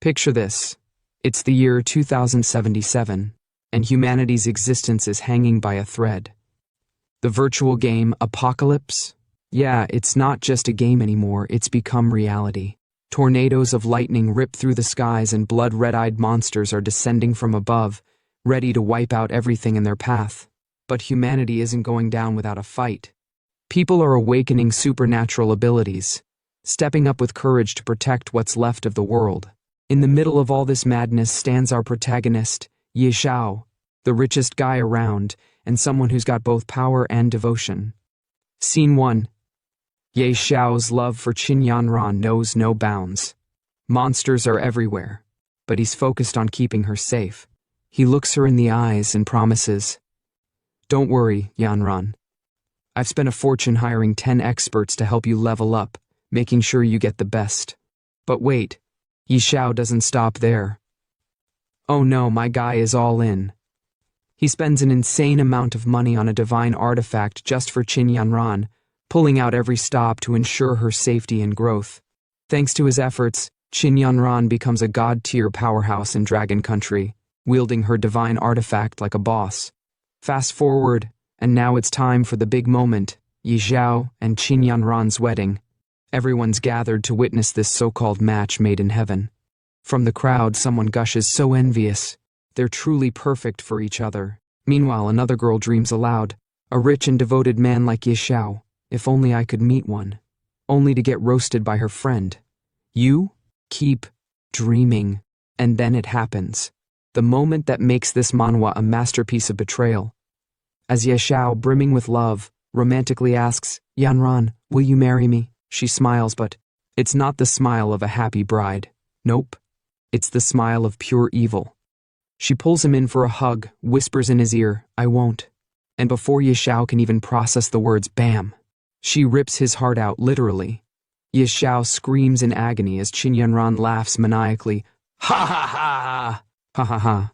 Picture this. It's the year 2077, and humanity's existence is hanging by a thread. The virtual game Apocalypse? Yeah, it's not just a game anymore, it's become reality. Tornadoes of lightning rip through the skies and blood red-eyed monsters are descending from above, ready to wipe out everything in their path. But humanity isn't going down without a fight. People are awakening supernatural abilities, stepping up with courage to protect what's left of the world. In the middle of all this madness stands our protagonist, Xiao, the richest guy around, and someone who's got both power and devotion. Scene 1. Xiao's love for Qin Yanran knows no bounds. Monsters are everywhere, but he's focused on keeping her safe. He looks her in the eyes and promises, "Don't worry, Yanran. I've spent a fortune hiring 10 experts to help you level up, making sure you get the best." But wait, Xiao doesn't stop there. Oh no, my guy is all in. He spends an insane amount of money on a divine artifact just for Qin Yanran, pulling out every stop to ensure her safety and growth. Thanks to his efforts, Qin Yanran becomes a god-tier powerhouse in Dragon Country, wielding her divine artifact like a boss. Fast forward, and now it's time for the big moment, Xiao and Qin Yanran's wedding. Everyone's gathered to witness this so-called match made in heaven. From the crowd, someone gushes, so envious. They're truly perfect for each other. Meanwhile, another girl dreams aloud, a rich and devoted man like Xiao. If only I could meet one. Only to get roasted by her friend. You keep dreaming. And then it happens. The moment that makes this manhwa a masterpiece of betrayal. As Xiao, brimming with love, romantically asks, "Yanran, will you marry me?" She smiles, but it's not the smile of a happy bride. Nope. It's the smile of pure evil. She pulls him in for a hug, whispers in his ear, "I won't." And before Xiao can even process the words, bam! She rips his heart out, literally. Xiao screams in agony as Qin Yanran laughs maniacally, "Ha ha ha! Ha ha ha!"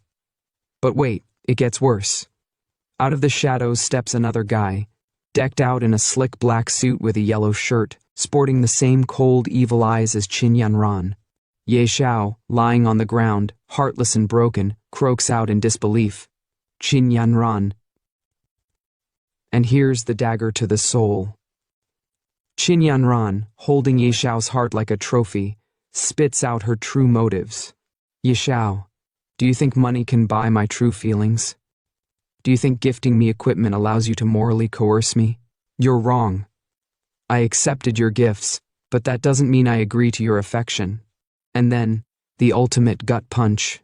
But wait, it gets worse. Out of the shadows steps another guy, decked out in a slick black suit with a yellow shirt, sporting the same cold, evil eyes as Qin Yanran. Xiao, lying on the ground, heartless and broken, croaks out in disbelief, "Qin Yanran." And here's the dagger to the soul. Qin Yanran, holding Xiao's heart like a trophy, spits out her true motives. "Xiao, do you think money can buy my true feelings? Do you think gifting me equipment allows you to morally coerce me? You're wrong. I accepted your gifts, but that doesn't mean I agree to your affection." And then, the ultimate gut punch.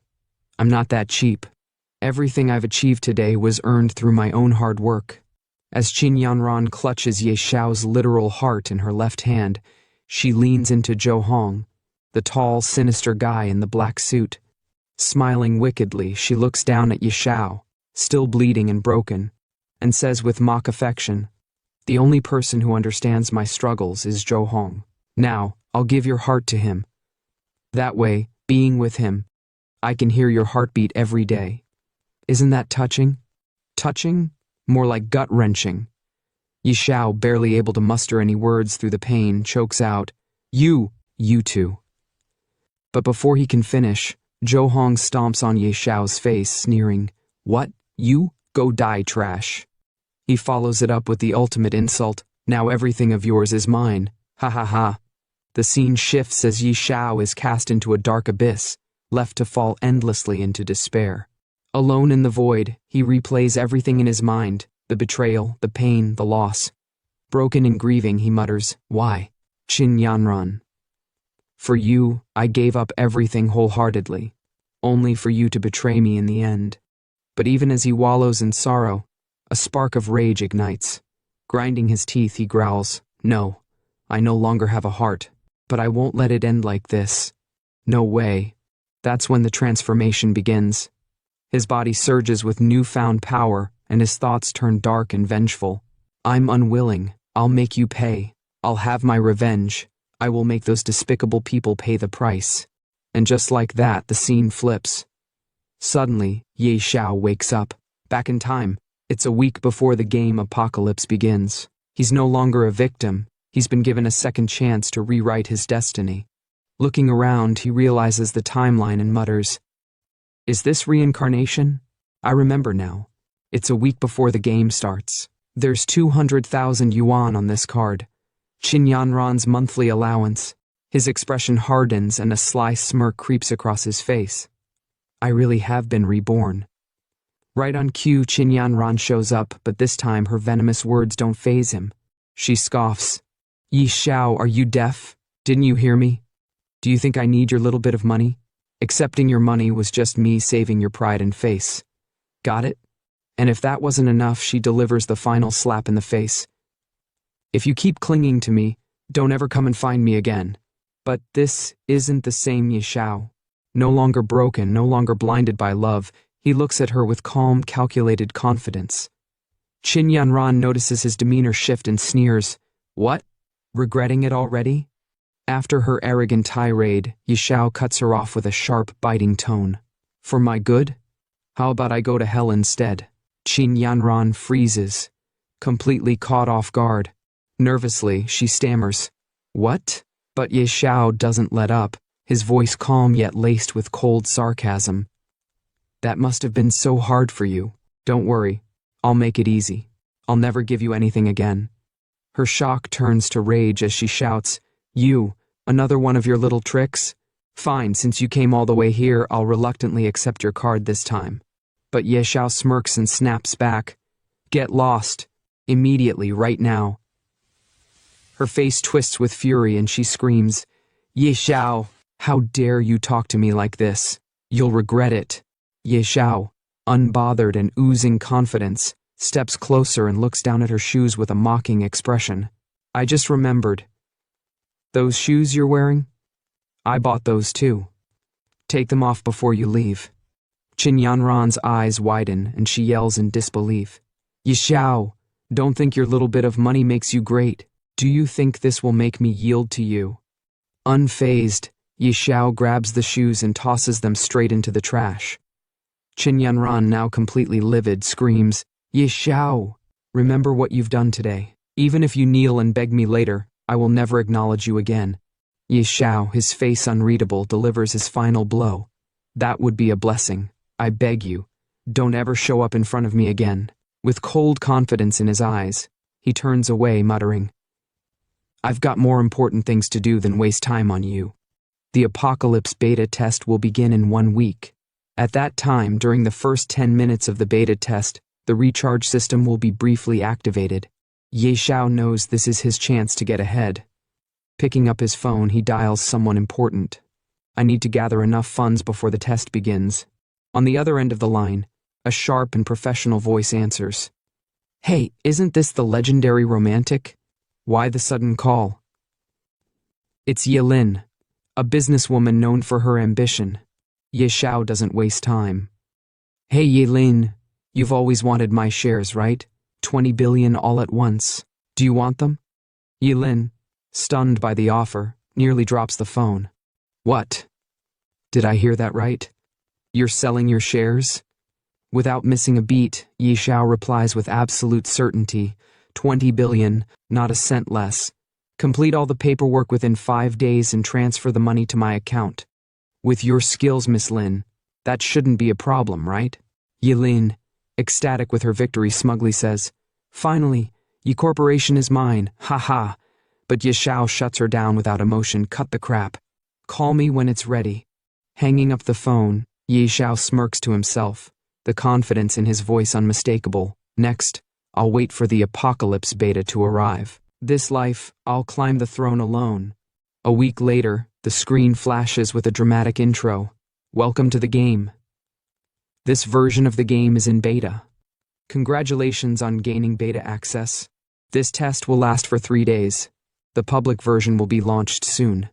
"I'm not that cheap. Everything I've achieved today was earned through my own hard work." As Qin Yanran clutches Xiao's literal heart in her left hand, she leans into Zhou Hong, the tall, sinister guy in the black suit. Smiling wickedly, she looks down at Xiao, still bleeding and broken, and says with mock affection, "The only person who understands my struggles is Zhou Hong. Now, I'll give your heart to him. That way, being with him, I can hear your heartbeat every day." Isn't that touching? Touching? More like gut-wrenching. Xiao, barely able to muster any words through the pain, chokes out, You two." But before he can finish, Zhou Hong stomps on Xiao's face, sneering, "What? You? Go die, trash." He follows it up with the ultimate insult, "Now everything of yours is mine. Ha ha ha." The scene shifts as Xiao is cast into a dark abyss, left to fall endlessly into despair. Alone in the void, he replays everything in his mind, the betrayal, the pain, the loss. Broken and grieving, he mutters, "Why? Qin Yanran. For you, I gave up everything wholeheartedly, only for you to betray me in the end." But even as he wallows in sorrow, a spark of rage ignites. Grinding his teeth, he growls, "No, I no longer have a heart, but I won't let it end like this. No way." That's when the transformation begins. His body surges with newfound power, and his thoughts turn dark and vengeful. "I'm unwilling. I'll make you pay. I'll have my revenge. I will make those despicable people pay the price." And just like that, the scene flips. Suddenly, Xiao wakes up. Back in time, it's a week before the game Apocalypse begins. He's no longer a victim. He's been given a second chance to rewrite his destiny. Looking around, he realizes the timeline and mutters, "Is this reincarnation? I remember now. It's a week before the game starts. There's 200,000 yuan on this card. Qin Yanran's monthly allowance." His expression hardens and a sly smirk creeps across his face. I really have been reborn. Right on cue, Qin Yanran shows up, but this time her venomous words don't faze him. She scoffs. "Yi Xiao, are you deaf? Didn't you hear me? Do you think I need your little bit of money? Accepting your money was just me saving your pride and face. Got it?" And if that wasn't enough, she delivers the final slap in the face. "If you keep clinging to me, don't ever come and find me again." But this isn't the same Yi Xiao. No longer broken, no longer blinded by love, he looks at her with calm, calculated confidence. Qin Yanran notices his demeanor shift and sneers. "What? Regretting it already?" After her arrogant tirade, Yi Xiao cuts her off with a sharp, biting tone. "For my good? How about I go to hell instead?" Qin Yanran freezes, completely caught off guard. Nervously, she stammers, "What?" But Yi Xiao doesn't let up, his voice calm yet laced with cold sarcasm. "That must have been so hard for you. Don't worry, I'll make it easy. I'll never give you anything again." Her shock turns to rage as she shouts, "You, another one of your little tricks? Fine, since you came all the way here, I'll reluctantly accept your card this time." But Ye Xiao smirks and snaps back, "Get lost. Immediately, right now." Her face twists with fury and she screams, "Ye Xiao, how dare you talk to me like this? You'll regret it." Ye Xiao, unbothered and oozing confidence, steps closer and looks down at her shoes with a mocking expression. "I just remembered. Those shoes you're wearing? I bought those too. Take them off before you leave." Qin Yanran's eyes widen and she yells in disbelief, "Yi Xiao, don't think your little bit of money makes you great. Do you think this will make me yield to you?" Unfazed, Yi Xiao grabs the shoes and tosses them straight into the trash. Qin Yanran, now completely livid, screams, "Yi Xiao, remember what you've done today. Even if you kneel and beg me later, I will never acknowledge you again." Yi Xiao, his face unreadable, delivers his final blow. "That would be a blessing. I beg you, don't ever show up in front of me again." With cold confidence in his eyes, he turns away, muttering, "I've got more important things to do than waste time on you." The Apocalypse beta test will begin in 1 week. At that time, during the first 10 minutes of the beta test, the recharge system will be briefly activated. Ye Xiao knows this is his chance to get ahead. Picking up his phone, he dials someone important. "I need to gather enough funds before the test begins." On the other end of the line, a sharp and professional voice answers, "Hey, isn't this the legendary romantic? Why the sudden call?" It's Yilin, a businesswoman known for her ambition. Ye Xiao doesn't waste time. "Hey Yilin, you've always wanted my shares, right? 20 billion all at once. Do you want them?" Yilin, stunned by the offer, nearly drops the phone. "What? Did I hear that right? You're selling your shares?" Without missing a beat, Yi Xiao replies with absolute certainty, 20 billion, not a cent less. Complete all the paperwork within 5 days and transfer the money to my account. With your skills, Miss Lin, that shouldn't be a problem, right? Yilin, ecstatic with her victory, smugly says, "Finally, Yi Corporation is mine, ha." But Yi Xiao shuts her down without emotion. "Cut the crap. Call me when it's ready." Hanging up the phone, Yi Xiao smirks to himself, the confidence in his voice unmistakable. "Next, I'll wait for the Apocalypse beta to arrive. This life, I'll climb the throne alone." A week later, the screen flashes with a dramatic intro. "Welcome to the game. This version of the game is in beta. Congratulations on gaining beta access. This test will last for 3 days. The public version will be launched soon."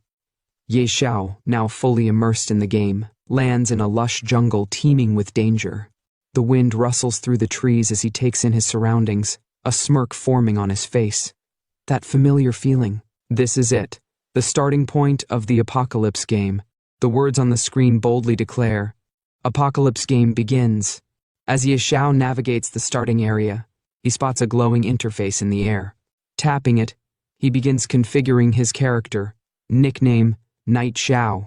Ye Xiao, now fully immersed in the game, lands in a lush jungle teeming with danger. The wind rustles through the trees as he takes in his surroundings, a smirk forming on his face. That familiar feeling. This is it, the starting point of the Apocalypse game. The words on the screen boldly declare, "Apocalypse game begins." As Ye Xiao navigates the starting area, he spots a glowing interface in the air. Tapping it, he begins configuring his character. Nickname, Knight Xiao.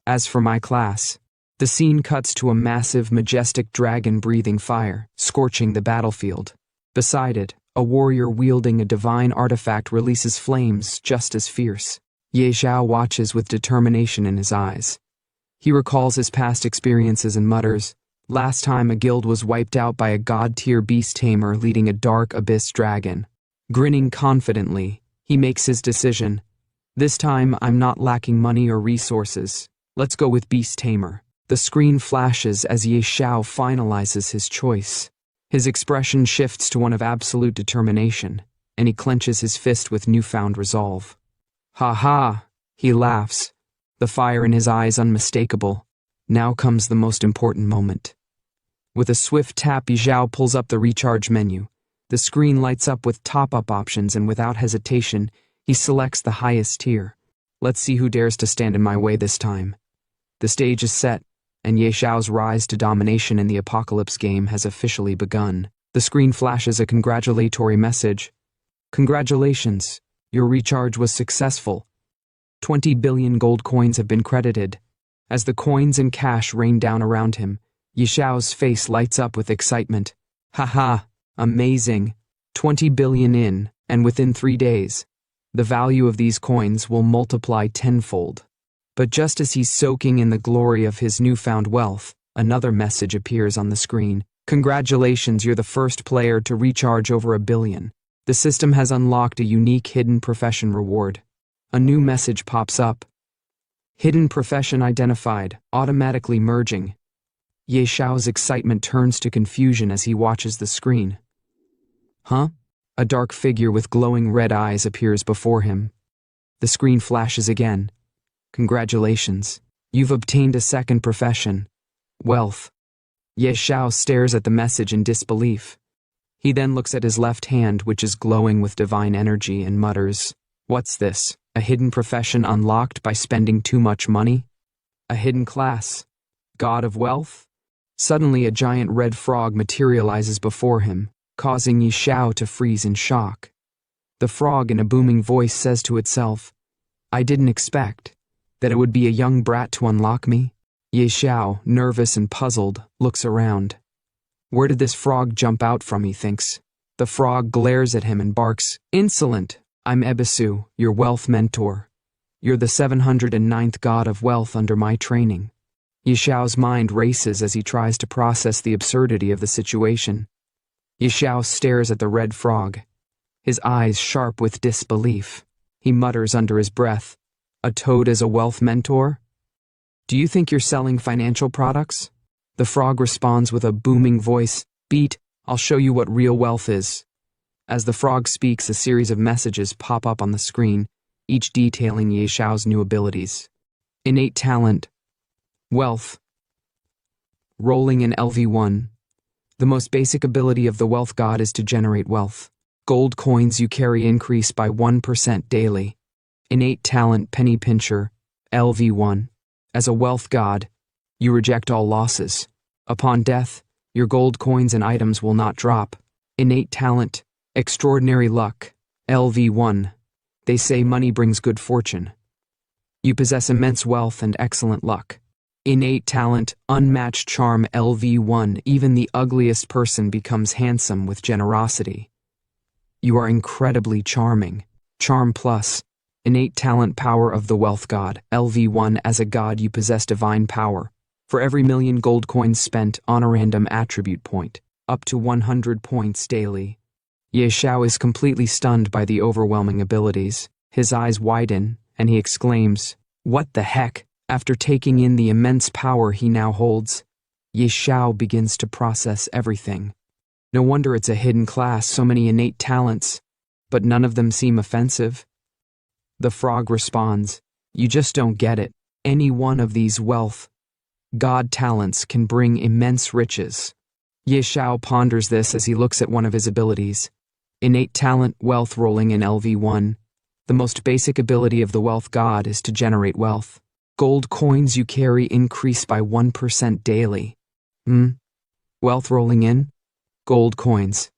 As for my class, the scene cuts to a massive, majestic dragon breathing fire, scorching the battlefield. Beside it, a warrior wielding a divine artifact releases flames just as fierce. Ye Xiao watches with determination in his eyes. He recalls his past experiences and mutters, "Last time a guild was wiped out by a god-tier beast tamer leading a dark abyss dragon." Grinning confidently, he makes his decision. "This time I'm not lacking money or resources. Let's go with beast tamer." The screen flashes as Ye Xiao finalizes his choice. His expression shifts to one of absolute determination, and he clenches his fist with newfound resolve. "Ha ha!" he laughs, the fire in his eyes unmistakable. Now comes the most important moment. With a swift tap, Ye Xiao pulls up the recharge menu. The screen lights up with top-up options, and without hesitation, he selects the highest tier. Let's see who dares to stand in my way this time. The stage is set, and Ye Xiao's rise to domination in the Apocalypse game has officially begun. The screen flashes a congratulatory message. "Congratulations, your recharge was successful. 20 billion gold coins have been credited." As the coins and cash rain down around him, Ye Xiao's face lights up with excitement. "Haha, amazing. 20 billion in, and within 3 days. The value of these coins will multiply tenfold." But just as he's soaking in the glory of his newfound wealth, another message appears on the screen. "Congratulations, you're the first player to recharge over 1 billion. The system has unlocked a unique hidden profession reward." A new message pops up. "Hidden profession identified, automatically merging." Ye Xiao's excitement turns to confusion as he watches the screen. Huh? A dark figure with glowing red eyes appears before him. The screen flashes again. "Congratulations. You've obtained a second profession. Wealth." Ye Xiao stares at the message in disbelief. He then looks at his left hand, which is glowing with divine energy, and mutters, "What's this? A hidden profession unlocked by spending too much money? A hidden class? God of Wealth?" Suddenly a giant red frog materializes before him, causing Ye Xiao to freeze in shock. The frog in a booming voice says to itself, "I didn't expect that it would be a young brat to unlock me." Ye Xiao, nervous and puzzled, looks around. Where did this frog jump out from, he thinks. The frog glares at him and barks, "Insolent! I'm Ebisu, your wealth mentor. You're the 709th god of wealth under my training." Ye Xiao's mind races as he tries to process the absurdity of the situation. Ye Xiao stares at the red frog, his eyes sharp with disbelief. He mutters under his breath, "A toad as a wealth mentor? Do you think you're selling financial products?" The frog responds with a booming voice, "Beat, I'll show you what real wealth is." As the frog speaks, a series of messages pop up on the screen, each detailing Ye Xiao's new abilities. Innate talent. Wealth. Rolling in LV1. The most basic ability of the wealth god is to generate wealth. Gold coins you carry increase by 1% daily. Innate talent penny pincher, LV1. As a wealth god, you reject all losses. Upon death, your gold coins and items will not drop. Innate talent, extraordinary luck, LV1. They say money brings good fortune. You possess immense wealth and excellent luck. Innate talent, unmatched charm, LV1. Even the ugliest person becomes handsome with generosity. You are incredibly charming. Charm plus. Innate talent power of the wealth god, LV1. As a god you possess divine power. For every 1,000,000 gold coins spent on a random attribute point, up to 100 points daily. Ye Xiao is completely stunned by the overwhelming abilities. His eyes widen, and he exclaims, "What the heck?" After taking in the immense power he now holds, Ye Xiao begins to process everything. No wonder it's a hidden class, so many innate talents, but none of them seem offensive. The frog responds, "You just don't get it. Any one of these wealth god talents can bring immense riches." Ye Xiao ponders this as he looks at one of his abilities. Innate talent, wealth rolling in LV1. The most basic ability of the wealth god is to generate wealth. Gold coins you carry increase by 1% daily. Wealth rolling in? Gold coins.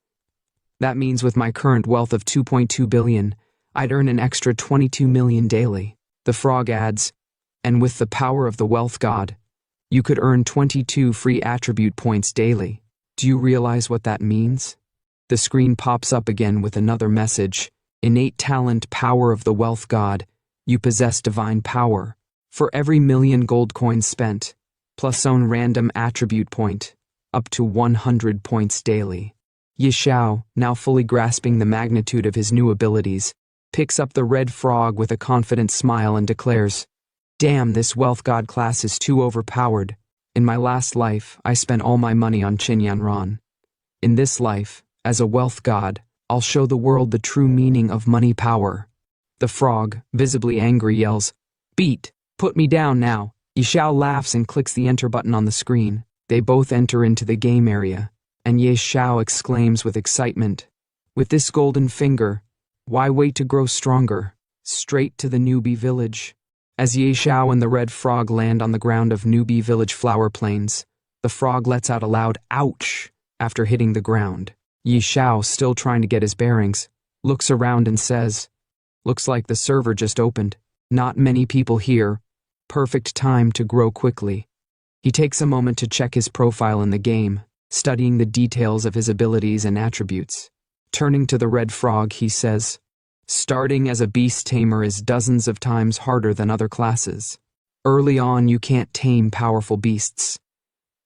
That means with my current wealth of 2.2 billion, I'd earn an extra 22 million daily. The frog adds, And with the power of the wealth god, you could earn 22 free attribute points daily. Do you realize what that means? The screen pops up again with another message. Innate talent, power of the wealth god. You possess divine power. For every 1,000,000 gold coins spent, plus own random attribute point, up to 100 points daily. Xiao, now fully grasping the magnitude of his new abilities, picks up the red frog with a confident smile and declares, "Damn, this wealth god class is too overpowered. In my last life, I spent all my money on Qinyanran. In this life, as a wealth god, I'll show the world the true meaning of money power." The frog, visibly angry, yells, "Beat! Put me down now." Xiao laughs and clicks the enter button on the screen. They both enter into the game area, and Xiao exclaims with excitement, "With this golden finger, why wait to grow stronger? Straight to the newbie village." As Xiao and the red frog land on the ground of newbie village flower plains, the frog lets out a loud "ouch" after hitting the ground. Xiao, still trying to get his bearings, looks around and says, "Looks like the server just opened. Not many people here. Perfect time to grow quickly." He takes a moment to check his profile in the game, studying the details of his abilities and attributes. Turning to the red frog, he says, "Starting as a beast tamer is dozens of times harder than other classes. Early on, you can't tame powerful beasts.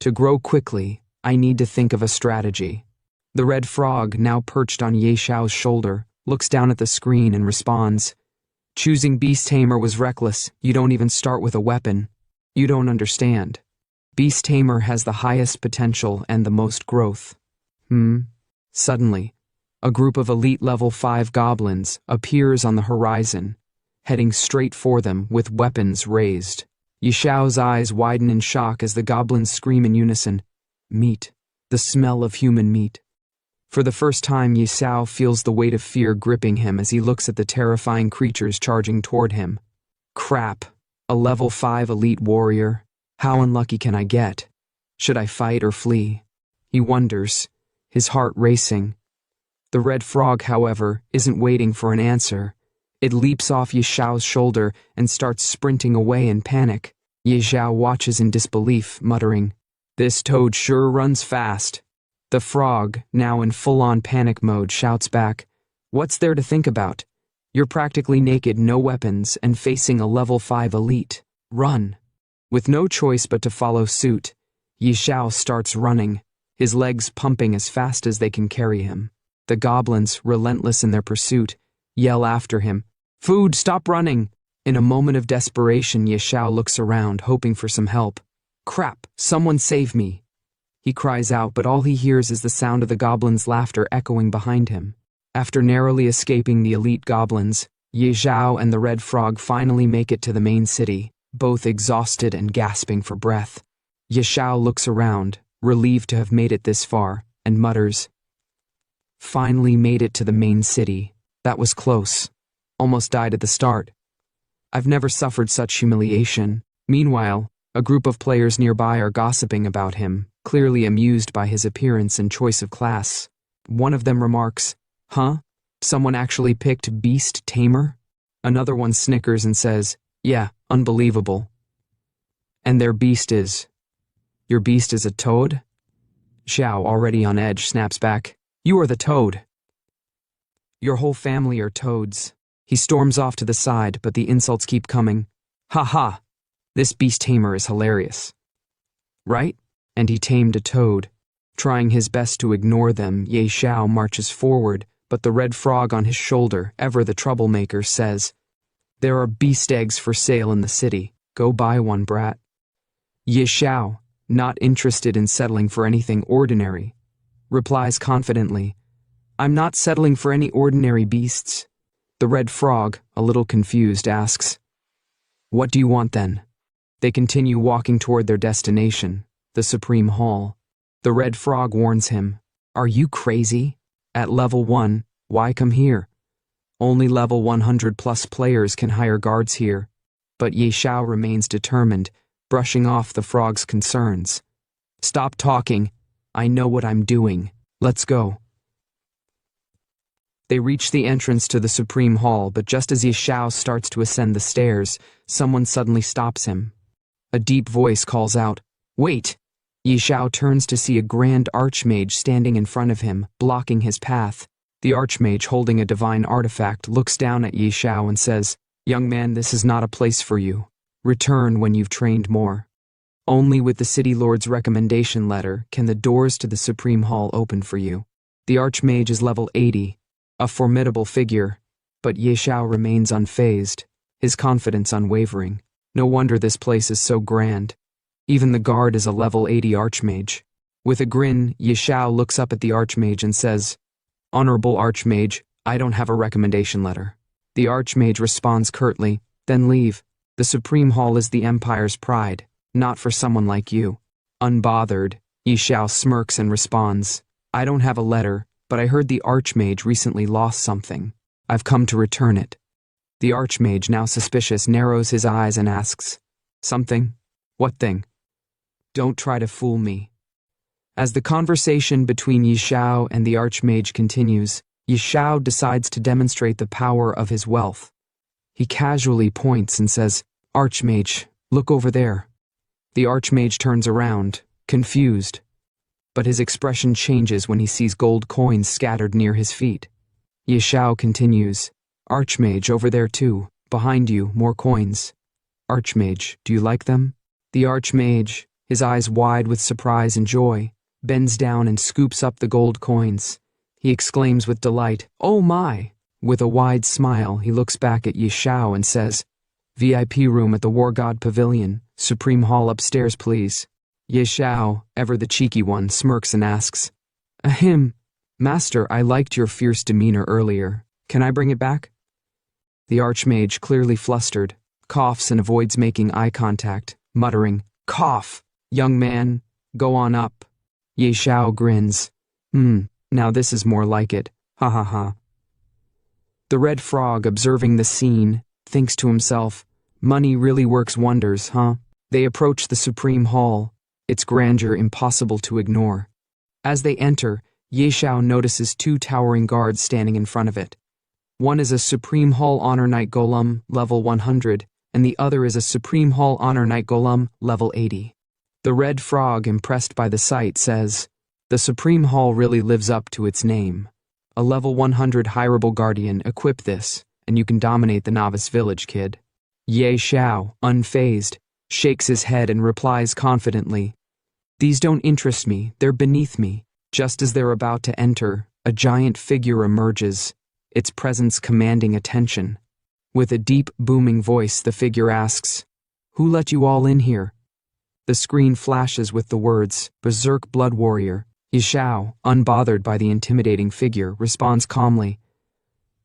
To grow quickly, I need to think of a strategy." The red frog, now perched on Xiao's shoulder, looks down at the screen and responds, "Choosing beast tamer was reckless. You don't even start with a weapon. You don't understand. Beast tamer has the highest potential and the most growth." Suddenly, a group of elite level 5 goblins appears on the horizon, heading straight for them with weapons raised. Xiao's eyes widen in shock as the goblins scream in unison, "Meat, the smell of human meat." For the first time, Xiao feels the weight of fear gripping him as he looks at the terrifying creatures charging toward him. Crap, a level 5 elite warrior. How unlucky can I get? Should I fight or flee? He wonders, his heart racing. The red frog, however, isn't waiting for an answer. It leaps off Xiao's shoulder and starts sprinting away in panic. Xiao watches in disbelief, muttering, "This toad sure runs fast." The frog, now in full-on panic mode, shouts back, "What's there to think about? You're practically naked, no weapons, and facing a level 5 elite. Run." With no choice but to follow suit, Xiao starts running, his legs pumping as fast as they can carry him. The goblins, relentless in their pursuit, yell after him, "Food, stop running!" In a moment of desperation, Xiao looks around, hoping for some help. "Crap, someone save me!" He cries out, but all he hears is the sound of the goblins' laughter echoing behind him. After narrowly escaping the elite goblins, Xiao and the red frog finally make it to the main city, both exhausted and gasping for breath. Xiao looks around, relieved to have made it this far, and mutters, "Finally made it to the main city. That was close. Almost died at the start. I've never suffered such humiliation." Meanwhile, a group of players nearby are gossiping about him, clearly amused by his appearance and choice of class. One of them remarks, "Huh? Someone actually picked beast tamer?" Another one snickers and says, "Yeah, unbelievable." "And their beast is... Your beast is a toad?" Xiao, already on edge, snaps back, "You are the toad. Your whole family are toads." He storms off to the side, but the insults keep coming. "Ha ha! This beast tamer is hilarious. Right?" And he tamed a toad. Trying his best to ignore them, Xiao marches forward, but the red frog on his shoulder, ever the troublemaker, says, "There are beast eggs for sale in the city. Go buy one, brat." Xiao, not interested in settling for anything ordinary, replies confidently, "I'm not settling for any ordinary beasts." The red frog, a little confused, asks, "What do you want then?" They continue walking toward their destination, the Supreme Hall. The red frog warns him, "Are you crazy? At level 1, why come here? Only level 100 plus players can hire guards here." But Xiao remains determined, brushing off the frog's concerns. "Stop talking. I know what I'm doing. Let's go." They reach the entrance to the Supreme Hall, but just as Xiao starts to ascend the stairs, someone suddenly stops him. A deep voice calls out, "Wait!" Xiao turns to see a grand archmage standing in front of him, blocking his path. The archmage, holding a divine artifact, looks down at Xiao and says, "Young man, this is not a place for you. Return when you've trained more. Only with the City Lord's recommendation letter can the doors to the Supreme Hall open for you." The archmage is level 80, a formidable figure, but Xiao remains unfazed, his confidence unwavering. No wonder this place is so grand. Even the guard is a level 80 archmage. With a grin, Xiao looks up at the archmage and says, "Honorable archmage, I don't have a recommendation letter." The archmage responds curtly, "Then leave. The Supreme Hall is the Empire's pride, not for someone like you." Unbothered, Xiao smirks and responds, "I don't have a letter, but I heard the archmage recently lost something. I've come to return it." The archmage, now suspicious, narrows his eyes and asks, "Something? What thing? Don't try to fool me." As the conversation between Xiao and the archmage continues, Xiao decides to demonstrate the power of his wealth. He casually points and says, "Archmage, look over there." The archmage turns around, confused, but his expression changes when he sees gold coins scattered near his feet. Xiao continues, "Archmage, over there too. Behind you, more coins. Archmage, do you like them?" The archmage, his eyes wide with surprise and joy, bends down and scoops up the gold coins. He exclaims with delight, "Oh my!" With a wide smile, he looks back at Xiao and says, "VIP room at the War God Pavilion, Supreme Hall upstairs, please." Xiao, ever the cheeky one, smirks and asks, "Ahem, Master, I liked your fierce demeanor earlier. Can I bring it back?" The archmage, clearly flustered, coughs and avoids making eye contact, muttering, "Cough! Young man, go on up." Xiao grins. Now this is more like it. Ha ha ha." The red frog, observing the scene, thinks to himself, "Money really works wonders, huh?" They approach the Supreme Hall, its grandeur impossible to ignore. As they enter, Xiao notices two towering guards standing in front of it. One is a Supreme Hall Honor Knight Golem, level 100, and the other is a Supreme Hall Honor Knight Golem, level 80. The red frog, impressed by the sight, says, "The Supreme Hall really lives up to its name. A level 100 hireable guardian, equip this, and you can dominate the novice village, kid." Xiao, unfazed, shakes his head and replies confidently, "These don't interest me, they're beneath me." Just as they're about to enter, a giant figure emerges, its presence commanding attention. With a deep, booming voice, the figure asks, "Who let you all in here?" The screen flashes with the words, "Berserk Blood Warrior." Xiao, unbothered by the intimidating figure, responds calmly,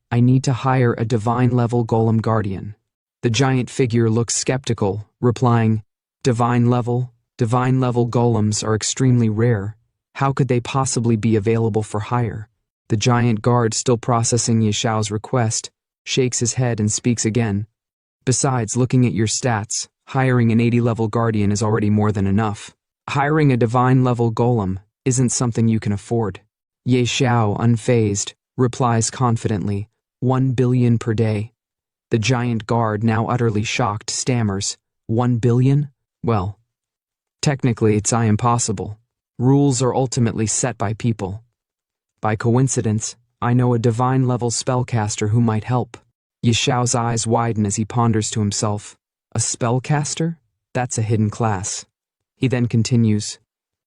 "I need to hire a divine-level golem guardian." The giant figure looks skeptical, replying, Divine level golems are extremely rare. How could they possibly be available for hire?" The giant guard, still processing Xiao's request, shakes his head and speaks again. "Besides, looking at your stats, hiring an 80-level guardian is already more than enough. Hiring a divine-level golem isn't something you can afford." Xiao, unfazed, replies confidently, 1 billion per day. The giant guard, now utterly shocked, stammers, 1 billion? Well, technically it's impossible. Rules are ultimately set by people. By coincidence, I know a divine-level spellcaster who might help. Xiao's eyes widen as he ponders to himself, "A spellcaster? That's a hidden class." He then continues,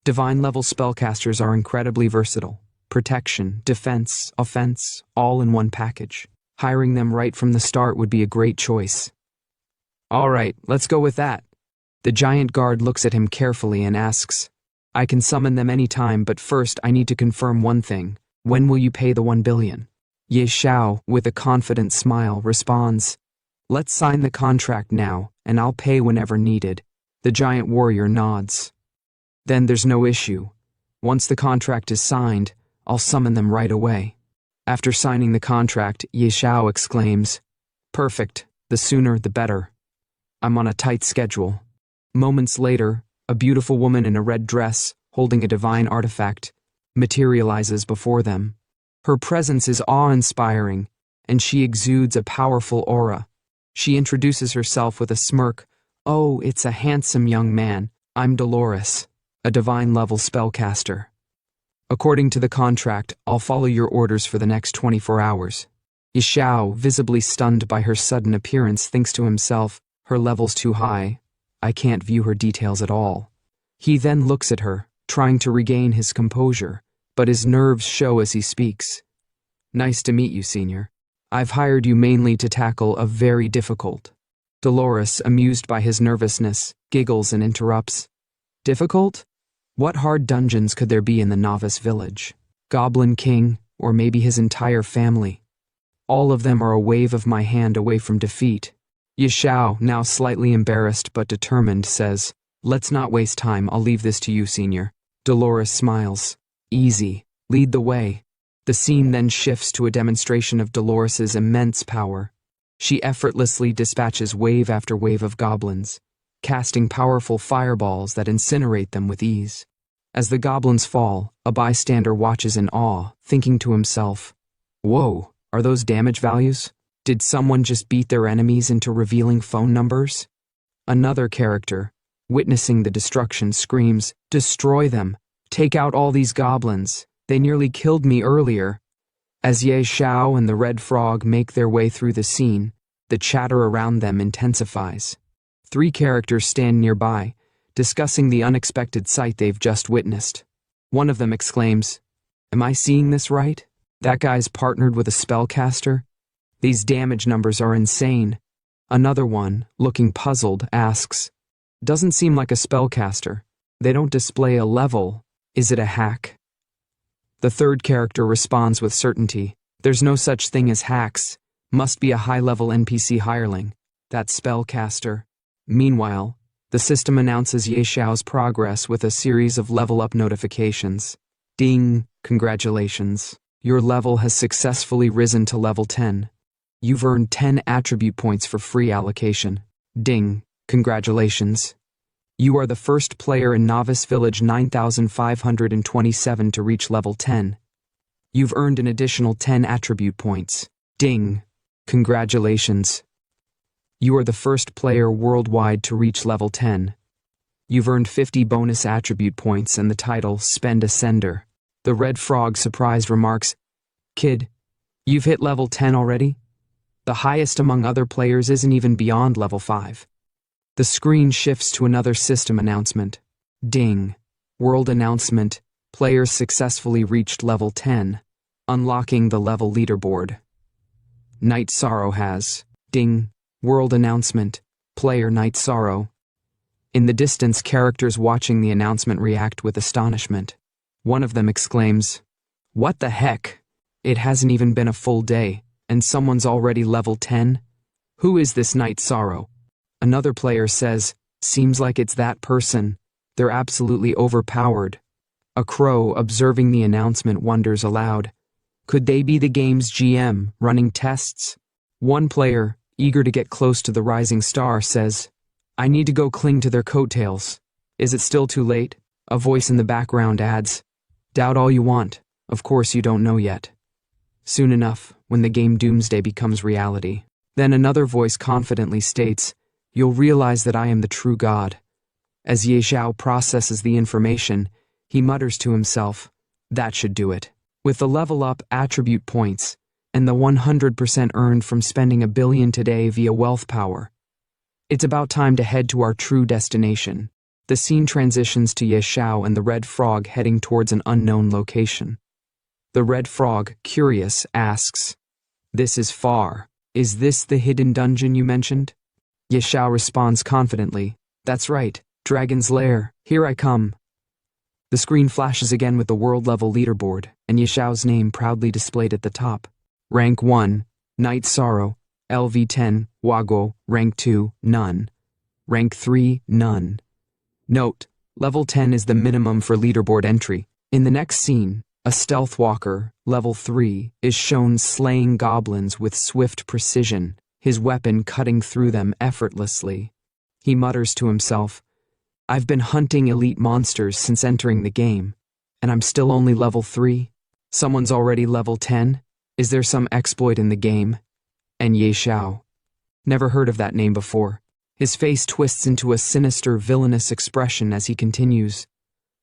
"Divine-level spellcasters are incredibly versatile. Protection, defense, offense, all in one package. Hiring them right from the start would be a great choice." "All right, let's go with that." The giant guard looks at him carefully and asks, "I can summon them any time, but first I need to confirm one thing. When will you pay the 1 billion? Xiao, with a confident smile, responds, "Let's sign the contract now, and I'll pay whenever needed." The giant warrior nods. "Then there's no issue. Once the contract is signed, I'll summon them right away." After signing the contract, Xiao exclaims, "Perfect, the sooner the better. I'm on a tight schedule." Moments later, a beautiful woman in a red dress, holding a divine artifact, materializes before them. Her presence is awe-inspiring, and she exudes a powerful aura. She introduces herself with a smirk. "Oh, it's a handsome young man. I'm Dolores, a divine-level spellcaster. According to the contract, I'll follow your orders for the next 24 hours. Xiao, visibly stunned by her sudden appearance, thinks to himself, her level's too high. I can't view her details at all. He then looks at her, trying to regain his composure, but his nerves show as he speaks. Nice to meet you, Senior. I've hired you mainly to tackle a very difficult. Dolores, amused by his nervousness, giggles and interrupts. Difficult? What hard dungeons could there be in the novice village? Goblin King, or maybe his entire family. All of them are a wave of my hand away from defeat. Xiao, now slightly embarrassed but determined, says, Let's not waste time, I'll leave this to you, Senior. Dolores smiles. Easy. Lead the way. The scene then shifts to a demonstration of Dolores's immense power. She effortlessly dispatches wave after wave of goblins, casting powerful fireballs that incinerate them with ease. As the goblins fall, a bystander watches in awe, thinking to himself, Whoa, are those damage values? Did someone just beat their enemies into revealing phone numbers? Another character, witnessing the destruction, screams, Destroy them! Take out all these goblins! They nearly killed me earlier. As Xiao and the Red Frog make their way through the scene, the chatter around them intensifies. 3 characters stand nearby, discussing the unexpected sight they've just witnessed. One of them exclaims, Am I seeing this right? That guy's partnered with a spellcaster? These damage numbers are insane. Another one, looking puzzled, asks, Doesn't seem like a spellcaster. They don't display a level. Is it a hack? The third character responds with certainty, There's no such thing as hacks. Must be a high-level NPC hireling. That's spellcaster. Meanwhile, the system announces Xiao's progress with a series of level-up notifications. Ding! Congratulations. Your level has successfully risen to level 10. You've earned 10 attribute points for free allocation. Ding! Congratulations. You are the first player in Novice Village 9527 to reach level 10. You've earned an additional 10 attribute points. Ding! Congratulations. You are the first player worldwide to reach level 10. You've earned 50 bonus attribute points and the title Spend a Sender. The Red Frog, surprised, remarks, Kid, you've hit level 10 already? The highest among other players isn't even beyond level 5. The screen shifts to another system announcement. Ding! World announcement. Players successfully reached level 10, unlocking the level leaderboard. Night Sorrow has. Ding! World announcement. Player Night Sorrow. In the distance, characters watching the announcement react with astonishment. One of them exclaims, What the heck? It hasn't even been a full day, and someone's already level 10? Who is this Night Sorrow? Another player says, Seems like it's that person. They're absolutely overpowered. A crow, observing the announcement, wonders aloud, Could they be the game's GM, running tests? One player, eager to get close to the rising star, says, I need to go cling to their coattails. Is it still too late? A voice in the background adds, Doubt all you want. Of course you don't know yet. Soon enough, when the game Doomsday becomes reality. Then another voice confidently states, You'll realize that I am the true God. As Xiao processes the information, he mutters to himself, That should do it. With the level-up attribute points, and the 100% earned from spending 1 billion today via wealth power, it's about time to head to our true destination. The scene transitions to Xiao and the Red Frog heading towards an unknown location. The Red Frog, curious, asks, This is far. Is this the hidden dungeon you mentioned? Xiao responds confidently, That's right, Dragon's Lair, here I come. The screen flashes again with the world-level leaderboard, and Xiao's name proudly displayed at the top. Rank 1, Night Sorrow, LV10, Wago, Rank 2, None. Rank 3, None. Note, level 10 is the minimum for leaderboard entry. In the next scene, a stealth walker, level 3, is shown slaying goblins with swift precision, his weapon cutting through them effortlessly. He mutters to himself, I've been hunting elite monsters since entering the game, and I'm still only level 3. Someone's already level 10? Is there some exploit in the game? And Xiao. Never heard of that name before. His face twists into a sinister, villainous expression as he continues.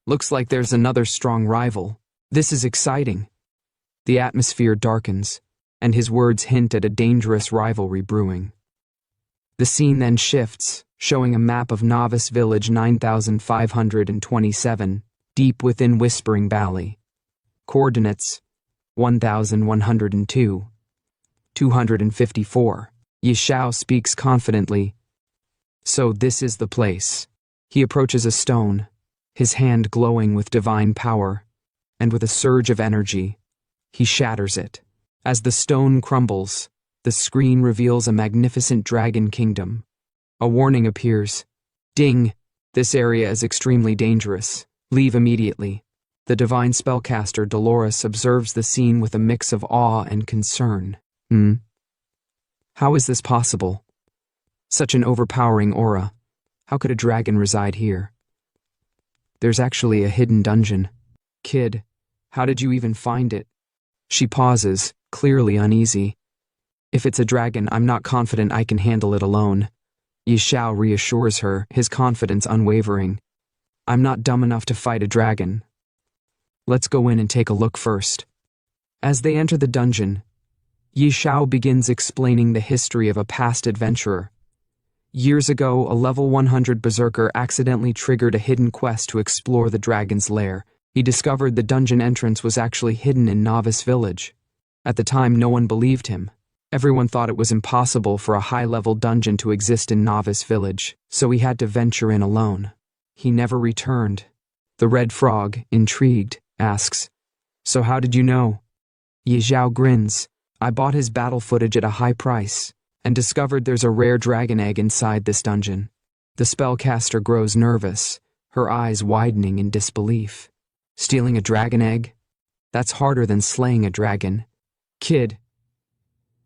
Looks like there's another strong rival. This is exciting. The atmosphere darkens, and his words hint at a dangerous rivalry brewing. The scene then shifts, showing a map of Novice Village 9527, deep within Whispering Valley. Coordinates 1102, 254. Xiao speaks confidently. So this is the place. He approaches a stone, his hand glowing with divine power, and with a surge of energy, he shatters it. As the stone crumbles, the screen reveals a magnificent dragon kingdom. A warning appears. Ding! This area is extremely dangerous. Leave immediately. The divine spellcaster Dolores observes the scene with a mix of awe and concern. How is this possible? Such an overpowering aura. How could a dragon reside here? There's actually a hidden dungeon. Kid, how did you even find it? She pauses, clearly uneasy. If it's a dragon, I'm not confident I can handle it alone. Xiao reassures her, his confidence unwavering. I'm not dumb enough to fight a dragon. Let's go in and take a look first. As they enter the dungeon, Xiao begins explaining the history of a past adventurer. Years ago, a level 100 berserker accidentally triggered a hidden quest to explore the dragon's lair. He discovered the dungeon entrance was actually hidden in Novice Village. At the time, no one believed him. Everyone thought it was impossible for a high-level dungeon to exist in Novice Village, so he had to venture in alone. He never returned. The Red Frog, intrigued, asks, "So how did you know?" Xiao grins. "I bought his battle footage at a high price, and discovered there's a rare dragon egg inside this dungeon." The spellcaster grows nervous, her eyes widening in disbelief. Stealing a dragon egg? That's harder than slaying a dragon. Kid,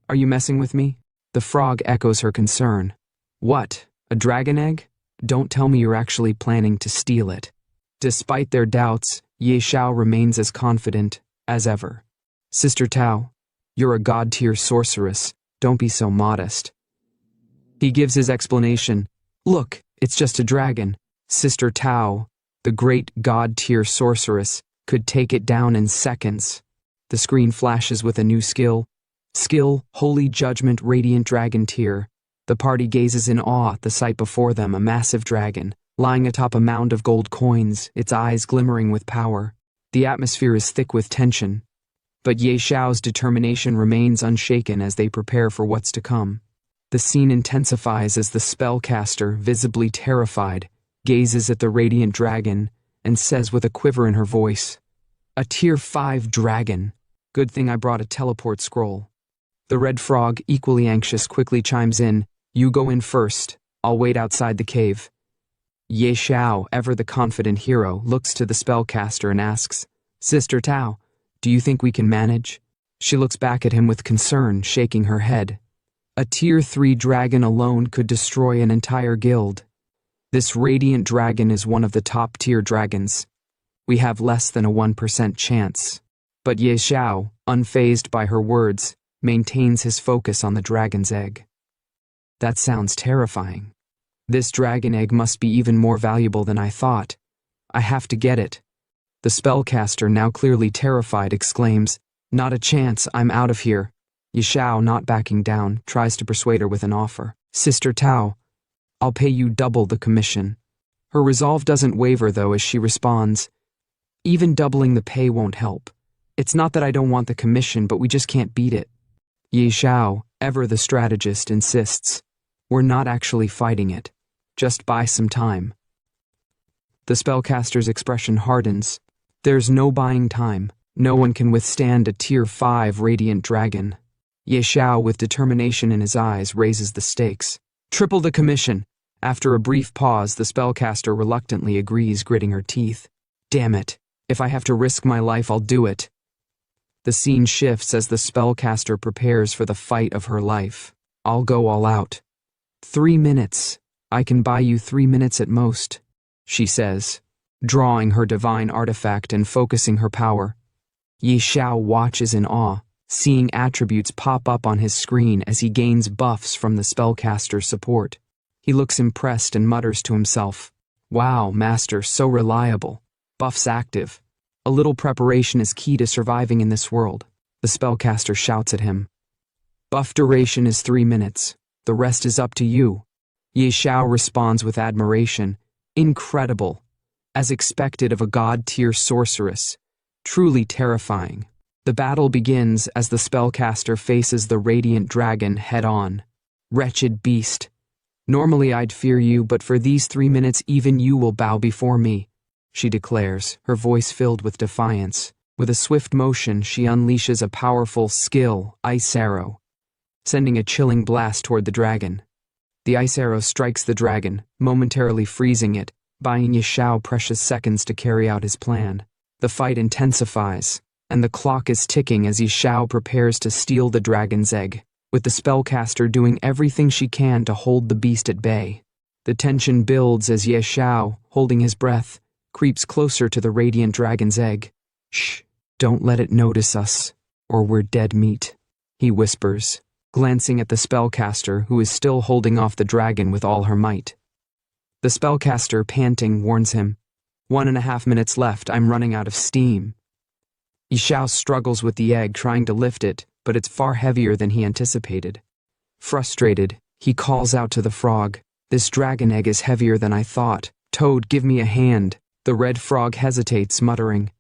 are you messing with me? The frog echoes her concern. What? A dragon egg? Don't tell me you're actually planning to steal it. Despite their doubts, Xiao remains as confident as ever. Sister Tao, you're a god-tier sorceress. Don't be so modest. He gives his explanation. Look, it's just a dragon. Sister Tao, the great god-tier sorceress, could take it down in seconds. The screen flashes with a new skill. Skill, Holy Judgment Radiant Dragon Tier. The party gazes in awe at the sight before them, a massive dragon, lying atop a mound of gold coins, its eyes glimmering with power. The atmosphere is thick with tension, but Xiao's determination remains unshaken as they prepare for what's to come. The scene intensifies as the spellcaster, visibly terrified, gazes at the radiant dragon and says with a quiver in her voice, "A tier 5 dragon. Good thing I brought a teleport scroll." The Red Frog, equally anxious, quickly chimes in, "You go in first. I'll wait outside the cave." Xiao, ever the confident hero, looks to the spellcaster and asks, "Sister Tao, do you think we can manage?" She looks back at him with concern, shaking her head. A tier 3 dragon alone could destroy an entire guild. This radiant dragon is one of the top tier dragons. We have less than a 1% chance. But Xiao, unfazed by her words, maintains his focus on the dragon's egg. That sounds terrifying. This dragon egg must be even more valuable than I thought. I have to get it. The spellcaster, now clearly terrified, exclaims, "Not a chance, I'm out of here." Xiao, not backing down, tries to persuade her with an offer. "Sister Tao, I'll pay you double the commission." Her resolve doesn't waver, though, as she responds, "Even doubling the pay won't help. It's not that I don't want the commission, but we just can't beat it." Xiao, ever the strategist, insists, "We're not actually fighting it. Just buy some time." The spellcaster's expression hardens. There's no buying time. No one can withstand a tier 5 radiant dragon. Xiao, with determination in his eyes, raises the stakes. "Triple the commission." After a brief pause, the spellcaster reluctantly agrees, gritting her teeth. "Damn it. If I have to risk my life, I'll do it." The scene shifts as the spellcaster prepares for the fight of her life. "I'll go all out." 3 minutes. I can buy you 3 minutes at most, she says, drawing her divine artifact and focusing her power. Ye Xiao watches in awe, seeing attributes pop up on his screen as he gains buffs from the spellcaster's support. He looks impressed and mutters to himself, "Wow, master, so reliable. Buffs active. A little preparation is key to surviving in this world." The spellcaster shouts at him. "Buff duration is 3 minutes. The rest is up to you." Ye Xiao responds with admiration. "Incredible. As expected of a god-tier sorceress. Truly terrifying." The battle begins as the spellcaster faces the radiant dragon head-on. "Wretched beast. Normally I'd fear you, but for these 3 minutes even you will bow before me," she declares, her voice filled with defiance. With a swift motion, she unleashes a powerful skill, Ice Arrow, sending a chilling blast toward the dragon. The ice arrow strikes the dragon, momentarily freezing it, buying Ye Xiao precious seconds to carry out his plan. The fight intensifies, and the clock is ticking as Ye Xiao prepares to steal the dragon's egg, with the spellcaster doing everything she can to hold the beast at bay. The tension builds as Ye Xiao, holding his breath, creeps closer to the radiant dragon's egg. "Shh, don't let it notice us, or we're dead meat," he whispers, glancing at the spellcaster who is still holding off the dragon with all her might. The spellcaster, panting, warns him, 1.5 minutes left, I'm running out of steam." Ye Xiao struggles with the egg, trying to lift it, but it's far heavier than he anticipated. Frustrated, he calls out to the frog, "This dragon egg is heavier than I thought. Toad, give me a hand." The red frog hesitates, muttering,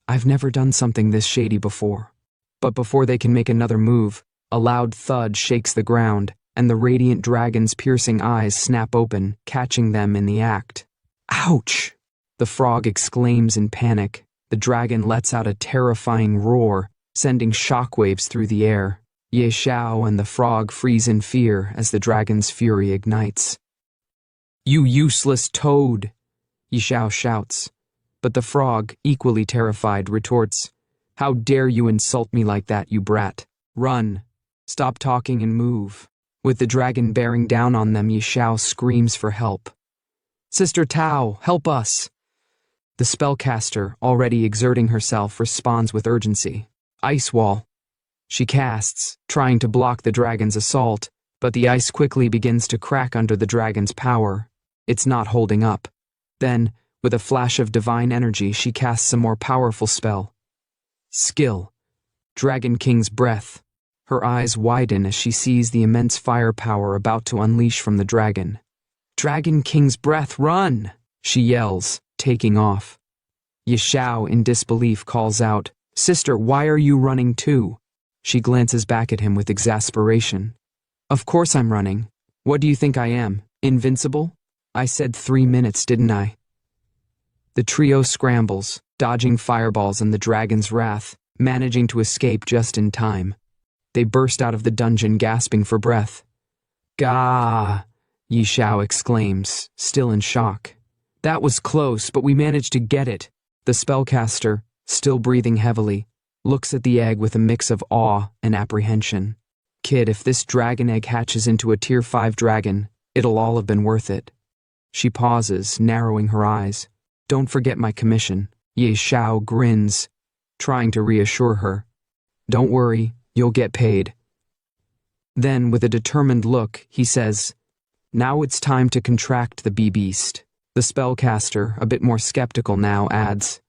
"I've never done something this shady before." But before they can make another move, a loud thud shakes the ground, and the radiant dragon's piercing eyes snap open, catching them in the act. "Ouch!" the frog exclaims in panic. The dragon lets out a terrifying roar, sending shockwaves through the air. Ye Xiao and the frog freeze in fear as the dragon's fury ignites. "You useless toad!" Ye Xiao shouts. But the frog, equally terrified, retorts, "How dare you insult me like that, you brat? Run! Stop talking and move." With the dragon bearing down on them, Ye Xiao screams for help. "Sister Tao, help us!" The spellcaster, already exerting herself, responds with urgency. "Ice wall." She casts, trying to block the dragon's assault, but the ice quickly begins to crack under the dragon's power. It's not holding up. Then, with a flash of divine energy, she casts a more powerful spell. Skill. Dragon King's Breath. Her eyes widen as she sees the immense firepower about to unleash from the dragon. "Dragon King's Breath, run!" she yells, taking off. Ye Xiao, in disbelief, calls out, "Sister, why are you running too?" She glances back at him with exasperation. "Of course I'm running. What do you think I am, invincible? I said 3 minutes, didn't I?" The trio scrambles, dodging fireballs and the dragon's wrath, managing to escape just in time. They burst out of the dungeon, gasping for breath. "Gah!" Ye Xiao exclaims, still in shock. "That was close, but we managed to get it." The spellcaster, still breathing heavily, looks at the egg with a mix of awe and apprehension. "Kid, if this dragon egg hatches into a tier 5 dragon, it'll all have been worth it." She pauses, narrowing her eyes. "Don't forget my commission." Ye Xiao grins, trying to reassure her. "Don't worry, you'll get paid." Then, with a determined look, he says, "Now it's time to contract the bee-beast." The spellcaster, a bit more skeptical now, adds,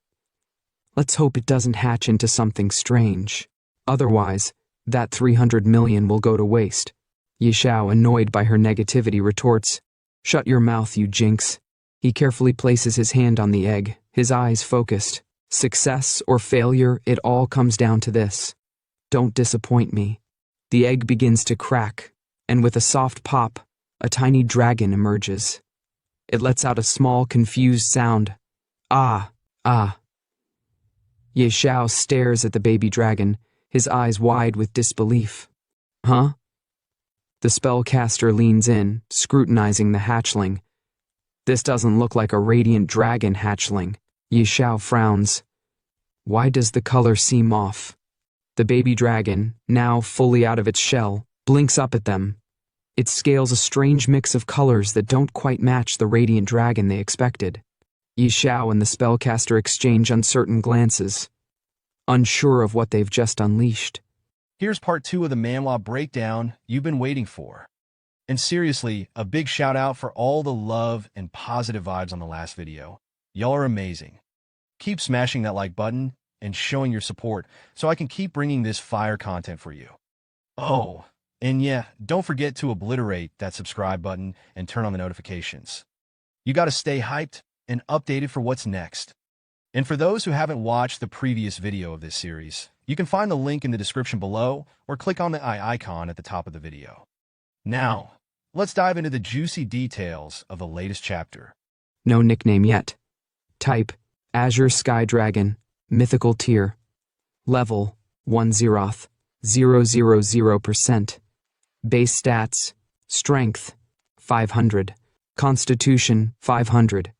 "Let's hope it doesn't hatch into something strange. Otherwise, that 300 million will go to waste." Ye Xiao, annoyed by her negativity, retorts, "Shut your mouth, you jinx." He carefully places his hand on the egg, his eyes focused. Success or failure, it all comes down to this. Don't disappoint me. The egg begins to crack, and with a soft pop, a tiny dragon emerges. It lets out a small, confused sound. "Ah, ah." Ye Xiao stares at the baby dragon, his eyes wide with disbelief. "Huh?" The spellcaster leans in, scrutinizing the hatchling. "This doesn't look like a radiant dragon hatchling." Ye Xiao frowns. "Why does the color seem off?" The baby dragon, now fully out of its shell, blinks up at them. It scales a strange mix of colors that don't quite match the radiant dragon they expected. Ye Xiao and the spellcaster exchange uncertain glances. unsure of what they've just unleashed. Here's part 2 of the manhwa breakdown you've been waiting for. And seriously, a big shout out for all the love and positive vibes on the last video. Y'all are amazing. Keep smashing that like button and showing your support so I can keep bringing this fire content for you. Oh, and yeah, don't forget to obliterate that subscribe button and turn on the notifications. You gotta stay hyped and updated for what's next. And for those who haven't watched the previous video of this series, you can find the link in the description below or click on the eye icon at the top of the video. Now, let's dive into the juicy details of the latest chapter. No nickname yet. Type, Azure Sky Dragon, Mythical Tier. Level, 1 Zeroth, 000%. Base stats, Strength, 500. Constitution, 500.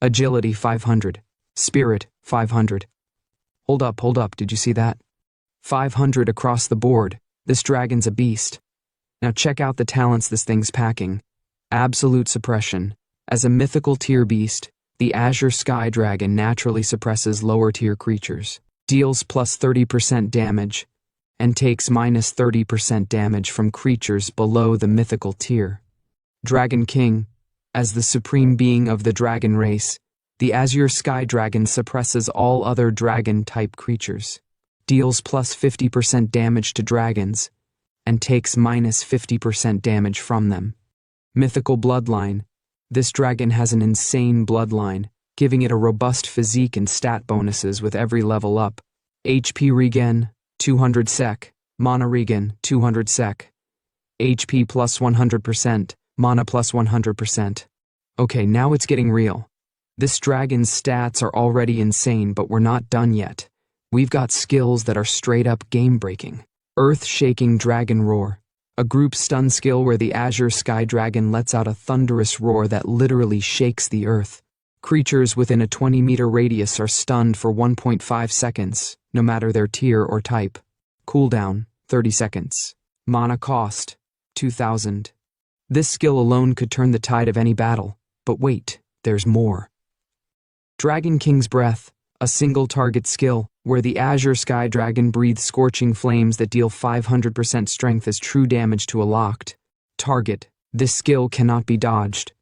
Agility, 500. Spirit, 500. Hold up, did you see that? 500 across the board. This dragon's a beast. Now check out the talents this thing's packing. Absolute suppression. As a mythical tier beast, the Azure Sky Dragon naturally suppresses lower tier creatures, deals plus 30% damage, and takes minus 30% damage from creatures below the mythical tier. Dragon King. As the supreme being of the dragon race, the Azure Sky Dragon suppresses all other dragon-type creatures, deals plus 50% damage to dragons, and takes minus 50% damage from them. Mythical Bloodline. This dragon has an insane bloodline, giving it a robust physique and stat bonuses with every level up. HP regen, 200 sec, mana regen, 200 sec. HP plus 100%, mana plus 100%. Okay, now it's getting real. This dragon's stats are already insane, but we're not done yet. We've got skills that are straight up game-breaking. Earth-shaking Dragon Roar. A group stun skill where the Azure Sky Dragon lets out a thunderous roar that literally shakes the earth. Creatures within a 20-meter radius are stunned for 1.5 seconds, no matter their tier or type. Cooldown, 30 seconds. Mana cost, 2,000. This skill alone could turn the tide of any battle. But wait, there's more. Dragon King's Breath. A single target skill, where the Azure Sky Dragon breathes scorching flames that deal 500% strength as true damage to a locked target. This skill cannot be dodged.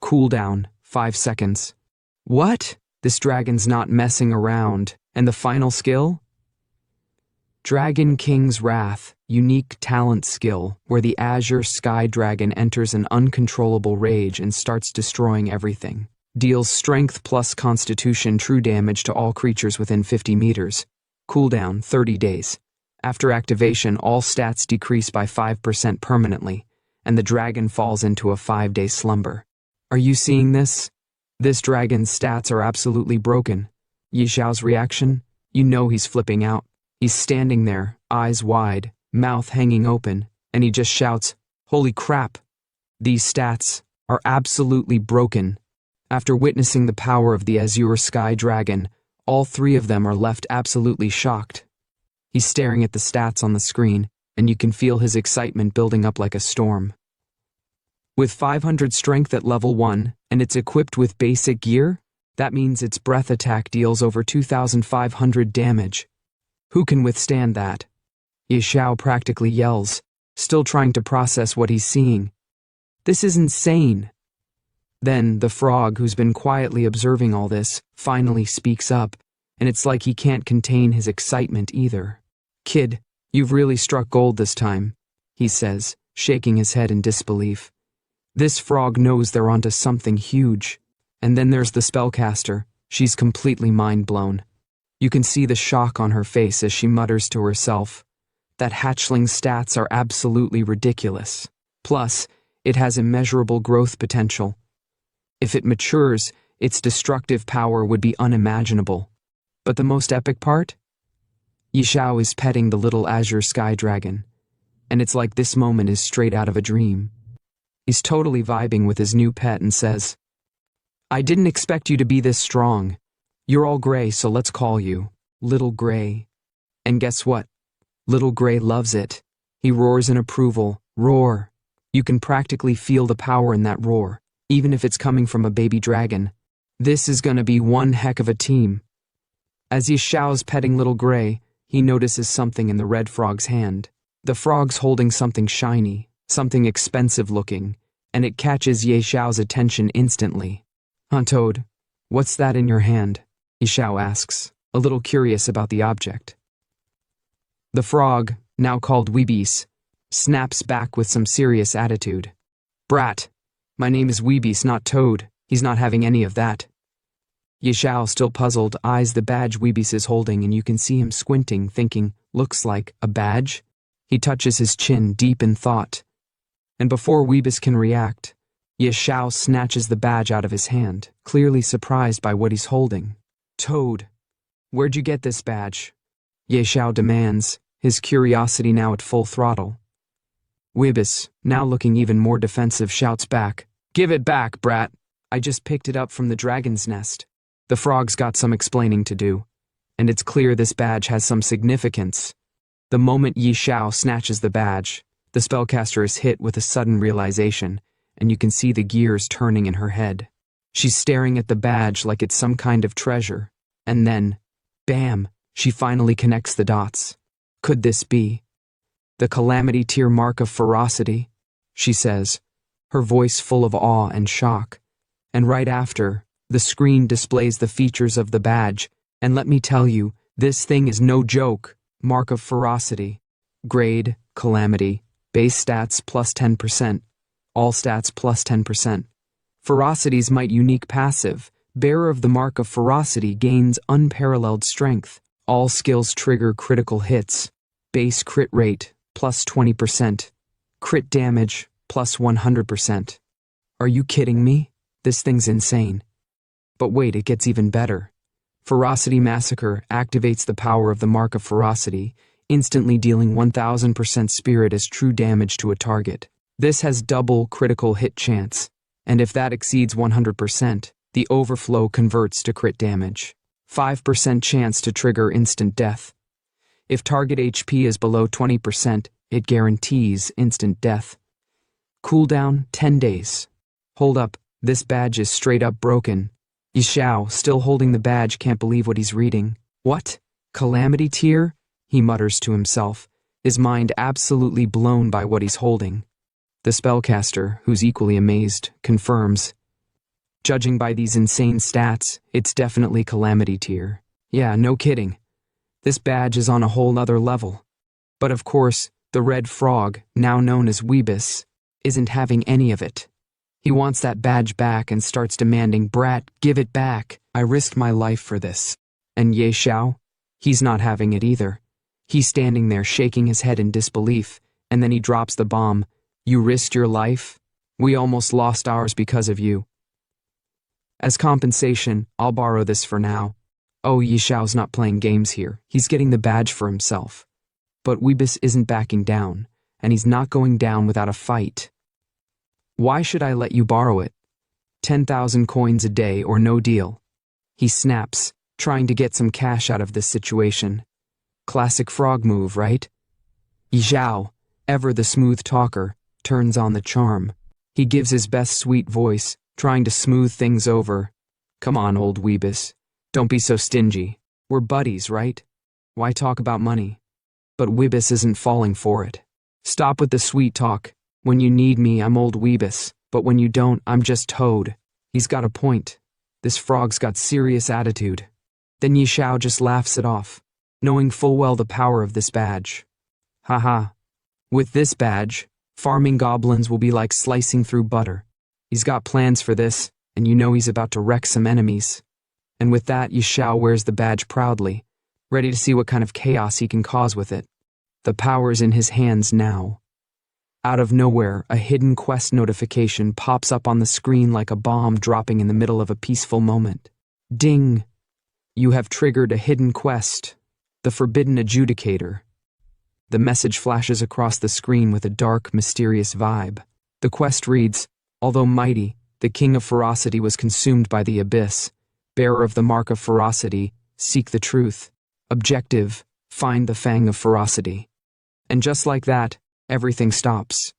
Cooldown, 5 seconds. What? This dragon's not messing around. And the final skill? Dragon King's Wrath, unique talent skill, where the Azure Sky Dragon enters an uncontrollable rage and starts destroying everything. Deals strength plus constitution true damage to all creatures within 50 meters. Cooldown, 30 days. After activation, all stats decrease by 5% permanently, and the dragon falls into a 5-day slumber. Are you seeing this? This dragon's stats are absolutely broken. Xiao's reaction? You know he's flipping out. He's standing there, eyes wide, mouth hanging open, and he just shouts, "Holy crap! These stats are absolutely broken." After witnessing the power of the Azure Sky Dragon, all three of them are left absolutely shocked. He's staring at the stats on the screen, and you can feel his excitement building up like a storm. With 500 strength at level 1, and it's equipped with basic gear, that means its breath attack deals over 2,500 damage. Who can withstand that? Xiao practically yells, still trying to process what he's seeing. This is insane. Then, the frog, who's been quietly observing all this, finally speaks up, and it's like he can't contain his excitement either. "Kid, you've really struck gold this time," he says, shaking his head in disbelief. This frog knows they're onto something huge. And then there's the spellcaster. She's completely mind-blown. You can see the shock on her face as she mutters to herself. That hatchling stats are absolutely ridiculous. Plus, it has immeasurable growth potential. If it matures, its destructive power would be unimaginable. But the most epic part? Xiao is petting the little Azure Sky Dragon, and it's like this moment is straight out of a dream. He's totally vibing with his new pet and says, "I didn't expect you to be this strong. You're all gray, so let's call you Little Gray." And guess what? Little Gray loves it. He roars in approval. Roar. You can practically feel the power in that roar, even if it's coming from a baby dragon. This is gonna be one heck of a team. As Xiao's petting little gray, he notices something in the red frog's hand. The frog's holding something shiny, something expensive looking, and it catches Xiao's attention instantly. "Huh, Toad, what's that in your hand?" Xiao asks, a little curious about the object. The frog, now called Weebis, snaps back with some serious attitude. "Brat, my name is Weebis, not Toad. He's not having any of that." Xiao, still puzzled, eyes the badge Weebis is holding, and you can see him squinting, thinking, looks like a badge? He touches his chin, deep in thought. And before Weebis can react, Xiao snatches the badge out of his hand, clearly surprised by what he's holding. "Toad, where'd you get this badge?" Xiao demands, his curiosity now at full throttle. Weebis, now looking even more defensive, shouts back, "Give it back, brat. I just picked it up from the dragon's nest." The frog's got some explaining to do, and it's clear this badge has some significance. The moment Xiao snatches the badge, the spellcaster is hit with a sudden realization, and you can see the gears turning in her head. She's staring at the badge like it's some kind of treasure, and then, bam, she finally connects the dots. Could this be the Calamity Tier mark of ferocity? She says, her voice full of awe and shock. And right after, the screen displays the features of the badge, and let me tell you, this thing is no joke. Mark of ferocity. Grade, calamity. Base stats plus 10%. All stats plus 10%. Ferocity's might unique passive. Bearer of the mark of ferocity gains unparalleled strength. All skills trigger critical hits. Base crit rate plus 20%. Crit damage plus 100%. Are you kidding me? This thing's insane. But wait, it gets even better. Ferocity Massacre activates the power of the Mark of Ferocity, instantly dealing 1000% spirit as true damage to a target. This has double critical hit chance, and if that exceeds 100%, the overflow converts to crit damage. 5% chance to trigger instant death. If target HP is below 20%, it guarantees instant death. Cooldown 10 days. Hold up, this badge is straight up broken. Xiao, still holding the badge, can't believe what he's reading. What? Calamity Tier? He mutters to himself, his mind absolutely blown by what he's holding. The spellcaster, who's equally amazed, confirms. Judging by these insane stats, it's definitely Calamity Tier. Yeah, no kidding. This badge is on a whole other level. But of course, the red frog, now known as Weebis, isn't having any of it. He wants that badge back and starts demanding, "Brat, give it back. I risked my life for this." And Xiao? He's not having it either. He's standing there shaking his head in disbelief, and then he drops the bomb. "You risked your life? We almost lost ours because of you. As compensation, I'll borrow this for now." Oh, Xiao's not playing games here. He's getting the badge for himself. But Weebis isn't backing down, and he's not going down without a fight. "Why should I let you borrow it? 10,000 coins a day or no deal." He snaps, trying to get some cash out of this situation. Classic frog move, right? Xiao, ever the smooth talker, turns on the charm. He gives his best sweet voice, trying to smooth things over. "Come on, old Weebis. Don't be so stingy. We're buddies, right? Why talk about money?" But Weebis isn't falling for it. "Stop with the sweet talk. When you need me, I'm old Weebis, but when you don't, I'm just Toad." He's got a point. This frog's got serious attitude. Then Xiao just laughs it off, knowing full well the power of this badge. Haha. With this badge, farming goblins will be like slicing through butter. He's got plans for this, and you know he's about to wreck some enemies. And with that, Xiao wears the badge proudly, ready to see what kind of chaos he can cause with it. The power's in his hands now. Out of nowhere, a hidden quest notification pops up on the screen like a bomb dropping in the middle of a peaceful moment. Ding! You have triggered a hidden quest, the Forbidden Adjudicator. The message flashes across the screen with a dark, mysterious vibe. The quest reads, "Although mighty, the King of Ferocity was consumed by the abyss. Bearer of the Mark of Ferocity, seek the truth. Objective, find the Fang of Ferocity." And just like that, everything stops.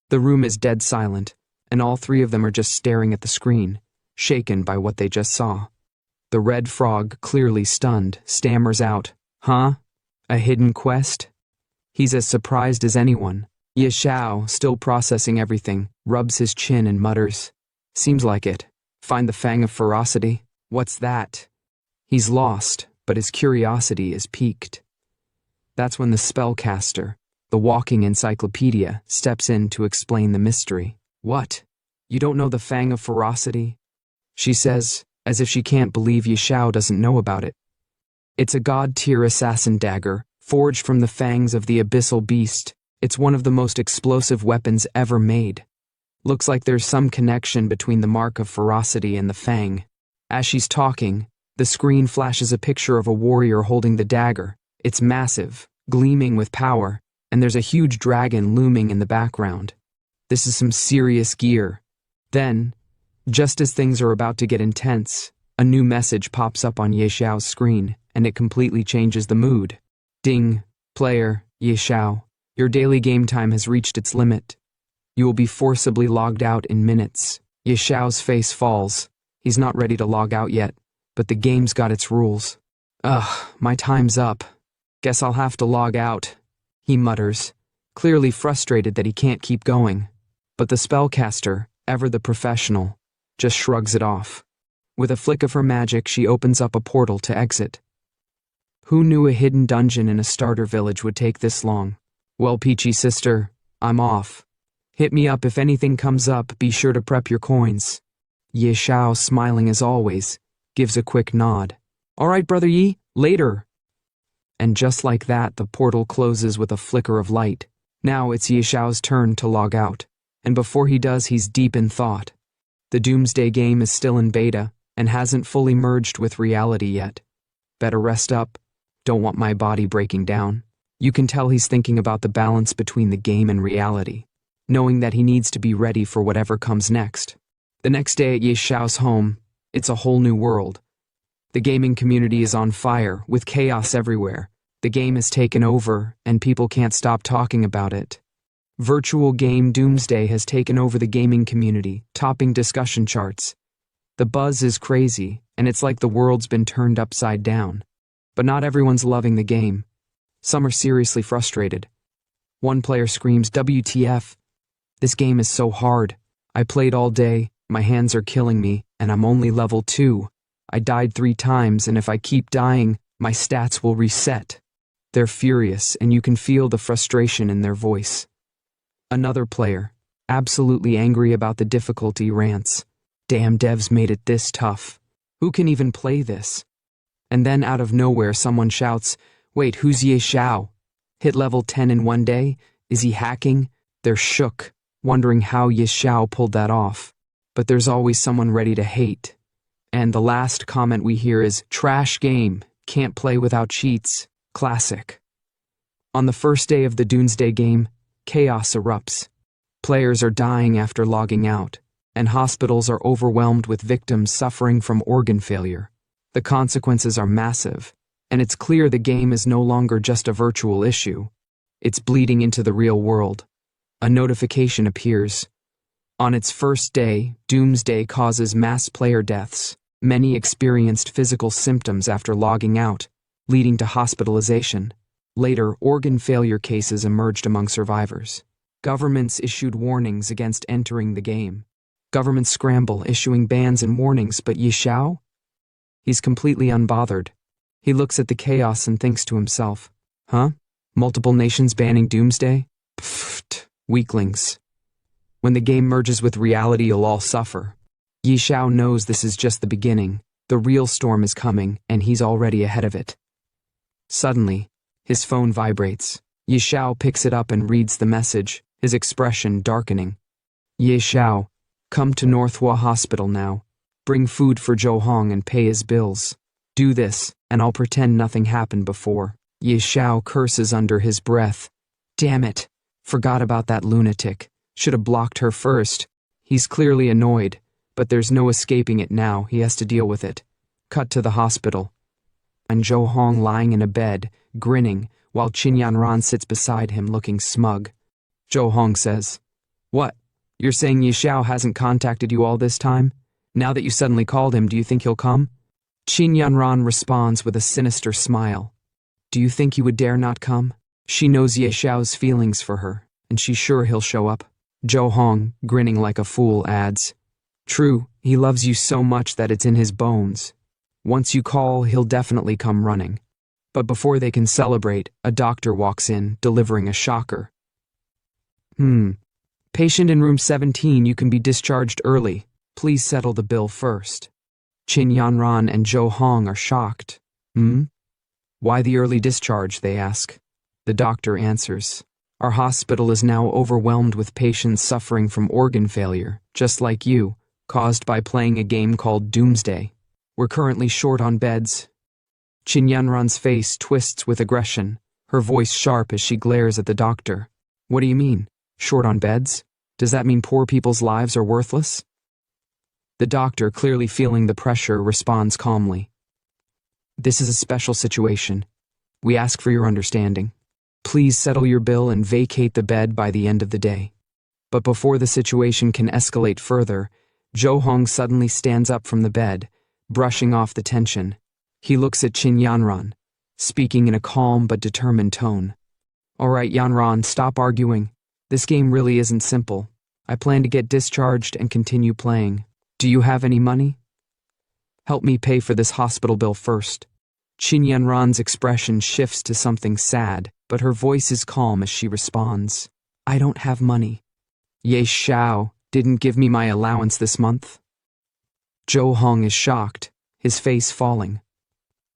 The room is dead silent, and all three of them are just staring at the screen, shaken by what they just saw. The red frog, clearly stunned, stammers out, "Huh? A hidden quest?" He's as surprised as anyone. Xiao, still processing everything, rubs his chin and mutters, "Seems like it. Find the fang of ferocity? What's that?" He's lost, but his curiosity is piqued. That's when the spellcaster, the walking encyclopedia, steps in to explain the mystery. "What? You don't know the fang of ferocity?" she says, as if she can't believe Xiao doesn't know about it. It's a god-tier assassin dagger, forged from the fangs of the abyssal beast. It's one of the most explosive weapons ever made. Looks like there's some connection between the mark of ferocity and the fang. As she's talking, the screen flashes a picture of a warrior holding the dagger. It's massive, gleaming with power, and there's a huge dragon looming in the background. This is some serious gear. Then, just as things are about to get intense, a new message pops up on Xiao's screen, and it completely changes the mood. "Ding, player, Xiao, your daily game time has reached its limit. You will be forcibly logged out in minutes." Xiao's face falls. He's not ready to log out yet, but the game's got its rules. "Ugh, my time's up. Guess I'll have to log out," he mutters, clearly frustrated that he can't keep going. But the spellcaster, ever the professional, just shrugs it off. With a flick of her magic, she opens up a portal to exit. Who knew a hidden dungeon in a starter village would take this long? "Well, Peachy sister, I'm off. Hit me up if anything comes up, be sure to prep your coins." Xiao, smiling as always, gives a quick nod. "All right, brother Yi, later." And just like that, the portal closes with a flicker of light. Now it's Xiao's turn to log out, and before he does, he's deep in thought. The Doomsday game is still in beta, and hasn't fully merged with reality yet. Better rest up. Don't want my body breaking down. You can tell he's thinking about the balance between the game and reality, knowing that he needs to be ready for whatever comes next. The next day at Xiao's home, it's a whole new world. The gaming community is on fire, with chaos everywhere. The game has taken over, and people can't stop talking about it. Virtual game Doomsday has taken over the gaming community, topping discussion charts. The buzz is crazy, and it's like the world's been turned upside down. But not everyone's loving the game. Some are seriously frustrated. One player screams, "WTF? This game is so hard. I played all day, my hands are killing me, and I'm only level 2. I died 3 times, and if I keep dying, my stats will reset." They're furious, and you can feel the frustration in their voice. Another player, absolutely angry about the difficulty, rants, "Damn devs made it this tough. Who can even play this?" And then out of nowhere someone shouts, "Wait, who's Xiao? Hit level 10 in one day? Is he hacking?" They're shook, wondering how Xiao pulled that off. But there's always someone ready to hate. And the last comment we hear is, "Trash game, can't play without cheats, classic." On the first day of the Doomsday game, chaos erupts. Players are dying after logging out, and hospitals are overwhelmed with victims suffering from organ failure. The consequences are massive, and it's clear the game is no longer just a virtual issue. It's bleeding into the real world. A notification appears. On its first day, Doomsday causes mass player deaths. Many experienced physical symptoms after logging out, leading to hospitalization. Later, organ failure cases emerged among survivors. Governments issued warnings against entering the game. Governments scramble, issuing bans and warnings, but Xiao? He's completely unbothered. He looks at the chaos and thinks to himself, "Huh? Multiple nations banning Doomsday? Pfft, weaklings. When the game merges with reality, you'll all suffer." Xiao knows this is just the beginning. The real storm is coming, and he's already ahead of it. Suddenly, his phone vibrates. Xiao picks it up and reads the message, his expression darkening. "Xiao, come to Manhwa Hospital now. Bring food for Zhou Hong and pay his bills. Do this, and I'll pretend nothing happened before." Xiao curses under his breath. Damn it, forgot about that lunatic. Should have blocked her first. He's clearly annoyed, but there's no escaping it now, he has to deal with it. Cut to the hospital. And Zhou Hong lying in a bed, grinning, while Qin Yanran sits beside him looking smug. Zhou Hong says, "What? You're saying Xiao hasn't contacted you all this time? Now that you suddenly called him, do you think he'll come?" Qin Yanran responds with a sinister smile. Do you think he would dare not come? She knows Ye Xiao's feelings for her, and she's sure he'll show up. Zhou Hong, grinning like a fool, adds, True, he loves you so much that it's in his bones. Once you call, he'll definitely come running. But before they can celebrate, a doctor walks in, delivering a shocker. Patient in room 17, you can be discharged early. Please settle the bill first. Qin Yanran and Zhou Hong are shocked. Why the early discharge, they ask. The doctor answers, Our hospital is now overwhelmed with patients suffering from organ failure, just like you, caused by playing a game called Doomsday. We're currently short on beds. Qin Yanran's face twists with aggression, her voice sharp as she glares at the doctor. What do you mean? Short on beds? Does that mean poor people's lives are worthless? The doctor, clearly feeling the pressure, responds calmly. This is a special situation. We ask for your understanding. Please settle your bill and vacate the bed by the end of the day. But before the situation can escalate further, Zhou Hong suddenly stands up from the bed, brushing off the tension. He looks at Qin Yanran, speaking in a calm but determined tone. All right, Yanran, stop arguing. This game really isn't simple. I plan to get discharged and continue playing. Do you have any money? Help me pay for this hospital bill first. Qin Yanran's expression shifts to something sad, but her voice is calm as she responds. I don't have money. Ye Xiao didn't give me my allowance this month. Zhou Hong is shocked, his face falling.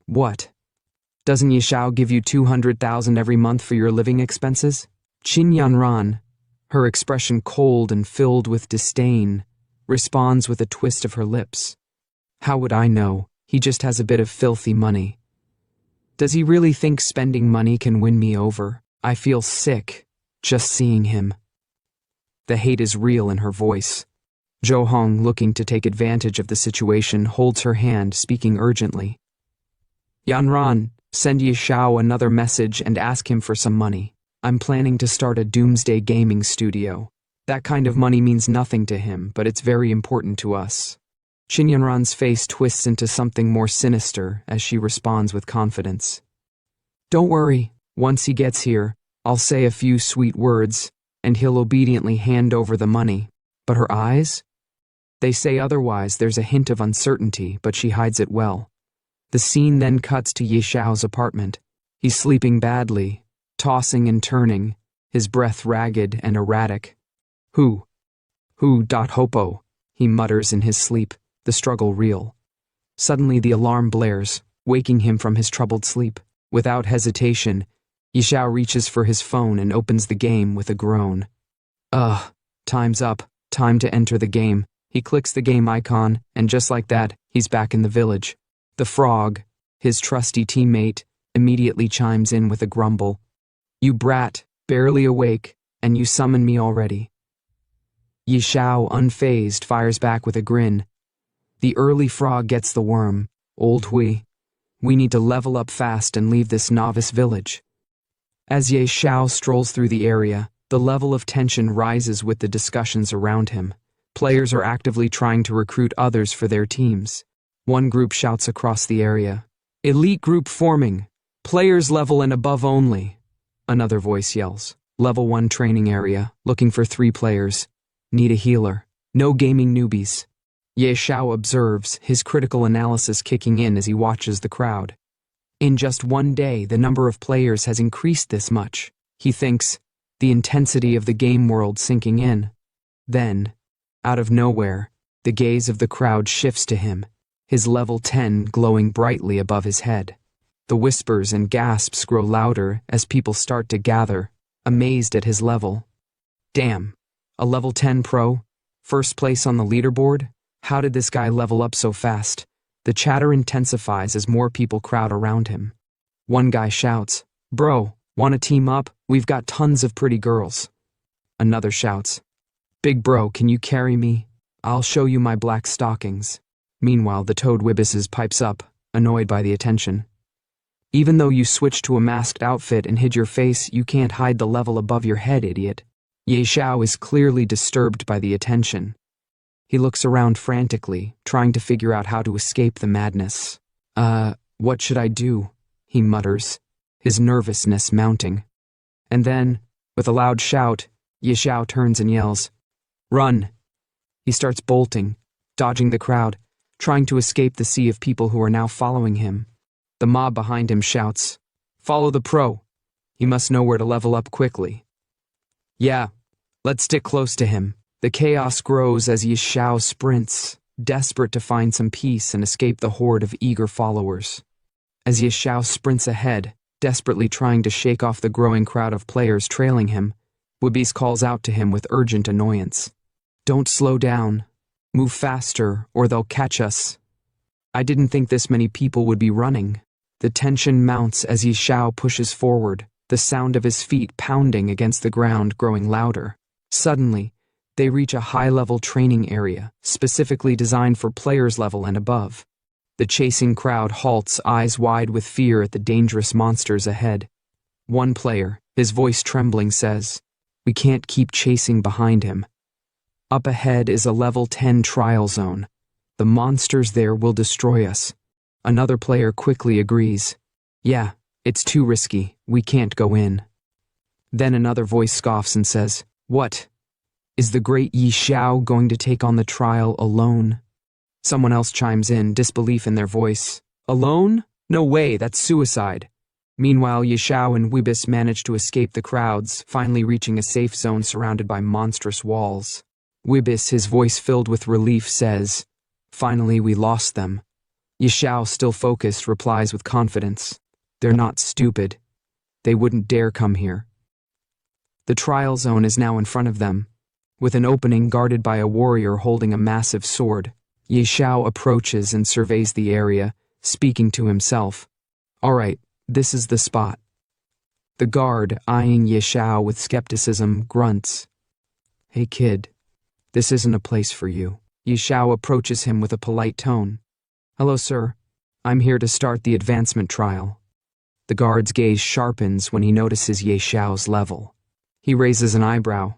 What? Doesn't Ye Xiao give you 200,000 every month for your living expenses? Qin Yanran, her expression cold and filled with disdain, responds with a twist of her lips. How would I know? He just has a bit of filthy money. Does he really think spending money can win me over? I feel sick just seeing him. The hate is real in her voice. Zhou Hong, looking to take advantage of the situation, holds her hand, speaking urgently. Yanran, send Ye Xiao another message and ask him for some money. I'm planning to start a doomsday gaming studio. That kind of money means nothing to him, but it's very important to us. Qin Yanran's face twists into something more sinister as she responds with confidence. Don't worry, once he gets here, I'll say a few sweet words, and he'll obediently hand over the money. But her eyes? They say otherwise. There's a hint of uncertainty, but she hides it well. The scene then cuts to Ye Xiao's apartment. He's sleeping badly, tossing and turning, his breath ragged and erratic. Who? Hopo, he mutters in his sleep, the struggle real. Suddenly the alarm blares, waking him from his troubled sleep. Without hesitation, Ye Xiao reaches for his phone and opens the game with a groan. Time's up, time to enter the game. He clicks the game icon, and just like that, he's back in the village. The frog, his trusty teammate, immediately chimes in with a grumble. You brat, barely awake, and you summon me already. Ye Xiao, unfazed, fires back with a grin. The early frog gets the worm. Old Hui. We need to level up fast and leave this novice village. As Ye Xiao strolls through the area, the level of tension rises with the discussions around him. Players are actively trying to recruit others for their teams. One group shouts across the area, Elite group forming. Players level and above only. Another voice yells, Level 1 training area, looking for 3 players. Need a healer. No gaming newbies. Ye Xiao observes, his critical analysis kicking in as he watches the crowd. In just one day, the number of players has increased this much. He thinks, the intensity of the game world sinking in. Then, out of nowhere, the gaze of the crowd shifts to him, his level 10 glowing brightly above his head. The whispers and gasps grow louder as people start to gather, amazed at his level. Damn, a level 10 pro? First place on the leaderboard? How did this guy level up so fast? The chatter intensifies as more people crowd around him. One guy shouts, Bro, wanna team up? We've got tons of pretty girls. Another shouts, Big bro, can you carry me? I'll show you my black stockings. Meanwhile, the Toad Wibbises pipes up, annoyed by the attention. Even though you switched to a masked outfit and hid your face, you can't hide the level above your head, idiot. Ye Xiao is clearly disturbed by the attention. He looks around frantically, trying to figure out how to escape the madness. What should I do? He mutters, his nervousness mounting. And then, with a loud shout, Xiao turns and yells, "Run!" He starts bolting, dodging the crowd, trying to escape the sea of people who are now following him. The mob behind him shouts, "Follow the pro!" He must know where to level up quickly. Yeah, let's stick close to him. The chaos grows as Xiao sprints, desperate to find some peace and escape the horde of eager followers. As Xiao sprints ahead, desperately trying to shake off the growing crowd of players trailing him, Wibis calls out to him with urgent annoyance. "Don't slow down. Move faster, or they'll catch us." I didn't think this many people would be running. The tension mounts as Xiao pushes forward, the sound of his feet pounding against the ground growing louder. Suddenly, they reach a high-level training area, specifically designed for players level and above. The chasing crowd halts, eyes wide with fear at the dangerous monsters ahead. One player, his voice trembling, says, "We can't keep chasing behind him. Up ahead is a level 10 trial zone. The monsters there will destroy us." Another player quickly agrees. "Yeah, it's too risky. We can't go in." Then another voice scoffs and says, "What? Is the great Xiao going to take on the trial alone?" Someone else chimes in, disbelief in their voice. "Alone? No way, that's suicide." Meanwhile, Xiao and Wibis manage to escape the crowds, finally reaching a safe zone surrounded by monstrous walls. Wibis, his voice filled with relief, says, "Finally, we lost them." Xiao, still focused, replies with confidence, "They're not stupid. They wouldn't dare come here." The trial zone is now in front of them, with an opening guarded by a warrior holding a massive sword. Xiao approaches and surveys the area, speaking to himself. "All right, this is the spot." The guard, eyeing Xiao with skepticism, grunts. "Hey kid, this isn't a place for you." Xiao approaches him with a polite tone. "Hello, sir. I'm here to start the advancement trial." The guard's gaze sharpens when he notices Xiao's level. He raises an eyebrow.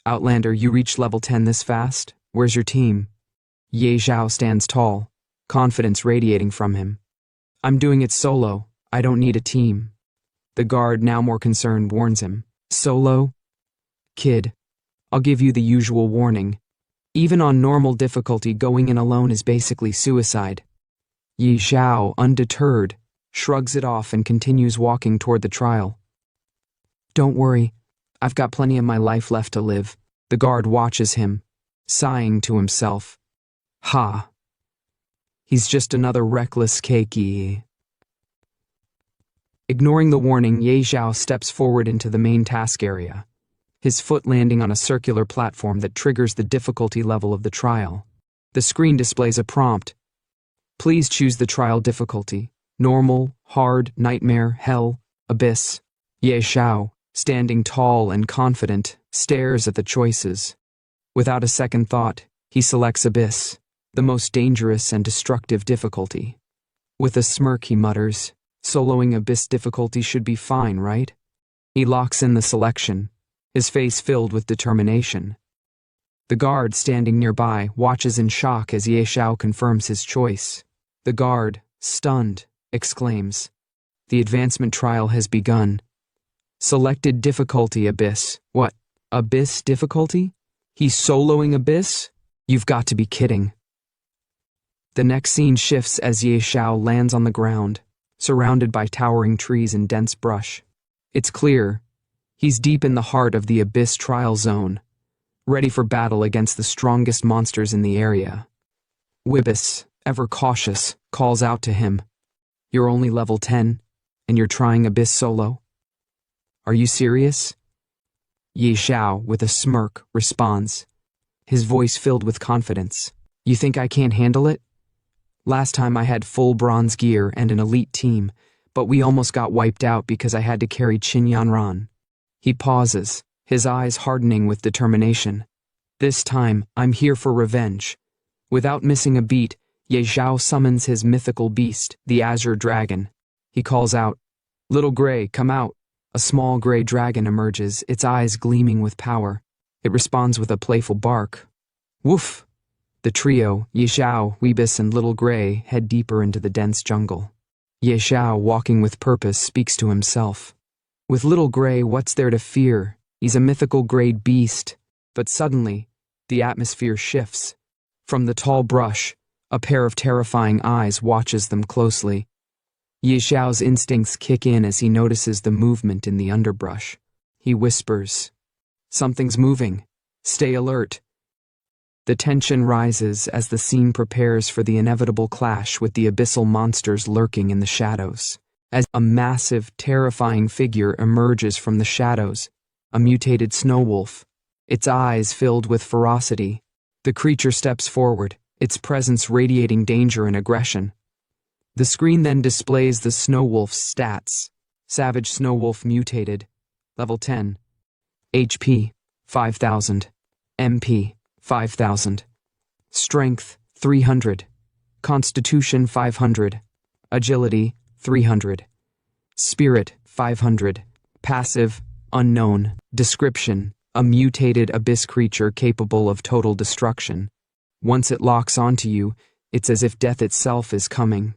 "Outlander, you reached level 10 this fast? Where's your team?" Xiao stands tall, confidence radiating from him. "I'm doing it solo. I don't need a team." The guard, now more concerned, warns him. "Solo? Kid, I'll give you the usual warning. Even on normal difficulty, going in alone is basically suicide." Xiao, undeterred, shrugs it off and continues walking toward the trial. "Don't worry, I've got plenty of my life left to live." The guard watches him, sighing to himself. Ha! He's just another reckless keiki. Ignoring the warning, Xiao steps forward into the main task area, his foot landing on a circular platform that triggers the difficulty level of the trial. The screen displays a prompt. Please choose the trial difficulty: normal, hard, nightmare, hell, abyss. Xiao, standing tall and confident, stares at the choices. Without a second thought, he selects abyss, the most dangerous and destructive difficulty. With a smirk, he mutters, "Soloing abyss difficulty should be fine, right?" He locks in the selection, his face filled with determination. The guard, standing nearby, watches in shock as Xiao confirms his choice. The guard, stunned, exclaims, "The advancement trial has begun. Selected difficulty abyss." "What? Abyss difficulty? He's soloing abyss? You've got to be kidding." The next scene shifts as Xiao lands on the ground, surrounded by towering trees and dense brush. It's clear he's deep in the heart of the abyss trial zone, ready for battle against the strongest monsters in the area. Wibis, ever cautious, calls out to him, "You're only level 10, and you're trying abyss solo? Are you serious?" Xiao, with a smirk, responds, his voice filled with confidence. "You think I can't handle it? Last time I had full bronze gear and an elite team, but we almost got wiped out because I had to carry Qin Yanran." He pauses, his eyes hardening with determination. "This time, I'm here for revenge." Without missing a beat, Xiao summons his mythical beast, the Azure Dragon. He calls out, "Little Gray, come out." A small gray dragon emerges, its eyes gleaming with power. It responds with a playful bark. Woof! The trio, Xiao, Weebus, and Little Gray, head deeper into the dense jungle. Xiao, walking with purpose, speaks to himself. With Little Gray, what's there to fear? He's a mythical grade beast. But suddenly, the atmosphere shifts. From the tall brush, a pair of terrifying eyes watches them closely. Xiao's instincts kick in as he notices the movement in the underbrush. He whispers, "Something's moving. Stay alert." The tension rises as the scene prepares for the inevitable clash with the abyssal monsters lurking in the shadows. As a massive, terrifying figure emerges from the shadows, a mutated snow wolf, its eyes filled with ferocity. The creature steps forward, its presence radiating danger and aggression. The screen then displays the snow wolf's stats. Savage snow wolf mutated, level 10. HP, 5000. MP, 5000. Strength, 300. Constitution, 500. Agility, 300. Spirit, 500. Passive, unknown. Description, a mutated abyss creature capable of total destruction. Once it locks onto you, it's as if death itself is coming.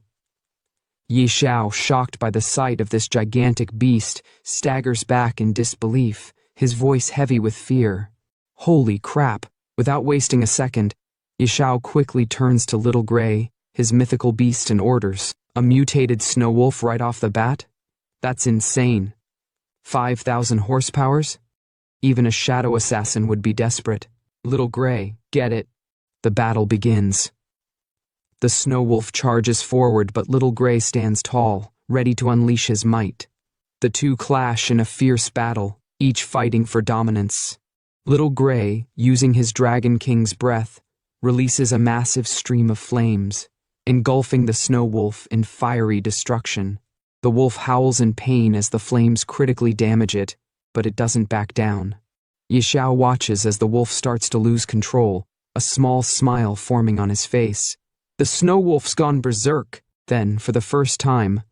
Xiao, shocked by the sight of this gigantic beast, staggers back in disbelief, his voice heavy with fear. Holy crap! Without wasting a second, Xiao quickly turns to Little Gray, his mythical beast, and orders, "A mutated snow wolf right off the bat? That's insane. 5,000 horsepowers? Even a shadow assassin would be desperate. Little Gray, get it." The battle begins. The snow wolf charges forward, but Little Gray stands tall, ready to unleash his might. The two clash in a fierce battle, each fighting for dominance. Little Gray, using his Dragon King's breath, releases a massive stream of flames, engulfing the snow wolf in fiery destruction. The wolf howls in pain as the flames critically damage it, but it doesn't back down. Xiao watches as the wolf starts to lose control, a small smile forming on his face. The snow wolf's gone berserk. Then, for the first time,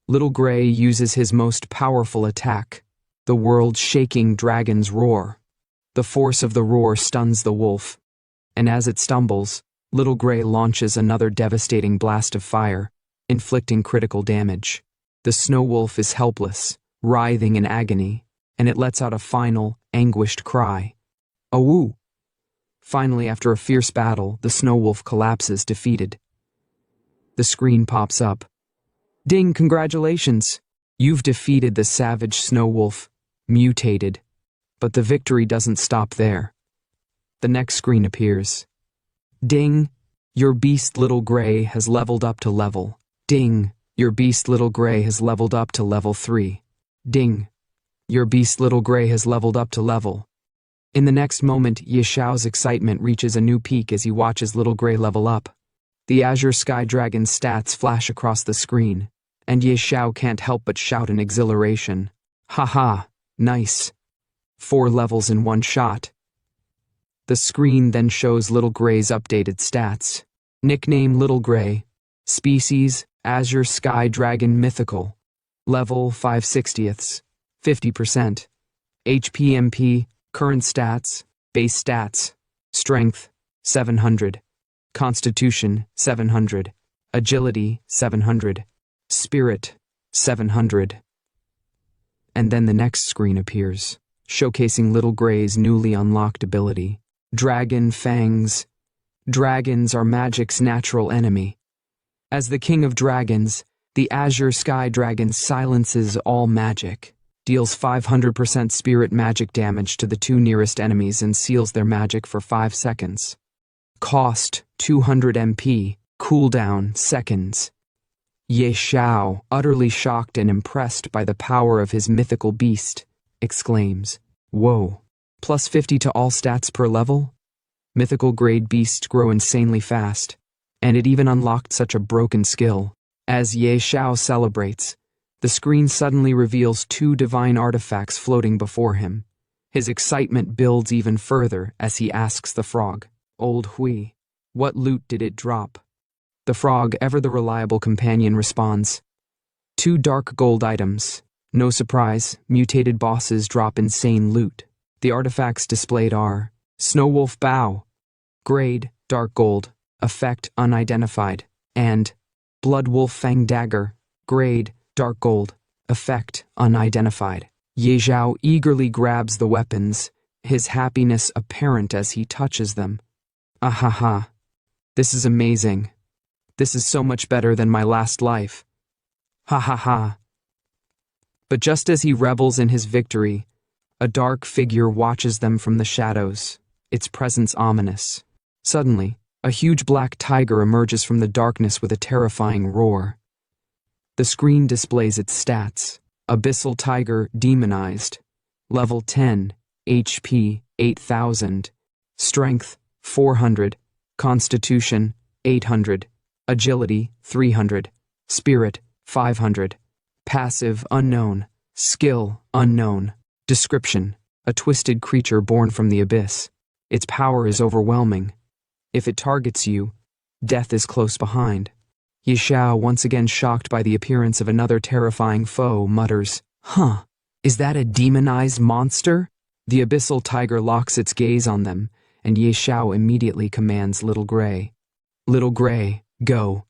Little Gray uses his most powerful attack, the world-shaking dragon's roar. The force of the roar stuns the wolf, and as it stumbles, Little Gray launches another devastating blast of fire, inflicting critical damage. The snow wolf is helpless, writhing in agony, and it lets out a final, anguished cry. "Awoo!" Finally, after a fierce battle, the snow wolf collapses, defeated. The screen pops up. "Ding, congratulations! You've defeated the savage snow wolf, mutated." But the victory doesn't stop there. The next screen appears. "Ding, your beast Little Gray has leveled up to level. Ding, your beast Little Gray has leveled up to level 3. Ding, your beast Little Gray has leveled up to level." In the next moment, Xiao's excitement reaches a new peak as he watches Little Gray level up. The Azure Sky Dragon's stats flash across the screen, and Xiao can't help but shout in exhilaration. "Haha, nice. 4 levels in one shot." The screen then shows Little Gray's updated stats. Nickname Little Gray. Species, Azure Sky Dragon Mythical. Level 5/60ths, 50%. HP/MP, current stats, base stats. Strength, 700. Constitution, 700. Agility, 700. Spirit, 700. And then the next screen appears, showcasing Little Gray's newly unlocked ability. Dragon Fangs. Dragons are magic's natural enemy. As the king of dragons, the Azure Sky Dragon silences all magic, deals 500% spirit magic damage to the 2 nearest enemies, and seals their magic for 5 seconds. Cost, 200 MP, cooldown, seconds. Xiao, utterly shocked and impressed by the power of his mythical beast, exclaims, "Whoa, plus 50 to all stats per level? Mythical grade beasts grow insanely fast, and it even unlocked such a broken skill." As Xiao celebrates, the screen suddenly reveals 2 divine artifacts floating before him. His excitement builds even further as he asks the frog, "Old Hui, what loot did it drop?" The frog, ever the reliable companion, responds, 2 dark gold items. No surprise, mutated bosses drop insane loot. The artifacts displayed are Snow Wolf Bow, grade dark gold, effect unidentified, and Blood Wolf Fang Dagger, grade, dark gold, effect unidentified. Ye Xiao eagerly grabs the weapons, his happiness apparent as he touches them. Ahaha. This is amazing. This is so much better than my last life. Ha ha ha. But just as he revels in his victory, a dark figure watches them from the shadows, its presence ominous. Suddenly, a huge black tiger emerges from the darkness with a terrifying roar. The screen displays its stats. Abyssal Tiger Demonized. Level 10, HP 8000, Strength 400, Constitution 800, Agility 300, Spirit 500, Passive Unknown, Skill Unknown. Description: a twisted creature born from the abyss. Its power is overwhelming. If it targets you, death is close behind. Ye Xiao, once again shocked by the appearance of another terrifying foe, mutters, "Huh, is that a demonized monster?" The abyssal tiger locks its gaze on them, and Ye Xiao immediately commands Little Gray. "Little Gray, go."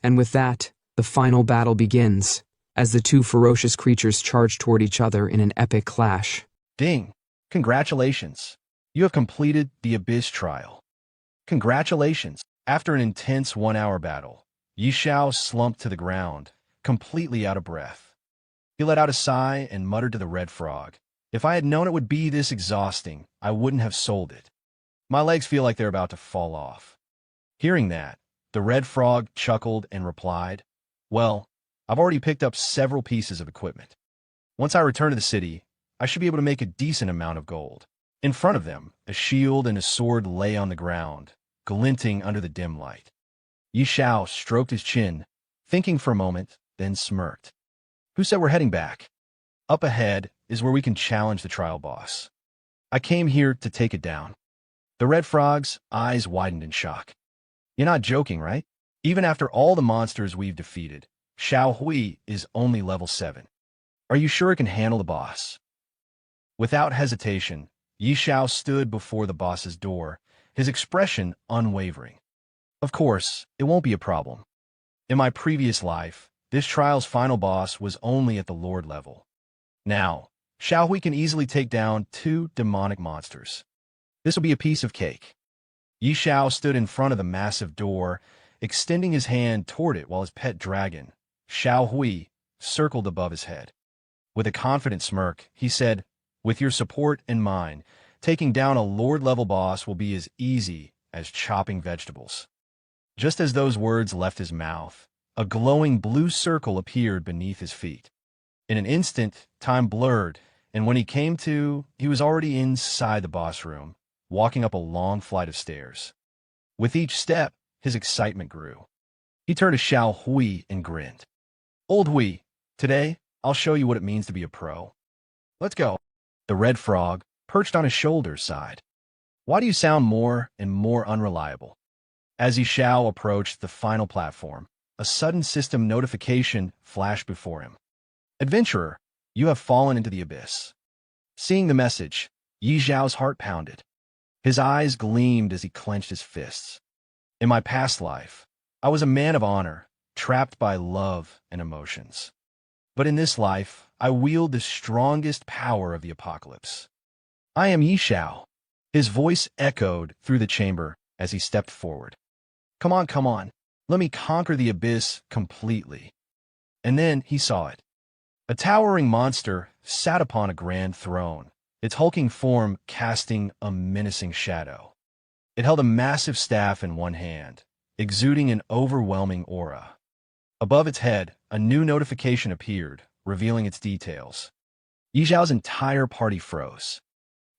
And with that, the final battle begins, as the two ferocious creatures charge toward each other in an epic clash. Ding! Congratulations! You have completed the Abyss trial. Congratulations! After an intense 1-hour battle, Yi Xiao slumped to the ground, completely out of breath. He let out a sigh and muttered to the red frog, "If I had known it would be this exhausting, I wouldn't have sold it. My legs feel like they're about to fall off." Hearing that, the red frog chuckled and replied, "Well, I've already picked up several pieces of equipment. Once I return to the city, I should be able to make a decent amount of gold." In front of them, a shield and a sword lay on the ground, glinting under the dim light. Yi Xiao stroked his chin, thinking for a moment, then smirked. "Who said we're heading back? Up ahead is where we can challenge the trial boss. I came here to take it down." The red frog's eyes widened in shock. "You're not joking, right? Even after all the monsters we've defeated, Xiao Hui is only level 7. Are you sure it can handle the boss?" Without hesitation, Yi Xiao stood before the boss's door, his expression unwavering. "Of course, it won't be a problem. In my previous life, this trial's final boss was only at the Lord level. Now, Xiao Hui can easily take down 2 demonic monsters. This will be a piece of cake." Yi Xiao stood in front of the massive door, extending his hand toward it while his pet dragon, Xiao Hui, circled above his head. With a confident smirk, he said, "With your support and mine, taking down a Lord-level boss will be as easy as chopping vegetables." Just as those words left his mouth, a glowing blue circle appeared beneath his feet. In an instant, time blurred, and when he came to, he was already inside the boss room, walking up a long flight of stairs. With each step, his excitement grew. He turned to Xiao Hui and grinned. "Old Hui, today, I'll show you what it means to be a pro. Let's go." The red frog, perched on his shoulder, sighed. "Why do you sound more and more unreliable?" As Yi Xiao approached the final platform, a sudden system notification flashed before him. "Adventurer, you have fallen into the abyss." Seeing the message, Yi Xiao's heart pounded. His eyes gleamed as he clenched his fists. "In my past life, I was a man of honor, trapped by love and emotions. But in this life, I wield the strongest power of the apocalypse. I am Yi Xiao." His voice echoed through the chamber as he stepped forward. Come on, let me conquer the abyss completely." And then he saw it. A towering monster sat upon a grand throne, its hulking form casting a menacing shadow. It held a massive staff in one hand, exuding an overwhelming aura. Above its head, a new notification appeared, revealing its details. Yi Xiao's entire party froze.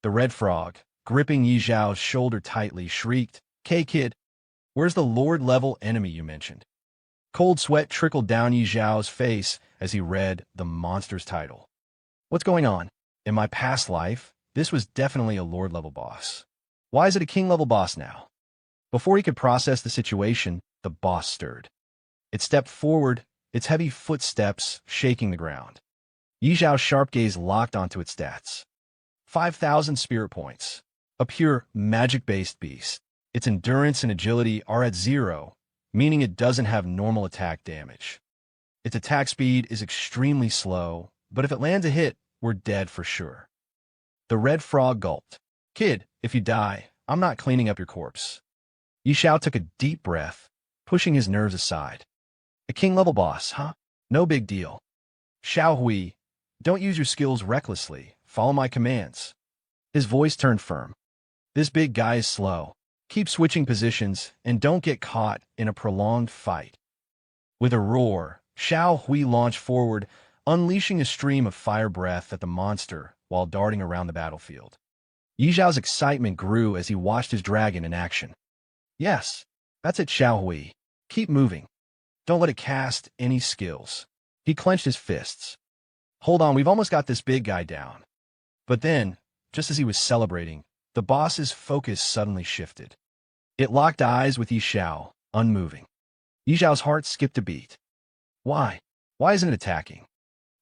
The red frog, gripping Yi Xiao's shoulder tightly, shrieked, "Kid, where's the Lord-level enemy you mentioned?" Cold sweat trickled down Yi Xiao's face as he read the monster's title. "What's going on? In my past life, this was definitely a Lord-level boss. Why is it a King-level boss now?" Before he could process the situation, the boss stirred. It stepped forward, its heavy footsteps shaking the ground. Yi Xiao's sharp gaze locked onto its stats. 5,000 spirit points. A pure, magic-based beast. Its endurance and agility are at 0, meaning it doesn't have normal attack damage. Its attack speed is extremely slow, but if it lands a hit, we're dead for sure. The red frog gulped. Kid, if you die, I'm not cleaning up your corpse. Xiao took a deep breath, pushing his nerves aside. A king-level boss, huh? No big deal. Xiao Hui, don't use your skills recklessly. Follow my commands. His voice turned firm. This big guy is slow. Keep switching positions and don't get caught in a prolonged fight. With a roar, Xiao Hui launched forward, unleashing a stream of fire breath at the monster while darting around the battlefield. Yi Xiao's excitement grew as he watched his dragon in action. Yes, that's it, Xiao Hui. Keep moving. Don't let it cast any skills. He clenched his fists. Hold on, we've almost got this big guy down. But then, just as he was celebrating, the boss's focus suddenly shifted. It locked eyes with Yi Xiao, unmoving. Yi Xiao's heart skipped a beat. Why? Why isn't it attacking?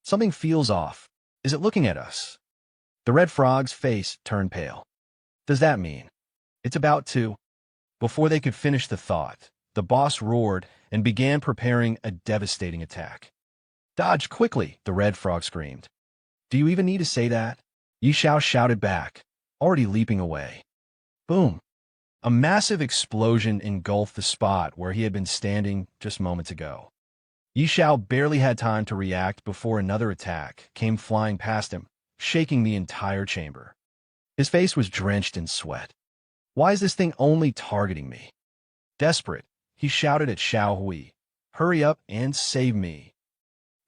Something feels off. Is it looking at us? The red frog's face turned pale. Does that mean it's about to? Before they could finish the thought, the boss roared and began preparing a devastating attack. Dodge quickly, the red frog screamed. Do you even need to say that? Yi Xiao shouted back, already leaping away. Boom! A massive explosion engulfed the spot where he had been standing just moments ago. Yi Xiao barely had time to react before another attack came flying past him, shaking the entire chamber. His face was drenched in sweat. Why is this thing only targeting me? Desperate, he shouted at Xiao Hui. Hurry up and save me.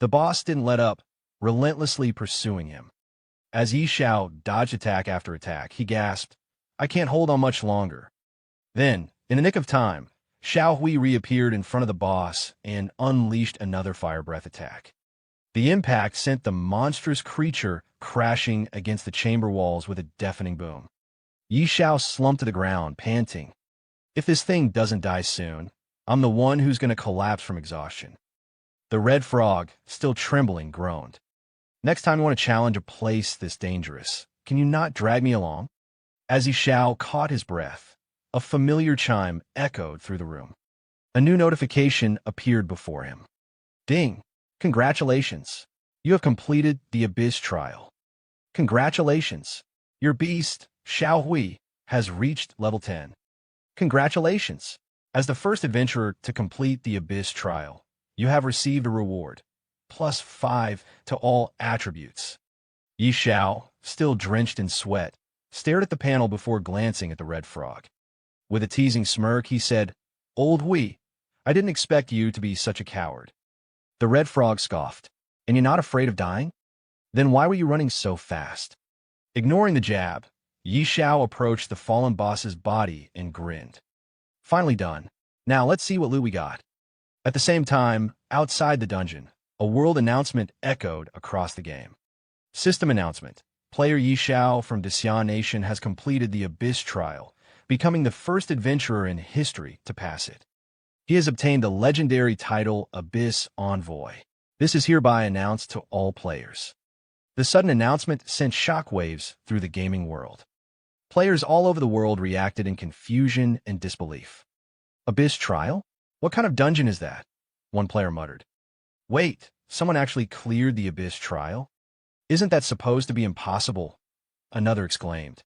The boss didn't let up, relentlessly pursuing him. As Yi Xiao dodged attack after attack, he gasped, I can't hold on much longer. Then, in the nick of time, Xiao Hui reappeared in front of the boss and unleashed another fire breath attack. The impact sent the monstrous creature crashing against the chamber walls with a deafening boom. Yi Xiao slumped to the ground, panting. If this thing doesn't die soon, I'm the one who's going to collapse from exhaustion. The red frog, still trembling, groaned. Next time you want to challenge a place this dangerous, can you not drag me along? As Yi Xiao caught his breath, a familiar chime echoed through the room. A new notification appeared before him. Ding! Congratulations! You have completed the Abyss trial. Congratulations! Your beast, Xiao Hui, has reached level 10. Congratulations! As the first adventurer to complete the Abyss trial, you have received a reward, +5 to all attributes. Yi Xiao, still drenched in sweat, stared at the panel before glancing at the red frog. With a teasing smirk, he said, Old Hui, I didn't expect you to be such a coward. The red frog scoffed. And you're not afraid of dying? Then why were you running so fast? Ignoring the jab, Yi Xiao approached the fallen boss's body and grinned. Finally done. Now let's see what loot we got. At the same time, outside the dungeon, a world announcement echoed across the game. System announcement. Player Yi Xiao from Xiao Nation has completed the Abyss trial, becoming the first adventurer in history to pass it. He has obtained the legendary title Abyss Envoy. This is hereby announced to all players. The sudden announcement sent shockwaves through the gaming world. Players all over the world reacted in confusion and disbelief. Abyss trial? What kind of dungeon is that? One player muttered. Wait, someone actually cleared the Abyss trial? Isn't that supposed to be impossible? Another exclaimed.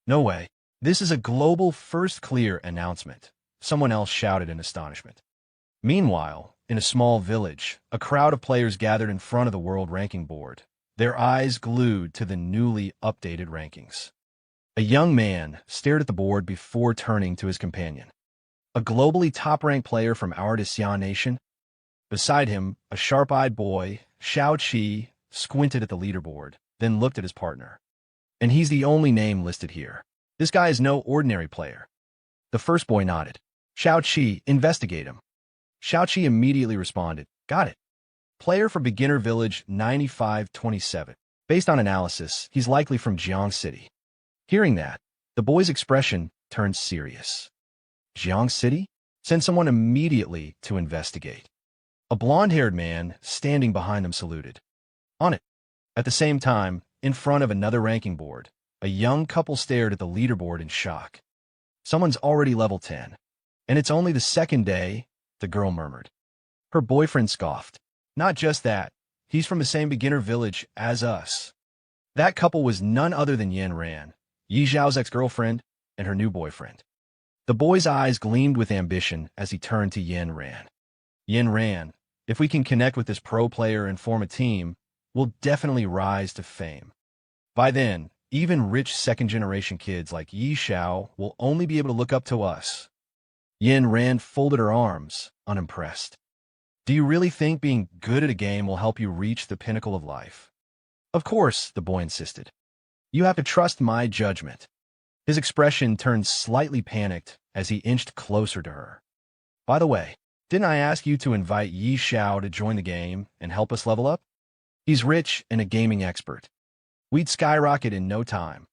No way. This is a global first clear announcement, someone else shouted in astonishment. Meanwhile, in a small village, a crowd of players gathered in front of the world ranking board, their eyes glued to the newly updated rankings. A young man stared at the board before turning to his companion. A globally top-ranked player from our Xiao Nation? Beside him, a sharp-eyed boy, Xiao Qi, squinted at the leaderboard, then looked at his partner. And he's the only name listed here. This guy is no ordinary player. The first boy nodded. Xiao Qi, investigate him. Xiao Qi immediately responded, got it. Player for Beginner Village 9527. Based on analysis, he's likely from Jiang City. Hearing that, the boy's expression turned serious. Jiang City? Send someone immediately to investigate. A blonde-haired man standing behind them saluted. On it. At the same time, in front of another ranking board, a young couple stared at the leaderboard in shock. Someone's already level 10. And it's only the second day, the girl murmured. Her boyfriend scoffed. Not just that, he's from the same beginner village as us. That couple was none other than Yin Ran, Yi Zhao's ex-girlfriend, and her new boyfriend. The boy's eyes gleamed with ambition as he turned to Yin Ran. Yin Ran, if we can connect with this pro player and form a team, we'll definitely rise to fame. By then, even rich second-generation kids like Yi Xiao will only be able to look up to us. Yin Ran folded her arms, unimpressed. Do you really think being good at a game will help you reach the pinnacle of life? Of course, the boy insisted. You have to trust my judgment. His expression turned slightly panicked as he inched closer to her. By the way, didn't I ask you to invite Yi Xiao to join the game and help us level up? He's rich and a gaming expert. We'd skyrocket in no time.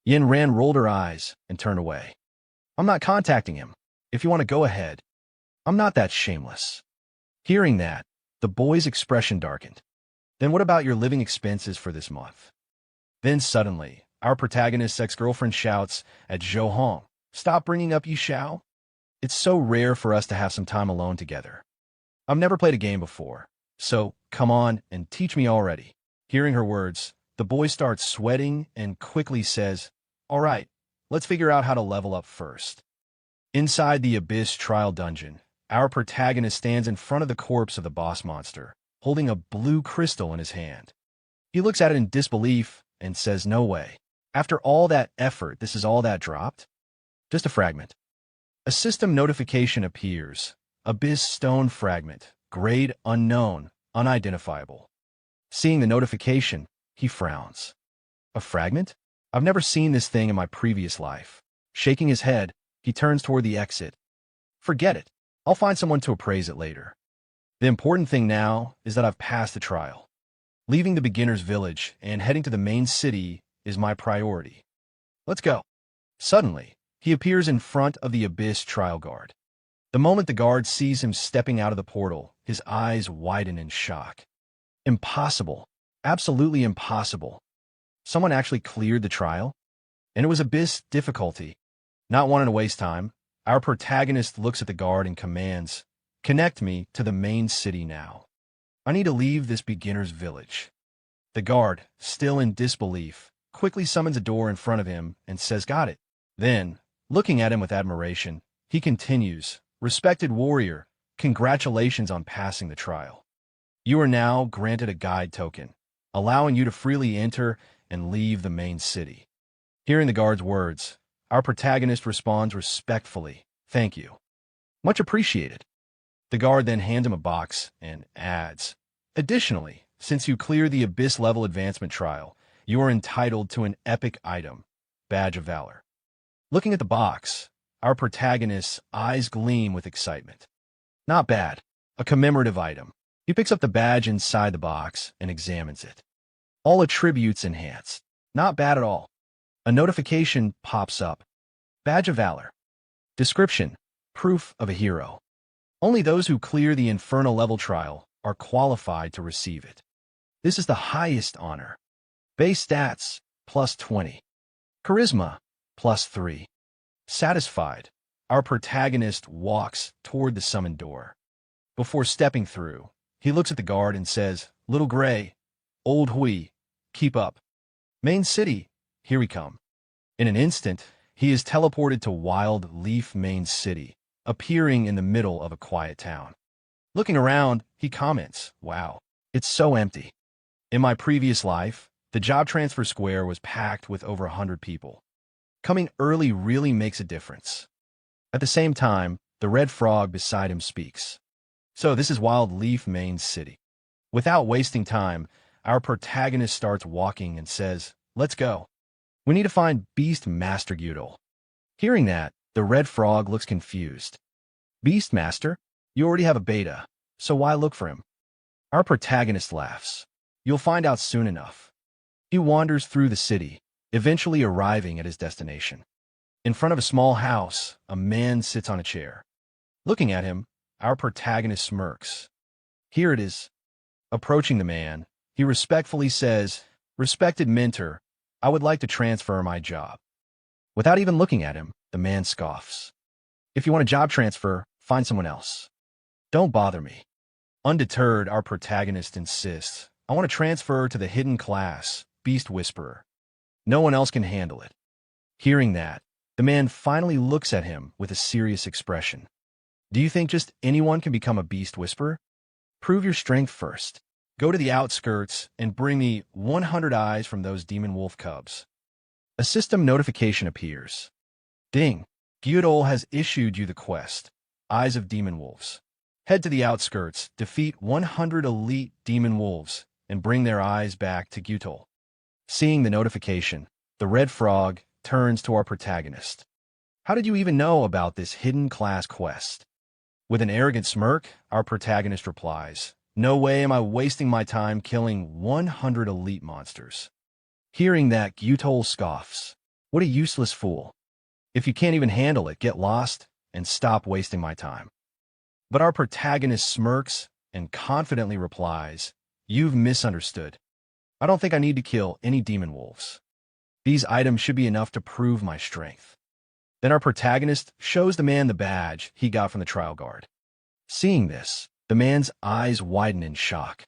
Yin Ran rolled her eyes and turned away. I'm not contacting him. If you want to go ahead. I'm not that shameless. Hearing that, the boy's expression darkened. Then what about your living expenses for this month? Then suddenly, our protagonist's ex-girlfriend shouts at Zhou Hong, stop bringing up Yi Xiao. It's so rare for us to have some time alone together. I've never played a game before, so come on and teach me already. Hearing her words, the boy starts sweating and quickly says, all right, let's figure out how to level up first. Inside the Abyss trial dungeon, our protagonist stands in front of the corpse of the boss monster, holding a blue crystal in his hand. He looks at it in disbelief and says, no way. After all that effort, this is all that dropped? Just a fragment. A system notification appears. Abyss stone fragment. Grade unknown, unidentifiable. Seeing the notification, he frowns. A fragment? I've never seen this thing in my previous life. Shaking his head, he turns toward the exit. Forget it. I'll find someone to appraise it later. The important thing now is that I've passed the trial. Leaving the beginner's village and heading to the main city is my priority. Let's go. Suddenly, he appears in front of the Abyss trial guard. The moment the guard sees him stepping out of the portal, his eyes widen in shock. Impossible. Absolutely impossible. Someone actually cleared the trial? And it was Abyss difficulty. Not wanting to waste time, our protagonist looks at the guard and commands, connect me to the main city now. I need to leave this beginner's village. The guard, still in disbelief, quickly summons a door in front of him and says, got it. Then, looking at him with admiration, he continues, respected warrior, congratulations on passing the trial. You are now granted a guide token, allowing you to freely enter and leave the main city. Hearing the guard's words, our protagonist responds respectfully, thank you. Much appreciated. The guard then hands him a box and adds, additionally, since you clear the Abyss level advancement trial, you are entitled to an epic item, Badge of Valor. Looking at the box, our protagonist's eyes gleam with excitement. Not bad, a commemorative item. He picks up the badge inside the box and examines it. All attributes enhanced. Not bad at all. A notification pops up. Badge of Valor. Description: proof of a hero. Only those who clear the Infernal level trial are qualified to receive it. This is the highest honor. Base stats, plus 20. Charisma, plus 3. Satisfied, our protagonist walks toward the summoned door. Before stepping through, he looks at the guard and says, Little Gray, Old Hui, keep up. Main city, here we come. In an instant, he is teleported to Wild Leaf Main City, appearing in the middle of a quiet town. Looking around, he comments, wow, it's so empty. In my previous life, the job transfer square was packed with over 100 people. Coming early really makes a difference. At the same time, the red frog beside him speaks. So this is Wild Leaf Main City. Without wasting time, our protagonist starts walking and says, let's go. We need to find Beast Master Gyudel. Hearing that, the red frog looks confused. Beast Master? You already have a beta, so why look for him? Our protagonist laughs. You'll find out soon enough. He wanders through the city, eventually arriving at his destination. In front of a small house, a man sits on a chair. Looking at him, our protagonist smirks. Here it is. Approaching the man, he respectfully says, Respected mentor, I would like to transfer my job. Without even looking at him, the man scoffs. If you want a job transfer, find someone else. Don't bother me. Undeterred, our protagonist insists, I want to transfer to the hidden class, Beast Whisperer. No one else can handle it. Hearing that, the man finally looks at him with a serious expression. Do you think just anyone can become a Beast Whisperer? Prove your strength first. Go to the outskirts and bring me 100 eyes from those demon wolf cubs. A system notification appears. Ding! Gyudol has issued you the quest, Eyes of Demon Wolves. Head to the outskirts, defeat 100 elite demon wolves, and bring their eyes back to Gyudol. Seeing the notification, the red frog turns to our protagonist. How did you even know about this hidden class quest? With an arrogant smirk, our protagonist replies, No way am I wasting my time killing 100 elite monsters. Hearing that, Gyudol scoffs. What a useless fool. If you can't even handle it, get lost and stop wasting my time. But our protagonist smirks and confidently replies, You've misunderstood. I don't think I need to kill any demon wolves. These items should be enough to prove my strength. Then our protagonist shows the man the badge he got from the trial guard. Seeing this, the man's eyes widen in shock.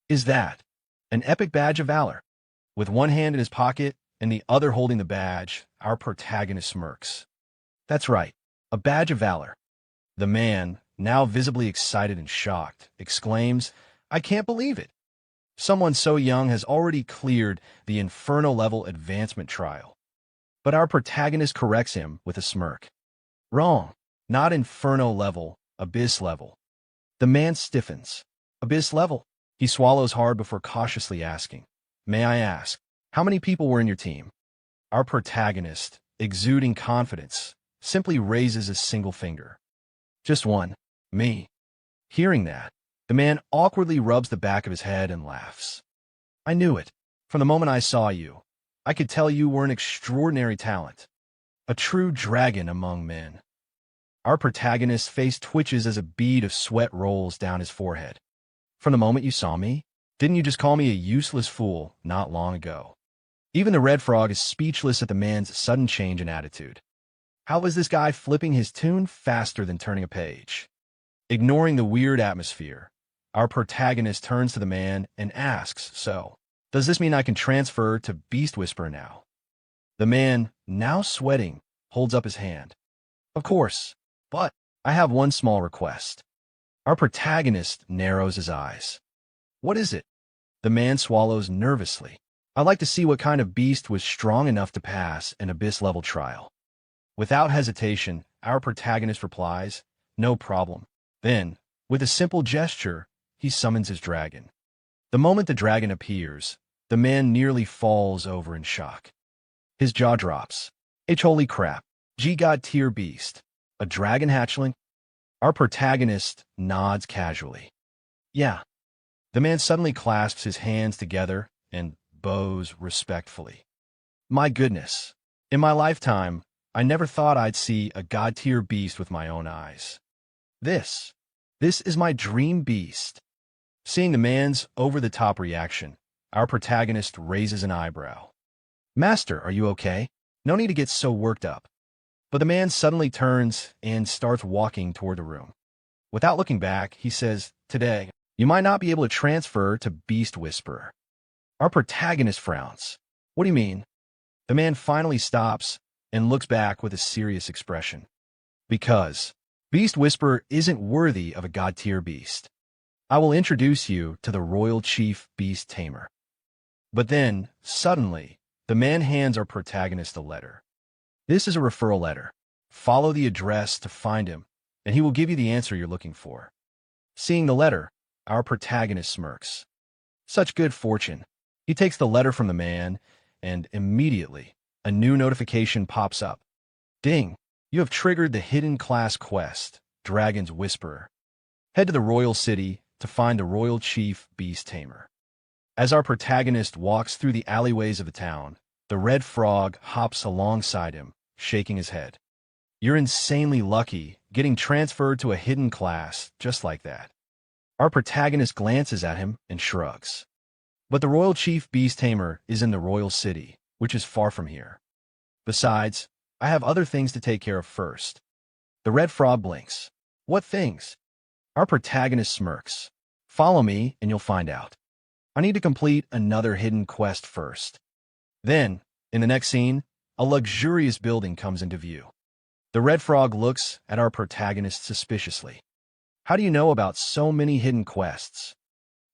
Is that an epic badge of valor? With one hand in his pocket and the other holding the badge, our protagonist smirks. That's right, a badge of valor. The man, now visibly excited and shocked, exclaims, I can't believe it. Someone so young has already cleared the Inferno-level advancement trial. But our protagonist corrects him with a smirk. Wrong. Not Inferno-level, Abyss-level. The man stiffens. Abyss-level? He swallows hard before cautiously asking, May I ask, how many people were in your team? Our protagonist, exuding confidence, simply raises a single finger. Just one. Me. Hearing that, the man awkwardly rubs the back of his head and laughs. I knew it. From the moment I saw you, I could tell you were an extraordinary talent. A true dragon among men. Our protagonist's face twitches as a bead of sweat rolls down his forehead. From the moment you saw me, didn't you just call me a useless fool not long ago? Even the red frog is speechless at the man's sudden change in attitude. How was this guy flipping his tune faster than turning a page? Ignoring the weird atmosphere, our protagonist turns to the man and asks, So, does this mean I can transfer to Beast Whisperer now? The man, now sweating, holds up his hand. Of course, but I have one small request. Our protagonist narrows his eyes. What is it? The man swallows nervously. I'd like to see what kind of beast was strong enough to pass an Abyss-level trial. Without hesitation, our protagonist replies, No problem. Then, with a simple gesture, he summons his dragon. The moment the dragon appears, the man nearly falls over in shock. His jaw drops. Holy crap. G-God tier beast. A dragon hatchling? Our protagonist nods casually. Yeah. The man suddenly clasps his hands together and bows respectfully. My goodness. In my lifetime, I never thought I'd see a god-tier beast with my own eyes. This is my dream beast. Seeing the man's over-the-top reaction, our protagonist raises an eyebrow. Master, are you okay? No need to get so worked up. But the man suddenly turns and starts walking toward the room. Without looking back, he says, Today, you might not be able to transfer to Beast Whisperer. Our protagonist frowns. What do you mean? The man finally stops and looks back with a serious expression. Because Beast Whisperer isn't worthy of a god-tier beast. I will introduce you to the Royal Chief Beast Tamer. But then, suddenly, the man hands our protagonist a letter. This is a referral letter. Follow the address to find him, and he will give you the answer you're looking for. Seeing the letter, our protagonist smirks. Such good fortune. He takes the letter from the man, and immediately, a new notification pops up. Ding! You have triggered the hidden class quest, Dragon's Whisperer. Head to the royal city to find the Royal Chief Beast Tamer. As our protagonist walks through the alleyways of the town, the red frog hops alongside him, shaking his head. You're insanely lucky, getting transferred to a hidden class just like that. Our protagonist glances at him and shrugs. But the Royal Chief Beast Tamer is in the royal city, which is far from here. Besides, I have other things to take care of first. The red frog blinks. What things? Our protagonist smirks. Follow me and you'll find out. I need to complete another hidden quest first. Then, in the next scene, a luxurious building comes into view. The red frog looks at our protagonist suspiciously. How do you know about so many hidden quests?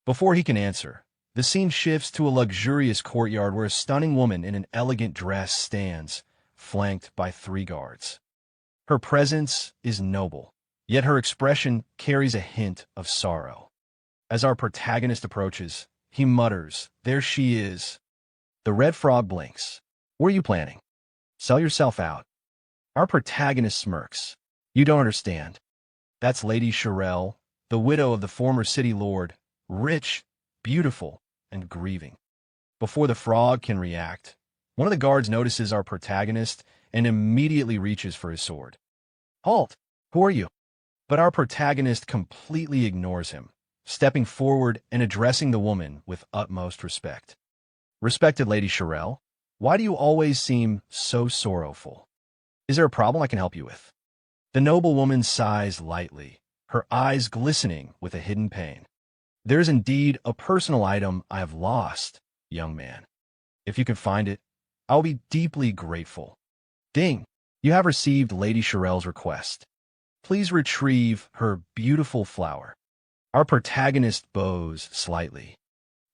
Before he can answer, the scene shifts to a luxurious courtyard where a stunning woman in an elegant dress stands, flanked by 3 guards. Her presence is noble, yet her expression carries a hint of sorrow. As our protagonist approaches, he mutters, "There she is." The red frog blinks. "What are you planning? Sell yourself out." Our protagonist smirks. "You don't understand. That's Lady Xiao, the widow of the former city lord, rich, beautiful, and grieving." Before the frog can react, one of the guards notices our protagonist and immediately reaches for his sword. "Halt! Who are you?" But our protagonist completely ignores him, stepping forward and addressing the woman with utmost respect. "Respected Lady Xiao, why do you always seem so sorrowful? Is there a problem I can help you with?" The noble woman sighs lightly, her eyes glistening with a hidden pain. "There is indeed a personal item I have lost, young man. If you can find it, I will be deeply grateful." Ding! You have received Lady Xiao's request. Please retrieve her beautiful flower. Our protagonist bows slightly.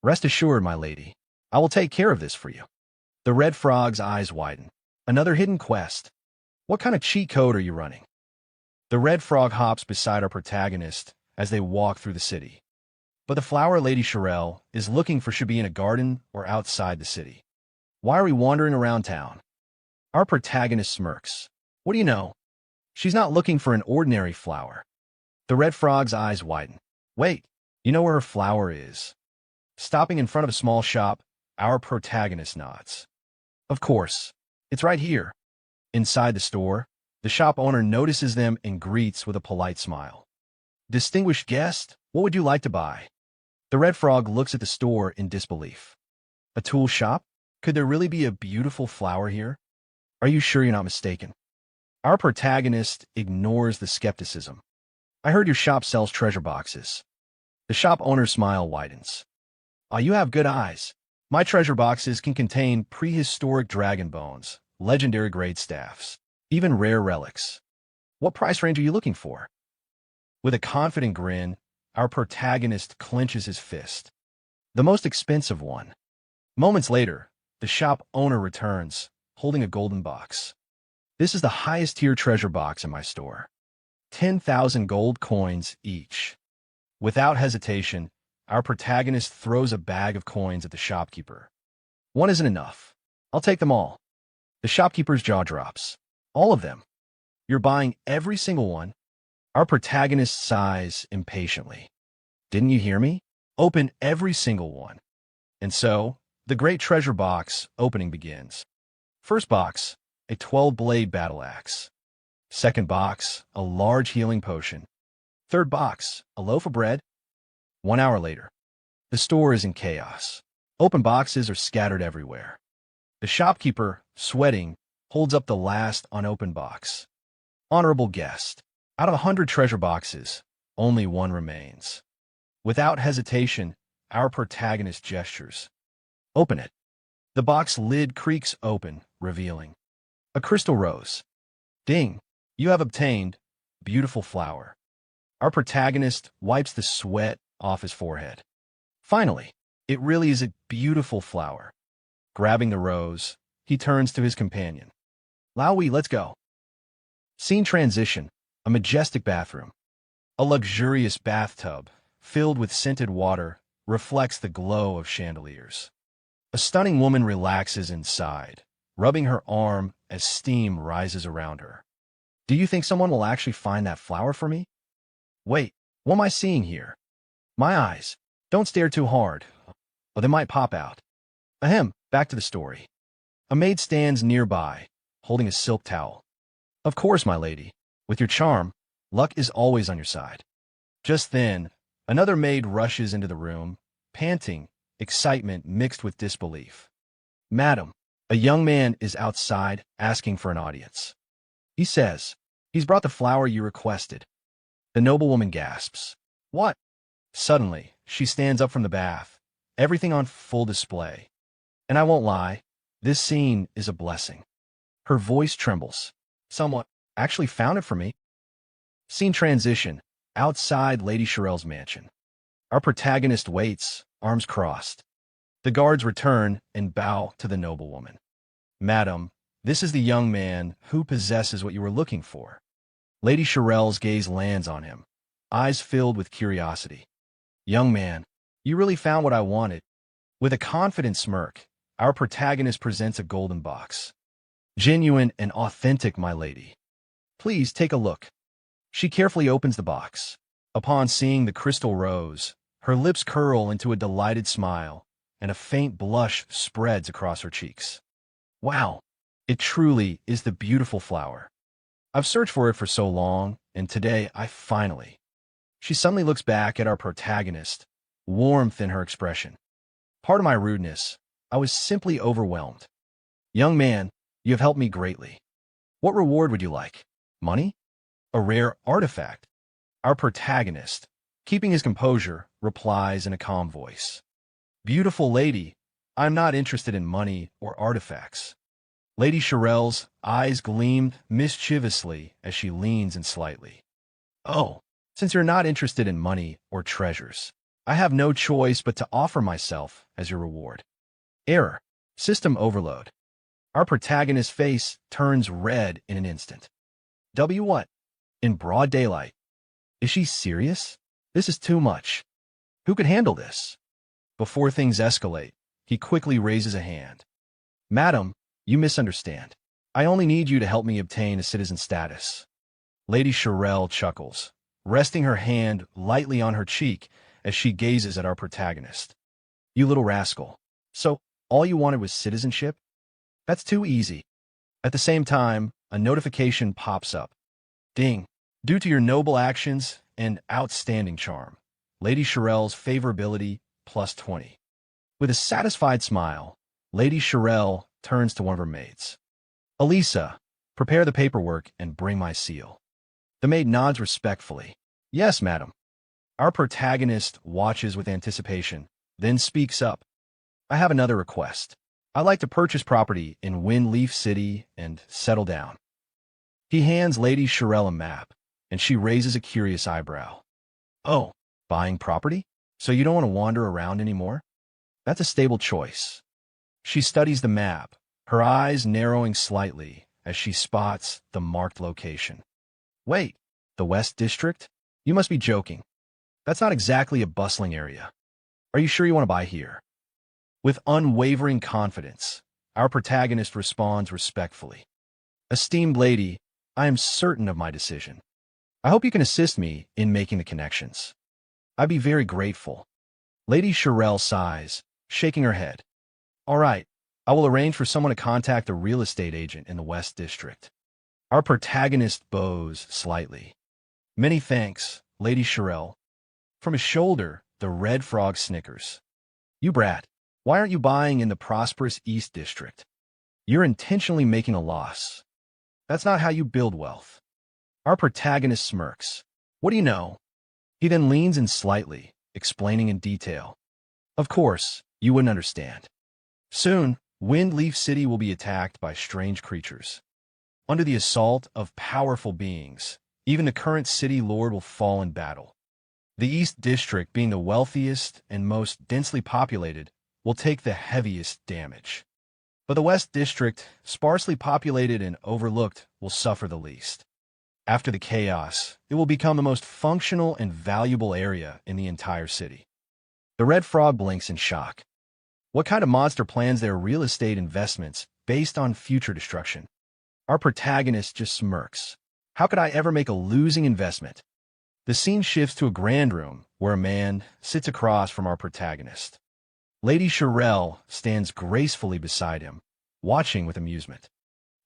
"Rest assured, my lady, I will take care of this for you." The red frog's eyes widen. "Another hidden quest? What kind of cheat code are you running?" The red frog hops beside our protagonist as they walk through the city. But the flower Lady Xiao is looking for should be in a garden or outside the city. "Why are we wandering around town?" Our protagonist smirks. "What do you know? She's not looking for an ordinary flower." The red frog's eyes widen. "Wait, you know where her flower is?" Stopping in front of a small shop, our protagonist nods. "Of course, it's right here." Inside the store, the shop owner notices them and greets with a polite smile. "Distinguished guest, what would you like to buy?" The red frog looks at the store in disbelief. "A tool shop? Could there really be a beautiful flower here? Are you sure you're not mistaken?" Our protagonist ignores the skepticism. "I heard your shop sells treasure boxes." The shop owner's smile widens. "Ah, you have good eyes. My treasure boxes can contain prehistoric dragon bones, legendary grade staffs, even rare relics. What price range are you looking for?" With a confident grin, our protagonist clenches his fist. "The most expensive one." Moments later, the shop owner returns, holding a golden box. "This is the highest tier treasure box in my store. 10,000 gold coins each." Without hesitation, our protagonist throws a bag of coins at the shopkeeper. "One isn't enough. I'll take them all." The shopkeeper's jaw drops. "All of them? You're buying every single one?" Our protagonist sighs impatiently. "Didn't you hear me? Open every single one." And so, the great treasure box opening begins. First box, a 12-blade battle axe. Second box, a large healing potion. Third box, a loaf of bread. 1 hour later, the store is in chaos. Open boxes are scattered everywhere. The shopkeeper, sweating, holds up the last unopened box. "Honorable guest, out of 100 treasure boxes, only one remains." Without hesitation, our protagonist gestures. "Open it." The box lid creaks open, revealing a crystal rose. Ding! You have obtained beautiful flower. Our protagonist wipes the sweat off his forehead. Finally, it really is a beautiful flower. Grabbing the rose, he turns to his companion. "Laowi, let's go." Scene transition, a majestic bathroom. A luxurious bathtub, filled with scented water, reflects the glow of chandeliers. A stunning woman relaxes inside, rubbing her arm as steam rises around her. "Do you think someone will actually find that flower for me?" "Wait, what am I seeing here?" "My eyes. Don't stare too hard, or they might pop out." Ahem, back to the story. A maid stands nearby, holding a silk towel. "Of course, my lady. With your charm, luck is always on your side." Just then, another maid rushes into the room, panting, excitement mixed with disbelief. "Madam, A young man is outside asking for an audience. He says, "He's brought the flower you requested." The noblewoman gasps. "What?" Suddenly, she stands up from the bath, everything on full display. And I won't lie, this scene is a blessing. Her voice trembles. "Someone actually found it for me." Scene transition, outside Lady Shirel's mansion. Our protagonist waits, arms crossed. The guards return and bow to the noblewoman. "Madam, this is the young man who possesses what you were looking for." Lady Shirel's gaze lands on him, eyes filled with curiosity. "Young man, you really found what I wanted." With a confident smirk, our protagonist presents a golden box. "Genuine and authentic, my lady. Please take a look." She carefully opens the box. Upon seeing the crystal rose, her lips curl into a delighted smile, and a faint blush spreads across her cheeks. "Wow, it truly is the beautiful flower. I've searched for it for so long, and today I finally..." She suddenly looks back at our protagonist, warmth in her expression. "Pardon my rudeness, I was simply overwhelmed." "Young man, you have helped me greatly. What reward would you like? Money? A rare artifact?" Our protagonist, keeping his composure, replies in a calm voice. "Beautiful lady, I'm not interested in money or artifacts." Lady Shirel's eyes gleamed mischievously as she leans in slightly. "Oh, since you're not interested in money or treasures, I have no choice but to offer myself as your reward." Error. System overload. Our protagonist's face turns red in an instant. What? In broad daylight. Is she serious? This is too much. Who could handle this? Before things escalate, he quickly raises a hand. "Madam, you misunderstand. I only need you to help me obtain a citizen status." Lady Shirel chuckles, resting her hand lightly on her cheek as she gazes at our protagonist. "You little rascal. So, all you wanted was citizenship? That's too easy." At the same time, a notification pops up. Ding. Due to your noble actions and outstanding charm, Lady Shirel's favorability +20. With a satisfied smile, Lady Shirel turns to one of her maids. "Elisa, prepare the paperwork and bring my seal." The maid nods respectfully. "Yes, madam." Our protagonist watches with anticipation, then speaks up. "I have another request. I'd like to purchase property in Windleaf City and settle down." He hands Lady Shirel a map, and she raises a curious eyebrow. "Oh, buying property? So you don't want to wander around anymore? That's a stable choice." She studies the map, her eyes narrowing slightly as she spots the marked location. "Wait, the West District? You must be joking. That's not exactly a bustling area. Are you sure you want to buy here?" With unwavering confidence, our protagonist responds respectfully. "Esteemed lady, I am certain of my decision. I hope you can assist me in making the connections. I'd be very grateful." Lady Shirel sighs, shaking her head. "All right, I will arrange for someone to contact a real estate agent in the West District." Our protagonist bows slightly. "Many thanks, Lady Shirel." From his shoulder, the red frog snickers. "You brat, why aren't you buying in the prosperous East District? You're intentionally making a loss. That's not how you build wealth." Our protagonist smirks. "What do you know?" He then leans in slightly, explaining in detail. "Of course, you wouldn't understand. Soon, Windleaf City will be attacked by strange creatures. Under the assault of powerful beings, even the current city lord will fall in battle. The East District, being the wealthiest and most densely populated, will take the heaviest damage. But the West District, sparsely populated and overlooked, will suffer the least. After the chaos, it will become the most functional and valuable area in the entire city." The red frog blinks in shock. What kind of monster plans their real estate investments based on future destruction? Our protagonist just smirks. "How could I ever make a losing investment?" The scene shifts to a grand room where a man sits across from our protagonist. Lady Shirel stands gracefully beside him, watching with amusement.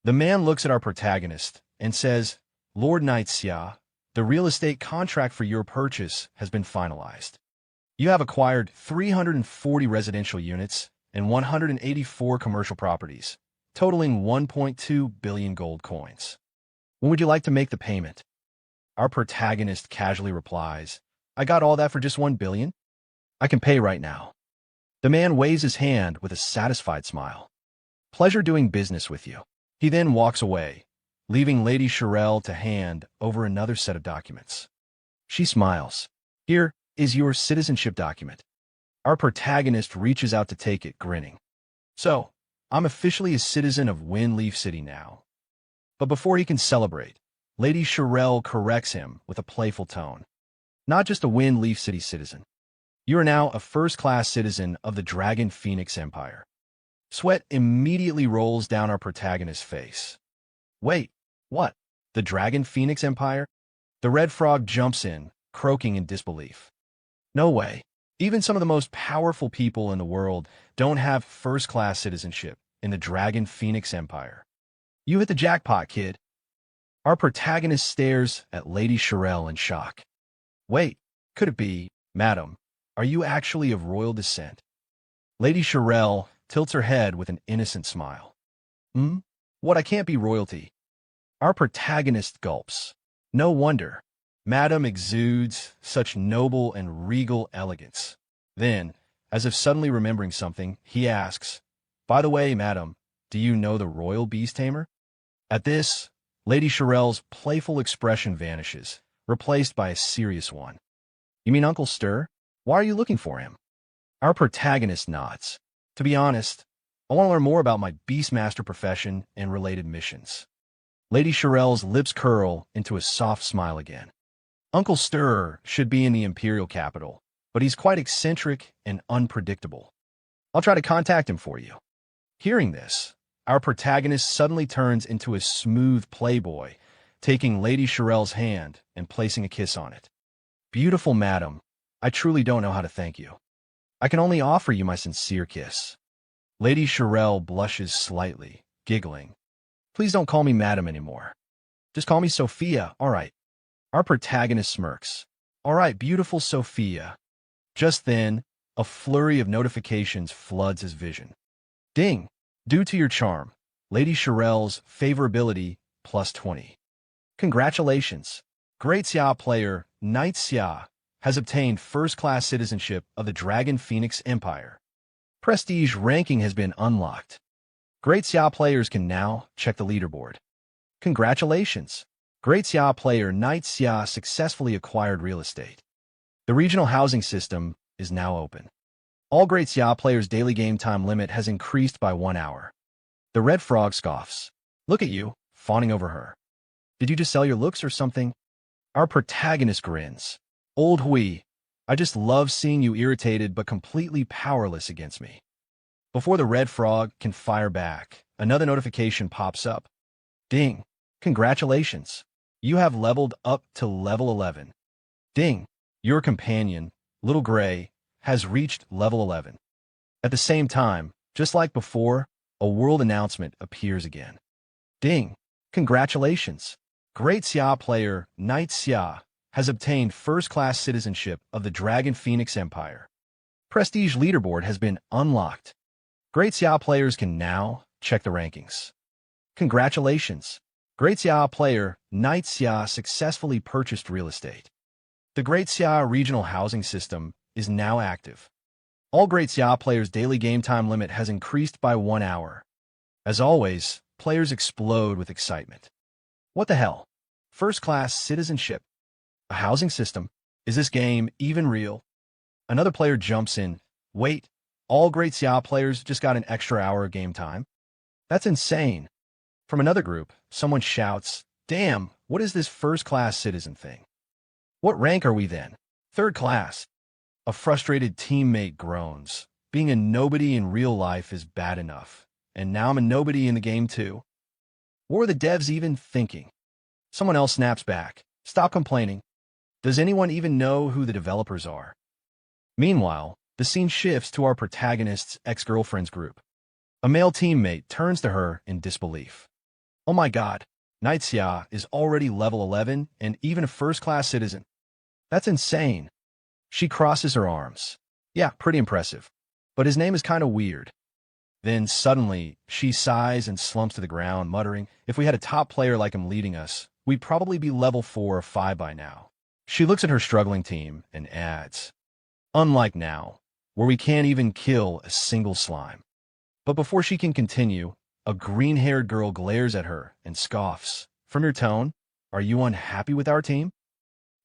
The man looks at our protagonist and says, "Lord Knight Xiao, the real estate contract for your purchase has been finalized. You have acquired 340 residential units and 184 commercial properties, totaling 1.2 billion gold coins. When would you like to make the payment? Our protagonist casually replies, I got all that for just 1 billion? I can pay right now. The man waves his hand with a satisfied smile. Pleasure doing business with you. He then walks away, leaving Lady Shirelle to hand over another set of documents. She smiles. Here is your citizenship document. Our protagonist reaches out to take it, grinning. So, I'm officially a citizen of Windleaf City now. But before he can celebrate, Lady Shirelle corrects him with a playful tone. Not just a Windleaf City citizen. You are now a first-class citizen of the Dragon Phoenix Empire. Sweat immediately rolls down our protagonist's face. Wait, what? The Dragon Phoenix Empire? The red frog jumps in, croaking in disbelief. No way. Even some of the most powerful people in the world don't have first-class citizenship in the Dragon Phoenix Empire. You hit the jackpot, kid. Our protagonist stares at Lady Shirelle in shock. Wait, could it be, madam, are you actually of royal descent? Lady Shirelle tilts her head with an innocent smile. What, I can't be royalty? Our protagonist gulps. No wonder. Madam exudes such noble and regal elegance. Then, as if suddenly remembering something, he asks, By the way, madam, do you know the royal beast tamer? At this, Lady Shirelle's playful expression vanishes, replaced by a serious one. You mean Uncle Stir? Why are you looking for him? Our protagonist nods. To be honest, I want to learn more about my Beastmaster profession and related missions. Lady Shirelle's lips curl into a soft smile again. Uncle Stir should be in the Imperial capital, but he's quite eccentric and unpredictable. I'll try to contact him for you. Hearing this, our protagonist suddenly turns into a smooth playboy, taking Lady Shirelle's hand and placing a kiss on it. Beautiful madam, I truly don't know how to thank you. I can only offer you my sincere kiss. Lady Shirelle blushes slightly, giggling. Please don't call me madam anymore. Just call me Sophia, all right. Our protagonist smirks. All right, beautiful Sophia. Just then, a flurry of notifications floods his vision. Ding! Due to your charm, Lady Shirelle's favorability plus 20. Congratulations! Great Xiao player, Knight Xiao, has obtained first-class citizenship of the Dragon Phoenix Empire. Prestige ranking has been unlocked. Great Xiao players can now check the leaderboard. Congratulations! Great Xiao player Knight Xiao successfully acquired real estate. The regional housing system is now open. All Great Xiao players' daily game time limit has increased by 1 hour. The red frog scoffs. Look at you, fawning over her. Did you just sell your looks or something? Our protagonist grins. Old Hui, I just love seeing you irritated but completely powerless against me. Before the red frog can fire back, another notification pops up. Ding! Congratulations! You have leveled up to level 11. Ding! Your companion, Little Gray, has reached level 11. At the same time, just like before, a world announcement appears again. Ding! Congratulations! Great Xiao player, Knight Xiao, has obtained first-class citizenship of the Dragon Phoenix Empire. Prestige leaderboard has been unlocked. Great Xiao players can now check the rankings. Congratulations! Great Xiao player, Knight Xiao successfully purchased real estate. The Great Xiao regional housing system is now active. All Great Xiao players' daily game time limit has increased by 1 hour. As always, players explode with excitement. What the hell? First-class citizenship? A housing system? Is this game even real? Another player jumps in. Wait, all Great Xiao players just got an extra hour of game time? That's insane. From another group, someone shouts, Damn, what is this first-class citizen thing? What rank are we then? Third class. A frustrated teammate groans. Being a nobody in real life is bad enough, and now I'm a nobody in the game too. What were the devs even thinking? Someone else snaps back. Stop complaining. Does anyone even know who the developers are? Meanwhile, the scene shifts to our protagonist's ex-girlfriend's group. A male teammate turns to her in disbelief. Oh my god, Knight Xiao is already level 11 and even a first-class citizen. That's insane. She crosses her arms. Yeah, pretty impressive. But his name is kind of weird. Then suddenly, she sighs and slumps to the ground, muttering, "If we had a top player like him leading us, we'd probably be level 4 or 5 by now." She looks at her struggling team and adds, "Unlike now, where we can't even kill a single slime." But before she can continue, a green-haired girl glares at her and scoffs. "From your tone, are you unhappy with our team?"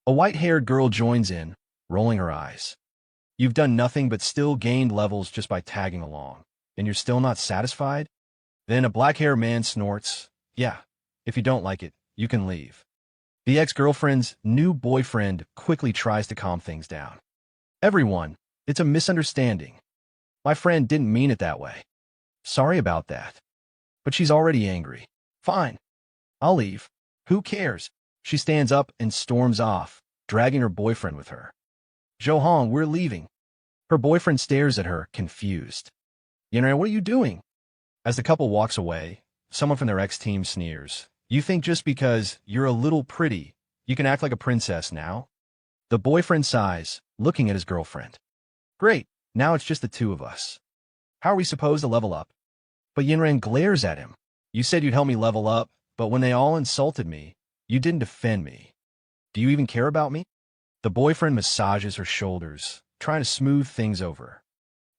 A white-haired girl joins in, rolling her eyes. "You've done nothing but still gained levels just by tagging along, and you're still not satisfied?" Then a black-haired man snorts, "Yeah, if you don't like it, you can leave." The ex-girlfriend's new boyfriend quickly tries to calm things down. "Everyone, it's a misunderstanding. My friend didn't mean it that way. Sorry about that." But she's already angry. "Fine. I'll leave. Who cares?" She stands up and storms off, dragging her boyfriend with her. "Johan, we're leaving." Her boyfriend stares at her, confused. "Yinran, what are you doing?" As the couple walks away, someone from their ex-team sneers. "You think just because you're a little pretty, you can act like a princess now?" The boyfriend sighs, looking at his girlfriend. "Great, now it's just the two of us. How are we supposed to level up?" But Yinran glares at him. "You said you'd help me level up, but when they all insulted me, you didn't defend me. Do you even care about me?" The boyfriend massages her shoulders, trying to smooth things over.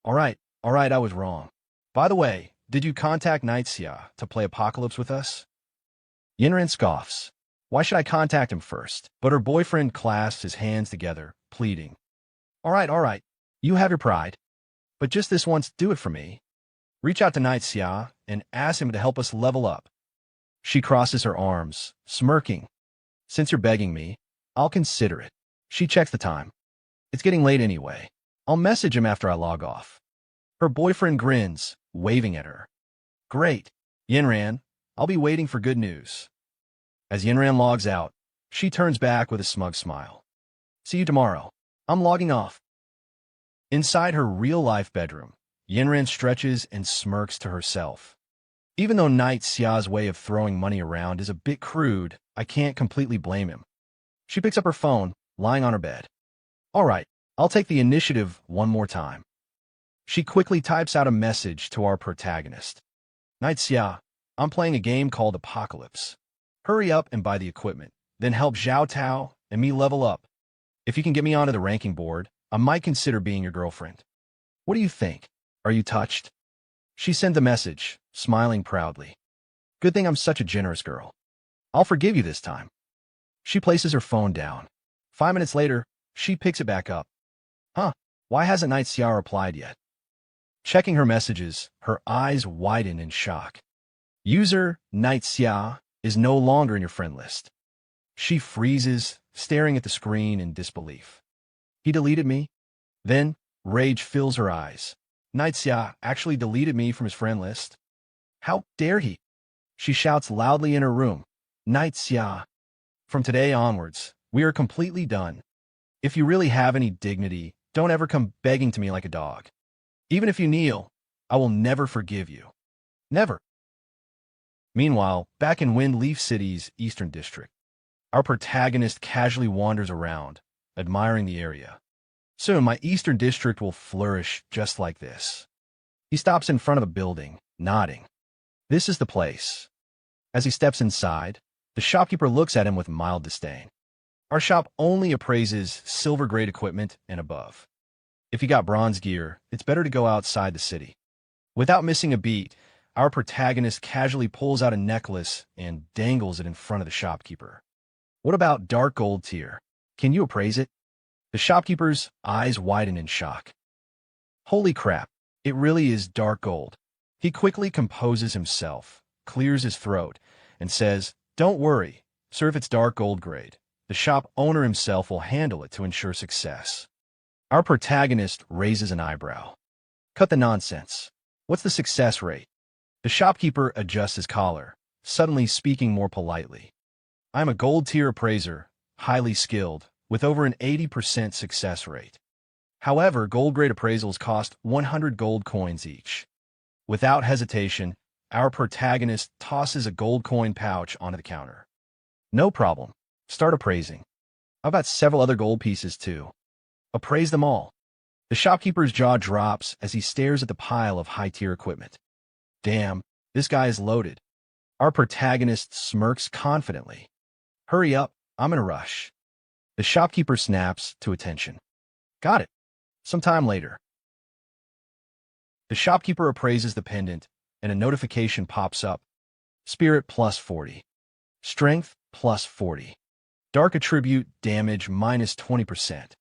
All right, I was wrong. By the way, did you contact Xiao to play Apocalypse with us?" Yinran scoffs. "Why should I contact him first?" But her boyfriend clasps his hands together, pleading. All right, you have your pride. But just this once, do it for me. Reach out to Xiao and ask him to help us level up." She crosses her arms, smirking. "Since you're begging me, I'll consider it." She checks the time. "It's getting late anyway. I'll message him after I log off." Her boyfriend grins, waving at her. "Great. Yinran, I'll be waiting for good news." As Yinran logs out, she turns back with a smug smile. "See you tomorrow. I'm logging off." Inside her real-life bedroom, Yinran stretches and smirks to herself. Even though Xiao's way of throwing money around is a bit crude, I can't completely blame him. She picks up her phone, lying on her bed. "All right, I'll take the initiative one more time." She quickly types out a message to our protagonist. "Xiao, I'm playing a game called Apocalypse. Hurry up and buy the equipment, then help Xiao Tao and me level up. If you can get me onto the ranking board, I might consider being your girlfriend. What do you think? Are you touched?" She sent the message, smiling proudly. "Good thing I'm such a generous girl. I'll forgive you this time." She places her phone down. 5 minutes later, she picks it back up. Why hasn't Xiao replied yet? Checking her messages, her eyes widen in shock. User Xiao is no longer in your friend list. She freezes, staring at the screen in disbelief. He deleted me? Then, rage fills her eyes. Xiao actually deleted me from his friend list? How dare he? She shouts loudly in her room. Xiao. From today onwards, we are completely done. If you really have any dignity, don't ever come begging to me like a dog. Even if you kneel, I will never forgive you. Never. Meanwhile, back in Wind Leaf City's Eastern District, our protagonist casually wanders around, admiring the area. Soon, my Eastern District will flourish just like this. He stops in front of a building, nodding. This is the place. As he steps inside, the shopkeeper looks at him with mild disdain. Our shop only appraises silver-grade equipment and above. If you got bronze gear, it's better to go outside the city. Without missing a beat, our protagonist casually pulls out a necklace and dangles it in front of the shopkeeper. What about dark gold tier? Can you appraise it? The shopkeeper's eyes widen in shock. Holy crap, it really is dark gold. He quickly composes himself, clears his throat, and says, "Don't worry, sir, if it's dark gold grade, the shop owner himself will handle it to ensure success." Our protagonist raises an eyebrow. Cut the nonsense. What's the success rate? The shopkeeper adjusts his collar, suddenly speaking more politely. "I'm a gold tier appraiser, highly skilled, with over an 80% success rate. However, gold grade appraisals cost 100 gold coins each." Without hesitation, our protagonist tosses a gold coin pouch onto the counter. "No problem. Start appraising. I've got several other gold pieces too. Appraise them all." The shopkeeper's jaw drops as he stares at the pile of high-tier equipment. Damn, this guy is loaded. Our protagonist smirks confidently. Hurry up, I'm in a rush. The shopkeeper snaps to attention. Got it. Sometime later. The shopkeeper appraises the pendant, and a notification pops up. Spirit plus 40. Strength plus 40. Dark attribute damage minus 20%.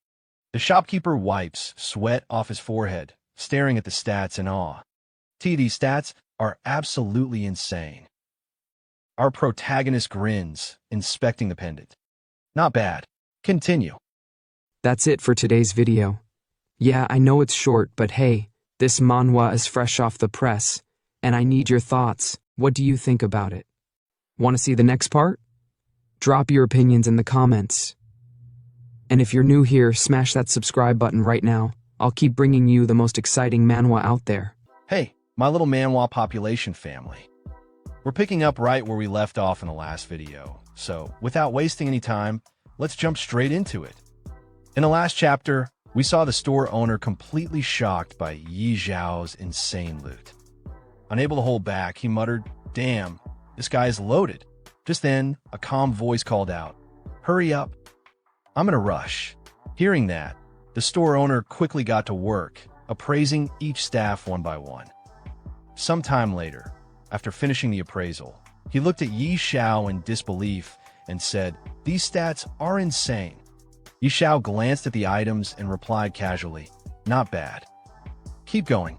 The shopkeeper wipes sweat off his forehead, staring at the stats in awe. These stats are absolutely insane. Our protagonist grins, inspecting the pendant. Not bad. Continue. That's it for today's video. Yeah, I know it's short, but hey, this manhwa is fresh off the press, and I need your thoughts. What do you think about it? Want to see the next part? Drop your opinions in the comments. And if you're new here, smash that subscribe button right now. I'll keep bringing you the most exciting manhwa out there. Hey, my little manhwa population family. We're picking up right where we left off in the last video, so without wasting any time, let's jump straight into it. In the last chapter, we saw the store owner completely shocked by Yi Xiao's insane loot. Unable to hold back, he muttered, "Damn, this guy is loaded." Just then, a calm voice called out, "Hurry up, I'm in a rush." Hearing that, the store owner quickly got to work, appraising each staff one by one. Sometime later, after finishing the appraisal, he looked at Yi Xiao in disbelief and said, "These stats are insane." Yi Xiao glanced at the items and replied casually, "Not bad. Keep going."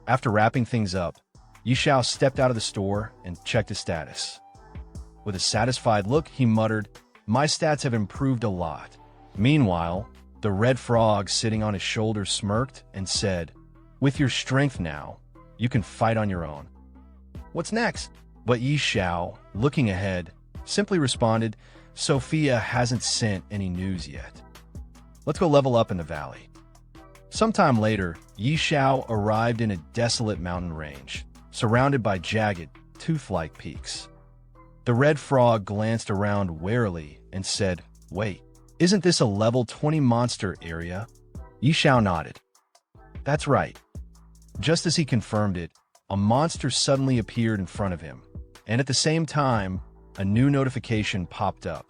After wrapping things up, Yi Xiao stepped out of the store and checked his status. With a satisfied look, he muttered, "My stats have improved a lot." Meanwhile, the red frog sitting on his shoulder smirked and said, "With your strength now, you can fight on your own. What's next?" But Yi Xiao, looking ahead, simply responded, "Sophia hasn't sent any news yet. Let's go level up in the valley." Sometime later, Yi Xiao arrived in a desolate mountain range, surrounded by jagged, tooth-like peaks. The red frog glanced around warily and said, "Wait, isn't this a level 20 monster area?" Yi Xiao nodded. "That's right." Just as he confirmed it, a monster suddenly appeared in front of him, and at the same time, a new notification popped up.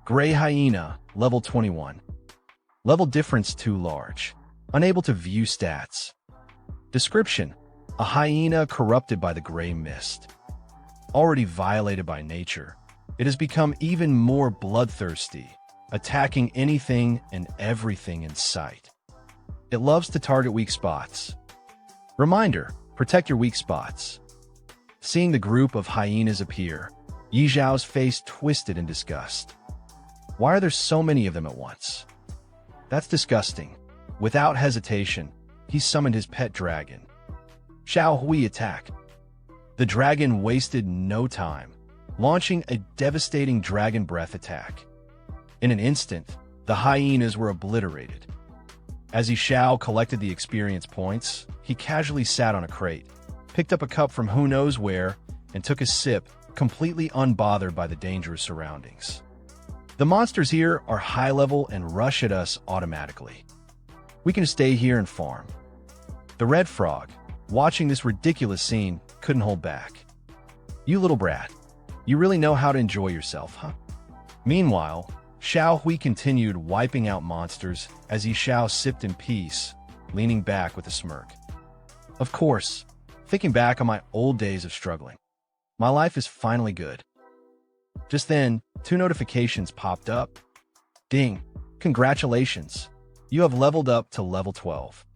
Gray Hyena, level 21. Level difference too large. Unable to view stats. Description: a hyena corrupted by the gray mist. Already violated by nature, it has become even more bloodthirsty, attacking anything and everything in sight. It loves to target weak spots. Reminder: protect your weak spots. Seeing the group of hyenas appear, Yi Xiao's face twisted in disgust. Why are there so many of them at once? That's disgusting. Without hesitation, he summoned his pet dragon. Xiao Hui attack. The dragon wasted no time, launching a devastating dragon breath attack. In an instant, the hyenas were obliterated. As Yi Xiao collected the experience points, he casually sat on a crate, picked up a cup from who knows where, and took a sip, completely unbothered by the dangerous surroundings. The monsters here are high level and rush at us automatically. We can stay here and farm. The red frog, watching this ridiculous scene, couldn't hold back. "You little brat, you really know how to enjoy yourself, huh?" Meanwhile, Xiao Hui continued wiping out monsters as Yi Xiao sipped in peace, leaning back with a smirk. "Of course, thinking back on my old days of struggling. My life is finally good." Just then, 2 notifications popped up. Ding! Congratulations! You have leveled up to level 12.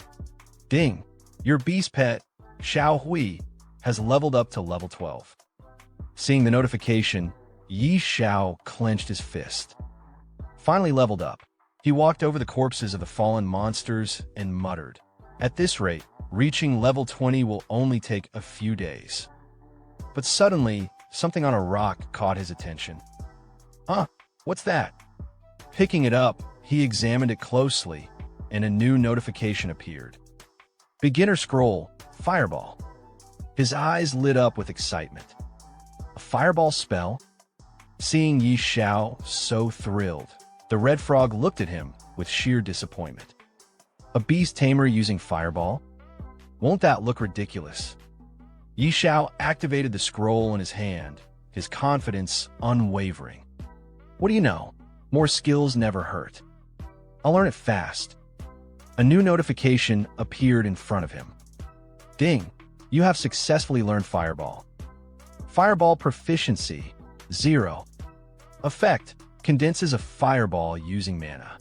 Ding! Your beast pet, Xiao Hui, has leveled up to level 12. Seeing the notification, Yi Xiao clenched his fist. Finally leveled up, he walked over the corpses of the fallen monsters and muttered, "At this rate, reaching level 20 will only take a few days." But suddenly, something on a rock caught his attention. "Huh, what's that?" Picking it up, he examined it closely, and a new notification appeared. Beginner scroll, Fireball. His eyes lit up with excitement. A fireball spell? Seeing Yi Xiao so thrilled, the red frog looked at him with sheer disappointment. A beast tamer using fireball? Won't that look ridiculous? Yi Xiao activated the scroll in his hand, his confidence unwavering. What do you know? More skills never hurt. I'll learn it fast. A new notification appeared in front of him. Ding! You have successfully learned Fireball. Fireball proficiency, 0. Effect: condenses a fireball using mana.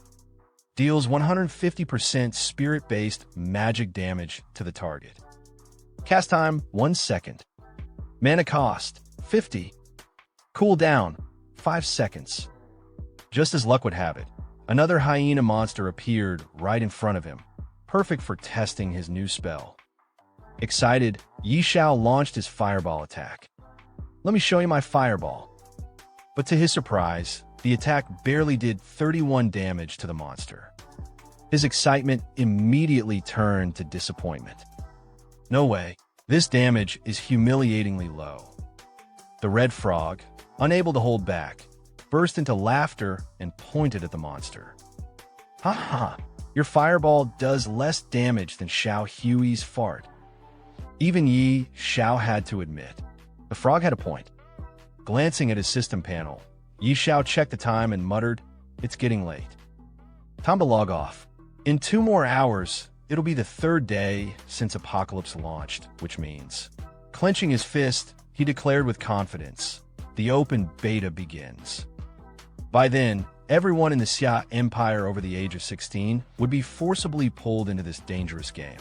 Deals 150% spirit-based magic damage to the target. Cast time, 1 second. Mana cost, 50. Cooldown, 5 seconds. Just as luck would have it, another hyena monster appeared right in front of him, perfect for testing his new spell. Excited, Yi Xiao launched his fireball attack. Let me show you my fireball. But to his surprise, the attack barely did 31 damage to the monster. His excitement immediately turned to disappointment. No way, this damage is humiliatingly low. The red frog, unable to hold back, burst into laughter and pointed at the monster. Ha ha, your fireball does less damage than Xiao Hui's fart. Even Yi Xiao had to admit, the frog had a point. Glancing at his system panel, Yi Xiao checked the time and muttered, "It's getting late. Time to log off. In 2 more hours, it'll be the 3rd day since Apocalypse launched, which means..." Clenching his fist, he declared with confidence, "The open beta begins." By then, everyone in the Xia Empire over the age of 16 would be forcibly pulled into this dangerous game.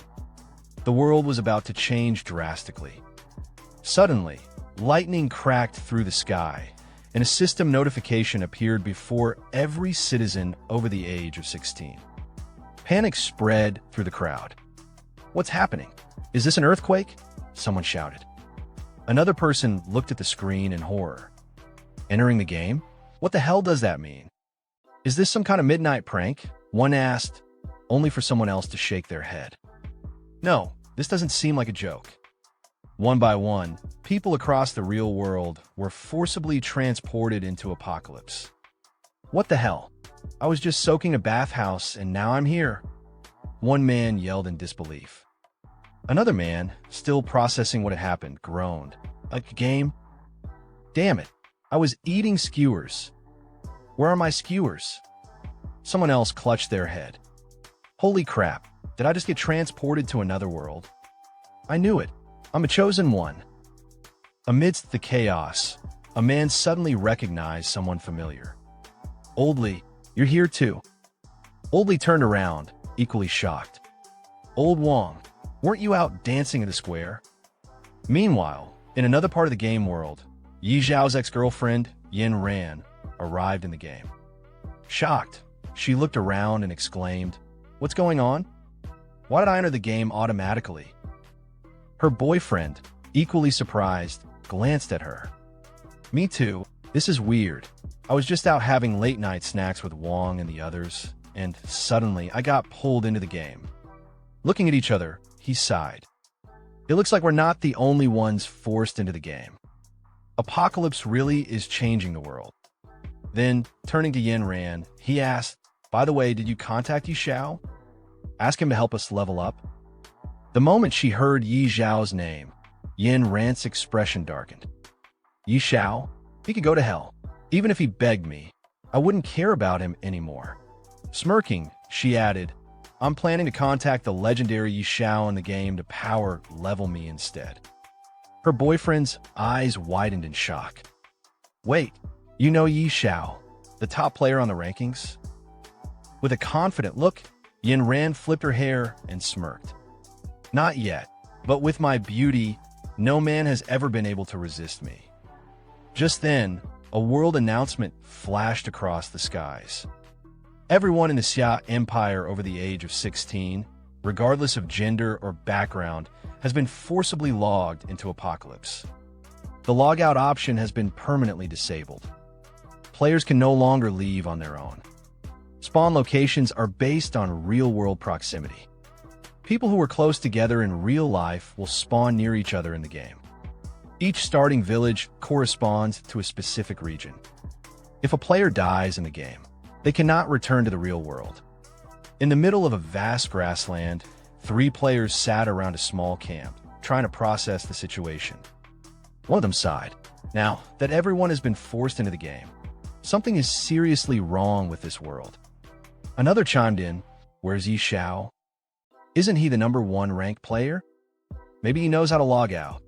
The world was about to change drastically. Suddenly, lightning cracked through the sky, and a system notification appeared before every citizen over the age of 16. Panic spread through the crowd. "What's happening? Is this an earthquake?" someone shouted. Another person looked at the screen in horror. "Entering the game? What the hell does that mean? Is this some kind of midnight prank?" one asked, only for someone else to shake their head. "No, this doesn't seem like a joke." One by one, people across the real world were forcibly transported into Apocalypse. "What the hell? I was just soaking a bathhouse and now I'm here," one man yelled in disbelief. Another man, still processing what had happened, groaned. "A game? Damn it, I was eating skewers. Where are my skewers?" Someone else clutched their head. "Holy crap, did I just get transported to another world? I knew it. I'm a chosen one." Amidst the chaos, a man suddenly recognized someone familiar. "Old Li, you're here too." Old Li turned around, equally shocked. "Old Wong, weren't you out dancing in the square?" Meanwhile, in another part of the game world, Yi Zhao's ex-girlfriend, Yin Ran, arrived in the game. Shocked, she looked around and exclaimed, "What's going on? Why did I enter the game automatically?" Her boyfriend, equally surprised, glanced at her. "Me too. This is weird. I was just out having late-night snacks with Wong and the others, and suddenly I got pulled into the game." Looking at each other, he sighed. "It looks like we're not the only ones forced into the game. Apocalypse really is changing the world." Then, turning to Yin Ran, he asked, "By the way, did you contact Yi Xiao? Ask him to help us level up?" The moment she heard Yi Zhao's name, Yin Ran's expression darkened. "Yi Xiao? He could go to hell. Even if he begged me, I wouldn't care about him anymore." Smirking, she added, "I'm planning to contact the legendary Yi Xiao in the game to power level me instead." Her boyfriend's eyes widened in shock. "Wait, you know Yi Xiao, the top player on the rankings?" With a confident look, Yin Ran flipped her hair and smirked. "Not yet, but with my beauty, no man has ever been able to resist me." Just then, a world announcement flashed across the skies. Everyone in the Xia Empire over the age of 16, regardless of gender or background, has been forcibly logged into Apocalypse. The logout option has been permanently disabled. Players can no longer leave on their own. Spawn locations are based on real-world proximity. People who are close together in real life will spawn near each other in the game. Each starting village corresponds to a specific region. If a player dies in the game, they cannot return to the real world. In the middle of a vast grassland, 3 players sat around a small camp, trying to process the situation. One of them sighed. Now that everyone has been forced into the game, something is seriously wrong with this world. Another chimed in, "Where's Xiao? Isn't he the #1 ranked player? Maybe he knows how to log out."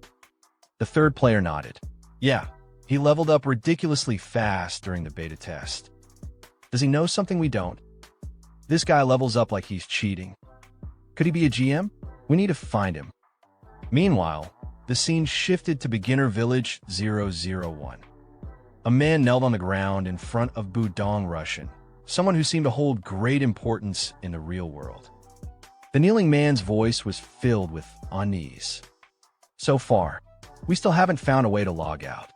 The third player nodded. "Yeah, he leveled up ridiculously fast during the beta test. Does he know something we don't? This guy levels up like he's cheating. Could he be a GM? We need to find him." Meanwhile, the scene shifted to Beginner Village 001. A man knelt on the ground in front of Budong Russian, someone who seemed to hold great importance in the real world. The kneeling man's voice was filled with unease. "So far, we still haven't found a way to log out.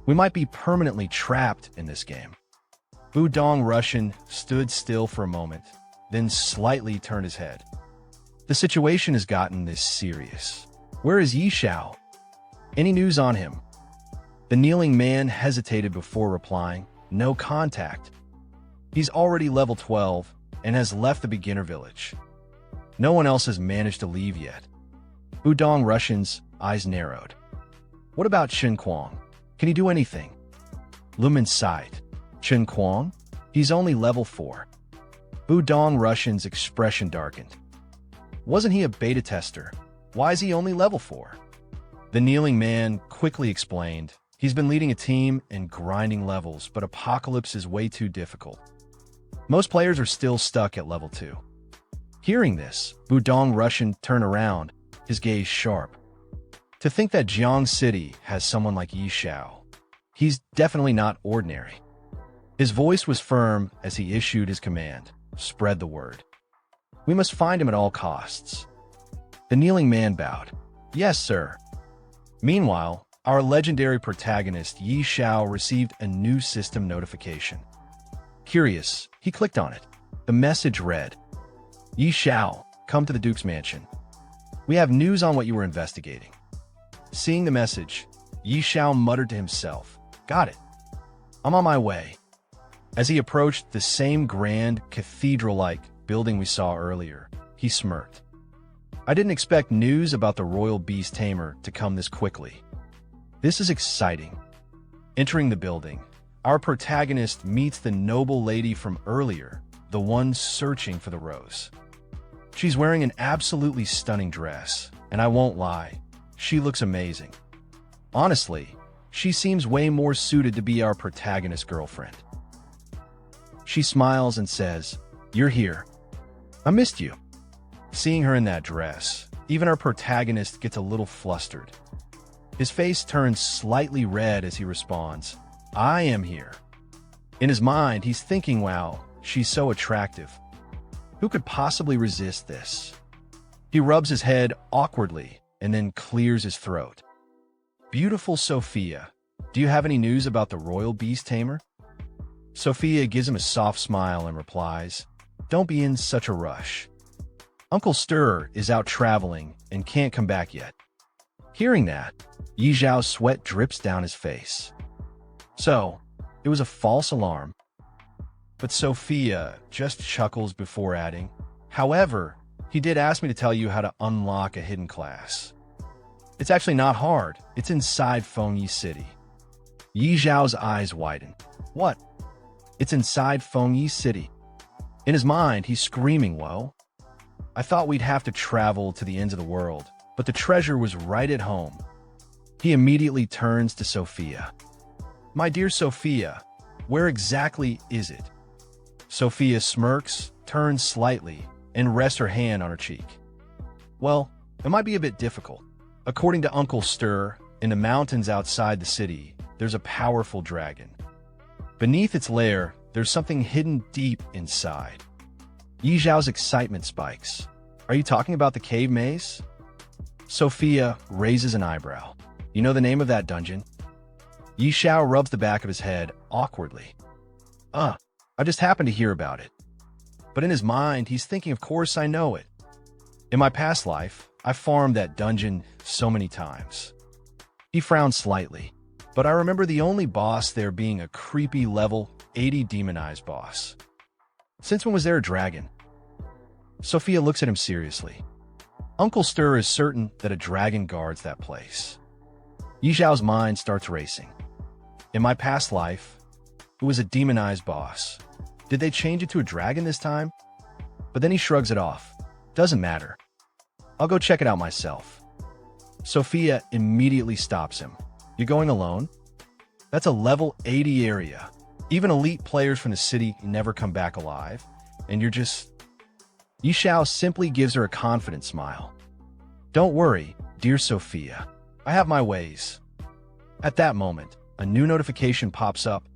We might be permanently trapped in this game." Budong Russian stood still for a moment, then slightly turned his head. "The situation has gotten this serious. Where is Xiao? Any news on him?" The kneeling man hesitated before replying, "No contact. He's already level 12 and has left the beginner village. No one else has managed to leave yet." Budong Russian's eyes narrowed. "What about Chen Kuang? Can he do anything?" Lumen sighed. "Chen Kuang? He's only level 4. Budong Russian's expression darkened. "Wasn't he a beta tester? Why is he only level 4? The kneeling man quickly explained, "He's been leading a team and grinding levels, but Apocalypse is way too difficult. Most players are still stuck at level 2. Hearing this, Budong Russian turned around, his gaze sharp. "To think that Jiang City has someone like Xiao. He's definitely not ordinary." His voice was firm as he issued his command, "Spread the word. We must find him at all costs." The kneeling man bowed. "Yes, sir." Meanwhile, our legendary protagonist Xiao received a new system notification. Curious, he clicked on it. The message read, "Xiao, come to the Duke's mansion. We have news on what you were investigating." Seeing the message, Xiao muttered to himself, "Got it. I'm on my way." As he approached the same grand, cathedral-like building we saw earlier, he smirked. "I didn't expect news about the royal beast tamer to come this quickly. This is exciting." Entering the building, our protagonist meets the noble lady from earlier, the one searching for the rose. She's wearing an absolutely stunning dress, and I won't lie, she looks amazing. Honestly, she seems way more suited to be our protagonist's girlfriend. She smiles and says, "You're here. I missed you." Seeing her in that dress, even our protagonist gets a little flustered. His face turns slightly red as he responds, "I am here." In his mind, he's thinking, wow, she's so attractive. Who could possibly resist this? He rubs his head awkwardly and then clears his throat. "Beautiful Sophia, do you have any news about the royal beast tamer?" Sophia gives him a soft smile and replies, "Don't be in such a rush. Uncle Stir is out traveling and can't come back yet." Hearing that, Yixiao's sweat drips down his face. So, it was a false alarm. But Sophia just chuckles before adding, "However, he did ask me to tell you how to unlock a hidden class. It's actually not hard. It's inside Fengyi City." Yixiao's eyes widen. "What? It's inside Fengyi City?" In his mind, he's screaming, "Whoa. I thought we'd have to travel to the ends of the world, but the treasure was right at home." He immediately turns to Sophia. "My dear Sophia, where exactly is it?" Sophia smirks, turns slightly, and rests her hand on her cheek. "Well, it might be a bit difficult. According to Uncle Stir, in the mountains outside the city, there's a powerful dragon. Beneath its lair, there's something hidden deep inside." Yixiao's excitement spikes. "Are you talking about the cave maze?" Sophia raises an eyebrow. "You know the name of that dungeon?" Yixiao rubs the back of his head awkwardly. I just happened to hear about it." But in his mind, he's thinking, of course I know it. In my past life, I farmed that dungeon so many times. He frowned slightly, but I remember the only boss there being a creepy level 80 demonized boss. Since when was there a dragon? Sophia looks at him seriously. Uncle Stir is certain that a dragon guards that place. Yi Xiao's mind starts racing. In my past life, it was a demonized boss. Did they change it to a dragon this time? But then he shrugs it off. Doesn't matter. I'll go check it out myself. Sophia immediately stops him. You're going alone? That's a level 80 area. Even elite players from the city never come back alive. And you're just... Yi Xiao simply gives her a confident smile. Don't worry, dear Sophia. I have my ways. At that moment, a new notification pops up.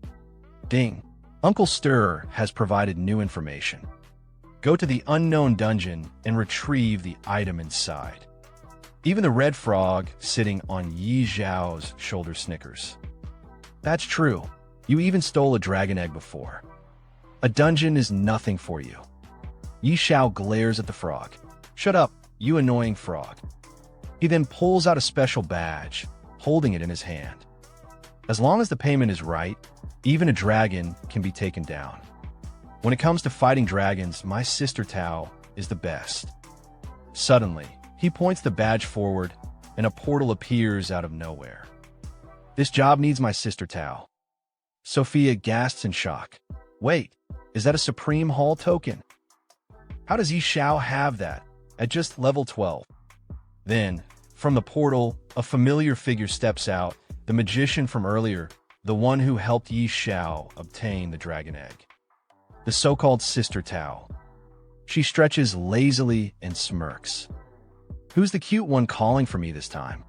Ding. Uncle Stir has provided new information. Go to the unknown dungeon and retrieve the item inside. Even the red frog sitting on Yi Xiao's shoulder snickers. That's true. You even stole a dragon egg before. A dungeon is nothing for you. Yi Xiao glares at the frog. Shut up, you annoying frog. He then pulls out a special badge, holding it in his hand. As long as the payment is right, even a dragon can be taken down. When it comes to fighting dragons, my sister Tao is the best. Suddenly, he points the badge forward, and a portal appears out of nowhere. This job needs my sister Tao. Sophia gasps in shock. Wait, is that a Supreme Hall token? How does Yi Xiao have that at just level 12? Then, from the portal, a familiar figure steps out, the magician from earlier, the one who helped Yi Xiao obtain the dragon egg. The so-called Sister Tao. She stretches lazily and smirks. Who's the cute one calling for me this time?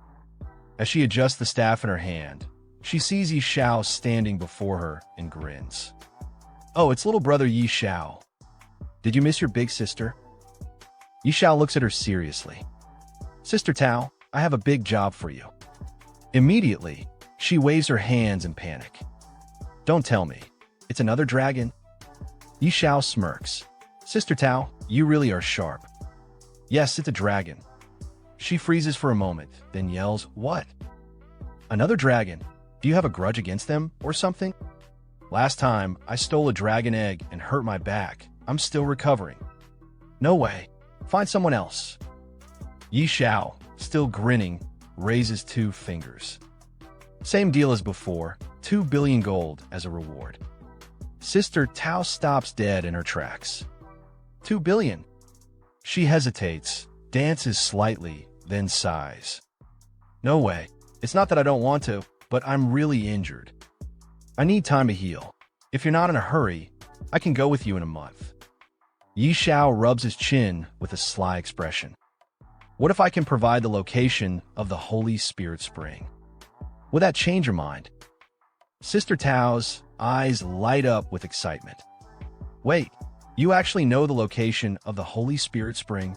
As she adjusts the staff in her hand, she sees Yi Xiao standing before her and grins. Oh, it's little brother Yi Xiao. Did you miss your big sister? Yi Xiao looks at her seriously. Sister Tao, I have a big job for you. Immediately, she waves her hands in panic. Don't tell me. It's another dragon? Yi Xiao smirks. Sister Tao, you really are sharp. Yes, it's a dragon. She freezes for a moment, then yells, What? Another dragon? Do you have a grudge against them or something? Last time, I stole a dragon egg and hurt my back. I'm still recovering. No way. Find someone else. Yi Xiao, still grinning, raises 2 fingers. Same deal as before, 2 billion gold as a reward. Sister Tao stops dead in her tracks. 2 billion. She hesitates, dances slightly, then sighs. No way. It's not that I don't want to, but I'm really injured. I need time to heal. If you're not in a hurry, I can go with you in a month. Yi Xiao rubs his chin with a sly expression. What if I can provide the location of the Holy Spirit Spring? Will that change your mind? Sister Tao's eyes light up with excitement. Wait, you actually know the location of the Holy Spirit Spring?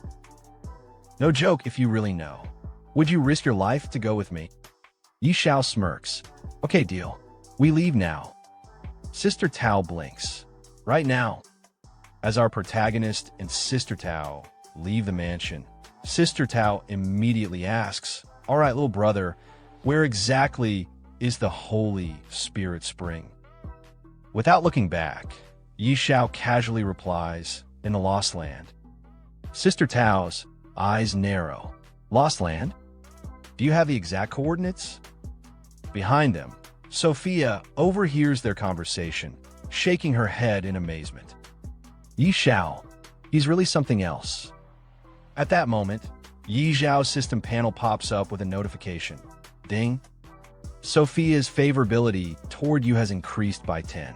No joke if you really know. Would you risk your life to go with me? Yi Xiao smirks. Okay, deal. We leave now. Sister Tao blinks. Right now. As our protagonist and Sister Tao leave the mansion, Sister Tao immediately asks, All right, little brother, where exactly is the Holy Spirit Spring? Without looking back, Yi Xiao casually replies, In the Lost Land. Sister Tao's eyes narrow. Lost Land? Do you have the exact coordinates? Behind them, Sophia overhears their conversation, shaking her head in amazement. Yi Xiao, he's really something else. At that moment, Yi Xiao's system panel pops up with a notification. Ding. Sophia's favorability toward you has increased by 10.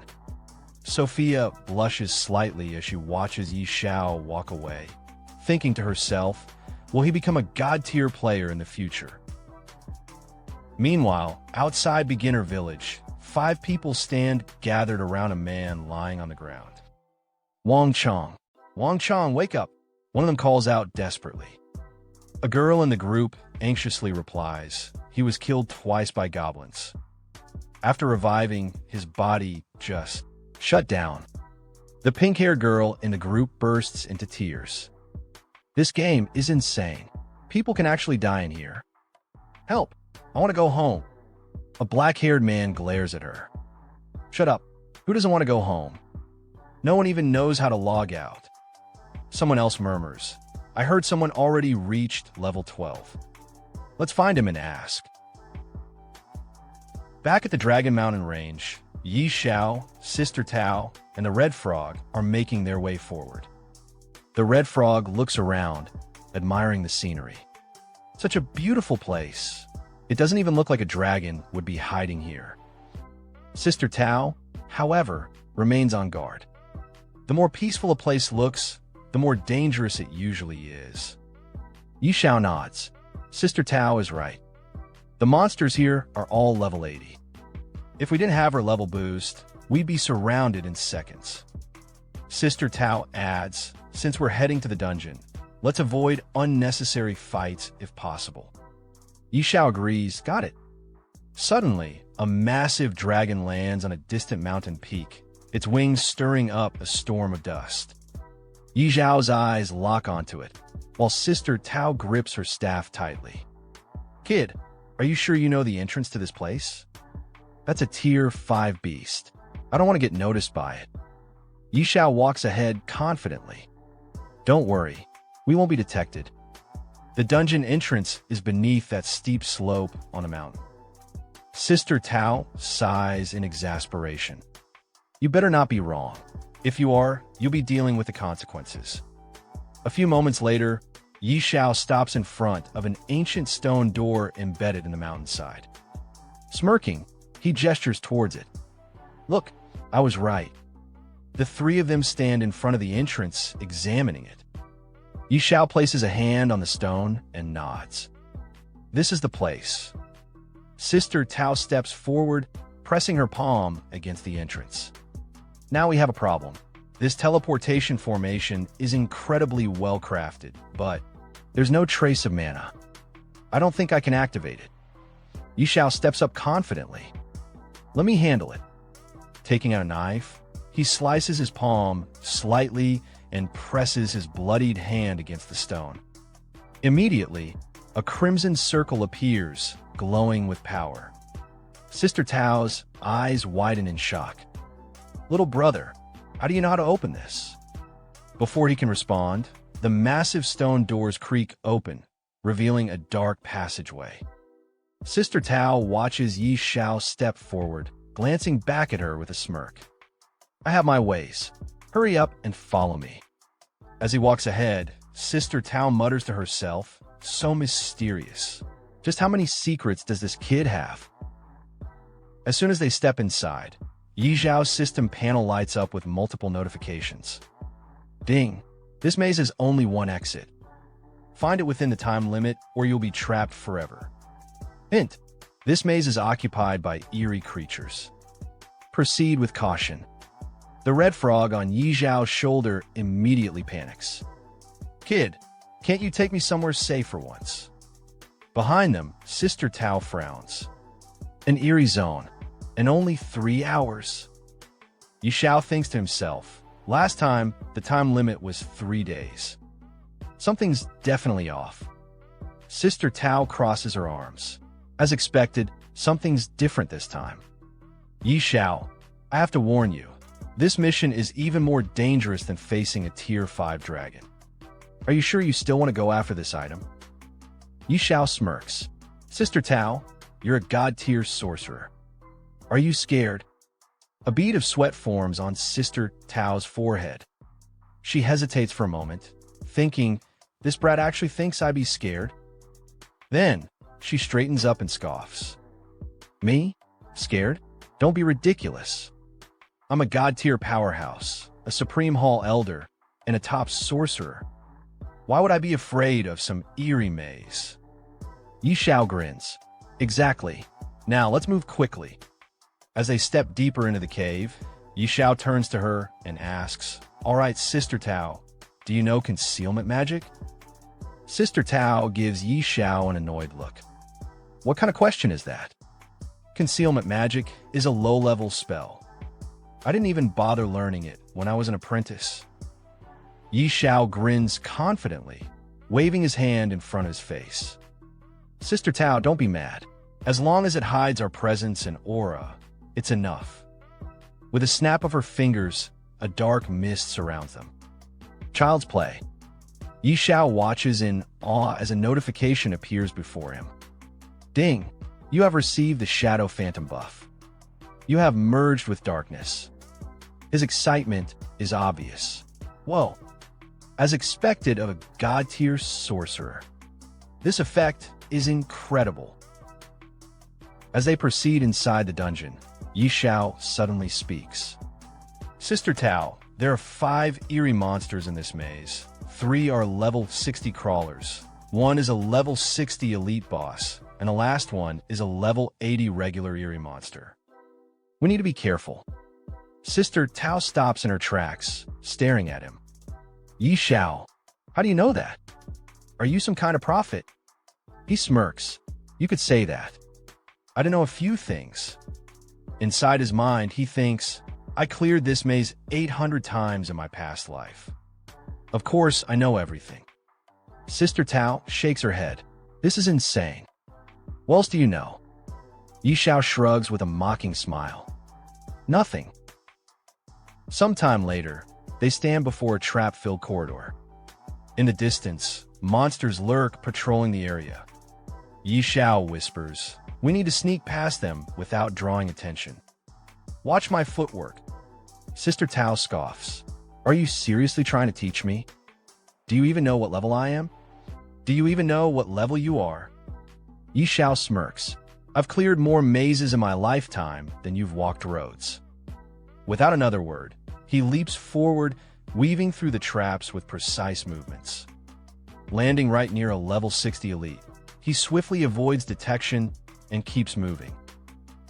Sophia blushes slightly as she watches Yi Xiao walk away, thinking to herself, will he become a god-tier player in the future? Meanwhile, outside Beginner Village, 5 people stand gathered around a man lying on the ground. Wang Chong. Wang Chong, wake up! One of them calls out desperately. A girl in the group anxiously replies, he was killed twice by goblins. After reviving, his body just shut down. The pink-haired girl in the group bursts into tears. This game is insane. People can actually die in here. Help! I want to go home. A black-haired man glares at her. Shut up. Who doesn't want to go home? No one even knows how to log out. Someone else murmurs. I heard someone already reached level 12. Let's find him and ask. Back at the Dragon Mountain Range, Xiao, Sister Tao, and the Red Frog are making their way forward. The Red Frog looks around, admiring the scenery. Such a beautiful place. It doesn't even look like a dragon would be hiding here. Sister Tao, however, remains on guard. The more peaceful a place looks, the more dangerous it usually is. Xiao nods. Sister Tao is right. The monsters here are all level 80. If we didn't have her level boost, we'd be surrounded in seconds. Sister Tao adds, since we're heading to the dungeon, let's avoid unnecessary fights if possible. Xiao agrees, got it. Suddenly, a massive dragon lands on a distant mountain peak, its wings stirring up a storm of dust. Xiao's eyes lock onto it, while Sister Tao grips her staff tightly. Kid, are you sure you know the entrance to this place? That's a tier 5 beast. I don't want to get noticed by it. Xiao walks ahead confidently. Don't worry, we won't be detected. The dungeon entrance is beneath that steep slope on a mountain. Sister Tao sighs in exasperation. You better not be wrong. If you are, you'll be dealing with the consequences. A few moments later, Xiao stops in front of an ancient stone door embedded in the mountainside. Smirking, he gestures towards it. Look, I was right. The three of them stand in front of the entrance, examining it. Xiao places a hand on the stone and nods. This is the place. Sister Tao steps forward, pressing her palm against the entrance. Now we have a problem. This teleportation formation is incredibly well crafted, but there's no trace of mana. I don't think I can activate it. Xiao steps up confidently. Let me handle it. Taking out a knife, he slices his palm slightly and presses his bloodied hand against the stone. Immediately, a crimson circle appears, glowing with power. Sister Tao's eyes widen in shock. Little brother, how do you know how to open this? Before he can respond, the massive stone doors creak open, revealing a dark passageway. Sister Tao watches Xiao step forward, glancing back at her with a smirk. I have my ways. Hurry up and follow me. As he walks ahead, Sister Tao mutters to herself, so mysterious. Just how many secrets does this kid have? As soon as they step inside, Xiao's system panel lights up with multiple notifications. Ding! This maze has only one exit. Find it within the time limit or you'll be trapped forever. Hint! This maze is occupied by eerie creatures. Proceed with caution. The red frog on Xiao's shoulder immediately panics. Kid, can't you take me somewhere safe for once? Behind them, Sister Tao frowns. An eerie zone, and only 3 hours. Xiao thinks to himself, last time, the time limit was 3 days. Something's definitely off. Sister Tao crosses her arms. As expected, something's different this time. Xiao, I have to warn you, this mission is even more dangerous than facing a tier 5 dragon. Are you sure you still want to go after this item? Xiao smirks. Sister Tao, you're a god-tier sorcerer. Are you scared? A bead of sweat forms on Sister Tao's forehead. She hesitates for a moment, thinking, this brat actually thinks I'd be scared? Then, she straightens up and scoffs. Me? Scared? Don't be ridiculous. I'm a god-tier powerhouse, a Supreme Hall Elder, and a top sorcerer. Why would I be afraid of some eerie maze? Xiao grins. Exactly. Now, let's move quickly. As they step deeper into the cave, Xiao turns to her and asks, all right, Sister Tao, do you know concealment magic? Sister Tao gives Xiao an annoyed look. What kind of question is that? Concealment magic is a low-level spell. I didn't even bother learning it when I was an apprentice. Xiao grins confidently, waving his hand in front of his face. Sister Tao, don't be mad. As long as it hides our presence and aura, it's enough. With a snap of her fingers, a dark mist surrounds them. Child's play. Yi Xiao watches in awe as a notification appears before him. Ding! You have received the Shadow Phantom buff. You have merged with darkness. His excitement is obvious. Whoa! As expected of a god-tier sorcerer. This effect is incredible. As they proceed inside the dungeon, Yi Xiao suddenly speaks. Sister Tao, there are 5 eerie monsters in this maze. 3 are level 60 crawlers. 1 is a level 60 elite boss, and the last one is a level 80 regular eerie monster. We need to be careful. Sister Tao stops in her tracks, staring at him. Yi Xiao, how do you know that? Are you some kind of prophet? He smirks. You could say that. I don't know a few things. Inside his mind, he thinks, I cleared this maze 800 times in my past life. Of course, I know everything. Sister Tao shakes her head. This is insane. What else do you know? Yi Xiao shrugs with a mocking smile. Nothing. Sometime later, they stand before a trap-filled corridor. In the distance, monsters lurk patrolling the area. Yi Xiao whispers, we need to sneak past them without drawing attention. Watch my footwork. Sister Tao scoffs. Are you seriously trying to teach me? Do you even know what level I am? Do you even know what level you are? Yi Xiao smirks. I've cleared more mazes in my lifetime than you've walked roads. Without another word, he leaps forward, weaving through the traps with precise movements. Landing right near a level 60 elite, he swiftly avoids detection and keeps moving.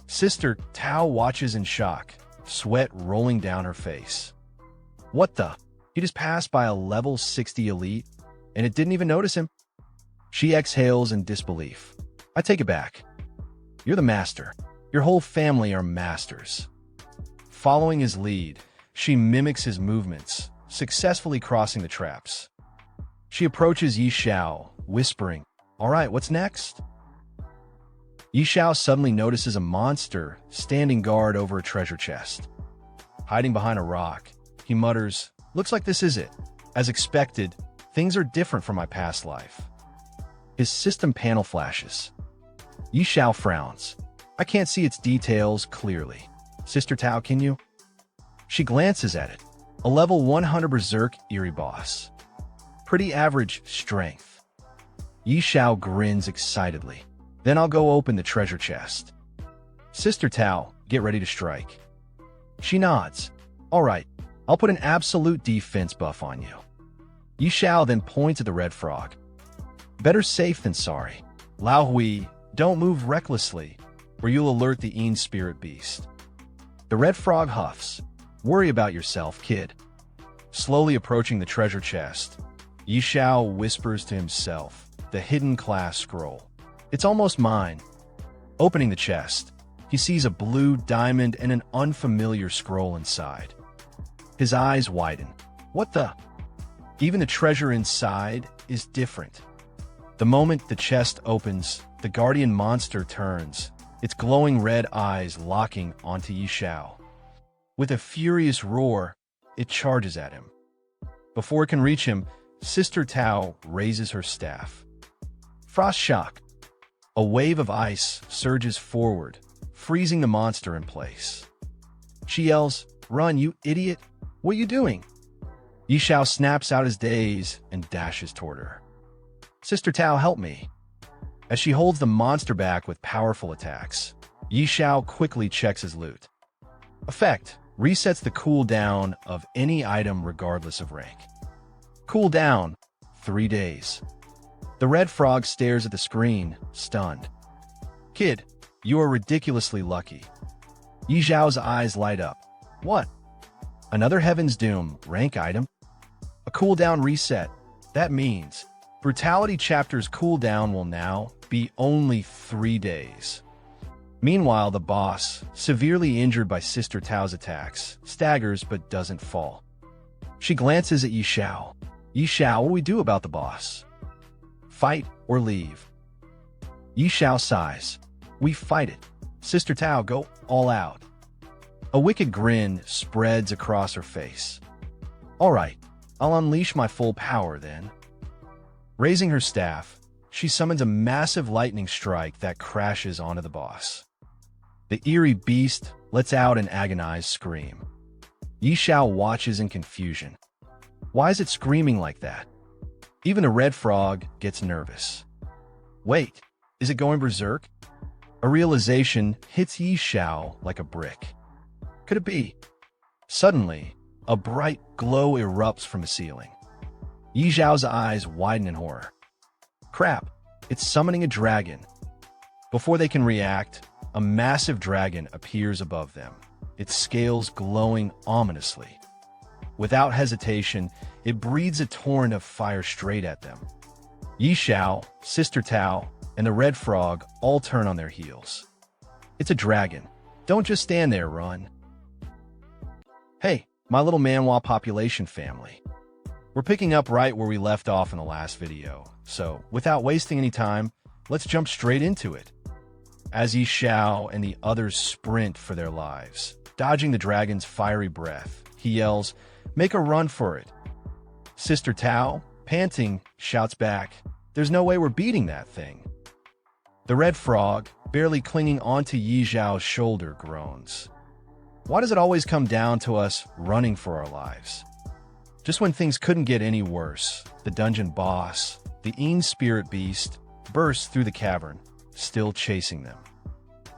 Sister Tao watches in shock, sweat rolling down her face. What the? He just passed by a level 60 elite, and it didn't even notice him? She exhales in disbelief. I take it back. You're the master. Your whole family are masters. Following his lead, she mimics his movements, successfully crossing the traps. She approaches Yi Xiao, whispering, all right, what's next? Yi Xiao suddenly notices a monster standing guard over a treasure chest. Hiding behind a rock, he mutters, looks like this is it. As expected, things are different from my past life. His system panel flashes. Yi Xiao frowns. I can't see its details clearly. Sister Tao, can you? She glances at it. A level 100 Berserk Eerie boss. Pretty average strength. Yi Xiao grins excitedly. Then I'll go open the treasure chest. Sister Tao, get ready to strike. She nods. All right, I'll put an absolute defense buff on you. Yi Xiao then points at the red frog. Better safe than sorry. Lao Hui, don't move recklessly, or you'll alert the Een Spirit Beast. The red frog huffs. Worry about yourself, kid. Slowly approaching the treasure chest, Yi Xiao whispers to himself, the hidden class scroll. It's almost mine. Opening the chest, he sees a blue diamond and an unfamiliar scroll inside. His eyes widen. What the? Even the treasure inside is different. The moment the chest opens, the guardian monster turns, its glowing red eyes locking onto Yi Xiao. With a furious roar, it charges at him. Before it can reach him, Sister Tao raises her staff. Frost shock. A wave of ice surges forward, freezing the monster in place. She yells, "Run, you idiot! What are you doing?" Yi Xiao snaps out his daze and dashes toward her. Sister Tao, help me. As she holds the monster back with powerful attacks, Yi Xiao quickly checks his loot. Effect: resets the cooldown of any item regardless of rank. Cooldown: 3 days. The red frog stares at the screen, stunned. Kid, you are ridiculously lucky. Yi Xiao's eyes light up. What? Another Heaven's Doom rank item? A cooldown reset. That means Brutality Chapter's cooldown will now be only 3 days. Meanwhile, the boss, severely injured by Sister Tao's attacks, staggers but doesn't fall. She glances at Yi Xiao. Yi Xiao, what do we do about the boss? Fight or leave? Yi Xiao sighs. We fight it. Sister Tao, go all out. A wicked grin spreads across her face. All right, I'll unleash my full power then. Raising her staff, she summons a massive lightning strike that crashes onto the boss. The eerie beast lets out an agonized scream. Xiao watches in confusion. Why is it screaming like that? Even the red frog gets nervous. Wait, is it going berserk? A realization hits Xiao like a brick. Could it be? Suddenly, a bright glow erupts from the ceiling. Xiao's eyes widen in horror. Crap, it's summoning a dragon. Before they can react, a massive dragon appears above them, its scales glowing ominously. Without hesitation, it breathes a torrent of fire straight at them. Xiao, Sister Tao, and the red frog all turn on their heels. It's a dragon. Don't just stand there, run. Hey, my little manhwa population family. We're picking up right where we left off in the last video, so without wasting any time, let's jump straight into it. As Xiao and the others sprint for their lives, dodging the dragon's fiery breath, he yells, "Make a run for it." Sister Tao, panting, shouts back, "There's no way we're beating that thing." The red frog, barely clinging onto Xiao's shoulder, groans. Why does it always come down to us running for our lives? Just when things couldn't get any worse, the dungeon boss, the Een spirit beast, bursts through the cavern, still chasing them.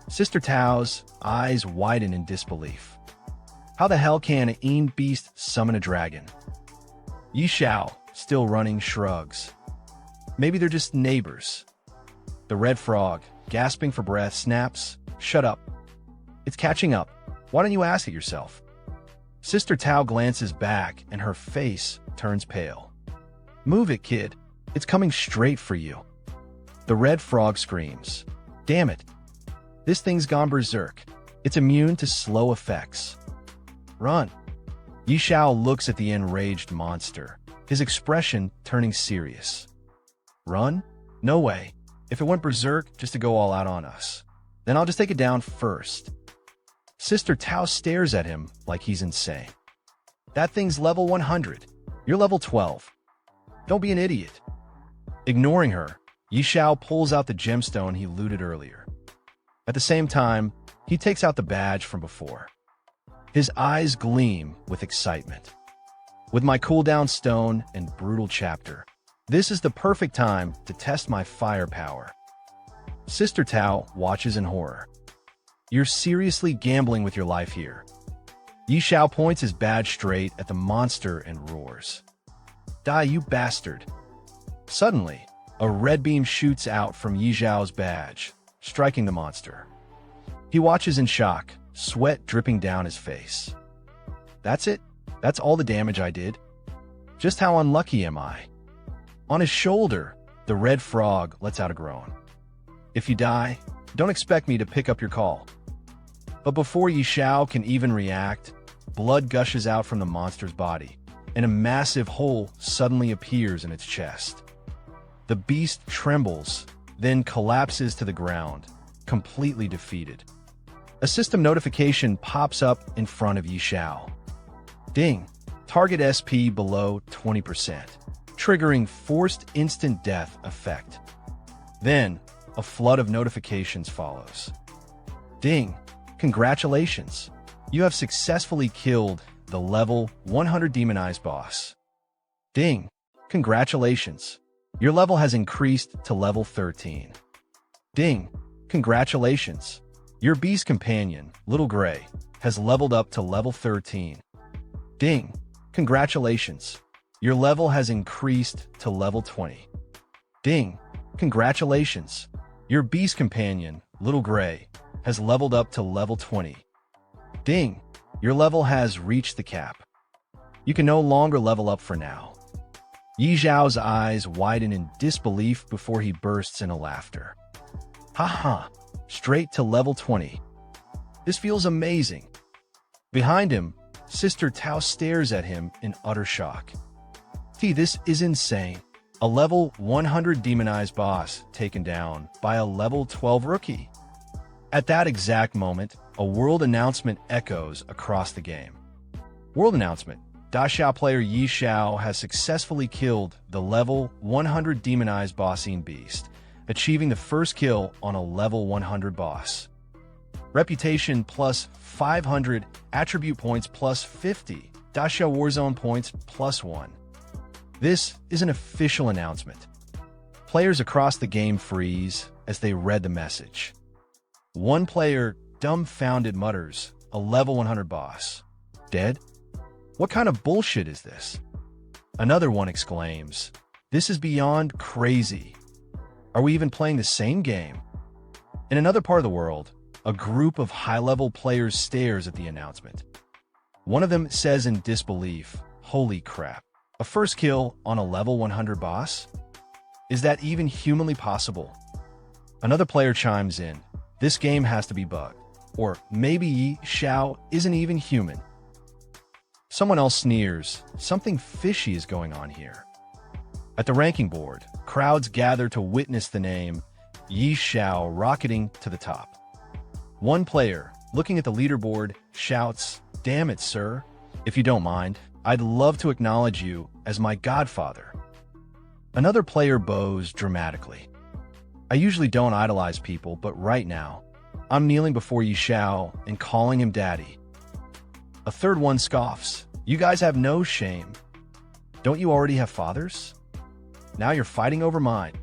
Sister Tao's eyes widen in disbelief. How the hell can an Een beast summon a dragon? Xiao, still running, shrugs. Maybe they're just neighbors. The red frog, gasping for breath, snaps, "Shut up. It's catching up. Why don't you ask it yourself?" Sister Tao glances back and her face turns pale. "Move it, kid. It's coming straight for you." The red frog screams. "Damn it. This thing's gone berserk. It's immune to slow effects. Run." Xiao looks at the enraged monster, his expression turning serious. "Run? No way. If it went berserk just to go all out on us, then I'll just take it down first." Sister Tao stares at him like he's insane. "That thing's level 100. You're level 12. Don't be an idiot." Ignoring her, Xiao pulls out the gemstone he looted earlier. At the same time, he takes out the badge from before. His eyes gleam with excitement. "With my cooldown stone and brutal chapter, this is the perfect time to test my firepower." Sister Tao watches in horror. "You're seriously gambling with your life here." Xiao points his badge straight at the monster and roars, "Die, you bastard." Suddenly, a red beam shoots out from Xiao's badge, striking the monster. He watches in shock, sweat dripping down his face. "That's it? That's all the damage I did? Just how unlucky am I?" On his shoulder, the red frog lets out a groan. "If you die, don't expect me to pick up your call." But before Xiao can even react, blood gushes out from the monster's body, and a massive hole suddenly appears in its chest. The beast trembles, then collapses to the ground, completely defeated. A system notification pops up in front of Xiao. Ding! Target SP below 20%, triggering forced instant death effect. Then, a flood of notifications follows. Ding! Congratulations! You have successfully killed the level 100 demonized boss. Ding! Congratulations! Your level has increased to level 13. Ding! Congratulations! Your beast companion, Little Gray, has leveled up to level 13. Ding! Congratulations! Your level has increased to level 20. Ding! Congratulations! Your beast companion, Little Gray, has leveled up to level 20. Ding! Your level has reached the cap. You can no longer level up for now. Xiao's eyes widen in disbelief before he bursts into laughter. Haha, straight to level 20. This feels amazing. Behind him, Sister Tao stares at him in utter shock. This is insane. A level 100 demonized boss taken down by a level 12 rookie. At that exact moment, a world announcement echoes across the game. World announcement. Xiao player Xiao has successfully killed the level 100 demonized bossine beast, achieving the first kill on a level 100 boss. Reputation plus 500, attribute points plus 50, Xiao Warzone points plus 1. This is an official announcement. Players across the game freeze as they read the message. One player, dumbfounded, mutters, a level 100 boss. Dead? What kind of bullshit is this? Another one exclaims, this is beyond crazy. Are we even playing the same game? In another part of the world, a group of high-level players stares at the announcement. One of them says in disbelief, holy crap, a first kill on a level 100 boss? Is that even humanly possible? Another player chimes in, this game has to be bugged. Or maybe Xiao isn't even human. Someone else sneers, something fishy is going on here. At the ranking board, crowds gather to witness the name Xiao rocketing to the top. One player, looking at the leaderboard, shouts, damn it, sir. If you don't mind, I'd love to acknowledge you as my godfather. Another player bows dramatically. I usually don't idolize people, but right now, I'm kneeling before Xiao and calling him daddy. A third one scoffs, you guys have no shame. Don't you already have fathers? Now you're fighting over mine.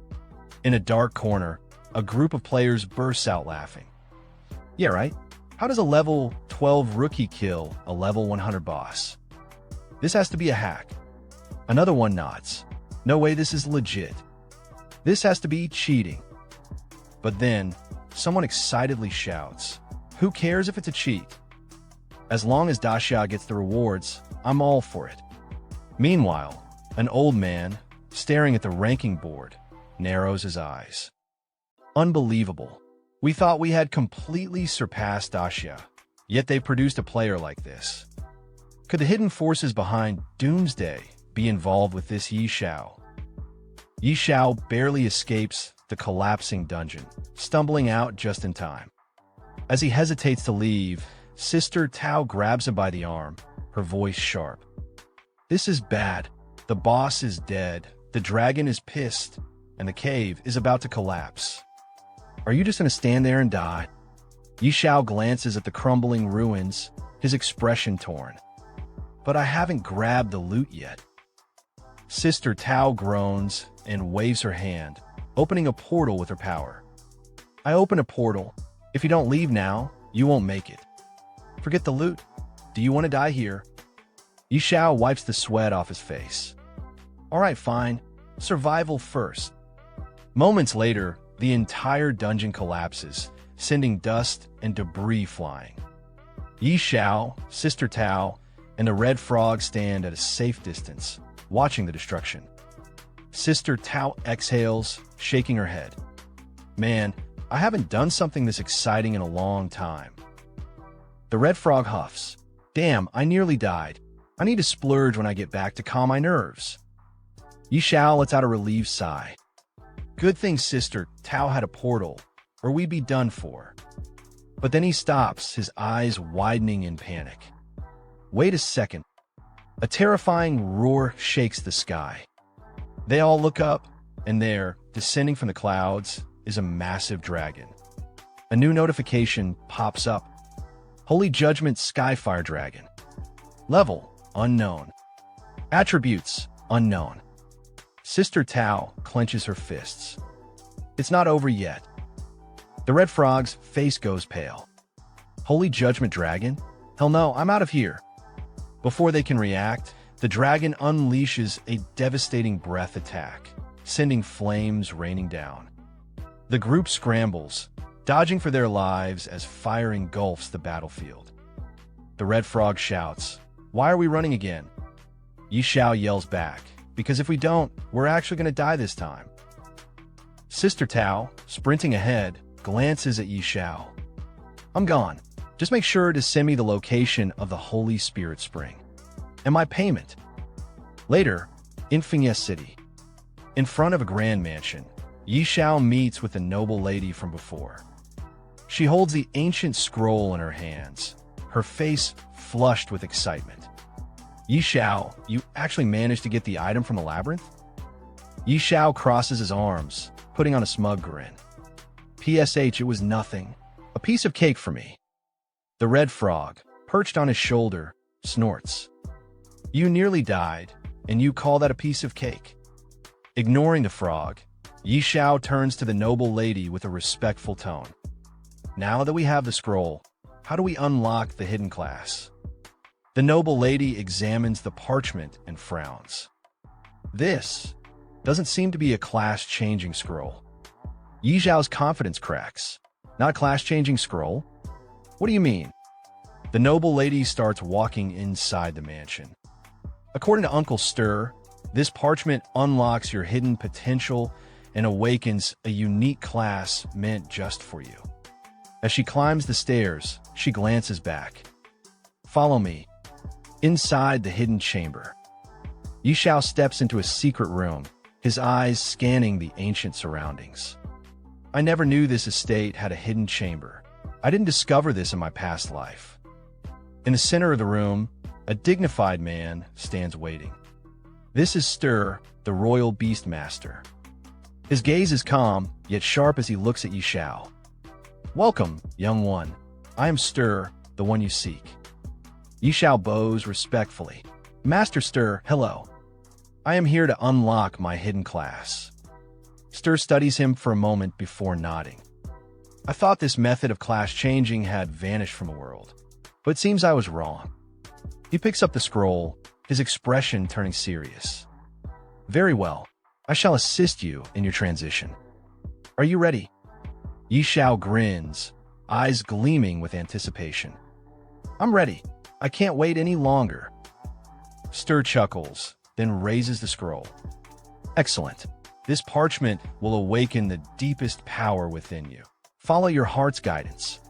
In a dark corner, a group of players bursts out laughing. Yeah, right? How does a level 12 rookie kill a level 100 boss? This has to be a hack. Another one nods. No way, this is legit. This has to be cheating. But then, someone excitedly shouts, who cares if it's a cheat? As long as Xiao gets the rewards, I'm all for it. Meanwhile, an old man, staring at the ranking board, narrows his eyes. Unbelievable. We thought we had completely surpassed Xiao, yet they produced a player like this. Could the hidden forces behind Doomsday be involved with this Xiao? Xiao barely escapes the collapsing dungeon, stumbling out just in time. As he hesitates to leave, Sister Tao grabs him by the arm, her voice sharp. This is bad. The boss is dead, the dragon is pissed, and the cave is about to collapse. Are you just gonna stand there and die? Xiao glances at the crumbling ruins, his expression torn. But I haven't grabbed the loot yet. Sister Tao groans and waves her hand, opening a portal with her power. I open a portal. If you don't leave now, you won't make it. Forget the loot. Do you want to die here? Xiao wipes the sweat off his face. All right, fine. Survival first. Moments later, the entire dungeon collapses, sending dust and debris flying. Xiao, Sister Tao, and the Red Frog stand at a safe distance, watching the destruction. Sister Tao exhales, shaking her head. Man, I haven't done something this exciting in a long time. The Red Frog huffs. Damn, I nearly died. I need to splurge when I get back to calm my nerves. Xiao lets out a relieved sigh. Good thing Sister Tao had a portal, or we'd be done for. But then he stops, his eyes widening in panic. Wait a second. A terrifying roar shakes the sky. They all look up, and there, descending from the clouds, is a massive dragon. A new notification pops up. Holy Judgment Skyfire Dragon. Level, unknown. Attributes, unknown. Sister Tao clenches her fists. It's not over yet. The Red Frog's face goes pale. Holy Judgment Dragon? Hell no, I'm out of here. Before they can react, the dragon unleashes a devastating breath attack, sending flames raining down. The group scrambles, dodging for their lives as fire engulfs the battlefield. The Red Frog shouts, "Why are we running again?" Xiao yells back, "Because if we don't, we're actually going to die this time." Sister Tao, sprinting ahead, glances at Xiao. "I'm gone. Just make sure to send me the location of the Holy Spirit Spring. And my payment." Later, in Fiancée City, in front of a grand mansion, Xiao meets with the noble lady from before. She holds the ancient scroll in her hands, her face flushed with excitement. Yi Xiao, you actually managed to get the item from the labyrinth? Yi Xiao crosses his arms, putting on a smug grin. PSH, it was nothing. A piece of cake for me. The red frog, perched on his shoulder, snorts. You nearly died, and you call that a piece of cake? Ignoring the frog, Yi Xiao turns to the noble lady with a respectful tone. Now that we have the scroll, how do we unlock the hidden class? The noble lady examines the parchment and frowns. This doesn't seem to be a class-changing scroll. Yi Xiao's confidence cracks. Not a class-changing scroll? What do you mean? The noble lady starts walking inside the mansion. According to Uncle Stir, this parchment unlocks your hidden potential and awakens a unique class meant just for you. As she climbs the stairs, she glances back. Follow me. Inside the hidden chamber, Yi Xiao steps into a secret room, his eyes scanning the ancient surroundings. I never knew this estate had a hidden chamber. I didn't discover this in my past life. In the center of the room, a dignified man stands waiting. This is Stir, the royal beast master. His gaze is calm, yet sharp as he looks at Yi Xiao. Welcome, young one. I am Stir, the one you seek. Yi Xiao bows respectfully. Master Stir, hello. I am here to unlock my hidden class. Stir studies him for a moment before nodding. I thought this method of class changing had vanished from the world, but it seems I was wrong. He picks up the scroll, his expression turning serious. Very well. I shall assist you in your transition. Are you ready? Yi Xiao grins, eyes gleaming with anticipation. I'm ready. I can't wait any longer. Stir chuckles, then raises the scroll. Excellent. This parchment will awaken the deepest power within you. Follow your heart's guidance.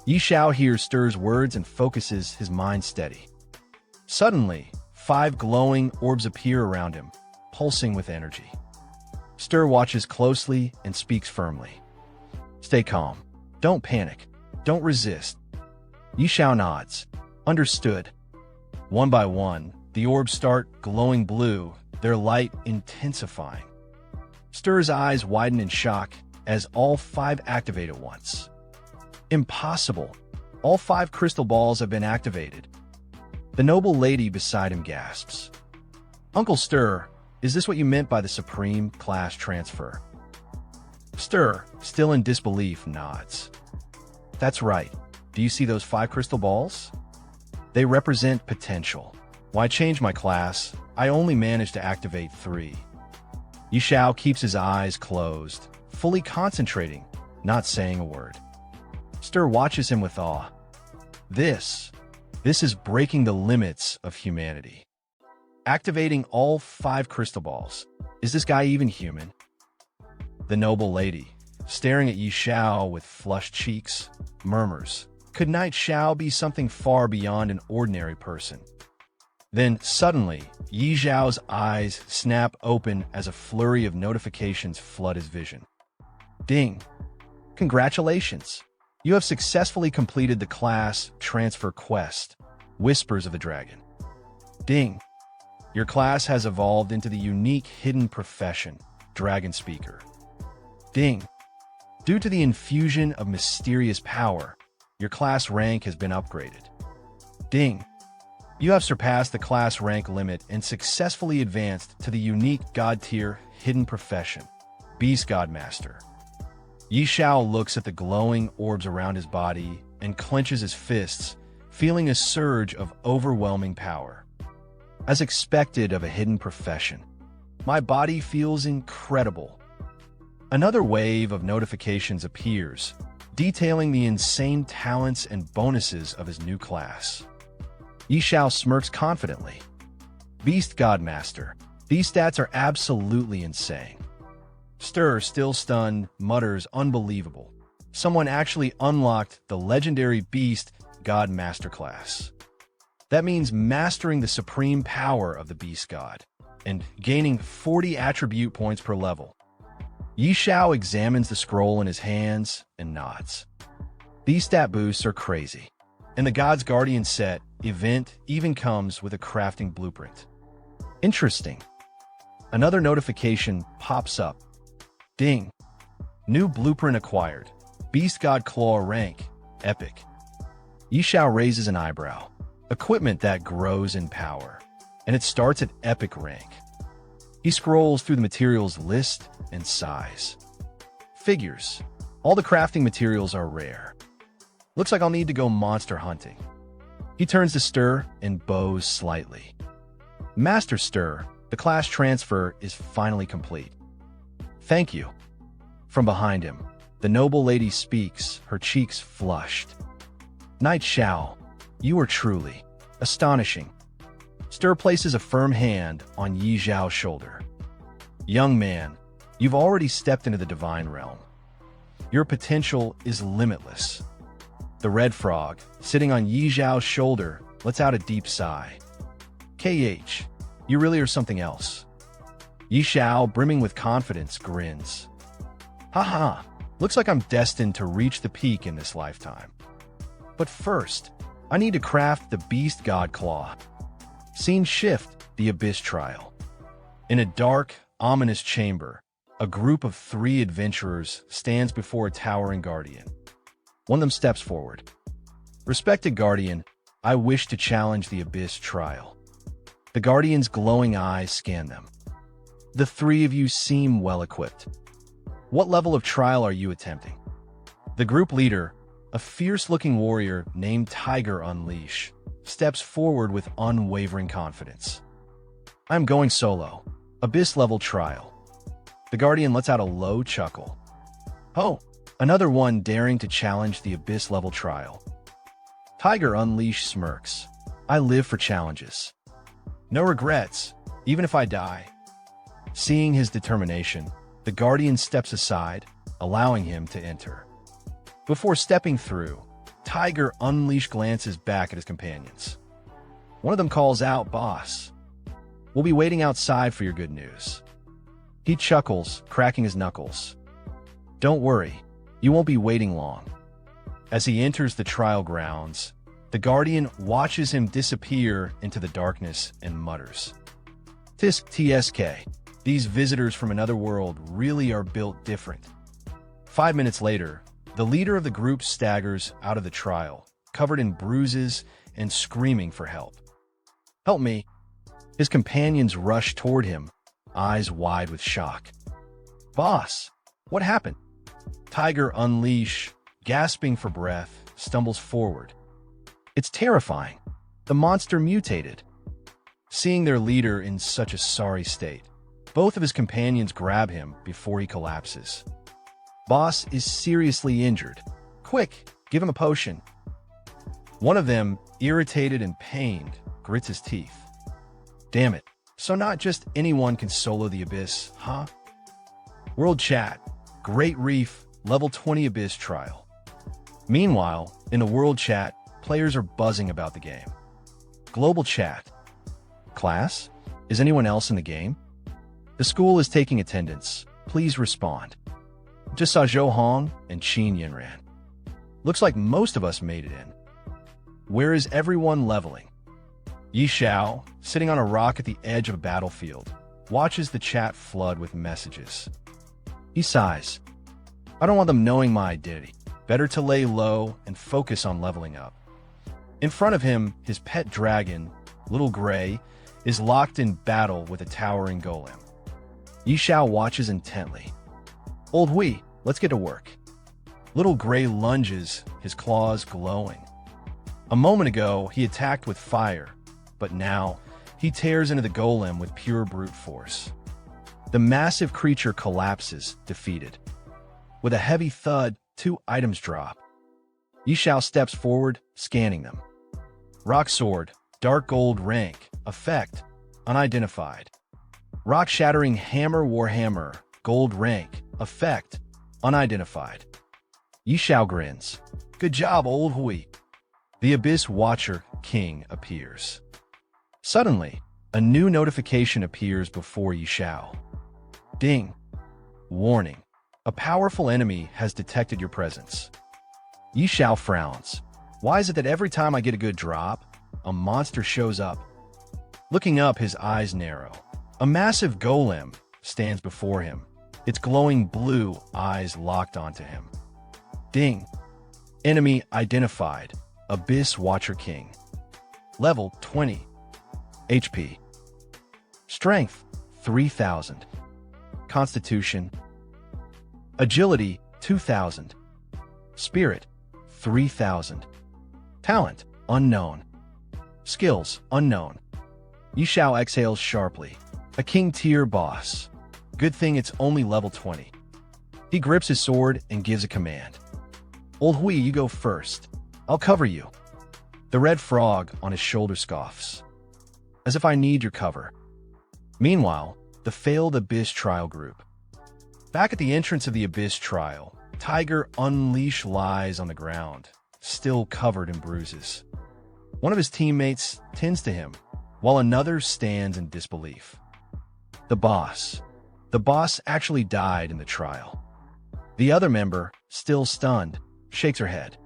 Yi Xiao hears Stir's words and focuses his mind steady. Suddenly, 5 glowing orbs appear around him, pulsing with energy. Stir watches closely and speaks firmly. Stay calm. Don't panic. Don't resist. Yi Xiao nods. Understood. One by one, the orbs start glowing blue, their light intensifying. Stir's eyes widen in shock as all 5 activate at once. Impossible. All 5 crystal balls have been activated. The noble lady beside him gasps. Uncle Stir, is this what you meant by the supreme class transfer? Stir, still in disbelief, nods. That's right. Do you see those 5 crystal balls? They represent potential. Why change my class? I only managed to activate 3. Yi Xiao keeps his eyes closed, fully concentrating, not saying a word. Stir watches him with awe. This is breaking the limits of humanity. Activating all 5 crystal balls. Is this guy even human? The noble lady, staring at Yi Xiao with flushed cheeks, murmurs, could Knight Xiao be something far beyond an ordinary person? Then, suddenly, Yi Xiao's eyes snap open as a flurry of notifications flood his vision. Ding! Congratulations! You have successfully completed the class transfer quest, Whispers of the Dragon. Ding! Your class has evolved into the unique hidden profession, Dragon Speaker. Ding! Due to the infusion of mysterious power, your class rank has been upgraded. Ding! You have surpassed the class rank limit and successfully advanced to the unique God-tier hidden profession, Beast God Master. Yi Xiao looks at the glowing orbs around his body and clenches his fists, feeling a surge of overwhelming power. As expected of a hidden profession, my body feels incredible. Another wave of notifications appears, detailing the insane talents and bonuses of his new class. Yi Xiao smirks confidently. Beast God Master, these stats are absolutely insane. Stir, still stunned, mutters, unbelievable. Someone actually unlocked the legendary Beast God Master class. That means mastering the supreme power of the Beast God and gaining 40 attribute points per level. Yi Xiao examines the scroll in his hands and nods. These stat boosts are crazy. And the God's Guardian set event even comes with a crafting blueprint. Interesting. Another notification pops up. Ding. New blueprint acquired. Beast God Claw rank. Epic. Xiao raises an eyebrow. Equipment that grows in power. And it starts at epic rank. He scrolls through the materials list and sighs. Figures. All the crafting materials are rare. Looks like I'll need to go monster hunting. He turns to Stir and bows slightly. Master Stir, the class transfer is finally complete. Thank you. From behind him, the noble lady speaks, her cheeks flushed. Knight Xiao, you are truly astonishing. Stir places a firm hand on Yi Zhao's shoulder. Young man, you've already stepped into the divine realm. Your potential is limitless. The red frog, sitting on Yi Zhao's shoulder, lets out a deep sigh. KH, you really are something else. Yi Xiao, brimming with confidence, grins. Haha, looks like I'm destined to reach the peak in this lifetime. But first, I need to craft the Beast God Claw. Scene shift, the Abyss Trial. In a dark, ominous chamber, a group of 3 adventurers stands before a towering guardian. One of them steps forward. Respected Guardian, I wish to challenge the Abyss Trial. The Guardian's glowing eyes scan them. The 3 of you seem well-equipped. What level of trial are you attempting? The group leader, a fierce-looking warrior named Tiger Unleash, steps forward with unwavering confidence. I'm going solo. Abyss-level trial. The Guardian lets out a low chuckle. Oh! Another one daring to challenge the Abyss-level trial. Tiger Unleash smirks. I live for challenges. No regrets, even if I die. Seeing his determination, the Guardian steps aside, allowing him to enter. Before stepping through, Tiger Unleash glances back at his companions. One of them calls out, Boss. We'll be waiting outside for your good news. He chuckles, cracking his knuckles. Don't worry. You won't be waiting long. As he enters the trial grounds, the Guardian watches him disappear into the darkness and mutters. Tisk TSK, these visitors from another world really are built different. 5 minutes later, the leader of the group staggers out of the trial, covered in bruises and screaming for help. Help me. His companions rush toward him, eyes wide with shock. Boss, what happened? Tiger Unleash, gasping for breath, stumbles forward. It's terrifying. The monster mutated. Seeing their leader in such a sorry state, both of his companions grab him before he collapses. Boss is seriously injured. Quick, give him a potion. One of them, irritated and pained, grits his teeth. Damn it. So not just anyone can solo the Abyss, huh? World Chat, Great Reef, Level 20 Abyss Trial. Meanwhile, in the World Chat, players are buzzing about the game. Global Chat. Class? Is anyone else in the game? The school is taking attendance. Please respond. Just saw Zhou Hong and Qin Yinran. Looks like most of us made it in. Where is everyone leveling? Yi Xiao, sitting on a rock at the edge of a battlefield, watches the chat flood with messages. He sighs. I don't want them knowing my identity. Better to lay low and focus on leveling up. In front of him, his pet dragon, Little Gray, is locked in battle with a towering golem. Yi Xiao watches intently. Old Hui, let's get to work. Little Gray lunges, his claws glowing. A moment ago, he attacked with fire, but now he tears into the golem with pure brute force. The massive creature collapses, defeated. With a heavy thud, 2 items drop. Yi Xiao steps forward, scanning them. Rock Sword, Dark Gold rank, effect, unidentified. Rock-shattering Hammer Warhammer, gold rank, effect, unidentified. Yi Xiao grins. Good job, Old Hui. The Abyss Watcher King appears. Suddenly, a new notification appears before Yi Xiao. Ding. Warning. A powerful enemy has detected your presence. Yi Xiao frowns. Why is it that every time I get a good drop, a monster shows up? Looking up, his eyes narrow. A massive golem stands before him, its glowing blue eyes locked onto him. Ding. Enemy identified. Abyss Watcher King. Level 20. HP. Strength 3000. Constitution. Agility 2000. Spirit 3000. Talent unknown. Skills unknown. Xiao exhales sharply. A king tier boss. Good thing it's only level 20. He grips his sword and gives a command. Old Hui, you go first. I'll cover you. The red frog on his shoulder scoffs. As if I need your cover. Meanwhile, the failed Abyss trial group. Back at the entrance of the Abyss trial, Tiger Unleash lies on the ground, still covered in bruises. One of his teammates tends to him, while another stands in disbelief. The boss. The boss actually died in the trial. The other member, still stunned, shakes her head.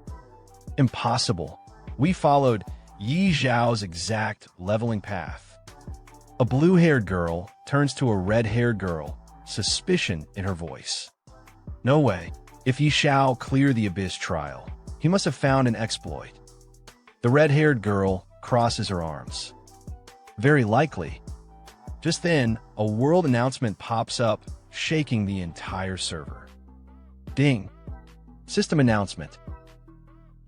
Impossible. We followed Yi Zhao's exact leveling path. A blue-haired girl turns to a red-haired girl, suspicion in her voice. No way. If Yi Zhao cleared the Abyss trial, he must have found an exploit. The red-haired girl crosses her arms. Very likely. Just then, a world announcement pops up, shaking the entire server. Ding. System announcement.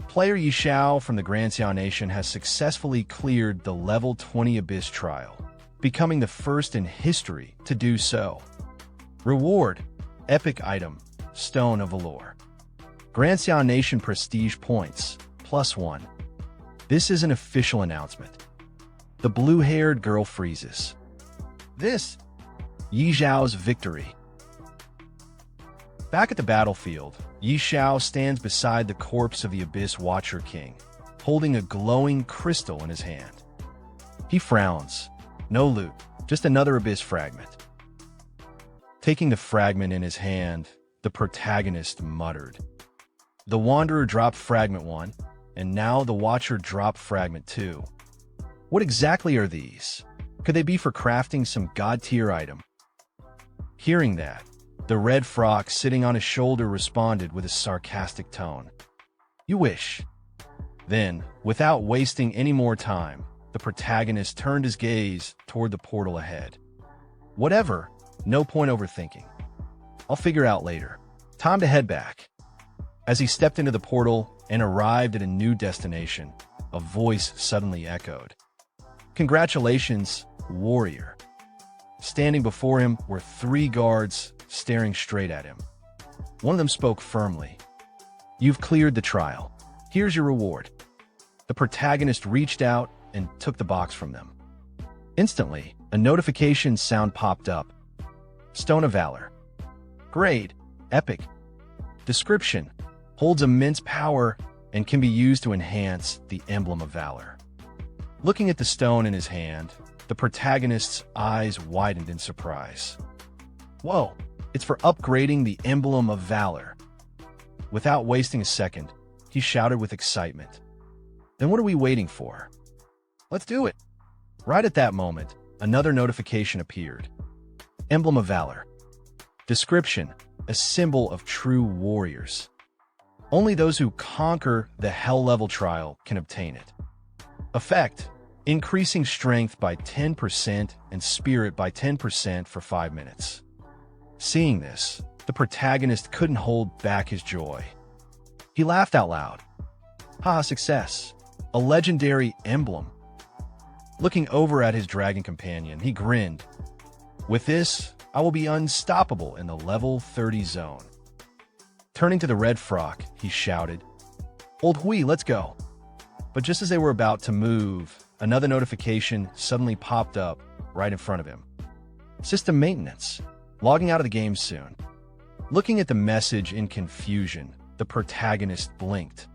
Player Yi Xiao from the Grand Xiao Nation has successfully cleared the level 20 Abyss trial, becoming the first in history to do so. Reward. Epic item. Stone of Valor. Grand Xiao Nation prestige points. +1. This is an official announcement. The blue-haired girl freezes. This. Yi Zhao's victory. Back at the battlefield, Yi Xiao stands beside the corpse of the Abyss Watcher King, holding a glowing crystal in his hand. He frowns. No loot, just another Abyss fragment. Taking the fragment in his hand, the protagonist muttered. The Wanderer dropped fragment 1, and now the Watcher dropped fragment 2. What exactly are these? Could they be for crafting some god-tier item? Hearing that, the red frog sitting on his shoulder responded with a sarcastic tone. You wish. Then, without wasting any more time, the protagonist turned his gaze toward the portal ahead. Whatever, no point overthinking. I'll figure out later. Time to head back. As he stepped into the portal and arrived at a new destination, a voice suddenly echoed. Congratulations, warrior. Standing before him were 3 guards staring straight at him. One of them spoke firmly. You've cleared the trial. Here's your reward. The protagonist reached out and took the box from them. Instantly, a notification sound popped up. Stone of Valor. Grade. Epic. Description. Holds immense power and can be used to enhance the Emblem of Valor. Looking at the stone in his hand, the protagonist's eyes widened in surprise. Whoa, it's for upgrading the Emblem of Valor. Without wasting a second, he shouted with excitement. Then what are we waiting for? Let's do it. Right at that moment, another notification appeared. Emblem of Valor. Description. A symbol of true warriors. Only those who conquer the Hell level trial can obtain it. Effect. Increasing strength by 10% and spirit by 10% for 5 minutes. Seeing this, the protagonist couldn't hold back his joy. He laughed out loud. Haha, success. A legendary emblem. Looking over at his dragon companion, he grinned. With this, I will be unstoppable in the level 30 zone. Turning to the red frog, he shouted, Old Hui, let's go. But just as they were about to move, another notification suddenly popped up right in front of him. System maintenance. Logging out of the game soon. Looking at the message in confusion, the protagonist blinked.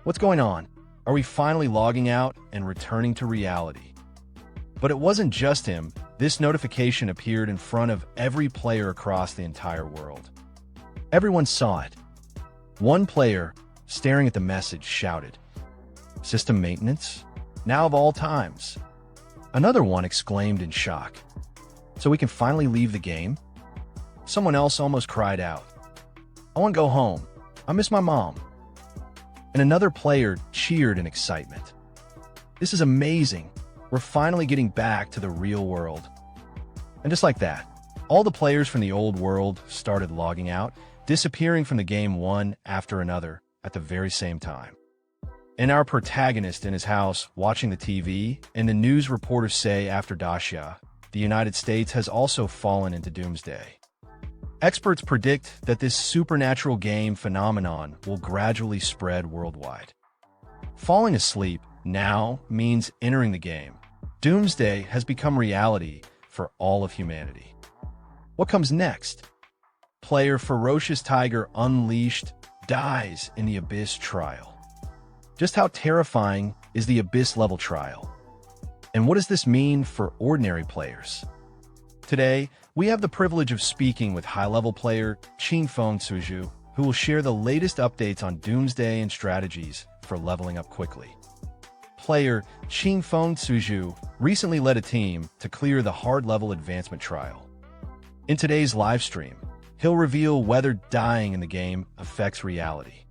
What's going on? Are we finally logging out and returning to reality? But it wasn't just him. This notification appeared in front of every player across the entire world. Everyone saw it. One player, staring at the message, shouted, System maintenance? Now of all times. Another one exclaimed in shock. So we can finally leave the game? Someone else almost cried out. I want to go home. I miss my mom. And another player cheered in excitement. This is amazing. We're finally getting back to the real world. And just like that, all the players from the old world started logging out, disappearing from the game one after another at the very same time. And our protagonist in his house watching the TV, and the news reporters say after Dacia, the United States has also fallen into doomsday. Experts predict that this supernatural game phenomenon will gradually spread worldwide. Falling asleep now means entering the game. Doomsday has become reality for all of humanity. What comes next? Player Ferocious Tiger Unleashed dies in the Abyss trial. Just how terrifying is the Abyss level trial? And what does this mean for ordinary players? Today, we have the privilege of speaking with high-level player Qingfeng Suju, who will share the latest updates on Doomsday and strategies for leveling up quickly. Player Qingfeng Suju recently led a team to clear the hard-level advancement trial. In today's livestream, he'll reveal whether dying in the game affects reality.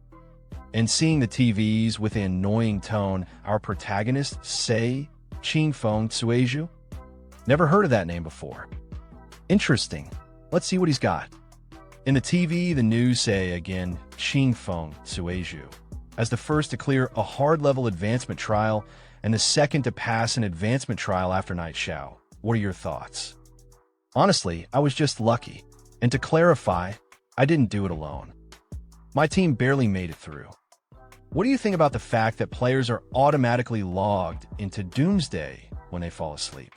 And seeing the TVs with an annoying tone, our protagonist say Qingfeng Suju? Never heard of that name before. Interesting. Let's see what he's got. In the TV, the news say again Qingfeng Suju as the first to clear a hard-level advancement trial and the second to pass an advancement trial after night Xiao. What are your thoughts? Honestly, I was just lucky. And to clarify, I didn't do it alone. My team barely made it through. What do you think about the fact that players are automatically logged into Doomsday when they fall asleep?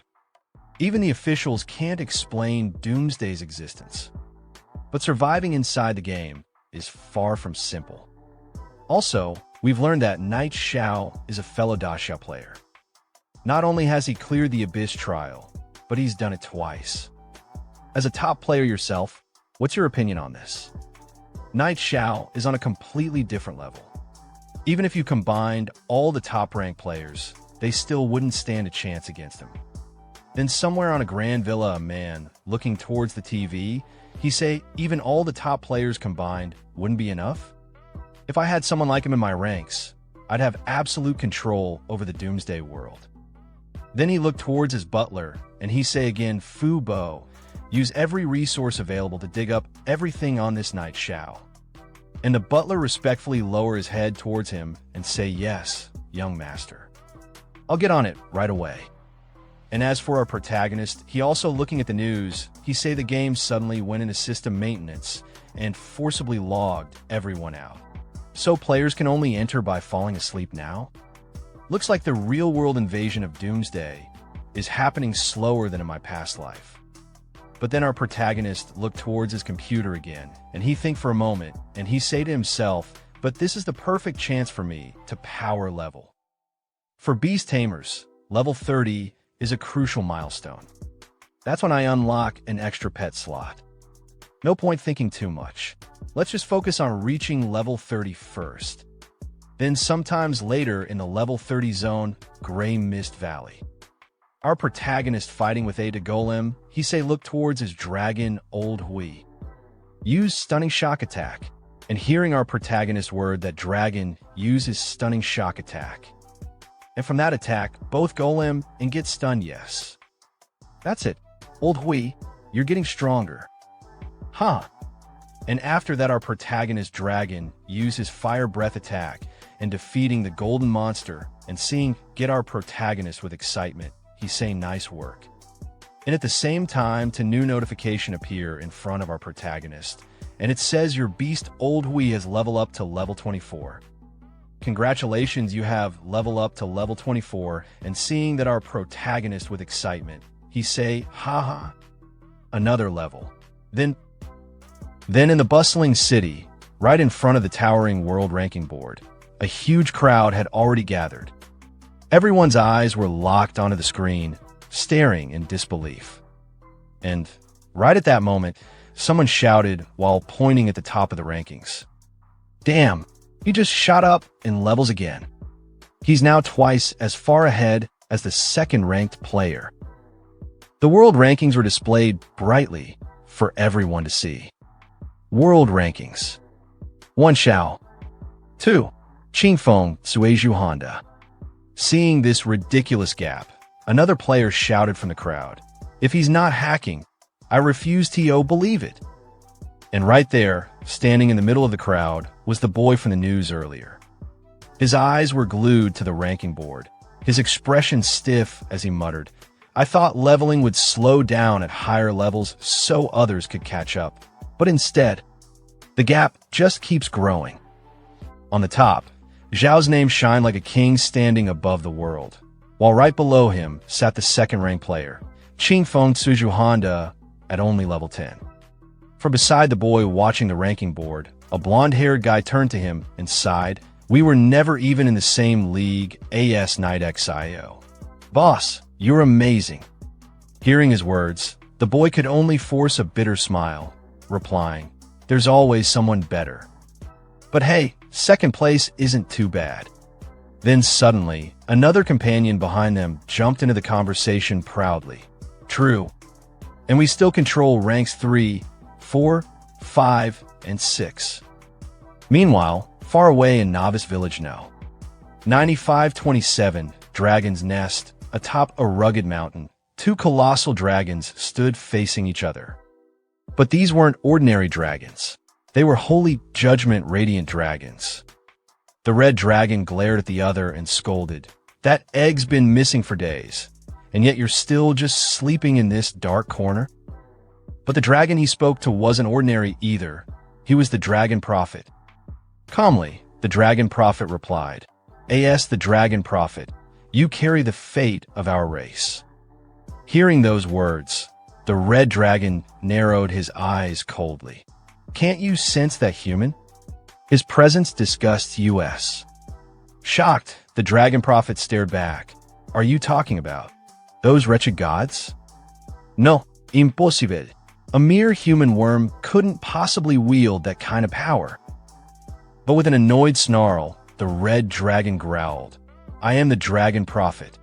Even the officials can't explain Doomsday's existence. But surviving inside the game is far from simple. Also, we've learned that Knight Xiao is a fellow Dacia player. Not only has he cleared the Abyss trial, but he's done it twice. As a top player yourself, what's your opinion on this? Knight Xiao is on a completely different level. Even if you combined all the top-ranked players, they still wouldn't stand a chance against him. Then somewhere on a grand villa, a man, looking towards the TV, he say even all the top players combined wouldn't be enough? If I had someone like him in my ranks, I'd have absolute control over the Doomsday world. Then he looked towards his butler, and he say again, Fu Bo, use every resource available to dig up everything on this Knight Xiao. And the butler respectfully lower his head towards him and say, yes, young master. I'll get on it right away. And as for our protagonist, he also looking at the news, he say the game suddenly went into system maintenance and forcibly logged everyone out. So players can only enter by falling asleep now? Looks like the real-world invasion of Doomsday is happening slower than in my past life. But then our protagonist looked towards his computer again, and he think for a moment, and he say to himself, but this is the perfect chance for me to power level. For Beast Tamers, level 30 is a crucial milestone. That's when I unlock an extra pet slot. No point thinking too much. Let's just focus on reaching level 30 first. Then sometimes later in the level 30 zone, Grey Mist Valley. Our protagonist fighting with Ada Golem, he say look towards his dragon Old Hui. Use Stunning Shock Attack, and hearing our protagonist word that dragon uses Stunning Shock Attack. And from that attack, both Golem and get stunned yes. That's it. Old Hui, you're getting stronger. Huh. And after that our protagonist dragon uses Fire Breath Attack and defeating the golden monster and seeing get our protagonist with excitement. He's saying nice work. And at the same time, a new notification appear in front of our protagonist, and it says your beast Old Hui has leveled up to level 24. Congratulations, you have leveled up to level 24, and seeing that our protagonist with excitement, he say, haha, another level. Then in the bustling city, right in front of the towering world ranking board, a huge crowd had already gathered. Everyone's eyes were locked onto the screen, staring in disbelief. And right at that moment, someone shouted while pointing at the top of the rankings. Damn, he just shot up in levels again. He's now twice as far ahead as the second-ranked player. The world rankings were displayed brightly for everyone to see. World rankings. 1. Xiao. 2. Qingfeng Suizhu Honda. Seeing this ridiculous gap, another player shouted from the crowd, "If he's not hacking, I refuse to believe it." And right there, standing in the middle of the crowd, was the boy from the news earlier. His eyes were glued to the ranking board, his expression stiff as he muttered, "I thought leveling would slow down at higher levels so others could catch up. But instead, the gap just keeps growing." On the top, Xiao's name shined like a king standing above the world, while right below him sat the second-ranked player, Qingfeng Suizhu Honda, at only level 10. From beside the boy watching the ranking board, a blonde-haired guy turned to him and sighed, "We were never even in the same league, AS Night XIO. Boss, you're amazing." Hearing his words, the boy could only force a bitter smile, replying, "There's always someone better. But hey, second place isn't too bad." Then suddenly, another companion behind them jumped into the conversation proudly. "True. And we still control ranks 3, 4, 5, and 6. Meanwhile, far away in Novice Village now, 9527, Dragon's Nest, atop a rugged mountain, two colossal dragons stood facing each other. But these weren't ordinary dragons. They were holy judgment radiant dragons. The red dragon glared at the other and scolded, "That egg's been missing for days, and yet you're still just sleeping in this dark corner?" But the dragon he spoke to wasn't ordinary either. He was the Dragon Prophet. Calmly, the Dragon Prophet replied, "As the Dragon Prophet, you carry the fate of our race." Hearing those words, the red dragon narrowed his eyes coldly. "Can't you sense that human?" His presence disgusts us. Shocked, the Dragon Prophet stared back. "Are you talking about those wretched gods?" "No, impossible. A mere human worm couldn't possibly wield that kind of power." But with an annoyed snarl, the red dragon growled, "I am the Dragon Prophet.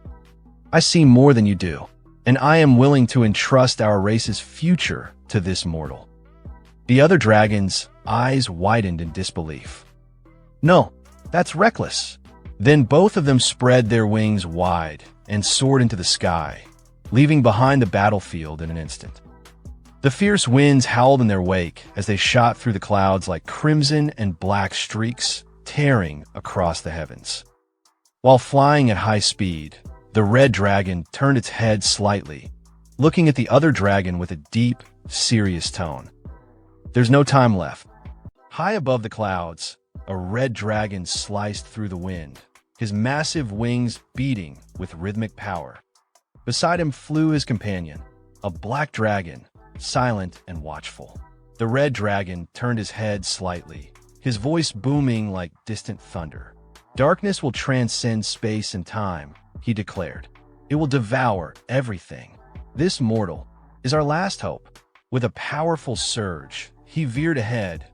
I see more than you do, and I am willing to entrust our race's future to this mortal." The other dragon's eyes widened in disbelief. "No, that's reckless." Then both of them spread their wings wide and soared into the sky, leaving behind the battlefield in an instant. The fierce winds howled in their wake as they shot through the clouds like crimson and black streaks, tearing across the heavens. While flying at high speed, the red dragon turned its head slightly, looking at the other dragon with a deep, serious tone. "There's no time left." High above the clouds, a red dragon sliced through the wind, his massive wings beating with rhythmic power. Beside him flew his companion, a black dragon, silent and watchful. The red dragon turned his head slightly, his voice booming like distant thunder. "Darkness will transcend space and time," he declared. "It will devour everything. This mortal is our last hope." With a powerful surge, he veered ahead.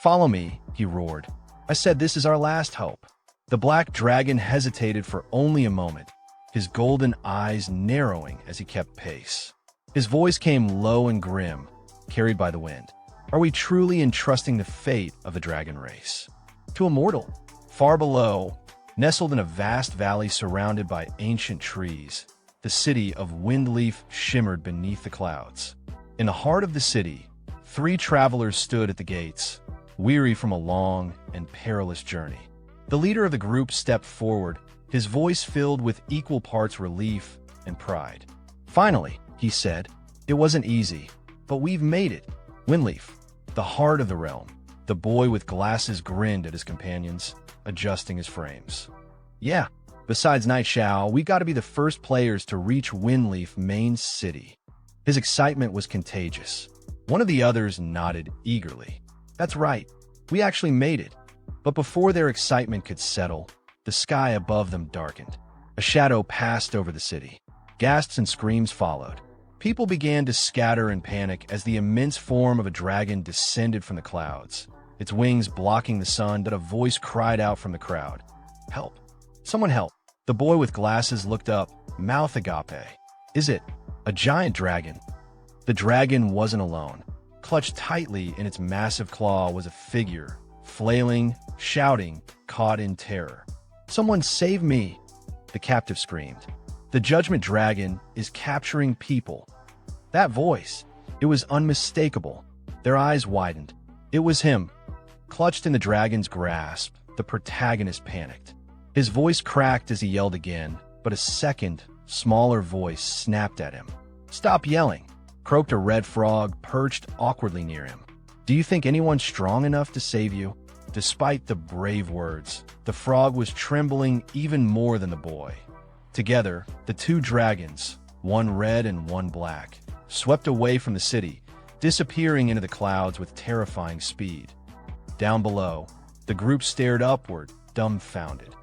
"Follow me," he roared. "I said this is our last hope." The black dragon hesitated for only a moment, his golden eyes narrowing as he kept pace. His voice came low and grim, carried by the wind. "Are we truly entrusting the fate of the dragon race to a mortal?" Far below, nestled in a vast valley surrounded by ancient trees, the city of Windleaf shimmered beneath the clouds. In the heart of the city, 3 travelers stood at the gates, weary from a long and perilous journey. The leader of the group stepped forward, his voice filled with equal parts relief and pride. "Finally," he said, "it wasn't easy, but we've made it. Windleaf, the heart of the realm." The boy with glasses grinned at his companions, adjusting his frames. "Yeah, besides Night Xiao, we got to be the first players to reach Windleaf main city." His excitement was contagious. One of the others nodded eagerly. "That's right, we actually made it." But before their excitement could settle, the sky above them darkened. A shadow passed over the city. Gasps and screams followed. People began to scatter in panic as the immense form of a dragon descended from the clouds, its wings blocking the sun, but a voice cried out from the crowd, "Help! Someone help. The boy with glasses looked up, mouth agape. Is it a giant dragon? The dragon wasn't alone. Clutched tightly in its massive claw was a figure, flailing, shouting, caught in terror. Someone save me! The captive screamed. The judgment dragon is capturing people. That voice, it was unmistakable. Their eyes widened. It was him. Clutched in the dragon's grasp, the protagonist panicked. His voice cracked as he yelled again, but a second, smaller voice snapped at him. Stop yelling, croaked a red frog perched awkwardly near him. Do you think anyone's strong enough to save you? Despite the brave words, the frog was trembling even more than the boy. Together, the two dragons, one red and one black, swept away from the city, disappearing into the clouds with terrifying speed. Down below, the group stared upward, dumbfounded.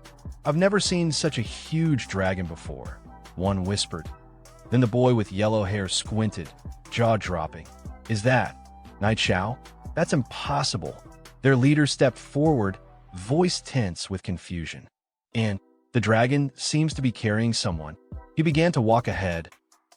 I've never seen such a huge dragon before, one whispered. Then the boy with yellow hair squinted, jaw-dropping. Is that Knight Xiao? That's impossible. Their leader stepped forward, voice tense with confusion. And the dragon seems to be carrying someone. He began to walk ahead,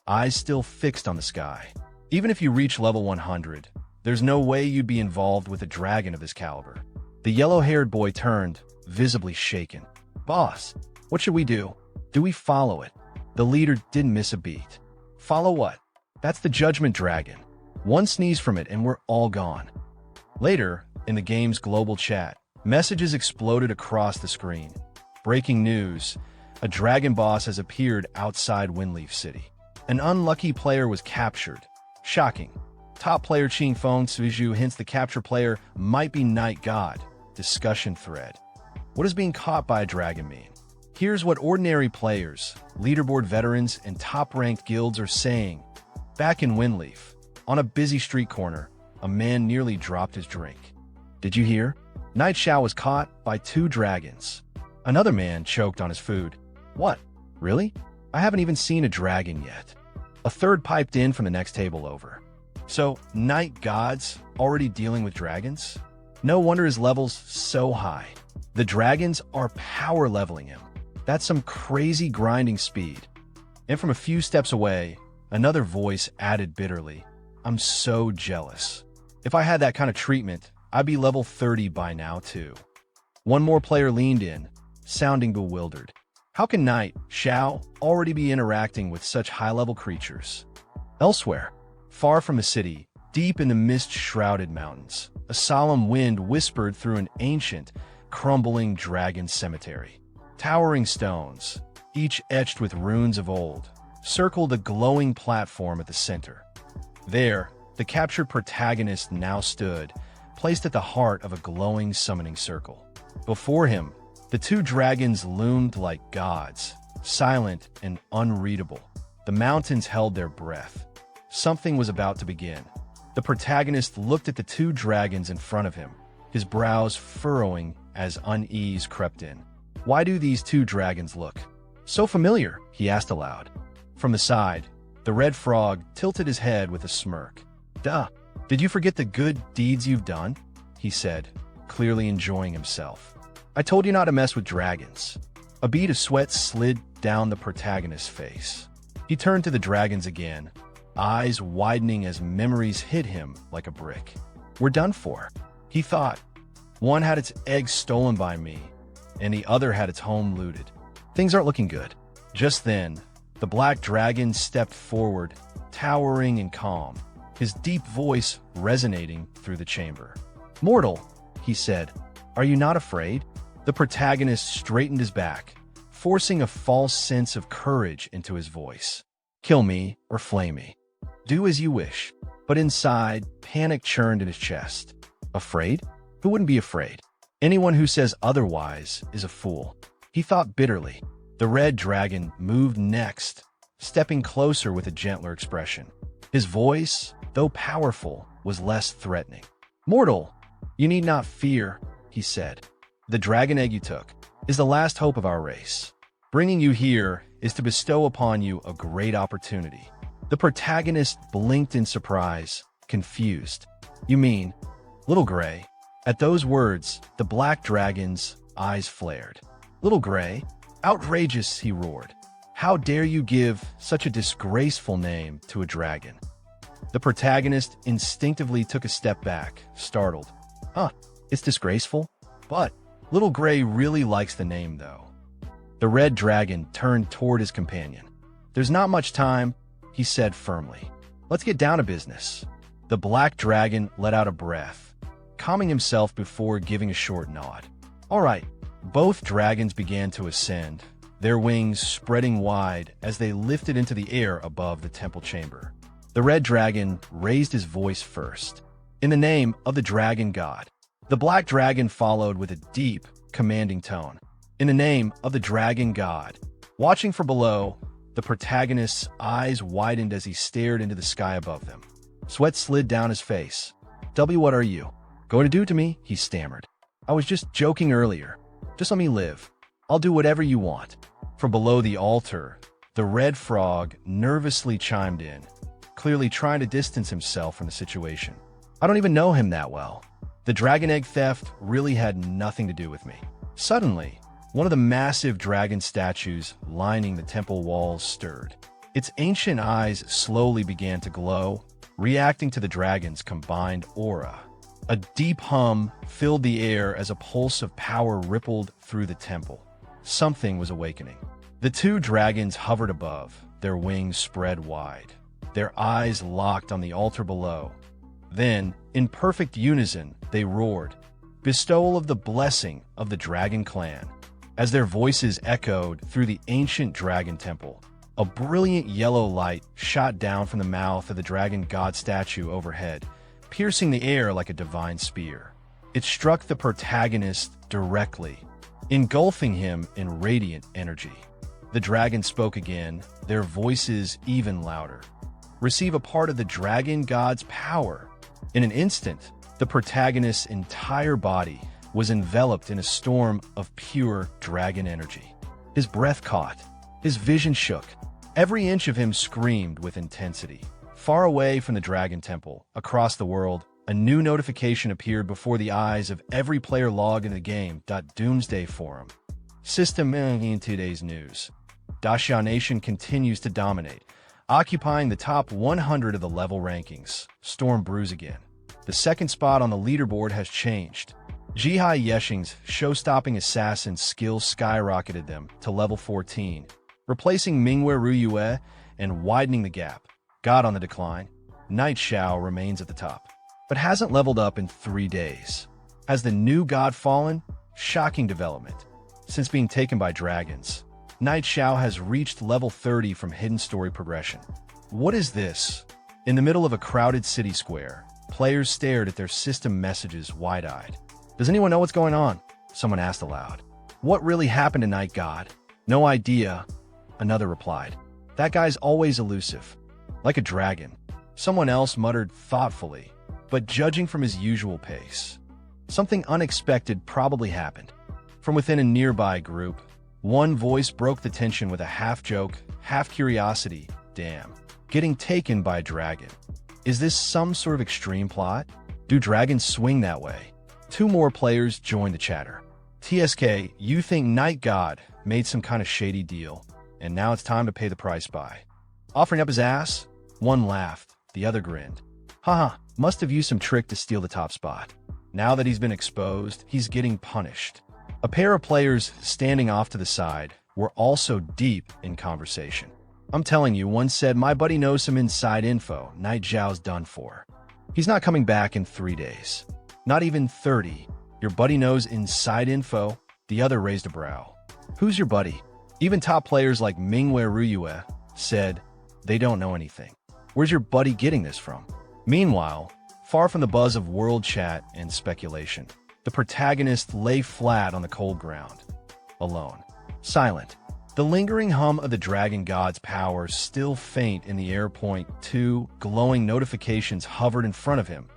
eyes still fixed on the sky. Even if you reach level 100, there's no way you'd be involved with a dragon of this caliber. The yellow-haired boy turned, visibly shaken. Boss, what should we do? Do we follow it? The leader didn't miss a beat. Follow what? That's the judgment dragon. One sneeze from it and we're all gone. Later, in the game's global chat, messages exploded across the screen. Breaking news, a dragon boss has appeared outside Windleaf City. An unlucky player was captured. Shocking. Top player Ching Feng Suiju hints the captured player might be Night God. Discussion thread. What does being caught by a dragon mean? Here's what ordinary players, leaderboard veterans, and top-ranked guilds are saying. Back in Windleaf, on a busy street corner, a man nearly dropped his drink. Did you hear? Knight Xiao was caught by two dragons. Another man choked on his food. What? Really? I haven't even seen a dragon yet. A third piped in from the next table over. So, Night God's already dealing with dragons? No wonder his level's so high. The dragons are power leveling him. That's some crazy grinding speed. And from a few steps away, another voice added bitterly, I'm so jealous. If I had that kind of treatment, I'd be level 30 by now too. One more player leaned in, sounding bewildered. How can Knight Xiao already be interacting with such high-level creatures? Elsewhere, far from the city, deep in the mist-shrouded mountains, a solemn wind whispered through an ancient, crumbling dragon cemetery. Towering stones, each etched with runes of old, circled a glowing platform at the center. There, the captured protagonist now stood, placed at the heart of a glowing summoning circle. Before him, the two dragons loomed like gods, silent and unreadable. The mountains held their breath. Something was about to begin. The protagonist looked at the two dragons in front of him, his brows furrowing as unease crept in. Why do these two dragons look so familiar? He asked aloud. From the side, the red frog tilted his head with a smirk. Duh, did you forget the good deeds you've done? He said, clearly enjoying himself. I told you not to mess with dragons. A bead of sweat slid down the protagonist's face. He turned to the dragons again, eyes widening as memories hit him like a brick. We're done for, he thought. One had its eggs stolen by me, and the other had its home looted. Things aren't looking good. Just then, the black dragon stepped forward, towering and calm, his deep voice resonating through the chamber. Mortal, he said, are you not afraid? The protagonist straightened his back, forcing a false sense of courage into his voice. Kill me or flay me. Do as you wish. But inside, panic churned in his chest. Afraid? Who wouldn't be afraid? Anyone who says otherwise is a fool. He thought bitterly. The red dragon moved next, stepping closer with a gentler expression. His voice, though powerful, was less threatening. Mortal, you need not fear, he said. The dragon egg you took is the last hope of our race. Bringing you here is to bestow upon you a great opportunity. The protagonist blinked in surprise, confused. You mean, Little Gray? At those words, the black dragon's eyes flared. Little Gray? Outrageous, he roared. How dare you give such a disgraceful name to a dragon? The protagonist instinctively took a step back, startled. Huh, it's disgraceful? But Little Gray really likes the name, though. The red dragon turned toward his companion. There's not much time, he said firmly. Let's get down to business. The black dragon let out a breath, calming himself before giving a short nod. All right, both dragons began to ascend, their wings spreading wide as they lifted into the air above the temple chamber. The red dragon raised his voice first. In the name of the dragon god. The black dragon followed with a deep, commanding tone. In the name of the dragon god. Watching from below, the protagonist's eyes widened as he stared into the sky above them. Sweat slid down his face. What are you going to do to me? He stammered. I was just joking earlier. Just let me live. I'll do whatever you want. From below the altar, the red frog nervously chimed in, clearly trying to distance himself from the situation. I don't even know him that well. The dragon egg theft really had nothing to do with me. Suddenly, one of the massive dragon statues lining the temple walls stirred. Its ancient eyes slowly began to glow, reacting to the dragon's combined aura. A deep hum filled the air as a pulse of power rippled through the temple. Something was awakening. The two dragons hovered above, their wings spread wide, their eyes locked on the altar below. Then, in perfect unison, they roared, bestowal of the blessing of the dragon clan. As their voices echoed through the ancient dragon temple, a brilliant yellow light shot down from the mouth of the dragon god statue overhead, piercing the air like a divine spear. It struck the protagonist directly, engulfing him in radiant energy. The dragon spoke again, their voices even louder. Receive a part of the dragon god's power. In an instant, the protagonist's entire body was enveloped in a storm of pure dragon energy. His breath caught, his vision shook. Every inch of him screamed with intensity. Far away from the dragon temple, across the world, a new notification appeared before the eyes of every player logged into the game. Doomsday Forum. System in today's news. Xiao Nation continues to dominate, occupying the top 100 of the level rankings. Storm brews again. The second spot on the leaderboard has changed. Jihai Yeshing's show-stopping assassin skills skyrocketed them to level 14, replacing Mingwe Ruyue and widening the gap. God on the decline, Knight Xiao remains at the top, but hasn't leveled up in 3 days. Has the new god fallen? Shocking development. Since being taken by dragons, Knight Xiao has reached level 30 from hidden story progression. What is this? In the middle of a crowded city square, players stared at their system messages wide-eyed. Does anyone know what's going on? Someone asked aloud. What really happened to Knight God? No idea, another replied. That guy's always elusive. Like a dragon. Someone else muttered thoughtfully, but judging from his usual pace. Something unexpected probably happened. From within a nearby group, one voice broke the tension with a half-joke, half-curiosity. Damn. Getting taken by a dragon. Is this some sort of extreme plot? Do dragons swing that way? 2 more players joined the chatter. TSK, you think Knight God made some kind of shady deal, and now it's time to pay the price by. Offering up his ass? One laughed, the other grinned. Haha, must have used some trick to steal the top spot. Now that he's been exposed, he's getting punished. A pair of players standing off to the side were also deep in conversation. I'm telling you, one said, my buddy knows some inside info. Knight Zhao's done for. He's not coming back in 3 days. Not even 30. Your buddy knows inside info? The other raised a brow. Who's your buddy? Even top players like Mingwe Ruyue said they don't know anything. Where's your buddy getting this from? Meanwhile, far from the buzz of world chat and speculation, the protagonist lay flat on the cold ground, alone, silent. The lingering hum of the dragon god's power still faint in the air. 2 glowing notifications hovered in front of him.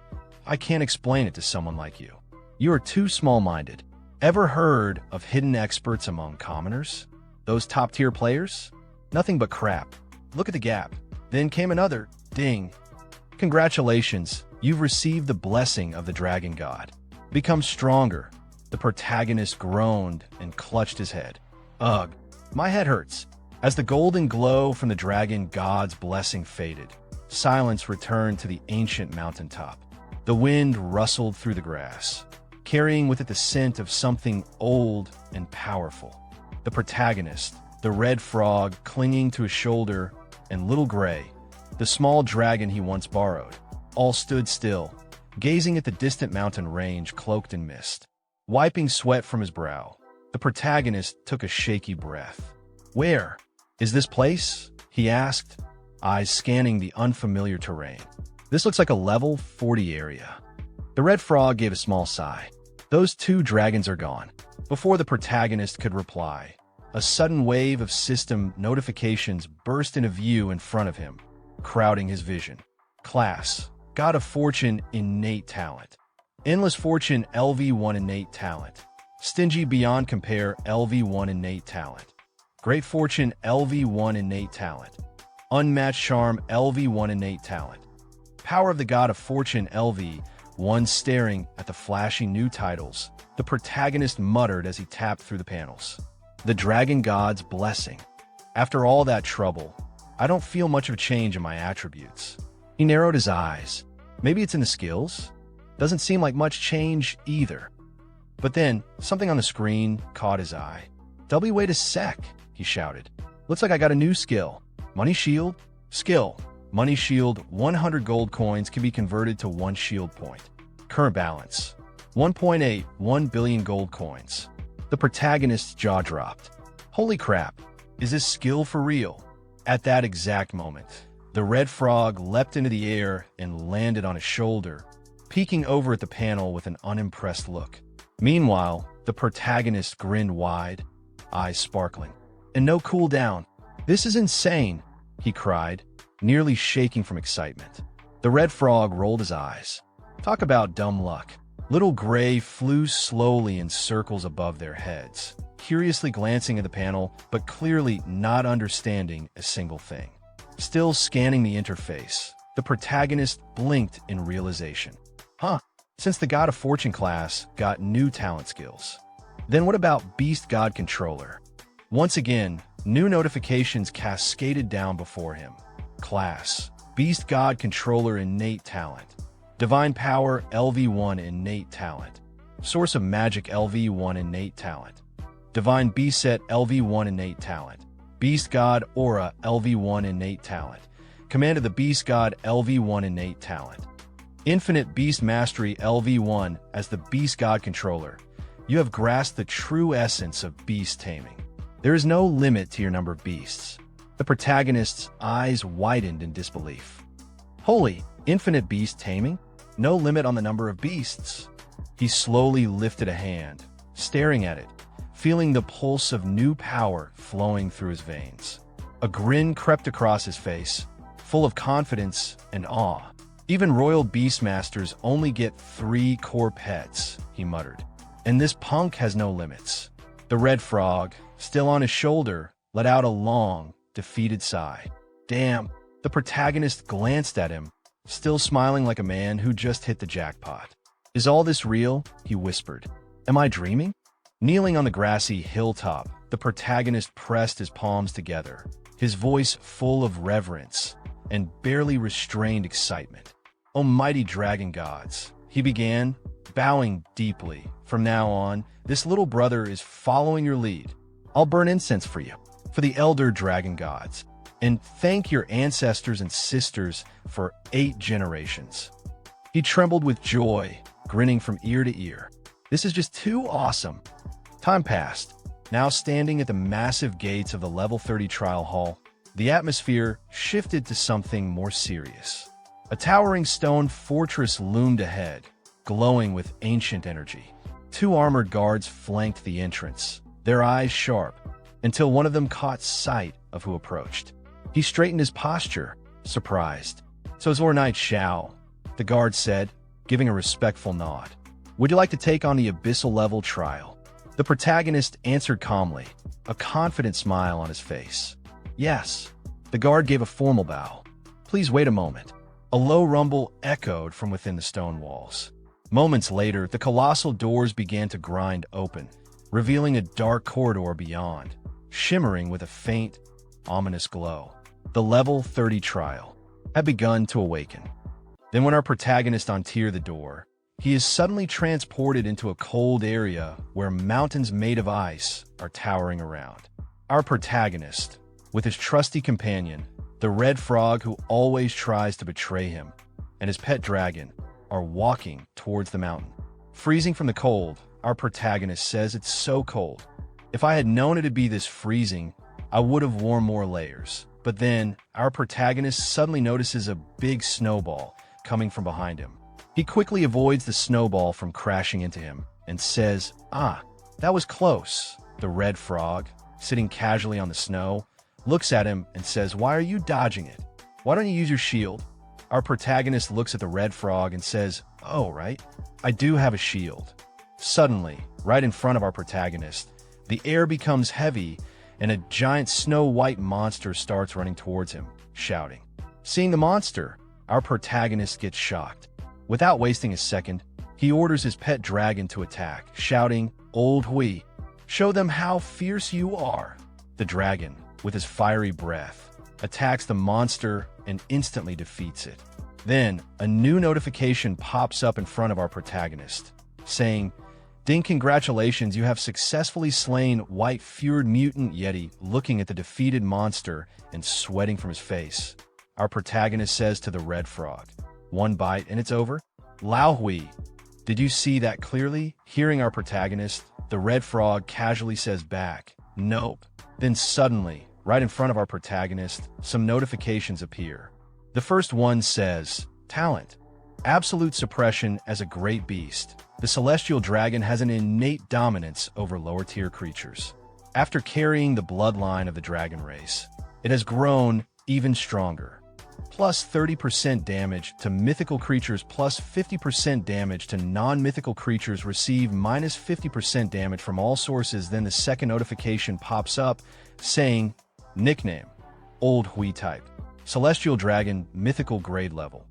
I can't explain it to someone like you. You are too small-minded. Ever heard of hidden experts among commoners? Those top-tier players? Nothing but crap. Look at the gap. Then came another ding. Congratulations, you've received the blessing of the dragon god. Become stronger. The protagonist groaned and clutched his head. Ugh, my head hurts. As the golden glow from the dragon god's blessing faded, silence returned to the ancient mountaintop. The wind rustled through the grass, carrying with it the scent of something old and powerful. The protagonist, the red frog clinging to his shoulder, and Little Gray, the small dragon he once borrowed, all stood still, gazing at the distant mountain range cloaked in mist. Wiping sweat from his brow, the protagonist took a shaky breath. "Where is this place?" he asked, eyes scanning the unfamiliar terrain. "This looks like a level 40 area." The red frog gave a small sigh. "Those two dragons are gone." Before the protagonist could reply, a sudden wave of system notifications burst into view in front of him, crowding his vision. Class: God of Fortune, innate talent. Endless Fortune, LV1 innate talent. Stingy beyond compare, LV1 innate talent. Great Fortune, LV1 innate talent. Unmatched Charm, LV1 innate talent. Power of the God of Fortune, LV1. Staring at the flashy new titles, the protagonist muttered as he tapped through the panels. The Dragon God's Blessing. After all that trouble, I don't feel much of a change in my attributes. He narrowed his eyes. Maybe it's in the skills? Doesn't seem like much change either. But then, something on the screen caught his eye. "Wait a sec," he shouted. "Looks like I got a new skill. Money Shield? Skill. Money Shield, 100 gold coins can be converted to 1 shield point. Current balance, 1.81 billion gold coins." The protagonist's jaw dropped. Holy crap, is this skill for real? At that exact moment, the red frog leapt into the air and landed on his shoulder, peeking over at the panel with an unimpressed look. Meanwhile, the protagonist grinned wide, eyes sparkling. "And no cooldown. This is insane," he cried, nearly shaking from excitement. The red frog rolled his eyes. Talk about dumb luck. Little Gray flew slowly in circles above their heads, curiously glancing at the panel, but clearly not understanding a single thing. Still scanning the interface, the protagonist blinked in realization. Huh, since the God of Fortune class got new talent skills. Then what about Beast God Controller? Once again, new notifications cascaded down before him. Class: Beast God Controller innate talent. Divine Power LV1 innate talent. Source of Magic LV1 innate talent. Divine Beast Set LV1 innate talent. Beast God Aura LV1 innate talent. Command of the Beast God LV1 innate talent. Infinite Beast Mastery LV1. As the Beast God Controller, you have grasped the true essence of beast taming. There is no limit to your number of beasts. The protagonist's eyes widened in disbelief. Holy, infinite beast taming? No limit on the number of beasts. He slowly lifted a hand, staring at it, feeling the pulse of new power flowing through his veins. A grin crept across his face, full of confidence and awe. "Even royal beastmasters only get 3 core pets," he muttered. "And this punk has no limits." The red frog, still on his shoulder, let out a long, defeated sigh. Damn. The protagonist glanced at him, still smiling like a man who just hit the jackpot. "Is all this real?" he whispered. "Am I dreaming?" Kneeling on the grassy hilltop, the protagonist pressed his palms together, his voice full of reverence and barely restrained excitement. "Almighty dragon gods," he began, bowing deeply. "From now on, this little brother is following your lead. I'll burn incense for you, for the elder dragon gods, and thank your ancestors and sisters for 8 generations." He trembled with joy, grinning from ear to ear. "This is just too awesome." Time passed. Now standing at the massive gates of the level 30 trial hall, the atmosphere shifted to something more serious. A towering stone fortress loomed ahead, glowing with ancient energy. 2 armored guards flanked the entrance, their eyes sharp, until one of them caught sight of who approached. He straightened his posture, surprised. "So it's Lord Knight Xiao," the guard said, giving a respectful nod. "Would you like to take on the abyssal level trial?" The protagonist answered calmly, a confident smile on his face. "Yes." The guard gave a formal bow. "Please wait a moment." A low rumble echoed from within the stone walls. Moments later, the colossal doors began to grind open, revealing a dark corridor beyond. shimmering with a faint, ominous glow. The level 30 trial had begun to awaken. Then when our protagonist untears the door, he is suddenly transported into a cold area where mountains made of ice are towering around. Our protagonist, with his trusty companion, the red frog who always tries to betray him, and his pet dragon, are walking towards the mountain. Freezing from the cold, our protagonist says it's so cold. If I had known it'd be this freezing, I would have worn more layers. But then, our protagonist suddenly notices a big snowball coming from behind him. He quickly avoids the snowball from crashing into him and says, "Ah, that was close." The red frog, sitting casually on the snow, looks at him and says, "Why are you dodging it? Why don't you use your shield?" Our protagonist looks at the red frog and says, "Oh, right, I do have a shield." Suddenly, right in front of our protagonist, the air becomes heavy and a giant snow-white monster starts running towards him, shouting. Seeing the monster, our protagonist gets shocked. Without wasting a second, he orders his pet dragon to attack, shouting, "Old Hui, show them how fierce you are." The dragon, with his fiery breath, attacks the monster and instantly defeats it. Then, a new notification pops up in front of our protagonist, saying, "Ding, congratulations, you have successfully slain white-furred mutant Yeti." Looking at the defeated monster and sweating from his face, our protagonist says to the red frog, "One bite and it's over?" "Lao Hui, did you see that clearly?" Hearing our protagonist, the red frog casually says back, "Nope." Then suddenly, right in front of our protagonist, some notifications appear. The first one says, "Talent. Absolute suppression as a great beast. The celestial dragon has an innate dominance over lower-tier creatures. After carrying the bloodline of the dragon race, it has grown even stronger. Plus 30% damage to mythical creatures, plus 50% damage to non-mythical creatures. Receive minus 50% damage from all sources." Then the second notification pops up, saying, "Nickname, Old Hui type. Celestial dragon, mythical grade level.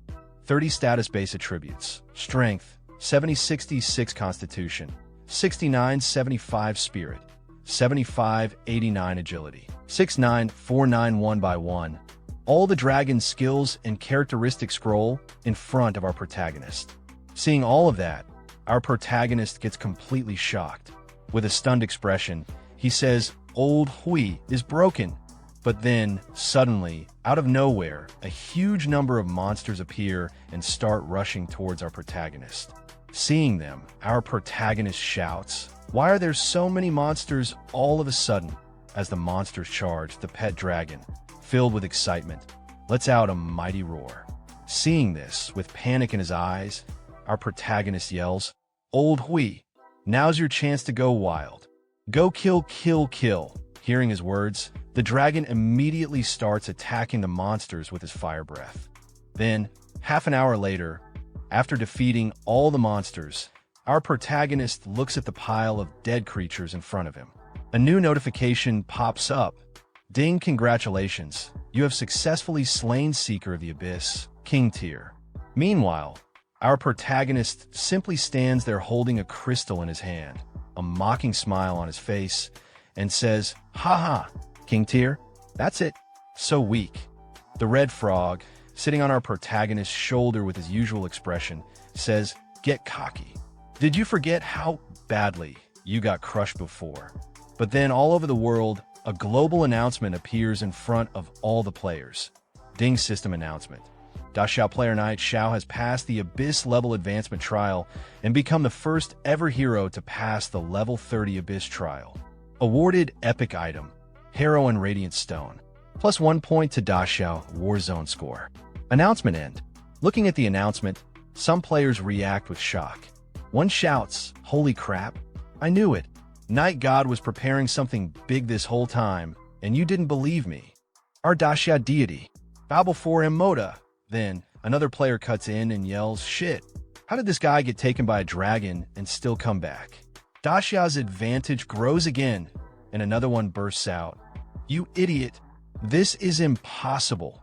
30 status base attributes. Strength, 70-66 constitution, 69-75 spirit, 75-89 agility, 6-9-4-9 1x1. All the dragon's skills and characteristics scroll in front of our protagonist. Seeing all of that, our protagonist gets completely shocked. With a stunned expression, he says, "Old Hui is broken." But then, suddenly, out of nowhere, a huge number of monsters appear and start rushing towards our protagonist. Seeing them, our protagonist shouts, "Why are there so many monsters all of a sudden?" As the monsters charge, the pet dragon, filled with excitement, lets out a mighty roar. Seeing this, with panic in his eyes, our protagonist yells, "Old Hui, now's your chance to go wild. Go kill, kill, kill." Hearing his words, the dragon immediately starts attacking the monsters with his fire breath. Then, half an hour later, after defeating all the monsters, our protagonist looks at the pile of dead creatures in front of him. A new notification pops up. "Ding, congratulations, you have successfully slain Seeker of the Abyss, King Tier." Meanwhile, our protagonist simply stands there holding a crystal in his hand, a mocking smile on his face, and says, "Haha, King Tier, that's it. So weak." The red frog, sitting on our protagonist's shoulder with his usual expression, says, "Get cocky. Did you forget how badly you got crushed before?" But then all over the world, a global announcement appears in front of all the players. Ding, system announcement. Xiao player Knight Xiao has passed the Abyss level advancement trial and become the first ever hero to pass the level 30 Abyss trial. Awarded epic item, Hero and Radiant Stone. Plus 1 point to Xiao Warzone score. Announcement end. Looking at the announcement, some players react with shock. One shouts, "Holy crap, I knew it. Night God was preparing something big this whole time, and you didn't believe me. Our Xiao deity. Bow before him, Moda." Then, another player cuts in and yells, "Shit, how did this guy get taken by a dragon and still come back?" Xiao's advantage grows again, and another one bursts out, "You idiot, this is impossible."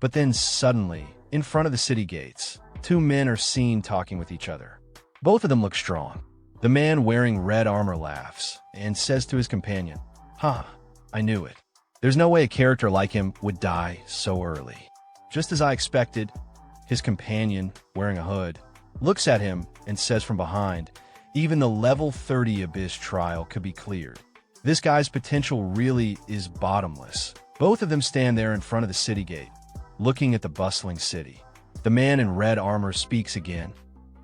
But then suddenly, in front of the city gates, two men are seen talking with each other. Both of them look strong. The man wearing red armor laughs and says to his companion, "Huh, I knew it. There's no way a character like him would die so early. Just as I expected, his companion, wearing a hood, looks at him and says from behind, even the level 30 Abyss trial could be cleared. This guy's potential really is bottomless. Both of them stand there in front of the city gate, looking at the bustling city. The man in red armor speaks again.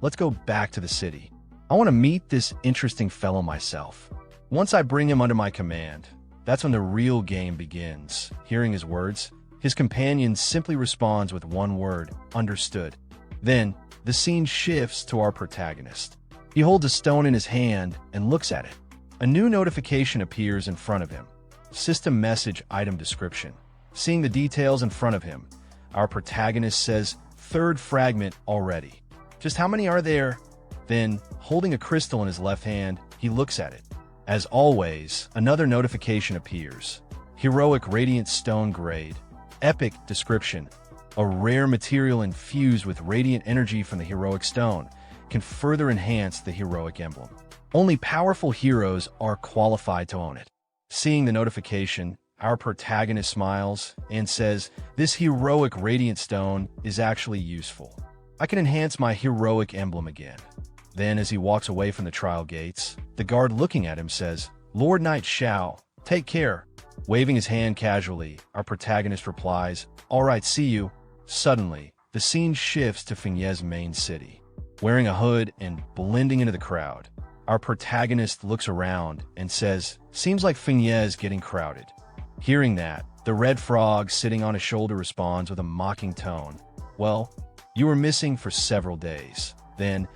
Let's go back to the city. I want to meet this interesting fellow myself. Once I bring him under my command, that's when the real game begins. Hearing his words, his companion simply responds with one word, understood. Then, the scene shifts to our protagonist. He holds a stone in his hand and looks at it. A new notification appears in front of him. System message item description. Seeing the details in front of him, our protagonist says, third fragment already. Just how many are there? Then, holding a crystal in his left hand, he looks at it. As always, another notification appears. Heroic Radiant Stone Grade. Epic description. A rare material infused with radiant energy from the heroic stone can further enhance the heroic emblem. Only powerful heroes are qualified to own it. Seeing the notification, our protagonist smiles and says, this heroic radiant stone is actually useful. I can enhance my heroic emblem again. Then, as he walks away from the trial gates, the guard looking at him says, Lord Knight Xiao, take care. Waving his hand casually, our protagonist replies, all right, see you. Suddenly, the scene shifts to Fengye's main city. Wearing a hood and blending into the crowd, our protagonist looks around and says, seems like Fengye is getting crowded. Hearing that, the red frog sitting on his shoulder responds with a mocking tone, well, you were missing for several days. Then,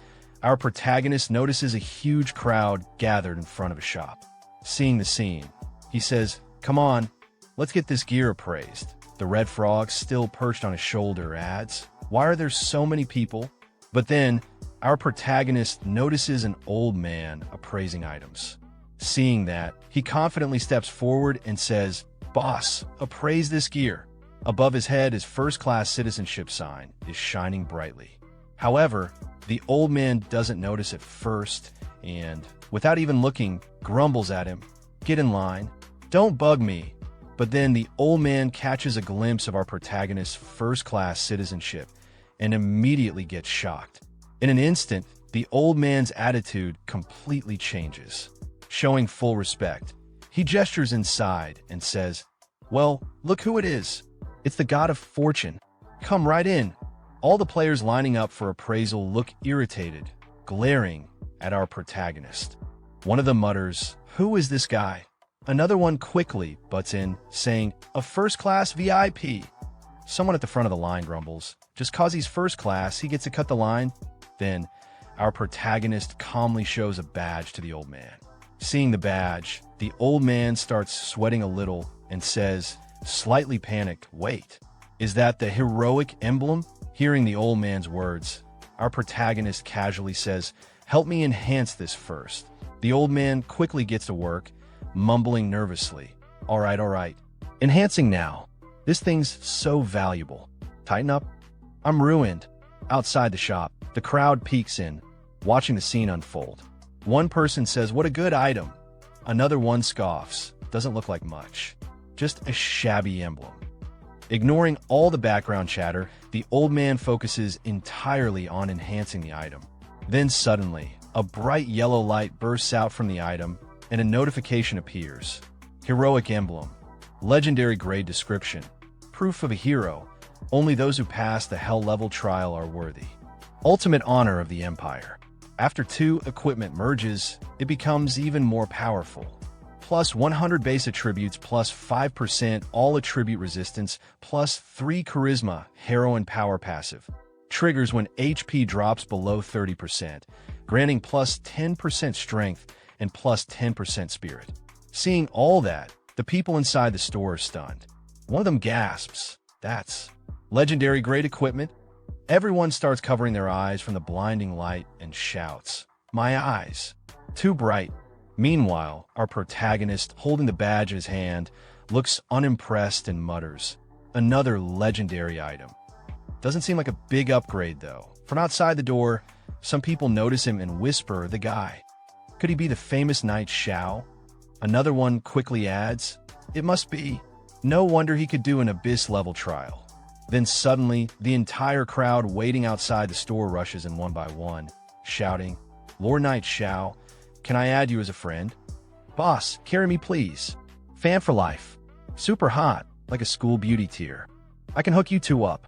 our protagonist notices a huge crowd gathered in front of a shop. Seeing the scene, he says, come on, let's get this gear appraised. The red frog, still perched on his shoulder, adds, why are there so many people? But then, our protagonist notices an old man appraising items. Seeing that, he confidently steps forward and says, boss, appraise this gear. Above his head, his first-class citizenship sign is shining brightly. However, the old man doesn't notice at first and, without even looking, grumbles at him, get in line, don't bug me. But then the old man catches a glimpse of our protagonist's first-class citizenship and immediately gets shocked. In an instant, the old man's attitude completely changes. Showing full respect, he gestures inside and says, well, look who it is. It's the god of fortune. Come right in. All the players lining up for appraisal look irritated, glaring at our protagonist. One of them mutters, who is this guy? Another one quickly butts in, saying, a first-class VIP. Someone at the front of the line grumbles, just cause he's first class, he gets to cut the line. Then, our protagonist calmly shows a badge to the old man. Seeing the badge, the old man starts sweating a little and says, slightly panicked, wait, is that the heroic emblem? Hearing the old man's words, our protagonist casually says, help me enhance this first. The old man quickly gets to work, mumbling nervously, all right, enhancing now. This thing's so valuable. Tighten up. I'm ruined. Outside the shop, the crowd peeks in, watching the scene unfold. One person says, what a good item. Another one scoffs, doesn't look like much. Just a shabby emblem. Ignoring all the background chatter, the old man focuses entirely on enhancing the item. Then suddenly, a bright yellow light bursts out from the item, and a notification appears. Heroic emblem. Legendary grade description. Proof of a hero. Only those who pass the hell level trial are worthy. Ultimate honor of the Empire. After 2 equipment merges, it becomes even more powerful. Plus 100 base attributes, plus 5% all attribute resistance, plus 3 charisma, heroine power passive. Triggers when HP drops below 30%, granting plus 10% strength and plus 10% spirit. Seeing all that, the people inside the store are stunned. One of them gasps, that's legendary grade equipment. Everyone starts covering their eyes from the blinding light and shouts, my eyes, too bright. Meanwhile, our protagonist, holding the badge in his hand, looks unimpressed and mutters, another legendary item. Doesn't seem like a big upgrade though. From outside the door, some people notice him and whisper, the guy. Could he be the famous knight Xiao? Another one quickly adds, It must be. No wonder he could do an abyss-level trial. Then suddenly, the entire crowd waiting outside the store rushes in one by one, shouting, "Lord Knight Xiao, can I add you as a friend? Boss, carry me please. Fan for life. Super hot, like a school beauty tier. I can hook you two up.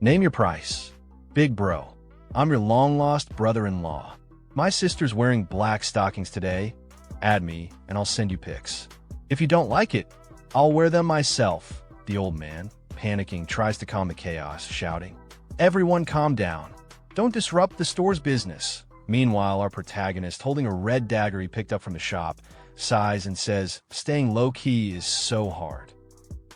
Name your price. Big bro. I'm your long-lost brother-in-law. My sister's wearing black stockings today. Add me, and I'll send you pics. If you don't like it, I'll wear them myself." The old man, panicking, tries to calm the chaos, shouting, "Everyone calm down. Don't disrupt the store's business." Meanwhile, our protagonist, holding a red dagger he picked up from the shop, sighs and says, "Staying low-key is so hard."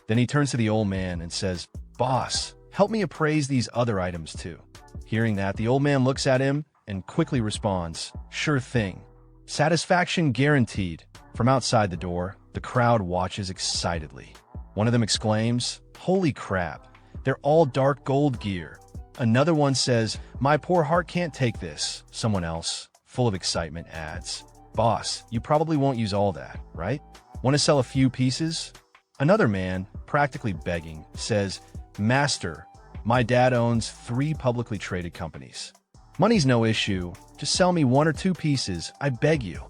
Then he turns to the old man and says, "Boss, help me appraise these other items too." Hearing that, the old man looks at him and quickly responds, "Sure thing. Satisfaction guaranteed." From outside the door, the crowd watches excitedly. One of them exclaims, "Holy crap, they're all dark gold gear." Another one says, "My poor heart can't take this." Someone else, full of excitement, adds, "Boss, you probably won't use all that, right? Want to sell a few pieces?" Another man, practically begging, says, "Master, my dad owns 3 publicly traded companies. Money's no issue. Just sell me 1 or 2 pieces, I beg you."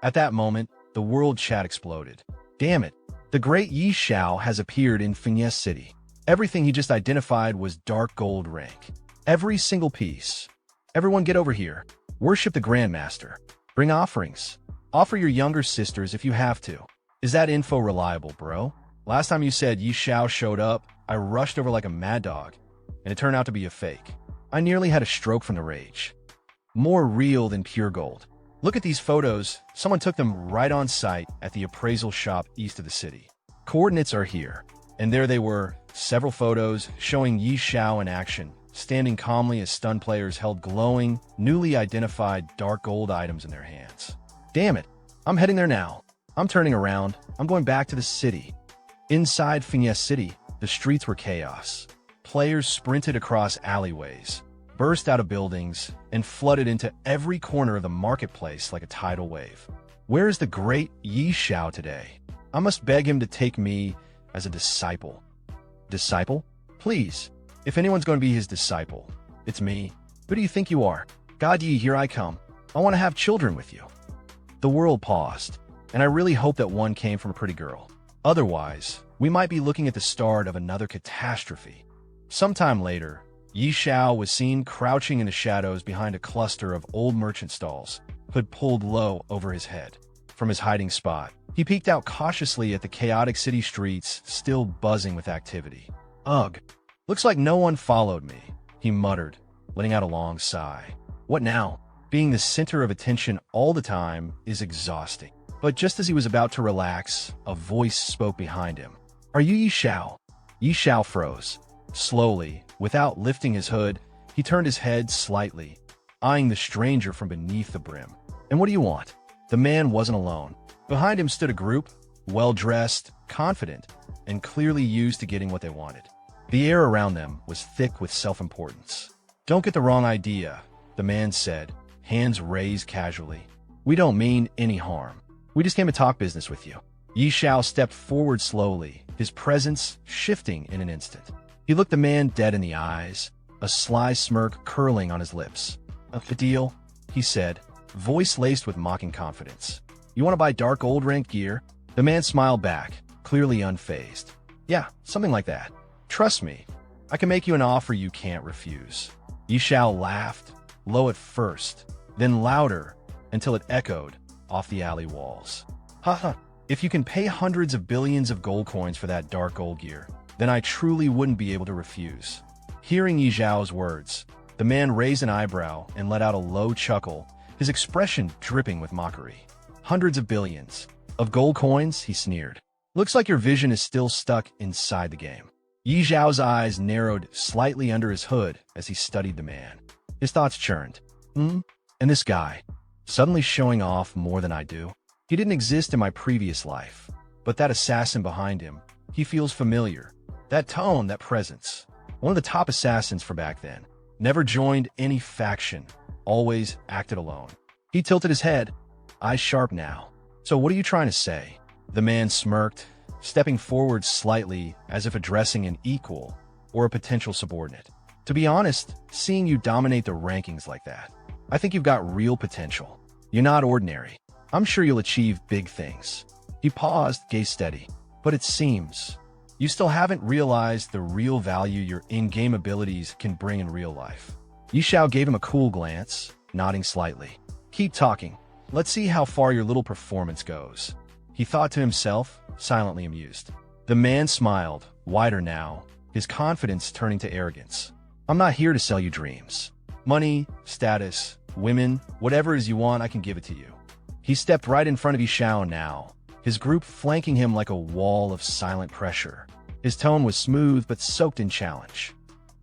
At that moment, the world chat exploded. Damn it, the great Yi Xiao has appeared in Fiancée City. Everything he just identified was dark gold rank. Every single piece. Everyone get over here. Worship the Grandmaster. Bring offerings. Offer your younger sisters if you have to. Is that info reliable, bro? Last time you said Yi Xiao showed up, I rushed over like a mad dog, and it turned out to be a fake. I nearly had a stroke from the rage. More real than pure gold. Look at these photos. Someone took them right on site at the appraisal shop east of the city. Coordinates are here. And there they were, several photos showing Yi Xiao in action, standing calmly as stunned players held glowing, newly identified dark gold items in their hands. Damn it, I'm heading there now. I'm turning around. I'm going back to the city. Inside Fiancée City, the streets were chaos. Players sprinted across alleyways, burst out of buildings, and flooded into every corner of the marketplace like a tidal wave. Where is the great Yi Xiao today? I must beg him to take me as a disciple. Disciple? Please, if anyone's going to be his disciple, it's me. Who do you think you are? God Yi, here I come. I want to have children with you. The world paused, and I really hope that one came from a pretty girl. Otherwise, we might be looking at the start of another catastrophe. Sometime later, Yi Xiao was seen crouching in the shadows behind a cluster of old merchant stalls, hood pulled low over his head. From his hiding spot, he peeked out cautiously at the chaotic city streets still buzzing with activity. "Ugh, looks like no one followed me," he muttered, letting out a long sigh. What now? Being the center of attention all the time is exhausting. But just as he was about to relax, a voice spoke behind him. "Are you Yi Xiao?" Yi Xiao froze. Slowly, without lifting his hood, he turned his head slightly, eyeing the stranger from beneath the brim. "And what do you want?" The man wasn't alone. Behind him stood a group, well-dressed, confident, and clearly used to getting what they wanted. The air around them was thick with self-importance. "Don't get the wrong idea," the man said, hands raised casually. "We don't mean any harm. We just came to talk business with you." Yi Xiao stepped forward slowly, his presence shifting in an instant. He looked the man dead in the eyes, a sly smirk curling on his lips. "A deal," he said, voice laced with mocking confidence. "You want to buy dark gold rank gear?" The man smiled back, clearly unfazed. "Yeah, something like that. Trust me, I can make you an offer you can't refuse." Yi Xiao laughed, low at first, then louder, until it echoed off the alley walls. "Haha, if you can pay hundreds of billions of gold coins for that dark gold gear, then I truly wouldn't be able to refuse." Hearing Yi Xiao's words, the man raised an eyebrow and let out a low chuckle, his expression dripping with mockery. "Hundreds of billions of gold coins?" he sneered. "Looks like your vision is still stuck inside the game." Yi Xiao's eyes narrowed slightly under his hood as he studied the man. His thoughts churned. And this guy, suddenly showing off more than I do? He didn't exist in my previous life, but that assassin behind him, he feels familiar. That tone, that presence. One of the top assassins for back then. Never joined any faction, always acted alone. He tilted his head, eyes sharp now. "So what are you trying to say?" The man smirked, stepping forward slightly as if addressing an equal or a potential subordinate. To be honest, seeing you dominate the rankings like that, I think you've got real potential. You're not ordinary. I'm sure you'll achieve big things. He paused, gaze steady. But it seems you still haven't realized the real value your in-game abilities can bring in real life. Xiao gave him a cool glance, nodding slightly. Keep talking. Let's see how far your little performance goes. He thought to himself, silently amused. The man smiled, wider now, his confidence turning to arrogance. I'm not here to sell you dreams. Money, status, women, whatever it is you want, I can give it to you. He stepped right in front of Xiao now, his group flanking him like a wall of silent pressure. His tone was smooth but soaked in challenge.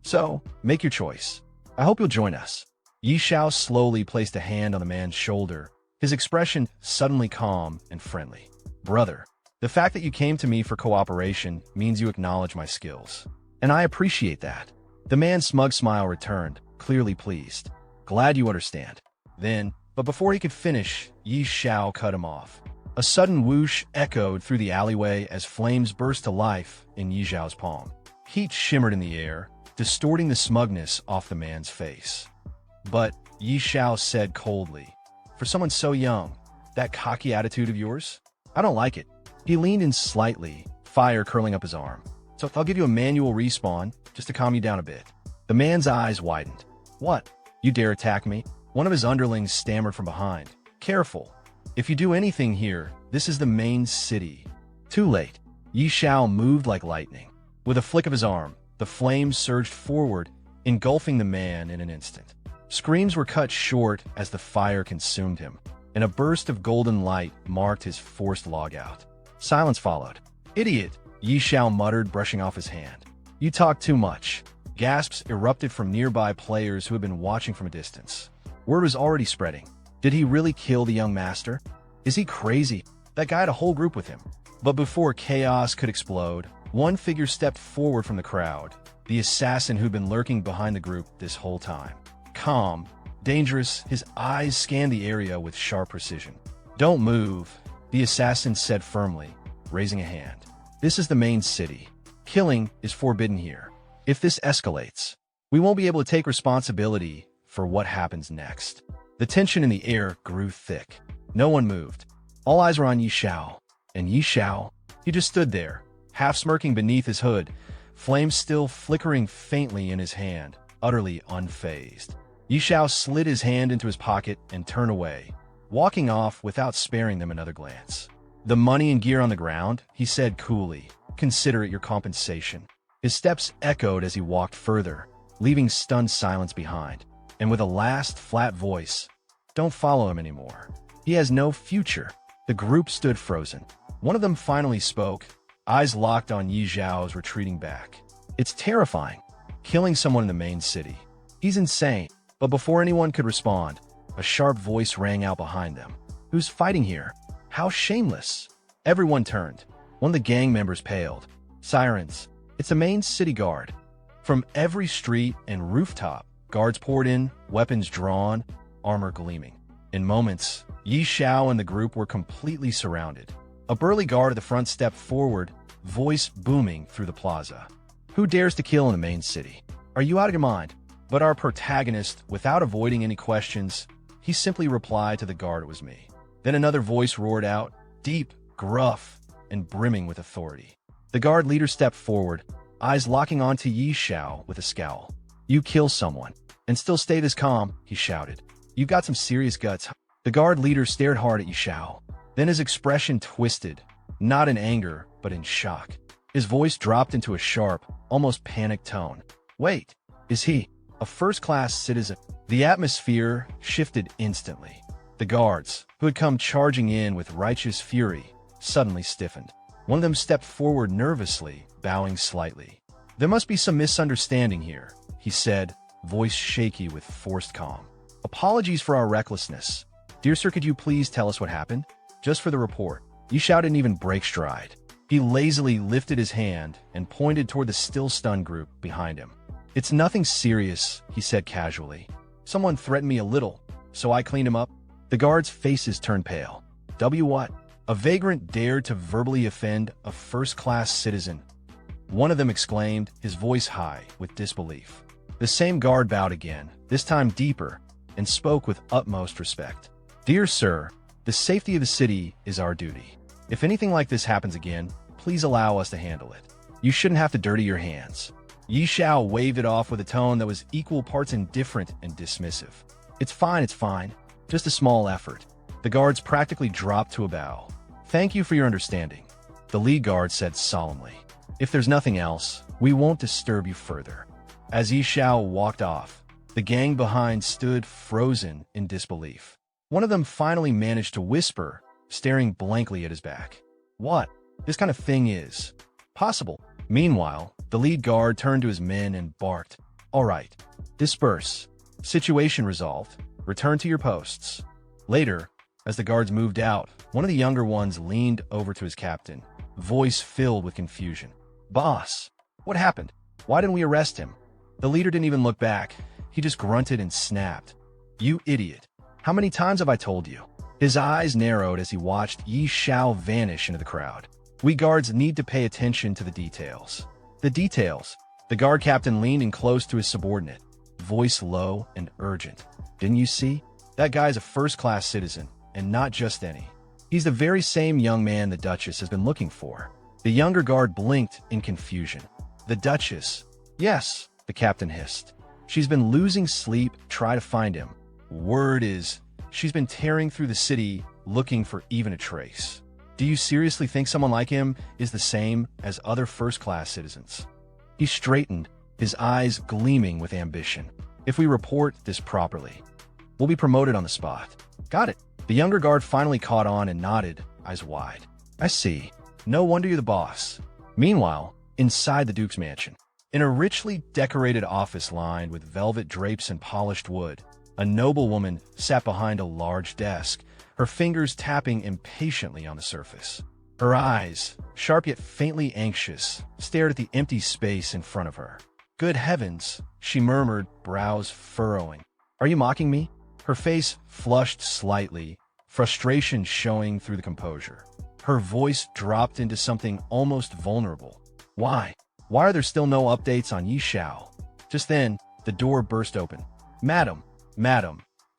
So, make your choice. I hope you'll join us. Xiao slowly placed a hand on the man's shoulder, his expression suddenly calm and friendly. Brother, the fact that you came to me for cooperation means you acknowledge my skills. And I appreciate that. The man's smug smile returned, clearly pleased. Glad you understand. But before he could finish, Xiao cut him off. A sudden whoosh echoed through the alleyway as flames burst to life in Xiao's palm. Heat shimmered in the air, distorting the smugness off the man's face. But, Xiao said coldly, for someone so young, that cocky attitude of yours? I don't like it. He leaned in slightly, fire curling up his arm. So I'll give you a manual respawn, just to calm you down a bit. The man's eyes widened. What? You dare attack me? One of his underlings stammered from behind. Careful. If you do anything here, this is the main city. Too late. Xiao moved like lightning. With a flick of his arm, the flames surged forward, engulfing the man in an instant. Screams were cut short as the fire consumed him, and a burst of golden light marked his forced logout. Silence followed. Idiot, Xiao muttered, brushing off his hand. You talk too much. Gasps erupted from nearby players who had been watching from a distance. Word was already spreading. Did he really kill the young master? Is he crazy? That guy had a whole group with him. But before chaos could explode, one figure stepped forward from the crowd, the assassin who'd been lurking behind the group this whole time. Calm, dangerous, his eyes scanned the area with sharp precision. Don't move, the assassin said firmly, raising a hand. This is the main city. Killing is forbidden here. If this escalates, we won't be able to take responsibility for what happens next. The tension in the air grew thick. No one moved. All eyes were on Xiao. And Xiao, he just stood there, half smirking beneath his hood, flames still flickering faintly in his hand, utterly unfazed. Xiao slid his hand into his pocket and turned away, walking off without sparing them another glance. The money and gear on the ground, he said coolly. Consider it your compensation. His steps echoed as he walked further, leaving stunned silence behind. And with a last flat voice, don't follow him anymore. He has no future. The group stood frozen. One of them finally spoke, eyes locked on Xiao's retreating back. It's terrifying, killing someone in the main city. He's insane. But before anyone could respond, a sharp voice rang out behind them. Who's fighting here? How shameless. Everyone turned. One of the gang members paled. Sirens. It's the main city guard. From every street and rooftop, guards poured in, weapons drawn, armor gleaming. In moments, Xiao and the group were completely surrounded. A burly guard at the front stepped forward, voice booming through the plaza. Who dares to kill in the main city? Are you out of your mind? But our protagonist, without avoiding any questions, he simply replied to the guard it was me. Then another voice roared out, deep, gruff, and brimming with authority. The guard leader stepped forward, eyes locking onto Xiao with a scowl. You kill someone, and still stay this calm, he shouted. You've got some serious guts. The guard leader stared hard at Xiao. Then his expression twisted, not in anger, but in shock. His voice dropped into a sharp, almost panicked tone. Wait, is he a first-class citizen? The atmosphere shifted instantly. The guards, who had come charging in with righteous fury, suddenly stiffened. One of them stepped forward nervously, bowing slightly. There must be some misunderstanding here, he said, voice shaky with forced calm. Apologies for our recklessness. Dear sir, could you please tell us what happened? Just for the report. Xiao didn't even break stride. He lazily lifted his hand and pointed toward the still stunned group behind him. It's nothing serious, he said casually. Someone threatened me a little, so I cleaned him up. The guards' faces turned pale. What? A vagrant dared to verbally offend a first-class citizen. One of them exclaimed, his voice high with disbelief. The same guard bowed again, this time deeper, and spoke with utmost respect. Dear sir, the safety of the city is our duty. If anything like this happens again, please allow us to handle it. You shouldn't have to dirty your hands. Xiao waved it off with a tone that was equal parts indifferent and dismissive. It's fine. Just a small effort. The guards practically dropped to a bow. Thank you for your understanding, the lead guard said solemnly. If there's nothing else, we won't disturb you further. As Xiao walked off, the gang behind stood frozen in disbelief. One of them finally managed to whisper, staring blankly at his back. What? This kind of thing is possible. Meanwhile, the lead guard turned to his men and barked, "All right, disperse. Situation resolved. Return to your posts." Later, as the guards moved out, one of the younger ones leaned over to his captain, voice filled with confusion. "Boss, what happened? Why didn't we arrest him?" The leader didn't even look back. He just grunted and snapped. "You idiot. How many times have I told you?" His eyes narrowed as he watched Xiao vanish into the crowd. "We guards need to pay attention to the details." The details? The guard captain leaned in close to his subordinate, voice low and urgent. "Didn't you see? That guy's a first-class citizen, and not just any. He's the very same young man the Duchess has been looking for." The younger guard blinked in confusion. "The Duchess?" "Yes," the captain hissed. "She's been losing sleep, try to find him. Word is, she's been tearing through the city looking for even a trace. Do you seriously think someone like him is the same as other first-class citizens?" He straightened, his eyes gleaming with ambition. "If we report this properly, we'll be promoted on the spot." "Got it." The younger guard finally caught on and nodded, eyes wide. "I see. No wonder you're the boss." Meanwhile, inside the Duke's mansion, in a richly decorated office lined with velvet drapes and polished wood, a noblewoman sat behind a large desk, her fingers tapping impatiently on the surface. Her eyes, sharp yet faintly anxious, stared at the empty space in front of her. "Good heavens," she murmured, brows furrowing. "Are you mocking me?" Her face flushed slightly, frustration showing through the composure. Her voice dropped into something almost vulnerable. Why are there still no updates on Xiao?" Just then, the door burst open. Madam.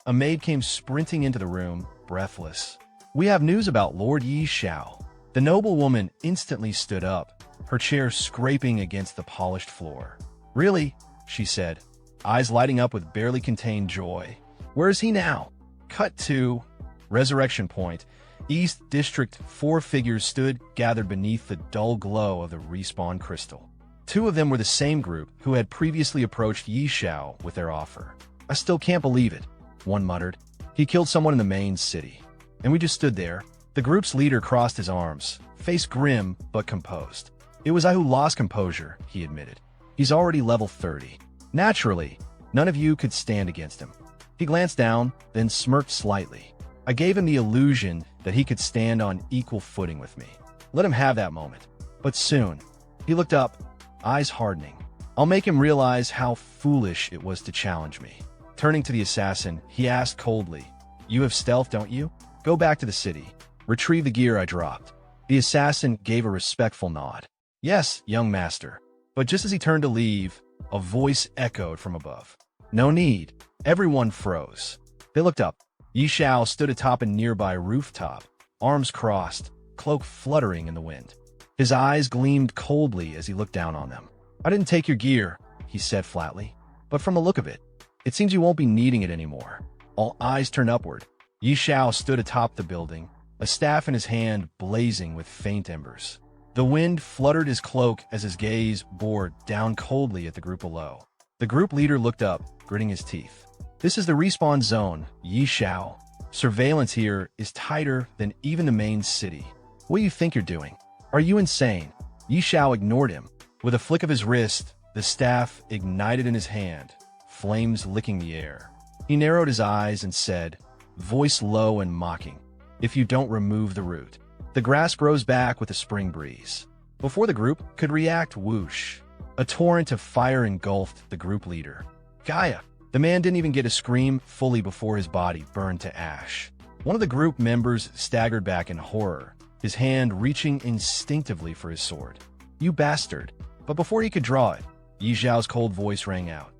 A maid came sprinting into the room, breathless. "We have news about Lord Xiao." The noblewoman instantly stood up, her chair scraping against the polished floor. "Really?" she said, eyes lighting up with barely contained joy. "Where is he now?" Cut to Resurrection Point, East District. 4 figures stood gathered beneath the dull glow of the respawn crystal. 2 of them were the same group who had previously approached Xiao with their offer. "I still can't believe it," one muttered. "He killed someone in the main city, and we just stood there." The group's leader crossed his arms, face grim but composed. "It was I who lost composure," he admitted. "He's already level 30. Naturally, none of you could stand against him." He glanced down, then smirked slightly. "I gave him the illusion that he could stand on equal footing with me. Let him have that moment. But soon," he looked up, eyes hardening, "I'll make him realize how foolish it was to challenge me." Turning to the assassin, he asked coldly, "You have stealth, don't you? Go back to the city. Retrieve the gear I dropped." The assassin gave a respectful nod. "Yes, young master." But just as he turned to leave, a voice echoed from above. "No need." Everyone froze. They looked up. Xiao stood atop a nearby rooftop, arms crossed, cloak fluttering in the wind. His eyes gleamed coldly as he looked down on them. "I didn't take your gear," he said flatly. "But from the look of it, it seems you won't be needing it anymore." All eyes turned upward. Xiao stood atop the building, a staff in his hand blazing with faint embers. The wind fluttered his cloak as his gaze bored down coldly at the group below. The group leader looked up, gritting his teeth. "This is the respawn zone, Xiao. Surveillance here is tighter than even the main city. What do you think you're doing? Are you insane?" Xiao ignored him. With a flick of his wrist, the staff ignited in his hand, flames licking the air. He narrowed his eyes and said, voice low and mocking, "If you don't remove the root, the grass grows back with a spring breeze." Before the group could react, whoosh, a torrent of fire engulfed the group leader. "Gaia!" The man didn't even get a scream fully before his body burned to ash. One of the group members staggered back in horror, his hand reaching instinctively for his sword. "You bastard!" But before he could draw it, Yi Xiao's cold voice rang out.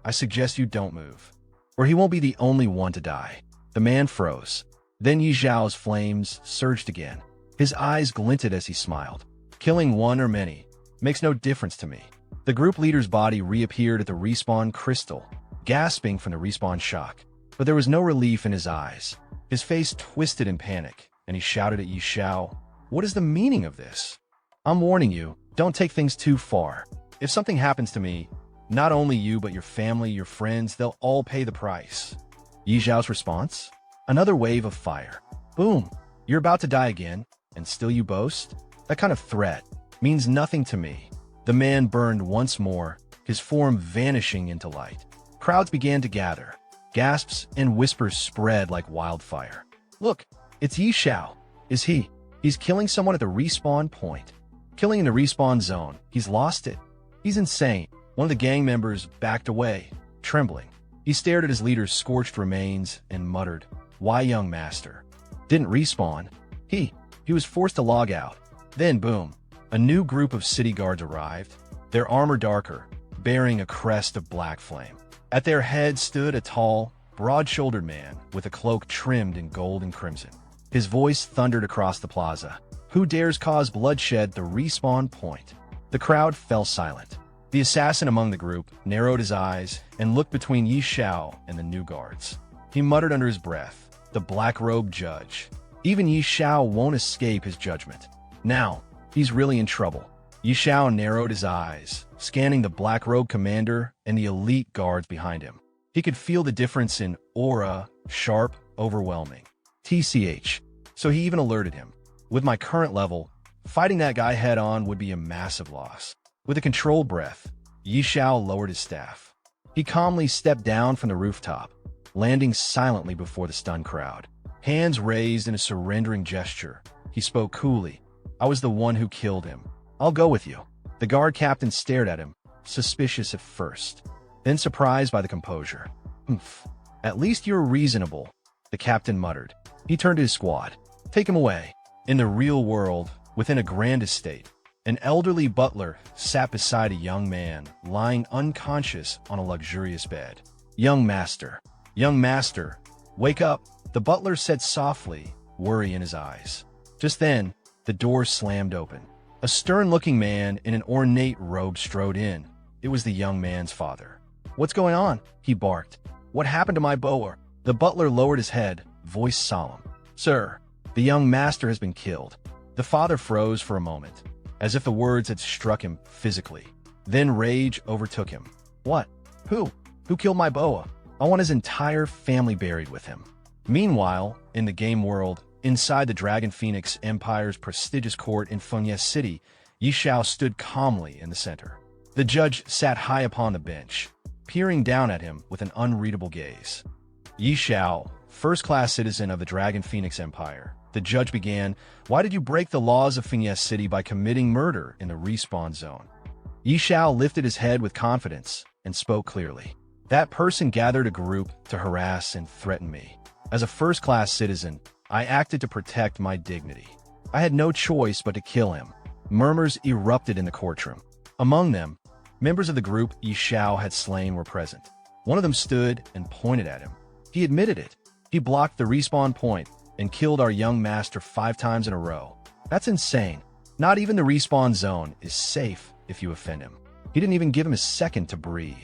"I suggest you don't move, or he won't be the only one to die." The man froze. Then Yi Xiao's flames surged again. His eyes glinted as he smiled. "Killing one or many makes no difference to me." The group leader's body reappeared at the respawn crystal, gasping from the respawn shock. But there was no relief in his eyes. His face twisted in panic, and he shouted at Yi Xiao, "What is the meaning of this? I'm warning you, don't take things too far. If something happens to me, not only you but your family, your friends, they'll all pay the price." Yi Xiao's response? Another wave of fire. "Boom! You're about to die again, and still you boast? That kind of threat means nothing to me." The man burned once more, his form vanishing into light. Crowds began to gather. Gasps and whispers spread like wildfire. "Look, it's Yi Xiao. Is he? He's killing someone at the respawn point. Killing in the respawn zone. He's lost it. He's insane." One of the gang members backed away, trembling. He stared at his leader's scorched remains and muttered, "Why, young master? Didn't respawn. He was forced to log out." Then boom, a new group of city guards arrived, their armor darker, bearing a crest of black flame. At their head stood a tall, broad-shouldered man with a cloak trimmed in gold and crimson. His voice thundered across the plaza. "Who dares cause bloodshed at the respawn point?" The crowd fell silent. The assassin among the group narrowed his eyes and looked between Yi Xiao and the new guards. He muttered under his breath, "The black-robed judge. Even Yi Xiao won't escape his judgment. Now, he's really in trouble." Yi Xiao narrowed his eyes, scanning the black-robed commander and the elite guards behind him. He could feel the difference in aura, sharp, overwhelming. TCH. So he even alerted him. "With my current level, fighting that guy head-on would be a massive loss." With a controlled breath, Yi Xiao lowered his staff. He calmly stepped down from the rooftop, landing silently before the stunned crowd. Hands raised in a surrendering gesture, he spoke coolly. "I was the one who killed him. I'll go with you." The guard captain stared at him, suspicious at first, then surprised by the composure. "Humph. At least you're reasonable," the captain muttered. He turned to his squad. "Take him away." In the real world, within a grand estate, an elderly butler sat beside a young man lying unconscious on a luxurious bed. Young master, wake up," the butler said softly, worry in his eyes. Just then, the door slammed open. A stern-looking man in an ornate robe strode in. It was the young man's father. "What's going on?" he barked. "What happened to my boa?" The butler lowered his head, voice solemn. "Sir, the young master has been killed." The father froze for a moment, as if the words had struck him physically. Then rage overtook him. "What? Who? Who killed my boa? I want his entire family buried with him." Meanwhile, in the game world, inside the Dragon Phoenix Empire's prestigious court in Fengye City, Yi Xiao stood calmly in the center. The judge sat high upon the bench, peering down at him with an unreadable gaze. "Yi Xiao, first-class citizen of the Dragon Phoenix Empire," the judge began, "why did you break the laws of Fengye City by committing murder in the respawn zone?" Yi Xiao lifted his head with confidence and spoke clearly. "That person gathered a group to harass and threaten me. As a first-class citizen, I acted to protect my dignity. I had no choice but to kill him." Murmurs erupted in the courtroom. Among them, members of the group Yi Xiao had slain were present. One of them stood and pointed at him. He admitted it. "He blocked the respawn point and killed our young master 5 times in a row. That's insane. Not even the respawn zone is safe if you offend him. He didn't even give him a second to breathe."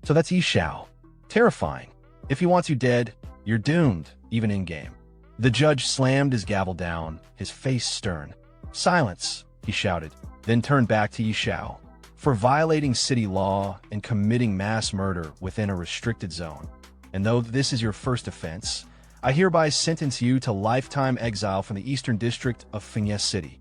So that's Yi Xiao. Terrifying. If he wants you dead, you're doomed, even in-game. The judge slammed his gavel down, his face stern. "Silence," he shouted, then turned back to Yi Xiao. "For violating city law and committing mass murder within a restricted zone, and though this is your first offense, I hereby sentence you to lifetime exile from the Eastern District of Fengye City."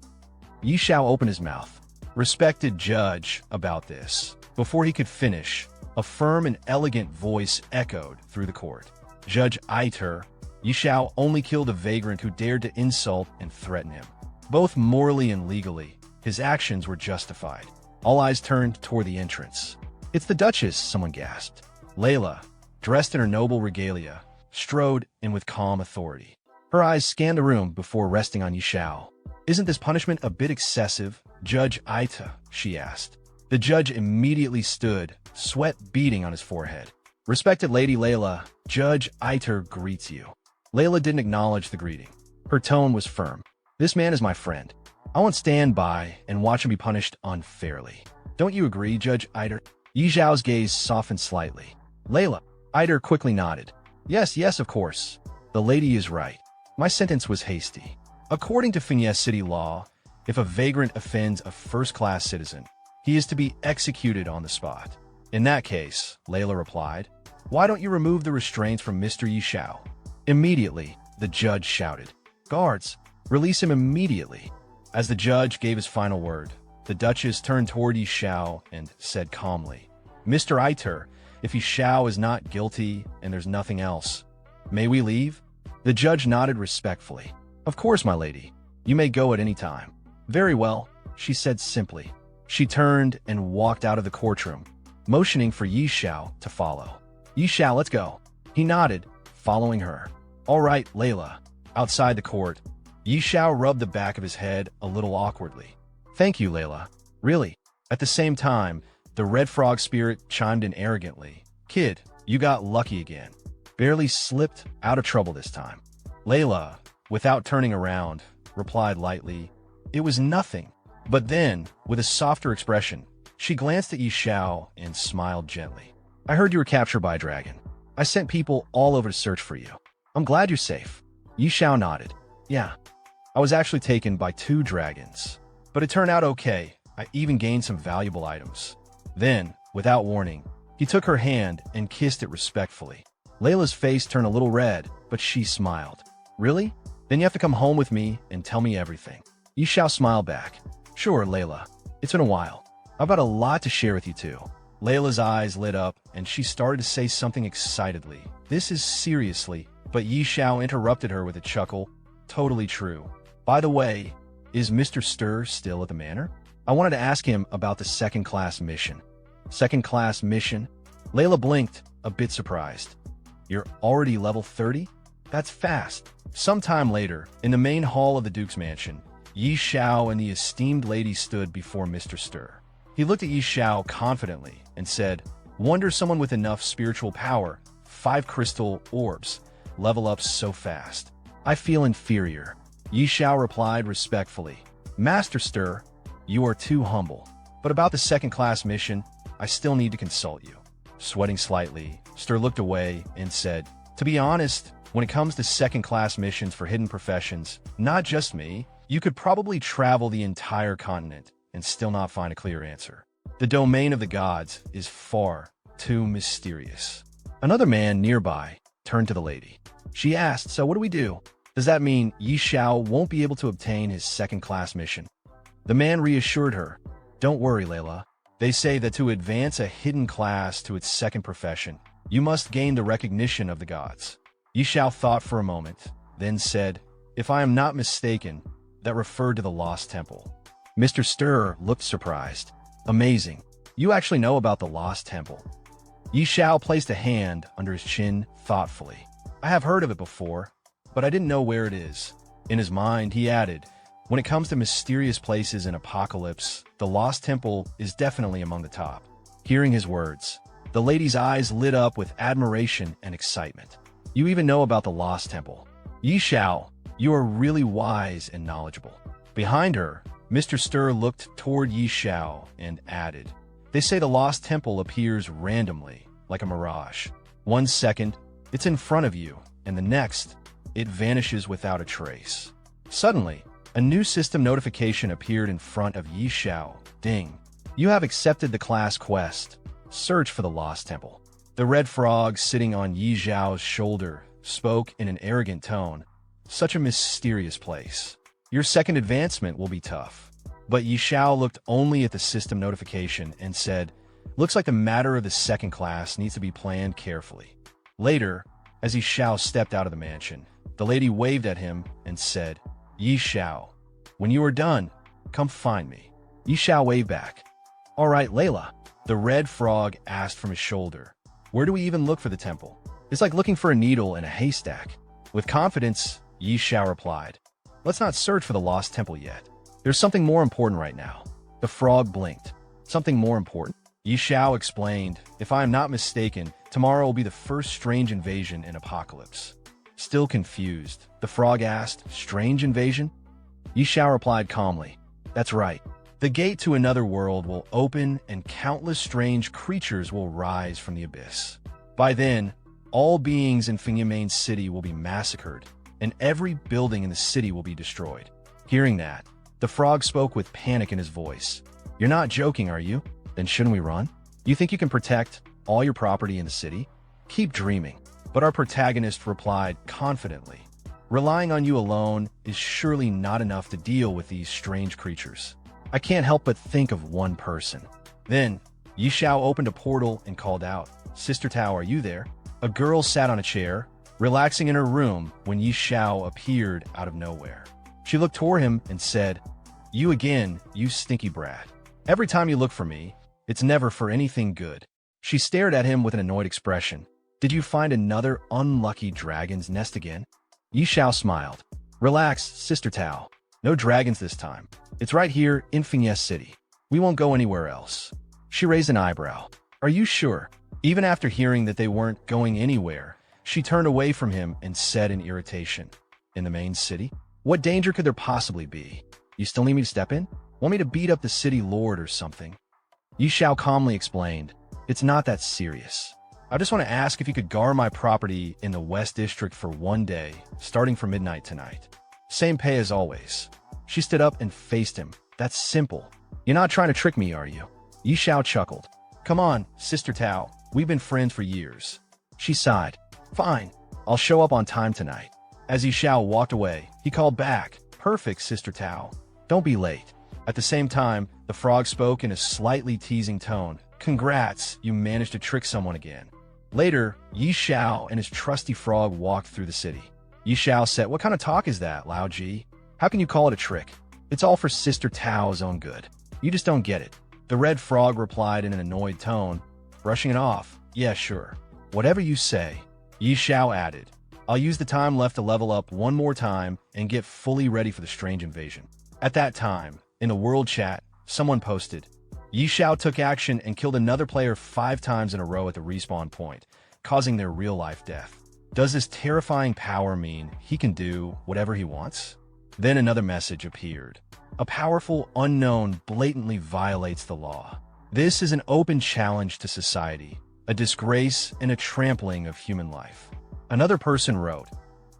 Yi Xiao opened his mouth. "Respected judge," about this. Before he could finish, a firm and elegant voice echoed through the court. "Judge Aiter, Yi Xiao only killed a vagrant who dared to insult and threaten him. Both morally and legally, his actions were justified." All eyes turned toward the entrance. "It's the Duchess," someone gasped. Layla, dressed in her noble regalia, strode in with calm authority. Her eyes scanned the room before resting on Xiao. Isn't this punishment a bit excessive, Judge Aita? She asked. The judge immediately stood, sweat beading on his forehead. Respected Lady Layla, Judge Aiter greets you. Layla didn't acknowledge the greeting. Her tone was firm. This man is my friend. I won't stand by and watch him be punished unfairly. Don't you agree, Judge Aiter? Yi Zhao's gaze softened slightly. Layla. Aiter quickly nodded. Yes, of course. The lady is right. My sentence was hasty. According to Fiancée City law, if a vagrant offends a first-class citizen, he is to be executed on the spot. In that case, Layla replied, why don't you remove the restraints from Mr. Yi Xiao? Immediately, the judge shouted, guards, release him immediately. As the judge gave his final word, the Duchess turned toward Yi Xiao and said calmly, Mr. Aiter, if Yi Xiao is not guilty and there's nothing else, may we leave? The judge nodded respectfully. Of course, my lady. You may go at any time. Very well, she said simply. She turned and walked out of the courtroom, motioning for Yi Xiao to follow. Yi Xiao, let's go. He nodded, following her. All right, Layla. Outside the court, Yi Xiao rubbed the back of his head a little awkwardly. Thank you, Layla. Really? At the same time, the red frog spirit chimed in arrogantly. Kid, you got lucky again. Barely slipped out of trouble this time. Layla, without turning around, replied lightly, it was nothing. But then, with a softer expression, she glanced at Yi Xiao and smiled gently. I heard you were captured by a dragon. I sent people all over to search for you. I'm glad you're safe. Yi Xiao nodded. Yeah, I was actually taken by 2 dragons. But it turned out okay. I even gained some valuable items. Then, without warning, he took her hand and kissed it respectfully. Layla's face turned a little red, but she smiled. Really? Then you have to come home with me and tell me everything. Yi Xiao smiled back. Sure, Layla. It's been a while. I've got a lot to share with you too. Layla's eyes lit up and she started to say something excitedly. This is seriously, but Yi Xiao interrupted her with a chuckle. Totally true. By the way, is Mr. Stir still at the manor? I wanted to ask him about the second-class mission. Second-class mission? Layla blinked, a bit surprised. You're already level 30? That's fast. Sometime later, in the main hall of the Duke's mansion, Yi Xiao and the esteemed lady stood before Mr. Stir. He looked at Yi Xiao confidently and said, wonder someone with enough spiritual power, 5 crystal orbs, level up so fast. I feel inferior. Yi Xiao replied respectfully. Master Stir, you are too humble. But about the second-class mission, I still need to consult you. Sweating slightly, Stir looked away and said, to be honest, when it comes to second-class missions for hidden professions, not just me, you could probably travel the entire continent and still not find a clear answer. The domain of the gods is far too mysterious. Another man nearby turned to the lady. She asked, so what do we do? Does that mean Yi Xiao won't be able to obtain his second-class mission? The man reassured her, don't worry, Layla. They say that to advance a hidden class to its second profession, you must gain the recognition of the gods. Yi Xiao thought for a moment, then said, if I am not mistaken, that referred to the Lost Temple. Mr. Stir looked surprised. Amazing. You actually know about the Lost Temple. Yi Xiao placed a hand under his chin thoughtfully. I have heard of it before, but I didn't know where it is. In his mind, he added, when it comes to mysterious places in Apocalypse, the Lost Temple is definitely among the top. Hearing his words, the lady's eyes lit up with admiration and excitement. You even know about the Lost Temple. Yi Xiao, you are really wise and knowledgeable. Behind her, Mr. Stir looked toward Yi Xiao and added, they say the Lost Temple appears randomly, like a mirage. 1 second, it's in front of you, and the next, it vanishes without a trace. Suddenly, a new system notification appeared in front of Yi Xiao. Ding. You have accepted the class quest. Search for the Lost Temple. The red frog sitting on Yi Xiao's shoulder spoke in an arrogant tone. Such a mysterious place. Your second advancement will be tough. But Yi Xiao looked only at the system notification and said, looks like the matter of the second class needs to be planned carefully. Later, as Yi Xiao stepped out of the mansion, the lady waved at him and said, Yi Xiao, when you are done, come find me. Yi Xiao waved back. All right, Layla. The red frog asked from his shoulder, where do we even look for the temple? It's like looking for a needle in a haystack. With confidence, Yi Xiao replied. Let's not search for the lost temple yet. There's something more important right now. The frog blinked. Something more important? Yi Xiao explained, if I am not mistaken, tomorrow will be the first strange invasion in Apocalypse. Still confused, the frog asked, strange invasion? Yi Xiao replied calmly, that's right. The gate to another world will open and countless strange creatures will rise from the abyss. By then, all beings in Main City will be massacred, and every building in the city will be destroyed. Hearing that, the frog spoke with panic in his voice. You're not joking, are you? Then shouldn't we run? You think you can protect all your property in the city? Keep dreaming. But our protagonist replied confidently, relying on you alone is surely not enough to deal with these strange creatures. I can't help but think of one person. Then, Yi Xiao opened a portal and called out, Sister Tao, are you there? A girl sat on a chair, relaxing in her room when Yi Xiao appeared out of nowhere. She looked toward him and said, You again, you stinky brat. Every time you look for me, it's never for anything good. She stared at him with an annoyed expression. Did you find another unlucky dragon's nest again? Yi Xiao smiled. Relax, Sister Tao. No dragons this time. It's right here in Fiancée City. We won't go anywhere else. She raised an eyebrow. Are you sure? Even after hearing that they weren't going anywhere, she turned away from him and said in irritation, In the main city? What danger could there possibly be? You still need me to step in? Want me to beat up the city lord or something? Yi Xiao calmly explained, It's not that serious. I just want to ask if you could guard my property in the West District for one day, starting from midnight tonight. Same pay as always. She stood up and faced him. That's simple. You're not trying to trick me, are you? Yi Xiao chuckled. Come on, Sister Tao. We've been friends for years. She sighed. Fine. I'll show up on time tonight. As Yi Xiao walked away, he called back. Perfect, Sister Tao. Don't be late. At the same time, the frog spoke in a slightly teasing tone. Congrats, you managed to trick someone again. Later, Yi Xiao and his trusty frog walked through the city. Yi Xiao said, What kind of talk is that, Lao Ji? How can you call it a trick? It's all for Sister Tao's own good. You just don't get it. The red frog replied in an annoyed tone, brushing it off. Yeah, sure. Whatever you say. Yi Xiao added, I'll use the time left to level up one more time and get fully ready for the strange invasion. At that time, in the world chat, someone posted, Yi Xiao took action and killed another player 5 times in a row at the respawn point, causing their real-life death. Does this terrifying power mean he can do whatever he wants? Then another message appeared. A powerful unknown blatantly violates the law. This is an open challenge to society, a disgrace and a trampling of human life. Another person wrote,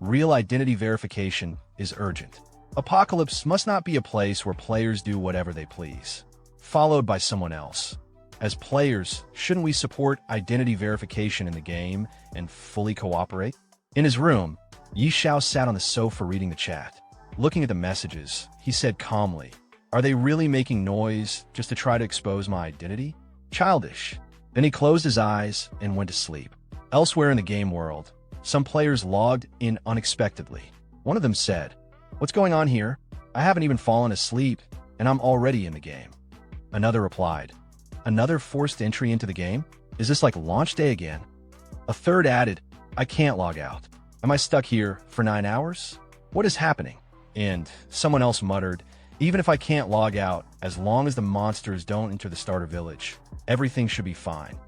Real identity verification is urgent. Apocalypse must not be a place where players do whatever they please. Followed by someone else. As players, shouldn't we support identity verification in the game and fully cooperate? In his room, Yi Xiao sat on the sofa reading the chat. Looking at the messages, he said calmly, Are they really making noise just to try to expose my identity? Childish. Then he closed his eyes and went to sleep. Elsewhere in the game world, some players logged in unexpectedly. One of them said, What's going on here? I haven't even fallen asleep, and I'm already in the game. Another replied, Another forced entry into the game? Is this like launch day again? A third added, I can't log out. Am I stuck here for 9 hours? What is happening? And someone else muttered, Even if I can't log out, as long as the monsters don't enter the starter village, everything should be fine.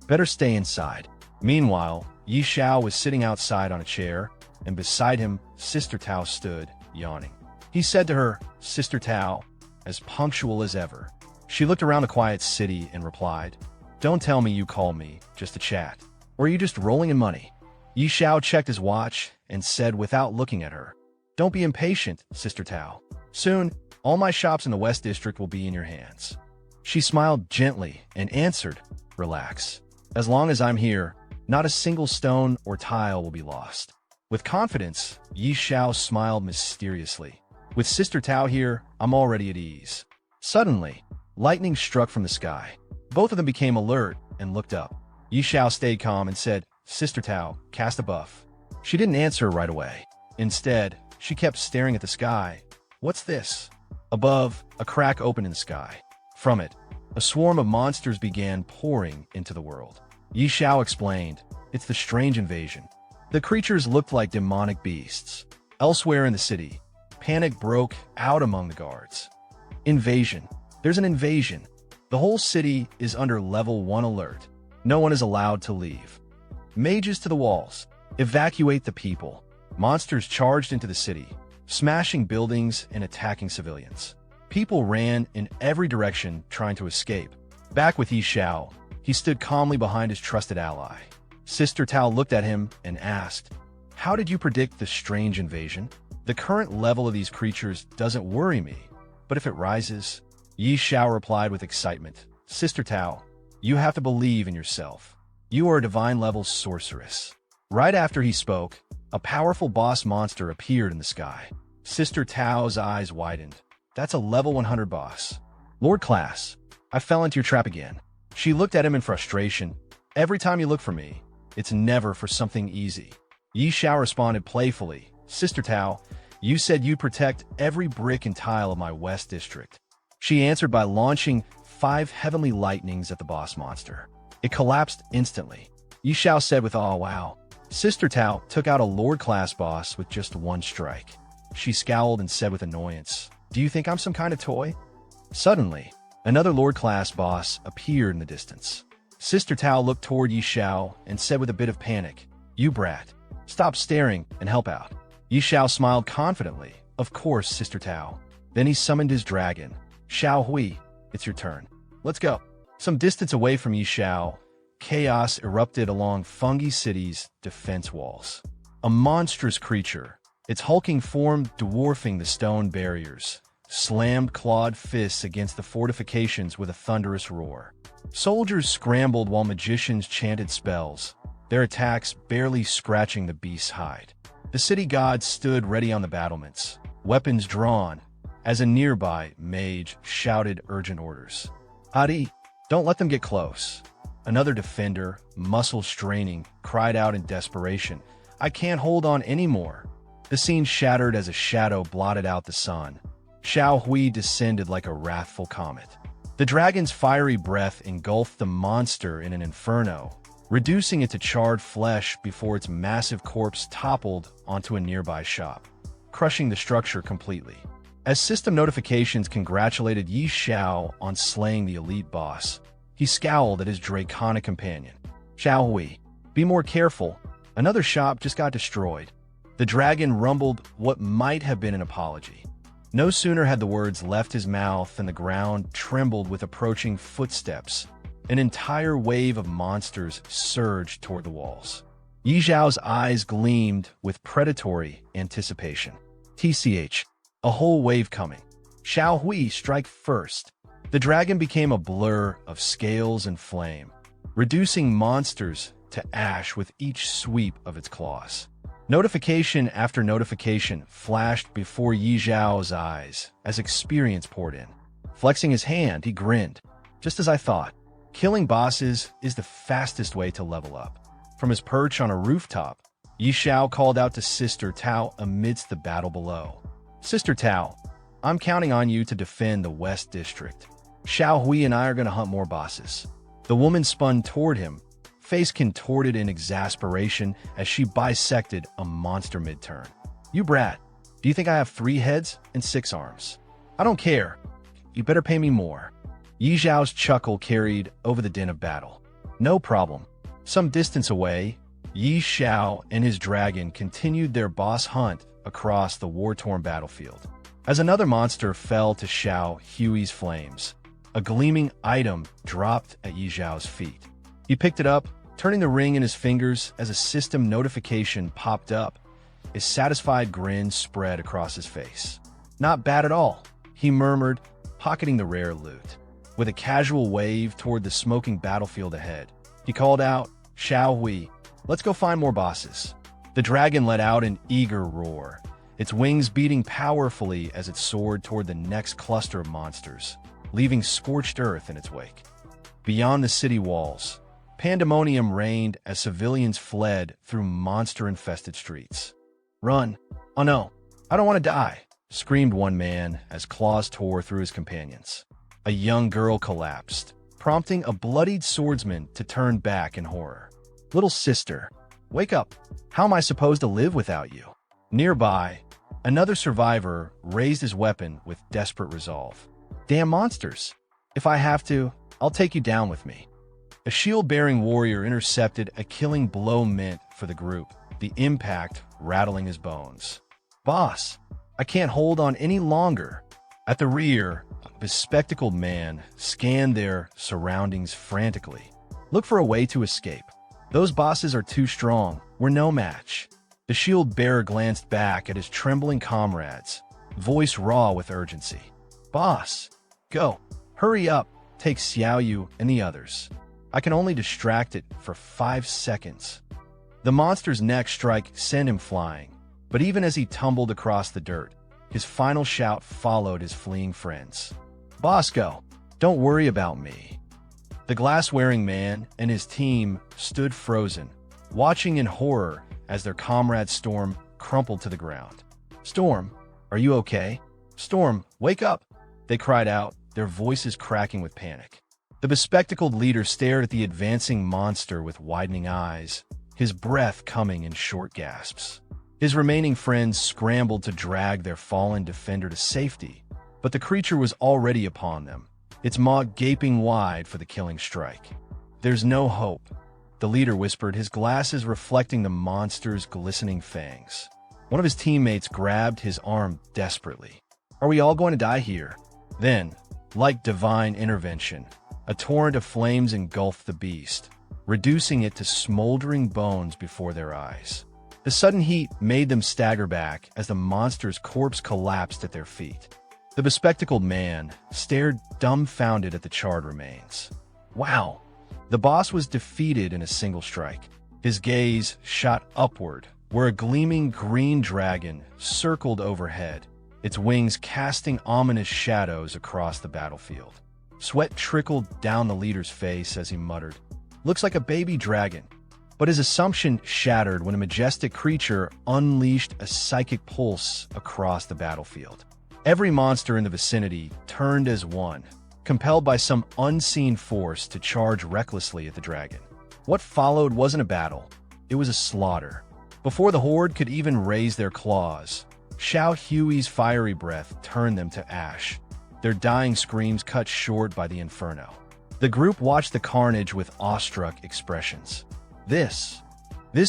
Better stay inside. Meanwhile, Yi Xiao was sitting outside on a chair, and beside him, Sister Tao stood, yawning. He said to her, Sister Tao, as punctual as ever. She looked around the quiet city and replied, Don't tell me you called me just to chat. Or are you just rolling in money? Yi Xiao checked his watch and said without looking at her, Don't be impatient, Sister Tao. Soon, all my shops in the West District will be in your hands. She smiled gently and answered, Relax. As long as I'm here, not a single stone or tile will be lost. With confidence, Yi Xiao smiled mysteriously. With Sister Tao here, I'm already at ease. Suddenly, lightning struck from the sky. Both of them became alert and looked up. Yi Xiao stayed calm and said, Sister Tao, cast a buff. She didn't answer right away. Instead, she kept staring at the sky. What's this? Above, a crack opened in the sky. From it, a swarm of monsters began pouring into the world. Yi Xiao explained, It's the strange invasion. The creatures looked like demonic beasts. Elsewhere in the city, panic broke out among the guards. Invasion. There's an invasion. The whole city is under level 1 alert. No one is allowed to leave. Mages to the walls. Evacuate the people. Monsters charged into the city, smashing buildings and attacking civilians. People ran in every direction trying to escape. Back with Xiao, he stood calmly behind his trusted ally. Sister Tao looked at him and asked, "How did you predict this strange invasion? The current level of these creatures doesn't worry me, but if it rises..." Xiao replied with excitement, "Sister Tao, you have to believe in yourself. You are a divine-level sorceress." Right after he spoke, a powerful boss monster appeared in the sky. Sister Tao's eyes widened. "That's a level 100 boss. Lord Class, I fell into your trap again." She looked at him in frustration. "Every time you look for me, it's never for something easy." Xiao responded playfully, "Sister Tao, you said you'd protect every brick and tile of my West District." She answered by launching 5 heavenly lightnings at the boss monster. It collapsed instantly. Xiao said with awe, "Wow." Sister Tao took out a Lord-class boss with just 1 strike. She scowled and said with annoyance, "Do you think I'm some kind of toy?" Suddenly, another Lord-class boss appeared in the distance. Sister Tao looked toward Xiao and said with a bit of panic, "You brat, stop staring and help out." Xiao smiled confidently, "Of course, Sister Tao." Then he summoned his dragon. "Xiao Hui, it's your turn. Let's go." Some distance away from Xiao, chaos erupted along Fungi City's defense walls. A monstrous creature, its hulking form dwarfing the stone barriers, slammed clawed fists against the fortifications with a thunderous roar. Soldiers scrambled while magicians chanted spells, their attacks barely scratching the beast's hide. The city gods stood ready on the battlements, weapons drawn, as a nearby mage shouted urgent orders. "Hadi, don't let them get close." Another defender, muscles straining, cried out in desperation, "I can't hold on anymore." The scene shattered as a shadow blotted out the sun. Xiao Hui descended like a wrathful comet. The dragon's fiery breath engulfed the monster in an inferno, reducing it to charred flesh before its massive corpse toppled onto a nearby shop, crushing the structure completely. As system notifications congratulated Xiao on slaying the elite boss, he scowled at his draconic companion. "Xiao Hui, be more careful. Another shop just got destroyed." The dragon rumbled what might have been an apology. No sooner had the words left his mouth than the ground trembled with approaching footsteps. An entire wave of monsters surged toward the walls. Xiao's eyes gleamed with predatory anticipation. TCH, a whole wave coming. Xiao Hui, strike first. The dragon became a blur of scales and flame, reducing monsters to ash with each sweep of its claws. Notification after notification flashed before Xiao's eyes as experience poured in. Flexing his hand, he grinned. "Just as I thought. Killing bosses is the fastest way to level up." From his perch on a rooftop, Xiao called out to Sister Tao amidst the battle below. "Sister Tao, I'm counting on you to defend the West District. Xiao Hui and I are going to hunt more bosses." The woman spun toward him, face contorted in exasperation as she bisected a monster mid-turn. "You brat, do you think I have 3 heads and 6 arms? I don't care. You better pay me more." Xiao's chuckle carried over the din of battle. "No problem." Some distance away, Xiao and his dragon continued their boss hunt across the war-torn battlefield. As another monster fell to Xiao Hui's flames, a gleaming item dropped at Xiao's feet. He picked it up, turning the ring in his fingers as a system notification popped up. A satisfied grin spread across his face. "Not bad at all," he murmured, pocketing the rare loot. With a casual wave toward the smoking battlefield ahead, he called out, "Xiao Hui, let's go find more bosses." The dragon let out an eager roar, its wings beating powerfully as it soared toward the next cluster of monsters, leaving scorched earth in its wake. Beyond the city walls, pandemonium reigned as civilians fled through monster-infested streets. "Run! Oh no, I don't want to die!" screamed one man as claws tore through his companions. A young girl collapsed, prompting a bloodied swordsman to turn back in horror. "Little sister, wake up! How am I supposed to live without you?" Nearby, Another survivor raised his weapon with desperate resolve. Damn monsters! If I have to, I'll take you down with me. A shield-bearing warrior intercepted a killing blow meant for the group, the impact rattling his bones. Boss, I can't hold on any longer. At the rear, a bespectacled man scanned their surroundings frantically. Look for a way to escape. Those bosses are too strong. We're no match. The shield-bearer glanced back at his trembling comrades, voice raw with urgency. Boss, go. Hurry up. Take Xiao and the others. I can only distract it for 5 seconds. The monster's next strike sent him flying, but even as he tumbled across the dirt, his final shout followed his fleeing friends. Boss, go. Don't worry about me. The glass-wearing man and his team stood frozen, watching in horror as their comrade Storm crumpled to the ground. Storm, are you okay? Storm, wake up! They cried out, their voices cracking with panic. The bespectacled leader stared at the advancing monster with widening eyes, his breath coming in short gasps. His remaining friends scrambled to drag their fallen defender to safety, but the creature was already upon them, its maw gaping wide for the killing strike. There's no hope, the leader whispered, his glasses reflecting the monster's glistening fangs. One of his teammates grabbed his arm desperately. Are we all going to die here? Then, like divine intervention, a torrent of flames engulfed the beast, reducing it to smoldering bones before their eyes. The sudden heat made them stagger back as the monster's corpse collapsed at their feet. The bespectacled man stared dumbfounded at the charred remains. Wow! The boss was defeated in a single strike. His gaze shot upward, where a gleaming green dragon circled overhead, its wings casting ominous shadows across the battlefield. Sweat trickled down the leader's face as he muttered, "Looks like a baby dragon." But his assumption shattered when a majestic creature unleashed a psychic pulse across the battlefield. Every monster in the vicinity turned as one, compelled by some unseen force to charge recklessly at the dragon. What followed wasn't a battle, it was a slaughter. Before the horde could even raise their claws, Xiao Hui's fiery breath turned them to ash, their dying screams cut short by the inferno. The group watched the carnage with awestruck expressions. This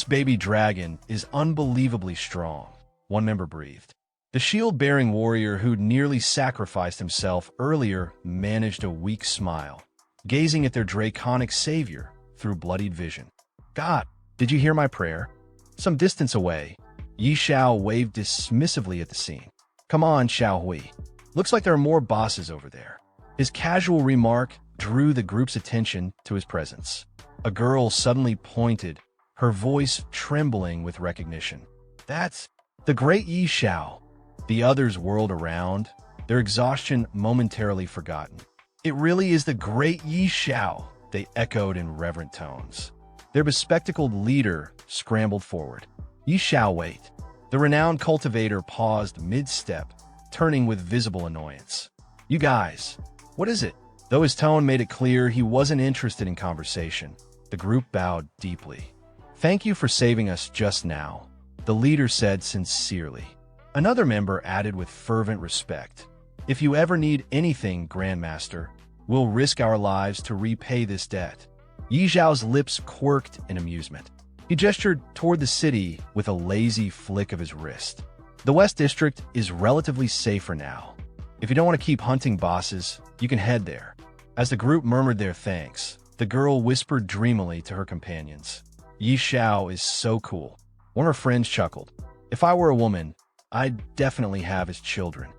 baby dragon is unbelievably strong, one member breathed. The shield-bearing warrior who'd nearly sacrificed himself earlier managed a weak smile, gazing at their draconic savior through bloodied vision. God, did you hear my prayer? Some distance away, Xiao waved dismissively at the scene. Come on, Xiao Hui. Looks like there are more bosses over there. His casual remark drew the group's attention to his presence. A girl suddenly pointed, her voice trembling with recognition. That's the great Xiao. The others whirled around, their exhaustion momentarily forgotten. It really is the great Xiao, they echoed in reverent tones. Their bespectacled leader scrambled forward. Xiao, wait. The renowned cultivator paused mid-step, turning with visible annoyance. You guys, what is it? Though his tone made it clear he wasn't interested in conversation, the group bowed deeply. Thank you for saving us just now, the leader said sincerely. Another member added with fervent respect. If you ever need anything, Grandmaster, we'll risk our lives to repay this debt. Yi Zhao's lips quirked in amusement. He gestured toward the city with a lazy flick of his wrist. The West District is relatively safer now. If you don't want to keep hunting bosses, you can head there. As the group murmured their thanks, the girl whispered dreamily to her companions. Yi Zhao is so cool. One of her friends chuckled. If I were a woman, I'd definitely have his children.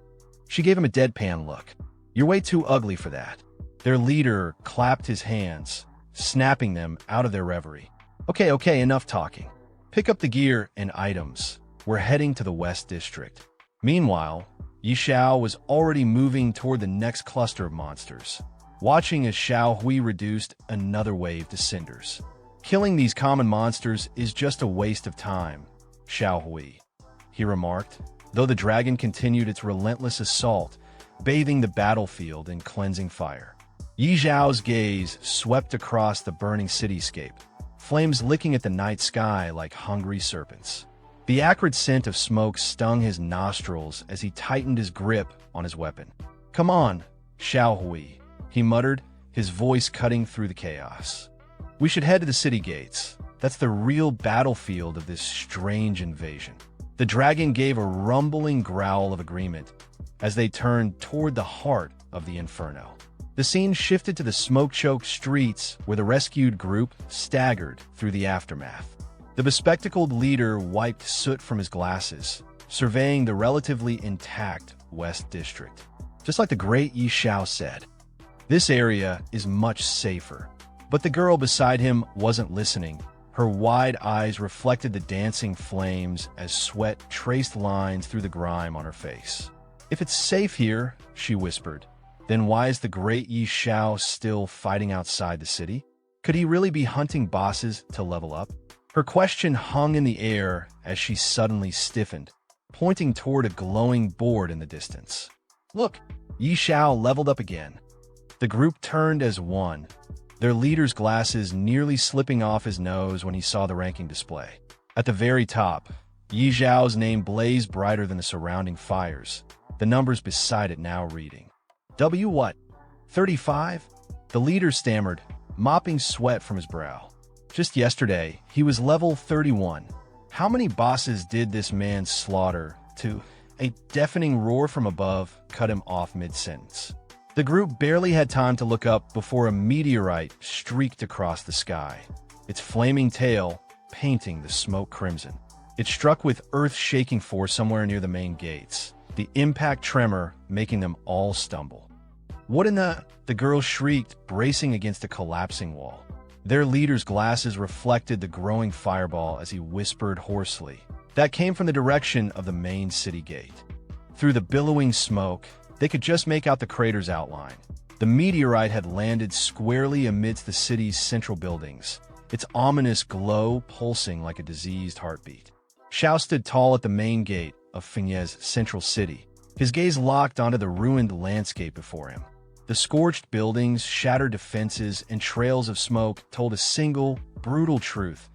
She gave him a deadpan look. You're way too ugly for that. Their leader clapped his hands, snapping them out of their reverie. Okay, enough talking. Pick up the gear and items. We're heading to the West District. Meanwhile, Xiao was already moving toward the next cluster of monsters, watching as Xiao Hui reduced another wave to cinders. Killing these common monsters is just a waste of time, Xiao Hui, he remarked, though the dragon continued its relentless assault, bathing the battlefield in cleansing fire. Yi Zhao's gaze swept across the burning cityscape, flames licking at the night sky like hungry serpents. The acrid scent of smoke stung his nostrils as he tightened his grip on his weapon. "Come on, Xiao Hui," he muttered, his voice cutting through the chaos. "We should head to the city gates. That's the real battlefield of this strange invasion." The dragon gave a rumbling growl of agreement as they turned toward the heart of the inferno. The scene shifted to the smoke-choked streets where the rescued group staggered through the aftermath. The bespectacled leader wiped soot from his glasses, surveying the relatively intact West District. Just like the great Xiao said, "This area is much safer." But the girl beside him wasn't listening. Her wide eyes reflected the dancing flames as sweat traced lines through the grime on her face. "If it's safe here," she whispered, "then why is the great Xiao still fighting outside the city? Could he really be hunting bosses to level up?" Her question hung in the air as she suddenly stiffened, pointing toward a glowing board in the distance. "Look, Xiao leveled up again." The group turned as one, their leader's glasses nearly slipping off his nose when he saw the ranking display. At the very top, Yi Zhao's name blazed brighter than the surrounding fires, the numbers beside it now reading. "W what? 35? The leader stammered, mopping sweat from his brow. Just yesterday, he was level 31. How many bosses did this man slaughter to... A deafening roar from above cut him off mid-sentence. The group barely had time to look up before a meteorite streaked across the sky, its flaming tail painting the smoke crimson. It struck with earth-shaking force somewhere near the main gates, the impact tremor making them all stumble. "What in the..." the girl shrieked, bracing against a collapsing wall. Their leader's glasses reflected the growing fireball as he whispered hoarsely. That came from the direction of the main city gate. Through the billowing smoke, they could just make out the crater's outline. The meteorite had landed squarely amidst the city's central buildings, its ominous glow pulsing like a diseased heartbeat. Xiao stood tall at the main gate of Fengye's central city, his gaze locked onto the ruined landscape before him. The scorched buildings, shattered defenses, and trails of smoke told a single, brutal truth.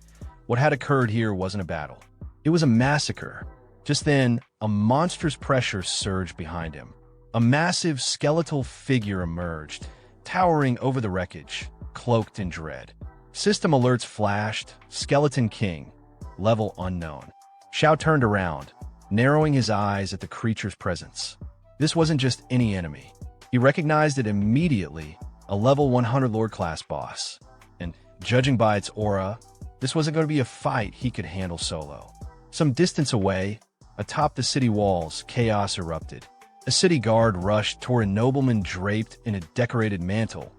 What had occurred here wasn't a battle. It was a massacre. Just then, a monstrous pressure surged behind him. A massive skeletal figure emerged, towering over the wreckage, cloaked in dread. System alerts flashed, Skeleton King, level unknown. Xiao turned around, narrowing his eyes at the creature's presence. This wasn't just any enemy. He recognized it immediately, a level 100 Lord-class boss. And judging by its aura, this wasn't going to be a fight he could handle solo. Some distance away, atop the city walls, chaos erupted. A city guard rushed toward a nobleman draped in a decorated mantle,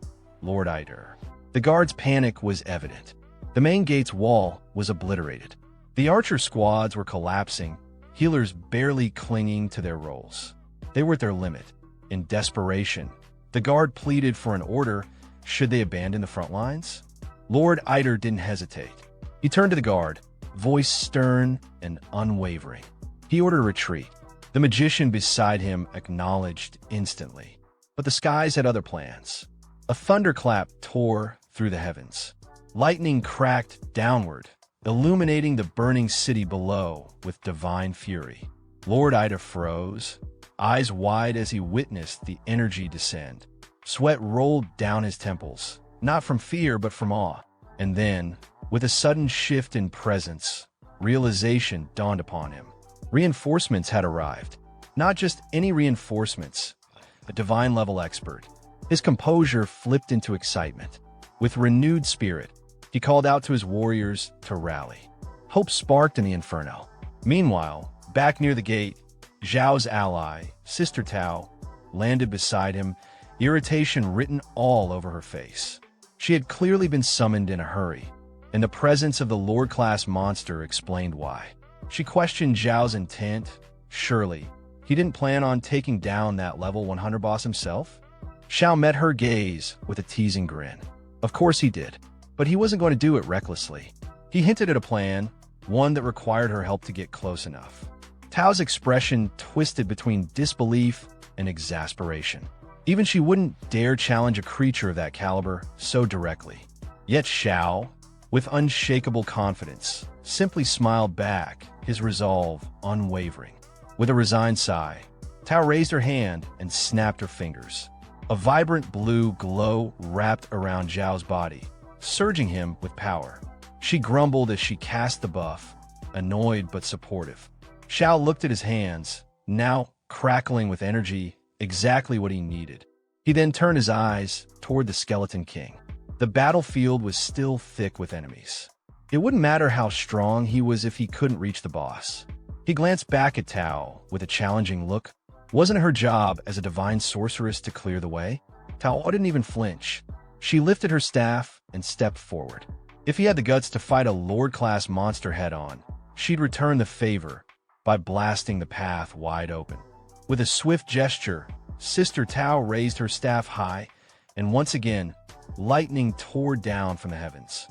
Lord Eider. The guard's panic was evident. The main gate's wall was obliterated. The archer squads were collapsing, healers barely clinging to their roles. They were at their limit. In desperation, the guard pleaded for an order. Should they abandon the front lines? Lord Eider didn't hesitate. He turned to the guard, voice stern and unwavering. He ordered a retreat. The magician beside him acknowledged instantly. But the skies had other plans. A thunderclap tore through the heavens. Lightning cracked downward, illuminating the burning city below with divine fury. Lord Eider froze, eyes wide as he witnessed the energy descend. Sweat rolled down his temples, not from fear but from awe. And then, with a sudden shift in presence, realization dawned upon him. Reinforcements had arrived. Not just any reinforcements, a divine-level expert. His composure flipped into excitement. With renewed spirit, he called out to his warriors to rally. Hope sparked in the inferno. Meanwhile, back near the gate, Zhao's ally, Sister Tao, landed beside him, irritation written all over her face. She had clearly been summoned in a hurry, and the presence of the Lord-class monster explained why. She questioned Zhao's intent. Surely, he didn't plan on taking down that level 100 boss himself? Xiao met her gaze with a teasing grin. Of course he did, but he wasn't going to do it recklessly. He hinted at a plan, one that required her help to get close enough. Tao's expression twisted between disbelief and exasperation. Even she wouldn't dare challenge a creature of that caliber so directly. Yet Xiao, with unshakable confidence, simply smiled back his resolve unwavering. With a resigned sigh, Tao raised her hand and snapped her fingers. A vibrant blue glow wrapped around Xiao's body, surging him with power. She grumbled as she cast the buff, annoyed but supportive. Xiao looked at his hands, now crackling with energy, exactly what he needed. He then turned his eyes toward the Skeleton King. The battlefield was still thick with enemies. It wouldn't matter how strong he was if he couldn't reach the boss. He glanced back at Tao with a challenging look. Wasn't it her job as a divine sorceress to clear the way? Tao didn't even flinch. She lifted her staff and stepped forward. If he had the guts to fight a Lord-class monster head-on, she'd return the favor by blasting the path wide open. With a swift gesture, Sister Tao raised her staff high, and once again, lightning tore down from the heavens.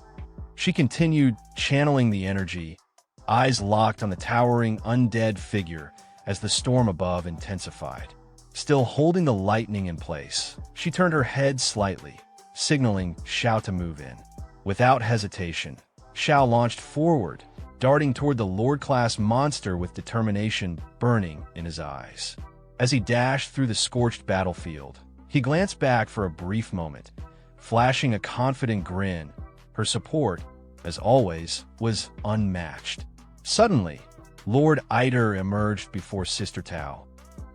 She continued channeling the energy, eyes locked on the towering undead figure as the storm above intensified. Still holding the lightning in place, she turned her head slightly, signaling Xiao to move in. Without hesitation, Xiao launched forward, darting toward the Lord-class monster with determination burning in his eyes. As he dashed through the scorched battlefield, he glanced back for a brief moment, flashing a confident grin. Her support, as always, was unmatched. Suddenly, Lord Eider emerged before Sister Tao,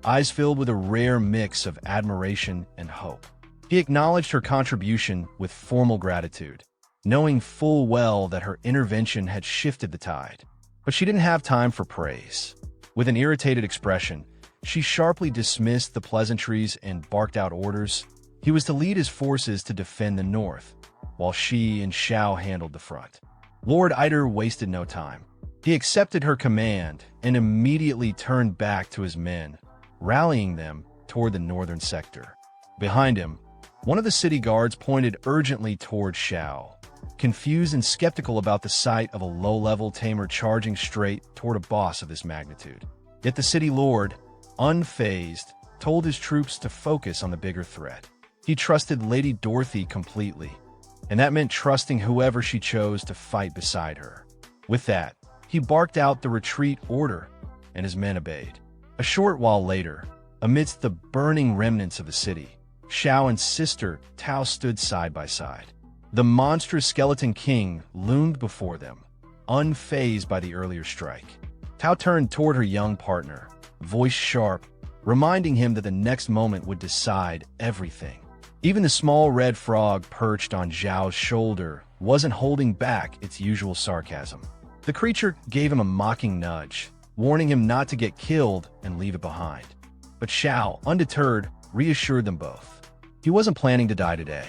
eyes filled with a rare mix of admiration and hope. He acknowledged her contribution with formal gratitude, knowing full well that her intervention had shifted the tide. But she didn't have time for praise. With an irritated expression, she sharply dismissed the pleasantries and barked out orders. He was to lead his forces to defend the north, while she and Xiao handled the front. Lord Eider wasted no time. He accepted her command and immediately turned back to his men, rallying them toward the northern sector. Behind him, one of the city guards pointed urgently toward Xiao, confused and skeptical about the sight of a low-level tamer charging straight toward a boss of this magnitude. Yet the city lord, unfazed, told his troops to focus on the bigger threat. He trusted Lady Dorothy completely, and that meant trusting whoever she chose to fight beside her. With that, he barked out the retreat order, and his men obeyed. A short while later, amidst the burning remnants of the city, Xiao and Sister Tao stood side by side. The monstrous Skeleton King loomed before them, unfazed by the earlier strike. Tao turned toward her young partner, voice sharp, reminding him that the next moment would decide everything. Even the small red frog perched on Xiao's shoulder wasn't holding back its usual sarcasm. The creature gave him a mocking nudge, warning him not to get killed and leave it behind. But Xiao, undeterred, reassured them both. He wasn't planning to die today.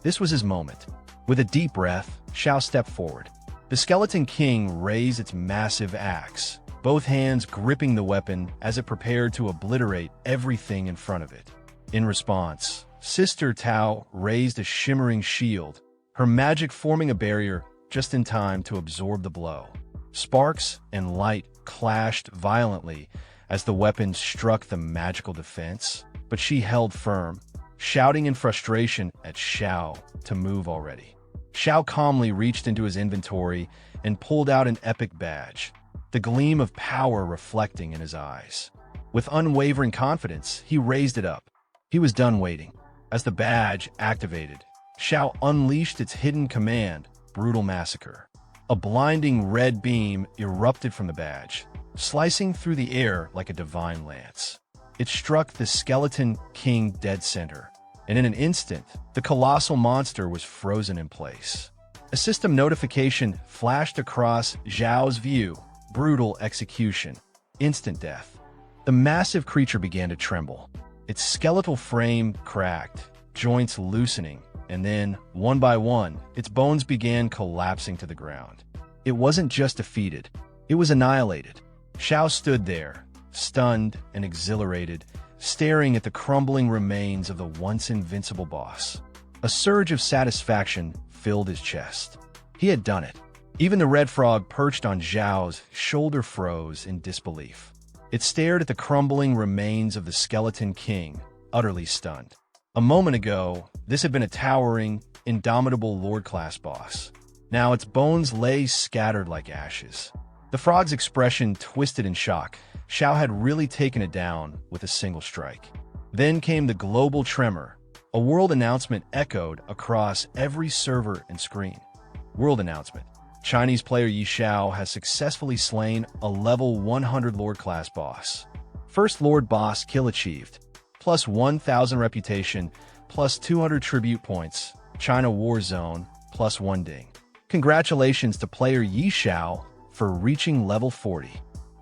This was his moment. With a deep breath, Xiao stepped forward. The Skeleton King raised its massive axe, both hands gripping the weapon as it prepared to obliterate everything in front of it. In response, Sister Tao raised a shimmering shield, her magic forming a barrier just in time to absorb the blow. Sparks and light clashed violently as the weapon struck the magical defense, but she held firm, shouting in frustration at Xiao to move already. Xiao calmly reached into his inventory and pulled out an epic badge, the gleam of power reflecting in his eyes. With unwavering confidence, he raised it up. He was done waiting. As the badge activated, Xiao unleashed its hidden command, Brutal Massacre. A blinding red beam erupted from the badge, slicing through the air like a divine lance. It struck the Skeleton King dead center, and in an instant, the colossal monster was frozen in place. A system notification flashed across Xiao's view, brutal execution, instant death. The massive creature began to tremble. Its skeletal frame cracked, joints loosening, and then, one by one, its bones began collapsing to the ground. It wasn't just defeated, it was annihilated. Xiao stood there, stunned and exhilarated, staring at the crumbling remains of the once invincible boss. A surge of satisfaction filled his chest. He had done it. Even the red frog perched on Xiao's shoulder froze in disbelief. It stared at the crumbling remains of the Skeleton King, utterly stunned. A moment ago, this had been a towering, indomitable Lord-class boss. Now its bones lay scattered like ashes. The frog's expression twisted in shock. Xiao had really taken it down with a single strike. Then came the global tremor. A world announcement echoed across every server and screen. World announcement. Chinese player Yi Xiao has successfully slain a level 100 Lord class boss. First Lord boss kill achieved. Plus 1,000 reputation, plus 200 tribute points. China War Zone, plus 1 ding. Congratulations to player Yi Xiao for reaching level 40.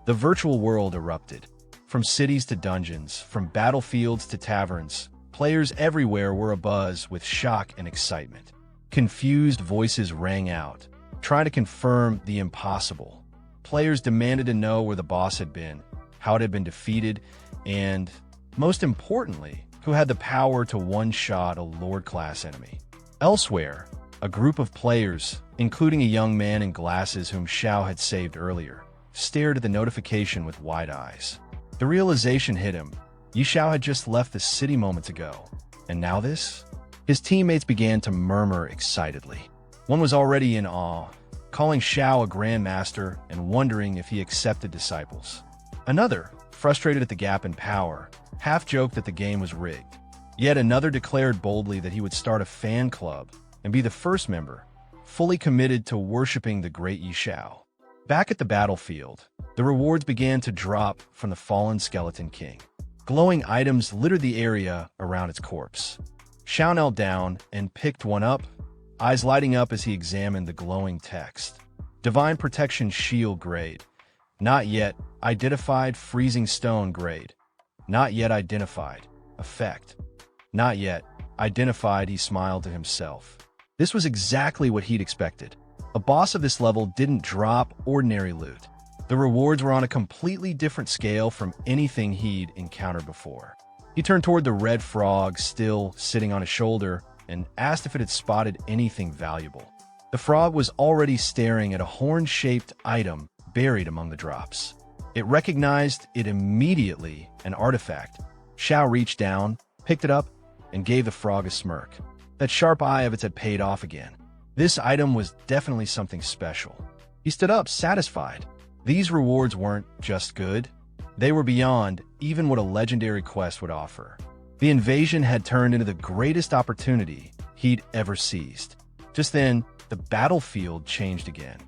The virtual world erupted. From cities to dungeons, from battlefields to taverns, players everywhere were abuzz with shock and excitement. Confused voices rang out, trying to confirm the impossible. Players demanded to know where the boss had been, how it had been defeated, and, most importantly, who had the power to one-shot a Lord-class enemy. Elsewhere, a group of players, including a young man in glasses whom Xiao had saved earlier, stared at the notification with wide eyes. The realization hit him. Yi Xiao had just left the city moments ago. And now this? His teammates began to murmur excitedly. One was already in awe, calling Xiao a grandmaster and wondering if he accepted disciples. Another, frustrated at the gap in power, half-joked that the game was rigged. Yet another declared boldly that he would start a fan club and be the first member, fully committed to worshipping the great Yi Xiao. Back at the battlefield, the rewards began to drop from the fallen Skeleton King. Glowing items littered the area around its corpse. Xiao knelt down and picked one up, eyes lighting up as he examined the glowing text. Divine Protection Shield grade. Not yet identified. Freezing Stone grade. Not yet identified. Effect. Not yet identified. He smiled to himself. This was exactly what he'd expected. A boss of this level didn't drop ordinary loot. The rewards were on a completely different scale from anything he'd encountered before. He turned toward the red frog still sitting on his shoulder and asked if it had spotted anything valuable. The frog was already staring at a horn-shaped item buried among the drops. It recognized it immediately, an artifact. Xiao reached down, picked it up, and gave the frog a smirk. That sharp eye of its had paid off again. This item was definitely something special. He stood up, satisfied. These rewards weren't just good. They were beyond even what a legendary quest would offer. The invasion had turned into the greatest opportunity he'd ever seized. Just then, the battlefield changed again.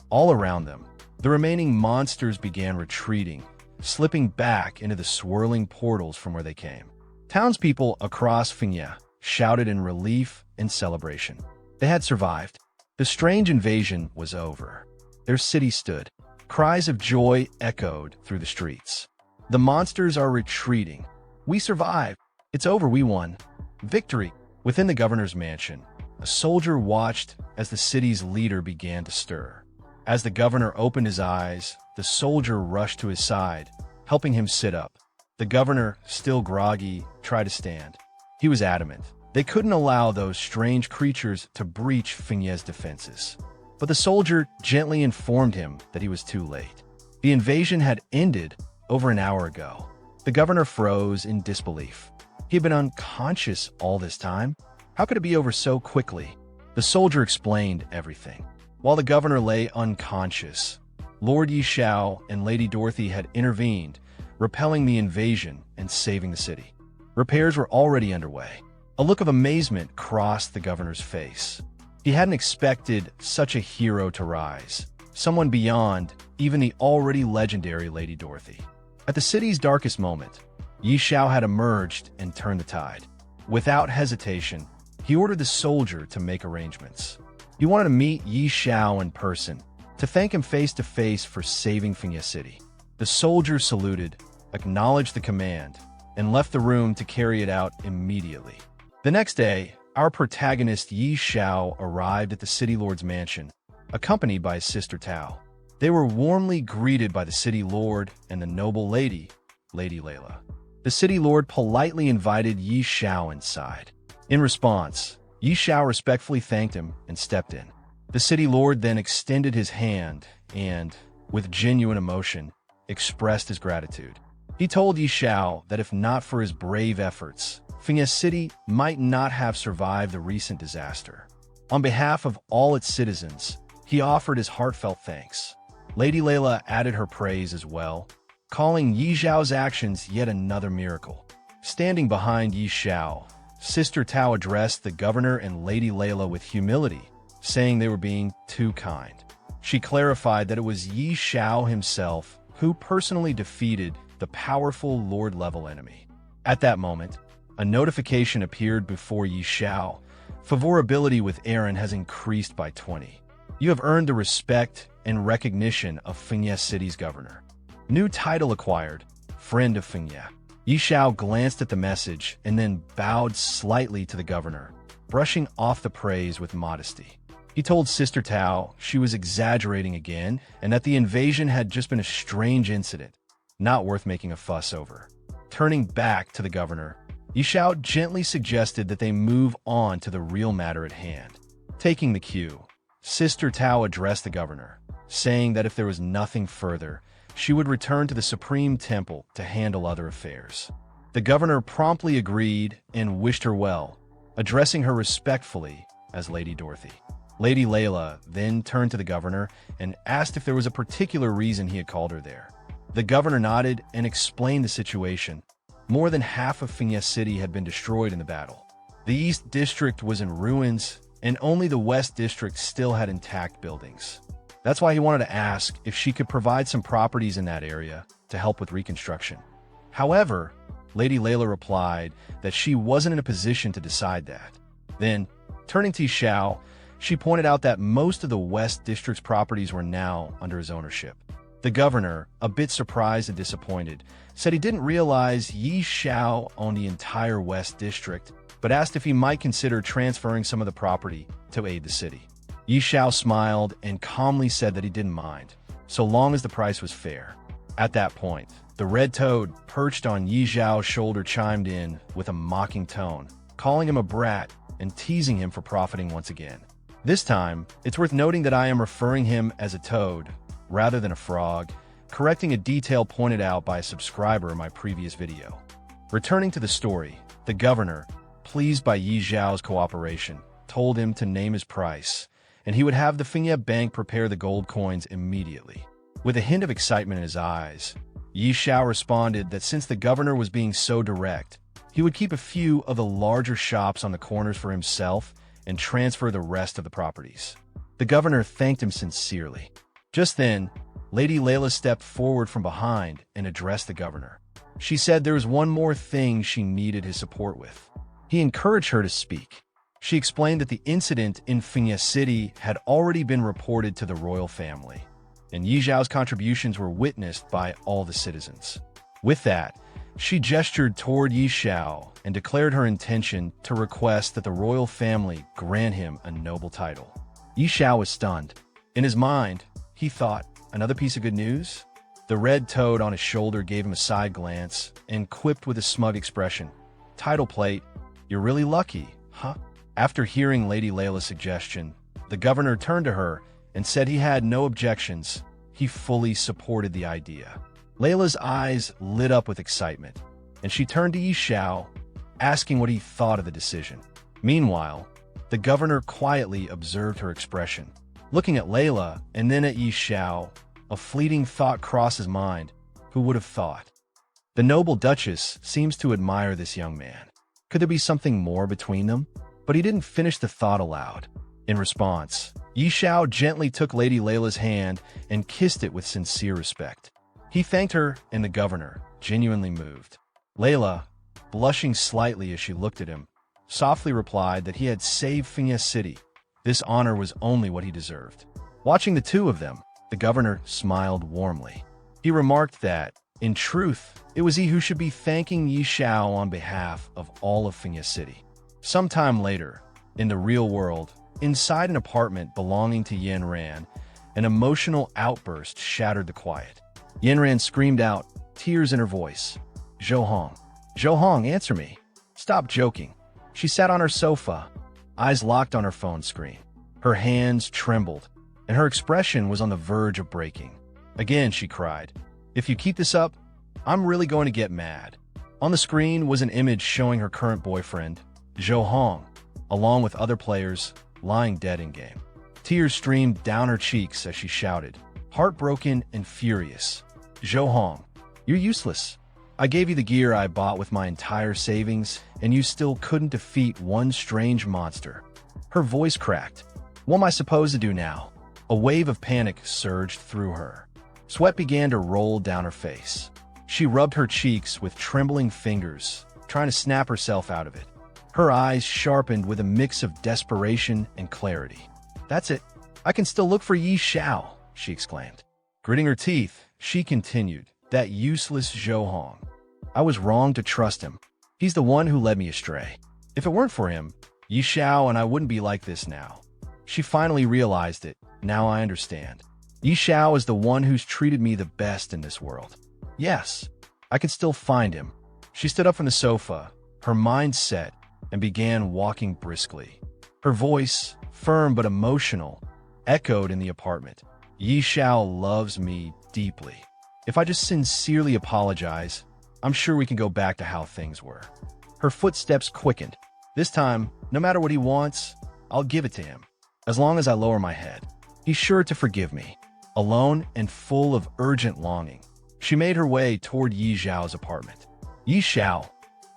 All around them, the remaining monsters began retreating, slipping back into the swirling portals from where they came. Townspeople across Finya shouted in relief and celebration. They had survived. The strange invasion was over. Their city stood. Cries of joy echoed through the streets. The monsters are retreating. We survived. It's over. We won. Victory. Within the governor's mansion, a soldier watched as the city's leader began to stir. As the governor opened his eyes, the soldier rushed to his side, helping him sit up. The governor, still groggy, tried to stand. He was adamant. They couldn't allow those strange creatures to breach Finya's defenses. But the soldier gently informed him that he was too late. The invasion had ended over an hour ago. The governor froze in disbelief. He had been unconscious all this time. How could it be over so quickly? The soldier explained everything. While the governor lay unconscious, Lord Yi Xiao and Lady Dorothy had intervened, repelling the invasion and saving the city. Repairs were already underway. A look of amazement crossed the governor's face. He hadn't expected such a hero to rise, someone beyond even the already legendary Lady Dorothy. At the city's darkest moment, Yi Xiao had emerged and turned the tide. Without hesitation, he ordered the soldier to make arrangements. He wanted to meet Yi Xiao in person, to thank him face to face for saving Finya City. The soldier saluted, acknowledged the command, and left the room to carry it out immediately. The next day, our protagonist Yi Xiao arrived at the city lord's mansion, accompanied by his sister Tao. They were warmly greeted by the city lord and the noble lady, Lady Layla. The city lord politely invited Yi Xiao inside. In response, Yi Xiao respectfully thanked him and stepped in. The city lord then extended his hand and, with genuine emotion, expressed his gratitude. He told Yi Xiao that if not for his brave efforts, Finya City might not have survived the recent disaster. On behalf of all its citizens, he offered his heartfelt thanks. Lady Layla added her praise as well, calling Yi Xiao's actions yet another miracle. Standing behind Yi Xiao, Sister Tao addressed the governor and Lady Layla with humility, saying they were being too kind. She clarified that it was Yi Xiao himself who personally defeated the powerful Lord-level enemy. At that moment, a notification appeared before Yi Xiao. Favorability with Aaron has increased by 20. You have earned the respect and recognition of Fengye City's governor. New title acquired, Friend of Fengye. Yi Xiao glanced at the message and then bowed slightly to the governor, brushing off the praise with modesty. He told Sister Tao she was exaggerating again and that the invasion had just been a strange incident, not worth making a fuss over. Turning back to the governor, Yi Xiao gently suggested that they move on to the real matter at hand. Taking the cue, Sister Tao addressed the governor, saying that if there was nothing further, she would return to the Supreme Temple to handle other affairs. The governor promptly agreed and wished her well, addressing her respectfully as Lady Dorothy. Lady Layla then turned to the governor and asked if there was a particular reason he had called her there. The governor nodded and explained the situation. More than half of Fengye City had been destroyed in the battle. The East District was in ruins, and only the West District still had intact buildings. That's why he wanted to ask if she could provide some properties in that area to help with reconstruction. However, Lady Layla replied that she wasn't in a position to decide that. Then, turning to Xiao, she pointed out that most of the West District's properties were now under his ownership. The governor, a bit surprised and disappointed, said he didn't realize Yi Xiao owned the entire West District, but asked if he might consider transferring some of the property to aid the city. Yi Xiao smiled and calmly said that he didn't mind, so long as the price was fair. At that point, the red toad perched on Yi Xiao's shoulder chimed in with a mocking tone, calling him a brat and teasing him for profiting once again. This time, it's worth noting that I am referring him as a toad rather than a frog, correcting a detail pointed out by a subscriber in my previous video. Returning to the story, the governor, pleased by Yi Xiao's cooperation, told him to name his price, and he would have the Fengye Bank prepare the gold coins immediately. With a hint of excitement in his eyes, Yi Xiao responded that since the governor was being so direct, he would keep a few of the larger shops on the corners for himself and transfer the rest of the properties. The governor thanked him sincerely. Just then, Lady Layla stepped forward from behind and addressed the governor. She said there was one more thing she needed his support with. He encouraged her to speak. She explained that the incident in Fengye City had already been reported to the royal family, and Yi Xiao's contributions were witnessed by all the citizens. With that, she gestured toward Yi Xiao and declared her intention to request that the royal family grant him a noble title. Yi Xiao was stunned. In his mind, he thought, another piece of good news? The red toad on his shoulder gave him a side glance and quipped with a smug expression, "Title plate, you're really lucky, huh?" After hearing Lady Layla's suggestion, the governor turned to her and said he had no objections. He fully supported the idea. Layla's eyes lit up with excitement, and she turned to Yi Xiao, asking what he thought of the decision. Meanwhile, the governor quietly observed her expression. Looking at Layla and then at Yi Xiao, a fleeting thought crossed his mind. Who would have thought? The noble duchess seems to admire this young man. Could there be something more between them? But he didn't finish the thought aloud. In response, Yi Xiao gently took Lady Layla's hand and kissed it with sincere respect. He thanked her and the governor, genuinely moved. Layla, blushing slightly as she looked at him, softly replied that he had saved Fengye City. This honor was only what he deserved. Watching the two of them, the governor smiled warmly. He remarked that, in truth, it was he who should be thanking Yi Xiao on behalf of all of Fengye City. Sometime later, in the real world, inside an apartment belonging to Yanran, an emotional outburst shattered the quiet. Yanran screamed out, tears in her voice. "Zhou Hong, answer me. Stop joking." She sat on her sofa, eyes locked on her phone screen. Her hands trembled, and her expression was on the verge of breaking. Again, she cried, "If you keep this up, I'm really going to get mad." On the screen was an image showing her current boyfriend, Zhou Hong, along with other players, lying dead in-game. Tears streamed down her cheeks as she shouted, heartbroken and furious. "Zhou Hong, you're useless. I gave you the gear I bought with my entire savings, and you still couldn't defeat one strange monster." Her voice cracked. "What am I supposed to do now?" A wave of panic surged through her. Sweat began to roll down her face. She rubbed her cheeks with trembling fingers, trying to snap herself out of it. Her eyes sharpened with a mix of desperation and clarity. "That's it. I can still look for Yi Xiao," she exclaimed. Gritting her teeth, she continued, "That useless Zhou Hong. I was wrong to trust him. He's the one who led me astray. If it weren't for him, Yi Xiao and I wouldn't be like this now." She finally realized it. "Now I understand. Yi Xiao is the one who's treated me the best in this world. Yes, I can still find him." She stood up from the sofa, her mind set, and began walking briskly. Her voice, firm but emotional, echoed in the apartment. "Yi Xiao loves me deeply. If I just sincerely apologize, I'm sure we can go back to how things were." Her footsteps quickened. "This time, no matter what he wants, I'll give it to him. As long as I lower my head, he's sure to forgive me." Alone and full of urgent longing, she made her way toward Yi Xiao's apartment. "Yi Xiao,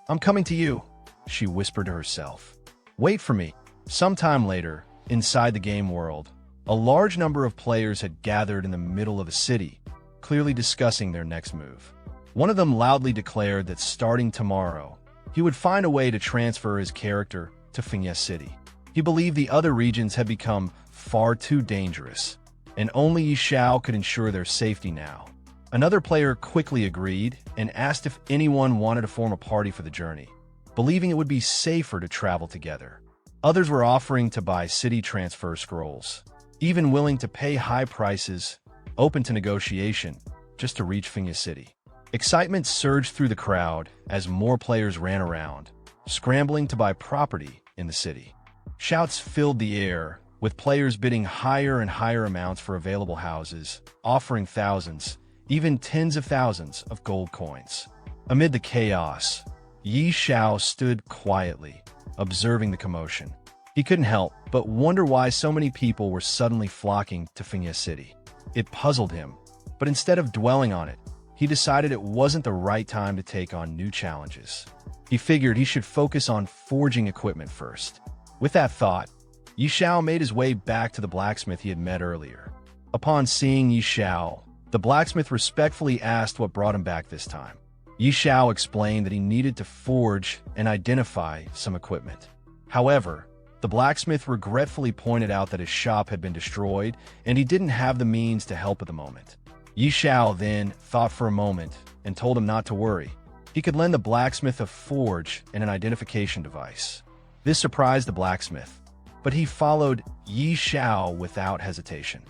I'm coming to you," she whispered to herself. "Wait for me." Sometime later, inside the game world, a large number of players had gathered in the middle of the city, clearly discussing their next move. One of them loudly declared that starting tomorrow, he would find a way to transfer his character to Fiancée City. He believed the other regions had become far too dangerous, and only Yi Xiao could ensure their safety now. Another player quickly agreed and asked if anyone wanted to form a party for the journey, believing it would be safer to travel together. Others were offering to buy city transfer scrolls, even willing to pay high prices, open to negotiation, just to reach Fiancée City. Excitement surged through the crowd as more players ran around, scrambling to buy property in the city. Shouts filled the air, with players bidding higher and higher amounts for available houses, offering thousands, even tens of thousands of gold coins. Amid the chaos, Yi Xiao stood quietly, observing the commotion. He couldn't help but wonder why so many people were suddenly flocking to Fiancée City. It puzzled him, but instead of dwelling on it, he decided it wasn't the right time to take on new challenges. He figured he should focus on forging equipment first. With that thought, Yi Xiao made his way back to the blacksmith he had met earlier. Upon seeing Yi Xiao, the blacksmith respectfully asked what brought him back this time. Yi Xiao explained that he needed to forge and identify some equipment. However, the blacksmith regretfully pointed out that his shop had been destroyed and he didn't have the means to help at the moment. Yi Xiao then thought for a moment and told him not to worry. He could lend the blacksmith a forge and an identification device. This surprised the blacksmith, but he followed Yi Xiao without hesitation.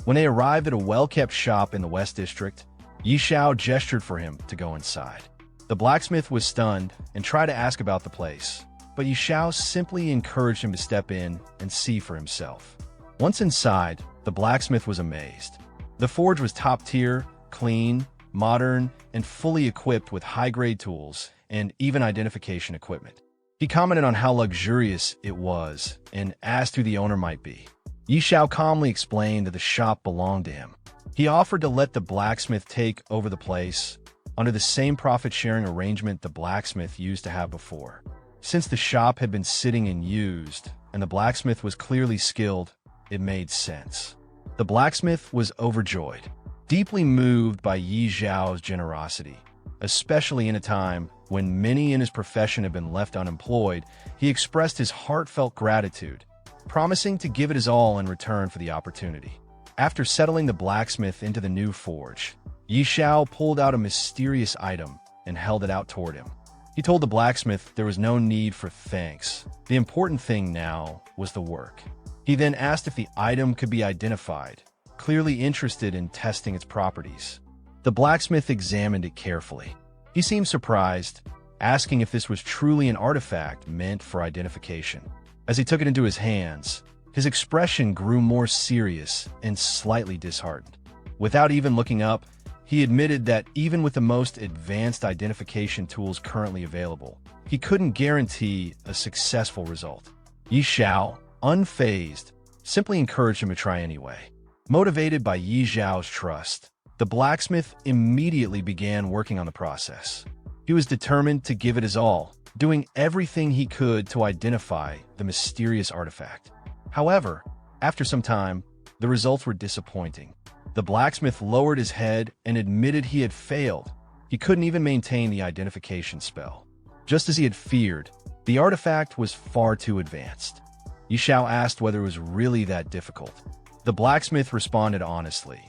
When they arrived at a well-kept shop in the West District, Yi Xiao gestured for him to go inside. The blacksmith was stunned and tried to ask about the place, but Yi Xiao simply encouraged him to step in and see for himself. Once inside, the blacksmith was amazed. The forge was top-tier, clean, modern, and fully equipped with high-grade tools and even identification equipment. He commented on how luxurious it was and asked who the owner might be. Yi Xiao calmly explained that the shop belonged to him. He offered to let the blacksmith take over the place under the same profit-sharing arrangement the blacksmith used to have before. Since the shop had been sitting unused and the blacksmith was clearly skilled, it made sense. The blacksmith was overjoyed, deeply moved by Yi Xiao's generosity. Especially in a time when many in his profession had been left unemployed, he expressed his heartfelt gratitude, promising to give it his all in return for the opportunity. After settling the blacksmith into the new forge, Yi Xiao pulled out a mysterious item and held it out toward him. He told the blacksmith there was no need for thanks. The important thing now was the work. He then asked if the item could be identified, clearly interested in testing its properties. The blacksmith examined it carefully. He seemed surprised, asking if this was truly an artifact meant for identification. As he took it into his hands, his expression grew more serious and slightly disheartened. Without even looking up, he admitted that even with the most advanced identification tools currently available, he couldn't guarantee a successful result. Yi Xiao, unfazed, simply encouraged him to try anyway. Motivated by Yi Xiao's trust, the blacksmith immediately began working on the process. He was determined to give it his all, doing everything he could to identify the mysterious artifact. However, after some time, the results were disappointing. The blacksmith lowered his head and admitted he had failed. He couldn't even maintain the identification spell. Just as he had feared, the artifact was far too advanced. Yi Xiao asked whether it was really that difficult. The blacksmith responded honestly,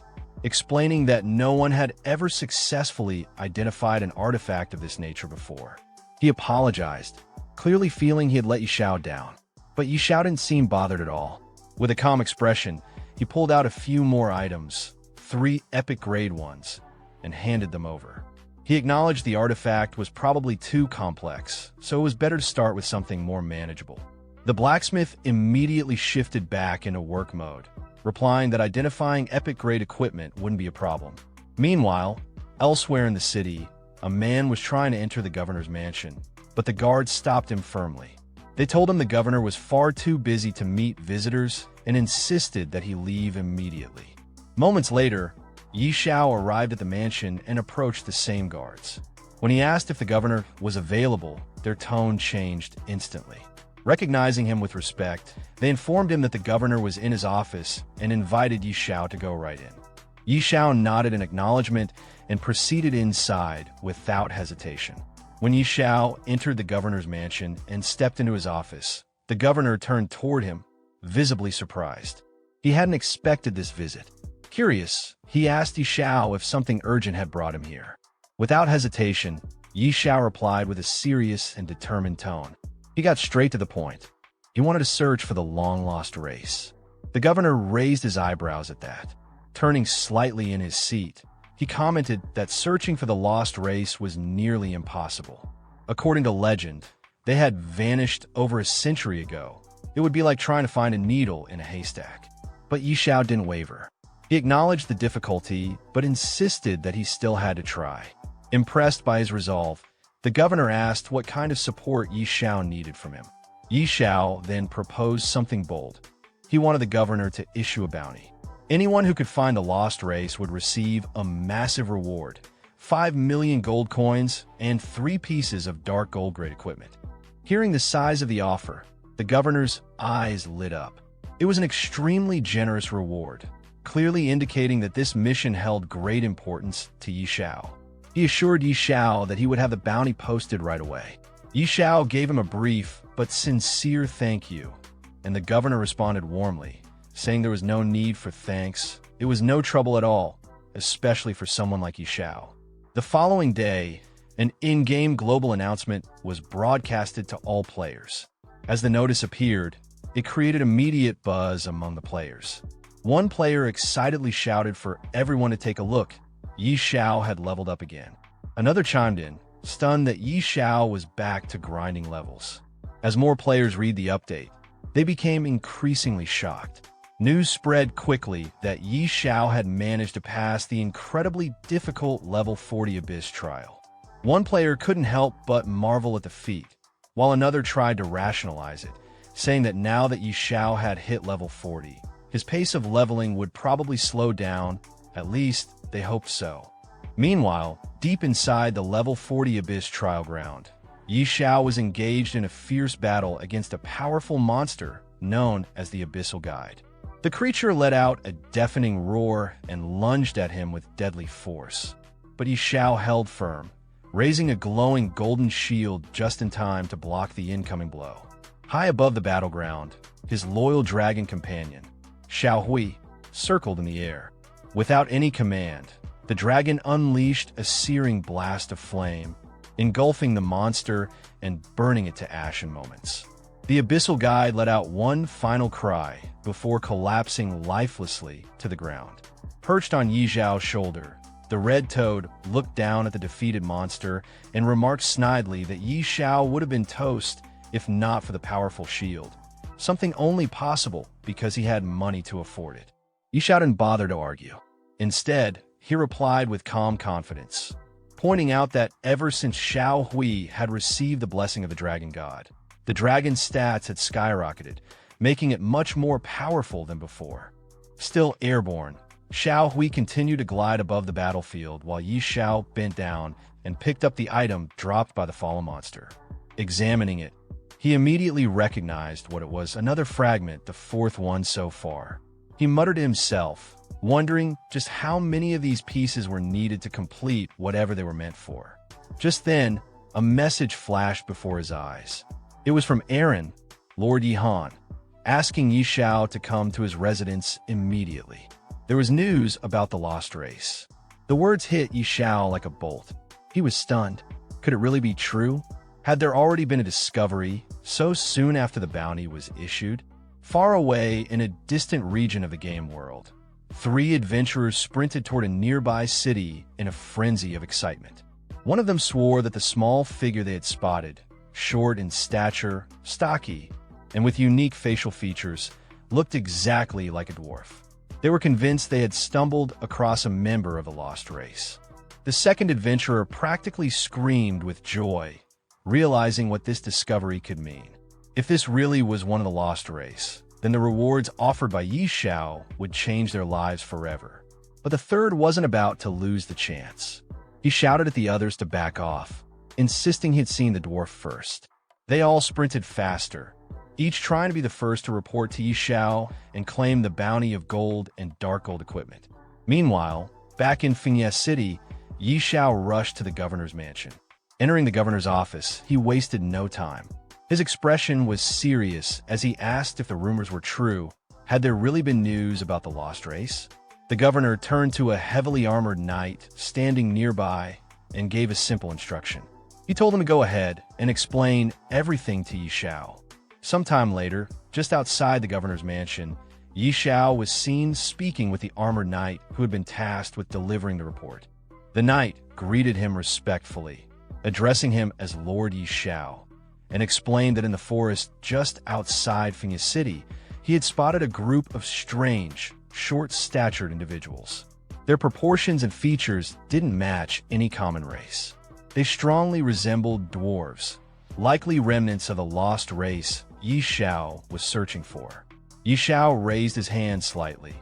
explaining that no one had ever successfully identified an artifact of this nature before. He apologized, clearly feeling he had let Yi Xiao down. But Yi Xiao didn't seem bothered at all. With a calm expression, he pulled out a few more items, 3 epic grade ones, and handed them over. He acknowledged the artifact was probably too complex, so it was better to start with something more manageable. The blacksmith immediately shifted back into work mode, replying that identifying epic-grade equipment wouldn't be a problem. Meanwhile, elsewhere in the city, a man was trying to enter the governor's mansion, but the guards stopped him firmly. They told him the governor was far too busy to meet visitors and insisted that he leave immediately. Moments later, Yi Xiao arrived at the mansion and approached the same guards. When he asked if the governor was available, their tone changed instantly. Recognizing him with respect, they informed him that the governor was in his office and invited Yi Xiao to go right in. Yi Xiao nodded in acknowledgement and proceeded inside without hesitation. When Yi Xiao entered the governor's mansion and stepped into his office, the governor turned toward him, visibly surprised. He hadn't expected this visit. Curious, he asked Yi Xiao if something urgent had brought him here. Without hesitation, Yi Xiao replied with a serious and determined tone. He got straight to the point. He wanted to search for the long-lost race. The governor raised his eyebrows at that. Turning slightly in his seat, he commented that searching for the lost race was nearly impossible. According to legend, they had vanished over a century ago. It would be like trying to find a needle in a haystack. But Yi Xiao didn't waver. He acknowledged the difficulty, but insisted that he still had to try. Impressed by his resolve, the governor asked what kind of support Yi Xiao needed from him. Yi Xiao then proposed something bold. He wanted the governor to issue a bounty. Anyone who could find the lost race would receive a massive reward, 5 million gold coins and 3 pieces of dark gold-grade equipment. Hearing the size of the offer, the governor's eyes lit up. It was an extremely generous reward, clearly indicating that this mission held great importance to Yi Xiao. He assured Yi Xiao that he would have the bounty posted right away. Yi Xiao gave him a brief but sincere thank you, and the governor responded warmly, saying there was no need for thanks. It was no trouble at all, especially for someone like Yi Xiao. The following day, an in-game global announcement was broadcasted to all players. As the notice appeared, it created immediate buzz among the players. One player excitedly shouted for everyone to take a look. Yi Xiao had leveled up again. Another chimed in, stunned that Yi Xiao was back to grinding levels. As more players read the update, they became increasingly shocked. News spread quickly that Yi Xiao had managed to pass the incredibly difficult level 40 Abyss trial. One player couldn't help but marvel at the feat, while another tried to rationalize it, saying that now that Yi Xiao had hit level 40, his pace of leveling would probably slow down, at least they hoped so. Meanwhile, deep inside the level 40 Abyss trial ground, Yi Xiao was engaged in a fierce battle against a powerful monster known as the Abyssal Guide. The creature let out a deafening roar and lunged at him with deadly force. But Yi Xiao held firm, raising a glowing golden shield just in time to block the incoming blow. High above the battleground, his loyal dragon companion, Xiao Hui, circled in the air. Without any command, the dragon unleashed a searing blast of flame, engulfing the monster and burning it to ash in moments. The Abyssal Guide let out one final cry before collapsing lifelessly to the ground. Perched on Yi Xiao's shoulder, the Red Toad looked down at the defeated monster and remarked snidely that Yi Xiao would have been toast if not for the powerful shield, something only possible because he had money to afford it. Yi Xiao didn't bother to argue. Instead, he replied with calm confidence, pointing out that ever since Xiao Hui had received the blessing of the Dragon God, the dragon's stats had skyrocketed, making it much more powerful than before. Still airborne, Xiao Hui continued to glide above the battlefield while Yi Xiao bent down and picked up the item dropped by the fallen monster. Examining it, he immediately recognized what it was, another fragment, the fourth one so far. He muttered to himself, wondering just how many of these pieces were needed to complete whatever they were meant for. Just then, a message flashed before his eyes. It was from Aaron, Lord Yihan, asking Yi Xiao to come to his residence immediately. There was news about the lost race. The words hit Yi Xiao like a bolt. He was stunned. Could it really be true? Had there already been a discovery so soon after the bounty was issued? Far away in a distant region of the game world, 3 adventurers sprinted toward a nearby city in a frenzy of excitement. One of them swore that the small figure they had spotted, short in stature, stocky, and with unique facial features, looked exactly like a dwarf. They were convinced they had stumbled across a member of the lost race. The second adventurer practically screamed with joy, realizing what this discovery could mean. If this really was one of the lost race, then the rewards offered by Yi Xiao would change their lives forever. But the third wasn't about to lose the chance. He shouted at the others to back off, insisting he'd seen the dwarf first. They all sprinted faster, each trying to be the first to report to Yi Xiao and claim the bounty of gold and dark gold equipment. Meanwhile, back in Fengye City, Yi Xiao rushed to the governor's mansion. Entering the governor's office, he wasted no time. His expression was serious as he asked if the rumors were true. Had there really been news about the lost race? The governor turned to a heavily armored knight standing nearby and gave a simple instruction. He told him to go ahead and explain everything to Yi Xiao. Sometime later, just outside the governor's mansion, Yi Xiao was seen speaking with the armored knight who had been tasked with delivering the report. The knight greeted him respectfully, addressing him as Lord Yi Xiao, and explained that in the forest just outside Fengye City, he had spotted a group of strange, short-statured individuals. Their proportions and features didn't match any common race. They strongly resembled dwarves, likely remnants of the lost race Yi Xiao was searching for. Yi Xiao raised his hand slightly,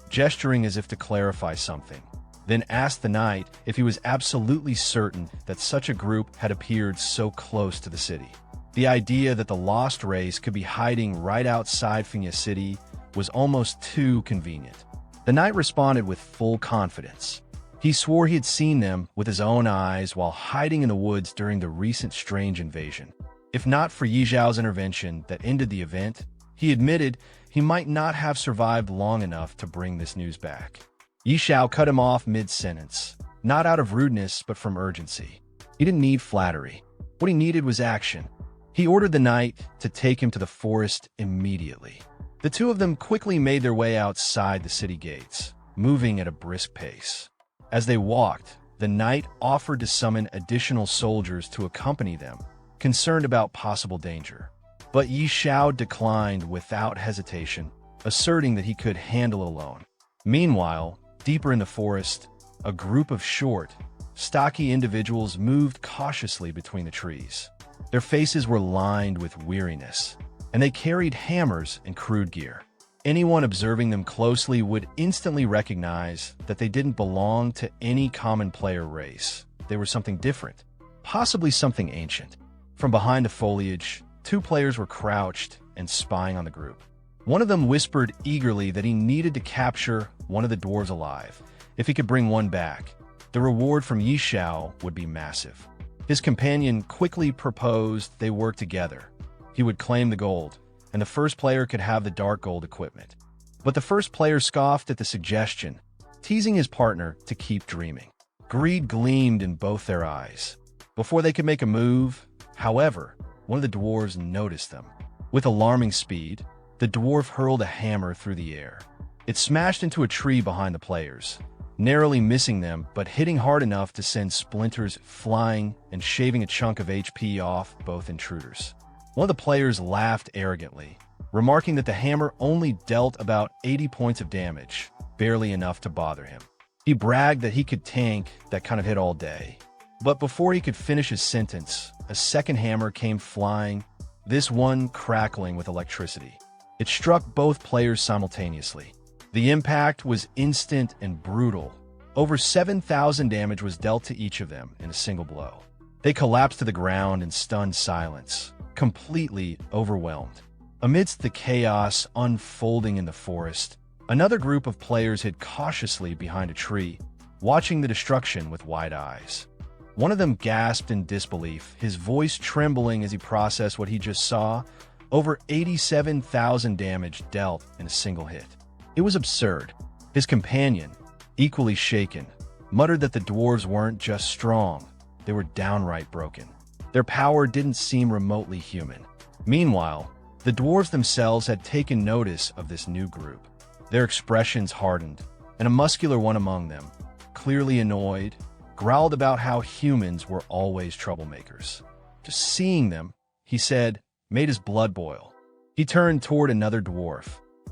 gesturing as if to clarify something, then asked the knight if he was absolutely certain that such a group had appeared so close to the city. The idea that the lost race could be hiding right outside Fengye City was almost too convenient. The knight responded with full confidence. He swore he had seen them with his own eyes while hiding in the woods during the recent strange invasion. If not for Yi Xiao's intervention that ended the event, he admitted he might not have survived long enough to bring this news back. Yi Xiao cut him off mid-sentence, not out of rudeness but from urgency. He didn't need flattery. What he needed was action. He ordered the knight to take him to the forest immediately. The two of them quickly made their way outside the city gates, moving at a brisk pace. As they walked, the knight offered to summon additional soldiers to accompany them, concerned about possible danger. But Yi Xiao declined without hesitation, asserting that he could handle it alone. Meanwhile, deeper in the forest, a group of short, stocky individuals moved cautiously between the trees. Their faces were lined with weariness, and they carried hammers and crude gear. Anyone observing them closely would instantly recognize that they didn't belong to any common player race. They were something different, possibly something ancient. From behind the foliage, 2 players were crouched and spying on the group. One of them whispered eagerly that he needed to capture one of the dwarves alive. If he could bring one back, the reward from Yi Xiao would be massive. His companion quickly proposed they work together. He would claim the gold, and the first player could have the dark gold equipment. But the first player scoffed at the suggestion, teasing his partner to keep dreaming. Greed gleamed in both their eyes. Before they could make a move, however, one of the dwarves noticed them. With alarming speed, the dwarf hurled a hammer through the air. It smashed into a tree behind the players, narrowly missing them but hitting hard enough to send splinters flying and shaving a chunk of HP off both intruders. One of the players laughed arrogantly, remarking that the hammer only dealt about 80 points of damage, barely enough to bother him. He bragged that he could tank that kind of hit all day. But before he could finish his sentence, a second hammer came flying, this one crackling with electricity. It struck both players simultaneously. The impact was instant and brutal. Over 7,000 damage was dealt to each of them in a single blow. They collapsed to the ground in stunned silence, completely overwhelmed. Amidst the chaos unfolding in the forest, another group of players hid cautiously behind a tree, watching the destruction with wide eyes. One of them gasped in disbelief, his voice trembling as he processed what he just saw. Over 87,000 damage dealt in a single hit. It was absurd. His companion, equally shaken, muttered that the dwarves weren't just strong, they were downright broken. Their power didn't seem remotely human. Meanwhile, the dwarves themselves had taken notice of this new group. Their expressions hardened, and a muscular one among them, clearly annoyed, growled about how humans were always troublemakers. Just seeing them, he said, made his blood boil. He turned toward another dwarf,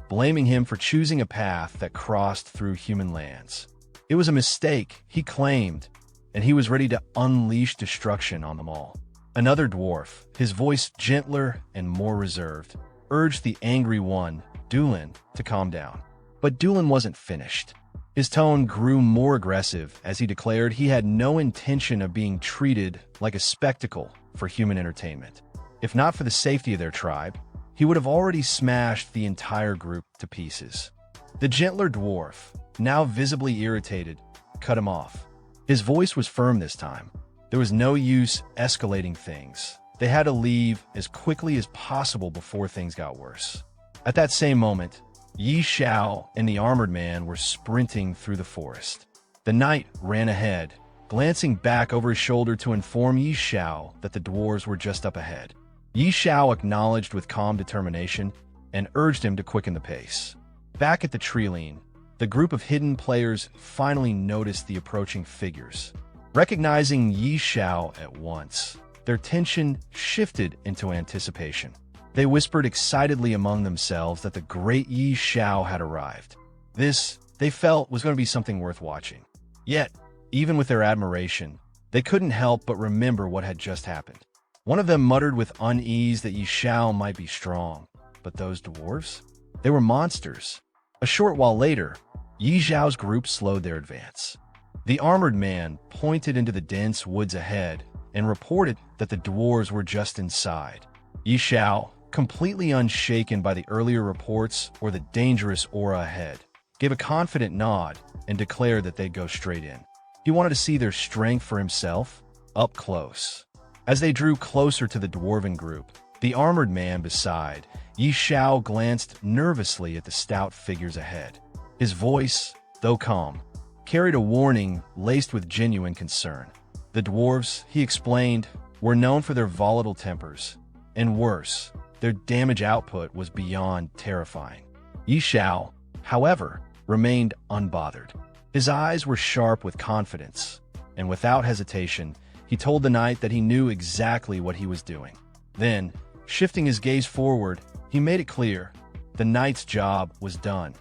blaming him for choosing a path that crossed through human lands. It was a mistake, he claimed, and he was ready to unleash destruction on them all. Another dwarf, his voice gentler and more reserved, urged the angry one, Dulin, to calm down. But Dulin wasn't finished. His tone grew more aggressive as he declared he had no intention of being treated like a spectacle for human entertainment. If not for the safety of their tribe, he would have already smashed the entire group to pieces. The gentler dwarf, now visibly irritated, cut him off. His voice was firm this time. There was no use escalating things. They had to leave as quickly as possible before things got worse. At that same moment, Xiao and the armored man were sprinting through the forest. The knight ran ahead, glancing back over his shoulder to inform Xiao that the dwarves were just up ahead. Xiao acknowledged with calm determination and urged him to quicken the pace. Back at the treeline, the group of hidden players finally noticed the approaching figures. Recognizing Xiao at once, their tension shifted into anticipation. They whispered excitedly among themselves that the great Xiao had arrived. This, they felt, was going to be something worth watching. Yet, even with their admiration, they couldn't help but remember what had just happened. One of them muttered with unease that Xiao might be strong, but those dwarves? They were monsters. A short while later, Xiao's group slowed their advance. The armored man pointed into the dense woods ahead and reported that the dwarves were just inside. Xiao, completely unshaken by the earlier reports or the dangerous aura ahead, gave a confident nod and declared that they'd go straight in. He wanted to see their strength for himself, up close. As they drew closer to the dwarven group, the armored man beside Xiao glanced nervously at the stout figures ahead. His voice, though calm, carried a warning laced with genuine concern. The dwarves, he explained, were known for their volatile tempers, and worse, their damage output was beyond terrifying. Xiao, however, remained unbothered. His eyes were sharp with confidence, and without hesitation, he told the knight that he knew exactly what he was doing. Then, shifting his gaze forward, he made it clear the knight's job was done.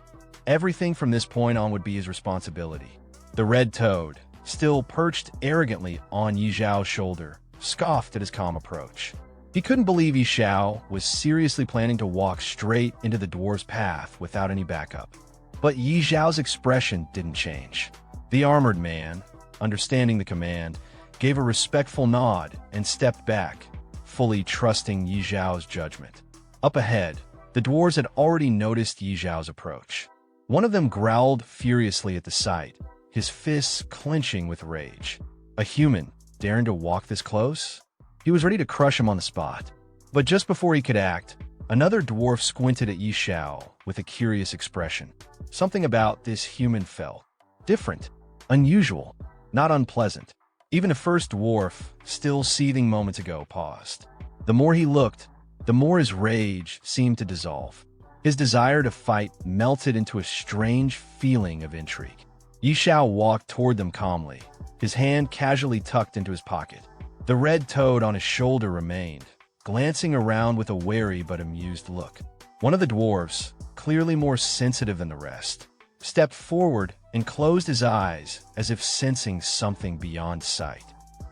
Everything from this point on would be his responsibility. The red toad, still perched arrogantly on Xiao's shoulder, scoffed at his calm approach. He couldn't believe Xiao was seriously planning to walk straight into the dwarf's path without any backup. But Xiao's expression didn't change. The armored man, understanding the command, gave a respectful nod and stepped back, fully trusting Xiao's judgment. Up ahead, the dwarves had already noticed Xiao's approach. One of them growled furiously at the sight, his fists clenching with rage. A human daring to walk this close? He was ready to crush him on the spot. But just before he could act, another dwarf squinted at Xiao with a curious expression. Something about this human felt different, unusual, not unpleasant. Even the first dwarf, still seething moments ago, paused. The more he looked, the more his rage seemed to dissolve. His desire to fight melted into a strange feeling of intrigue. Xiao walked toward them calmly, his hand casually tucked into his pocket. The red toad on his shoulder remained, glancing around with a wary but amused look. One of the dwarves, clearly more sensitive than the rest, stepped forward and closed his eyes as if sensing something beyond sight.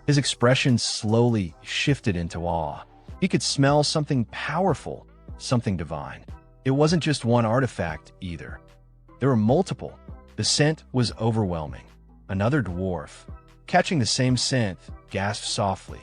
His expression slowly shifted into awe. He could smell something powerful, something divine. It wasn't just one artifact, either. There were multiple. The scent was overwhelming. Another dwarf, catching the same scent, gasped softly.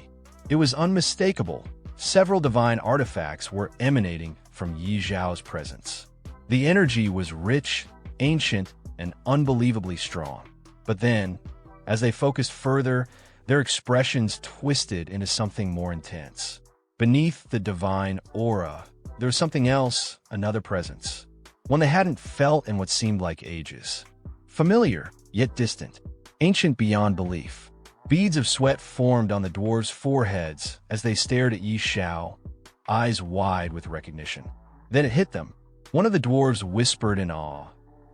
It was unmistakable. Several divine artifacts were emanating from Yi Zhao's presence. The energy was rich, ancient, and unbelievably strong. But then, as they focused further, their expressions twisted into something more intense. Beneath the divine aura, there was something else, another presence. One they hadn't felt in what seemed like ages. Familiar, yet distant. Ancient beyond belief. Beads of sweat formed on the dwarves' foreheads as they stared at Yi Xiao, eyes wide with recognition. Then it hit them. One of the dwarves whispered in awe,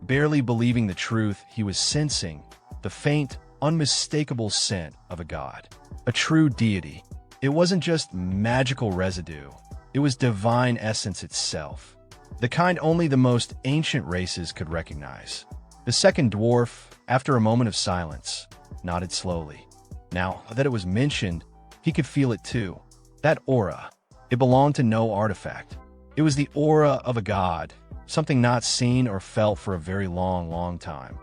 barely believing the truth he was sensing, the faint, unmistakable scent of a god. A true deity. It wasn't just magical residue. It was divine essence itself. The kind only the most ancient races could recognize. The second dwarf, after a moment of silence, nodded slowly. Now that it was mentioned, he could feel it too. That aura. It belonged to no artifact. It was the aura of a god, something not seen or felt for a very long time.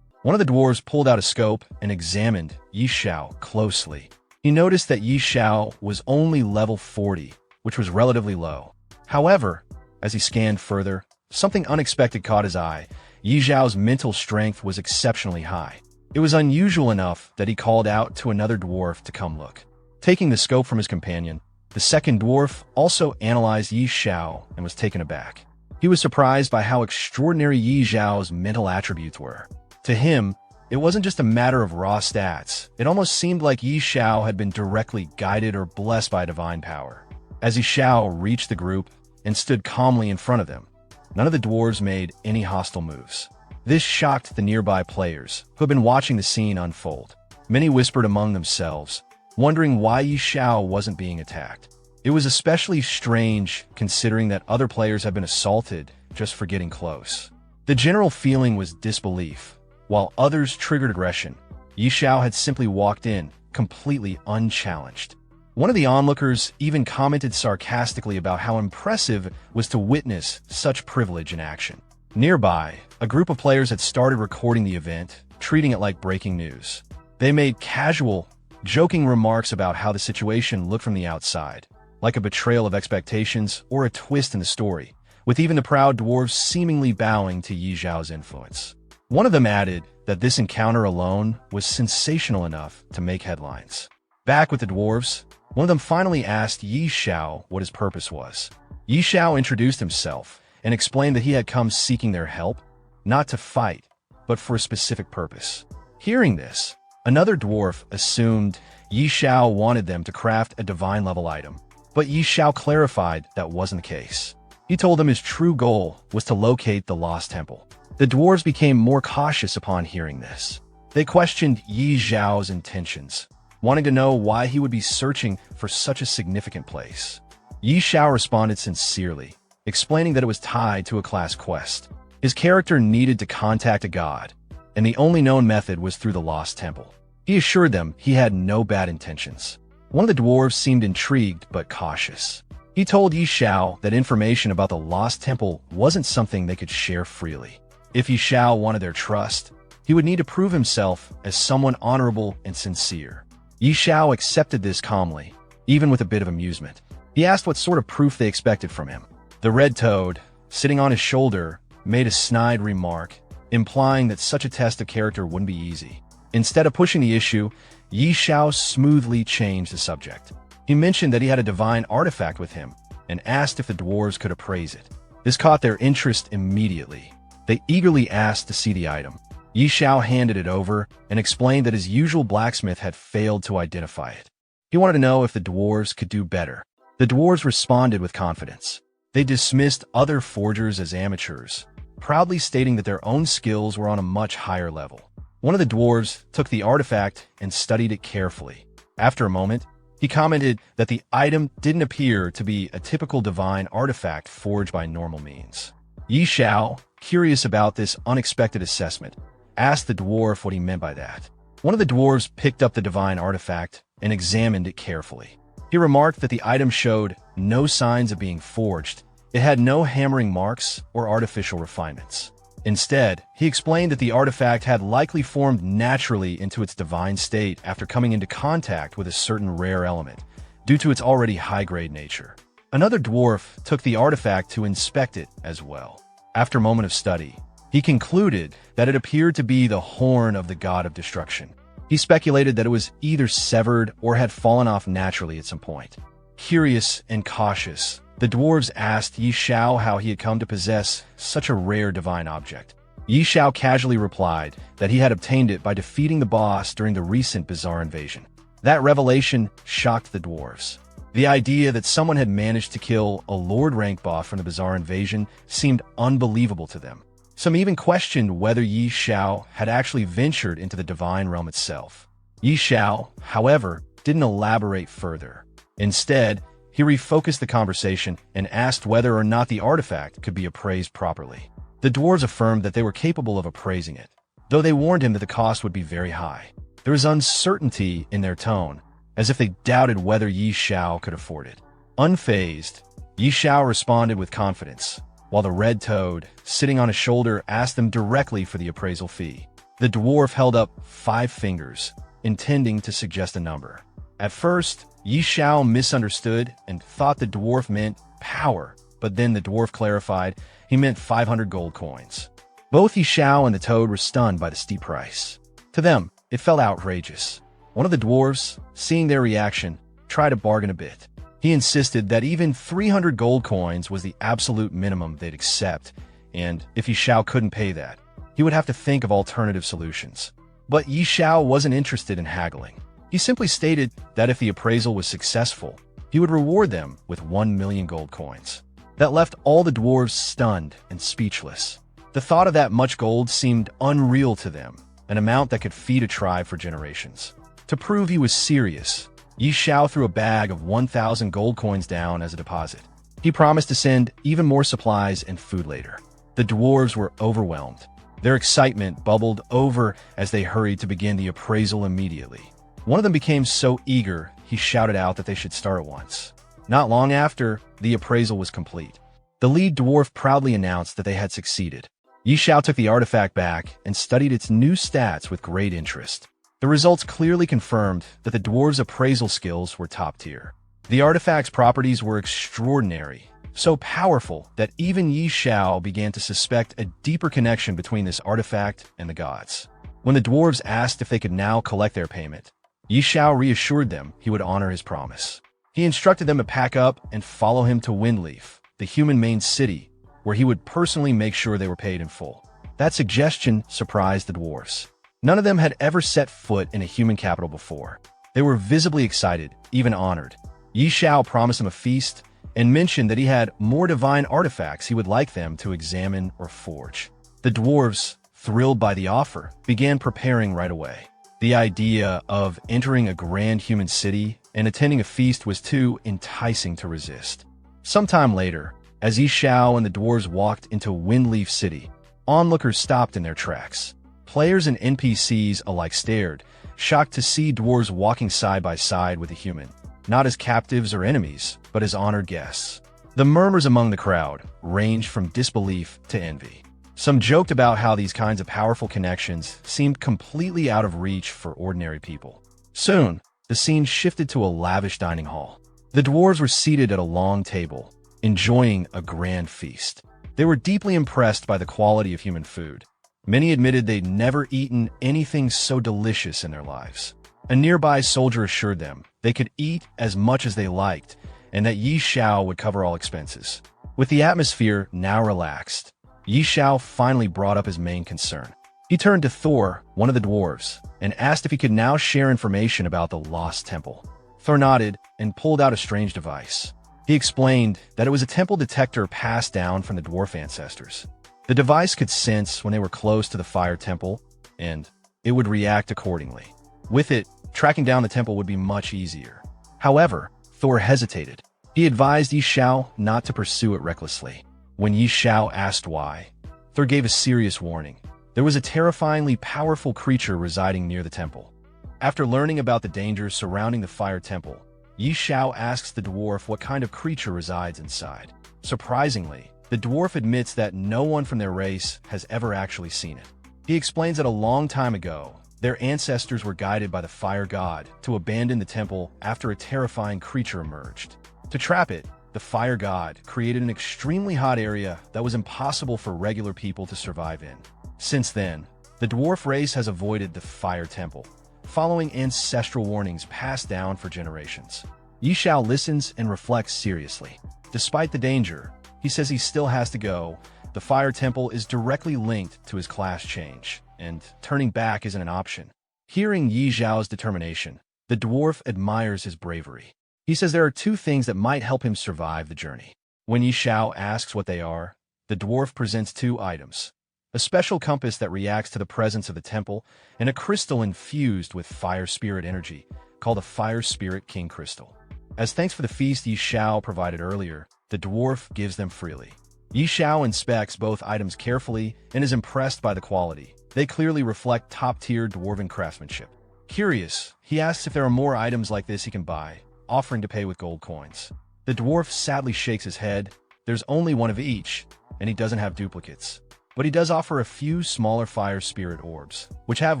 One of the dwarves pulled out a scope and examined Yi Xiao closely. He noticed that Yi Xiao was only level 40, which was relatively low. However, as he scanned further, something unexpected caught his eye. Yi Zhao's mental strength was exceptionally high. It was unusual enough that he called out to another dwarf to come look. Taking the scope from his companion, the second dwarf also analyzed Yi Xiao and was taken aback. He was surprised by how extraordinary Yi Zhao's mental attributes were. To him, it wasn't just a matter of raw stats. It almost seemed like Yi Xiao had been directly guided or blessed by divine power. As Yi Xiao reached the group and stood calmly in front of them, none of the dwarves made any hostile moves. This shocked the nearby players, who had been watching the scene unfold. Many whispered among themselves, wondering why Yi Xiao wasn't being attacked. It was especially strange considering that other players had been assaulted just for getting close. The general feeling was disbelief, while others triggered aggression. Yi Xiao had simply walked in, completely unchallenged. One of the onlookers even commented sarcastically about how impressive it was to witness such privilege in action. Nearby, a group of players had started recording the event, treating it like breaking news. They made casual, joking remarks about how the situation looked from the outside, like a betrayal of expectations or a twist in the story, with even the proud dwarves seemingly bowing to Yi Zhao's influence. One of them added that this encounter alone was sensational enough to make headlines. Back with the dwarves, one of them finally asked Yi Xiao what his purpose was. Yi Xiao introduced himself and explained that he had come seeking their help, not to fight, but for a specific purpose. Hearing this, another dwarf assumed Yi Xiao wanted them to craft a divine-level item, but Yi Xiao clarified that wasn't the case. He told them his true goal was to locate the lost temple. The dwarves became more cautious upon hearing this. They questioned Yi Zhao's intentions, wanting to know why he would be searching for such a significant place. Yi Xiao responded sincerely, explaining that it was tied to a class quest. His character needed to contact a god, and the only known method was through the lost temple. He assured them he had no bad intentions. One of the dwarves seemed intrigued but cautious. He told Yi Xiao that information about the lost temple wasn't something they could share freely. If Yi Xiao wanted their trust, he would need to prove himself as someone honorable and sincere. Yi Xiao accepted this calmly, even with a bit of amusement. He asked what sort of proof they expected from him. The red toad, sitting on his shoulder, made a snide remark, implying that such a test of character wouldn't be easy. Instead of pushing the issue, Yi Xiao smoothly changed the subject. He mentioned that he had a divine artifact with him and asked if the dwarves could appraise it. This caught their interest immediately. They eagerly asked to see the item. Yi Xiao handed it over and explained that his usual blacksmith had failed to identify it. He wanted to know if the dwarves could do better. The dwarves responded with confidence. They dismissed other forgers as amateurs, proudly stating that their own skills were on a much higher level. One of the dwarves took the artifact and studied it carefully. After a moment, he commented that the item didn't appear to be a typical divine artifact forged by normal means. Yi Xiao, curious about this unexpected assessment, asked the dwarf what he meant by that. One of the dwarves picked up the divine artifact and examined it carefully. He remarked that the item showed no signs of being forged. It had no hammering marks or artificial refinements. Instead, he explained that the artifact had likely formed naturally into its divine state after coming into contact with a certain rare element, due to its already high-grade nature. Another dwarf took the artifact to inspect it as well. After a moment of study, he concluded that it appeared to be the horn of the god of destruction. He speculated that it was either severed or had fallen off naturally at some point. Curious and cautious, the dwarves asked Xiao how he had come to possess such a rare divine object. Xiao casually replied that he had obtained it by defeating the boss during the recent bizarre invasion. That revelation shocked the dwarves. The idea that someone had managed to kill a Lord rank boss from the bizarre invasion seemed unbelievable to them. Some even questioned whether Xiao had actually ventured into the divine realm itself. Xiao, however, didn't elaborate further. Instead, he refocused the conversation and asked whether or not the artifact could be appraised properly. The dwarves affirmed that they were capable of appraising it, though they warned him that the cost would be very high. There was uncertainty in their tone, as if they doubted whether Xiao could afford it. Unfazed, Xiao responded with confidence, while the red toad, sitting on his shoulder, asked them directly for the appraisal fee. The dwarf held up 5 fingers, intending to suggest a number. At first, Xiao misunderstood and thought the dwarf meant power, but then the dwarf clarified he meant 500 gold coins. Both Xiao and the toad were stunned by the steep price. To them, it felt outrageous. One of the dwarves, seeing their reaction, tried to bargain a bit. He insisted that even 300 gold coins was the absolute minimum they'd accept, and if Xiao couldn't pay that, he would have to think of alternative solutions. But Xiao wasn't interested in haggling. He simply stated that if the appraisal was successful, he would reward them with 1 million gold coins. That left all the dwarves stunned and speechless. The thought of that much gold seemed unreal to them, an amount that could feed a tribe for generations. To prove he was serious, Xiao threw a bag of 1,000 gold coins down as a deposit. He promised to send even more supplies and food later. The dwarves were overwhelmed. Their excitement bubbled over as they hurried to begin the appraisal immediately. One of them became so eager, he shouted out that they should start at once. Not long after, the appraisal was complete. The lead dwarf proudly announced that they had succeeded. Xiao took the artifact back and studied its new stats with great interest. The results clearly confirmed that the dwarves' appraisal skills were top tier. The artifact's properties were extraordinary, so powerful that even Xiao began to suspect a deeper connection between this artifact and the gods. When the dwarves asked if they could now collect their payment, Xiao reassured them he would honor his promise. He instructed them to pack up and follow him to Windleaf, the human main city, where he would personally make sure they were paid in full. That suggestion surprised the dwarves. None of them had ever set foot in a human capital before. They were visibly excited, even honored. Xiao promised them a feast and mentioned that he had more divine artifacts he would like them to examine or forge. The dwarves, thrilled by the offer, began preparing right away. The idea of entering a grand human city and attending a feast was too enticing to resist. Sometime later, as Xiao and the dwarves walked into Windleaf City, onlookers stopped in their tracks. Players and NPCs alike stared, shocked to see dwarves walking side by side with a human, not as captives or enemies, but as honored guests. The murmurs among the crowd ranged from disbelief to envy. Some joked about how these kinds of powerful connections seemed completely out of reach for ordinary people. Soon, the scene shifted to a lavish dining hall. The dwarves were seated at a long table, enjoying a grand feast. They were deeply impressed by the quality of human food. Many admitted they'd never eaten anything so delicious in their lives. A nearby soldier assured them they could eat as much as they liked and that Xiao would cover all expenses. With the atmosphere now relaxed, Xiao finally brought up his main concern. He turned to Thor, one of the dwarves, and asked if he could now share information about the lost temple. Thor nodded and pulled out a strange device. He explained that it was a temple detector passed down from the dwarf ancestors. The device could sense when they were close to the fire temple, and it would react accordingly. With it, tracking down the temple would be much easier. However, Thor hesitated. He advised Xiao not to pursue it recklessly. When Xiao asked why, Thor gave a serious warning. There was a terrifyingly powerful creature residing near the temple. After learning about the dangers surrounding the fire temple, Xiao asks the dwarf what kind of creature resides inside. Surprisingly, The dwarf admits that no one from their race has ever actually seen it. He explains that a long time ago, their ancestors were guided by the fire god to abandon the temple after a terrifying creature emerged. To trap it, the fire god created an extremely hot area that was impossible for regular people to survive in. Since then, the dwarf race has avoided the fire temple, following ancestral warnings passed down for generations. Xiao listens and reflects seriously. Despite the danger, he says he still has to go. The fire temple is directly linked to his class change, and turning back isn't an option. Hearing Xiao's determination, the dwarf admires his bravery. He says there are two things that might help him survive the journey. When Xiao asks what they are, the dwarf presents two items: a special compass that reacts to the presence of the temple, and a crystal infused with fire spirit energy, called the Fire Spirit King Crystal. As thanks for the feast Xiao provided earlier, the dwarf gives them freely. Xiao inspects both items carefully and is impressed by the quality. They clearly reflect top-tier dwarven craftsmanship. Curious, he asks if there are more items like this he can buy, offering to pay with gold coins. The dwarf sadly shakes his head. There's only one of each, and he doesn't have duplicates. But he does offer a few smaller fire spirit orbs, which have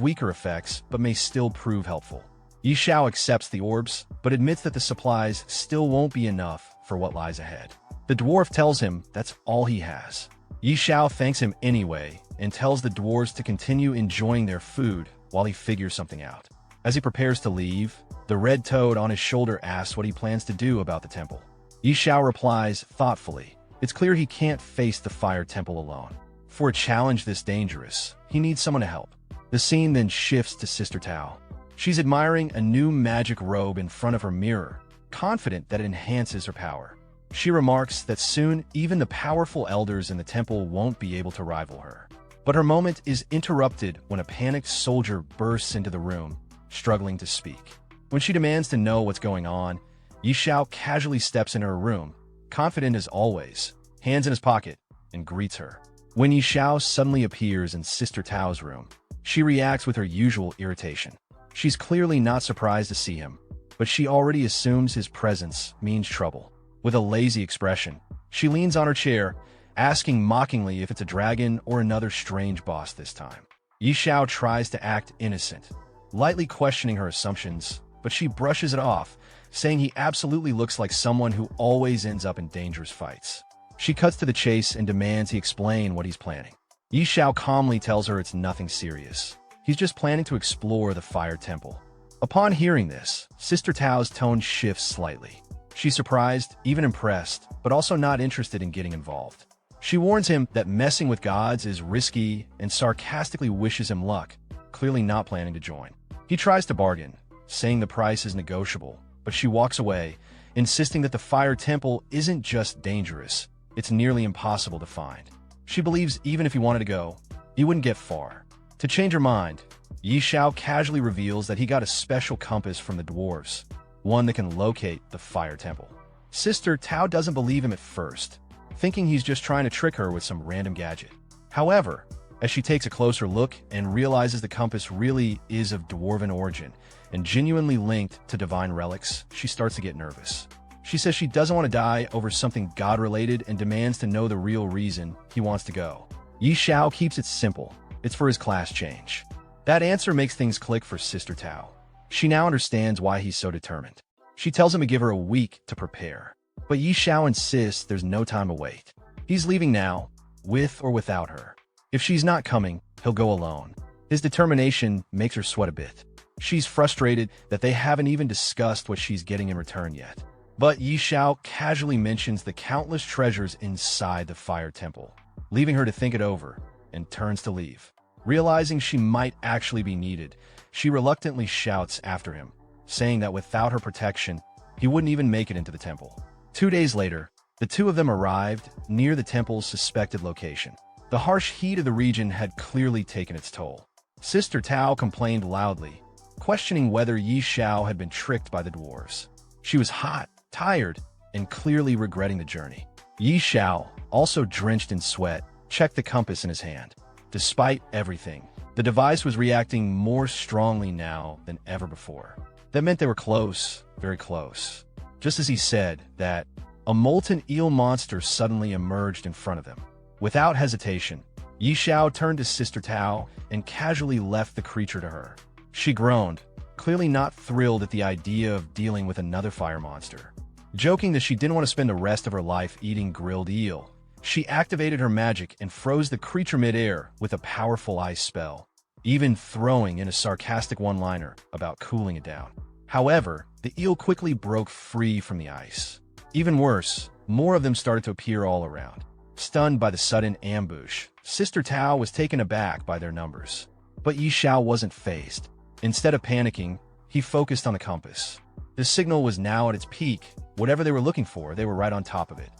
weaker effects but may still prove helpful. Xiao accepts the orbs, but admits that the supplies still won't be enough for what lies ahead. The dwarf tells him that's all he has. Xiao thanks him anyway and tells the dwarves to continue enjoying their food while he figures something out. As he prepares to leave, the red toad on his shoulder asks what he plans to do about the temple. Xiao replies thoughtfully, it's clear he can't face the fire temple alone. For a challenge this dangerous, he needs someone to help. The scene then shifts to Sister Tao. She's admiring a new magic robe in front of her mirror, confident that it enhances her power. She remarks that soon even the powerful elders in the temple won't be able to rival her. But her moment is interrupted when a panicked soldier bursts into the room, struggling to speak. When she demands to know what's going on, Xiao casually steps into her room, confident as always, hands in his pocket, and greets her. When Xiao suddenly appears in Sister Tao's room, she reacts with her usual irritation. She's clearly not surprised to see him, but she already assumes his presence means trouble. With a lazy expression, she leans on her chair, asking mockingly if it's a dragon or another strange boss this time. Xiao tries to act innocent, lightly questioning her assumptions, but she brushes it off, saying he absolutely looks like someone who always ends up in dangerous fights. She cuts to the chase and demands he explain what he's planning. Xiao calmly tells her it's nothing serious. He's just planning to explore the fire temple. Upon hearing this, Sister Tao's tone shifts slightly. She's surprised, even impressed, but also not interested in getting involved. She warns him that messing with gods is risky and sarcastically wishes him luck, clearly not planning to join. He tries to bargain, saying the price is negotiable, but she walks away, insisting that the fire temple isn't just dangerous, it's nearly impossible to find. She believes even if he wanted to go, he wouldn't get far. To change her mind, Xiao casually reveals that he got a special compass from the dwarves, one that can locate the fire temple. Sister Tao doesn't believe him at first, thinking he's just trying to trick her with some random gadget. However, as she takes a closer look and realizes the compass really is of dwarven origin and genuinely linked to divine relics, she starts to get nervous. She says she doesn't want to die over something god-related and demands to know the real reason he wants to go. Xiao keeps it simple. It's for his class change. That answer makes things click for Sister Tao. She now understands why he's so determined. She tells him to give her a week to prepare. But Xiao insists there's no time to wait. He's leaving now, with or without her. If she's not coming, he'll go alone. His determination makes her sweat a bit. She's frustrated that they haven't even discussed what she's getting in return yet. But Xiao casually mentions the countless treasures inside the fire temple, leaving her to think it over, and turns to leave. Realizing she might actually be needed, she reluctantly shouts after him, saying that without her protection, he wouldn't even make it into the temple. 2 days later, the two of them arrived near the temple's suspected location. The harsh heat of the region had clearly taken its toll. Sister Tao complained loudly, questioning whether Xiao had been tricked by the dwarves. She was hot, tired, and clearly regretting the journey. Xiao, also drenched in sweat, checked the compass in his hand. Despite everything, the device was reacting more strongly now than ever before. That meant they were close, very close. Just as he said that, a molten eel monster suddenly emerged in front of them. Without hesitation, Xiao turned to Sister Tao and casually left the creature to her. She groaned, clearly not thrilled at the idea of dealing with another fire monster. Joking that she didn't want to spend the rest of her life eating grilled eel, she activated her magic and froze the creature midair with a powerful ice spell, even throwing in a sarcastic one-liner about cooling it down. However, the eel quickly broke free from the ice. Even worse, more of them started to appear all around. Stunned by the sudden ambush, Sister Tao was taken aback by their numbers. But Xiao wasn't fazed. Instead of panicking, he focused on the compass. The signal was now at its peak. Whatever they were looking for, they were right on top of it.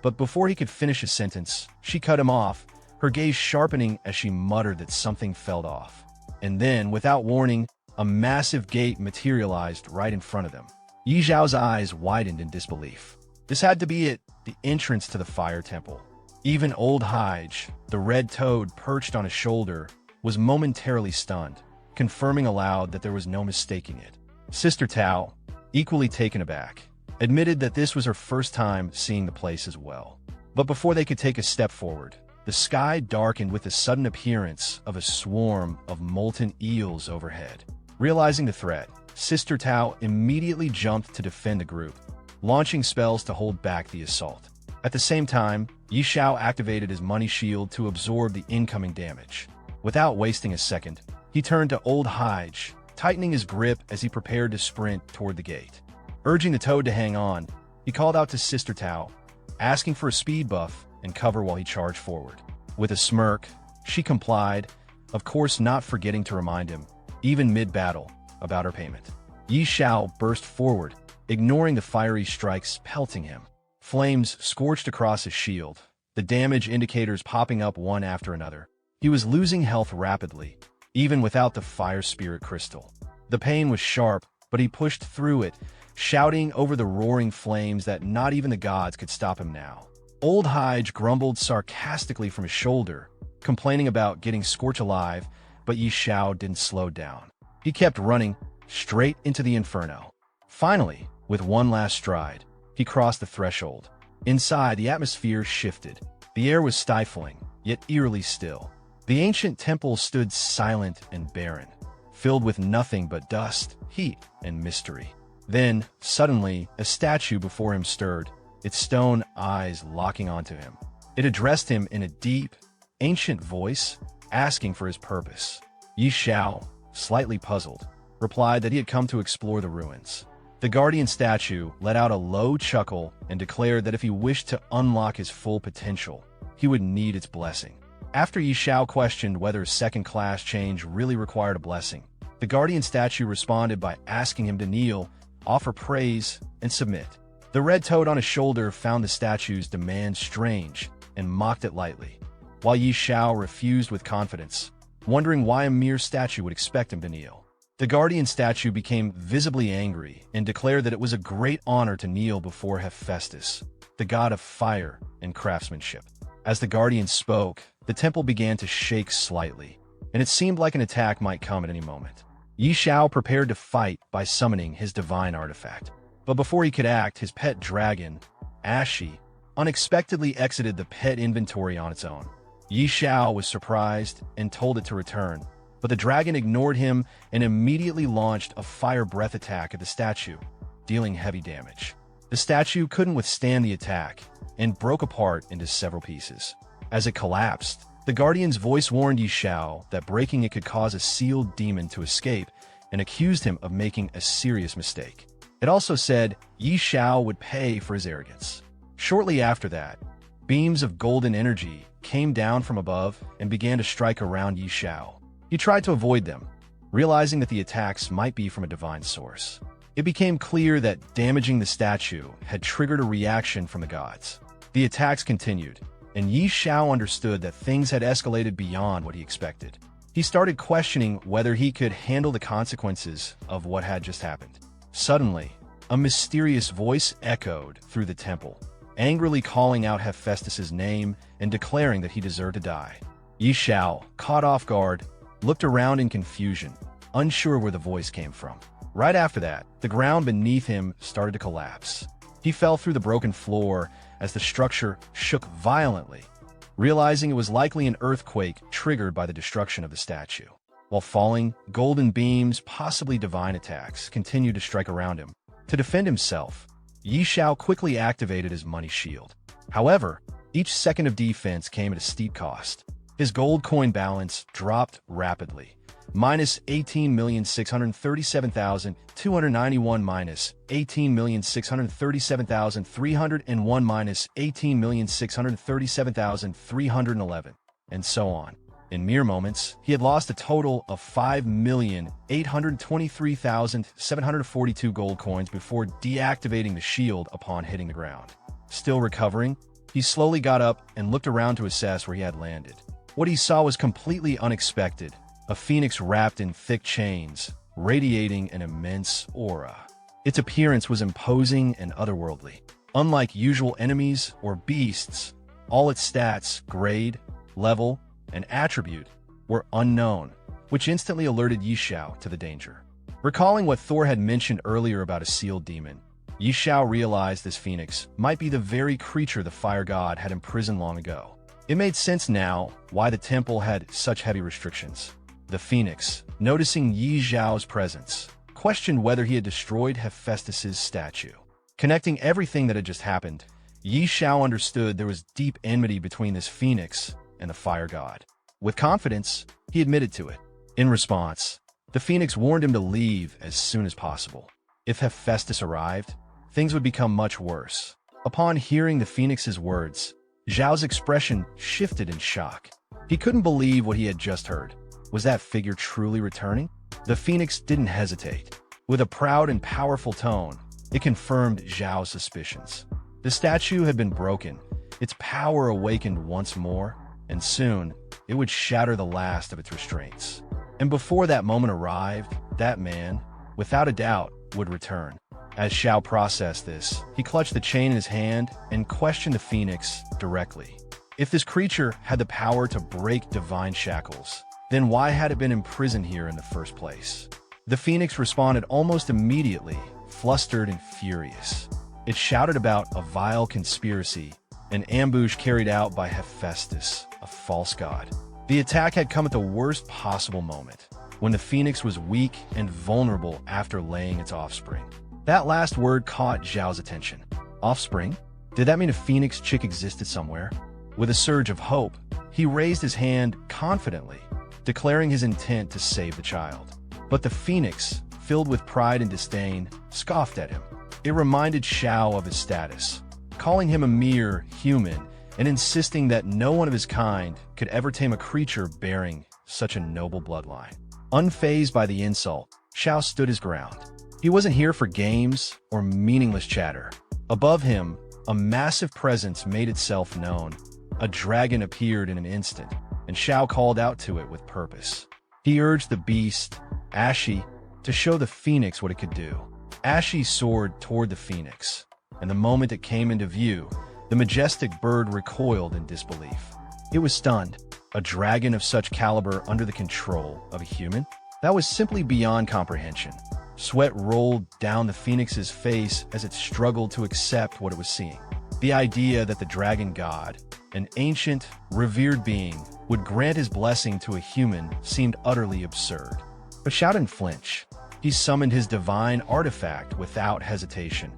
But before he could finish his sentence, she cut him off, her gaze sharpening as she muttered that something fell off. And then, without warning, a massive gate materialized right in front of them. Xiao's eyes widened in disbelief. This had to be it, the entrance to the fire temple. Even old Hige, the red toad perched on his shoulder, was momentarily stunned, confirming aloud that there was no mistaking it. Sister Tao, equally taken aback, admitted that this was her first time seeing the place as well. But before they could take a step forward, the sky darkened with the sudden appearance of a swarm of molten eels overhead. Realizing the threat, Sister Tao immediately jumped to defend the group, launching spells to hold back the assault. At the same time, Xiao activated his money shield to absorb the incoming damage. Without wasting a second, he turned to old Hige, tightening his grip as he prepared to sprint toward the gate. Urging the toad to hang on, he called out to Sister Tao, asking for a speed buff and cover while he charged forward. With a smirk, she complied, of course not forgetting to remind him, even mid-battle, about her payment. Xiao burst forward, ignoring the fiery strikes pelting him. Flames scorched across his shield, the damage indicators popping up one after another. He was losing health rapidly, even without the fire spirit crystal. The pain was sharp, but he pushed through it, shouting over the roaring flames that not even the gods could stop him now. Old Hige grumbled sarcastically from his shoulder, complaining about getting scorched alive, but Xiao didn't slow down. He kept running, straight into the inferno. Finally, with one last stride, he crossed the threshold. Inside, the atmosphere shifted. The air was stifling, yet eerily still. The ancient temple stood silent and barren, filled with nothing but dust, heat, and mystery. Then, suddenly, a statue before him stirred, its stone eyes locking onto him. It addressed him in a deep, ancient voice, asking for his purpose. Xiao, slightly puzzled, replied that he had come to explore the ruins. The guardian statue let out a low chuckle and declared that if he wished to unlock his full potential, he would need its blessing. After Xiao questioned whether second-class change really required a blessing, the guardian statue responded by asking him to kneel, offer praise, and submit. The red toad on his shoulder found the statue's demand strange and mocked it lightly, while Xiao refused with confidence, wondering why a mere statue would expect him to kneel. The guardian statue became visibly angry and declared that it was a great honor to kneel before Hephaestus, the god of fire and craftsmanship. As the guardian spoke, the temple began to shake slightly, and it seemed like an attack might come at any moment. Xiao prepared to fight by summoning his divine artifact. But before he could act, his pet dragon, Ashi, unexpectedly exited the pet inventory on its own. Xiao was surprised and told it to return, but the dragon ignored him and immediately launched a fire breath attack at the statue, dealing heavy damage. The statue couldn't withstand the attack and broke apart into several pieces. As it collapsed, the guardian's voice warned Xiao that breaking it could cause a sealed demon to escape and accused him of making a serious mistake. It also said Xiao would pay for his arrogance. Shortly after that, beams of golden energy came down from above and began to strike around Xiao. He tried to avoid them, realizing that the attacks might be from a divine source. It became clear that damaging the statue had triggered a reaction from the gods. The attacks continued, and Xiao understood that things had escalated beyond what he expected. He started questioning whether he could handle the consequences of what had just happened. Suddenly, a mysterious voice echoed through the temple, angrily calling out Hephaestus' name and declaring that he deserved to die. Xiao, caught off guard, looked around in confusion, unsure where the voice came from. Right after that, the ground beneath him started to collapse. He fell through the broken floor as the structure shook violently, realizing it was likely an earthquake triggered by the destruction of the statue. While falling, golden beams, possibly divine attacks, continued to strike around him. To defend himself, Xiao quickly activated his money shield. However, each second of defense came at a steep cost. His gold coin balance dropped rapidly. Minus 18,637,291 minus 18,637,301 minus 18,637,311, and so on. In mere moments, he had lost a total of 5,823,742 gold coins before deactivating the shield upon hitting the ground. Still recovering, he slowly got up and looked around to assess where he had landed. What he saw was completely unexpected. A phoenix wrapped in thick chains, radiating an immense aura. Its appearance was imposing and otherworldly. Unlike usual enemies or beasts, all its stats, grade, level, and attribute were unknown, which instantly alerted Xiao to the danger. Recalling what Thor had mentioned earlier about a sealed demon, Xiao realized this phoenix might be the very creature the fire god had imprisoned long ago. It made sense now why the temple had such heavy restrictions. The phoenix, noticing Xiao's presence, questioned whether he had destroyed Hephaestus's statue. Connecting everything that had just happened, Xiao understood there was deep enmity between this phoenix and the fire god. With confidence, he admitted to it. In response, the phoenix warned him to leave as soon as possible. If Hephaestus arrived, things would become much worse. Upon hearing the phoenix's words, Xiao's expression shifted in shock. He couldn't believe what he had just heard. Was that figure truly returning? The phoenix didn't hesitate. With a proud and powerful tone, it confirmed Xiao's suspicions. The statue had been broken, its power awakened once more, and soon it would shatter the last of its restraints. And before that moment arrived, that man, without a doubt, would return. As Xiao processed this, he clutched the chain in his hand and questioned the phoenix directly. If this creature had the power to break divine shackles, then why had it been imprisoned here in the first place? The phoenix responded almost immediately, flustered and furious. It shouted about a vile conspiracy, an ambush carried out by Hephaestus, a false god. The attack had come at the worst possible moment, when the phoenix was weak and vulnerable after laying its offspring. That last word caught Xiao's attention. Offspring? Did that mean a phoenix chick existed somewhere? With a surge of hope, he raised his hand confidently, declaring his intent to save the child. But the phoenix, filled with pride and disdain, scoffed at him. It reminded Xiao of his status, calling him a mere human and insisting that no one of his kind could ever tame a creature bearing such a noble bloodline. Unfazed by the insult, Xiao stood his ground. He wasn't here for games or meaningless chatter. Above him, a massive presence made itself known. A dragon appeared in an instant, and Xiao called out to it with purpose. He urged the beast, Ashi, to show the phoenix what it could do. Ashi soared toward the phoenix, and the moment it came into view, the majestic bird recoiled in disbelief. It was stunned. A dragon of such caliber under the control of a human? That was simply beyond comprehension. Sweat rolled down the phoenix's face as it struggled to accept what it was seeing. The idea that the dragon god, an ancient, revered being, would grant his blessing to a human seemed utterly absurd. But Xiao didn't flinch. He summoned his divine artifact without hesitation,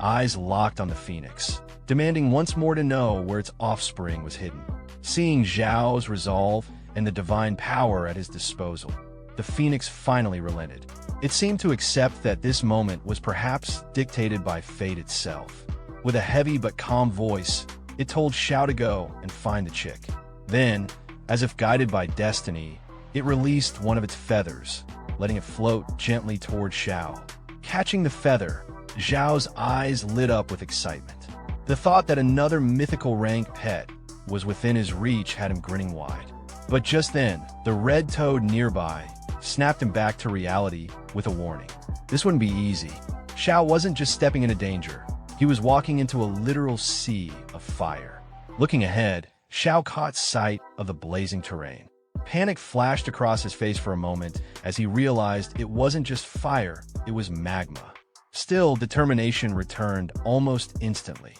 eyes locked on the phoenix, demanding once more to know where its offspring was hidden. Seeing Xiao's resolve and the divine power at his disposal, the phoenix finally relented. It seemed to accept that this moment was perhaps dictated by fate itself. With a heavy but calm voice, it told Xiao to go and find the chick. Then, as if guided by destiny, it released one of its feathers, letting it float gently toward Xiao. Catching the feather, Xiao's eyes lit up with excitement. The thought that another mythical rank pet was within his reach had him grinning wide. But just then, the red toad nearby snapped him back to reality with a warning. This wouldn't be easy. Xiao wasn't just stepping into danger. He was walking into a literal sea of fire. Looking ahead, Xiao caught sight of the blazing terrain. Panic flashed across his face for a moment as he realized it wasn't just fire, it was magma. Still, determination returned almost instantly.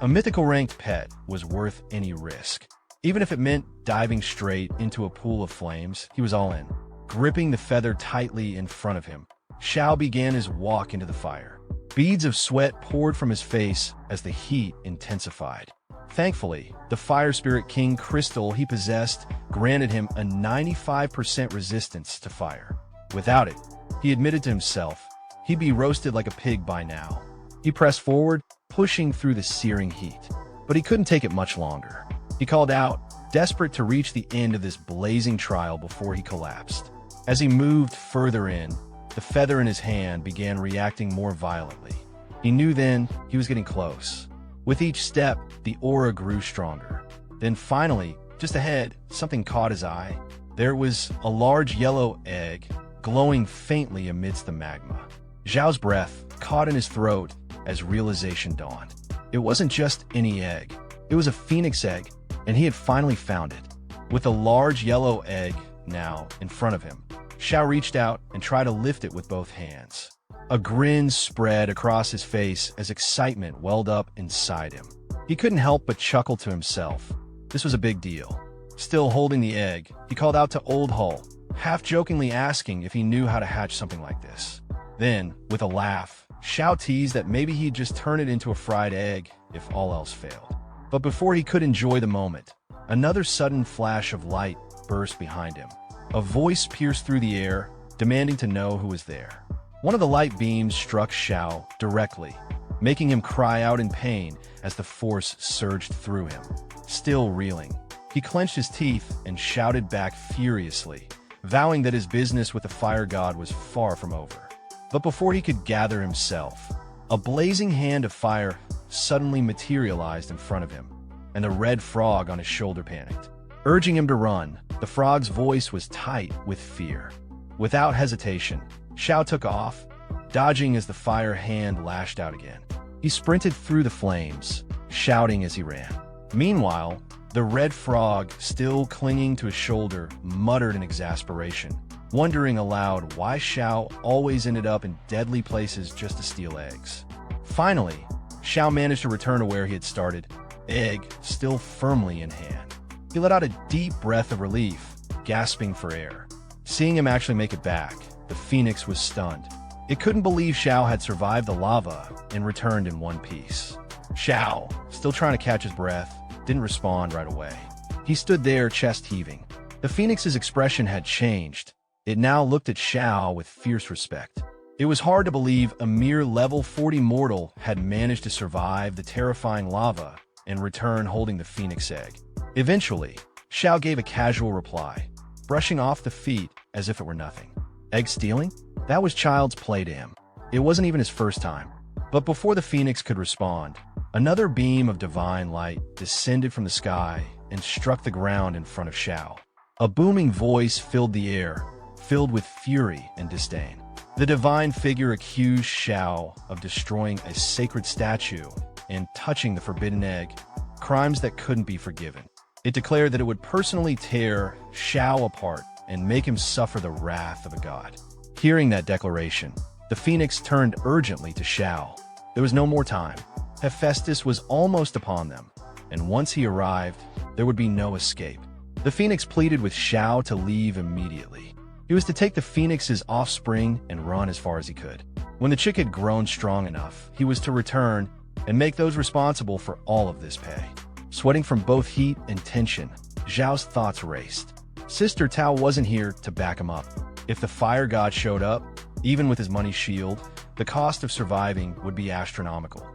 A mythical ranked pet was worth any risk. Even if it meant diving straight into a pool of flames, he was all in. Gripping the feather tightly in front of him, Xiao began his walk into the fire. Beads of sweat poured from his face as the heat intensified. Thankfully, the Fire Spirit King crystal he possessed granted him a 95% resistance to fire. Without it, he admitted to himself, he'd be roasted like a pig by now. He pressed forward, pushing through the searing heat. But he couldn't take it much longer. He called out, desperate to reach the end of this blazing trial before he collapsed. As he moved further in, the feather in his hand began reacting more violently. He knew then he was getting close. With each step, the aura grew stronger. Then finally, just ahead, something caught his eye. There was a large yellow egg, glowing faintly amidst the magma. Xiao's breath caught in his throat as realization dawned. It wasn't just any egg. It was a phoenix egg, and he had finally found it. With a large yellow egg now in front of him, Xiao reached out and tried to lift it with both hands. A grin spread across his face as excitement welled up inside him. He couldn't help but chuckle to himself. This was a big deal. Still holding the egg, he called out to Old Hull, half-jokingly asking if he knew how to hatch something like this. Then, with a laugh, Xiao teased that maybe he'd just turn it into a fried egg if all else failed. But before he could enjoy the moment, another sudden flash of light burst behind him. A voice pierced through the air, demanding to know who was there. One of the light beams struck Xiao directly, making him cry out in pain as the force surged through him. Still reeling, he clenched his teeth and shouted back furiously, vowing that his business with the fire god was far from over. But before he could gather himself, a blazing hand of fire suddenly materialized in front of him, and the red frog on his shoulder panicked. Urging him to run, the frog's voice was tight with fear. Without hesitation, Xiao took off, dodging as the fire hand lashed out again. He sprinted through the flames, shouting as he ran. Meanwhile, the red frog, still clinging to his shoulder, muttered in exasperation, wondering aloud why Xiao always ended up in deadly places just to steal eggs. Finally, Xiao managed to return to where he had started, egg still firmly in hand. He let out a deep breath of relief, gasping for air. Seeing him actually make it back, the phoenix was stunned. It couldn't believe Xiao had survived the lava and returned in one piece. Xiao, still trying to catch his breath, didn't respond right away. He stood there, chest heaving. The phoenix's expression had changed. It now looked at Xiao with fierce respect. It was hard to believe a mere level 40 mortal had managed to survive the terrifying lava and return holding the phoenix egg. Eventually, Xiao gave a casual reply, brushing off the feet as if it were nothing. Egg stealing? That was child's play to him. It wasn't even his first time. But before the phoenix could respond, another beam of divine light descended from the sky and struck the ground in front of Xiao. A booming voice filled the air, filled with fury and disdain. The divine figure accused Xiao of destroying a sacred statue and touching the forbidden egg, crimes that couldn't be forgiven. It declared that it would personally tear Xiao apart and make him suffer the wrath of a god. Hearing that declaration, the phoenix turned urgently to Xiao. There was no more time. Hephaestus was almost upon them, and once he arrived, there would be no escape. The phoenix pleaded with Xiao to leave immediately. He was to take the phoenix's offspring and run as far as he could. When the chick had grown strong enough, he was to return and make those responsible for all of this pay. Sweating from both heat and tension, Xiao's thoughts raced. Sister Tao wasn't here to back him up. If the fire god showed up, even with his money shield, the cost of surviving would be astronomical.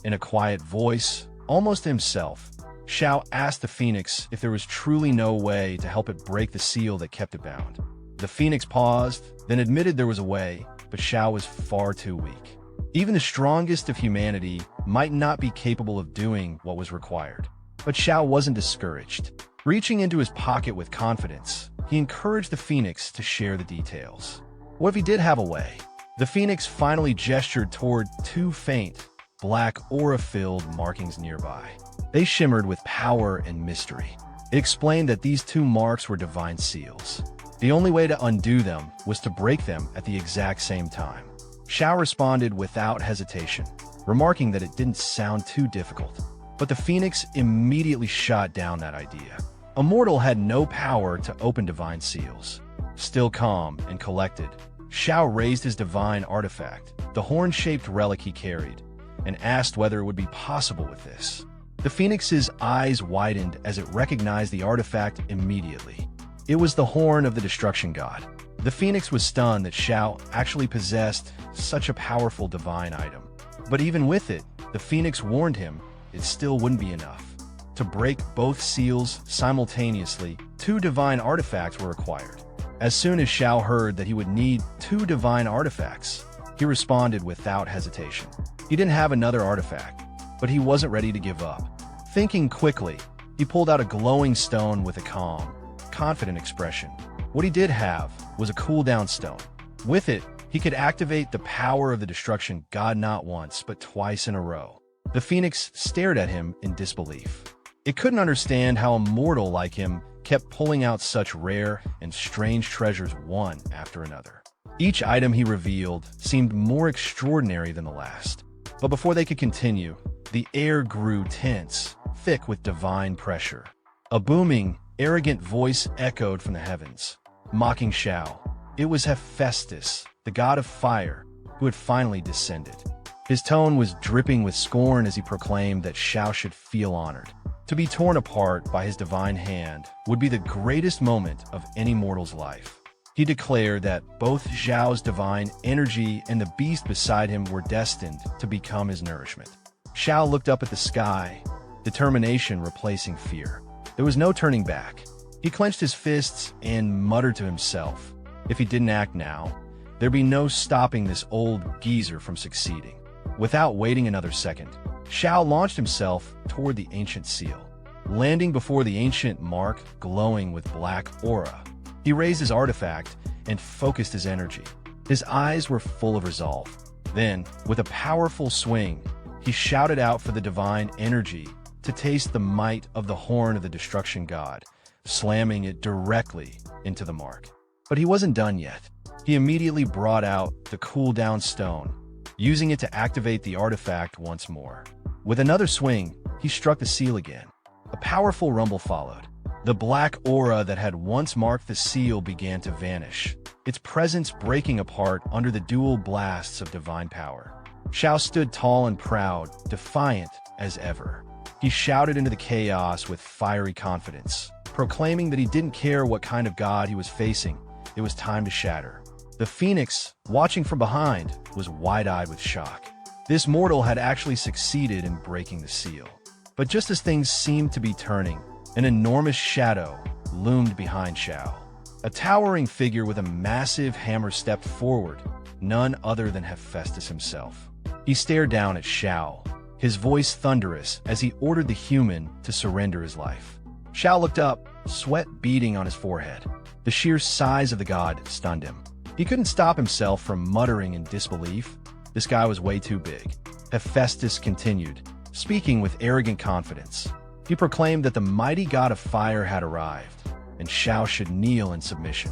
In a quiet voice, almost to himself, Xiao asked the phoenix if there was truly no way to help it break the seal that kept it bound. The phoenix paused, then admitted there was a way, but Xiao was far too weak. Even the strongest of humanity might not be capable of doing what was required. But Xiao wasn't discouraged. Reaching into his pocket with confidence, he encouraged the phoenix to share the details. What if he did have a way? The phoenix finally gestured toward two faint, black aura-filled markings nearby. They shimmered with power and mystery. It explained that these two marks were divine seals. The only way to undo them was to break them at the exact same time. Xiao responded without hesitation, remarking that it didn't sound too difficult. But the phoenix immediately shot down that idea. A mortal had no power to open divine seals. Still calm and collected, Xiao raised his divine artifact, the horn-shaped relic he carried, and asked whether it would be possible with this. The phoenix's eyes widened as it recognized the artifact immediately. It was the horn of the destruction god. The phoenix was stunned that Xiao actually possessed such a powerful divine item. But even with it, the phoenix warned him it still wouldn't be enough. To break both seals simultaneously, 2 divine artifacts were required. As soon as Xiao heard that he would need 2 divine artifacts, he responded without hesitation. He didn't have another artifact, but he wasn't ready to give up. Thinking quickly, he pulled out a glowing stone with a calm, confident expression. What he did have was a cooldown stone. With it, he could activate the power of the destruction god not once, but twice in a row. The phoenix stared at him in disbelief. It couldn't understand how a mortal like him kept pulling out such rare and strange treasures one after another. Each item he revealed seemed more extraordinary than the last. But before they could continue, the air grew tense, thick with divine pressure. A booming, arrogant voice echoed from the heavens, mocking Xiao. It was Hephaestus, the god of fire, who had finally descended. His tone was dripping with scorn as he proclaimed that Xiao should feel honored. To be torn apart by his divine hand would be the greatest moment of any mortal's life. He declared that both Xiao's divine energy and the beast beside him were destined to become his nourishment. Xiao looked up at the sky, determination replacing fear. There was no turning back. He clenched his fists and muttered to himself, if he didn't act now, there'd be no stopping this old geezer from succeeding. Without waiting another second, Xiao launched himself toward the ancient seal, landing before the ancient mark glowing with black aura. He raised his artifact and focused his energy. His eyes were full of resolve. Then, with a powerful swing, he shouted out for the divine energy to taste the might of the horn of the destruction god, slamming it directly into the mark. But he wasn't done yet. He immediately brought out the cooldown stone, using it to activate the artifact once more. With another swing, he struck the seal again. A powerful rumble followed. The black aura that had once marked the seal began to vanish, its presence breaking apart under the dual blasts of divine power. Xiao stood tall and proud, defiant as ever. He shouted into the chaos with fiery confidence, proclaiming that he didn't care what kind of god he was facing. It was time to shatter. The phoenix, watching from behind, was wide-eyed with shock. This mortal had actually succeeded in breaking the seal. But just as things seemed to be turning, an enormous shadow loomed behind Xiao. A towering figure with a massive hammer stepped forward, none other than Hephaestus himself. He stared down at Xiao, his voice thunderous as he ordered the human to surrender his life. Xiao looked up, sweat beading on his forehead. The sheer size of the god stunned him. He couldn't stop himself from muttering in disbelief. This guy was way too big. Hephaestus continued, speaking with arrogant confidence. He proclaimed that the mighty god of fire had arrived, and Xiao should kneel in submission.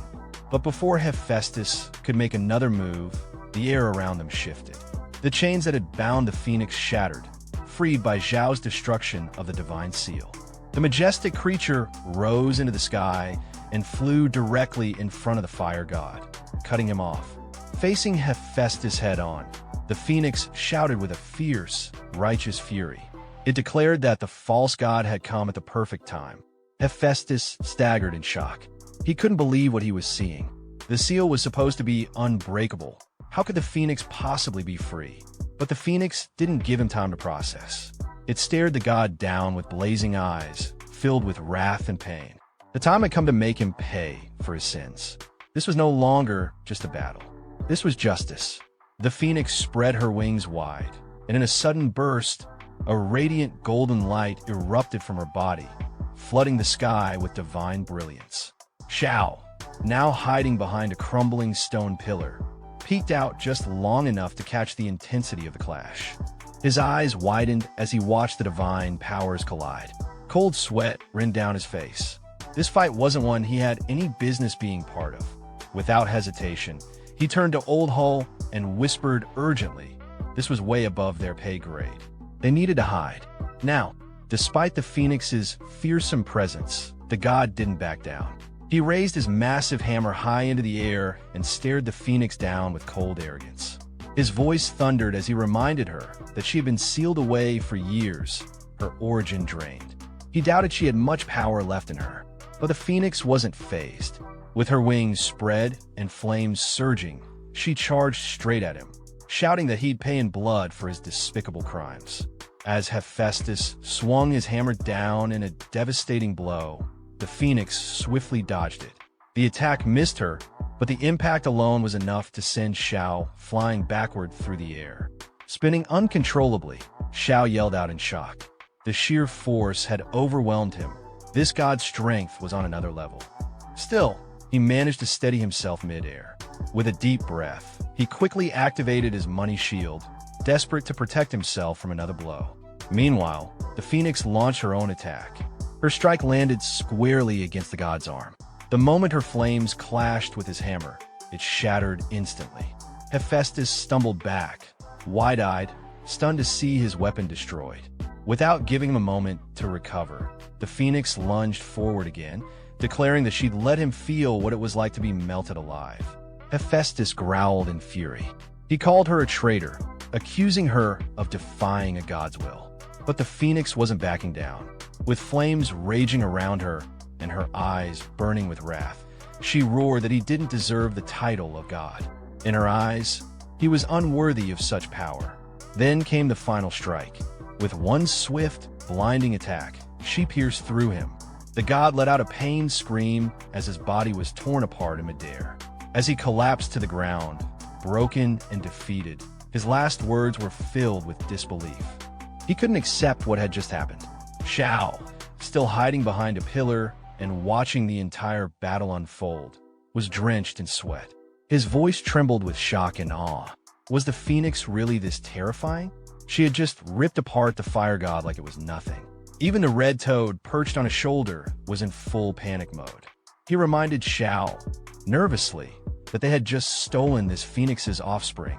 But before Hephaestus could make another move, the air around them shifted. The chains that had bound the phoenix shattered, freed by Xiao's destruction of the divine seal. The majestic creature rose into the sky and flew directly in front of the fire god, cutting him off. Facing Hephaestus head-on, the phoenix shouted with a fierce, righteous fury. It declared that the false god had come at the perfect time. Hephaestus staggered in shock. He couldn't believe what he was seeing. The seal was supposed to be unbreakable. How could the phoenix possibly be free? But the phoenix didn't give him time to process. It stared the god down with blazing eyes, filled with wrath and pain. The time had come to make him pay for his sins. This was no longer just a battle. This was justice. The phoenix spread her wings wide, and in a sudden burst, a radiant golden light erupted from her body, flooding the sky with divine brilliance. Xiao, now hiding behind a crumbling stone pillar, peeked out just long enough to catch the intensity of the clash. His eyes widened as he watched the divine powers collide. Cold sweat ran down his face. This fight wasn't one he had any business being part of. Without hesitation, He turned to Old Hull and whispered urgently. This was way above their pay grade. They needed to hide. Now, despite the Phoenix's fearsome presence, the god didn't back down. He raised his massive hammer high into the air and stared the Phoenix down with cold arrogance. His voice thundered as he reminded her that she had been sealed away for years, her origin drained. He doubted she had much power left in her, but the Phoenix wasn't fazed. With her wings spread and flames surging, she charged straight at him, shouting that he'd pay in blood for his despicable crimes. As Hephaestus swung his hammer down in a devastating blow, the Phoenix swiftly dodged it. The attack missed her, but the impact alone was enough to send Xiao flying backward through the air. Spinning uncontrollably, Xiao yelled out in shock. The sheer force had overwhelmed him. This god's strength was on another level. Still, he managed to steady himself mid-air. With a deep breath, he quickly activated his money shield, desperate to protect himself from another blow. Meanwhile, the Phoenix launched her own attack. Her strike landed squarely against the god's arm. The moment her flames clashed with his hammer, it shattered instantly. Hephaestus stumbled back, wide-eyed, stunned to see his weapon destroyed. Without giving him a moment to recover, the Phoenix lunged forward again, declaring that she'd let him feel what it was like to be melted alive. Hephaestus growled in fury. He called her a traitor, accusing her of defying a god's will. But the Phoenix wasn't backing down. With flames raging around her and her eyes burning with wrath, she roared that he didn't deserve the title of god. In her eyes, he was unworthy of such power. Then came the final strike. With one swift, blinding attack, she pierced through him. The god let out a pained scream as his body was torn apart in midair. As he collapsed to the ground, broken and defeated, his last words were filled with disbelief. He couldn't accept what had just happened. Xiao, still hiding behind a pillar and watching the entire battle unfold, was drenched in sweat. His voice trembled with shock and awe. Was the Phoenix really this terrifying? She had just ripped apart the fire god like it was nothing. Even the red toad perched on his shoulder was in full panic mode. He reminded Xiao, nervously, that they had just stolen this Phoenix's offspring.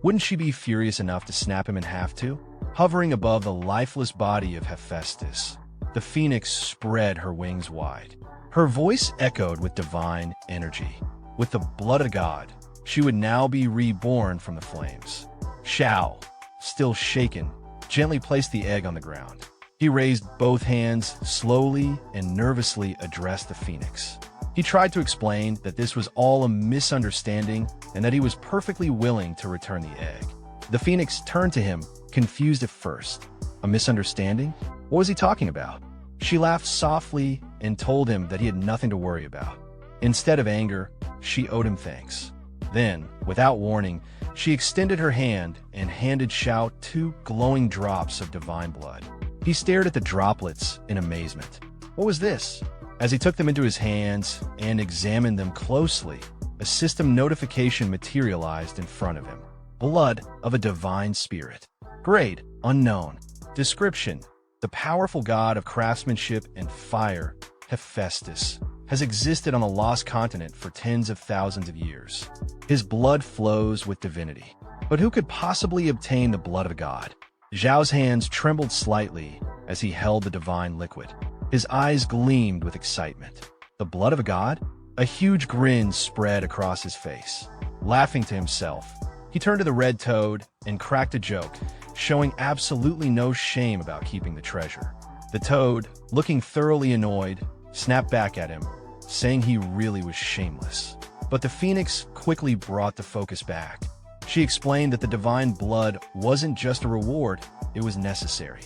Wouldn't she be furious enough to snap him in half too? Hovering above the lifeless body of Hephaestus, the Phoenix spread her wings wide. Her voice echoed with divine energy. With the blood of God, she would now be reborn from the flames. Xiao, still shaken, gently placed the egg on the ground. He raised both hands, slowly and nervously addressed the Phoenix. He tried to explain that this was all a misunderstanding and that he was perfectly willing to return the egg. The Phoenix turned to him, confused at first. A misunderstanding? What was he talking about? She laughed softly and told him that he had nothing to worry about. Instead of anger, she owed him thanks. Then, without warning, she extended her hand and handed Xiao 2 glowing drops of divine blood. He stared at the droplets in amazement. What was this? As he took them into his hands and examined them closely, a system notification materialized in front of him. Blood of a divine spirit. Grade, unknown. Description: the powerful god of craftsmanship and fire, Hephaestus, has existed on the lost continent for tens of thousands of years. His blood flows with divinity. But who could possibly obtain the blood of a god? Xiao's hands trembled slightly as he held the divine liquid. His eyes gleamed with excitement. The blood of a god? A huge grin spread across his face. Laughing to himself, he turned to the red toad and cracked a joke, showing absolutely no shame about keeping the treasure. The toad, looking thoroughly annoyed, snapped back at him, saying he really was shameless. But the Phoenix quickly brought the focus back. She explained that the divine blood wasn't just a reward, it was necessary.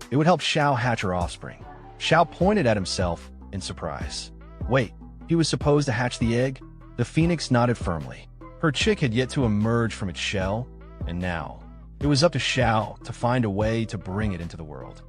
It would help Xiao hatch her offspring. Xiao pointed at himself in surprise. Wait, he was supposed to hatch the egg? The Phoenix nodded firmly. Her chick had yet to emerge from its shell, and now it was up to Xiao to find a way to bring it into the world.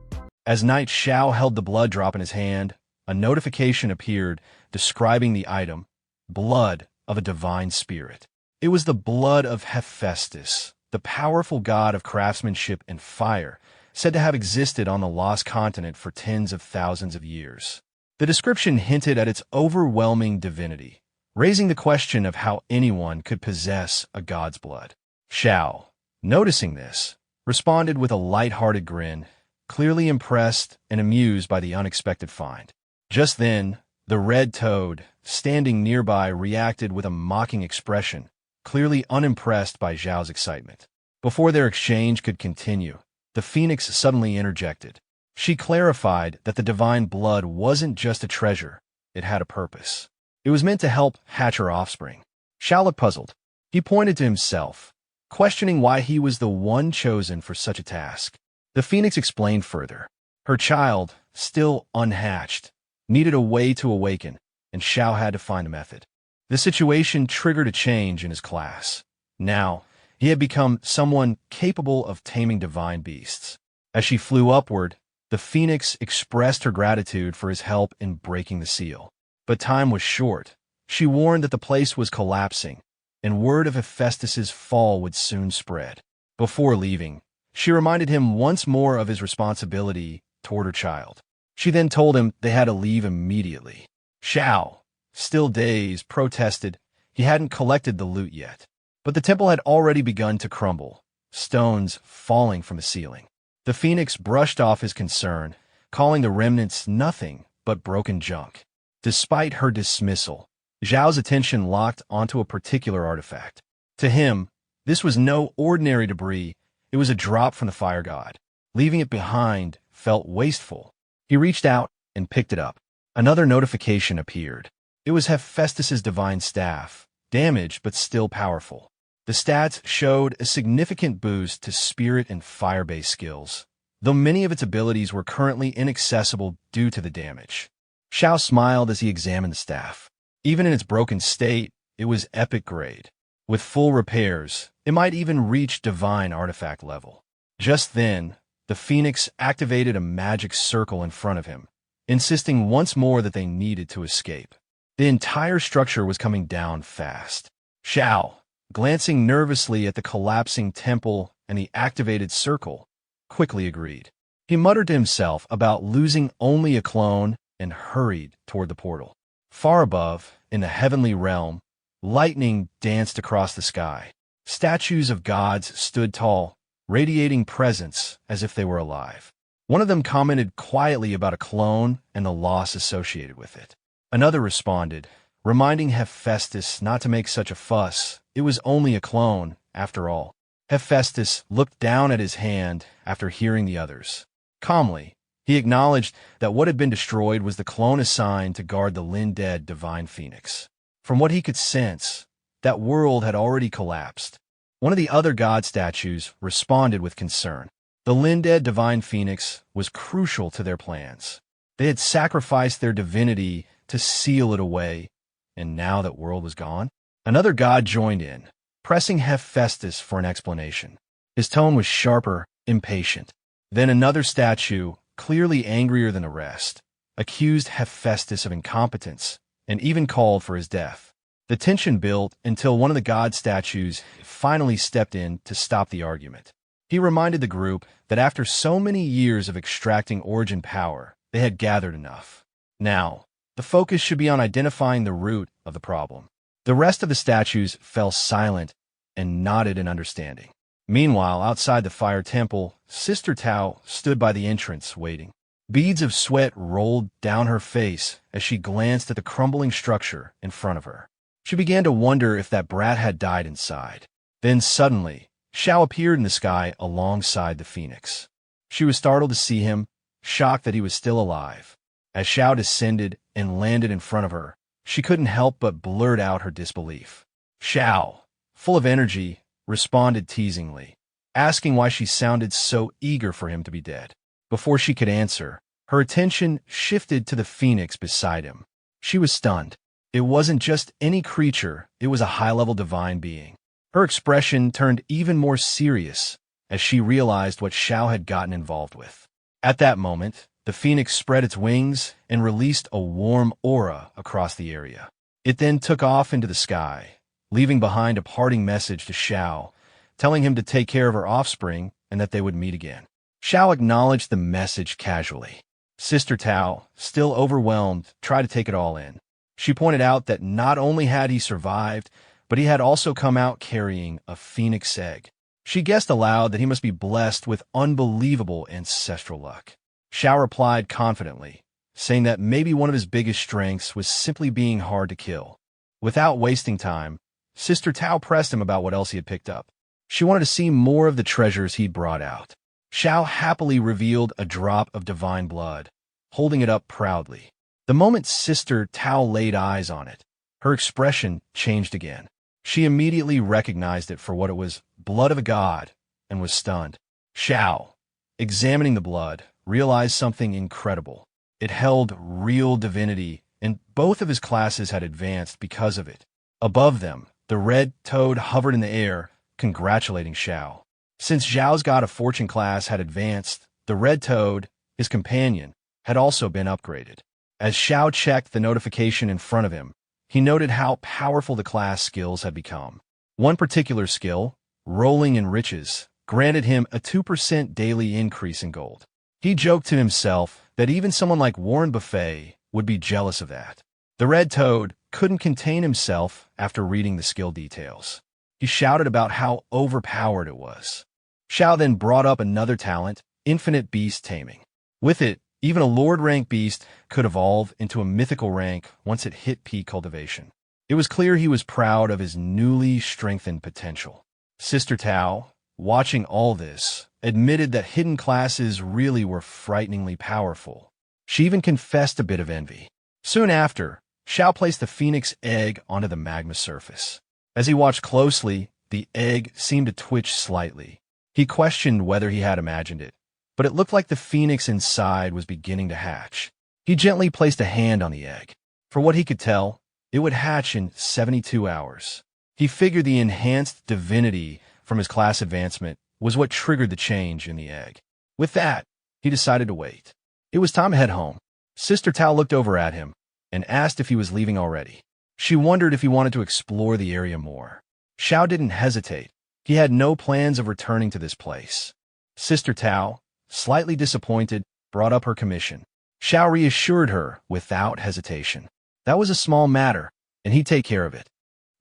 As Night Xiao held the blood drop in his hand, a notification appeared describing the item, blood of a divine spirit. It was the blood of Hephaestus, the powerful god of craftsmanship and fire, said to have existed on the lost continent for tens of thousands of years. The description hinted at its overwhelming divinity. raising the question of how anyone could possess a god's blood. Xiao, noticing this, responded with a light-hearted grin, clearly impressed and amused by the unexpected find. Just then, the red toad, standing nearby, reacted with a mocking expression, clearly unimpressed by Xiao's excitement. Before their exchange could continue, the phoenix suddenly interjected. She clarified that the divine blood wasn't just a treasure, it had a purpose. It was meant to help hatch her offspring. Xiao looked puzzled. He pointed to himself, questioning why he was the one chosen for such a task. The phoenix explained further. Her child, still unhatched, needed a way to awaken, and Xiao had to find a method. The situation triggered a change in his class. Now, he had become someone capable of taming divine beasts. As she flew upward, the phoenix expressed her gratitude for his help in breaking the seal. But time was short. She warned that the place was collapsing, and word of Hephaestus's fall would soon spread. Before leaving, she reminded him once more of his responsibility toward her child. She then told him they had to leave immediately. Xiao, still dazed, protested he hadn't collected the loot yet. But the temple had already begun to crumble, stones falling from the ceiling. The phoenix brushed off his concern, calling the remnants nothing but broken junk. Despite her dismissal, Zhao's attention locked onto a particular artifact. To him, this was no ordinary debris, it was a drop from the fire god. Leaving it behind felt wasteful. He reached out and picked it up. Another notification appeared. It was Hephaestus's divine staff, damaged but still powerful. The stats showed a significant boost to spirit and fire-based skills, though many of its abilities were currently inaccessible due to the damage. Xiao smiled as he examined the staff. Even in its broken state, it was epic grade. With full repairs, it might even reach divine artifact level. Just then, the phoenix activated a magic circle in front of him, insisting once more that they needed to escape. The entire structure was coming down fast. Xiao, glancing nervously at the collapsing temple and the activated circle, quickly agreed. He muttered to himself about losing only a clone and hurried toward the portal. Far above, in the heavenly realm, lightning danced across the sky. Statues of gods stood tall, radiating presence as if they were alive. One of them commented quietly about a clone and the loss associated with it. Another responded, reminding Hephaestus not to make such a fuss. It was only a clone, after all. Hephaestus looked down at his hand after hearing the others. Calmly, he acknowledged that what had been destroyed was the clone assigned to guard the Lin-dead divine phoenix. From what he could sense, that world had already collapsed. One of the other god statues responded with concern. The Lin-dead divine phoenix was crucial to their plans. They had sacrificed their divinity to seal it away, and now that world was gone? Another god joined in, pressing Hephaestus for an explanation. His tone was sharper, impatient. Then another statue, clearly angrier than the rest, accused Hephaestus of incompetence and even called for his death. The tension built until one of the god statues finally stepped in to stop the argument. He reminded the group that after so many years of extracting origin power, they had gathered enough. Now, the focus should be on identifying the root of the problem. The rest of the statues fell silent and nodded in understanding. Meanwhile, outside the fire temple, Sister Tao stood by the entrance, waiting. Beads of sweat rolled down her face as she glanced at the crumbling structure in front of her. She began to wonder if that brat had died inside. Then suddenly, Xiao appeared in the sky alongside the phoenix. She was startled to see him, shocked that he was still alive. As Xiao descended and landed in front of her, she couldn't help but blurt out her disbelief. Xiao, full of energy, responded teasingly, asking why she sounded so eager for him to be dead. Before she could answer, her attention shifted to the phoenix beside him. She was stunned. It wasn't just any creature, it was a high-level divine being. Her expression turned even more serious as she realized what Xiao had gotten involved with. At that moment, the phoenix spread its wings and released a warm aura across the area. It then took off into the sky, leaving behind a parting message to Xiao, telling him to take care of her offspring and that they would meet again. Xiao acknowledged the message casually. Sister Tao, still overwhelmed, tried to take it all in. She pointed out that not only had he survived, but he had also come out carrying a phoenix egg. She guessed aloud that he must be blessed with unbelievable ancestral luck. Xiao replied confidently, saying that maybe one of his biggest strengths was simply being hard to kill. Without wasting time, Sister Tao pressed him about what else he had picked up. She wanted to see more of the treasures he'd brought out. Xiao happily revealed a drop of divine blood, holding it up proudly. The moment Sister Tao laid eyes on it, her expression changed again. She immediately recognized it for what it was, blood of a god, and was stunned. Xiao, examining the blood, realized something incredible. It held real divinity, and both of his classes had advanced because of it. Above them, the red toad hovered in the air, congratulating Xiao. Since Xiao's God of Fortune class had advanced, the red toad, his companion, had also been upgraded. As Xiao checked the notification in front of him, he noted how powerful the class skills had become. One particular skill, Rolling in Riches, granted him a 2% daily increase in gold. He joked to himself that even someone like Warren Buffett would be jealous of that. The red toad couldn't contain himself after reading the skill details. He shouted about how overpowered it was. Xiao then brought up another talent, Infinite Beast Taming. With it, even a Lord rank beast could evolve into a mythical rank once it hit peak cultivation. It was clear he was proud of his newly strengthened potential. Sister Tao, watching all this, admitted that hidden classes really were frighteningly powerful. She even confessed a bit of envy. Soon after, Xiao placed the phoenix egg onto the magma surface. As he watched closely, the egg seemed to twitch slightly. He questioned whether he had imagined it, but it looked like the phoenix inside was beginning to hatch. He gently placed a hand on the egg. For what he could tell, it would hatch in 72 hours. He figured the enhanced divinity from his class advancement was what triggered the change in the egg. With that, he decided to wait. It was time to head home. Sister Tao looked over at him and asked if he was leaving already. She wondered if he wanted to explore the area more. Xiao didn't hesitate. He had no plans of returning to this place. Sister Tao, slightly disappointed, brought up her commission. Xiao reassured her without hesitation. That was a small matter, and he'd take care of it.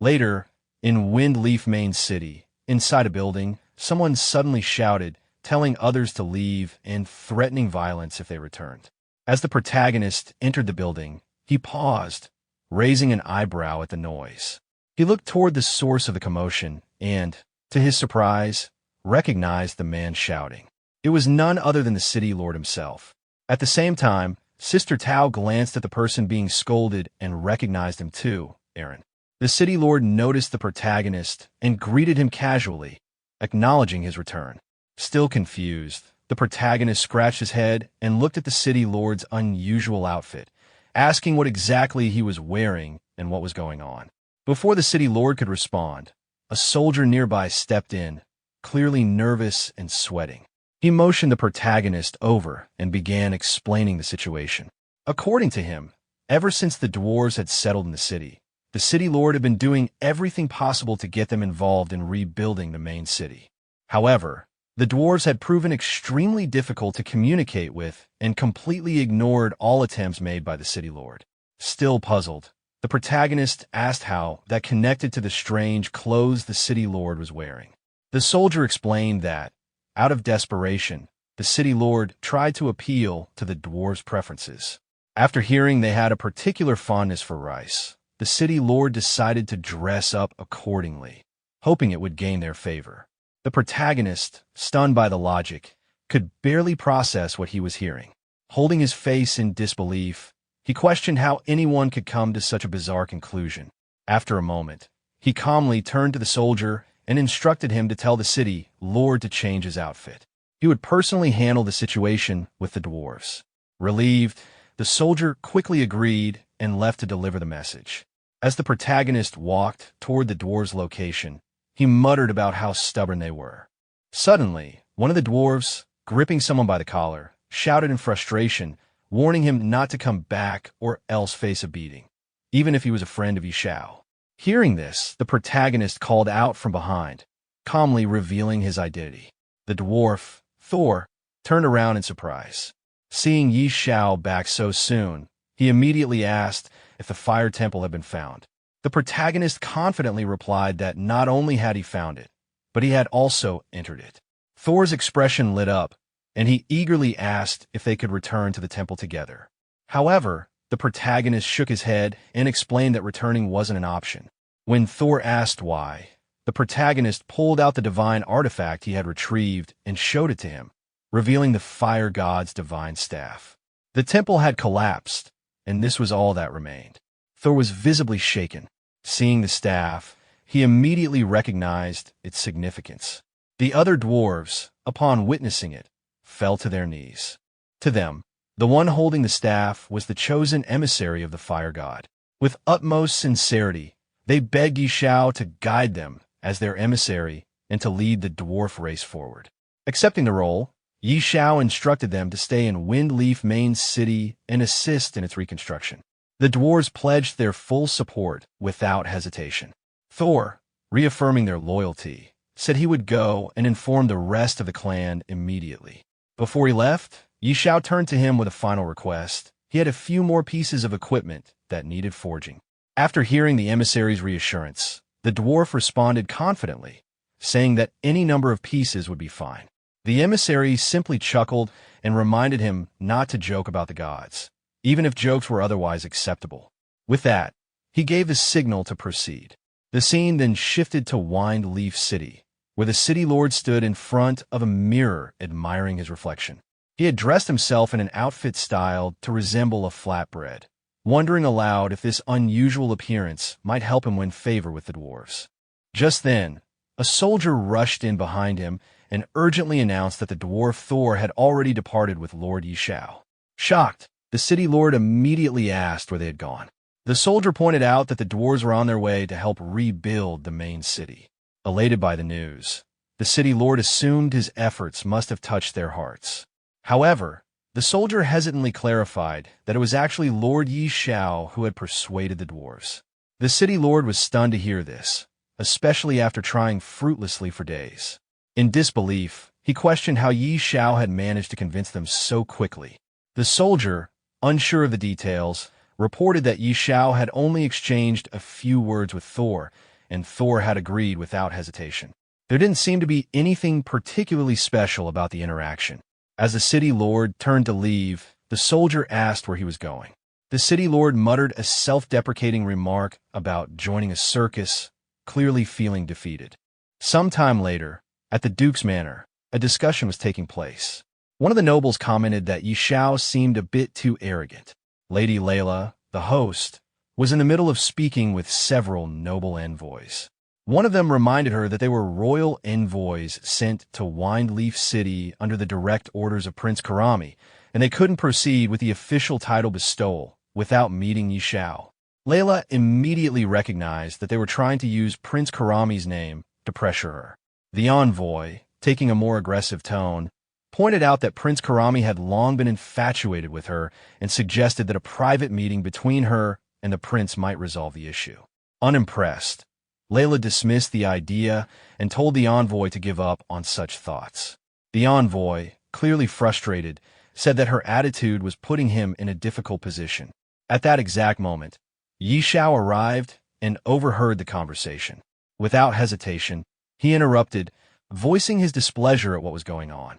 Later, in Windleaf Main City, inside a building, someone suddenly shouted, telling others to leave and threatening violence if they returned. As the protagonist entered the building, he paused, raising an eyebrow at the noise. He looked toward the source of the commotion and, to his surprise, recognized the man shouting. It was none other than the city lord himself. At the same time, Sister Tao glanced at the person being scolded and recognized him too, Aaron. The city lord noticed the protagonist and greeted him casually, acknowledging his return. Still confused, the protagonist scratched his head and looked at the city lord's unusual outfit, asking what exactly he was wearing and what was going on. Before the city lord could respond, a soldier nearby stepped in, clearly nervous and sweating. He motioned the protagonist over and began explaining the situation. According to him, ever since the dwarves had settled in the city lord had been doing everything possible to get them involved in rebuilding the main city. However, the dwarves had proven extremely difficult to communicate with and completely ignored all attempts made by the city lord. Still puzzled, the protagonist asked how that connected to the strange clothes the city lord was wearing. The soldier explained that, out of desperation, the city lord tried to appeal to the dwarves' preferences. After hearing they had a particular fondness for rice, the city lord decided to dress up accordingly, hoping it would gain their favor. The protagonist, stunned by the logic, could barely process what he was hearing. Holding his face in disbelief, he questioned how anyone could come to such a bizarre conclusion. After a moment, he calmly turned to the soldier and instructed him to tell the city lord to change his outfit. He would personally handle the situation with the dwarves. Relieved, the soldier quickly agreed and left to deliver the message. As the protagonist walked toward the dwarves' location, he muttered about how stubborn they were. Suddenly, one of the dwarves, gripping someone by the collar, shouted in frustration, warning him not to come back or else face a beating, even if he was a friend of Xiao. Hearing this, the protagonist called out from behind, calmly revealing his identity. The dwarf, Thor, turned around in surprise. Seeing Xiao back so soon, He immediately asked if the fire temple had been found. The protagonist confidently replied that not only had he found it, but he had also entered it. Thor's expression lit up, and he eagerly asked if they could return to the temple together. However, the protagonist shook his head and explained that returning wasn't an option. When Thor asked why, the protagonist pulled out the divine artifact he had retrieved and showed it to him, revealing the fire god's divine staff. The temple had collapsed, and this was all that remained. Thor was visibly shaken. Seeing the staff, he immediately recognized its significance. The other dwarves, upon witnessing it, fell to their knees. To them, the one holding the staff was the chosen emissary of the fire god. With utmost sincerity, they begged Xiao to guide them as their emissary and to lead the dwarf race forward. Accepting the role, Xiao instructed them to stay in Windleaf Main City and assist in its reconstruction. The dwarves pledged their full support without hesitation. Thor, reaffirming their loyalty, said he would go and inform the rest of the clan immediately. Before he left, Xiao turned to him with a final request. He had a few more pieces of equipment that needed forging. After hearing the emissary's reassurance, the dwarf responded confidently, saying that any number of pieces would be fine. The emissary simply chuckled and reminded him not to joke about the gods, even if jokes were otherwise acceptable. With that, he gave the signal to proceed. The scene then shifted to Windleaf City, where the city lord stood in front of a mirror admiring his reflection. He had dressed himself in an outfit styled to resemble a flatbread, wondering aloud if this unusual appearance might help him win favor with the dwarves. Just then, a soldier rushed in behind him and urgently announced that the dwarf Thor had already departed with Lord Xiao. Shocked, the city lord immediately asked where they had gone. The soldier pointed out that the dwarves were on their way to help rebuild the main city. Elated by the news, the city lord assumed his efforts must have touched their hearts. However, the soldier hesitantly clarified that it was actually Lord Xiao who had persuaded the dwarves. The city lord was stunned to hear this, especially after trying fruitlessly for days. In disbelief, he questioned how Xiao had managed to convince them so quickly. The soldier, unsure of the details, reported that Xiao had only exchanged a few words with Thor, and Thor had agreed without hesitation. There didn't seem to be anything particularly special about the interaction. As the city lord turned to leave, the soldier asked where he was going. The city lord muttered a self-deprecating remark about joining a circus, clearly feeling defeated. Sometime later, at the Duke's Manor, a discussion was taking place. One of the nobles commented that Xiao seemed a bit too arrogant. Lady Layla, the host, was in the middle of speaking with several noble envoys. One of them reminded her that they were royal envoys sent to Windleaf City under the direct orders of Prince Karami, and they couldn't proceed with the official title bestowal without meeting Xiao. Layla immediately recognized that they were trying to use Prince Karami's name to pressure her. The envoy, taking a more aggressive tone, pointed out that Prince Karami had long been infatuated with her and suggested that a private meeting between her and the prince might resolve the issue. Unimpressed, Layla dismissed the idea and told the envoy to give up on such thoughts. The envoy, clearly frustrated, said that her attitude was putting him in a difficult position. At that exact moment, Xiao arrived and overheard the conversation. Without hesitation, he interrupted, voicing his displeasure at what was going on.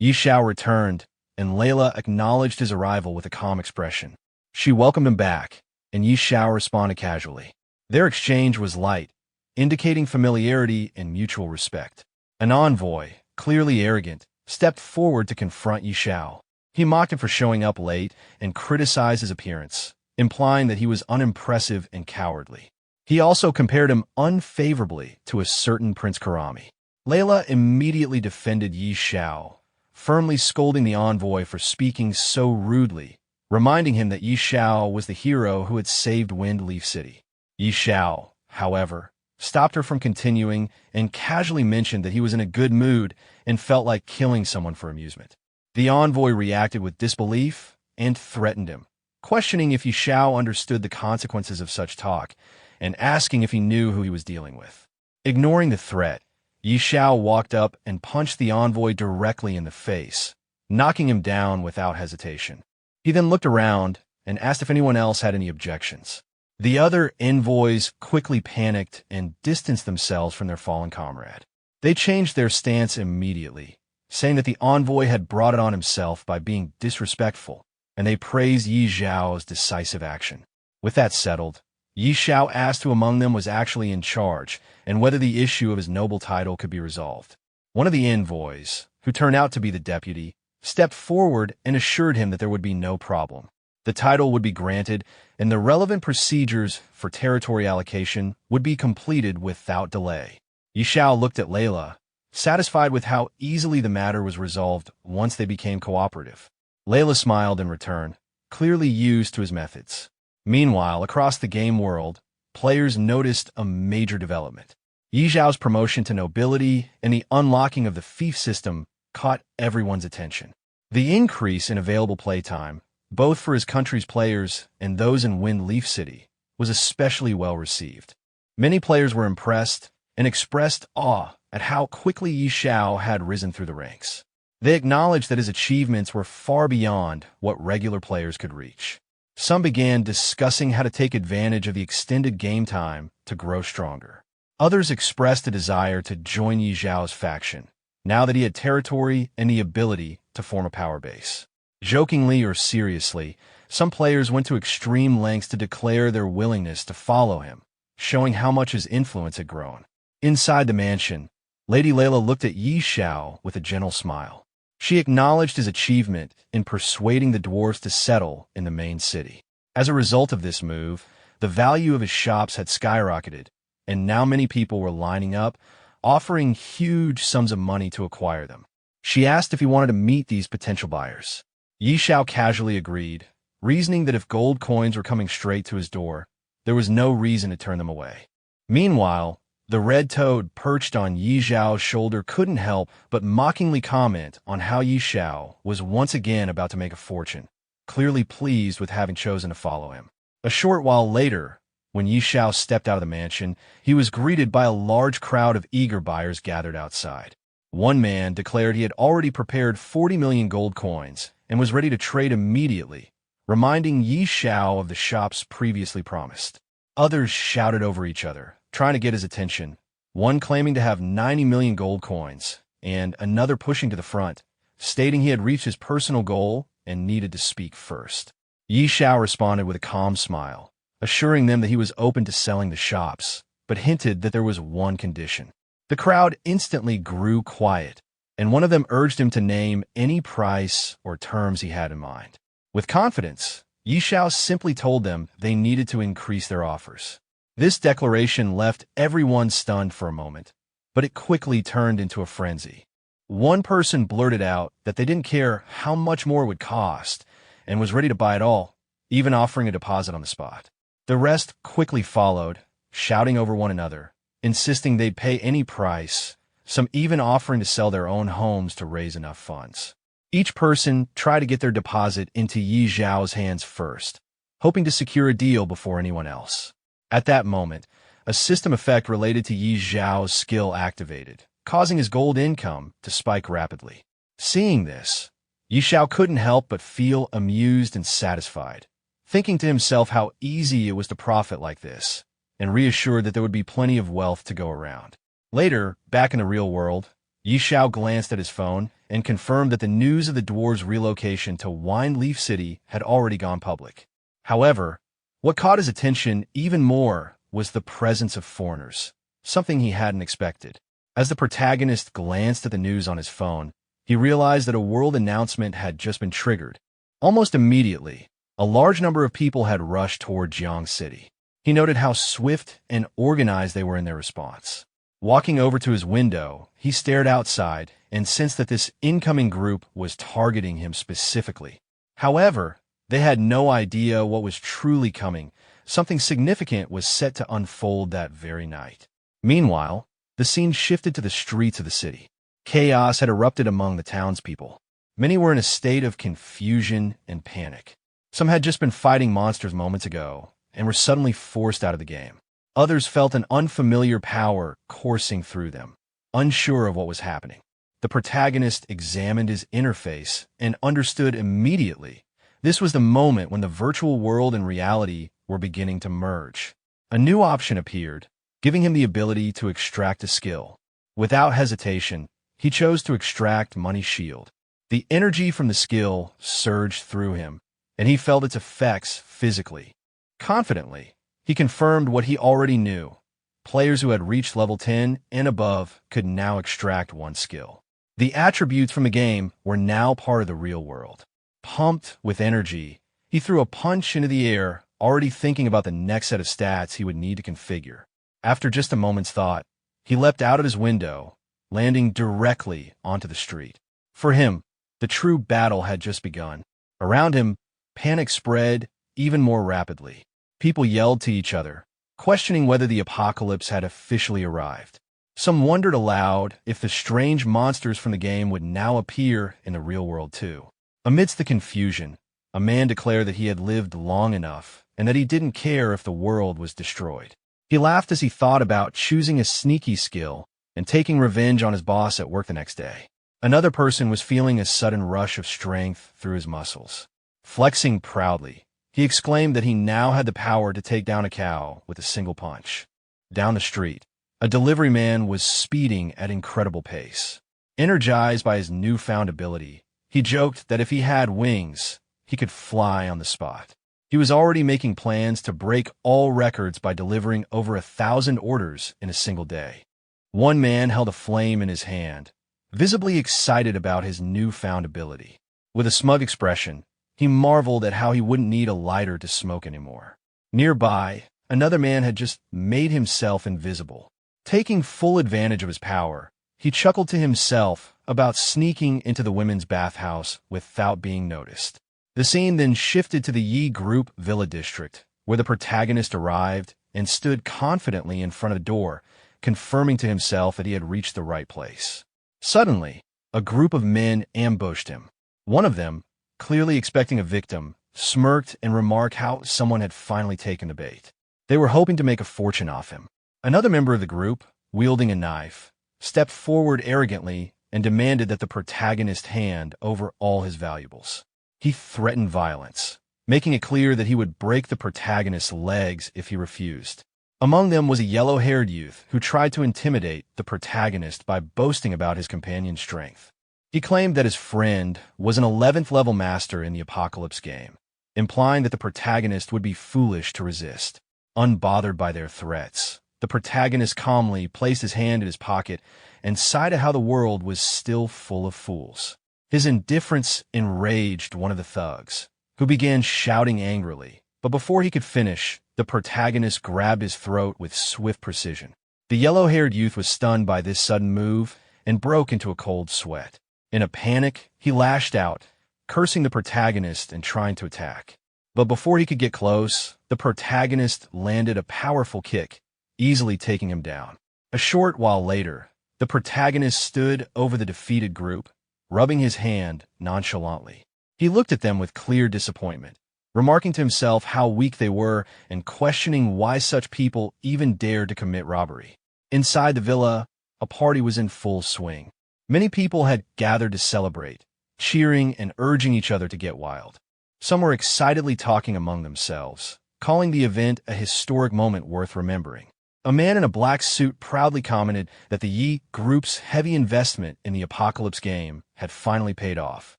Xiao returned, and Layla acknowledged his arrival with a calm expression. She welcomed him back, and Xiao responded casually. Their exchange was light, indicating familiarity and mutual respect. An envoy, clearly arrogant, stepped forward to confront Xiao. He mocked him for showing up late and criticized his appearance, implying that he was unimpressive and cowardly. He also compared him unfavorably to a certain Prince Karami. Layla immediately defended Xiao, firmly scolding the envoy for speaking so rudely, reminding him that Xiao was the hero who had saved Windleaf City. Xiao, however, stopped her from continuing and casually mentioned that he was in a good mood and felt like killing someone for amusement. The envoy reacted with disbelief and threatened him, questioning if Xiao understood the consequences of such talk and asking if he knew who he was dealing with. Ignoring the threat, Xiao walked up and punched the envoy directly in the face, knocking him down without hesitation. He then looked around and asked if anyone else had any objections. The other envoys quickly panicked and distanced themselves from their fallen comrade. They changed their stance immediately, saying that the envoy had brought it on himself by being disrespectful, and they praised Yi Xiao's decisive action. With that settled, Yi Xiao asked who among them was actually in charge and whether the issue of his noble title could be resolved. One of the envoys, who turned out to be the deputy, stepped forward and assured him that there would be no problem. The title would be granted, and the relevant procedures for territory allocation would be completed without delay. Yi Xiao looked at Layla, satisfied with how easily the matter was resolved once they became cooperative. Layla smiled in return, clearly used to his methods. Meanwhile, across the game world, players noticed a major development. Yi Xiao's promotion to nobility and the unlocking of the fief system caught everyone's attention. The increase in available playtime, both for his country's players and those in Wind Leaf City, was especially well received. Many players were impressed and expressed awe at how quickly Yi Xiao had risen through the ranks. They acknowledged that his achievements were far beyond what regular players could reach. Some began discussing how to take advantage of the extended game time to grow stronger. Others expressed a desire to join Yi Xiao's faction, now that he had territory and the ability to form a power base. Jokingly or seriously, some players went to extreme lengths to declare their willingness to follow him, showing how much his influence had grown. Inside the mansion, Lady Layla looked at Yi Xiao with a gentle smile. She acknowledged his achievement in persuading the dwarves to settle in the main city. As a result of this move, the value of his shops had skyrocketed, and now many people were lining up, offering huge sums of money to acquire them. She asked if he wanted to meet these potential buyers. Yi Xiao casually agreed, reasoning that if gold coins were coming straight to his door, there was no reason to turn them away. Meanwhile, the red toad perched on Yi Xiao's shoulder couldn't help but mockingly comment on how Yi Xiao was once again about to make a fortune, clearly pleased with having chosen to follow him. A short while later, when Yi Xiao stepped out of the mansion, he was greeted by a large crowd of eager buyers gathered outside. One man declared he had already prepared 40 million gold coins and was ready to trade immediately, reminding Yi Xiao of the shops previously promised. Others shouted over each other, trying to get his attention, one claiming to have 90 million gold coins, and another pushing to the front, stating he had reached his personal goal and needed to speak first. Yi Xiao responded with a calm smile, assuring them that he was open to selling the shops, but hinted that there was one condition. The crowd instantly grew quiet, and one of them urged him to name any price or terms he had in mind. With confidence, Yi Xiao simply told them they needed to increase their offers. This declaration left everyone stunned for a moment, but it quickly turned into a frenzy. One person blurted out that they didn't care how much more it would cost and was ready to buy it all, even offering a deposit on the spot. The rest quickly followed, shouting over one another, insisting they'd pay any price, some even offering to sell their own homes to raise enough funds. Each person tried to get their deposit into Yi Xiao's hands first, hoping to secure a deal before anyone else. At that moment, a system effect related to Yi Xiao's skill activated, causing his gold income to spike rapidly. Seeing this, Yi Xiao couldn't help but feel amused and satisfied, thinking to himself how easy it was to profit like this, and reassured that there would be plenty of wealth to go around. Later, back in the real world, Yi Xiao glanced at his phone and confirmed that the news of the dwarves' relocation to Wine Leaf City had already gone public. However, what caught his attention even more was the presence of foreigners, something he hadn't expected. As the protagonist glanced at the news on his phone, he realized that a world announcement had just been triggered. Almost immediately, a large number of people had rushed toward Jiang City. He noted how swift and organized they were in their response. Walking over to his window, he stared outside and sensed that this incoming group was targeting him specifically. However, they had no idea what was truly coming. Something significant was set to unfold that very night. Meanwhile, the scene shifted to the streets of the city. Chaos had erupted among the townspeople. Many were in a state of confusion and panic. Some had just been fighting monsters moments ago and were suddenly forced out of the game. Others felt an unfamiliar power coursing through them, unsure of what was happening. The protagonist examined his interface and understood immediately This was the moment when the virtual world and reality were beginning to merge. A new option appeared, giving him the ability to extract a skill. Without hesitation, he chose to extract Money's shield. The energy from the skill surged through him, and he felt its effects physically. Confidently, he confirmed what he already knew. Players who had reached level 10 and above could now extract one skill. The attributes from the game were now part of the real world. Pumped with energy, he threw a punch into the air, already thinking about the next set of stats he would need to configure. After just a moment's thought, he leapt out of his window, landing directly onto the street. For him, the true battle had just begun. Around him, panic spread even more rapidly. People yelled to each other, questioning whether the apocalypse had officially arrived. Some wondered aloud if the strange monsters from the game would now appear in the real world too. Amidst the confusion, a man declared that he had lived long enough and that he didn't care if the world was destroyed. He laughed as he thought about choosing a sneaky skill and taking revenge on his boss at work the next day. Another person was feeling a sudden rush of strength through his muscles. Flexing proudly, he exclaimed that he now had the power to take down a cow with a single punch. Down the street, a delivery man was speeding at incredible pace. Energized by his newfound ability, he joked that if he had wings, he could fly on the spot. He was already making plans to break all records by delivering over 1,000 orders in a single day. One man held a flame in his hand, visibly excited about his newfound ability. With a smug expression, he marveled at how he wouldn't need a lighter to smoke anymore. Nearby, another man had just made himself invisible. Taking full advantage of his power, he chuckled to himself about sneaking into the women's bathhouse without being noticed. The scene then shifted to the Yi Group Villa District, where the protagonist arrived and stood confidently in front of the door, confirming to himself that he had reached the right place. Suddenly, a group of men ambushed him. One of them, clearly expecting a victim, smirked and remarked how someone had finally taken the bait. They were hoping to make a fortune off him. Another member of the group, wielding a knife, stepped forward arrogantly and demanded that the protagonist hand over all his valuables. He threatened violence, making it clear that he would break the protagonist's legs if he refused. Among them was a yellow-haired youth who tried to intimidate the protagonist by boasting about his companion's strength. He claimed that his friend was an 11th level master in the Apocalypse game, implying that the protagonist would be foolish to resist. Unbothered by their threats, the protagonist calmly placed his hand in his pocket and sighed at how the world was still full of fools. His indifference enraged one of the thugs, who began shouting angrily, but before he could finish, the protagonist grabbed his throat with swift precision. The yellow-haired youth was stunned by this sudden move and broke into a cold sweat. In a panic, he lashed out, cursing the protagonist and trying to attack. But before he could get close, the protagonist landed a powerful kick, easily taking him down. A short while later, the protagonist stood over the defeated group, rubbing his hand nonchalantly. He looked at them with clear disappointment, remarking to himself how weak they were and questioning why such people even dared to commit robbery. Inside the villa, a party was in full swing. Many people had gathered to celebrate, cheering and urging each other to get wild. Some were excitedly talking among themselves, calling the event a historic moment worth remembering. A man in a black suit proudly commented that the Yi Group's heavy investment in the Apocalypse game had finally paid off.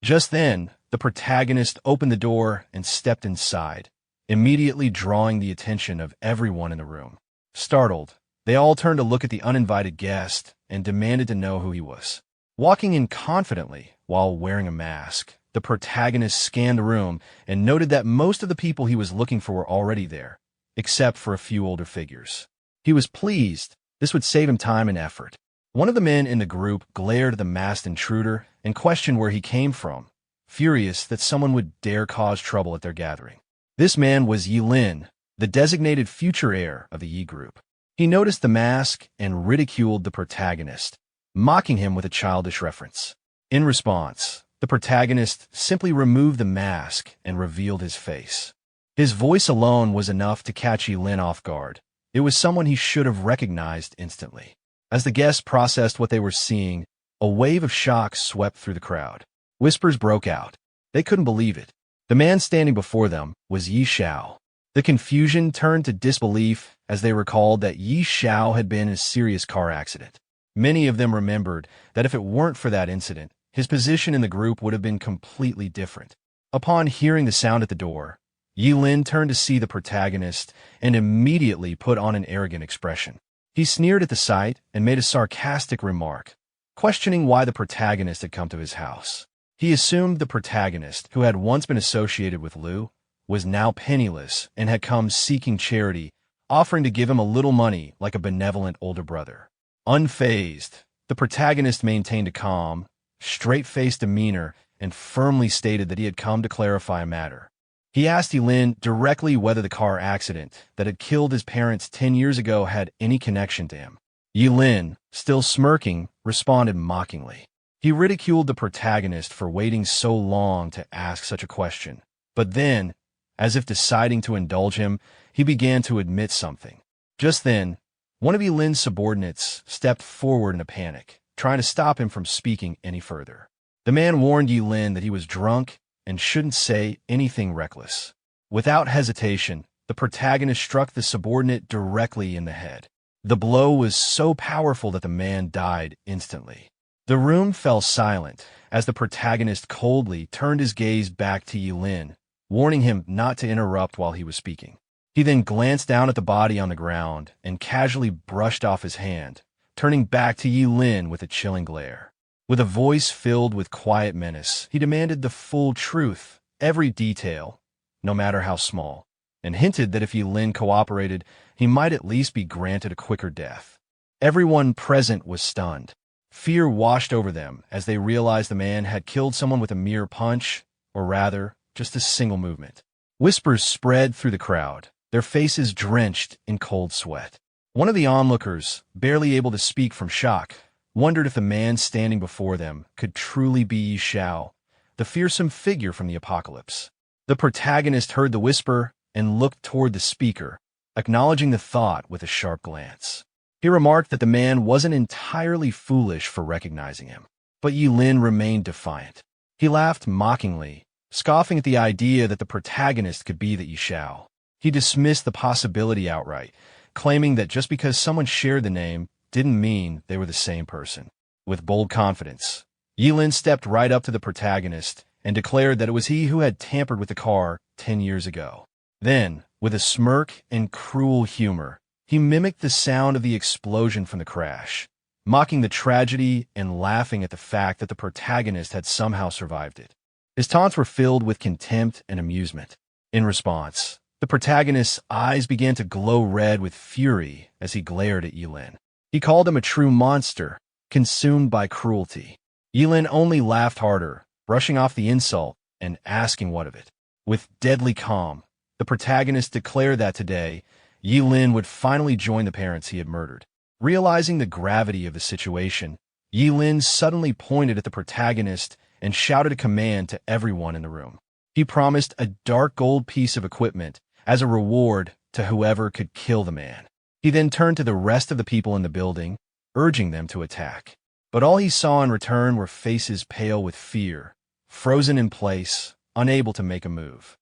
Just then, the protagonist opened the door and stepped inside, immediately drawing the attention of everyone in the room. Startled, they all turned to look at the uninvited guest and demanded to know who he was. Walking in confidently while wearing a mask, the protagonist scanned the room and noted that most of the people he was looking for were already there, except for a few older figures. He was pleased. This would save him time and effort. One of the men in the group glared at the masked intruder and questioned where he came from, furious that someone would dare cause trouble at their gathering. This man was Yi Lin, the designated future heir of the Yi Group. He noticed the mask and ridiculed the protagonist, mocking him with a childish reference. In response, the protagonist simply removed the mask and revealed his face. His voice alone was enough to catch Yi Lin off guard. It was someone he should have recognized instantly. As the guests processed what they were seeing, a wave of shock swept through the crowd. Whispers broke out. They couldn't believe it. The man standing before them was Xiao. The confusion turned to disbelief as they recalled that Xiao had been in a serious car accident. Many of them remembered that if it weren't for that incident, his position in the group would have been completely different. Upon hearing the sound at the door, Lin turned to see the protagonist and immediately put on an arrogant expression. He sneered at the sight and made a sarcastic remark, questioning why the protagonist had come to his house. He assumed the protagonist, who had once been associated with Liu, was now penniless and had come seeking charity, offering to give him a little money like a benevolent older brother. Unfazed, the protagonist maintained a calm, straight-faced demeanor and firmly stated that he had come to clarify a matter. He asked Lin directly whether the car accident that had killed his parents 10 years ago had any connection to him. Lin, still smirking, responded mockingly. He ridiculed the protagonist for waiting so long to ask such a question. But then, as if deciding to indulge him, he began to admit something. Just then, one of Lin's subordinates stepped forward in a panic, trying to stop him from speaking any further. The man warned Lin that he was drunk and shouldn't say anything reckless. Without hesitation, the protagonist struck the subordinate directly in the head. The blow was so powerful that the man died instantly. The room fell silent as the protagonist coldly turned his gaze back to Lin, warning him not to interrupt while he was speaking. He then glanced down at the body on the ground and casually brushed off his hand, turning back to Lin with a chilling glare. With a voice filled with quiet menace, he demanded the full truth, every detail, no matter how small, and hinted that if Lin cooperated, he might at least be granted a quicker death. Everyone present was stunned. Fear washed over them as they realized the man had killed someone with a mere punch, or rather, just a single movement. Whispers spread through the crowd, their faces drenched in cold sweat. One of the onlookers, barely able to speak from shock, wondered if the man standing before them could truly be Xiao, the fearsome figure from the apocalypse. The protagonist heard the whisper and looked toward the speaker, acknowledging the thought with a sharp glance. He remarked that the man wasn't entirely foolish for recognizing him, but Lin remained defiant. He laughed mockingly, scoffing at the idea that the protagonist could be the Xiao. He dismissed the possibility outright, claiming that just because someone shared the name didn't mean they were the same person. With bold confidence, Lin stepped right up to the protagonist and declared that it was he who had tampered with the car 10 years ago. Then, with a smirk and cruel humor, he mimicked the sound of the explosion from the crash, mocking the tragedy and laughing at the fact that the protagonist had somehow survived it. His taunts were filled with contempt and amusement. In response, the protagonist's eyes began to glow red with fury as he glared at Lin. He called him a true monster, consumed by cruelty. Lin only laughed harder, brushing off the insult and asking what of it. With deadly calm, the protagonist declared that today, Lin would finally join the parents he had murdered. Realizing the gravity of the situation, Lin suddenly pointed at the protagonist and shouted a command to everyone in the room. He promised a dark gold piece of equipment as a reward to whoever could kill the man. He then turned to the rest of the people in the building, urging them to attack. But all he saw in return were faces pale with fear, frozen in place, unable to make a move.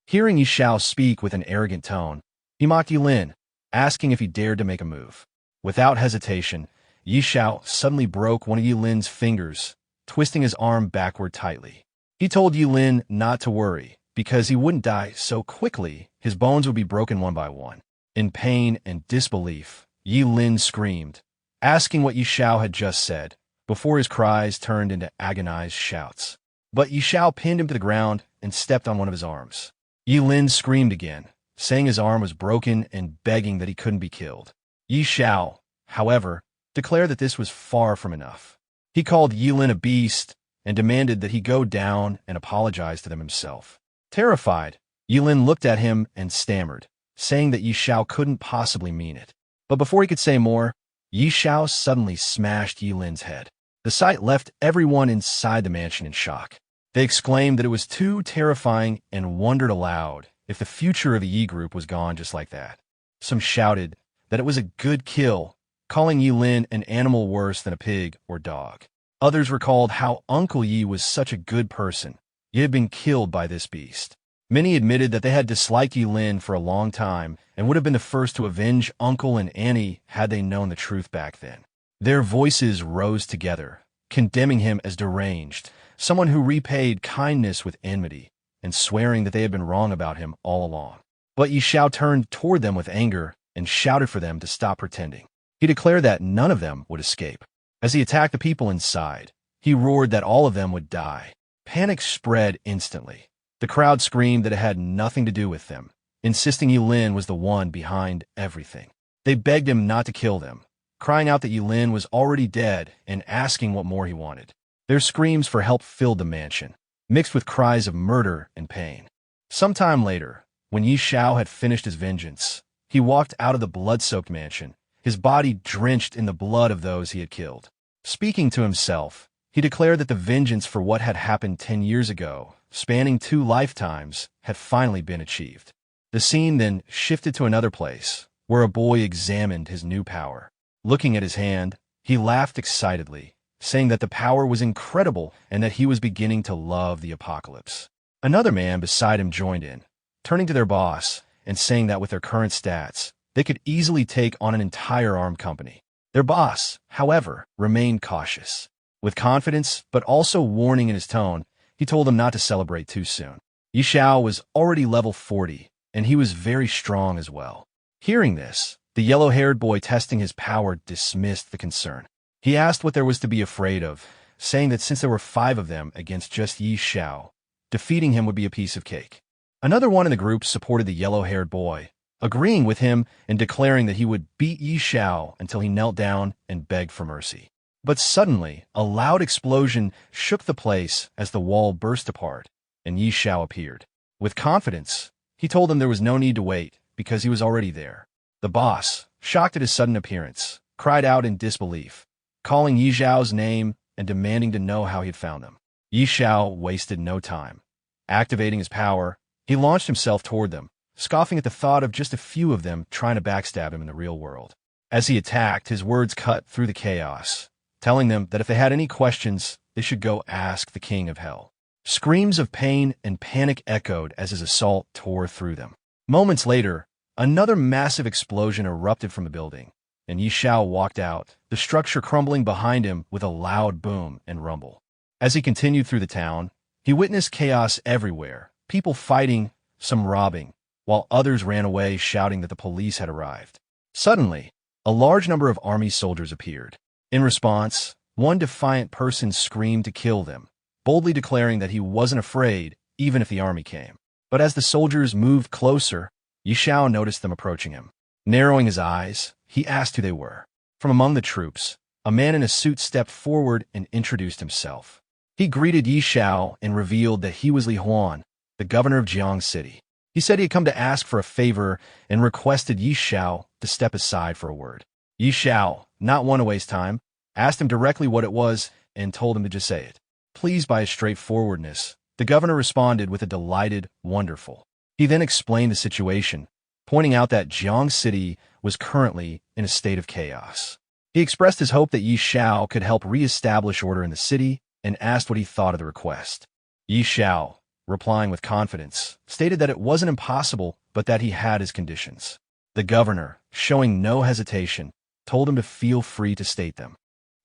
Hearing Xiao speak with an arrogant tone, he mocked Lin, asking if he dared to make a move. Without hesitation, Xiao suddenly broke one of Lin's fingers, twisting his arm backward tightly. He told Lin not to worry, because he wouldn't die so quickly, his bones would be broken one by one. In pain and disbelief, Lin screamed, asking what Xiao had just said, before his cries turned into agonized shouts. But Xiao pinned him to the ground and stepped on one of his arms. Lin screamed again, saying his arm was broken and begging that he couldn't be killed. Xiao, however, declared that this was far from enough. He called Lin a beast and demanded that he go down and apologize to them himself. Terrified, Lin looked at him and stammered, saying that Xiao couldn't possibly mean it. But before he could say more, Xiao suddenly smashed Lin's head. The sight left everyone inside the mansion in shock. They exclaimed that it was too terrifying and wondered aloud if the future of the Yi group was gone just like that. Some shouted that it was a good kill, calling Lin an animal worse than a pig or dog. Others recalled how Uncle Yi was such a good person, yet had been killed by this beast. Many admitted that they had disliked Yi Lin for a long time and would have been the first to avenge Uncle and Annie had they known the truth back then. Their voices rose together, condemning him as deranged, someone who repaid kindness with enmity, and swearing that they had been wrong about him all along. But Yi Xiao turned toward them with anger and shouted for them to stop pretending. He declared that none of them would escape. As he attacked the people inside, he roared that all of them would die. Panic spread instantly. The crowd screamed that it had nothing to do with them, insisting Yi Lin was the one behind everything. They begged him not to kill them, crying out that Yi Lin was already dead and asking what more he wanted. Their screams for help filled the mansion, mixed with cries of murder and pain. Sometime later, when Yi Xiao had finished his vengeance, he walked out of the blood-soaked mansion, his body drenched in the blood of those he had killed. Speaking to himself, he declared that the vengeance for what had happened 10 years ago, spanning 2 lifetimes, had finally been achieved. The scene then shifted to another place, where a boy examined his new power. Looking at his hand, he laughed excitedly, saying that the power was incredible and that he was beginning to love the apocalypse. Another man beside him joined in, turning to their boss and saying that with their current stats, they could easily take on an entire armed company. Their boss, however, remained cautious. With confidence, but also warning in his tone, he told them not to celebrate too soon. Yi Xiao was already level 40, and he was very strong as well. Hearing this, the yellow-haired boy testing his power dismissed the concern. He asked what there was to be afraid of, saying that since there were 5 of them against just Yi Xiao, defeating him would be a piece of cake. Another one in the group supported the yellow-haired boy, agreeing with him and declaring that he would beat Yi Xiao until he knelt down and begged for mercy. But suddenly, a loud explosion shook the place as the wall burst apart, and Yi Xiao appeared. With confidence, he told them there was no need to wait, because he was already there. The boss, shocked at his sudden appearance, cried out in disbelief, calling Yi Xiao's name and demanding to know how he had found them. Yi Xiao wasted no time. Activating his power, he launched himself toward them, scoffing at the thought of just a few of them trying to backstab him in the real world. As he attacked, his words cut through the chaos, telling them that if they had any questions, they should go ask the King of Hell. Screams of pain and panic echoed as his assault tore through them. Moments later, another massive explosion erupted from the building, and Yi Xiao walked out, the structure crumbling behind him with a loud boom and rumble. As he continued through the town, he witnessed chaos everywhere, people fighting, some robbing, while others ran away shouting that the police had arrived. Suddenly, a large number of army soldiers appeared. In response, one defiant person screamed to kill them, boldly declaring that he wasn't afraid even if the army came. But as the soldiers moved closer, Yi Xiao noticed them approaching him. Narrowing his eyes, he asked who they were. From among the troops, a man in a suit stepped forward and introduced himself. He greeted Yi Xiao and revealed that he was Li Huan, the governor of Jiang City. He said he had come to ask for a favor and requested Yi Xiao to step aside for a word. Yi Xiao, not one to waste time, asked him directly what it was and told him to just say it. Pleased by his straightforwardness, the governor responded with a delighted, wonderful. He then explained the situation, pointing out that Jiang City was currently in a state of chaos. He expressed his hope that Yi Xiao could help re-establish order in the city and asked what he thought of the request. Yi Xiao, replying with confidence, stated that it wasn't impossible, but that he had his conditions. The governor, showing no hesitation, told him to feel free to state them.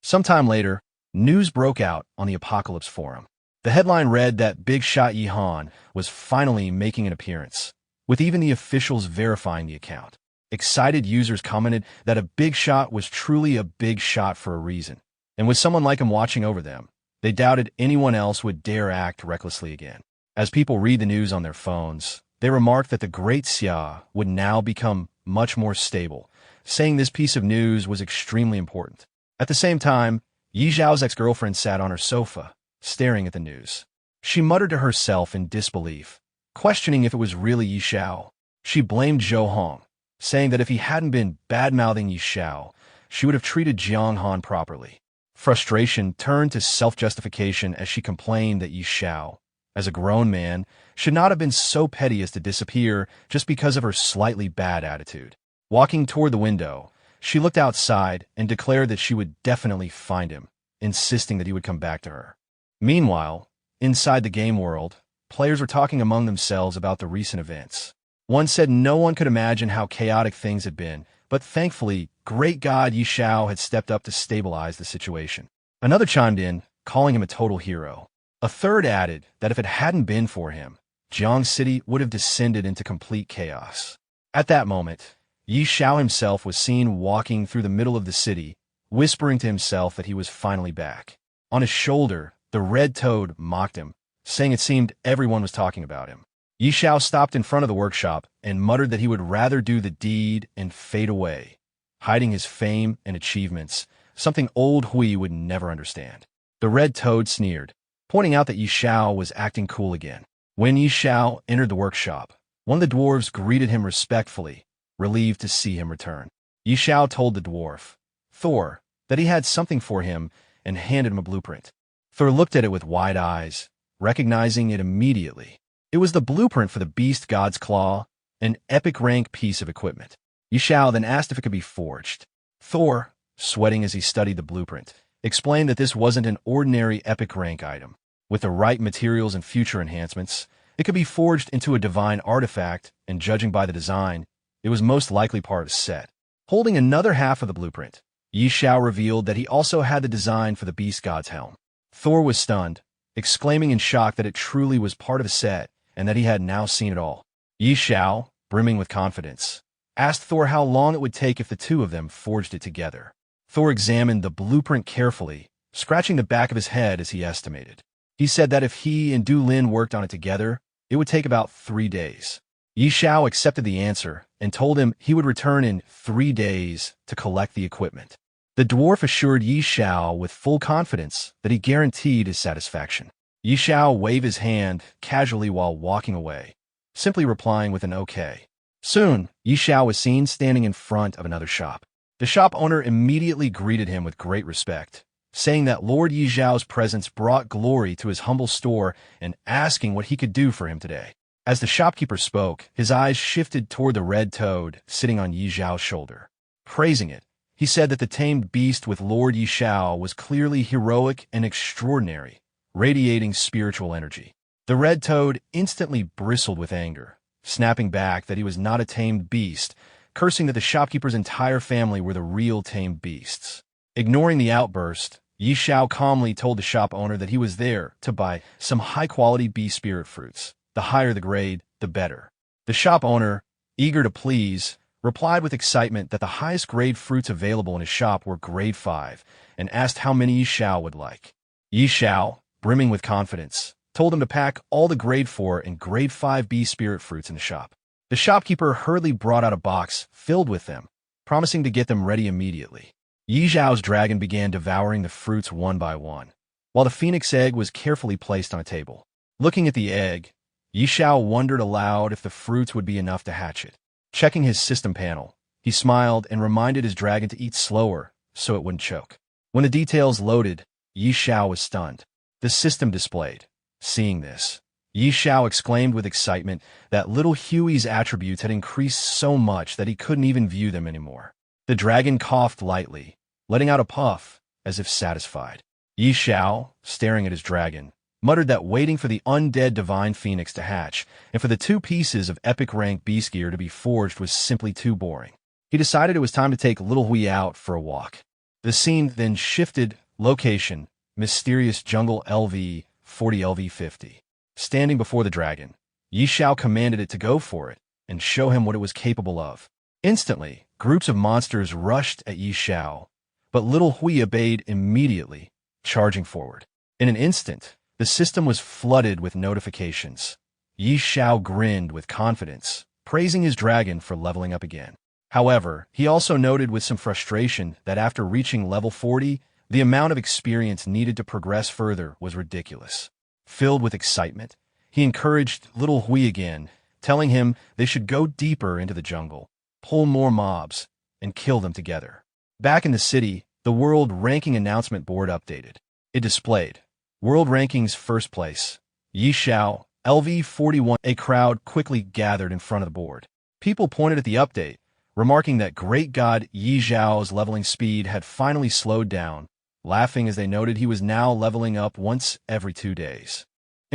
Sometime later, news broke out on the Apocalypse Forum. The headline read that Big Shot Yi Han was finally making an appearance, with even the officials verifying the account. Excited users commented that a big shot was truly a big shot for a reason, and with someone like him watching over them, they doubted anyone else would dare act recklessly again. As people read the news on their phones, they remarked that the great Xiao would now become much more stable, saying this piece of news was extremely important. At the same time, Yi Xiao's ex-girlfriend sat on her sofa, staring at the news. She muttered to herself in disbelief, questioning if it was really Yi Xiao. She blamed Zhou Hong, saying that if he hadn't been bad-mouthing Yi Xiao, she would have treated Jiang Han properly. Frustration turned to self-justification as she complained that Yi Xiao, as a grown man, should not have been so petty as to disappear just because of her slightly bad attitude. Walking toward the window, she looked outside and declared that she would definitely find him, insisting that he would come back to her. Meanwhile, Inside the game world, players were talking among themselves about the recent events. One said no one could imagine how chaotic things had been, but thankfully, great god Xiao had stepped up to stabilize the situation. Another chimed in, calling him a total hero. A third added that if it hadn't been for him, Jiang City would have descended into complete chaos. At that moment, Xiao himself was seen walking through the middle of the city, whispering to himself that he was finally back. On his shoulder, the red toad mocked him, saying it seemed everyone was talking about him. Xiao stopped in front of the workshop and muttered that he would rather do the deed and fade away, hiding his fame and achievements, something old Hui would never understand. The red toad sneered, pointing out that Xiao was acting cool again. When Xiao entered the workshop, one of the dwarves greeted him respectfully, relieved to see him return. Xiao told the dwarf, Thor, that he had something for him and handed him a blueprint. Thor looked at it with wide eyes, recognizing it immediately. It was the blueprint for the beast god's claw, an epic rank piece of equipment. Xiao then asked if it could be forged. Thor, sweating as he studied the blueprint, explained that this wasn't an ordinary epic rank item. With the right materials and future enhancements, it could be forged into a divine artifact, and judging by the design, it was most likely part of a set. Holding another half of the blueprint, Xiao revealed that he also had the design for the beast god's helm. Thor was stunned, exclaiming in shock that it truly was part of a set, and that he had now seen it all. Xiao, brimming with confidence, asked Thor how long it would take if the two of them forged it together. Thor examined the blueprint carefully, scratching the back of his head as he estimated. He said that if he and Du Lin worked on it together, it would take about 3 days. Xiao accepted the answer and told him he would return in 3 days to collect the equipment. The dwarf assured Xiao with full confidence that he guaranteed his satisfaction. Xiao waved his hand casually while walking away, simply replying with an okay. Soon, Xiao was seen standing in front of another shop. The shop owner immediately greeted him with great respect, saying that Lord Xiao's presence brought glory to his humble store and asking what he could do for him today. As the shopkeeper spoke, his eyes shifted toward the red toad sitting on Xiao's shoulder. Praising it, he said that the tamed beast with Lord Xiao was clearly heroic and extraordinary, radiating spiritual energy. The red toad instantly bristled with anger, snapping back that he was not a tamed beast, cursing that the shopkeeper's entire family were the real tamed beasts. Ignoring the outburst, Xiao calmly told the shop owner that he was there to buy some high-quality bee spirit fruits. The higher the grade, the better. The shop owner, eager to please, replied with excitement that the highest grade fruits available in his shop were grade 5, and asked how many Xiao would like. Xiao, brimming with confidence, told him to pack all the grade 4 and grade 5 bee spirit fruits in the shop. The shopkeeper hurriedly brought out a box filled with them, promising to get them ready immediately. Xiao's dragon began devouring the fruits one by one, while the phoenix egg was carefully placed on a table. Looking at the egg, Xiao wondered aloud if the fruits would be enough to hatch it. Checking his system panel, he smiled and reminded his dragon to eat slower so it wouldn't choke. When the details loaded, Xiao was stunned. The system displayed. Seeing this, Xiao exclaimed with excitement that little Huey's attributes had increased so much that he couldn't even view them anymore. The dragon coughed lightly, letting out a puff, as if satisfied. Xiao, staring at his dragon, muttered that waiting for the undead divine phoenix to hatch and for the 2 pieces of epic rank beast gear to be forged was simply too boring. He decided it was time to take little Hui out for a walk. The scene then shifted location, mysterious jungle LV 40 LV 50. Standing before the dragon, Xiao commanded it to go for it and show him what it was capable of. Instantly, groups of monsters rushed at Xiao, but little Hui obeyed immediately, charging forward. In an instant, the system was flooded with notifications. Xiao grinned with confidence, praising his dragon for leveling up again. However, he also noted with some frustration that after reaching level 40, the amount of experience needed to progress further was ridiculous. Filled with excitement, he encouraged little Hui again, telling him they should go deeper into the jungle, pull more mobs, and kill them together. Back in the city, the World Ranking announcement board updated. It displayed World Rankings first place, Xiao, LV41. A crowd quickly gathered in front of the board. People pointed at the update, remarking that great god Xiao's leveling speed had finally slowed down, laughing as they noted he was now leveling up once every 2 days.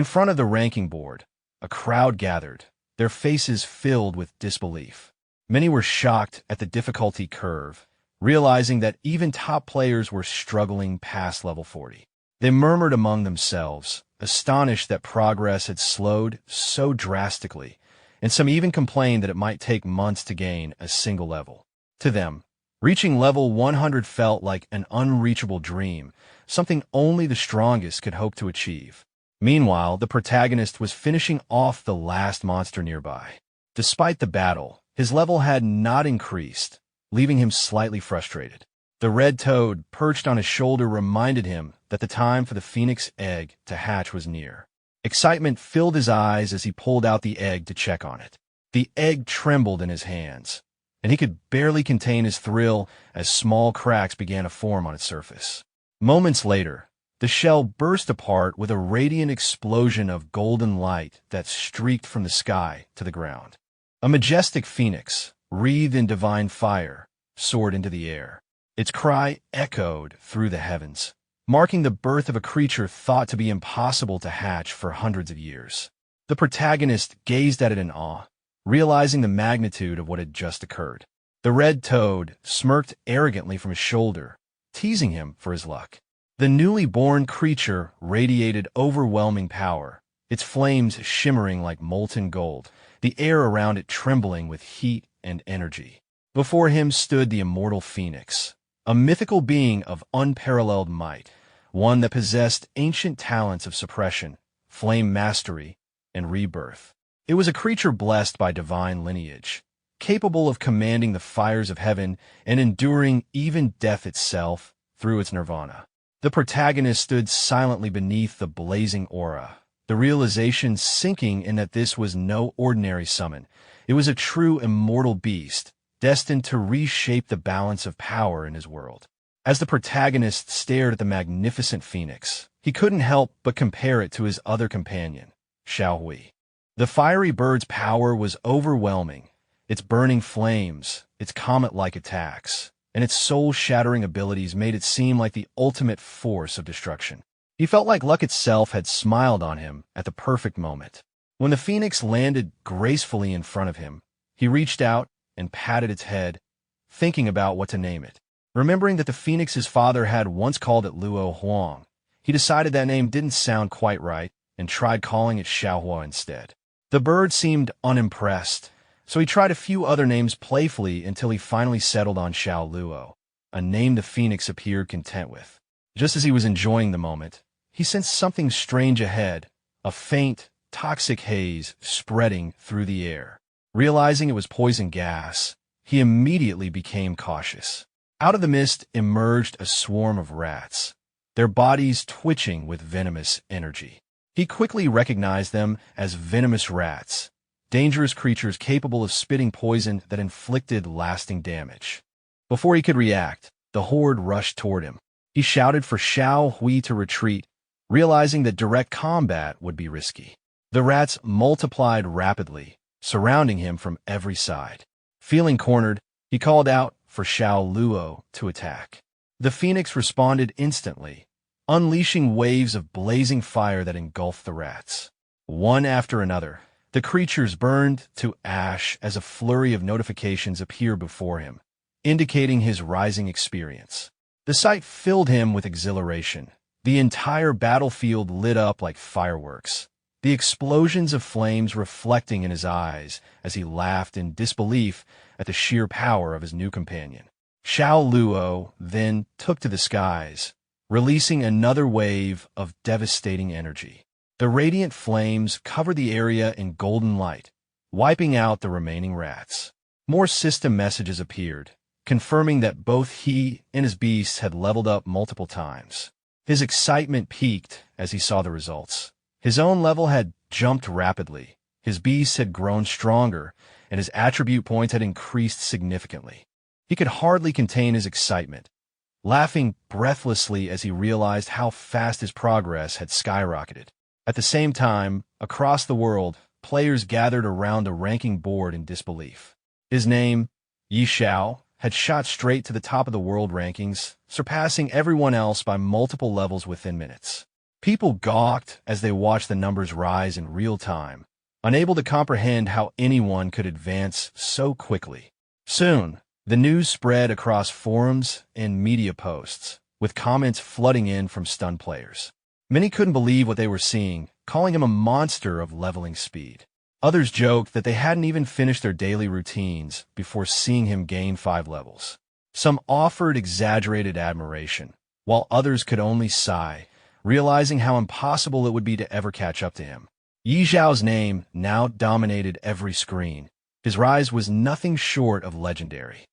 In front of the ranking board, a crowd gathered, their faces filled with disbelief. Many were shocked at the difficulty curve, realizing that even top players were struggling past level 40. They murmured among themselves, astonished that progress had slowed so drastically, and some even complained that it might take months to gain a single level. To them, reaching level 100 felt like an unreachable dream, something only the strongest could hope to achieve. Meanwhile, the protagonist was finishing off the last monster nearby. Despite the battle, his level had not increased, leaving him slightly frustrated. The red toad perched on his shoulder reminded him that the time for the phoenix egg to hatch was near. Excitement filled his eyes as he pulled out the egg to check on it. The egg trembled in his hands, and he could barely contain his thrill as small cracks began to form on its surface. Moments later, the shell burst apart with a radiant explosion of golden light that streaked from the sky to the ground. A majestic phoenix, wreathed in divine fire, soared into the air. Its cry echoed through the heavens, marking the birth of a creature thought to be impossible to hatch for hundreds of years. The protagonist gazed at it in awe, realizing the magnitude of what had just occurred. The red toad smirked arrogantly from his shoulder, teasing him for his luck. The newly born creature radiated overwhelming power, its flames shimmering like molten gold, the air around it trembling with heat and energy. Before him stood the immortal phoenix, a mythical being of unparalleled might, one that possessed ancient talents of suppression, flame mastery, and rebirth. It was a creature blessed by divine lineage, capable of commanding the fires of heaven and enduring even death itself through its nirvana. The protagonist stood silently beneath the blazing aura, the realization sinking in that this was no ordinary summon. It was a true immortal beast, destined to reshape the balance of power in his world. As the protagonist stared at the magnificent phoenix, he couldn't help but compare it to his other companion, Xiao. The fiery bird's power was overwhelming, its burning flames, its comet-like attacks, and its soul-shattering abilities made it seem like the ultimate force of destruction. He felt like luck itself had smiled on him at the perfect moment. When the phoenix landed gracefully in front of him, he reached out and patted its head, thinking about what to name it. Remembering that the phoenix's father had once called it Luo Huang, he decided that name didn't sound quite right and tried calling it Xiaohua instead. The bird seemed unimpressed, so he tried a few other names playfully until he finally settled on Xiao Luo, a name the phoenix appeared content with. Just as he was enjoying the moment, he sensed something strange ahead, a faint, toxic haze spreading through the air. Realizing it was poison gas, he immediately became cautious. Out of the mist emerged a swarm of rats, their bodies twitching with venomous energy. He quickly recognized them as venomous rats, dangerous creatures capable of spitting poison that inflicted lasting damage. Before he could react, the horde rushed toward him. He shouted for Xiao Hui to retreat, realizing that direct combat would be risky. The rats multiplied rapidly, surrounding him from every side. Feeling cornered, he called out for Xiao Luo to attack. The phoenix responded instantly, unleashing waves of blazing fire that engulfed the rats. One after another, the creatures burned to ash as a flurry of notifications appeared before him, indicating his rising experience. The sight filled him with exhilaration. The entire battlefield lit up like fireworks, the explosions of flames reflecting in his eyes as he laughed in disbelief at the sheer power of his new companion. Xiao Luo then took to the skies, releasing another wave of devastating energy. The radiant flames covered the area in golden light, wiping out the remaining rats. More system messages appeared, confirming that both he and his beasts had leveled up multiple times. His excitement peaked as he saw the results. His own level had jumped rapidly, his beasts had grown stronger, and his attribute points had increased significantly. He could hardly contain his excitement, laughing breathlessly as he realized how fast his progress had skyrocketed. At the same time, across the world, players gathered around a ranking board in disbelief. His name, Yi Xiao, had shot straight to the top of the world rankings, surpassing everyone else by multiple levels within minutes. People gawked as they watched the numbers rise in real time, unable to comprehend how anyone could advance so quickly. Soon, the news spread across forums and media posts, with comments flooding in from stunned players. Many couldn't believe what they were seeing, calling him a monster of leveling speed. Others joked that they hadn't even finished their daily routines before seeing him gain 5 levels. Some offered exaggerated admiration, while others could only sigh, realizing how impossible it would be to ever catch up to him. Yi Zhao's name now dominated every screen. His rise was nothing short of legendary.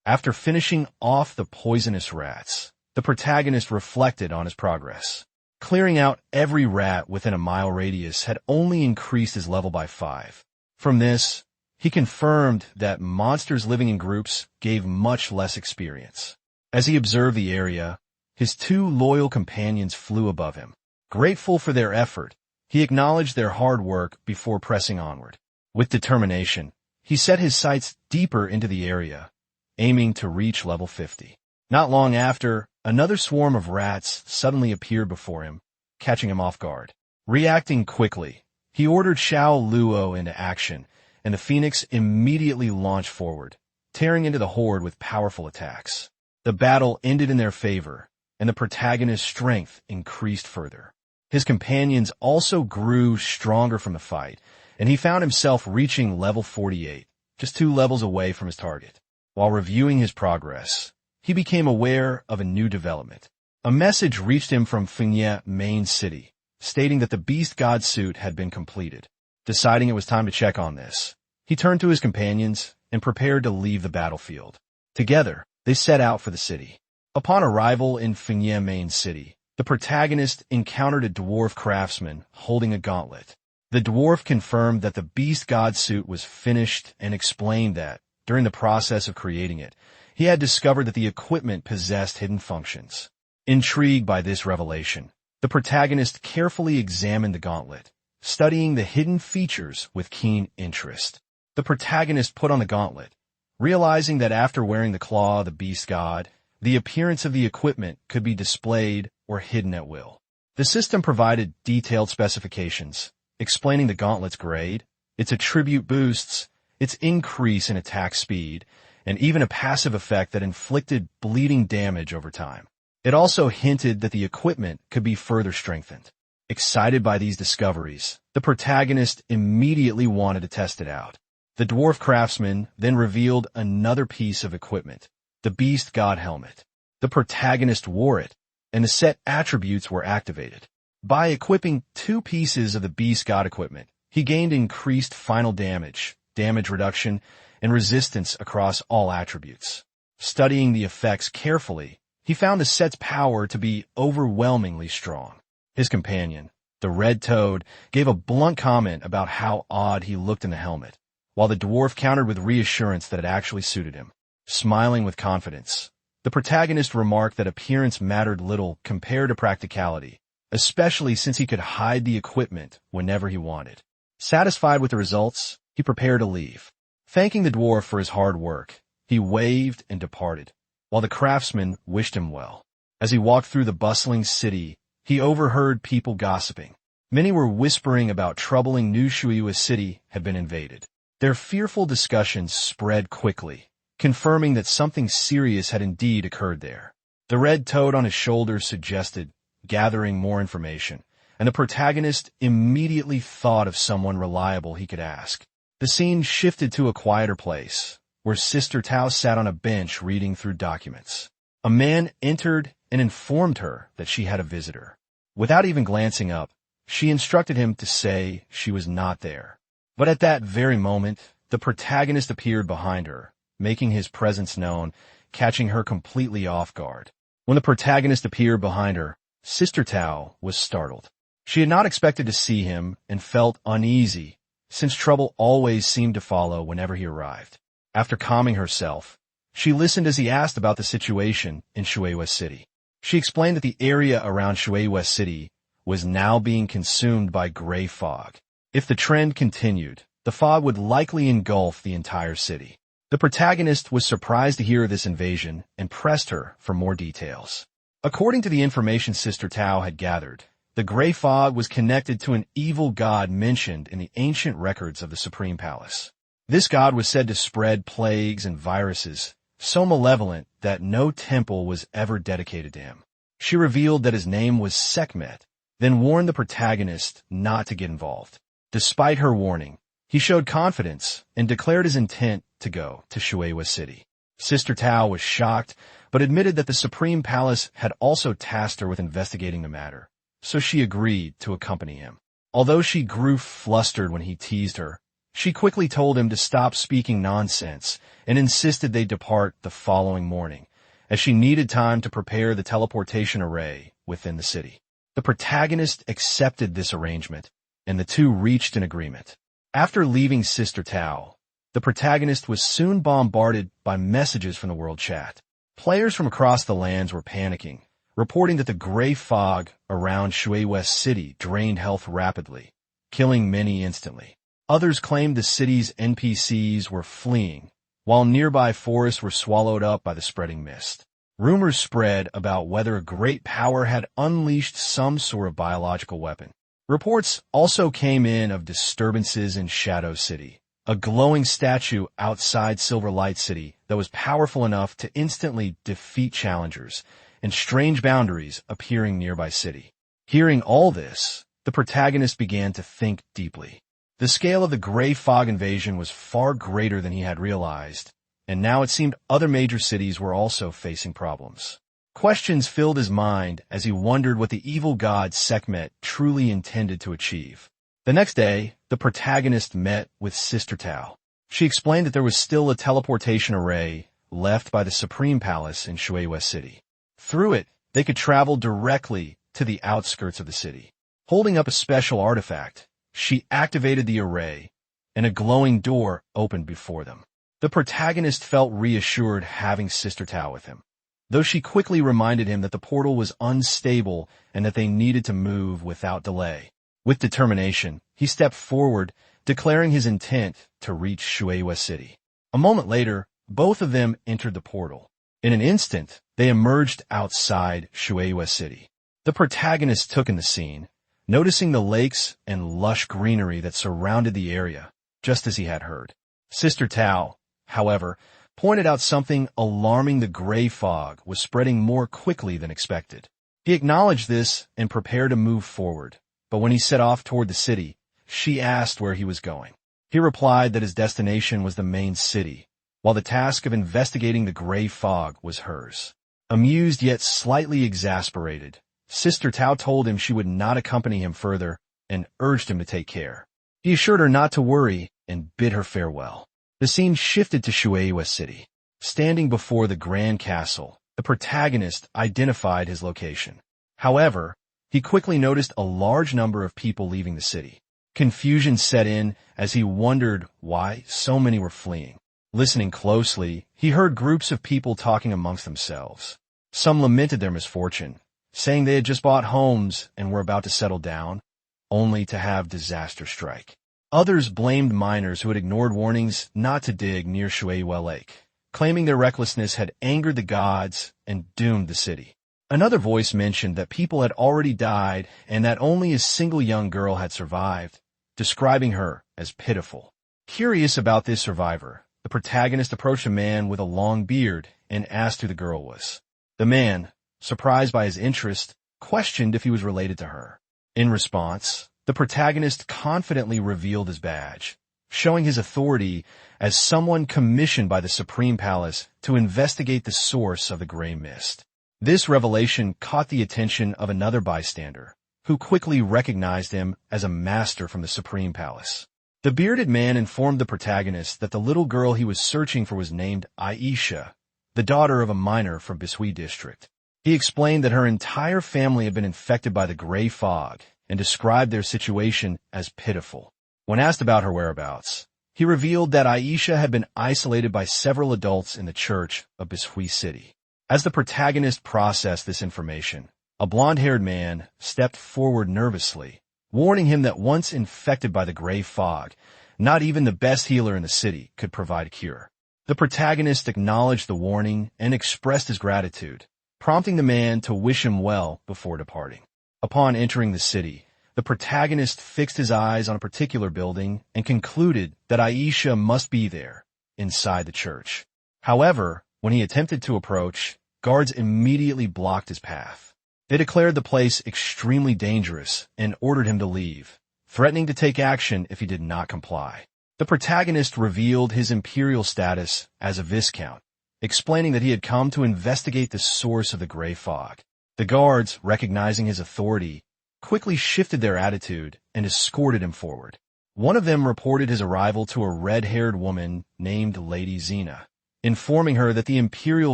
After finishing off the poisonous rats, the protagonist reflected on his progress. Clearing out every rat within a mile radius had only increased his level by 5. From this, he confirmed that monsters living in groups gave much less experience. As he observed the area, his 2 loyal companions flew above him. Grateful for their effort, he acknowledged their hard work before pressing onward. With determination, he set his sights deeper into the area, aiming to reach level 50. Not long after, another swarm of rats suddenly appeared before him, catching him off guard. Reacting quickly, he ordered Xiao Luo into action, and the phoenix immediately launched forward, tearing into the horde with powerful attacks. The battle ended in their favor, and the protagonist's strength increased further. His companions also grew stronger from the fight, and he found himself reaching level 48, just 2 levels away from his target. While reviewing his progress, he became aware of a new development. A message reached him from Pinnacle main city, stating that the beast god suit had been completed. Deciding it was time to check on this, he turned to his companions and prepared to leave the battlefield. Together, they set out for the city. Upon arrival in Pinnacle main city, the protagonist encountered a dwarf craftsman holding a gauntlet. The dwarf confirmed that the beast god suit was finished and explained that, during the process of creating it, he had discovered that the equipment possessed hidden functions. Intrigued by this revelation, the protagonist carefully examined the gauntlet, studying the hidden features with keen interest. The protagonist put on the gauntlet, realizing that after wearing the claw of the beast god, the appearance of the equipment could be displayed or hidden at will. The system provided detailed specifications, explaining the gauntlet's grade, its attribute boosts, its increase in attack speed, and even a passive effect that inflicted bleeding damage over time. It also hinted that the equipment could be further strengthened. Excited by these discoveries, the protagonist immediately wanted to test it out. The dwarf craftsman then revealed another piece of equipment, the beast god helmet. The protagonist wore it, and the set attributes were activated. By equipping 2 pieces of the beast god equipment, he gained increased final damage, damage reduction, and resistance across all attributes. Studying the effects carefully, he found the set's power to be overwhelmingly strong. His companion, the red toad, gave a blunt comment about how odd he looked in the helmet, while the dwarf countered with reassurance that it actually suited him. Smiling with confidence, the protagonist remarked that appearance mattered little compared to practicality, especially since he could hide the equipment whenever he wanted. Satisfied with the results, he prepared to leave. Thanking the dwarf for his hard work, he waved and departed, while the craftsman wished him well. As he walked through the bustling city, he overheard people gossiping. Many were whispering about troubling New Shuiwa City had been invaded. Their fearful discussions spread quickly, confirming that something serious had indeed occurred there. The red toad on his shoulder suggested gathering more information, and the protagonist immediately thought of someone reliable he could ask. The scene shifted to a quieter place, where Sister Tao sat on a bench reading through documents. A man entered and informed her that she had a visitor. Without even glancing up, she instructed him to say she was not there. But at that very moment, the protagonist appeared behind her, making his presence known, catching her completely off guard. When the protagonist appeared behind her, Sister Tao was startled. She had not expected to see him and felt uneasy, since trouble always seemed to follow whenever he arrived. After calming herself, she listened as he asked about the situation in Shuiwa City. She explained that the area around Shuiwa City was now being consumed by gray fog. If the trend continued, the fog would likely engulf the entire city. The protagonist was surprised to hear of this invasion and pressed her for more details. According to the information Sister Tao had gathered, the gray fog was connected to an evil god mentioned in the ancient records of the Supreme Palace. This god was said to spread plagues and viruses, so malevolent that no temple was ever dedicated to him. She revealed that his name was Sekhmet, then warned the protagonist not to get involved. Despite her warning, he showed confidence and declared his intent to go to Shueihua City. Sister Tao was shocked, but admitted that the Supreme Palace had also tasked her with investigating the matter, so she agreed to accompany him. Although she grew flustered when he teased her, she quickly told him to stop speaking nonsense and insisted they depart the following morning, as she needed time to prepare the teleportation array within the city. The protagonist accepted this arrangement, and the two reached an agreement. After leaving Sister Tao, the protagonist was soon bombarded by messages from the world chat. Players from across the lands were panicking, reporting that the gray fog around Shueihua City drained health rapidly, killing many instantly. Others claimed the city's NPCs were fleeing, while nearby forests were swallowed up by the spreading mist. Rumors spread about whether a great power had unleashed some sort of biological weapon. Reports also came in of disturbances in Shadow City, a glowing statue outside Silver Light City that was powerful enough to instantly defeat challengers, and strange boundaries appearing nearby city. Hearing all this, the protagonist began to think deeply. The scale of the gray fog invasion was far greater than he had realized, and now it seemed other major cities were also facing problems. Questions filled his mind as he wondered what the evil god Sekhmet truly intended to achieve. The next day, the protagonist met with Sister Tao. She explained that there was still a teleportation array left by the Supreme Palace in Shueihua City. Through it, they could travel directly to the outskirts of the city. Holding up a special artifact, she activated the array, and a glowing door opened before them. The protagonist felt reassured having Sister Tao with him, though she quickly reminded him that the portal was unstable and that they needed to move without delay. With determination, he stepped forward, declaring his intent to reach Shueihua City. A moment later, both of them entered the portal. In an instant, they emerged outside Shueihua City. The protagonist took in the scene, noticing the lakes and lush greenery that surrounded the area, just as he had heard. Sister Tao, however, pointed out something alarming. The gray fog was spreading more quickly than expected. He acknowledged this and prepared to move forward, but when he set off toward the city, she asked where he was going. He replied that his destination was the main city, while the task of investigating the gray fog was hers. Amused yet slightly exasperated, Sister Tao told him she would not accompany him further and urged him to take care. He assured her not to worry and bid her farewell. The scene shifted to Shueihua City. Standing before the Grand Castle, the protagonist identified his location. However, he quickly noticed a large number of people leaving the city. Confusion set in as he wondered why so many were fleeing. Listening closely, he heard groups of people talking amongst themselves. Some lamented their misfortune, saying they had just bought homes and were about to settle down, only to have disaster strike. Others blamed miners who had ignored warnings not to dig near Shueihua Lake, claiming their recklessness had angered the gods and doomed the city. Another voice mentioned that people had already died and that only a single young girl had survived, describing her as pitiful. Curious about this survivor, the protagonist approached a man with a long beard and asked who the girl was. The man, surprised by his interest, questioned if he was related to her. In response, the protagonist confidently revealed his badge, showing his authority as someone commissioned by the Supreme Palace to investigate the source of the gray mist. This revelation caught the attention of another bystander, who quickly recognized him as a master from the Supreme Palace. The bearded man informed the protagonist that the little girl he was searching for was named Aisha, the daughter of a miner from Bishui district. He explained that her entire family had been infected by the gray fog and described their situation as pitiful. When asked about her whereabouts, he revealed that Aisha had been isolated by several adults in the church of Bishui City. As the protagonist processed this information, a blonde-haired man stepped forward nervously, warning him that once infected by the gray fog, not even the best healer in the city could provide a cure. The protagonist acknowledged the warning and expressed his gratitude, prompting the man to wish him well before departing. Upon entering the city, the protagonist fixed his eyes on a particular building and concluded that Aisha must be there, inside the church. However, when he attempted to approach, guards immediately blocked his path. They declared the place extremely dangerous and ordered him to leave, threatening to take action if he did not comply. The protagonist revealed his imperial status as a viscount, explaining that he had come to investigate the source of the gray fog. The guards, recognizing his authority, quickly shifted their attitude and escorted him forward. One of them reported his arrival to a red-haired woman named Lady Xena, informing her that the imperial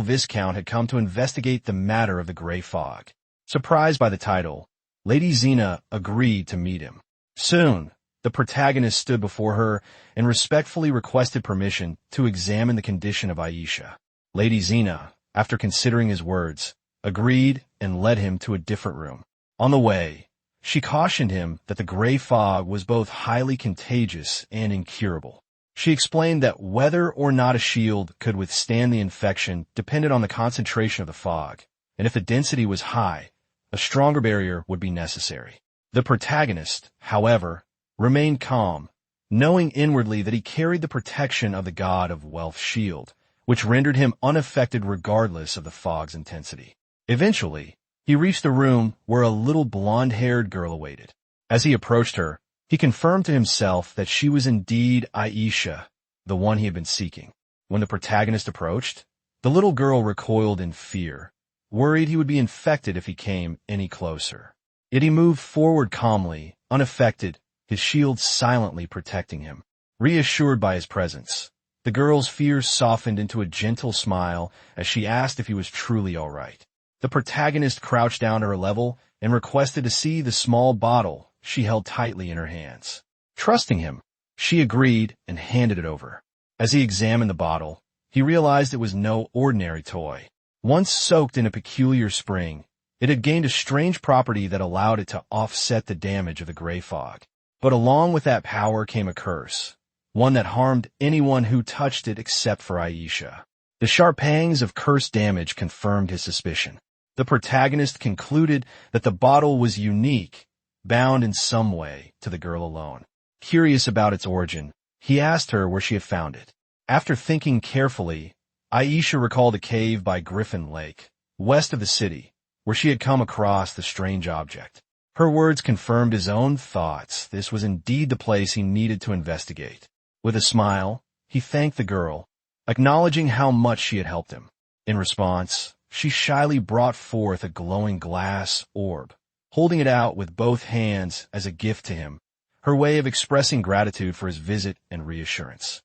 viscount had come to investigate the matter of the gray fog. Surprised by the title, Lady Xena agreed to meet him. Soon, the protagonist stood before her and respectfully requested permission to examine the condition of Aisha. Lady Xena, after considering his words, agreed and led him to a different room. On the way, she cautioned him that the gray fog was both highly contagious and incurable. She explained that whether or not a shield could withstand the infection depended on the concentration of the fog, and if the density was high, a stronger barrier would be necessary. The protagonist, however, remained calm, knowing inwardly that he carried the protection of the god of wealth's shield, which rendered him unaffected regardless of the fog's intensity. Eventually, he reached a room where a little blonde-haired girl awaited. As he approached her, he confirmed to himself that she was indeed Aisha, the one he had been seeking. When the protagonist approached, the little girl recoiled in fear, worried he would be infected if he came any closer. Yet he moved forward calmly, unaffected, his shield silently protecting him. Reassured by his presence, the girl's fears softened into a gentle smile as she asked if he was truly all right. The protagonist crouched down to her level and requested to see the small bottle she held tightly in her hands. Trusting him, she agreed and handed it over. As he examined the bottle, he realized it was no ordinary toy. Once soaked in a peculiar spring, it had gained a strange property that allowed it to offset the damage of the gray fog. But along with that power came a curse, one that harmed anyone who touched it except for Aisha. The sharp pangs of cursed damage confirmed his suspicion. The protagonist concluded that the bottle was unique, bound in some way to the girl alone. Curious about its origin, he asked her where she had found it. After thinking carefully, Aisha recalled a cave by Griffin Lake, west of the city, where she had come across the strange object. Her words confirmed his own thoughts. This was indeed the place he needed to investigate. With a smile, he thanked the girl, acknowledging how much she had helped him. In response, she shyly brought forth a glowing glass orb, holding it out with both hands as a gift to him, her way of expressing gratitude for his visit and reassurance.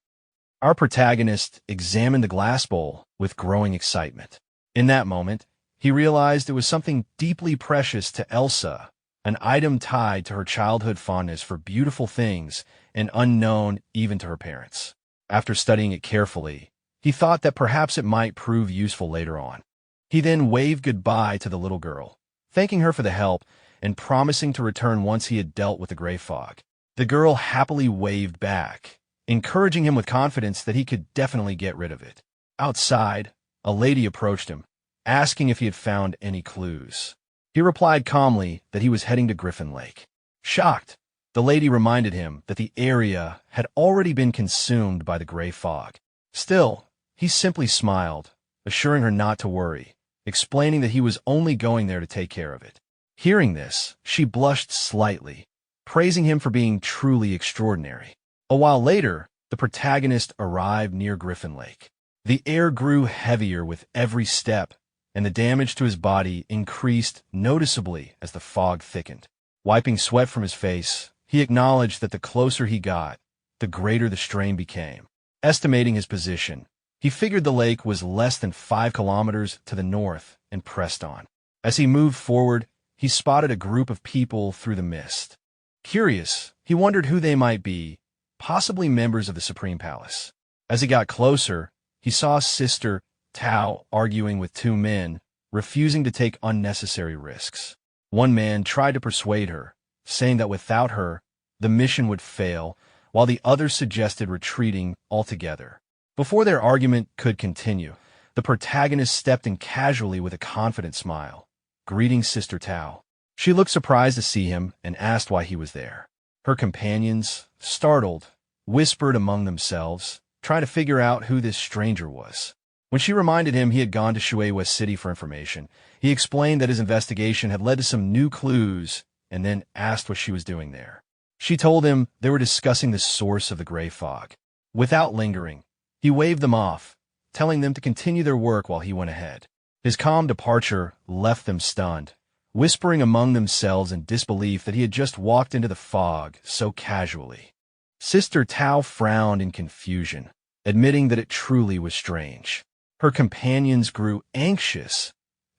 Our protagonist examined the glass bowl with growing excitement. In that moment, he realized it was something deeply precious to Elsa, an item tied to her childhood fondness for beautiful things and unknown even to her parents. After studying it carefully, he thought that perhaps it might prove useful later on. He then waved goodbye to the little girl, thanking her for the help and promising to return once he had dealt with the gray fog. The girl happily waved back, encouraging him with confidence that he could definitely get rid of it. Outside, a lady approached him, asking if he had found any clues. He replied calmly that he was heading to Griffin Lake. Shocked, the lady reminded him that the area had already been consumed by the gray fog. Still, he simply smiled, assuring her not to worry, explaining that he was only going there to take care of it. Hearing this, she blushed slightly, praising him for being truly extraordinary. A while later, the protagonist arrived near Griffin Lake. The air grew heavier with every step, and the damage to his body increased noticeably as the fog thickened. Wiping sweat from his face, he acknowledged that the closer he got, the greater the strain became. Estimating his position, he figured the lake was less than 5 kilometers to the north and pressed on. As he moved forward, he spotted a group of people through the mist. Curious, he wondered who they might be, possibly members of the Supreme Palace. As he got closer, he saw Sister Tao arguing with 2 men, refusing to take unnecessary risks. One man tried to persuade her, saying that without her, the mission would fail, while the other suggested retreating altogether. Before their argument could continue, the protagonist stepped in casually with a confident smile, greeting Sister Tao. She looked surprised to see him and asked why he was there. Her companions, startled, whispered among themselves, trying to figure out who this stranger was. When she reminded him he had gone to Shui West City for information, he explained that his investigation had led to some new clues and then asked what she was doing there. She told him they were discussing the source of the gray fog. Without lingering, he waved them off, telling them to continue their work while he went ahead. His calm departure left them stunned, whispering among themselves in disbelief that he had just walked into the fog so casually. Sister Tao frowned in confusion, admitting that it truly was strange. Her companions grew anxious,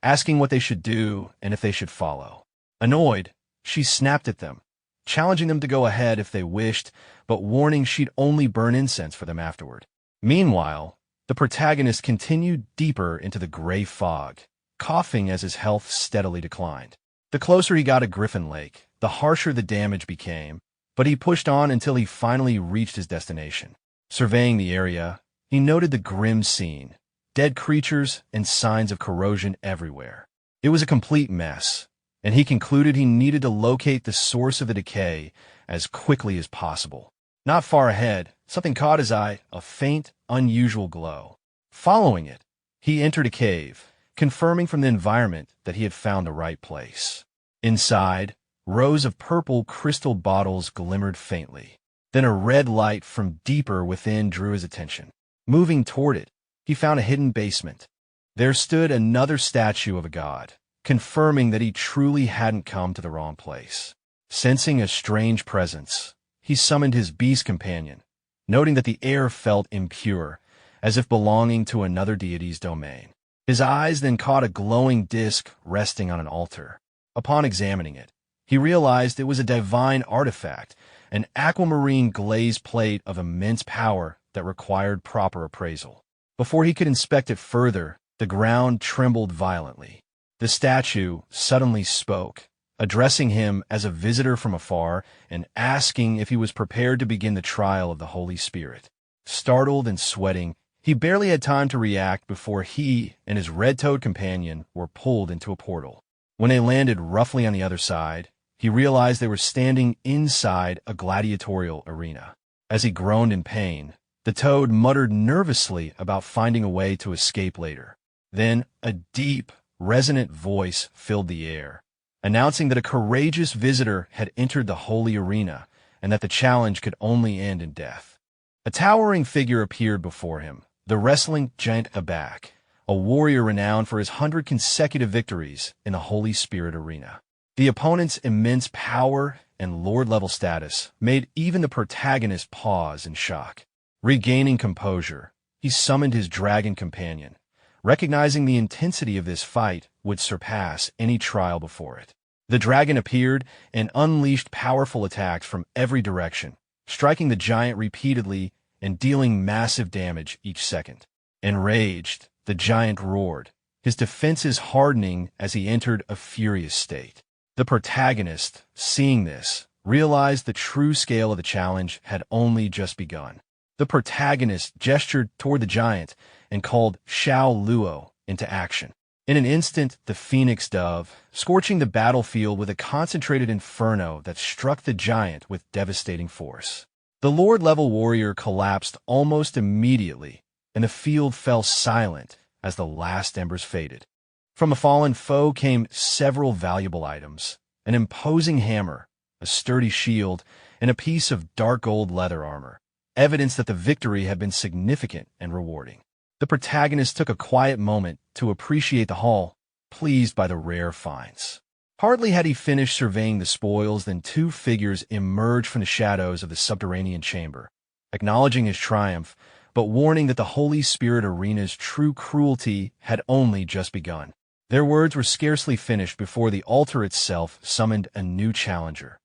asking what they should do and if they should follow. Annoyed, she snapped at them, challenging them to go ahead if they wished, but warning she'd only burn incense for them afterward. Meanwhile, the protagonist continued deeper into the gray fog, coughing as his health steadily declined. The closer he got to Griffin Lake, the harsher the damage became, but he pushed on until he finally reached his destination. Surveying the area, he noted the grim scene, dead creatures and signs of corrosion everywhere. It was a complete mess, and he concluded he needed to locate the source of the decay as quickly as possible. Not far ahead, something caught his eye, a faint, unusual glow. Following it, he entered a cave, confirming from the environment that he had found the right place. Inside, rows of purple crystal bottles glimmered faintly. Then a red light from deeper within drew his attention. Moving toward it, he found a hidden basement. There stood another statue of a god, confirming that he truly hadn't come to the wrong place. Sensing a strange presence, he summoned his beast companion, noting that the air felt impure, as if belonging to another deity's domain. His eyes then caught a glowing disk resting on an altar. Upon examining it, he realized it was a divine artifact, an aquamarine glazed plate of immense power that required proper appraisal. Before he could inspect it further, the ground trembled violently. The statue suddenly spoke, addressing him as a visitor from afar and asking if he was prepared to begin the trial of the Holy Spirit. Startled and sweating, he barely had time to react before he and his red-toed companion were pulled into a portal. When they landed roughly on the other side, he realized they were standing inside a gladiatorial arena. As he groaned in pain, the toad muttered nervously about finding a way to escape later. Then a deep, resonant voice filled the air, announcing that a courageous visitor had entered the holy arena and that the challenge could only end in death. A towering figure appeared before him, the wrestling giant Abak, a warrior renowned for his 100 consecutive victories in the Holy Spirit arena. The opponent's immense power and lord-level status made even the protagonist pause in shock. Regaining composure, he summoned his dragon companion, recognizing the intensity of this fight would surpass any trial before it. The dragon appeared and unleashed powerful attacks from every direction, striking the giant repeatedly and dealing massive damage each second. Enraged, the giant roared, his defenses hardening as he entered a furious state. The protagonist, seeing this, realized the true scale of the challenge had only just begun. The protagonist gestured toward the giant and called Xiao Luo into action. In an instant, the phoenix dove, scorching the battlefield with a concentrated inferno that struck the giant with devastating force. The lord-level warrior collapsed almost immediately, and the field fell silent as the last embers faded. From a fallen foe came several valuable items, an imposing hammer, a sturdy shield, and a piece of dark gold leather armor, evidence that the victory had been significant and rewarding. The protagonist took a quiet moment to appreciate the haul, pleased by the rare finds. Hardly had he finished surveying the spoils than two figures emerged from the shadows of the subterranean chamber, acknowledging his triumph, but warning that the Holy Spirit arena's true cruelty had only just begun. Their words were scarcely finished before the altar itself summoned a new challenger.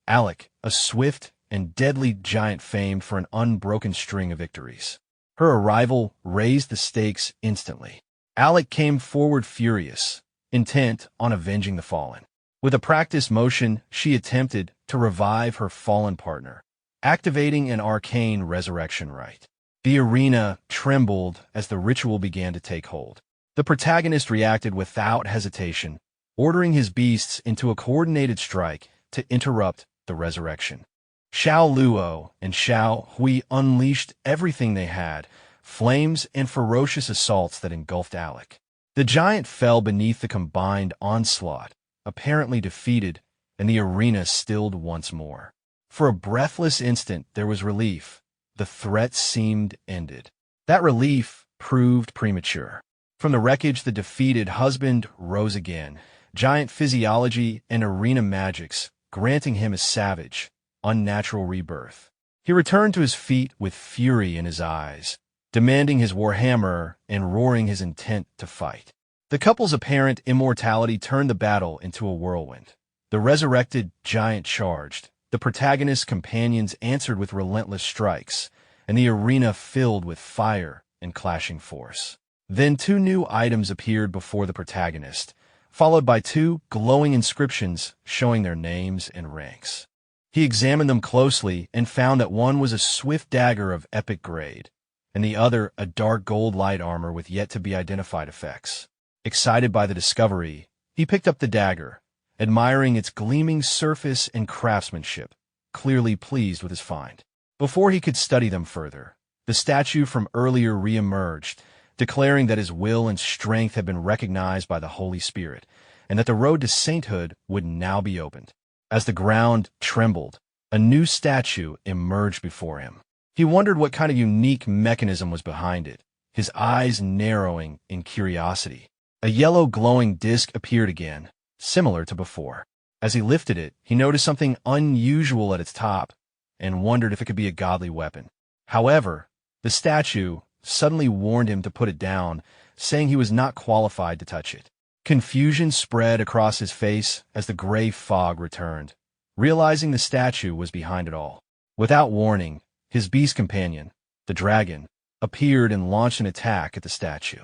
Alec, a swift and deadly giant famed for an unbroken string of victories. Her arrival raised the stakes instantly. Alec came forward furious, intent on avenging the fallen. With a practiced motion, she attempted to revive her fallen partner, activating an arcane resurrection rite. The arena trembled as the ritual began to take hold. The protagonist reacted without hesitation, ordering his beasts into a coordinated strike to interrupt the resurrection. Xiao Luo and Xiao Hui unleashed everything they had, flames and ferocious assaults that engulfed Alec. The giant fell beneath the combined onslaught, apparently defeated, and the arena stilled once more. For a breathless instant, there was relief. The threat seemed ended. That relief proved premature. From the wreckage, the defeated husband rose again, giant physiology and arena magics, granting him a savage, unnatural rebirth. He returned to his feet with fury in his eyes, demanding his warhammer and roaring his intent to fight. The couple's apparent immortality turned the battle into a whirlwind. The resurrected giant charged, the protagonist's companions answered with relentless strikes, and the arena filled with fire and clashing force. Then two new items appeared before the protagonist, followed by two glowing inscriptions showing their names and ranks. He examined them closely and found that one was a swift dagger of epic grade, and the other a dark gold light armor with yet-to-be-identified effects. Excited by the discovery, he picked up the dagger, admiring its gleaming surface and craftsmanship, clearly pleased with his find. Before he could study them further, the statue from earlier re-emerged, declaring that his will and strength had been recognized by the Holy Spirit, and that the road to sainthood would now be opened. As the ground trembled, a new statue emerged before him. He wondered what kind of unique mechanism was behind it, his eyes narrowing in curiosity. A yellow glowing disc appeared again, similar to before. As he lifted it, he noticed something unusual at its top and wondered if it could be a godly weapon. However, the statue suddenly warned him to put it down, saying he was not qualified to touch it. Confusion spread across his face as the gray fog returned, realizing the statue was behind it all. Without warning, his beast companion, the dragon, appeared and launched an attack at the statue.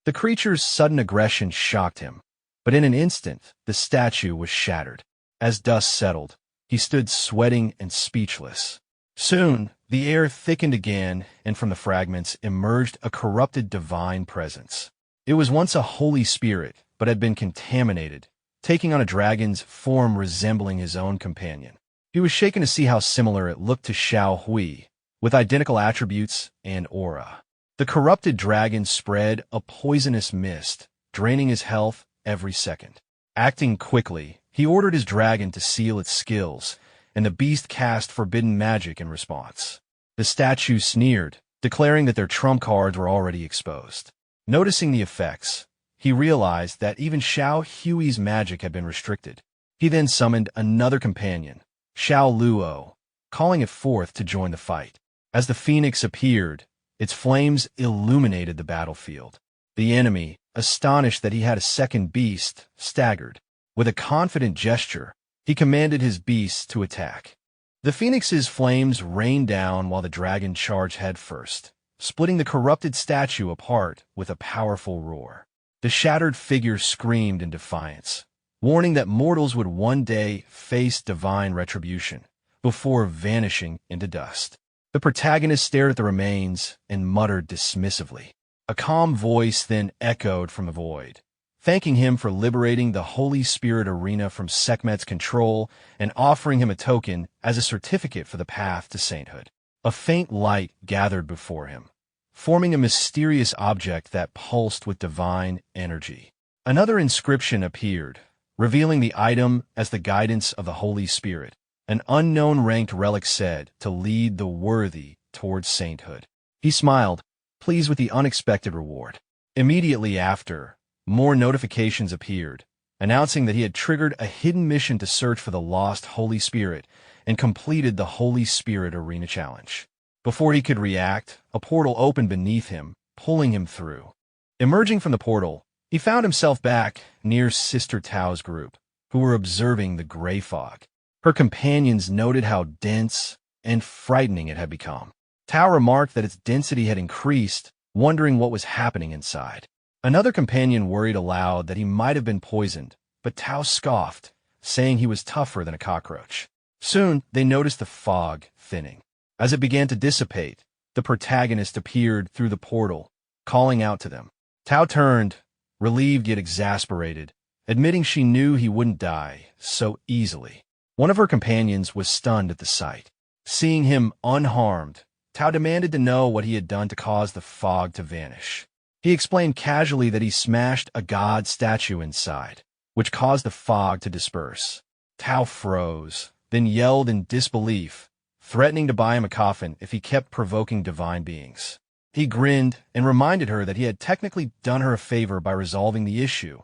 The creature's sudden aggression shocked him, but in an instant, the statue was shattered. As dust settled, he stood sweating and speechless. Soon, the air thickened again, and from the fragments emerged a corrupted divine presence. It was once a holy spirit, but had been contaminated, taking on a dragon's form resembling his own companion. He was shaken to see how similar it looked to Xiao Hui, with identical attributes and aura. The corrupted dragon spread a poisonous mist, draining his health every second. Acting quickly, he ordered his dragon to seal its skills, and the beast cast forbidden magic in response. The statue sneered, declaring that their trump cards were already exposed. Noticing the effects, he realized that even Xiao Hui's magic had been restricted. He then summoned another companion, Xiao Luo, calling it forth to join the fight. As the phoenix appeared, its flames illuminated the battlefield. The enemy, astonished that he had a second beast, staggered. With a confident gesture, he commanded his beasts to attack. The phoenix's flames rained down while the dragon charged headfirst, splitting the corrupted statue apart with a powerful roar. The shattered figure screamed in defiance, warning that mortals would one day face divine retribution, before vanishing into dust. The protagonist stared at the remains and muttered dismissively. A calm voice then echoed from the void, thanking him for liberating the Holy Spirit arena from Sekhmet's control and offering him a token as a certificate for the path to sainthood. A faint light gathered before him, forming a mysterious object that pulsed with divine energy. Another inscription appeared, revealing the item as the guidance of the Holy Spirit. An unknown ranked relic said to lead the worthy towards sainthood. He smiled, pleased with the unexpected reward. Immediately after, more notifications appeared, announcing that he had triggered a hidden mission to search for the lost Holy Spirit and completed the Holy Spirit Arena Challenge. Before he could react, a portal opened beneath him, pulling him through. Emerging from the portal, he found himself back near Sister Tao's group, who were observing the gray fog. Her companions noted how dense and frightening it had become. Tao remarked that its density had increased, wondering what was happening inside. Another companion worried aloud that he might have been poisoned, but Tao scoffed, saying he was tougher than a cockroach. Soon, they noticed the fog thinning. As it began to dissipate, the protagonist appeared through the portal, calling out to them. Tao turned, relieved yet exasperated, admitting she knew he wouldn't die so easily. One of her companions was stunned at the sight. Seeing him unharmed, Tao demanded to know what he had done to cause the fog to vanish. He explained casually that he smashed a god statue inside, which caused the fog to disperse. Tao froze, then yelled in disbelief, threatening to buy him a coffin if he kept provoking divine beings. He grinned and reminded her that he had technically done her a favor by resolving the issue,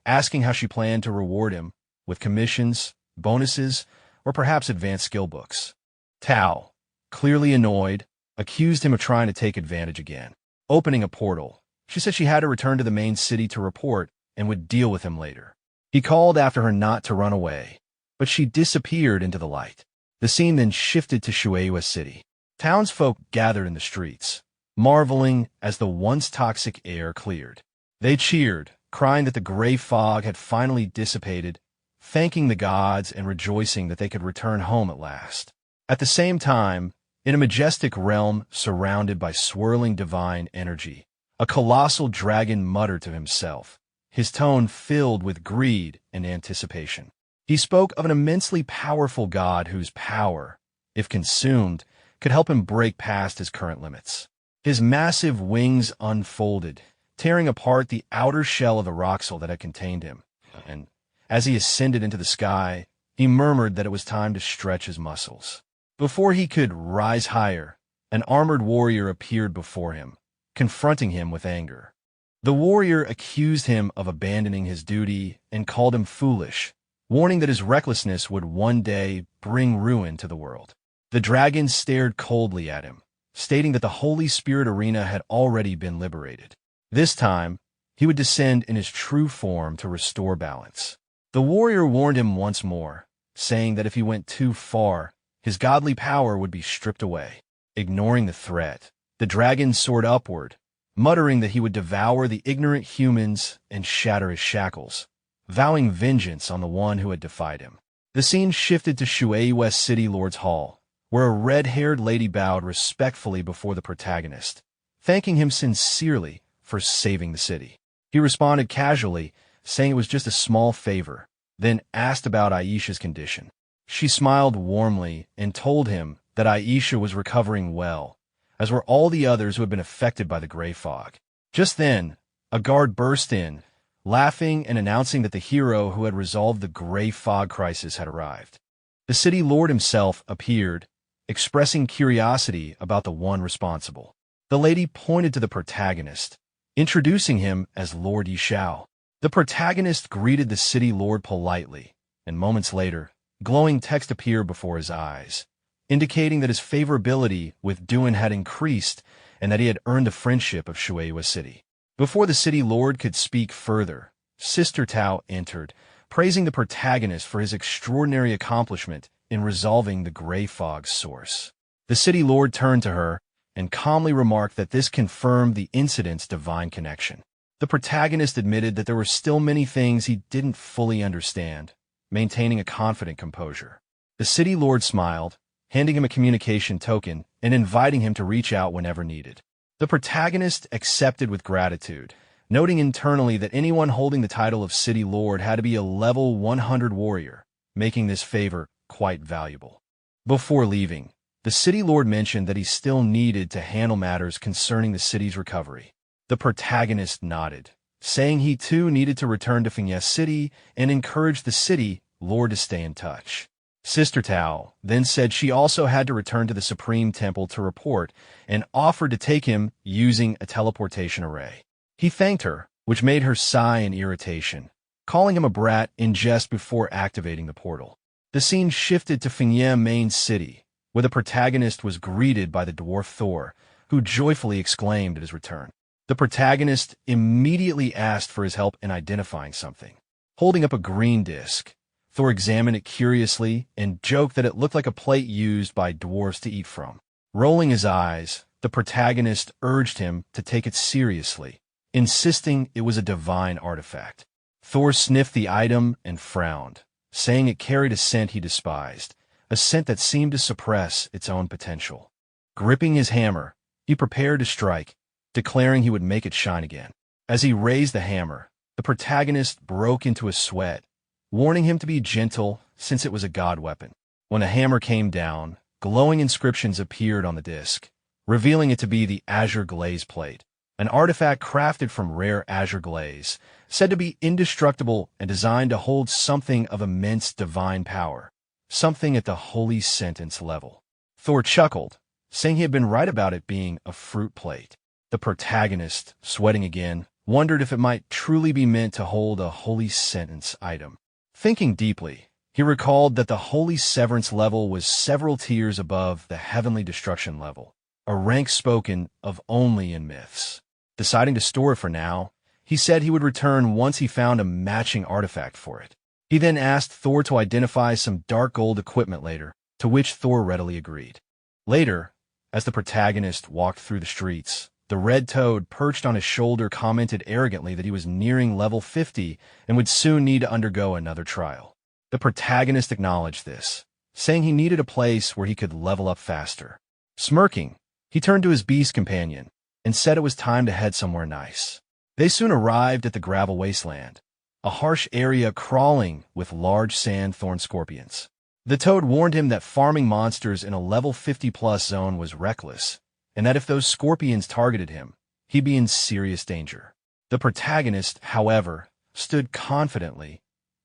asking how she planned to reward him with commissions, bonuses, or perhaps advanced skill books. Tao, clearly annoyed, accused him of trying to take advantage again. Opening a portal, she said she had to return to the main city to report and would deal with him later. He called after her not to run away, but she disappeared into the light. The scene then shifted to Shueihua City. Townsfolk gathered in the streets, marveling as the once toxic air cleared. They cheered, crying that the gray fog had finally dissipated, thanking the gods and rejoicing that they could return home at last. At the same time, in a majestic realm surrounded by swirling divine energy, a colossal dragon muttered to himself, his tone filled with greed and anticipation. He spoke of an immensely powerful god whose power, if consumed, could help him break past his current limits. His massive wings unfolded, tearing apart the outer shell of the roxel that had contained him, and as he ascended into the sky, he murmured that it was time to stretch his muscles. Before he could rise higher, an armored warrior appeared before him, confronting him with anger. The warrior accused him of abandoning his duty and called him foolish, warning that his recklessness would one day bring ruin to the world. The dragon stared coldly at him, stating that the Holy Spirit arena had already been liberated. This time, he would descend in his true form to restore balance. The warrior warned him once more, saying that if he went too far, his godly power would be stripped away. Ignoring the threat, the dragon soared upward, muttering that he would devour the ignorant humans and shatter his shackles, vowing vengeance on the one who had defied him. The scene shifted to Shueihua City Lord's Hall, where a red-haired lady bowed respectfully before the protagonist, thanking him sincerely for saving the city. He responded casually, saying it was just a small favor, then asked about Aisha's condition. She smiled warmly and told him that Aisha was recovering well, as were all the others who had been affected by the gray fog. Just then, a guard burst in, laughing and announcing that the hero who had resolved the gray fog crisis had arrived. The city lord himself appeared, expressing curiosity about the one responsible. The lady pointed to the protagonist, introducing him as Lord Xiao. The protagonist greeted the city lord politely, and moments later, glowing text appeared before his eyes, indicating that his favorability with Duan had increased and that he had earned the friendship of Shueihua City. Before the city lord could speak further, Sister Tao entered, praising the protagonist for his extraordinary accomplishment in resolving the gray fog's source. The city lord turned to her and calmly remarked that this confirmed the incident's divine connection. The protagonist admitted that there were still many things he didn't fully understand, maintaining a confident composure. The city lord smiled, handing him a communication token and inviting him to reach out whenever needed. The protagonist accepted with gratitude, noting internally that anyone holding the title of City Lord had to be a level 100 warrior, making this favor quite valuable. Before leaving, the City Lord mentioned that he still needed to handle matters concerning the city's recovery. The protagonist nodded, saying he too needed to return to Fiancée City and encouraged the City Lord to stay in touch. Sister Tao then said she also had to return to the Supreme Temple to report and offered to take him using a teleportation array. He thanked her, which made her sigh in irritation, calling him a brat in jest before activating the portal. The scene shifted to Fiancée Main City, where the protagonist was greeted by the dwarf Thor, who joyfully exclaimed at his return. The protagonist immediately asked for his help in identifying something. Holding up a green disc, Thor examined it curiously and joked that it looked like a plate used by dwarves to eat from. Rolling his eyes, the protagonist urged him to take it seriously, insisting it was a divine artifact. Thor sniffed the item and frowned, saying it carried a scent he despised, a scent that seemed to suppress its own potential. Gripping his hammer, he prepared to strike, declaring he would make it shine again. As he raised the hammer, The protagonist broke into a sweat, warning him to be gentle since it was a god weapon. When the hammer came down, glowing inscriptions appeared on the disc, revealing it to be the azure glaze plate, an artifact crafted from rare azure glaze, said to be indestructible and designed to hold something of immense divine power, something at the holy sentence level. Thor chuckled, saying he had been right about it being a fruit plate. The protagonist, sweating again, wondered if it might truly be meant to hold a holy sentence item. Thinking deeply, he recalled that the holy severance level was several tiers above the heavenly destruction level, a rank spoken of only in myths. Deciding to store it for now, he said he would return once he found a matching artifact for it. He then asked Thor to identify some dark gold equipment later, to which Thor readily agreed. Later, as the protagonist walked through the streets, the red toad perched on his shoulder commented arrogantly that he was nearing level 50 and would soon need to undergo another trial. The protagonist acknowledged this, saying he needed a place where he could level up faster. Smirking, he turned to his beast companion and said it was time to head somewhere nice. They soon arrived at the gravel wasteland, a harsh area crawling with large sand thorn scorpions. The toad warned him that farming monsters in a level 50+ zone was reckless, and that if those scorpions targeted him, he'd be in serious danger. The protagonist, however, stood confidently,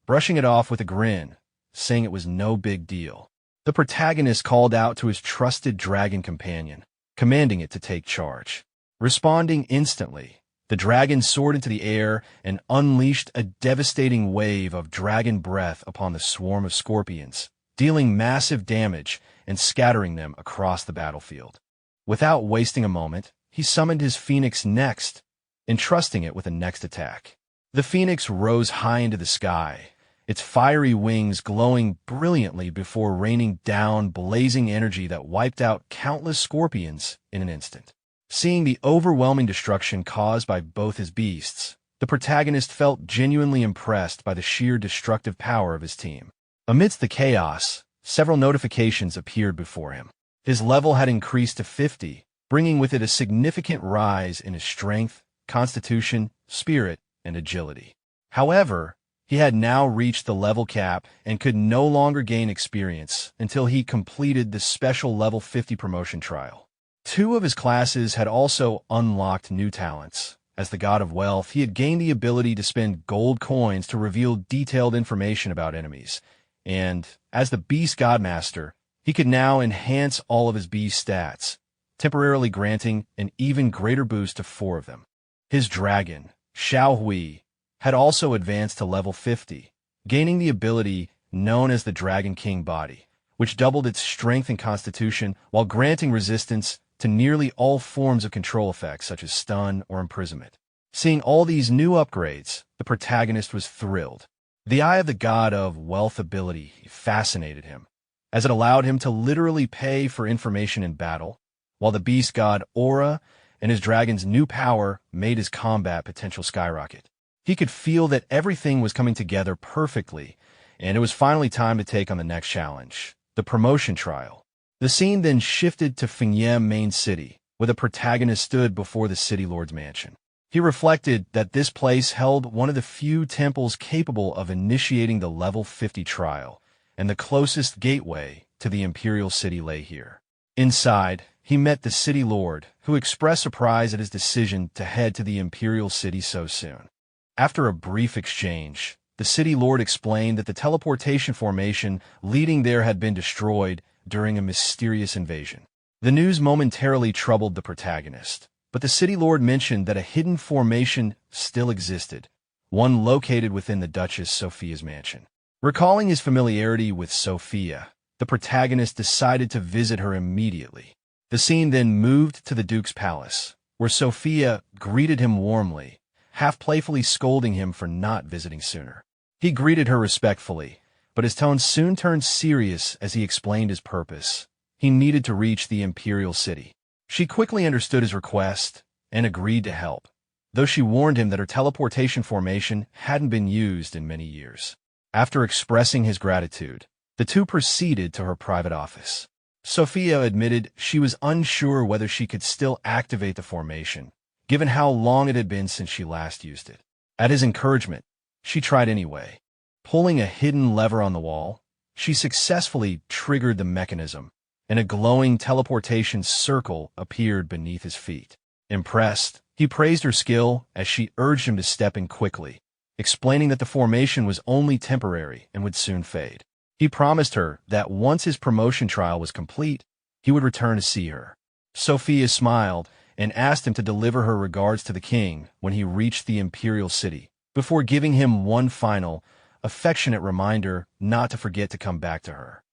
brushing it off with a grin, saying it was no big deal. The protagonist called out to his trusted dragon companion, commanding it to take charge. Responding instantly, the dragon soared into the air and unleashed a devastating wave of dragon breath upon the swarm of scorpions, dealing massive damage and scattering them across the battlefield. Without wasting a moment, he summoned his phoenix next, entrusting it with the next attack. The phoenix rose high into the sky, its fiery wings glowing brilliantly before raining down blazing energy that wiped out countless scorpions in an instant. Seeing the overwhelming destruction caused by both his beasts, the protagonist felt genuinely impressed by the sheer destructive power of his team. Amidst the chaos, several notifications appeared before him. His level had increased to 50, bringing with it a significant rise in his strength, constitution, spirit, and agility. However, he had now reached the level cap and could no longer gain experience until he completed the special level 50 promotion trial. 2 of his classes had also unlocked new talents. As the god of wealth, he had gained the ability to spend gold coins to reveal detailed information about enemies, and as the beast godmaster, he could now enhance all of his beast stats, temporarily granting an even greater boost to 4 of them. His dragon, Xiao, had also advanced to level 50, gaining the ability known as the Dragon King Body, which doubled its strength and constitution while granting resistance to nearly all forms of control effects such as stun or imprisonment. Seeing all these new upgrades, the protagonist was thrilled. The Eye of the God of Wealth ability fascinated him, as it allowed him to literally pay for information in battle, while the beast god Aura and his dragon's new power made his combat potential skyrocket. He could feel that everything was coming together perfectly, and it was finally time to take on the next challenge, the promotion trial. The scene then shifted to Fingyem main city, where the protagonist stood before the city lord's mansion. He reflected that this place held one of the few temples capable of initiating the level 50 trial, and the closest gateway to the imperial city lay here. Inside, he met the city lord, who expressed surprise at his decision to head to the imperial city so soon. After a brief exchange, the city lord explained that the teleportation formation leading there had been destroyed during a mysterious invasion. The news momentarily troubled the protagonist, but the city lord mentioned that a hidden formation still existed, one located within the Duchess Sophia's mansion. Recalling his familiarity with Sophia, the protagonist decided to visit her immediately. The scene then moved to the Duke's palace, where Sophia greeted him warmly, half playfully scolding him for not visiting sooner. He greeted her respectfully, but his tone soon turned serious as he explained his purpose. He needed to reach the imperial city. She quickly understood his request and agreed to help, though she warned him that her teleportation formation hadn't been used in many years. After expressing his gratitude, the two proceeded to her private office. Sophia admitted she was unsure whether she could still activate the formation, given how long it had been since she last used it. At his encouragement, she tried anyway. Pulling a hidden lever on the wall, she successfully triggered the mechanism, and a glowing teleportation circle appeared beneath his feet. Impressed, he praised her skill as she urged him to step in quickly, explaining that the formation was only temporary and would soon fade. He promised her that once his promotion trial was complete, he would return to see her. Sophia smiled and asked him to deliver her regards to the king when he reached the imperial city, before giving him one final, affectionate reminder not to forget to come back to her.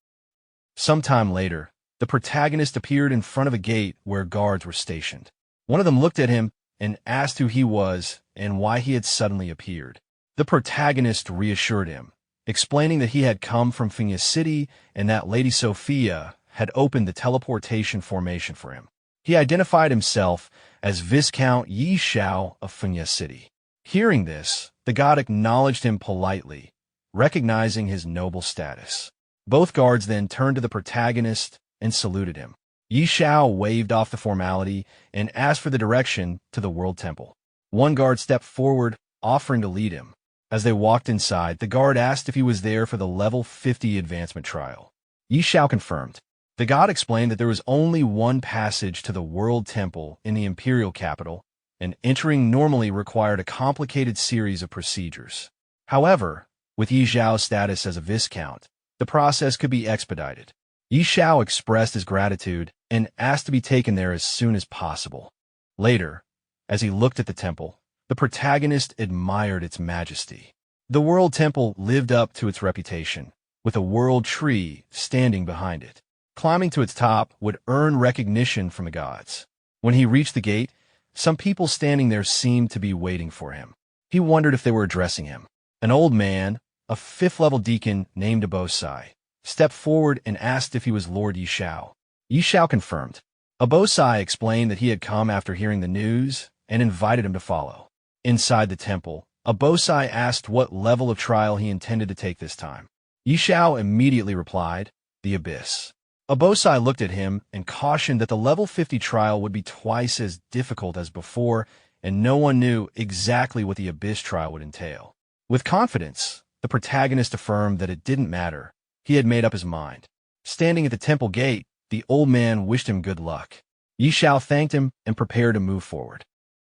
Sometime later, the protagonist appeared in front of a gate where guards were stationed. One of them looked at him and asked who he was and why he had suddenly appeared. The protagonist reassured him, explaining that he had come from Finya City and that Lady Sophia had opened the teleportation formation for him. He identified himself as Viscount Xiao of Finya City. Hearing this, the god acknowledged him politely, recognizing his noble status. Both guards then turned to the protagonist and saluted him. Xiao waved off the formality and asked for the direction to the World Temple. One guard stepped forward, offering to lead him. As they walked inside, the guard asked if he was there for the level 50 advancement trial. Xiao confirmed. The god explained that there was only one passage to the World Temple in the imperial capital, and entering normally required a complicated series of procedures. However, with Xiao's status as a viscount, the process could be expedited. Xiao expressed his gratitude and asked to be taken there as soon as possible. Later, as he looked at the temple, the protagonist admired its majesty. The World Temple lived up to its reputation, with a world tree standing behind it. Climbing to its top would earn recognition from the gods. When he reached the gate, some people standing there seemed to be waiting for him. He wondered if they were addressing him. An old man, a 5th-level deacon named Abosai, stepped forward and asked if he was Lord Xiao. Xiao confirmed. Abosai explained that he had come after hearing the news and invited him to follow. Inside the temple, Abosai asked what level of trial he intended to take this time. Xiao immediately replied, the Abyss. Abosai looked at him and cautioned that the level 50 trial would be twice as difficult as before, and no one knew exactly what the Abyss trial would entail. With confidence, the protagonist affirmed that it didn't matter. He had made up his mind. Standing at the temple gate, the old man wished him good luck. Xiao thanked him and prepared to move forward.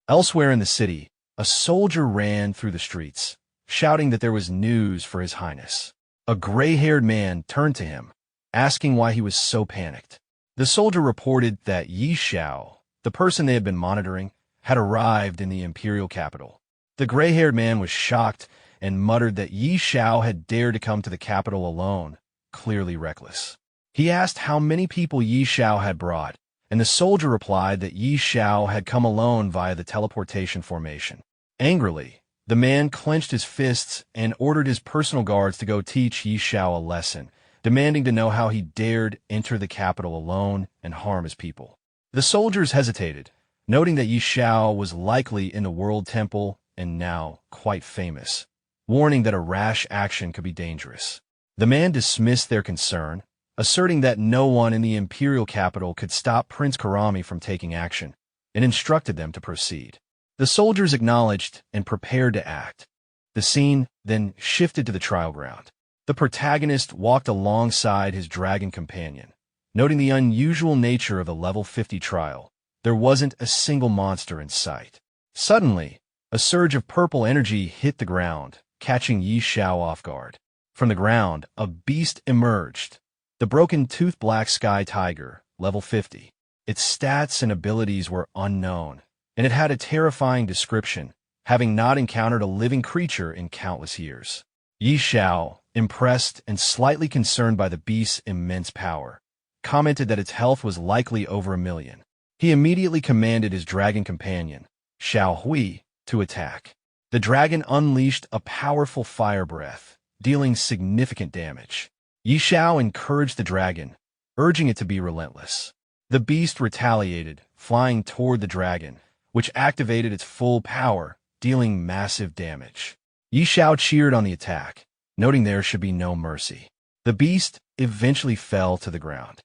Elsewhere in the city, a soldier ran through the streets, shouting that there was news for His Highness. A gray-haired man turned to him, asking why he was so panicked. The soldier reported that Xiao, the person they had been monitoring, had arrived in the imperial capital. The gray-haired man was shocked and muttered that Xiao had dared to come to the capital alone, clearly reckless. He asked how many people Xiao had brought, and the soldier replied that Xiao had come alone via the teleportation formation. Angrily, the man clenched his fists and ordered his personal guards to go teach Xiao a lesson, demanding to know how he dared enter the capital alone and harm his people. The soldiers hesitated, noting that Xiao was likely in the World Temple and now quite famous, warning that a rash action could be dangerous. The man dismissed their concern, asserting that no one in the imperial capital could stop Prince Karami from taking action, and instructed them to proceed. The soldiers acknowledged and prepared to act. The scene then shifted to the trial ground. The protagonist walked alongside his dragon companion, noting the unusual nature of the level 50 trial. There wasn't a single monster in sight. Suddenly, a surge of purple energy hit the ground, catching Xiao off guard. From the ground, a beast emerged, the broken-toothed black sky tiger, level 50. Its stats and abilities were unknown, and it had a terrifying description, having not encountered a living creature in countless years. Xiao, impressed and slightly concerned by the beast's immense power, commented that its health was likely over 1 million. He immediately commanded his dragon companion, Xiao Hui, to attack. The dragon unleashed a powerful fire breath, dealing significant damage. Xiao encouraged the dragon, urging it to be relentless. The beast retaliated, flying toward the dragon, which activated its full power, dealing massive damage. Xiao cheered on the attack, noting there should be no mercy. The beast eventually fell to the ground.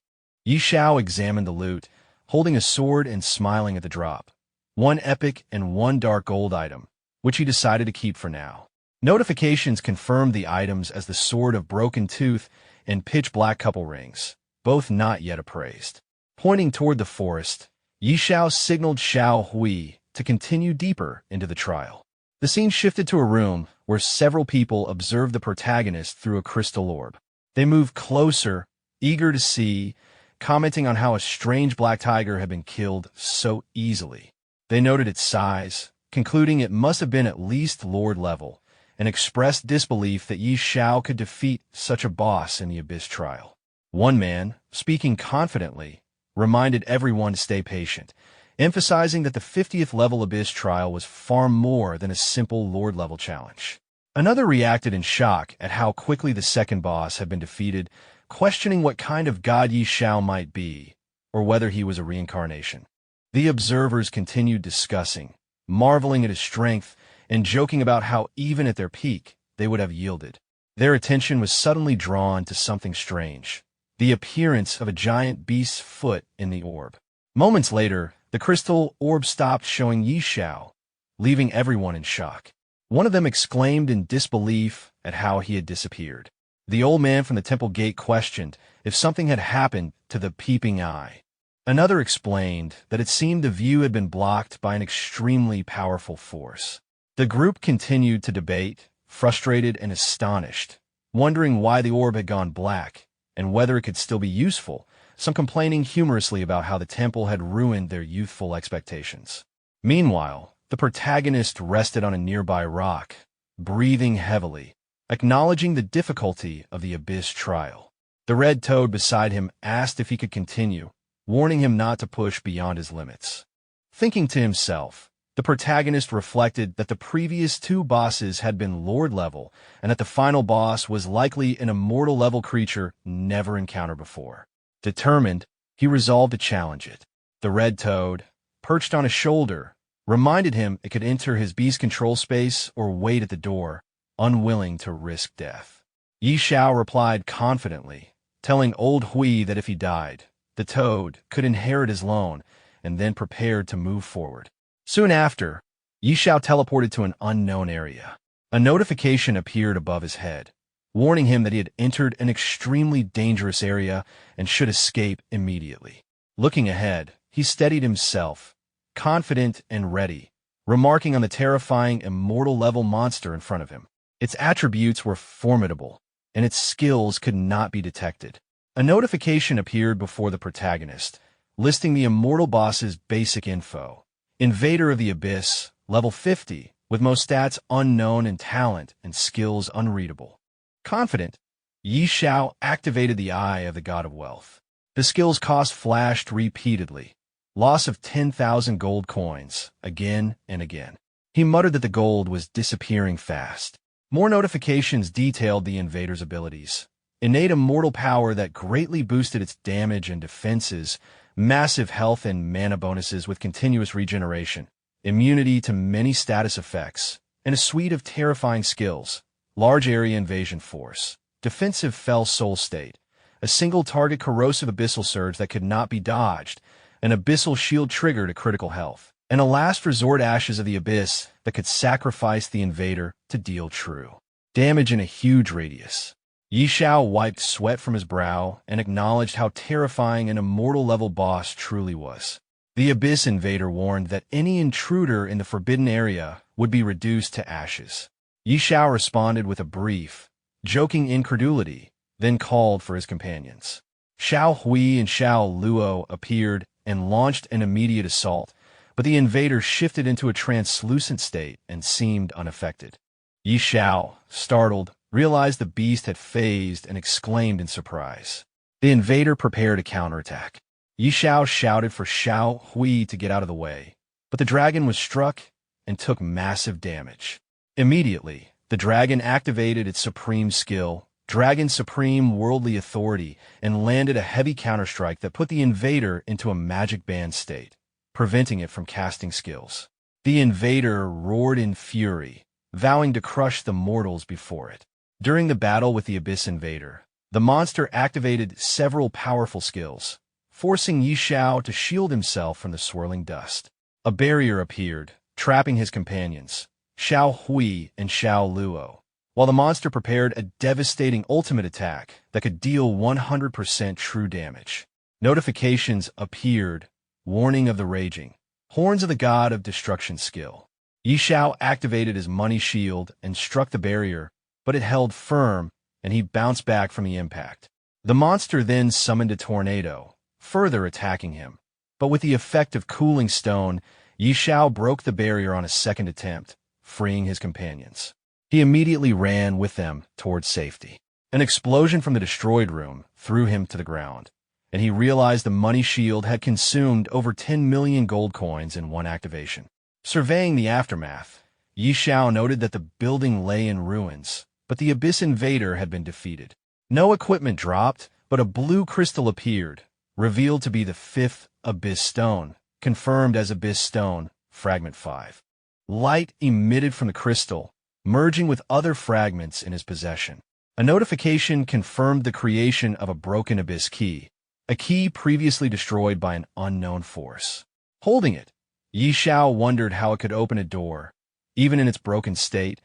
Xiao examined the loot, holding a sword and smiling at the drop. One epic and one dark gold item, which he decided to keep for now. Notifications confirmed the items as the Sword of Broken Tooth and Pitch Black Couple Rings, both not yet appraised. Pointing toward the forest, Xiao signaled Xiao Hui to continue deeper into the trial. The scene shifted to a room where several people observed the protagonist through a crystal orb. They moved closer, eager to see, commenting on how a strange black tiger had been killed so easily. They noted its size, concluding it must have been at least Lord level, and expressed disbelief that Xiao could defeat such a boss in the Abyss trial. One man, speaking confidently, reminded everyone to stay patient, emphasizing that the 50th level Abyss trial was far more than a simple Lord-level challenge. Another reacted in shock at how quickly the second boss had been defeated, questioning what kind of god Xiao might be, or whether he was a reincarnation. The observers continued discussing, marveling at his strength, and joking about how even at their peak, they would have yielded. Their attention was suddenly drawn to something strange, the appearance of a giant beast's foot in the orb. Moments later, the crystal orb stopped showing Xiao, leaving everyone in shock. One of them exclaimed in disbelief at how he had disappeared. The old man from the temple gate questioned if something had happened to the peeping eye. Another explained that it seemed the view had been blocked by an extremely powerful force. The group continued to debate, frustrated and astonished, wondering why the orb had gone black and whether it could still be useful, some complaining humorously about how the temple had ruined their youthful expectations. Meanwhile, the protagonist rested on a nearby rock, breathing heavily, acknowledging the difficulty of the Abyss trial. The red toad beside him asked if he could continue, warning him not to push beyond his limits. Thinking to himself, the protagonist reflected that the previous two bosses had been Lord level and that the final boss was likely an immortal level creature never encountered before. Determined, he resolved to challenge it. The red toad, perched on his shoulder, reminded him it could enter his beast control space or wait at the door, unwilling to risk death. Xiao replied confidently, telling old Hui that if he died, the toad could inherit his loan, and then prepared to move forward. Soon after, Xiao teleported to an unknown area. A notification appeared above his head, warning him that he had entered an extremely dangerous area and should escape immediately. Looking ahead, he steadied himself, confident and ready, remarking on the terrifying immortal-level monster in front of him. Its attributes were formidable, and its skills could not be detected. A notification appeared before the protagonist, listing the immortal boss's basic info. Invader of the Abyss, level 50, with most stats unknown and talent and skills unreadable. Confident, Xiao activated the Eye of the God of Wealth. The skill's cost flashed repeatedly. Loss of 10,000 gold coins, again and again. He muttered that the gold was disappearing fast. More notifications detailed the invader's abilities. Innate immortal power that greatly boosted its damage and defenses, massive health and mana bonuses with continuous regeneration, immunity to many status effects, and a suite of terrifying skills, large area invasion force, defensive fell soul state, a single target corrosive abyssal surge that could not be dodged, an abyssal shield trigger to critical health, and a last resort ashes of the abyss that could sacrifice the invader to deal true damage in a huge radius. Xiao wiped sweat from his brow and acknowledged how terrifying an immortal-level boss truly was. The Abyss Invader warned that any intruder in the forbidden area would be reduced to ashes. Xiao responded with a brief, joking incredulity, then called for his companions. Xiao Hui and Xiao Luo appeared and launched an immediate assault, but the invader shifted into a translucent state and seemed unaffected. Xiao, startled, realized the beast had phased and exclaimed in surprise. The invader prepared a counterattack. Xiao shouted for Xiao Hui to get out of the way, but the dragon was struck and took massive damage. Immediately, the dragon activated its supreme skill, Dragon Supreme Worldly Authority, and landed a heavy counterstrike that put the invader into a magic band state, preventing it from casting skills. The invader roared in fury, vowing to crush the mortals before it. During the battle with the Abyss Invader, the monster activated several powerful skills, forcing Xiao to shield himself from the swirling dust. A barrier appeared, trapping his companions, Xiao Hui and Xiao Luo, while the monster prepared a devastating ultimate attack that could deal 100% true damage. Notifications appeared, warning of the raging horns of the god of destruction skill. Yi Xiao activated his money shield and struck the barrier, but it held firm, and he bounced back from the impact. The monster then summoned a tornado, further attacking him. But with the effect of cooling stone, Yi Xiao broke the barrier on a second attempt, freeing his companions. He immediately ran with them towards safety. An explosion from the destroyed room threw him to the ground, and he realized the money shield had consumed over 10 million gold coins in one activation. Surveying the aftermath, Yi Xiao noted that the building lay in ruins, but the Abyss Invader had been defeated. No equipment dropped, but a blue crystal appeared, revealed to be the 5th Abyss Stone, confirmed as Abyss Stone, Fragment 5. Light emitted from the crystal, merging with other fragments in his possession. A notification confirmed the creation of a broken Abyss key, a key previously destroyed by an unknown force. Holding it, Yi Xiao wondered how it could open a door, even in its broken state,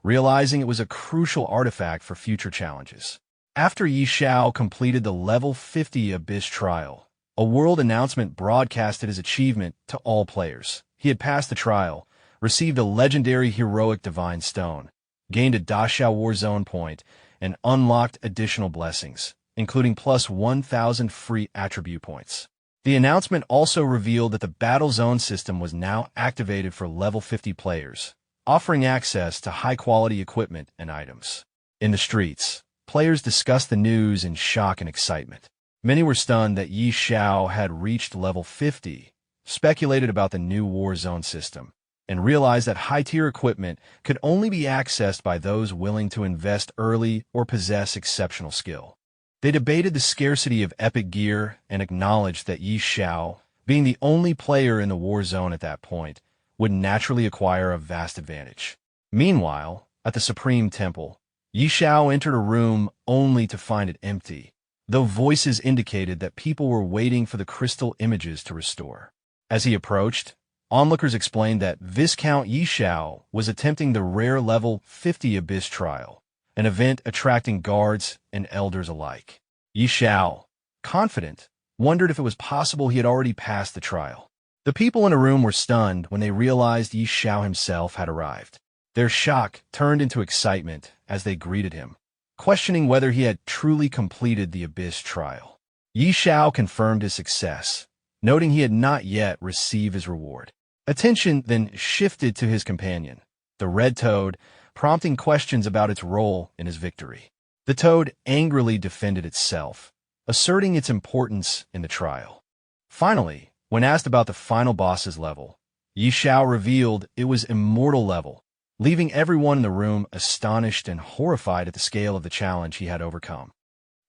realizing it was a crucial artifact for future challenges. After Yi Xiao completed the level 50 Abyss trial, a world announcement broadcasted his achievement to all players. He had passed the trial, received a legendary heroic divine stone, gained a Da Xiao War Zone point, and unlocked additional blessings, including plus 1,000 free attribute points. The announcement also revealed that the Battle Zone system was now activated for level 50 players, offering access to high-quality equipment and items. In the streets, players discussed the news in shock and excitement. Many were stunned that Yi Xiao had reached level 50, speculated about the new War Zone system, and realized that high-tier equipment could only be accessed by those willing to invest early or possess exceptional skill. They debated the scarcity of epic gear and acknowledged that Yi Xiao, being the only player in the War Zone at that point, would naturally acquire a vast advantage. Meanwhile, at the Supreme Temple, Yi Xiao entered a room only to find it empty, though voices indicated that people were waiting for the crystal images to restore. As he approached, onlookers explained that Viscount Yi Xiao was attempting the rare level 50 Abyss trial, an event attracting guards and elders alike. Yi Xiao, confident, wondered if it was possible he had already passed the trial. The people in the room were stunned when they realized Yi Xiao himself had arrived. Their shock turned into excitement as they greeted him, questioning whether he had truly completed the Abyss trial. Yi Xiao confirmed his success, noting he had not yet received his reward. Attention then shifted to his companion, the red toad, prompting questions about its role in his victory. The toad angrily defended itself, asserting its importance in the trial. Finally, when asked about the final boss's level, Yi Xiao revealed it was immortal level, leaving everyone in the room astonished and horrified at the scale of the challenge he had overcome.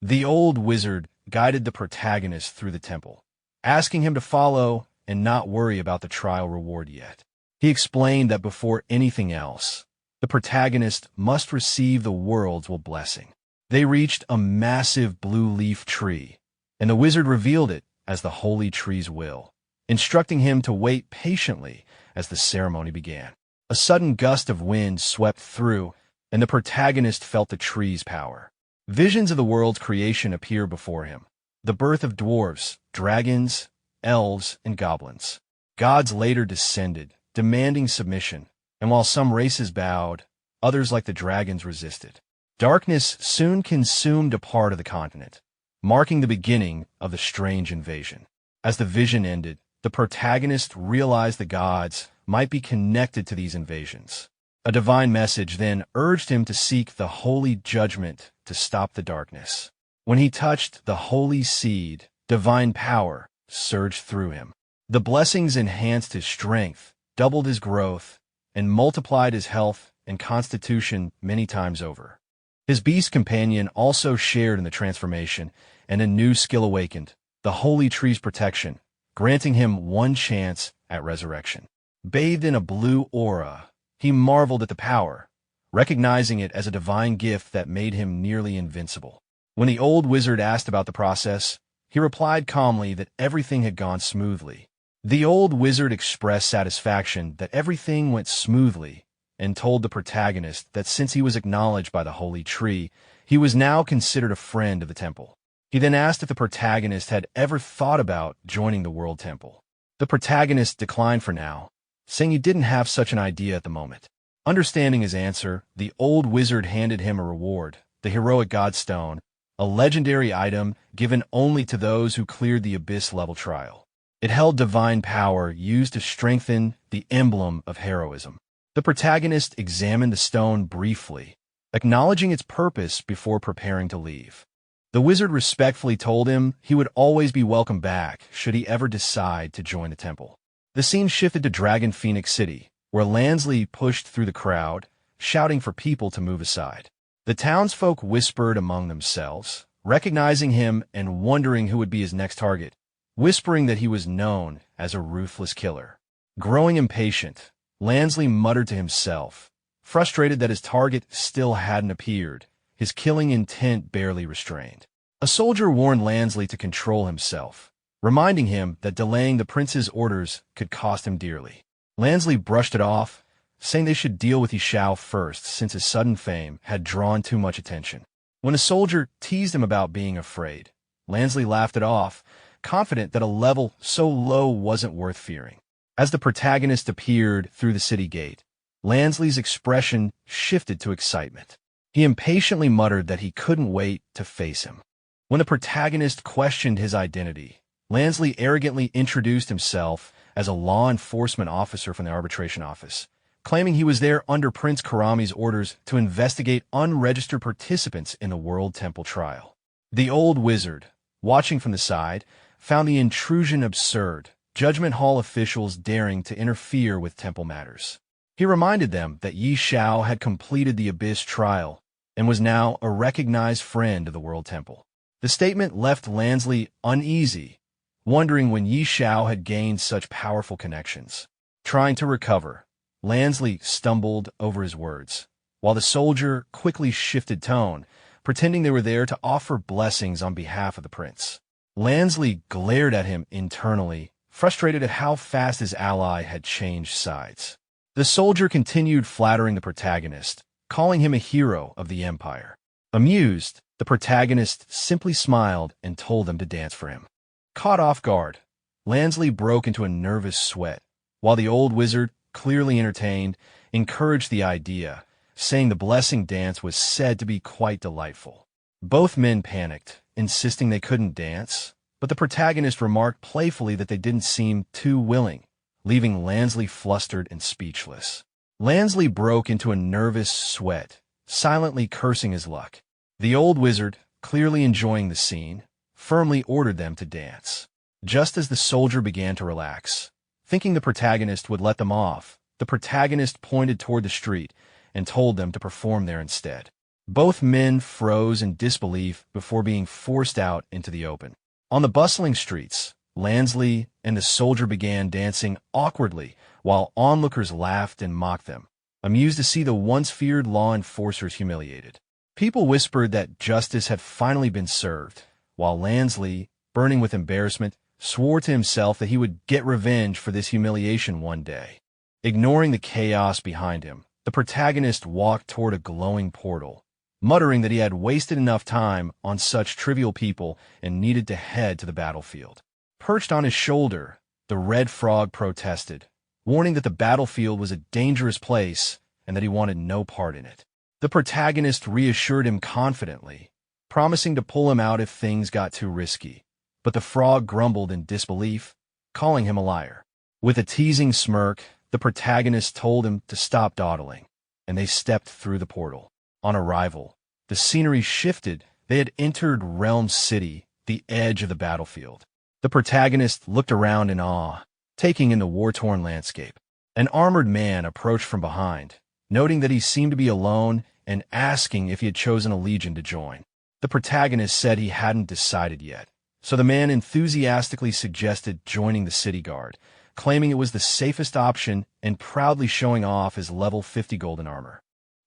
The old wizard guided the protagonist through the temple, asking him to follow and not worry about the trial reward yet. He explained that before anything else, the protagonist must receive the world's blessing. They reached a massive blue leaf tree, and the wizard revealed it as the holy tree's will, instructing him to wait patiently as the ceremony began. A sudden gust of wind swept through, and the protagonist felt the tree's power. Visions of the world's creation appeared before him. The birth of dwarves, dragons, elves, and goblins. Gods later descended, demanding submission, and while some races bowed, others like the dragons resisted. Darkness soon consumed a part of the continent, marking the beginning of the strange invasion. As the vision ended, the protagonist realized the gods might be connected to these invasions. A divine message then urged him to seek the holy judgment to stop the darkness. When he touched the holy seed, divine power surged through him. The blessings enhanced his strength, doubled his growth, and multiplied his health and constitution many times over. His beast companion also shared in the transformation, and a new skill awakened, the holy tree's protection, granting him one chance at resurrection. Bathed in a blue aura, he marveled at the power, recognizing it as a divine gift that made him nearly invincible. When the old wizard asked about the process, he replied calmly that everything had gone smoothly. The old wizard expressed satisfaction that everything went smoothly and told the protagonist that since he was acknowledged by the holy tree, he was now considered a friend of the temple. He then asked if the protagonist had ever thought about joining the World Temple. The protagonist declined for now, saying he didn't have such an idea at the moment. Understanding his answer, the old wizard handed him a reward, the heroic Godstone, a legendary item given only to those who cleared the Abyss-level trial. It held divine power used to strengthen the emblem of heroism. The protagonist examined the stone briefly, acknowledging its purpose before preparing to leave. The wizard respectfully told him he would always be welcome back should he ever decide to join the temple. The scene shifted to Dragon Phoenix City, where Lansley pushed through the crowd, shouting for people to move aside. The townsfolk whispered among themselves, recognizing him and wondering who would be his next target, whispering that he was known as a ruthless killer. Growing impatient, Lansley muttered to himself, frustrated that his target still hadn't appeared, his killing intent barely restrained. A soldier warned Lansley to control himself, reminding him that delaying the prince's orders could cost him dearly. Lansley brushed it off, saying they should deal with Xiao first since his sudden fame had drawn too much attention. When a soldier teased him about being afraid, Lansley laughed it off, confident that a level so low wasn't worth fearing. As the protagonist appeared through the city gate, Lansley's expression shifted to excitement. He impatiently muttered that he couldn't wait to face him. When the protagonist questioned his identity, Lansley arrogantly introduced himself as a law enforcement officer from the arbitration office, claiming he was there under Prince Karami's orders to investigate unregistered participants in the World Temple trial. The old wizard, watching from the side, found the intrusion absurd, Judgment Hall officials daring to interfere with temple matters. He reminded them that Xiao had completed the Abyss trial and was now a recognized friend of the World Temple. The statement left Lansley uneasy, wondering when Xiao had gained such powerful connections. Trying to recover, Lansley stumbled over his words, while the soldier quickly shifted tone, pretending they were there to offer blessings on behalf of the prince. Lansley glared at him internally, frustrated at how fast his ally had changed sides. The soldier continued flattering the protagonist, calling him a hero of the Empire. Amused, the protagonist simply smiled and told them to dance for him. Caught off guard, Lansley broke into a nervous sweat, while the old wizard, clearly entertained, encouraged the idea, saying the blessing dance was said to be quite delightful. Both men panicked, insisting they couldn't dance, but the protagonist remarked playfully that they didn't seem too willing, leaving Lansley flustered and speechless. Lansley broke into a nervous sweat, silently cursing his luck. The old wizard, clearly enjoying the scene, firmly ordered them to dance. Just as the soldier began to relax, thinking the protagonist would let them off, the protagonist pointed toward the street and told them to perform there instead. Both men froze in disbelief before being forced out into the open. On the bustling streets, Lansley and the soldier began dancing awkwardly while onlookers laughed and mocked them, amused to see the once feared law enforcers humiliated. People whispered that justice had finally been served, while Lansley, burning with embarrassment, swore to himself that he would get revenge for this humiliation one day. Ignoring the chaos behind him, the protagonist walked toward a glowing portal, muttering that he had wasted enough time on such trivial people and needed to head to the battlefield. Perched on his shoulder, the red frog protested, warning that the battlefield was a dangerous place and that he wanted no part in it. The protagonist reassured him confidently, promising to pull him out if things got too risky, but the frog grumbled in disbelief, calling him a liar. With a teasing smirk, the protagonist told him to stop dawdling, and they stepped through the portal. On arrival, the scenery shifted. They had entered Realm City, the edge of the battlefield. The protagonist looked around in awe, taking in the war-torn landscape. An armored man approached from behind, noting that he seemed to be alone and asking if he had chosen a legion to join. The protagonist said he hadn't decided yet, so the man enthusiastically suggested joining the city guard, claiming it was the safest option and proudly showing off his level 50 golden armor.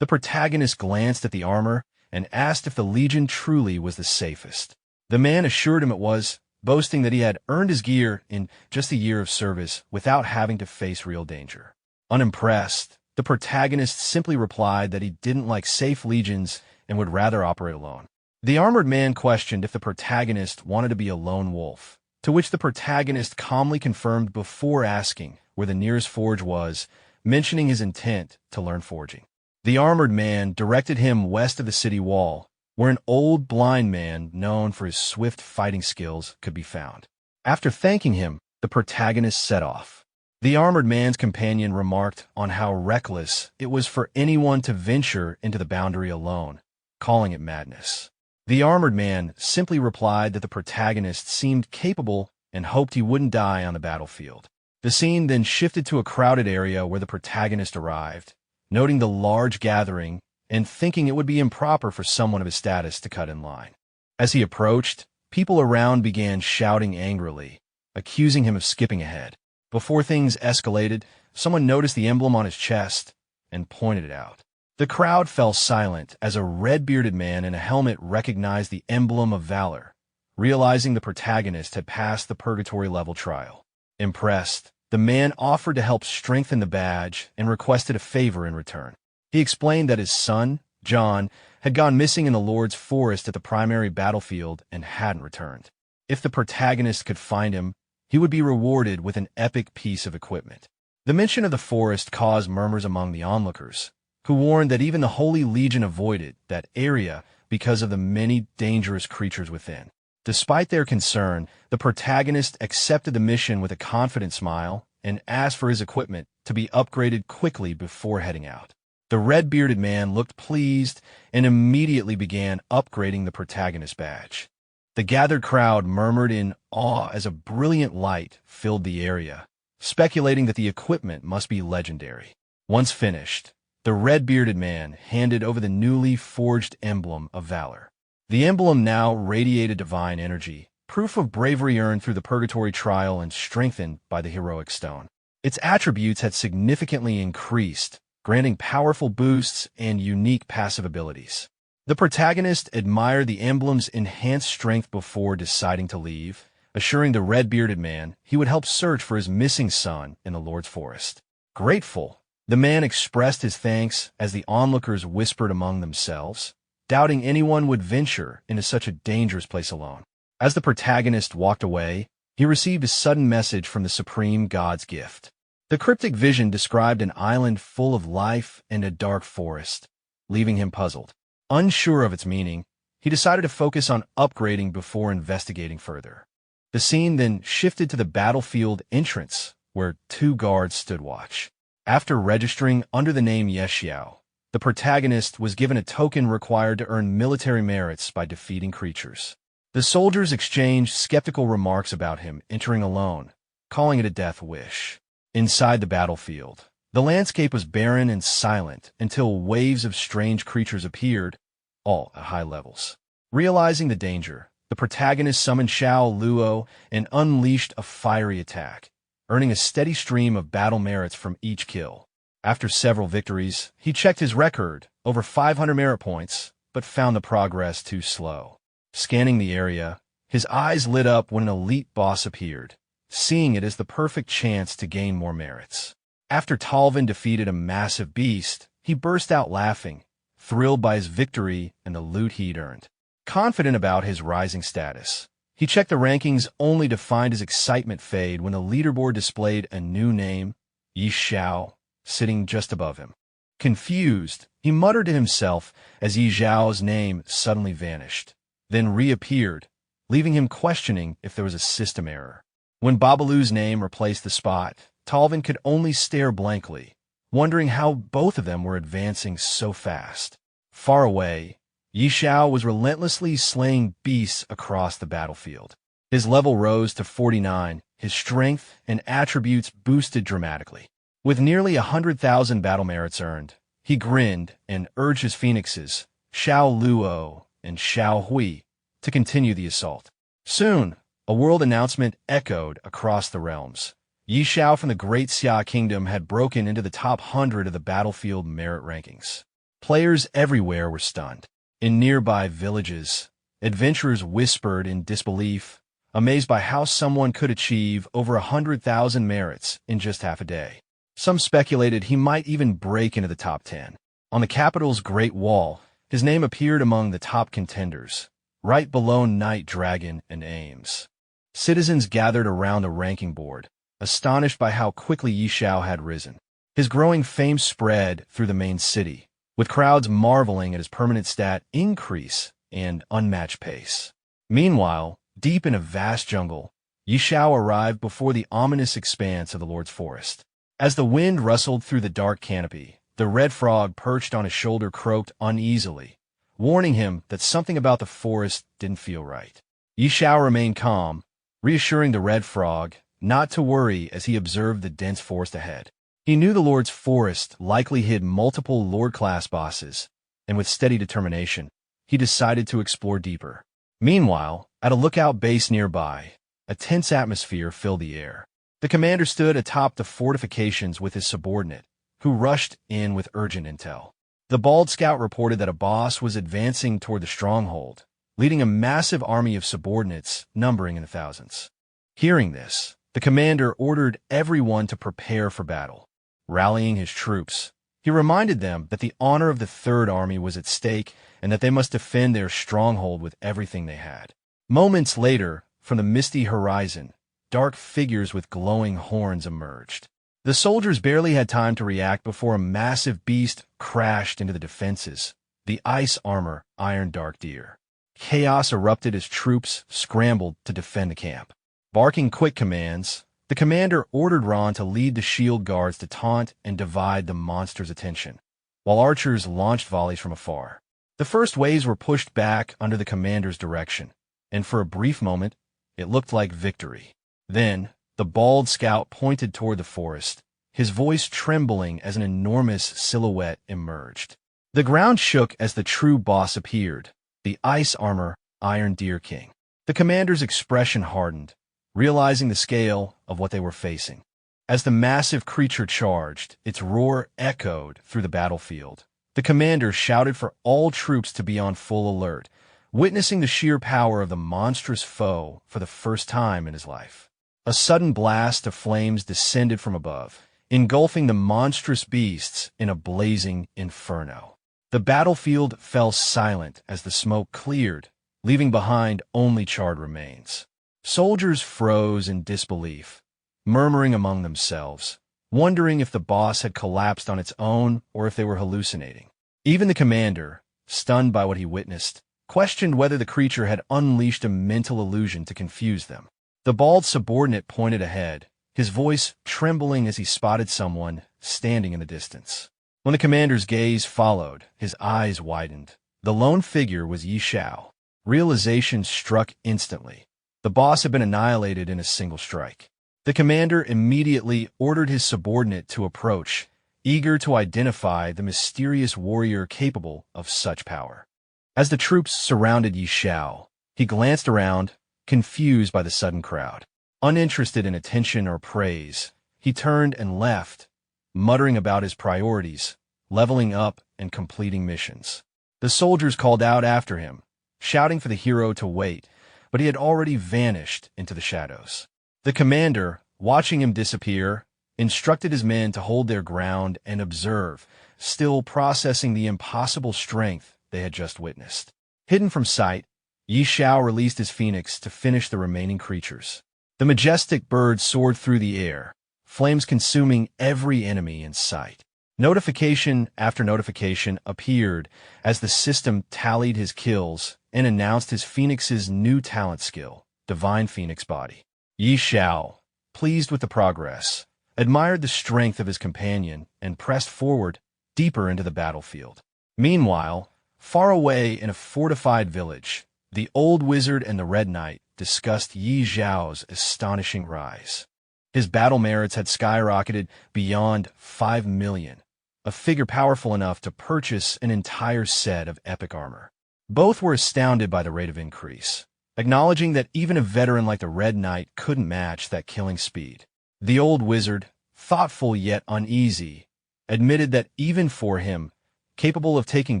The protagonist glanced at the armor and asked if the legion truly was the safest. The man assured him it was, boasting that he had earned his gear in just a year of service without having to face real danger. Unimpressed, The protagonist simply replied that he didn't like safe legions and would rather operate alone. The armored man questioned if the protagonist wanted to be a lone wolf, to which the protagonist calmly confirmed before asking where the nearest forge was, mentioning his intent to learn forging. The armored man directed him west of the city wall, where an old blind man known for his swift fighting skills could be found. After thanking him, the protagonist set off. The armored man's companion remarked on how reckless it was for anyone to venture into the boundary alone, calling it madness. The armored man simply replied that the protagonist seemed capable and hoped he wouldn't die on the battlefield. The scene then shifted to a crowded area where the protagonist arrived, noting the large gathering and thinking it would be improper for someone of his status to cut in line. As he approached, people around began shouting angrily, accusing him of skipping ahead. Before things escalated, someone noticed the emblem on his chest and pointed it out. The crowd fell silent as a red-bearded man in a helmet recognized the emblem of valor, realizing the protagonist had passed the purgatory level trial. Impressed, the man offered to help strengthen the badge and requested a favor in return. He explained that his son, John, had gone missing in the Lord's forest at the primary battlefield and hadn't returned. If the protagonist could find him, he would be rewarded with an epic piece of equipment. The mention of the forest caused murmurs among the onlookers, who warned that even the Holy Legion avoided that area because of the many dangerous creatures within. Despite their concern, the protagonist accepted the mission with a confident smile and asked for his equipment to be upgraded quickly before heading out. The red-bearded man looked pleased and immediately began upgrading the protagonist's badge. The gathered crowd murmured in awe as a brilliant light filled the area, speculating that the equipment must be legendary. Once finished, the red-bearded man handed over the newly forged emblem of valor. The emblem now radiated divine energy, proof of bravery earned through the purgatory trial and strengthened by the heroic stone. Its attributes had significantly increased, granting powerful boosts and unique passive abilities. The protagonist admired the emblem's enhanced strength before deciding to leave, assuring the red-bearded man he would help search for his missing son in the Lord's forest. Grateful, the man expressed his thanks as the onlookers whispered among themselves, doubting anyone would venture into such a dangerous place alone. As the protagonist walked away, he received a sudden message from the supreme god's gift. The cryptic vision described an island full of life and a dark forest, leaving him puzzled. Unsure of its meaning, he decided to focus on upgrading before investigating further. The scene then shifted to the battlefield entrance, where two guards stood watch. After registering under the name Xiao, the protagonist was given a token required to earn military merits by defeating creatures. The soldiers exchanged skeptical remarks about him entering alone, calling it a death wish. Inside the battlefield, the landscape was barren and silent until waves of strange creatures appeared, all at high levels. Realizing the danger, the protagonist summoned Xiao Luo and unleashed a fiery attack, earning a steady stream of battle merits from each kill. After several victories, he checked his record, over 500 merit points, but found the progress too slow. Scanning the area, his eyes lit up when an elite boss appeared, seeing it as the perfect chance to gain more merits. After Talvin defeated a massive beast, he burst out laughing, thrilled by his victory and the loot he'd earned. Confident about his rising status, he checked the rankings only to find his excitement fade when the leaderboard displayed a new name, Xiao, sitting just above him. Confused, he muttered to himself as Xiao's name suddenly vanished, then reappeared, leaving him questioning if there was a system error. When Babalu's name replaced the spot, Talvin could only stare blankly, wondering how both of them were advancing so fast. Far away, Xiao was relentlessly slaying beasts across the battlefield. His level rose to 49, his strength and attributes boosted dramatically. With nearly 100,000 battle merits earned, he grinned and urged his phoenixes, Xiao Luo and Xiao Hui, to continue the assault. Soon, a world announcement echoed across the realms. Xiao from the Great Xia Kingdom had broken into the top 100 of the battlefield merit rankings. Players everywhere were stunned. In nearby villages, adventurers whispered in disbelief, amazed by how someone could achieve over 100,000 merits in just half a day. Some speculated he might even break into the top 10. On the capital's Great Wall, his name appeared among the top contenders, right below Night Dragon and Ames. Citizens gathered around the ranking board, astonished by how quickly Xiao had risen. His growing fame spread through the main city, with crowds marveling at his permanent stat increase and unmatched pace. Meanwhile, deep in a vast jungle, Xiao arrived before the ominous expanse of the Lord's Forest. As the wind rustled through the dark canopy, the red frog perched on his shoulder croaked uneasily, warning him that something about the forest didn't feel right. Xiao remained calm, reassuring the red frog not to worry as he observed the dense forest ahead. He knew the Lord's Forest likely hid multiple Lord-class bosses, and with steady determination, he decided to explore deeper. Meanwhile, at a lookout base nearby, a tense atmosphere filled the air. The commander stood atop the fortifications with his subordinate, who rushed in with urgent intel. The bald scout reported that a boss was advancing toward the stronghold, leading a massive army of subordinates numbering in the thousands. Hearing this, the commander ordered everyone to prepare for battle. Rallying his troops, he reminded them that the honor of the Third Army was at stake and that they must defend their stronghold with everything they had. Moments later, from the misty horizon, dark figures with glowing horns emerged. The soldiers barely had time to react before a massive beast crashed into the defenses, the ice armor Iron Dark Deer. Chaos erupted as troops scrambled to defend the camp. Barking quick commands, the commander ordered Ron to lead the shield guards to taunt and divide the monster's attention, while archers launched volleys from afar. The first waves were pushed back under the commander's direction, and for a brief moment, it looked like victory. Then, the bald scout pointed toward the forest, his voice trembling as an enormous silhouette emerged. The ground shook as the true boss appeared, the ice armor Iron Deer King. The commander's expression hardened, realizing the scale of what they were facing. As the massive creature charged, its roar echoed through the battlefield. The commander shouted for all troops to be on full alert, witnessing the sheer power of the monstrous foe for the first time in his life. A sudden blast of flames descended from above, engulfing the monstrous beasts in a blazing inferno. The battlefield fell silent as the smoke cleared, leaving behind only charred remains. Soldiers froze in disbelief, murmuring among themselves, wondering if the boss had collapsed on its own or if they were hallucinating. Even the commander, stunned by what he witnessed, questioned whether the creature had unleashed a mental illusion to confuse them. The bald subordinate pointed ahead, his voice trembling as he spotted someone standing in the distance. When the commander's gaze followed, his eyes widened. The lone figure was Xiao. Realization struck instantly. The boss had been annihilated in a single strike. The commander immediately ordered his subordinate to approach, eager to identify the mysterious warrior capable of such power. As the troops surrounded Xiao, he glanced around, confused by the sudden crowd. Uninterested in attention or praise, he turned and left, muttering about his priorities, leveling up and completing missions. The soldiers called out after him, shouting for the hero to wait, but he had already vanished into the shadows. The commander, watching him disappear, instructed his men to hold their ground and observe, still processing the impossible strength they had just witnessed. Hidden from sight, Xiao released his phoenix to finish the remaining creatures. The majestic bird soared through the air, flames consuming every enemy in sight. Notification after notification appeared as the system tallied his kills and announced his phoenix's new talent skill, Divine Phoenix Body. Xiao, pleased with the progress, admired the strength of his companion and pressed forward deeper into the battlefield. Meanwhile, far away in a fortified village, the old wizard and the Red Knight discussed Xiao's astonishing rise. His battle merits had skyrocketed beyond 5 million, a figure powerful enough to purchase an entire set of epic armor. Both were astounded by the rate of increase, acknowledging that even a veteran like the Red Knight couldn't match that killing speed. The old wizard, thoughtful yet uneasy, admitted that even for him, capable of taking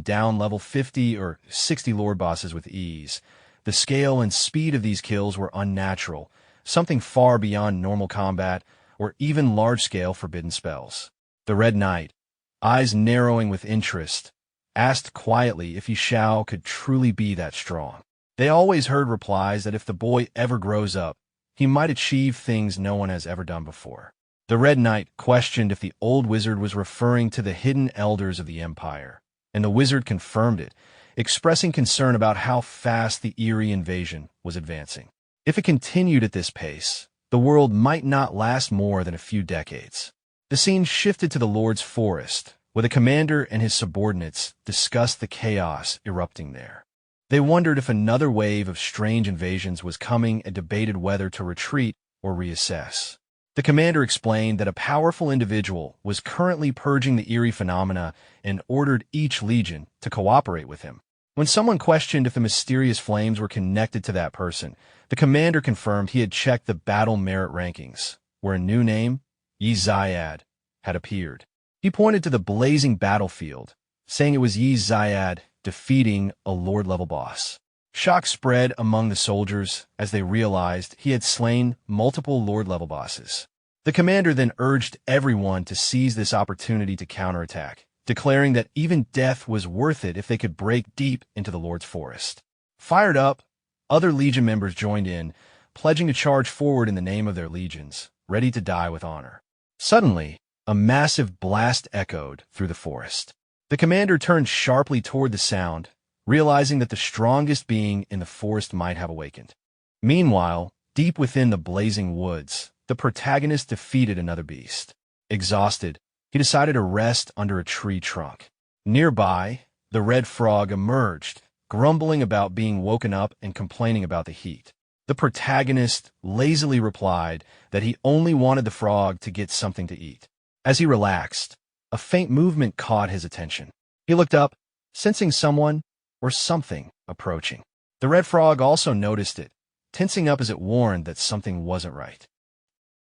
down level 50 or 60 lord bosses with ease, the scale and speed of these kills were unnatural, something far beyond normal combat, or even large-scale forbidden spells. The Red Knight, eyes narrowing with interest, asked quietly if Xiao could truly be that strong. They always heard replies that if the boy ever grows up, he might achieve things no one has ever done before. The Red Knight questioned if the old wizard was referring to the hidden elders of the Empire, and the wizard confirmed it, expressing concern about how fast the eerie invasion was advancing. If it continued at this pace, the world might not last more than a few decades. The scene shifted to the Lord's Forest, where the commander and his subordinates discussed the chaos erupting there. They wondered if another wave of strange invasions was coming and debated whether to retreat or reassess. The commander explained that a powerful individual was currently purging the eerie phenomena and ordered each legion to cooperate with him. When someone questioned if the mysterious flames were connected to that person, the commander confirmed he had checked the battle merit rankings, where a new name, Yi Zayad, had appeared. He pointed to the blazing battlefield, saying it was Yi Zayad defeating a Lord-level boss. Shock spread among the soldiers as they realized he had slain multiple Lord-level bosses. The commander then urged everyone to seize this opportunity to counterattack, declaring that even death was worth it if they could break deep into the Lord's Forest. Fired up, other Legion members joined in, pledging to charge forward in the name of their legions, ready to die with honor. Suddenly, a massive blast echoed through the forest. The commander turned sharply toward the sound, realizing that the strongest being in the forest might have awakened. Meanwhile, deep within the blazing woods, the protagonist defeated another beast. Exhausted, he decided to rest under a tree trunk. Nearby, the red frog emerged, grumbling about being woken up and complaining about the heat. The protagonist lazily replied that he only wanted the frog to get something to eat. As he relaxed, a faint movement caught his attention. He looked up, sensing someone or something approaching. The red frog also noticed it, tensing up as it warned that something wasn't right.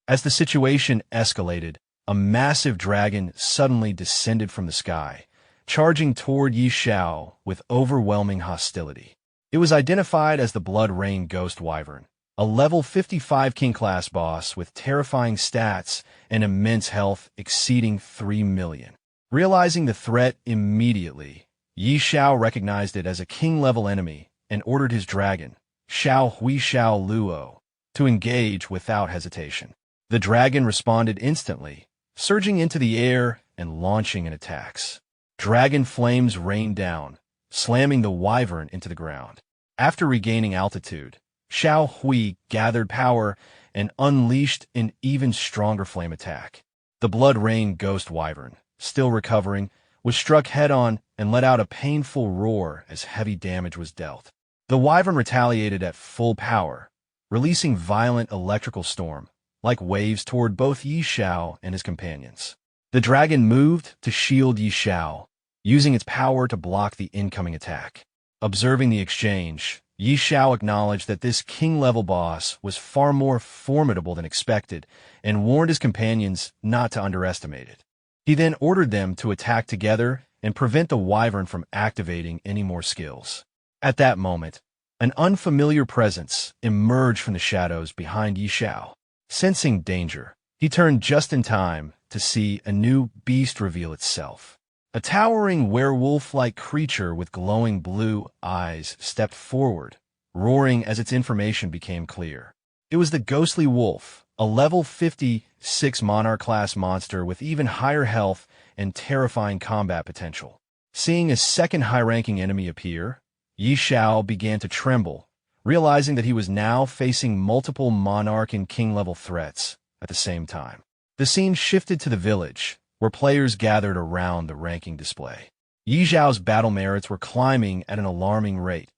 As the situation escalated, a massive dragon suddenly descended from the sky, charging toward Xiao with overwhelming hostility. It was identified as the Blood Rain Ghost Wyvern, a level 55 King-class boss with terrifying stats and immense health exceeding 3 million. Realizing the threat immediately, Xiao recognized it as a king-level enemy and ordered his dragon, Xiao Hui Xiao Luo, to engage without hesitation. The dragon responded instantly, surging into the air and launching in attacks. Dragon flames rained down, slamming the wyvern into the ground. After regaining altitude, Xiao Hui gathered power and unleashed an even stronger flame attack. The Blood Rain Ghost Wyvern, still recovering, was struck head-on and let out a painful roar as heavy damage was dealt. The wyvern retaliated at full power, releasing violent electrical storm, like waves toward both Xiao and his companions. The dragon moved to shield Xiao, using its power to block the incoming attack. Observing the exchange, Xiao acknowledged that this king-level boss was far more formidable than expected and warned his companions not to underestimate it. He then ordered them to attack together and prevent the wyvern from activating any more skills. At that moment, an unfamiliar presence emerged from the shadows behind Xiao. Sensing danger, he turned just in time to see a new beast reveal itself. A towering werewolf-like creature with glowing blue eyes stepped forward, roaring as its information became clear. It was the Ghostly Wolf, a level 56 Monarch-class monster with even higher health and terrifying combat potential. Seeing a second high-ranking enemy appear, Xiao began to tremble, realizing that he was now facing multiple Monarch and King-level threats at the same time. The scene shifted to the village, where players gathered around the ranking display. Xiao's battle merits were climbing at an alarming rate,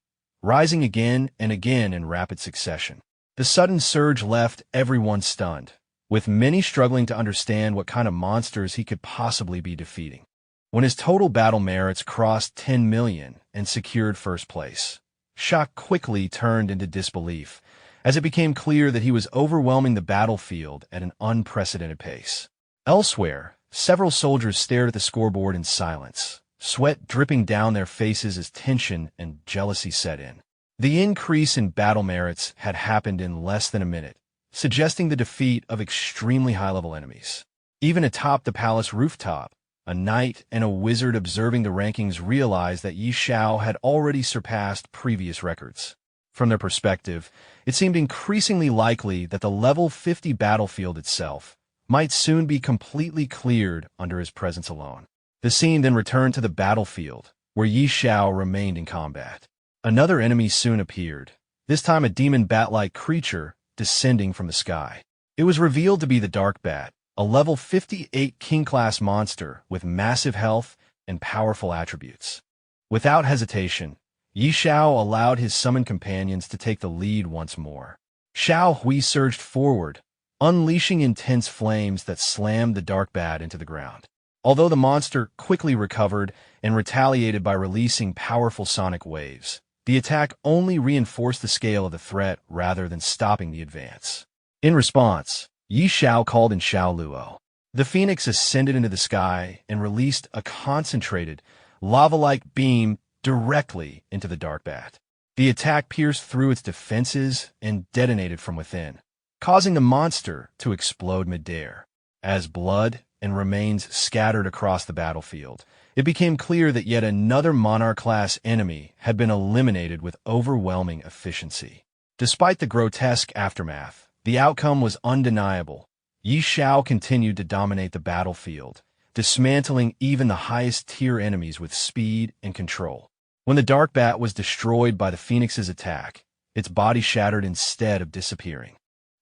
rising again and again in rapid succession. The sudden surge left everyone stunned, with many struggling to understand what kind of monsters he could possibly be defeating. When his total battle merits crossed 10 million and secured first place, shock quickly turned into disbelief, as it became clear that he was overwhelming the battlefield at an unprecedented pace. Elsewhere, several soldiers stared at the scoreboard in silence, sweat dripping down their faces as tension and jealousy set in. The increase in battle merits had happened in less than a minute, suggesting the defeat of extremely high-level enemies. Even atop the palace rooftop, a knight and a wizard observing the rankings realized that Xiao had already surpassed previous records. From their perspective, it seemed increasingly likely that the level 50 battlefield itself might soon be completely cleared under his presence alone. The scene then returned to the battlefield, where Xiao remained in combat. Another enemy soon appeared, this time a demon bat-like creature descending from the sky. It was revealed to be the Dark Bat, a level 58 king-class monster with massive health and powerful attributes. Without hesitation, Xiao allowed his summoned companions to take the lead once more. Xiao Hui surged forward, unleashing intense flames that slammed the Dark Bat into the ground. Although the monster quickly recovered and retaliated by releasing powerful sonic waves, the attack only reinforced the scale of the threat rather than stopping the advance. In response, Xiao called in Xiao Luo. The phoenix ascended into the sky and released a concentrated, lava-like beam directly into the Dark Bat. The attack pierced through its defenses and detonated from within, causing the monster to explode midair. As blood and remains scattered across the battlefield, it became clear that yet another Monarch-class enemy had been eliminated with overwhelming efficiency. Despite the grotesque aftermath, the outcome was undeniable. Xiao continued to dominate the battlefield, dismantling even the highest-tier enemies with speed and control. When the Dark Bat was destroyed by the Phoenix's attack, its body shattered instead of disappearing.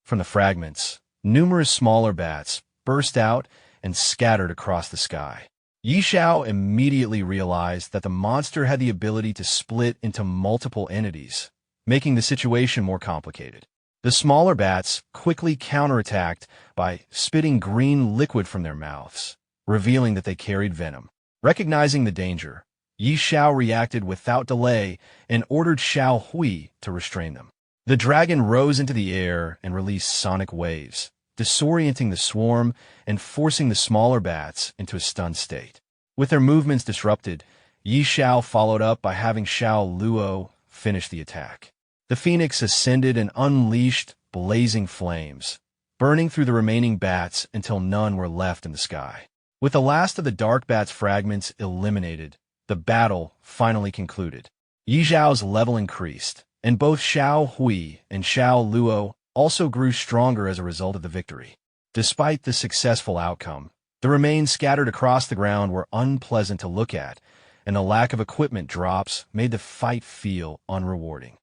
From the fragments, numerous smaller bats burst out and scattered across the sky. Xiao immediately realized that the monster had the ability to split into multiple entities, making the situation more complicated. The smaller bats quickly counterattacked by spitting green liquid from their mouths, revealing that they carried venom. Recognizing the danger, Xiao reacted without delay and ordered Xiao Hui to restrain them. The dragon rose into the air and released sonic waves, disorienting the swarm and forcing the smaller bats into a stunned state. With their movements disrupted, Xiao followed up by having Xiao Luo finish the attack. The phoenix ascended and unleashed blazing flames, burning through the remaining bats until none were left in the sky. With the last of the Dark Bat's fragments eliminated, the battle finally concluded. Xiao's level increased, and both Xiao Hui and Xiao Luo also grew stronger as a result of the victory. Despite the successful outcome, the remains scattered across the ground were unpleasant to look at, and the lack of equipment drops made the fight feel unrewarding.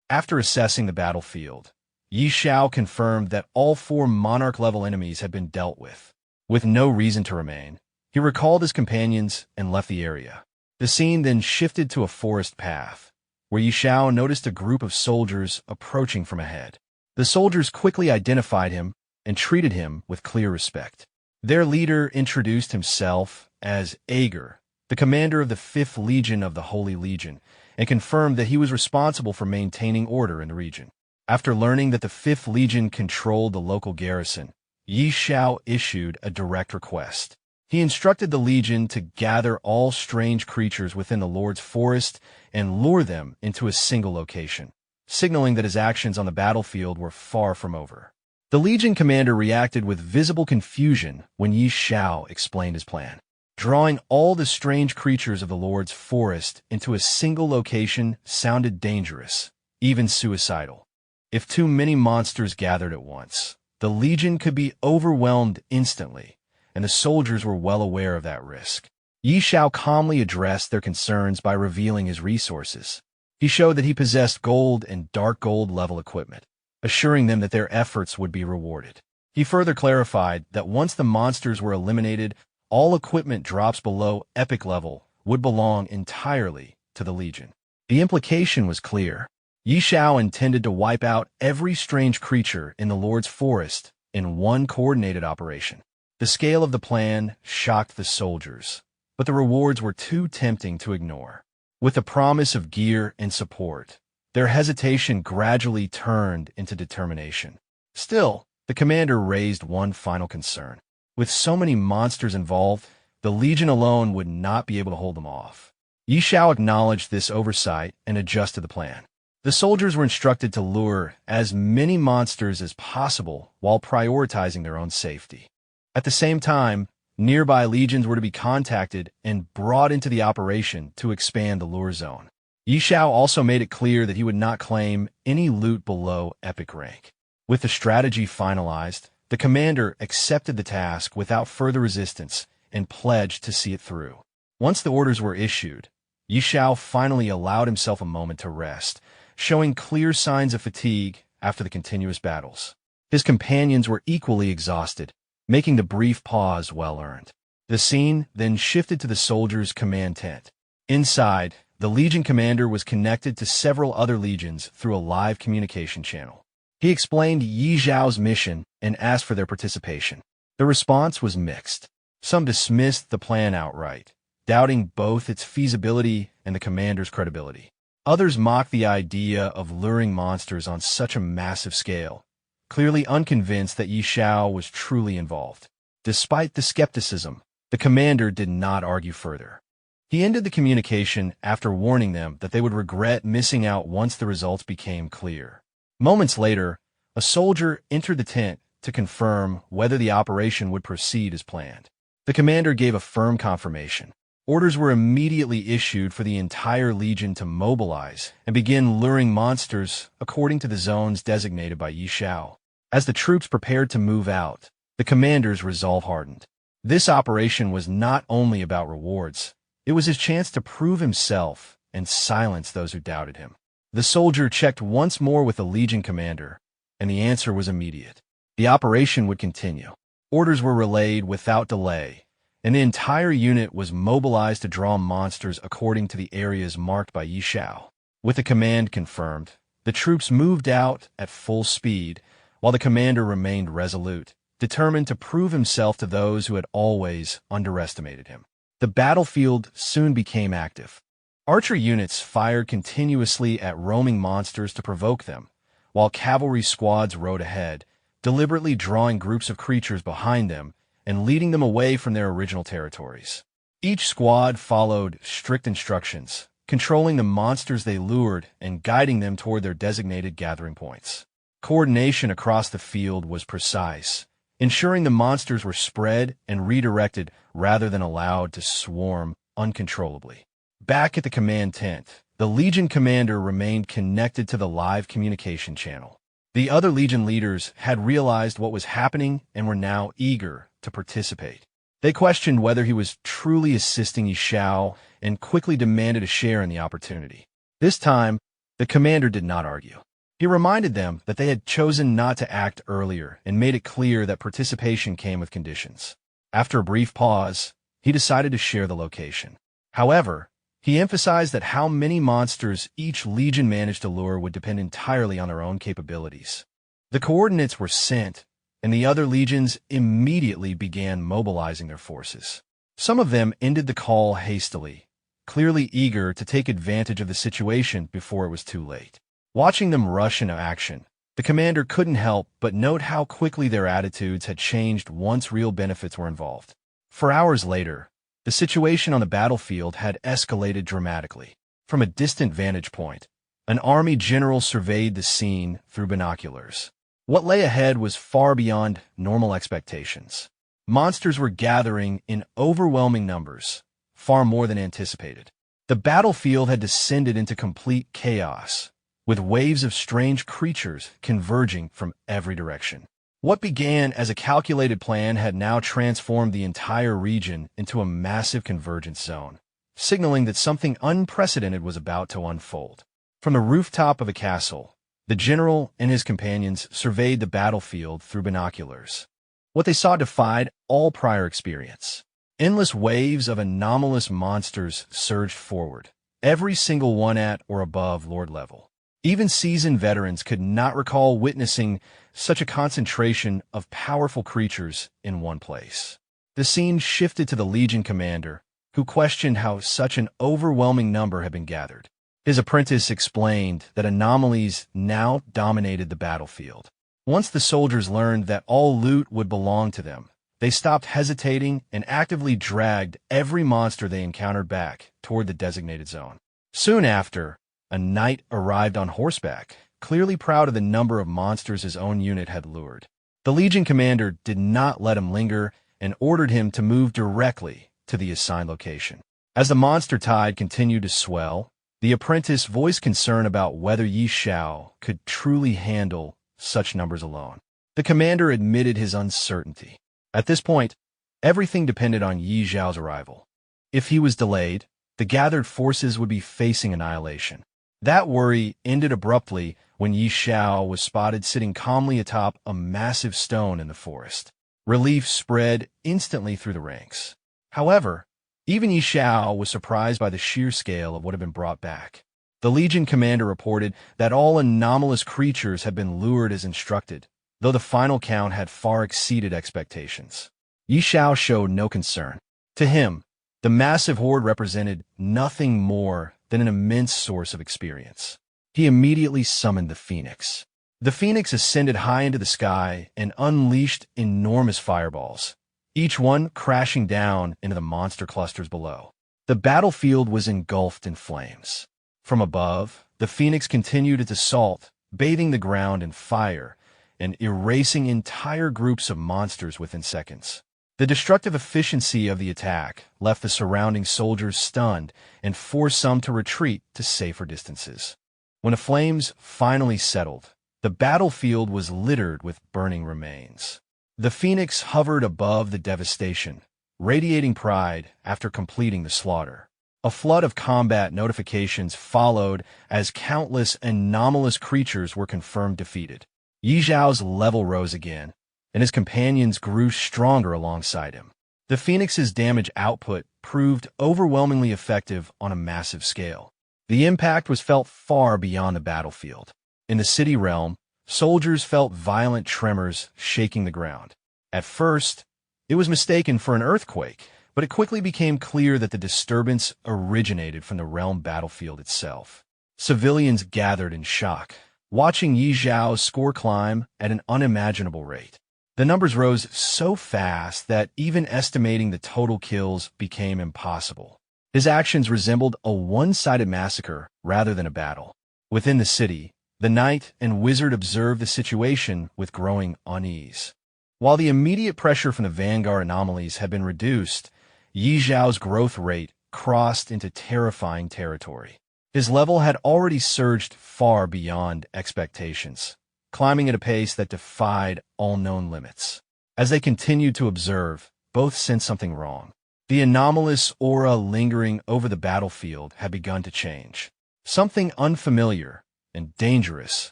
After assessing the battlefield, Xiao confirmed that all 4 Monarch-level enemies had been dealt with. With no reason to remain, he recalled his companions and left the area. The scene then shifted to a forest path, where Xiao noticed a group of soldiers approaching from ahead. The soldiers quickly identified him and treated him with clear respect. Their leader introduced himself as Ager, the commander of the 5th Legion of the Holy Legion, and confirmed that he was responsible for maintaining order in the region. After learning that the 5th Legion controlled the local garrison, Xiao issued a direct request. He instructed the Legion to gather all strange creatures within the Lord's forest and lure them into a single location, signaling that his actions on the battlefield were far from over. The Legion commander reacted with visible confusion when Xiao explained his plan. Drawing all the strange creatures of the Lord's forest into a single location sounded dangerous, even suicidal. If too many monsters gathered at once, the Legion could be overwhelmed instantly, and the soldiers were well aware of that risk. Xiao calmly addressed their concerns by revealing his resources. He showed that he possessed gold and dark gold level equipment, assuring them that their efforts would be rewarded. He further clarified that once the monsters were eliminated, all equipment drops below epic level would belong entirely to the Legion. The implication was clear. Xiao intended to wipe out every strange creature in the Lord's forest in one coordinated operation. The scale of the plan shocked the soldiers, but the rewards were too tempting to ignore. With the promise of gear and support, their hesitation gradually turned into determination. Still, the commander raised one final concern. With so many monsters involved, the Legion alone would not be able to hold them off. Xiao acknowledged this oversight and adjusted the plan. The soldiers were instructed to lure as many monsters as possible while prioritizing their own safety. At the same time, nearby legions were to be contacted and brought into the operation to expand the lure zone. Xiao also made it clear that he would not claim any loot below epic rank. With the strategy finalized, the commander accepted the task without further resistance and pledged to see it through. Once the orders were issued, Xiao finally allowed himself a moment to rest, showing clear signs of fatigue after the continuous battles. His companions were equally exhausted, making the brief pause well-earned. The scene then shifted to the soldiers' command tent. Inside, the Legion commander was connected to several other legions through a live communication channel. He explained Yi Zhao's mission and asked for their participation. The response was mixed. Some dismissed the plan outright, doubting both its feasibility and the commander's credibility. Others mocked the idea of luring monsters on such a massive scale, clearly unconvinced that Yi Xiao was truly involved. Despite the skepticism, the commander did not argue further. He ended the communication after warning them that they would regret missing out once the results became clear. Moments later, a soldier entered the tent to confirm whether the operation would proceed as planned. The commander gave a firm confirmation. Orders were immediately issued for the entire legion to mobilize and begin luring monsters according to the zones designated by Yi Xiao. As the troops prepared to move out, the commander's resolve hardened. This operation was not only about rewards, it was his chance to prove himself and silence those who doubted him. The soldier checked once more with the legion commander, and the answer was immediate. The operation would continue. Orders were relayed without delay, and the entire unit was mobilized to draw monsters according to the areas marked by Yi Xiao. With the command confirmed, the troops moved out at full speed, while the commander remained resolute, determined to prove himself to those who had always underestimated him. The battlefield soon became active. Archer units fired continuously at roaming monsters to provoke them, while cavalry squads rode ahead, deliberately drawing groups of creatures behind them and leading them away from their original territories. Each squad followed strict instructions, controlling the monsters they lured and guiding them toward their designated gathering points. Coordination across the field was precise, ensuring the monsters were spread and redirected rather than allowed to swarm uncontrollably. Back at the command tent, the Legion commander remained connected to the live communication channel. The other Legion leaders had realized what was happening and were now eager to participate. They questioned whether he was truly assisting Yi Xiao and quickly demanded a share in the opportunity. This time, the commander did not argue. He reminded them that they had chosen not to act earlier and made it clear that participation came with conditions. After a brief pause, he decided to share the location. However, he emphasized that how many monsters each legion managed to lure would depend entirely on their own capabilities. The coordinates were sent, and the other legions immediately began mobilizing their forces. Some of them ended the call hastily, clearly eager to take advantage of the situation before it was too late. Watching them rush into action, the commander couldn't help but note how quickly their attitudes had changed once real benefits were involved. For hours later, the situation on the battlefield had escalated dramatically. From a distant vantage point, an army general surveyed the scene through binoculars. What lay ahead was far beyond normal expectations. Monsters were gathering in overwhelming numbers, far more than anticipated. The battlefield had descended into complete chaos, with waves of strange creatures converging from every direction. What began as a calculated plan had now transformed the entire region into a massive convergence zone, signaling that something unprecedented was about to unfold. From the rooftop of a castle, the general and his companions surveyed the battlefield through binoculars. What they saw defied all prior experience. Endless waves of anomalous monsters surged forward, every single one at or above Lord level. Even seasoned veterans could not recall witnessing such a concentration of powerful creatures in one place. The scene shifted to the Legion commander, who questioned how such an overwhelming number had been gathered. His apprentice explained that anomalies now dominated the battlefield. Once the soldiers learned that all loot would belong to them, they stopped hesitating and actively dragged every monster they encountered back toward the designated zone. Soon after, a knight arrived on horseback, clearly proud of the number of monsters his own unit had lured. The Legion commander did not let him linger and ordered him to move directly to the assigned location. As the monster tide continued to swell, the apprentice voiced concern about whether Xiao could truly handle such numbers alone. The commander admitted his uncertainty. At this point, everything depended on Xiao's arrival. If he was delayed, the gathered forces would be facing annihilation. That worry ended abruptly when Xiao was spotted sitting calmly atop a massive stone in the forest. Relief spread instantly through the ranks. However, even Xiao was surprised by the sheer scale of what had been brought back. The Legion commander reported that all anomalous creatures had been lured as instructed, though the final count had far exceeded expectations. Xiao showed no concern. To him, the massive horde represented nothing more than an immense source of experience. He immediately summoned the Phoenix. The Phoenix ascended high into the sky and unleashed enormous fireballs, each one crashing down into the monster clusters below. The battlefield was engulfed in flames. From above, the Phoenix continued its assault, bathing the ground in fire and erasing entire groups of monsters within seconds. The destructive efficiency of the attack left the surrounding soldiers stunned and forced some to retreat to safer distances. When the flames finally settled, the battlefield was littered with burning remains. The Phoenix hovered above the devastation, radiating pride after completing the slaughter. A flood of combat notifications followed as countless anomalous creatures were confirmed defeated. Xiao's level rose again, and his companions grew stronger alongside him. The Phoenix's damage output proved overwhelmingly effective on a massive scale. The impact was felt far beyond the battlefield. In the city realm, soldiers felt violent tremors shaking the ground. At first, it was mistaken for an earthquake, but it quickly became clear that the disturbance originated from the realm battlefield itself. Civilians gathered in shock, watching Xiao's score climb at an unimaginable rate. The numbers rose so fast that even estimating the total kills became impossible. His actions resembled a one-sided massacre rather than a battle. Within the city, the knight and wizard observed the situation with growing unease. While the immediate pressure from the vanguard anomalies had been reduced, Xiao's growth rate crossed into terrifying territory. His level had already surged far beyond expectations, climbing at a pace that defied all known limits. As they continued to observe, both sensed something wrong. The anomalous aura lingering over the battlefield had begun to change. Something unfamiliar and dangerous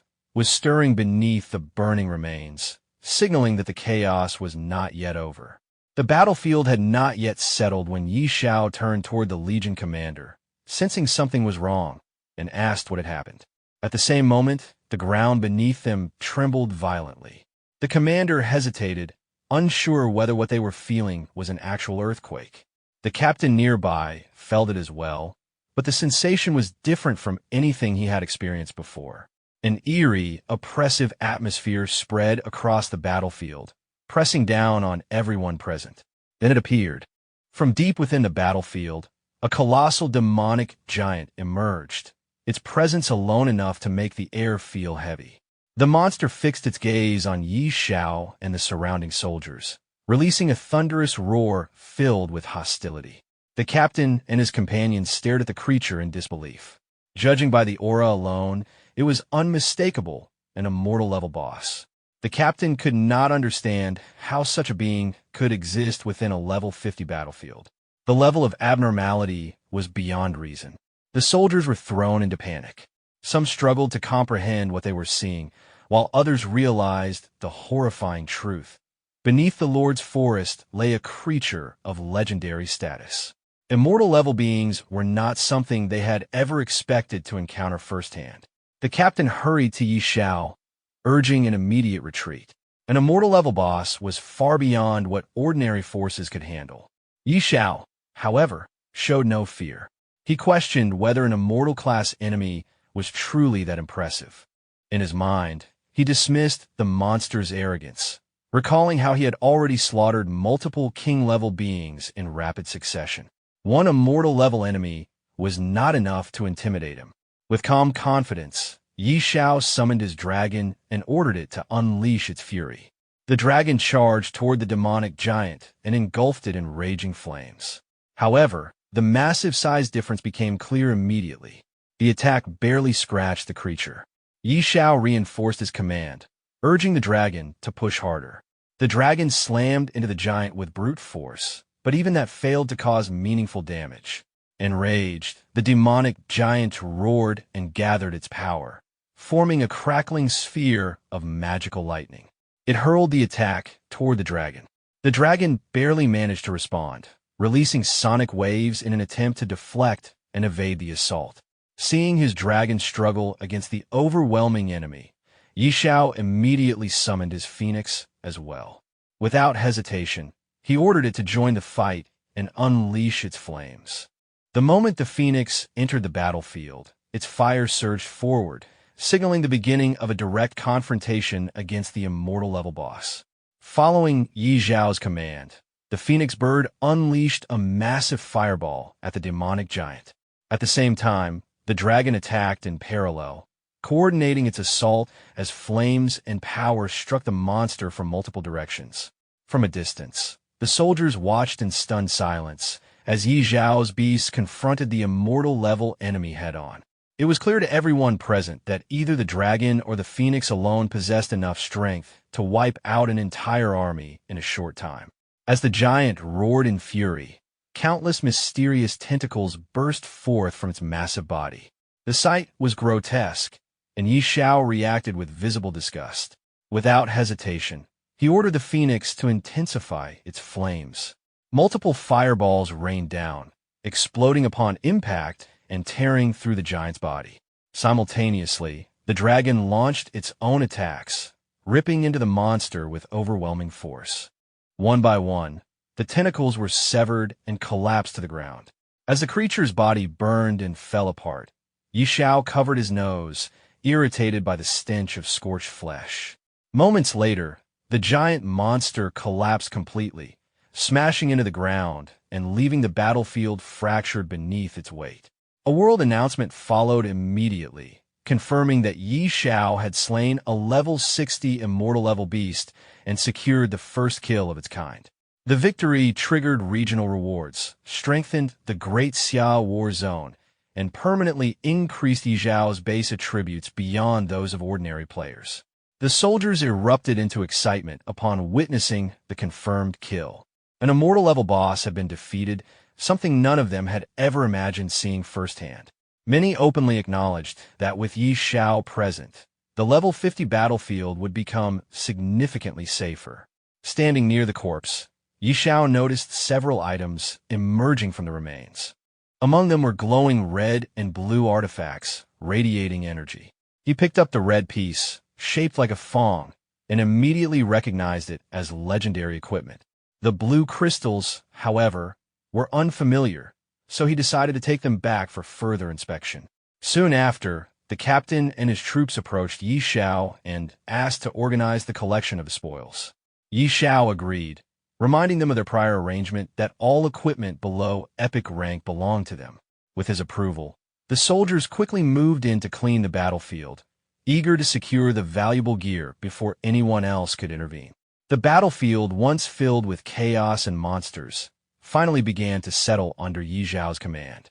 was stirring beneath the burning remains, signaling that the chaos was not yet over. The battlefield had not yet settled when Xiao turned toward the Legion commander, sensing something was wrong, and asked what had happened. At the same moment, the ground beneath them trembled violently. The commander hesitated, unsure whether what they were feeling was an actual earthquake. The captain nearby felt it as well, but the sensation was different from anything he had experienced before. An eerie, oppressive atmosphere spread across the battlefield, pressing down on everyone present. Then it appeared. From deep within the battlefield, a colossal demonic giant emerged, its presence alone enough to make the air feel heavy. The monster fixed its gaze on Xiao and the surrounding soldiers, releasing a thunderous roar filled with hostility. The captain and his companions stared at the creature in disbelief. Judging by the aura alone, it was unmistakable, an immortal-level boss. The captain could not understand how such a being could exist within a level 50 battlefield. The level of abnormality was beyond reason. The soldiers were thrown into panic. Some struggled to comprehend what they were seeing, while others realized the horrifying truth. Beneath the Lord's forest lay a creature of legendary status. Immortal-level beings were not something they had ever expected to encounter firsthand. The captain hurried to Xiao, urging an immediate retreat. An immortal-level boss was far beyond what ordinary forces could handle. Xiao, however, showed no fear. He questioned whether an immortal-class enemy was truly that impressive. In his mind, he dismissed the monster's arrogance, recalling how he had already slaughtered multiple king-level beings in rapid succession. One immortal-level enemy was not enough to intimidate him. With calm confidence, Xiao summoned his dragon and ordered it to unleash its fury. The dragon charged toward the demonic giant and engulfed it in raging flames. However, the massive size difference became clear immediately. The attack barely scratched the creature. Xiao reinforced his command, urging the dragon to push harder. The dragon slammed into the giant with brute force, but even that failed to cause meaningful damage. Enraged, the demonic giant roared and gathered its power, forming a crackling sphere of magical lightning. It hurled the attack toward the dragon. The dragon barely managed to respond, releasing sonic waves in an attempt to deflect and evade the assault. Seeing his dragon struggle against the overwhelming enemy, Xiao immediately summoned his phoenix as well. Without hesitation, he ordered it to join the fight and unleash its flames. The moment the phoenix entered the battlefield, its fire surged forward, signaling the beginning of a direct confrontation against the immortal-level boss. Following Xiao's command, the phoenix bird unleashed a massive fireball at the demonic giant. At the same time, the dragon attacked in parallel, coordinating its assault as flames and power struck the monster from multiple directions. From a distance, the soldiers watched in stunned silence as Xiao's beast confronted the immortal-level enemy head-on. It was clear to everyone present that either the dragon or the phoenix alone possessed enough strength to wipe out an entire army in a short time. As the giant roared in fury, countless mysterious tentacles burst forth from its massive body. The sight was grotesque, and Xiao reacted with visible disgust. Without hesitation, he ordered the phoenix to intensify its flames. Multiple fireballs rained down, exploding upon impact and tearing through the giant's body. Simultaneously, the dragon launched its own attacks, ripping into the monster with overwhelming force. One by one, the tentacles were severed and collapsed to the ground. As the creature's body burned and fell apart, Xiao covered his nose, irritated by the stench of scorched flesh. Moments later, the giant monster collapsed completely, smashing into the ground and leaving the battlefield fractured beneath its weight. A world announcement followed immediately, confirming that Xiao had slain a level 60 immortal-level beast and secured the first kill of its kind. The victory triggered regional rewards, strengthened the Great Xiao War Zone, and permanently increased Xiao's base attributes beyond those of ordinary players. The soldiers erupted into excitement upon witnessing the confirmed kill. An immortal-level boss had been defeated, something none of them had ever imagined seeing firsthand. Many openly acknowledged that with Xiao present, the level 50 battlefield would become significantly safer. Standing near the corpse, Xiao noticed several items emerging from the remains. Among them were glowing red and blue artifacts, radiating energy. He picked up the red piece, shaped like a fong, and immediately recognized it as legendary equipment. The blue crystals, however, were unfamiliar, so he decided to take them back for further inspection. Soon after, the captain and his troops approached Xiao and asked to organize the collection of the spoils. Xiao agreed, reminding them of their prior arrangement that all equipment below epic rank belonged to them. With his approval, the soldiers quickly moved in to clean the battlefield, eager to secure the valuable gear before anyone else could intervene. The battlefield, once filled with chaos and monsters, finally began to settle under Xiao's command.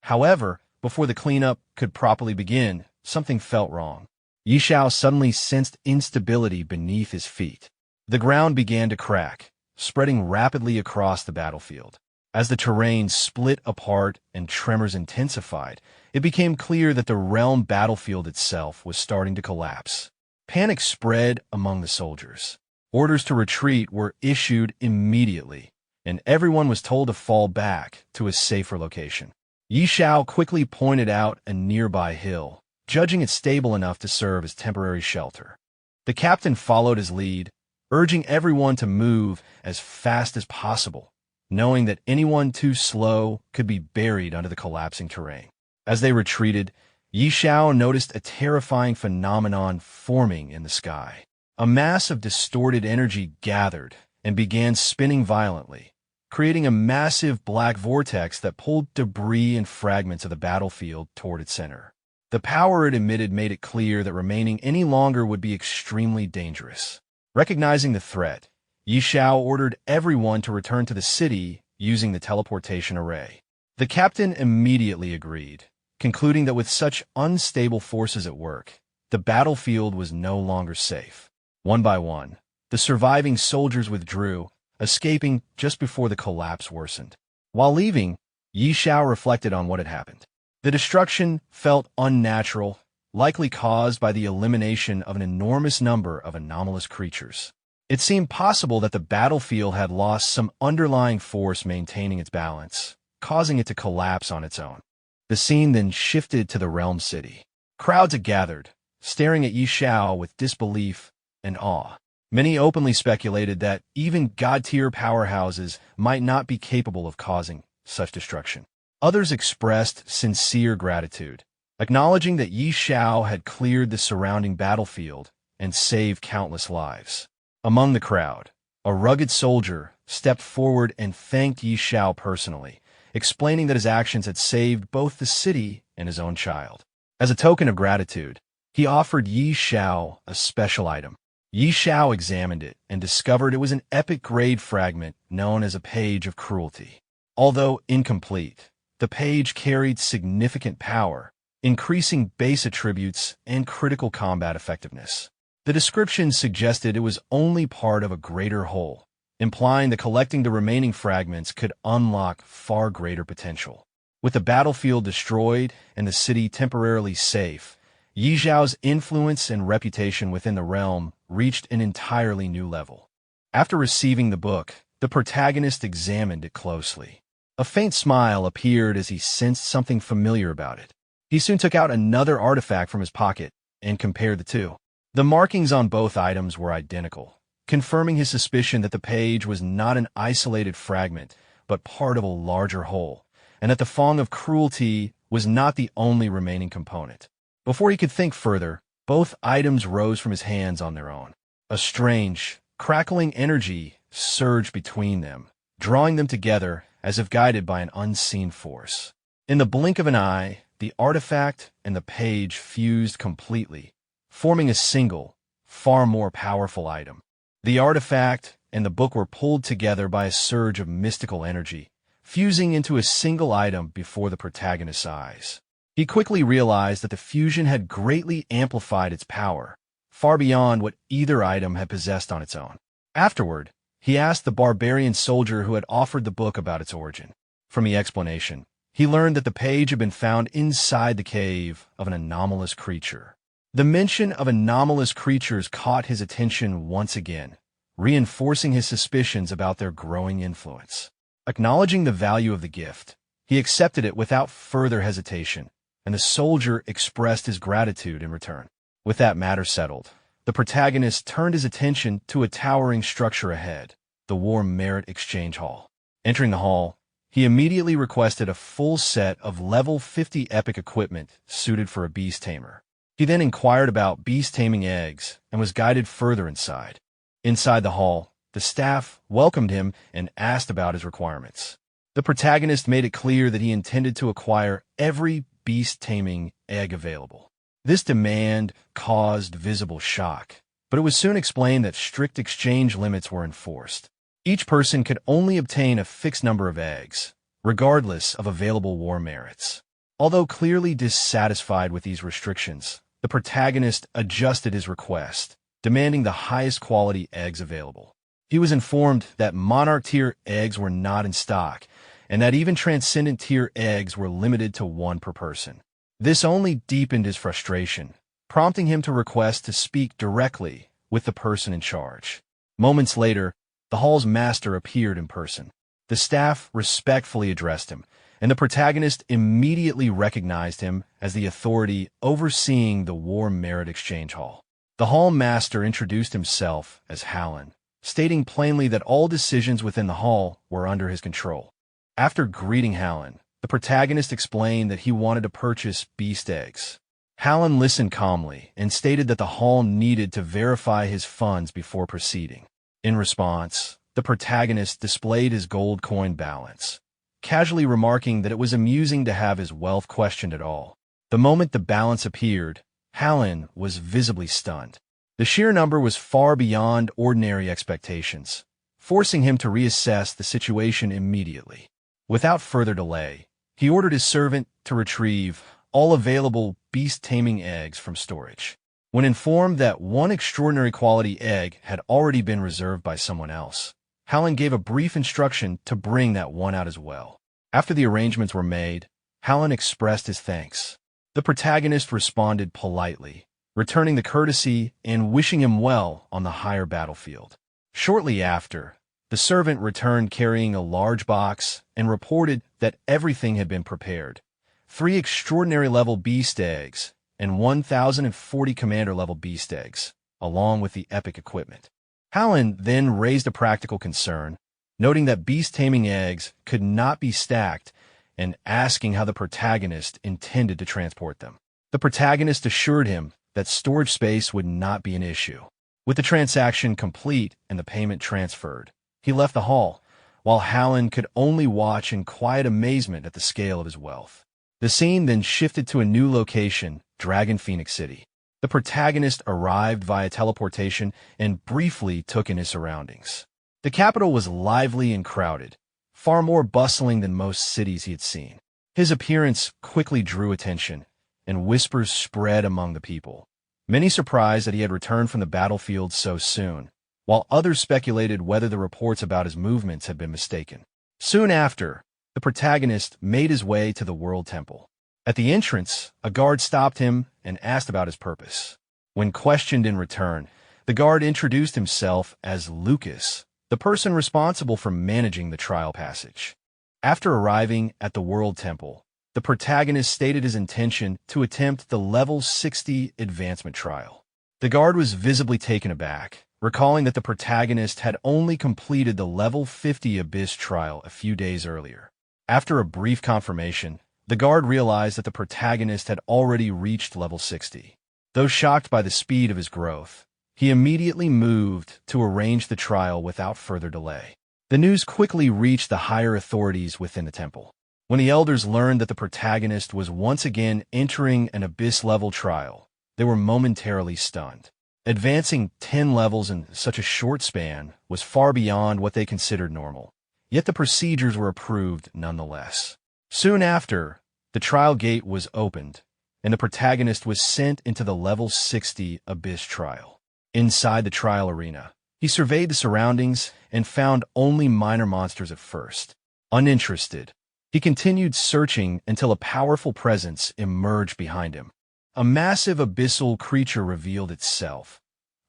However, before the cleanup could properly begin, something felt wrong. Xiao suddenly sensed instability beneath his feet. The ground began to crack, spreading rapidly across the battlefield. As the terrain split apart and tremors intensified, it became clear that the realm battlefield itself was starting to collapse. Panic spread among the soldiers. Orders to retreat were issued immediately, and everyone was told to fall back to a safer location. Xiao quickly pointed out a nearby hill, judging it stable enough to serve as temporary shelter. The captain followed his lead, urging everyone to move as fast as possible, knowing that anyone too slow could be buried under the collapsing terrain. As they retreated, Xiao noticed a terrifying phenomenon forming in the sky. A mass of distorted energy gathered and began spinning violently, creating a massive black vortex that pulled debris and fragments of the battlefield toward its center. The power it emitted made it clear that remaining any longer would be extremely dangerous. Recognizing the threat, Xiao ordered everyone to return to the city using the teleportation array. The captain immediately agreed, concluding that with such unstable forces at work, the battlefield was no longer safe. One by one, the surviving soldiers withdrew, escaping just before the collapse worsened. While leaving, Xiao reflected on what had happened. The destruction felt unnatural, likely caused by the elimination of an enormous number of anomalous creatures. It seemed possible that the battlefield had lost some underlying force maintaining its balance, causing it to collapse on its own. The scene then shifted to the realm city. Crowds had gathered, staring at Xiao with disbelief and awe. Many openly speculated that even god-tier powerhouses might not be capable of causing such destruction. Others expressed sincere gratitude, acknowledging that Xiao had cleared the surrounding battlefield and saved countless lives. Among the crowd, a rugged soldier stepped forward and thanked Xiao personally, explaining that his actions had saved both the city and his own child. As a token of gratitude, he offered Xiao a special item. Xiao examined it and discovered it was an epic-grade fragment known as a Page of Cruelty. Although incomplete, the page carried significant power, increasing base attributes and critical combat effectiveness. The description suggested it was only part of a greater whole, implying that collecting the remaining fragments could unlock far greater potential. With the battlefield destroyed and the city temporarily safe, Xiao's influence and reputation within the realm reached an entirely new level. After receiving the book, the protagonist examined it closely. A faint smile appeared as he sensed something familiar about it. He soon took out another artifact from his pocket and compared the two. The markings on both items were identical, confirming his suspicion that the page was not an isolated fragment, but part of a larger whole, and that the Fong of Cruelty was not the only remaining component. Before he could think further, both items rose from his hands on their own. A strange, crackling energy surged between them, drawing them together as if guided by an unseen force. In the blink of an eye, the artifact and the page fused completely, forming a single, far more powerful item. The artifact and the book were pulled together by a surge of mystical energy, fusing into a single item before the protagonist's eyes. He quickly realized that the fusion had greatly amplified its power, far beyond what either item had possessed on its own. Afterward, he asked the barbarian soldier who had offered the book about its origin. From the explanation, he learned that the page had been found inside the cave of an anomalous creature. The mention of anomalous creatures caught his attention once again, reinforcing his suspicions about their growing influence. Acknowledging the value of the gift, he accepted it without further hesitation, and the soldier expressed his gratitude in return. With that matter settled, the protagonist turned his attention to a towering structure ahead, the War Merit Exchange Hall. Entering the hall, he immediately requested a full set of level 50 epic equipment suited for a beast tamer. He then inquired about beast taming eggs and was guided further inside. Inside the hall, the staff welcomed him and asked about his requirements. The protagonist made it clear that he intended to acquire every beast taming egg available. This demand caused visible shock, but it was soon explained that strict exchange limits were enforced. Each person could only obtain a fixed number of eggs, regardless of available war merits. Although clearly dissatisfied with these restrictions, the protagonist adjusted his request, demanding the highest quality eggs available. He was informed that Monarch-tier eggs were not in stock, and that even Transcendent-tier eggs were limited to one per person. This only deepened his frustration, prompting him to request to speak directly with the person in charge. Moments later, the hall's master appeared in person. The staff respectfully addressed him, and the protagonist immediately recognized him as the authority overseeing the War Merit Exchange Hall. The hall master introduced himself as Hallen, stating plainly that all decisions within the hall were under his control. After greeting Hallen, the protagonist explained that he wanted to purchase beast eggs. Hallen listened calmly and stated that the hall needed to verify his funds before proceeding. In response, the protagonist displayed his gold coin balance, casually remarking that it was amusing to have his wealth questioned at all. The moment the balance appeared, Hallen was visibly stunned. The sheer number was far beyond ordinary expectations, forcing him to reassess the situation immediately. Without further delay, he ordered his servant to retrieve all available beast-taming eggs from storage. When informed that one extraordinary quality egg had already been reserved by someone else, Hallen gave a brief instruction to bring that one out as well. After the arrangements were made, Hallen expressed his thanks. The protagonist responded politely, returning the courtesy and wishing him well on the higher battlefield. Shortly after, the servant returned carrying a large box and reported that everything had been prepared. 3 extraordinary-level beast eggs and 1,040 commander-level beast eggs, along with the epic equipment. Hallen then raised a practical concern, noting that beast-taming eggs could not be stacked and asking how the protagonist intended to transport them. The protagonist assured him that storage space would not be an issue. With the transaction complete and the payment transferred, he left the hall, while Hallen could only watch in quiet amazement at the scale of his wealth. The scene then shifted to a new location, Dragon Phoenix City. The protagonist arrived via teleportation and briefly took in his surroundings. The capital was lively and crowded, far more bustling than most cities he had seen. His appearance quickly drew attention, and whispers spread among the people. Many surprised that he had returned from the battlefield so soon, while others speculated whether the reports about his movements had been mistaken. Soon after, the protagonist made his way to the World Temple. At the entrance, a guard stopped him and asked about his purpose. When questioned in return, the guard introduced himself as Lucas, the person responsible for managing the trial passage. After arriving at the World Temple, the protagonist stated his intention to attempt the level 60 advancement trial. The guard was visibly taken aback, recalling that the protagonist had only completed the level 50 abyss trial a few days earlier. After a brief confirmation, the guard realized that the protagonist had already reached level 60. Though shocked by the speed of his growth, he immediately moved to arrange the trial without further delay. The news quickly reached the higher authorities within the temple. When the elders learned that the protagonist was once again entering an abyss-level trial, they were momentarily stunned. Advancing 10 levels in such a short span was far beyond what they considered normal, yet the procedures were approved nonetheless. Soon after, the trial gate was opened, and the protagonist was sent into the level 60 abyss trial. Inside the trial arena, he surveyed the surroundings and found only minor monsters at first. Uninterested, he continued searching until a powerful presence emerged behind him. A massive abyssal creature revealed itself,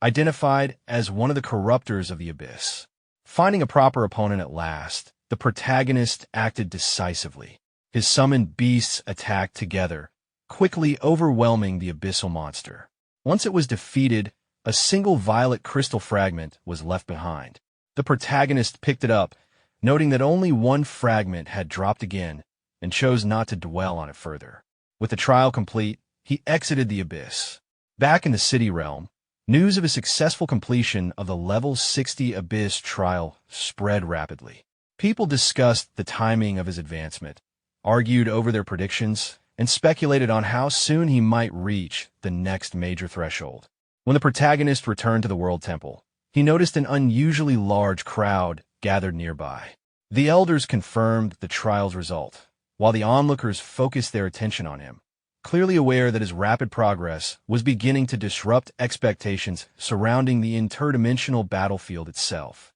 identified as one of the corruptors of the abyss. Finding a proper opponent at last, the protagonist acted decisively. His summoned beasts attacked together, quickly overwhelming the abyssal monster. Once it was defeated, a single violet crystal fragment was left behind. The protagonist picked it up, noting that only one fragment had dropped again, and chose not to dwell on it further. With the trial complete, he exited the abyss. Back in the city realm, news of his successful completion of the level 60 abyss trial spread rapidly. People discussed the timing of his advancement, argued over their predictions, and speculated on how soon he might reach the next major threshold. When the protagonist returned to the World Temple, he noticed an unusually large crowd gathered nearby. The elders confirmed the trial's result, while the onlookers focused their attention on him, clearly aware that his rapid progress was beginning to disrupt expectations surrounding the interdimensional battlefield itself.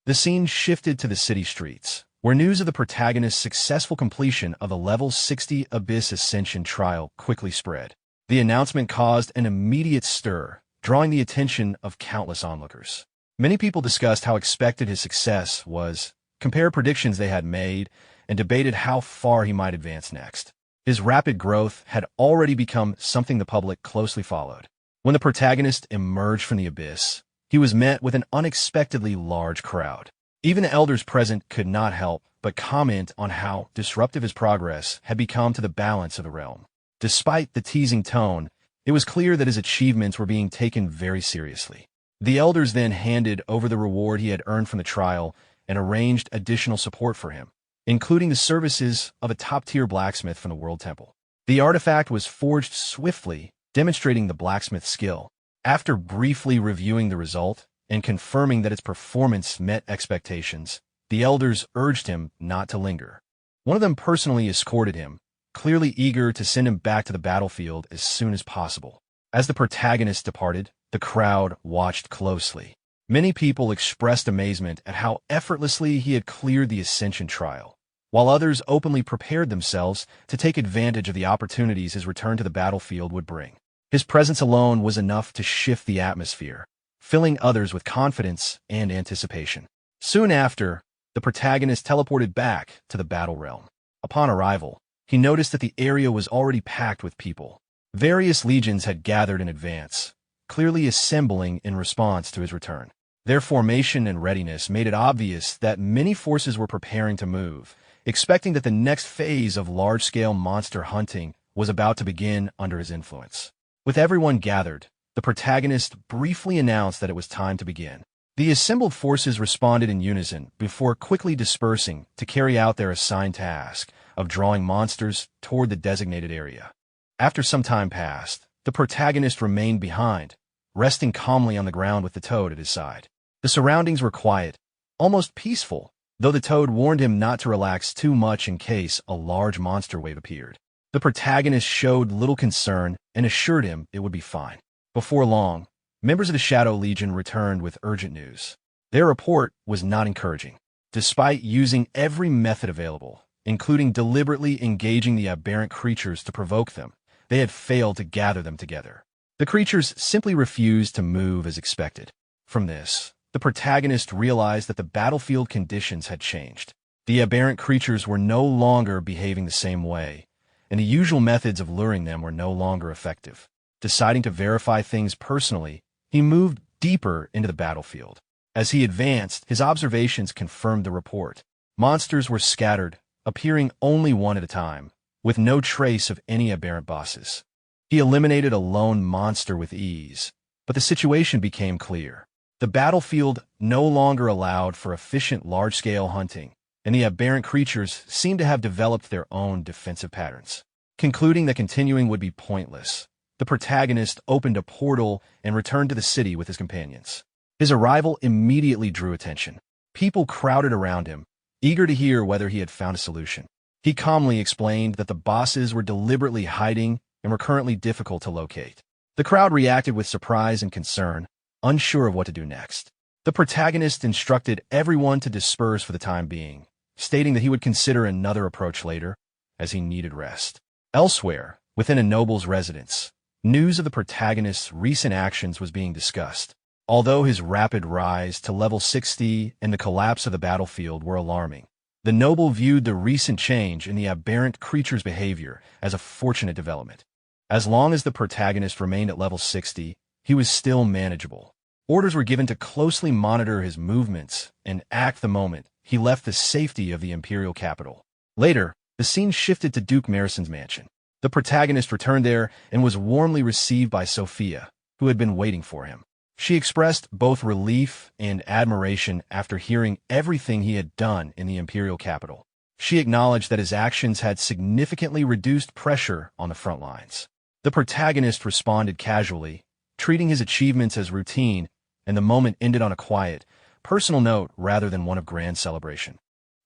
The scene shifted to the city streets, where news of the protagonist's successful completion of the level 60 Abyss Ascension trial quickly spread. The announcement caused an immediate stir, drawing the attention of countless onlookers. Many people discussed how expected his success was, compared predictions they had made, and debated how far he might advance next. His rapid growth had already become something the public closely followed. When the protagonist emerged from the abyss, he was met with an unexpectedly large crowd. Even the elders present could not help but comment on how disruptive his progress had become to the balance of the realm. Despite the teasing tone, it was clear that his achievements were being taken very seriously. The elders then handed over the reward he had earned from the trial and arranged additional support for him, including the services of a top-tier blacksmith from the World Temple. The artifact was forged swiftly, demonstrating the blacksmith's skill. After briefly reviewing the result and confirming that its performance met expectations, the elders urged him not to linger. One of them personally escorted him, clearly eager to send him back to the battlefield as soon as possible. As the protagonist departed, the crowd watched closely. Many people expressed amazement at how effortlessly he had cleared the Ascension trial, while others openly prepared themselves to take advantage of the opportunities his return to the battlefield would bring. His presence alone was enough to shift the atmosphere, filling others with confidence and anticipation. Soon after, the protagonist teleported back to the battle realm. Upon arrival, he noticed that the area was already packed with people. Various legions had gathered in advance, clearly assembling in response to his return. Their formation and readiness made it obvious that many forces were preparing to move, expecting that the next phase of large-scale monster hunting was about to begin under his influence. With everyone gathered, the protagonist briefly announced that it was time to begin. The assembled forces responded in unison before quickly dispersing to carry out their assigned task of drawing monsters toward the designated area. After some time passed, the protagonist remained behind, resting calmly on the ground with the toad at his side. The surroundings were quiet, almost peaceful, though the toad warned him not to relax too much in case a large monster wave appeared. The protagonist showed little concern and assured him it would be fine. Before long, members of the Shadow Legion returned with urgent news. Their report was not encouraging. Despite using every method available, including deliberately engaging the aberrant creatures to provoke them, they had failed to gather them together. The creatures simply refused to move as expected. From this, the protagonist realized that the battlefield conditions had changed. The aberrant creatures were no longer behaving the same way, and the usual methods of luring them were no longer effective. Deciding to verify things personally, he moved deeper into the battlefield. As he advanced, his observations confirmed the report. Monsters were scattered, appearing only one at a time, with no trace of any aberrant bosses. He eliminated a lone monster with ease, but the situation became clear. The battlefield no longer allowed for efficient large-scale hunting, and the aberrant creatures seemed to have developed their own defensive patterns. Concluding that continuing would be pointless, the protagonist opened a portal and returned to the city with his companions. His arrival immediately drew attention. People crowded around him, eager to hear whether he had found a solution. He calmly explained that the bosses were deliberately hiding and were currently difficult to locate. The crowd reacted with surprise and concern, unsure of what to do next. The protagonist instructed everyone to disperse for the time being, stating that he would consider another approach later, as he needed rest. Elsewhere, within a noble's residence, news of the protagonist's recent actions was being discussed. Although his rapid rise to level 60 and the collapse of the battlefield were alarming, the noble viewed the recent change in the aberrant creature's behavior as a fortunate development. As long as the protagonist remained at level 60, he was still manageable. Orders were given to closely monitor his movements and act the moment he left the safety of the imperial capital. Later, the scene shifted to Duke Marison's mansion. The protagonist returned there and was warmly received by Sophia, who had been waiting for him. She expressed both relief and admiration after hearing everything he had done in the imperial capital. She acknowledged that his actions had significantly reduced pressure on the front lines. The protagonist responded casually, treating his achievements as routine, and the moment ended on a quiet, personal note rather than one of grand celebration.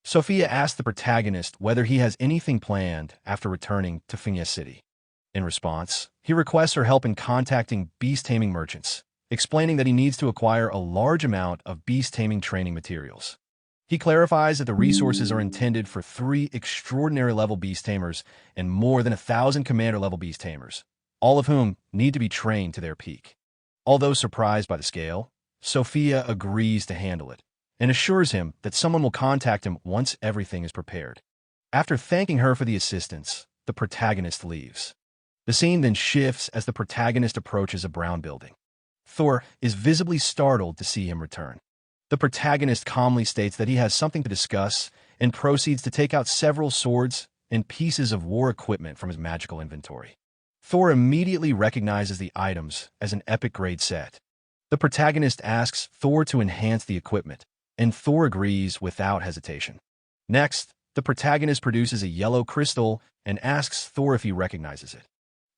Sophia asked the protagonist whether he has anything planned after returning to Finya City. In response, he requests her help in contacting beast-taming merchants, explaining that he needs to acquire a large amount of beast-taming training materials. He clarifies that the resources are intended for 3 extraordinary-level beast-tamers and more than 1,000 commander-level beast-tamers, all of whom need to be trained to their peak. Although surprised by the scale, Sophia agrees to handle it and assures him that someone will contact him once everything is prepared. After thanking her for the assistance, the protagonist leaves. The scene then shifts as the protagonist approaches a brown building. Thor is visibly startled to see him return. The protagonist calmly states that he has something to discuss and proceeds to take out several swords and pieces of war equipment from his magical inventory. Thor immediately recognizes the items as an epic-grade set. The protagonist asks Thor to enhance the equipment, and Thor agrees without hesitation. Next, the protagonist produces a yellow crystal and asks Thor if he recognizes it.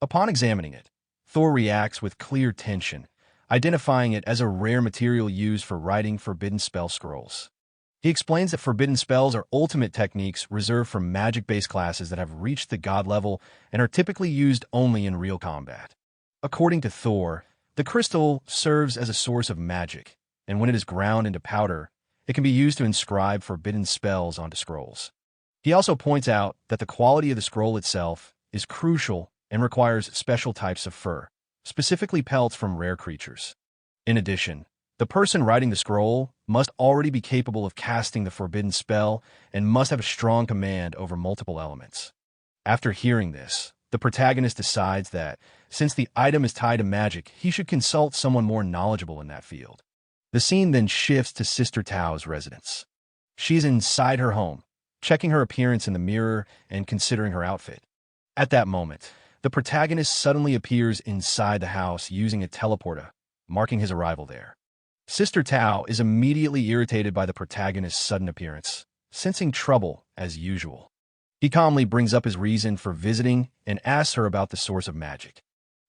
Upon examining it, Thor reacts with clear tension, identifying it as a rare material used for writing forbidden spell scrolls. He explains that forbidden spells are ultimate techniques reserved for magic-based classes that have reached the god level and are typically used only in real combat. According to Thor, the crystal serves as a source of magic, and when it is ground into powder, it can be used to inscribe forbidden spells onto scrolls. He also points out that the quality of the scroll itself is crucial and requires special types of fur, specifically pelts from rare creatures. In addition, the person writing the scroll must already be capable of casting the forbidden spell and must have a strong command over multiple elements. After hearing this, the protagonist decides that, since the item is tied to magic, he should consult someone more knowledgeable in that field. The scene then shifts to Sister Tao's residence. She's inside her home, checking her appearance in the mirror and considering her outfit. At that moment, the protagonist suddenly appears inside the house using a teleporter, marking his arrival there. Sister Tao is immediately irritated by the protagonist's sudden appearance, sensing trouble as usual. He calmly brings up his reason for visiting and asks her about the source of magic.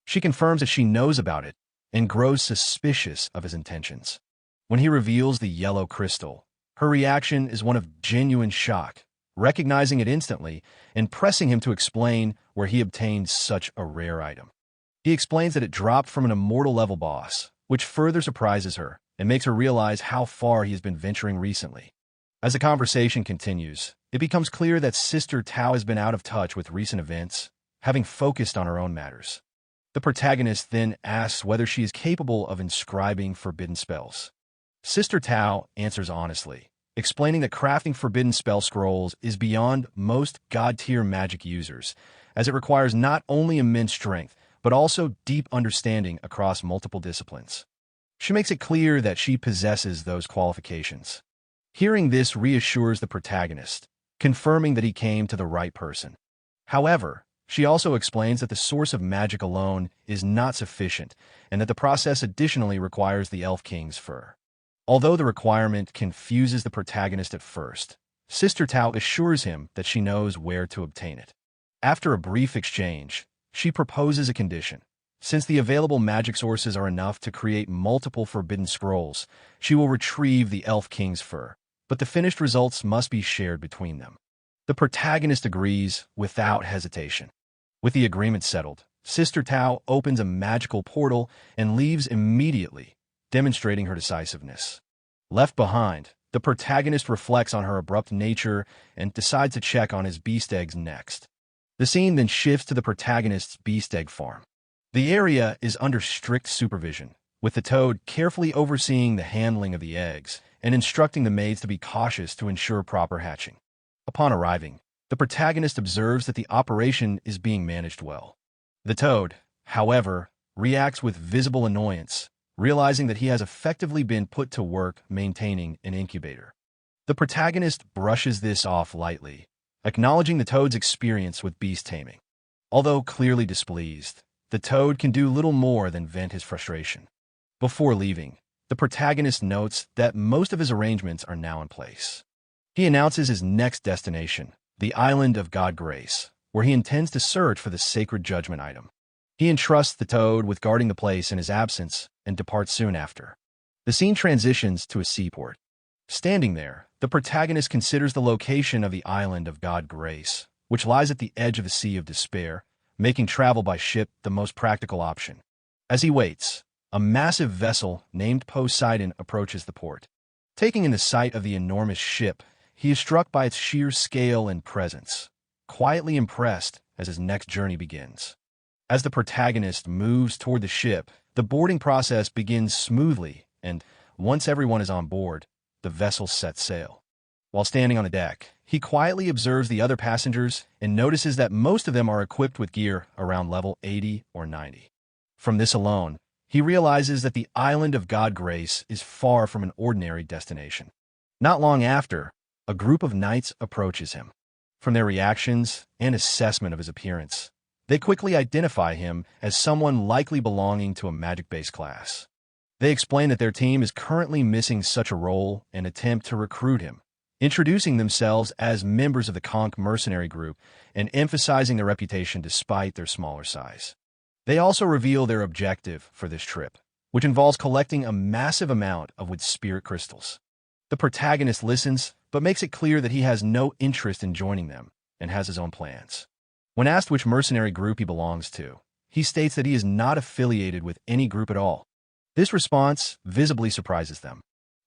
She confirms that she knows about it and grows suspicious of his intentions. When he reveals the yellow crystal, her reaction is one of genuine shock, recognizing it instantly and pressing him to explain where he obtained such a rare item. He explains that it dropped from an immortal level boss, which further surprises her and makes her realize how far he has been venturing recently. As the conversation continues, it becomes clear that Sister Tao has been out of touch with recent events, having focused on her own matters. The protagonist then asks whether she is capable of inscribing forbidden spells. Sister Tao answers honestly, explaining that crafting forbidden spell scrolls is beyond most god-tier magic users, as it requires not only immense strength, but also deep understanding across multiple disciplines. She makes it clear that she possesses those qualifications. Hearing this reassures the protagonist, confirming that he came to the right person. However, she also explains that the source of magic alone is not sufficient, and that the process additionally requires the Elf King's fur. Although the requirement confuses the protagonist at first, Sister Tao assures him that she knows where to obtain it. After a brief exchange, she proposes a condition. Since the available magic sources are enough to create multiple forbidden scrolls, she will retrieve the Elf King's fur, but the finished results must be shared between them. The protagonist agrees without hesitation. With the agreement settled, Sister Tao opens a magical portal and leaves immediately, demonstrating her decisiveness. Left behind, the protagonist reflects on her abrupt nature and decides to check on his beast eggs next. The scene then shifts to the protagonist's beast egg farm. The area is under strict supervision, with the toad carefully overseeing the handling of the eggs and instructing the maids to be cautious to ensure proper hatching. Upon arriving, the protagonist observes that the operation is being managed well. The toad, however, reacts with visible annoyance, realizing that he has effectively been put to work maintaining an incubator. The protagonist brushes this off lightly, acknowledging the toad's experience with beast taming. Although clearly displeased, the toad can do little more than vent his frustration. Before leaving, the protagonist notes that most of his arrangements are now in place. He announces his next destination, the island of God Grace, where he intends to search for the sacred judgment item. He entrusts the toad with guarding the place in his absence and departs soon after. The scene transitions to a seaport. Standing there, the protagonist considers the location of the island of God Grace, which lies at the edge of the Sea of Despair, making travel by ship the most practical option. As he waits, a massive vessel named Poseidon approaches the port. Taking in the sight of the enormous ship, he is struck by its sheer scale and presence, quietly impressed as his next journey begins. As the protagonist moves toward the ship, the boarding process begins smoothly, and once everyone is on board, the vessel sets sail. While standing on the deck, he quietly observes the other passengers and notices that most of them are equipped with gear around level 80 or 90. From this alone, he realizes that the island of God Grace is far from an ordinary destination. Not long after, a group of knights approaches him. From their reactions and assessment of his appearance, they quickly identify him as someone likely belonging to a magic-based class. They explain that their team is currently missing such a role and attempt to recruit him, introducing themselves as members of the Conch mercenary group and emphasizing their reputation despite their smaller size. They also reveal their objective for this trip, which involves collecting a massive amount of wood spirit crystals. The protagonist listens, but makes it clear that he has no interest in joining them and has his own plans. When asked which mercenary group he belongs to, he states that he is not affiliated with any group at all. This response visibly surprises them.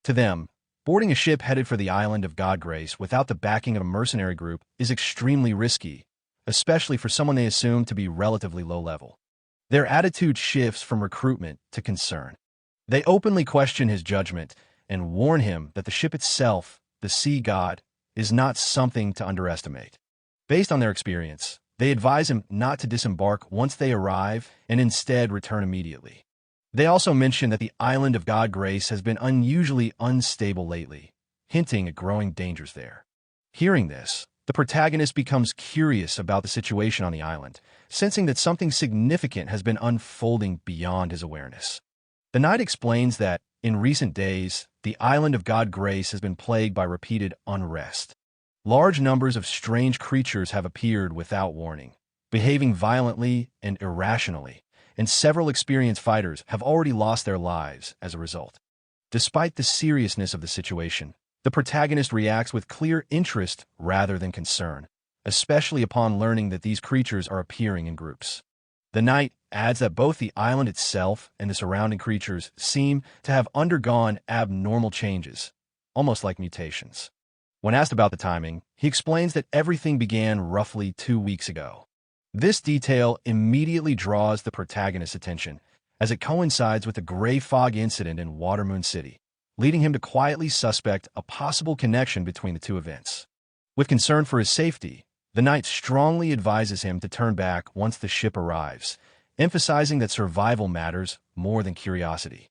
To them, boarding a ship headed for the island of God Grace without the backing of a mercenary group is extremely risky, especially for someone they assume to be relatively low level. Their attitude shifts from recruitment to concern. They openly question his judgment and warn him that the ship itself, the sea god, is not something to underestimate. Based on their experience, they advise him not to disembark once they arrive and instead return immediately. They also mention that the island of God Grace has been unusually unstable lately, hinting at growing dangers there. Hearing this, the protagonist becomes curious about the situation on the island, sensing that something significant has been unfolding beyond his awareness. The knight explains that, in recent days, the island of God Grace has been plagued by repeated unrest. Large numbers of strange creatures have appeared without warning, behaving violently and irrationally, and several experienced fighters have already lost their lives as a result. Despite the seriousness of the situation, the protagonist reacts with clear interest rather than concern, especially upon learning that these creatures are appearing in groups. The knight adds that both the island itself and the surrounding creatures seem to have undergone abnormal changes, almost like mutations. When asked about the timing, he explains that everything began roughly 2 weeks ago. This detail immediately draws the protagonist's attention, as it coincides with the gray fog incident in Watermoon City, leading him to quietly suspect a possible connection between the two events. With concern for his safety, the knight strongly advises him to turn back once the ship arrives, emphasizing that survival matters more than curiosity.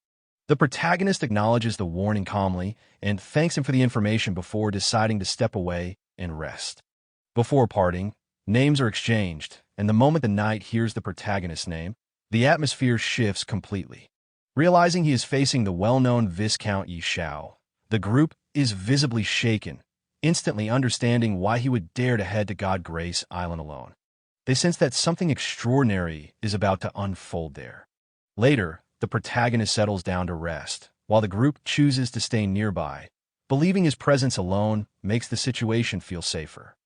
The protagonist acknowledges the warning calmly and thanks him for the information before deciding to step away and rest. Before parting, names are exchanged, and the moment the knight hears the protagonist's name, the atmosphere shifts completely. Realizing he is facing the well-known Viscount Xiao, the group is visibly shaken, instantly understanding why he would dare to head to God Grace Island alone. They sense that something extraordinary is about to unfold there. Later, the protagonist settles down to rest, while the group chooses to stay nearby, believing his presence alone makes the situation feel safer.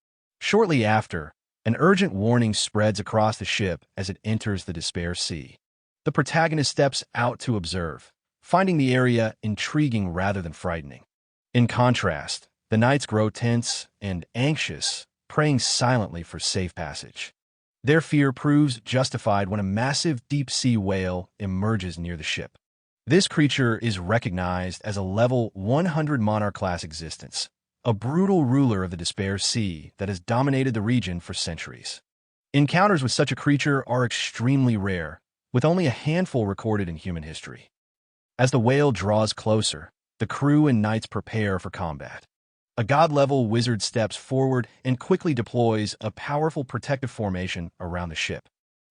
Shortly after, an urgent warning spreads across the ship as it enters the Despair Sea. The protagonist steps out to observe, finding the area intriguing rather than frightening. In contrast, the knights grow tense and anxious, praying silently for safe passage. Their fear proves justified when a massive deep-sea whale emerges near the ship. This creature is recognized as a level 100 monarch-class existence, a brutal ruler of the Despair Sea that has dominated the region for centuries. Encounters with such a creature are extremely rare, with only a handful recorded in human history. As the whale draws closer, the crew and knights prepare for combat. A god-level wizard steps forward and quickly deploys a powerful protective formation around the ship.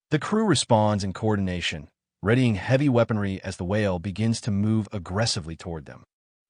The crew responds in coordination, readying heavy weaponry as the whale begins to move aggressively toward them.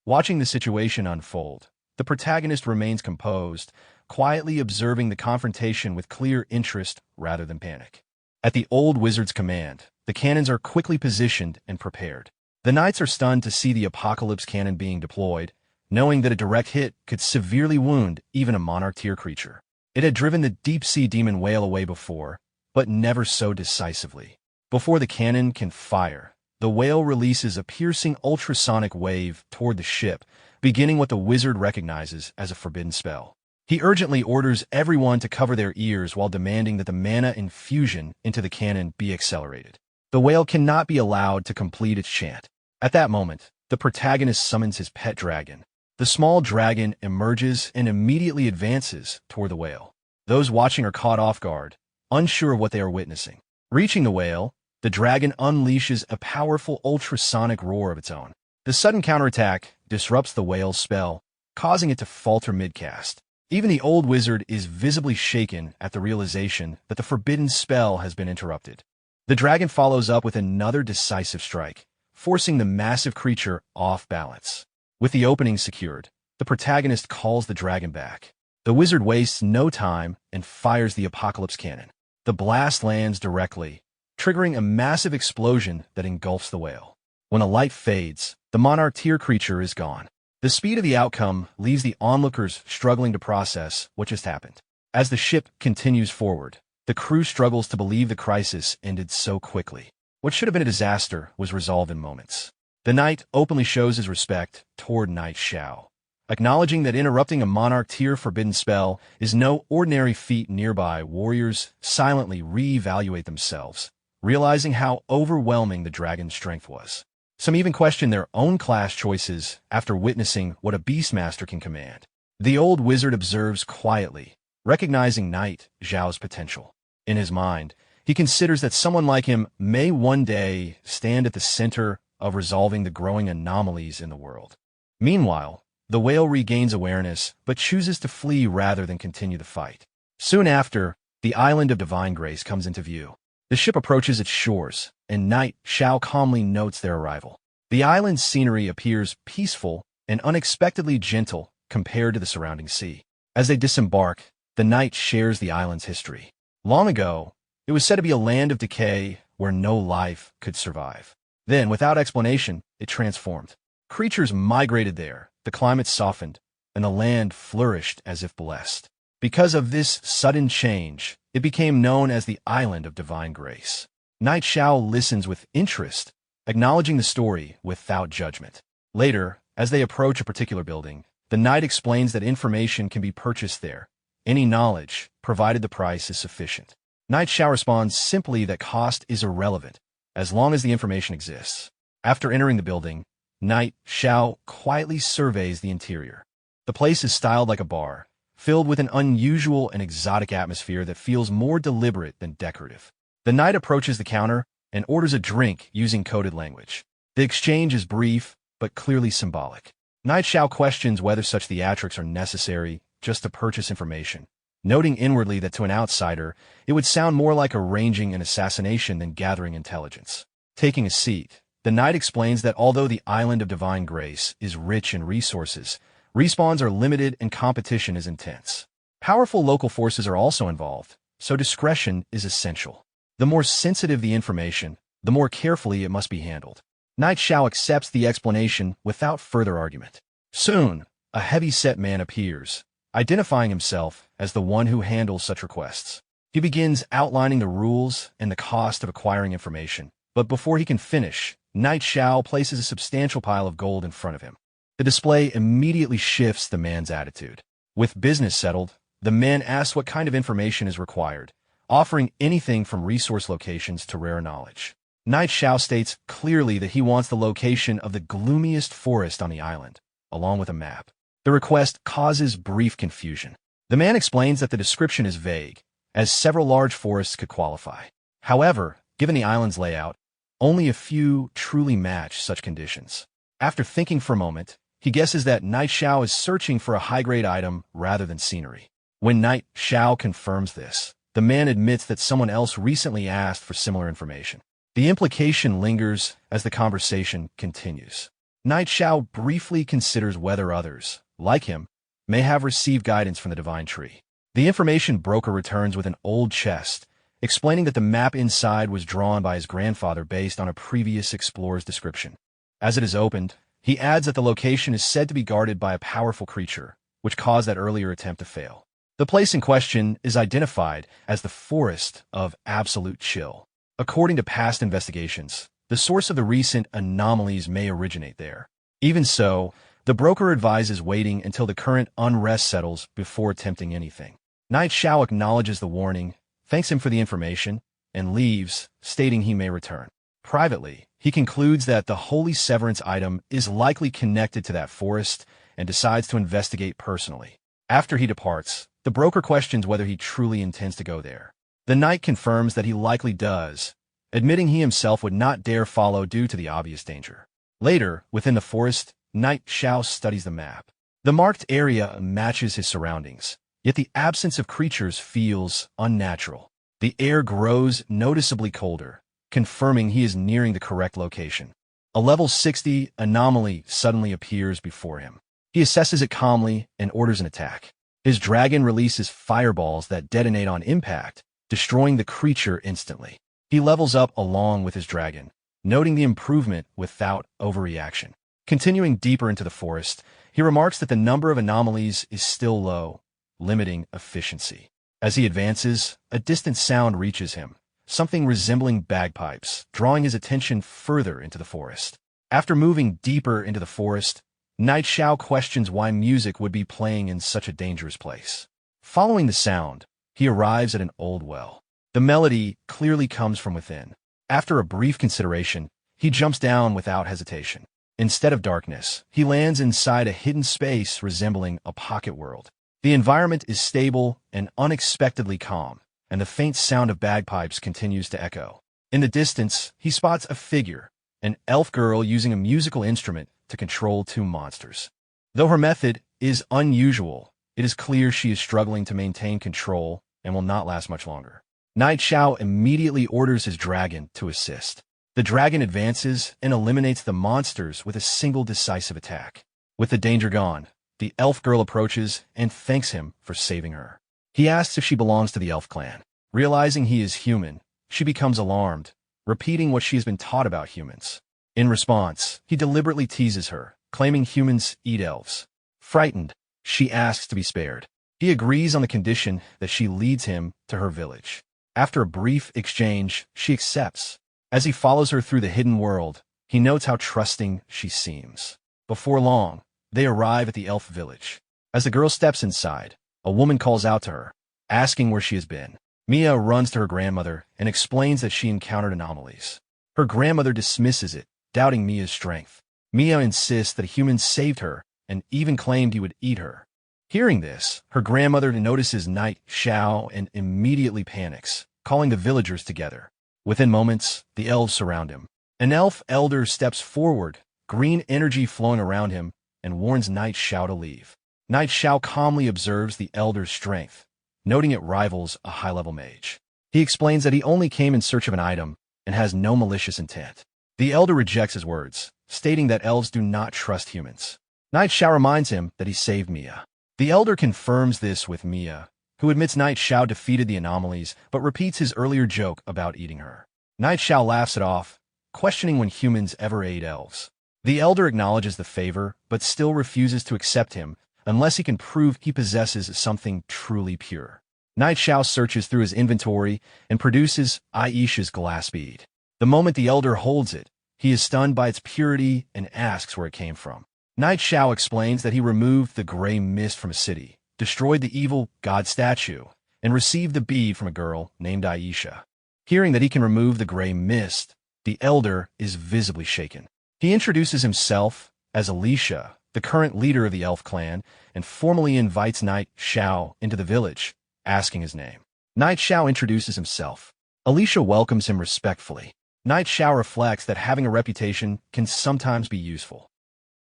Watching the situation unfold, the protagonist remains composed, quietly observing the confrontation with clear interest rather than panic. At the old wizard's command, the cannons are quickly positioned and prepared. The knights are stunned to see the apocalypse cannon being deployed, knowing that a direct hit could severely wound even a monarch-tier creature. It had driven the deep-sea demon whale away before, but never so decisively. Before the cannon can fire, the whale releases a piercing ultrasonic wave toward the ship, beginning what the wizard recognizes as a forbidden spell. He urgently orders everyone to cover their ears while demanding that the mana infusion into the cannon be accelerated. The whale cannot be allowed to complete its chant. At that moment, the protagonist summons his pet dragon. The small dragon emerges and immediately advances toward the whale. Those watching are caught off guard, unsure of what they are witnessing. Reaching the whale, the dragon unleashes a powerful ultrasonic roar of its own. The sudden counterattack disrupts the whale's spell, causing it to falter mid-cast. Even the old wizard is visibly shaken at the realization that the forbidden spell has been interrupted. The dragon follows up with another decisive strike, forcing the massive creature off balance. With the opening secured, the protagonist calls the dragon back. The wizard wastes no time and fires the apocalypse cannon. The blast lands directly, triggering a massive explosion that engulfs the whale. When the light fades, the monarch tier creature is gone. The speed of the outcome leaves the onlookers struggling to process what just happened. As the ship continues forward, the crew struggles to believe the crisis ended so quickly. What should have been a disaster was resolved in moments. The knight openly shows his respect toward Knight Xiao, acknowledging that interrupting a monarch tier forbidden spell is no ordinary feat. Nearby warriors silently re-evaluate themselves, realizing how overwhelming the dragon's strength was. Some even question their own class choices after witnessing what a beastmaster can command. The old wizard observes quietly, recognizing Knight Xiao's potential. In his mind, he considers that someone like him may one day stand at the center of resolving the growing anomalies in the world. Meanwhile, the whale regains awareness but chooses to flee rather than continue the fight. Soon after, the island of Divine Grace comes into view. The ship approaches its shores, and Knight Xiao calmly notes their arrival. The island's scenery appears peaceful and unexpectedly gentle compared to the surrounding sea. As they disembark, the knight shares the island's history. Long ago, it was said to be a land of decay where no life could survive. Then, without explanation, it transformed. Creatures migrated there, the climate softened, and the land flourished as if blessed. Because of this sudden change, it became known as the Island of Divine Grace. Knight Xiao listens with interest, acknowledging the story without judgment. Later, as they approach a particular building, the knight explains that information can be purchased there, any knowledge, provided the price is sufficient. Knight Xiao responds simply that cost is irrelevant, as long as the information exists. After entering the building, Knight Xiao quietly surveys the interior. The place is styled like a bar, filled with an unusual and exotic atmosphere that feels more deliberate than decorative. The knight approaches the counter and orders a drink using coded language. The exchange is brief, but clearly symbolic. Knight Xiao questions whether such theatrics are necessary just to purchase information, noting inwardly that to an outsider, it would sound more like arranging an assassination than gathering intelligence. Taking a seat, the knight explains that although the Island of Divine Grace is rich in resources, respawns are limited and competition is intense. Powerful local forces are also involved, so discretion is essential. The more sensitive the information, the more carefully it must be handled. Knight Xiao accepts the explanation without further argument. Soon, a heavy-set man appears, identifying himself as the one who handles such requests. He begins outlining the rules and the cost of acquiring information, but before he can finish, Knight Xiao places a substantial pile of gold in front of him. The display immediately shifts the man's attitude. With business settled, the man asks what kind of information is required, offering anything from resource locations to rare knowledge. Knight Xiao states clearly that he wants the location of the gloomiest forest on the island, along with a map. The request causes brief confusion. The man explains that the description is vague, as several large forests could qualify. However, given the island's layout, only a few truly match such conditions. After thinking for a moment, he guesses that Knight Xiao is searching for a high-grade item rather than scenery. When Knight Xiao confirms this, the man admits that someone else recently asked for similar information. The implication lingers as the conversation continues. Knight Xiao briefly considers whether others, like him, may have received guidance from the Divine Tree. The information broker returns with an old chest, explaining that the map inside was drawn by his grandfather based on a previous explorer's description. As it is opened, he adds that the location is said to be guarded by a powerful creature, which caused that earlier attempt to fail. The place in question is identified as the Forest of Absolute Chill. According to past investigations, the source of the recent anomalies may originate there. Even so, the broker advises waiting until the current unrest settles before attempting anything. Knight Xiao acknowledges the warning, thanks him for the information, and leaves, stating he may return. Privately, he concludes that the Holy Severance item is likely connected to that forest and decides to investigate personally. After he departs, the broker questions whether he truly intends to go there. The knight confirms that he likely does, admitting he himself would not dare follow due to the obvious danger. Later, within the forest, Knight Xiao studies the map. The marked area matches his surroundings, yet the absence of creatures feels unnatural. The air grows noticeably colder, confirming he is nearing the correct location. A level 60 anomaly suddenly appears before him. He assesses it calmly and orders an attack. His dragon releases fireballs that detonate on impact, destroying the creature instantly. He levels up along with his dragon, noting the improvement without overreaction. Continuing deeper into the forest, he remarks that the number of anomalies is still low, limiting efficiency. As he advances, a distant sound reaches him, something resembling bagpipes, drawing his attention further into the forest. After moving deeper into the forest, Knight Xiao questions why music would be playing in such a dangerous place. Following the sound, he arrives at an old well. The melody clearly comes from within. After a brief consideration, he jumps down without hesitation. Instead of darkness, he lands inside a hidden space resembling a pocket world. The environment is stable and unexpectedly calm, and the faint sound of bagpipes continues to echo. In the distance, he spots a figure, an elf girl using a musical instrument to control two monsters. Though her method is unusual, it is clear she is struggling to maintain control and will not last much longer. Knight Xiao immediately orders his dragon to assist. The dragon advances and eliminates the monsters with a single decisive attack. With the danger gone, the elf girl approaches and thanks him for saving her. He asks if she belongs to the elf clan. Realizing he is human, she becomes alarmed, repeating what she has been taught about humans. In response, he deliberately teases her, claiming humans eat elves. Frightened, she asks to be spared. He agrees on the condition that she leads him to her village. After a brief exchange, she accepts. As he follows her through the hidden world, he notes how trusting she seems. Before long, they arrive at the elf village. As the girl steps inside, a woman calls out to her, asking where she has been. Mia runs to her grandmother and explains that she encountered anomalies. Her grandmother dismisses it, doubting Mia's strength. Mia insists that humans saved her and even claimed he would eat her. Hearing this, her grandmother notices Knight Xiao and immediately panics, calling the villagers together. Within moments, the elves surround him. An elf elder steps forward, green energy flowing around him, and warns Knight Xiao to leave. Knight Xiao calmly observes the elder's strength, noting it rivals a high-level mage. He explains that he only came in search of an item and has no malicious intent. The elder rejects his words, stating that elves do not trust humans. Knight Xiao reminds him that he saved Mia. The elder confirms this with Mia, who admits Knight Xiao defeated the anomalies but repeats his earlier joke about eating her. Knight Xiao laughs it off, questioning when humans ever ate elves. The elder acknowledges the favor, but still refuses to accept him unless he can prove he possesses something truly pure. Knight Xiao searches through his inventory and produces Aisha's glass bead. The moment the elder holds it, he is stunned by its purity and asks where it came from. Knight Xiao explains that he removed the gray mist from a city, destroyed the evil god statue, and received the bead from a girl named Aisha. Hearing that he can remove the gray mist, the elder is visibly shaken. He introduces himself as Alicia, the current leader of the elf clan, and formally invites Knight Xiao into the village, asking his name. Knight Xiao introduces himself. Alicia welcomes him respectfully. Knight Xiao reflects that having a reputation can sometimes be useful.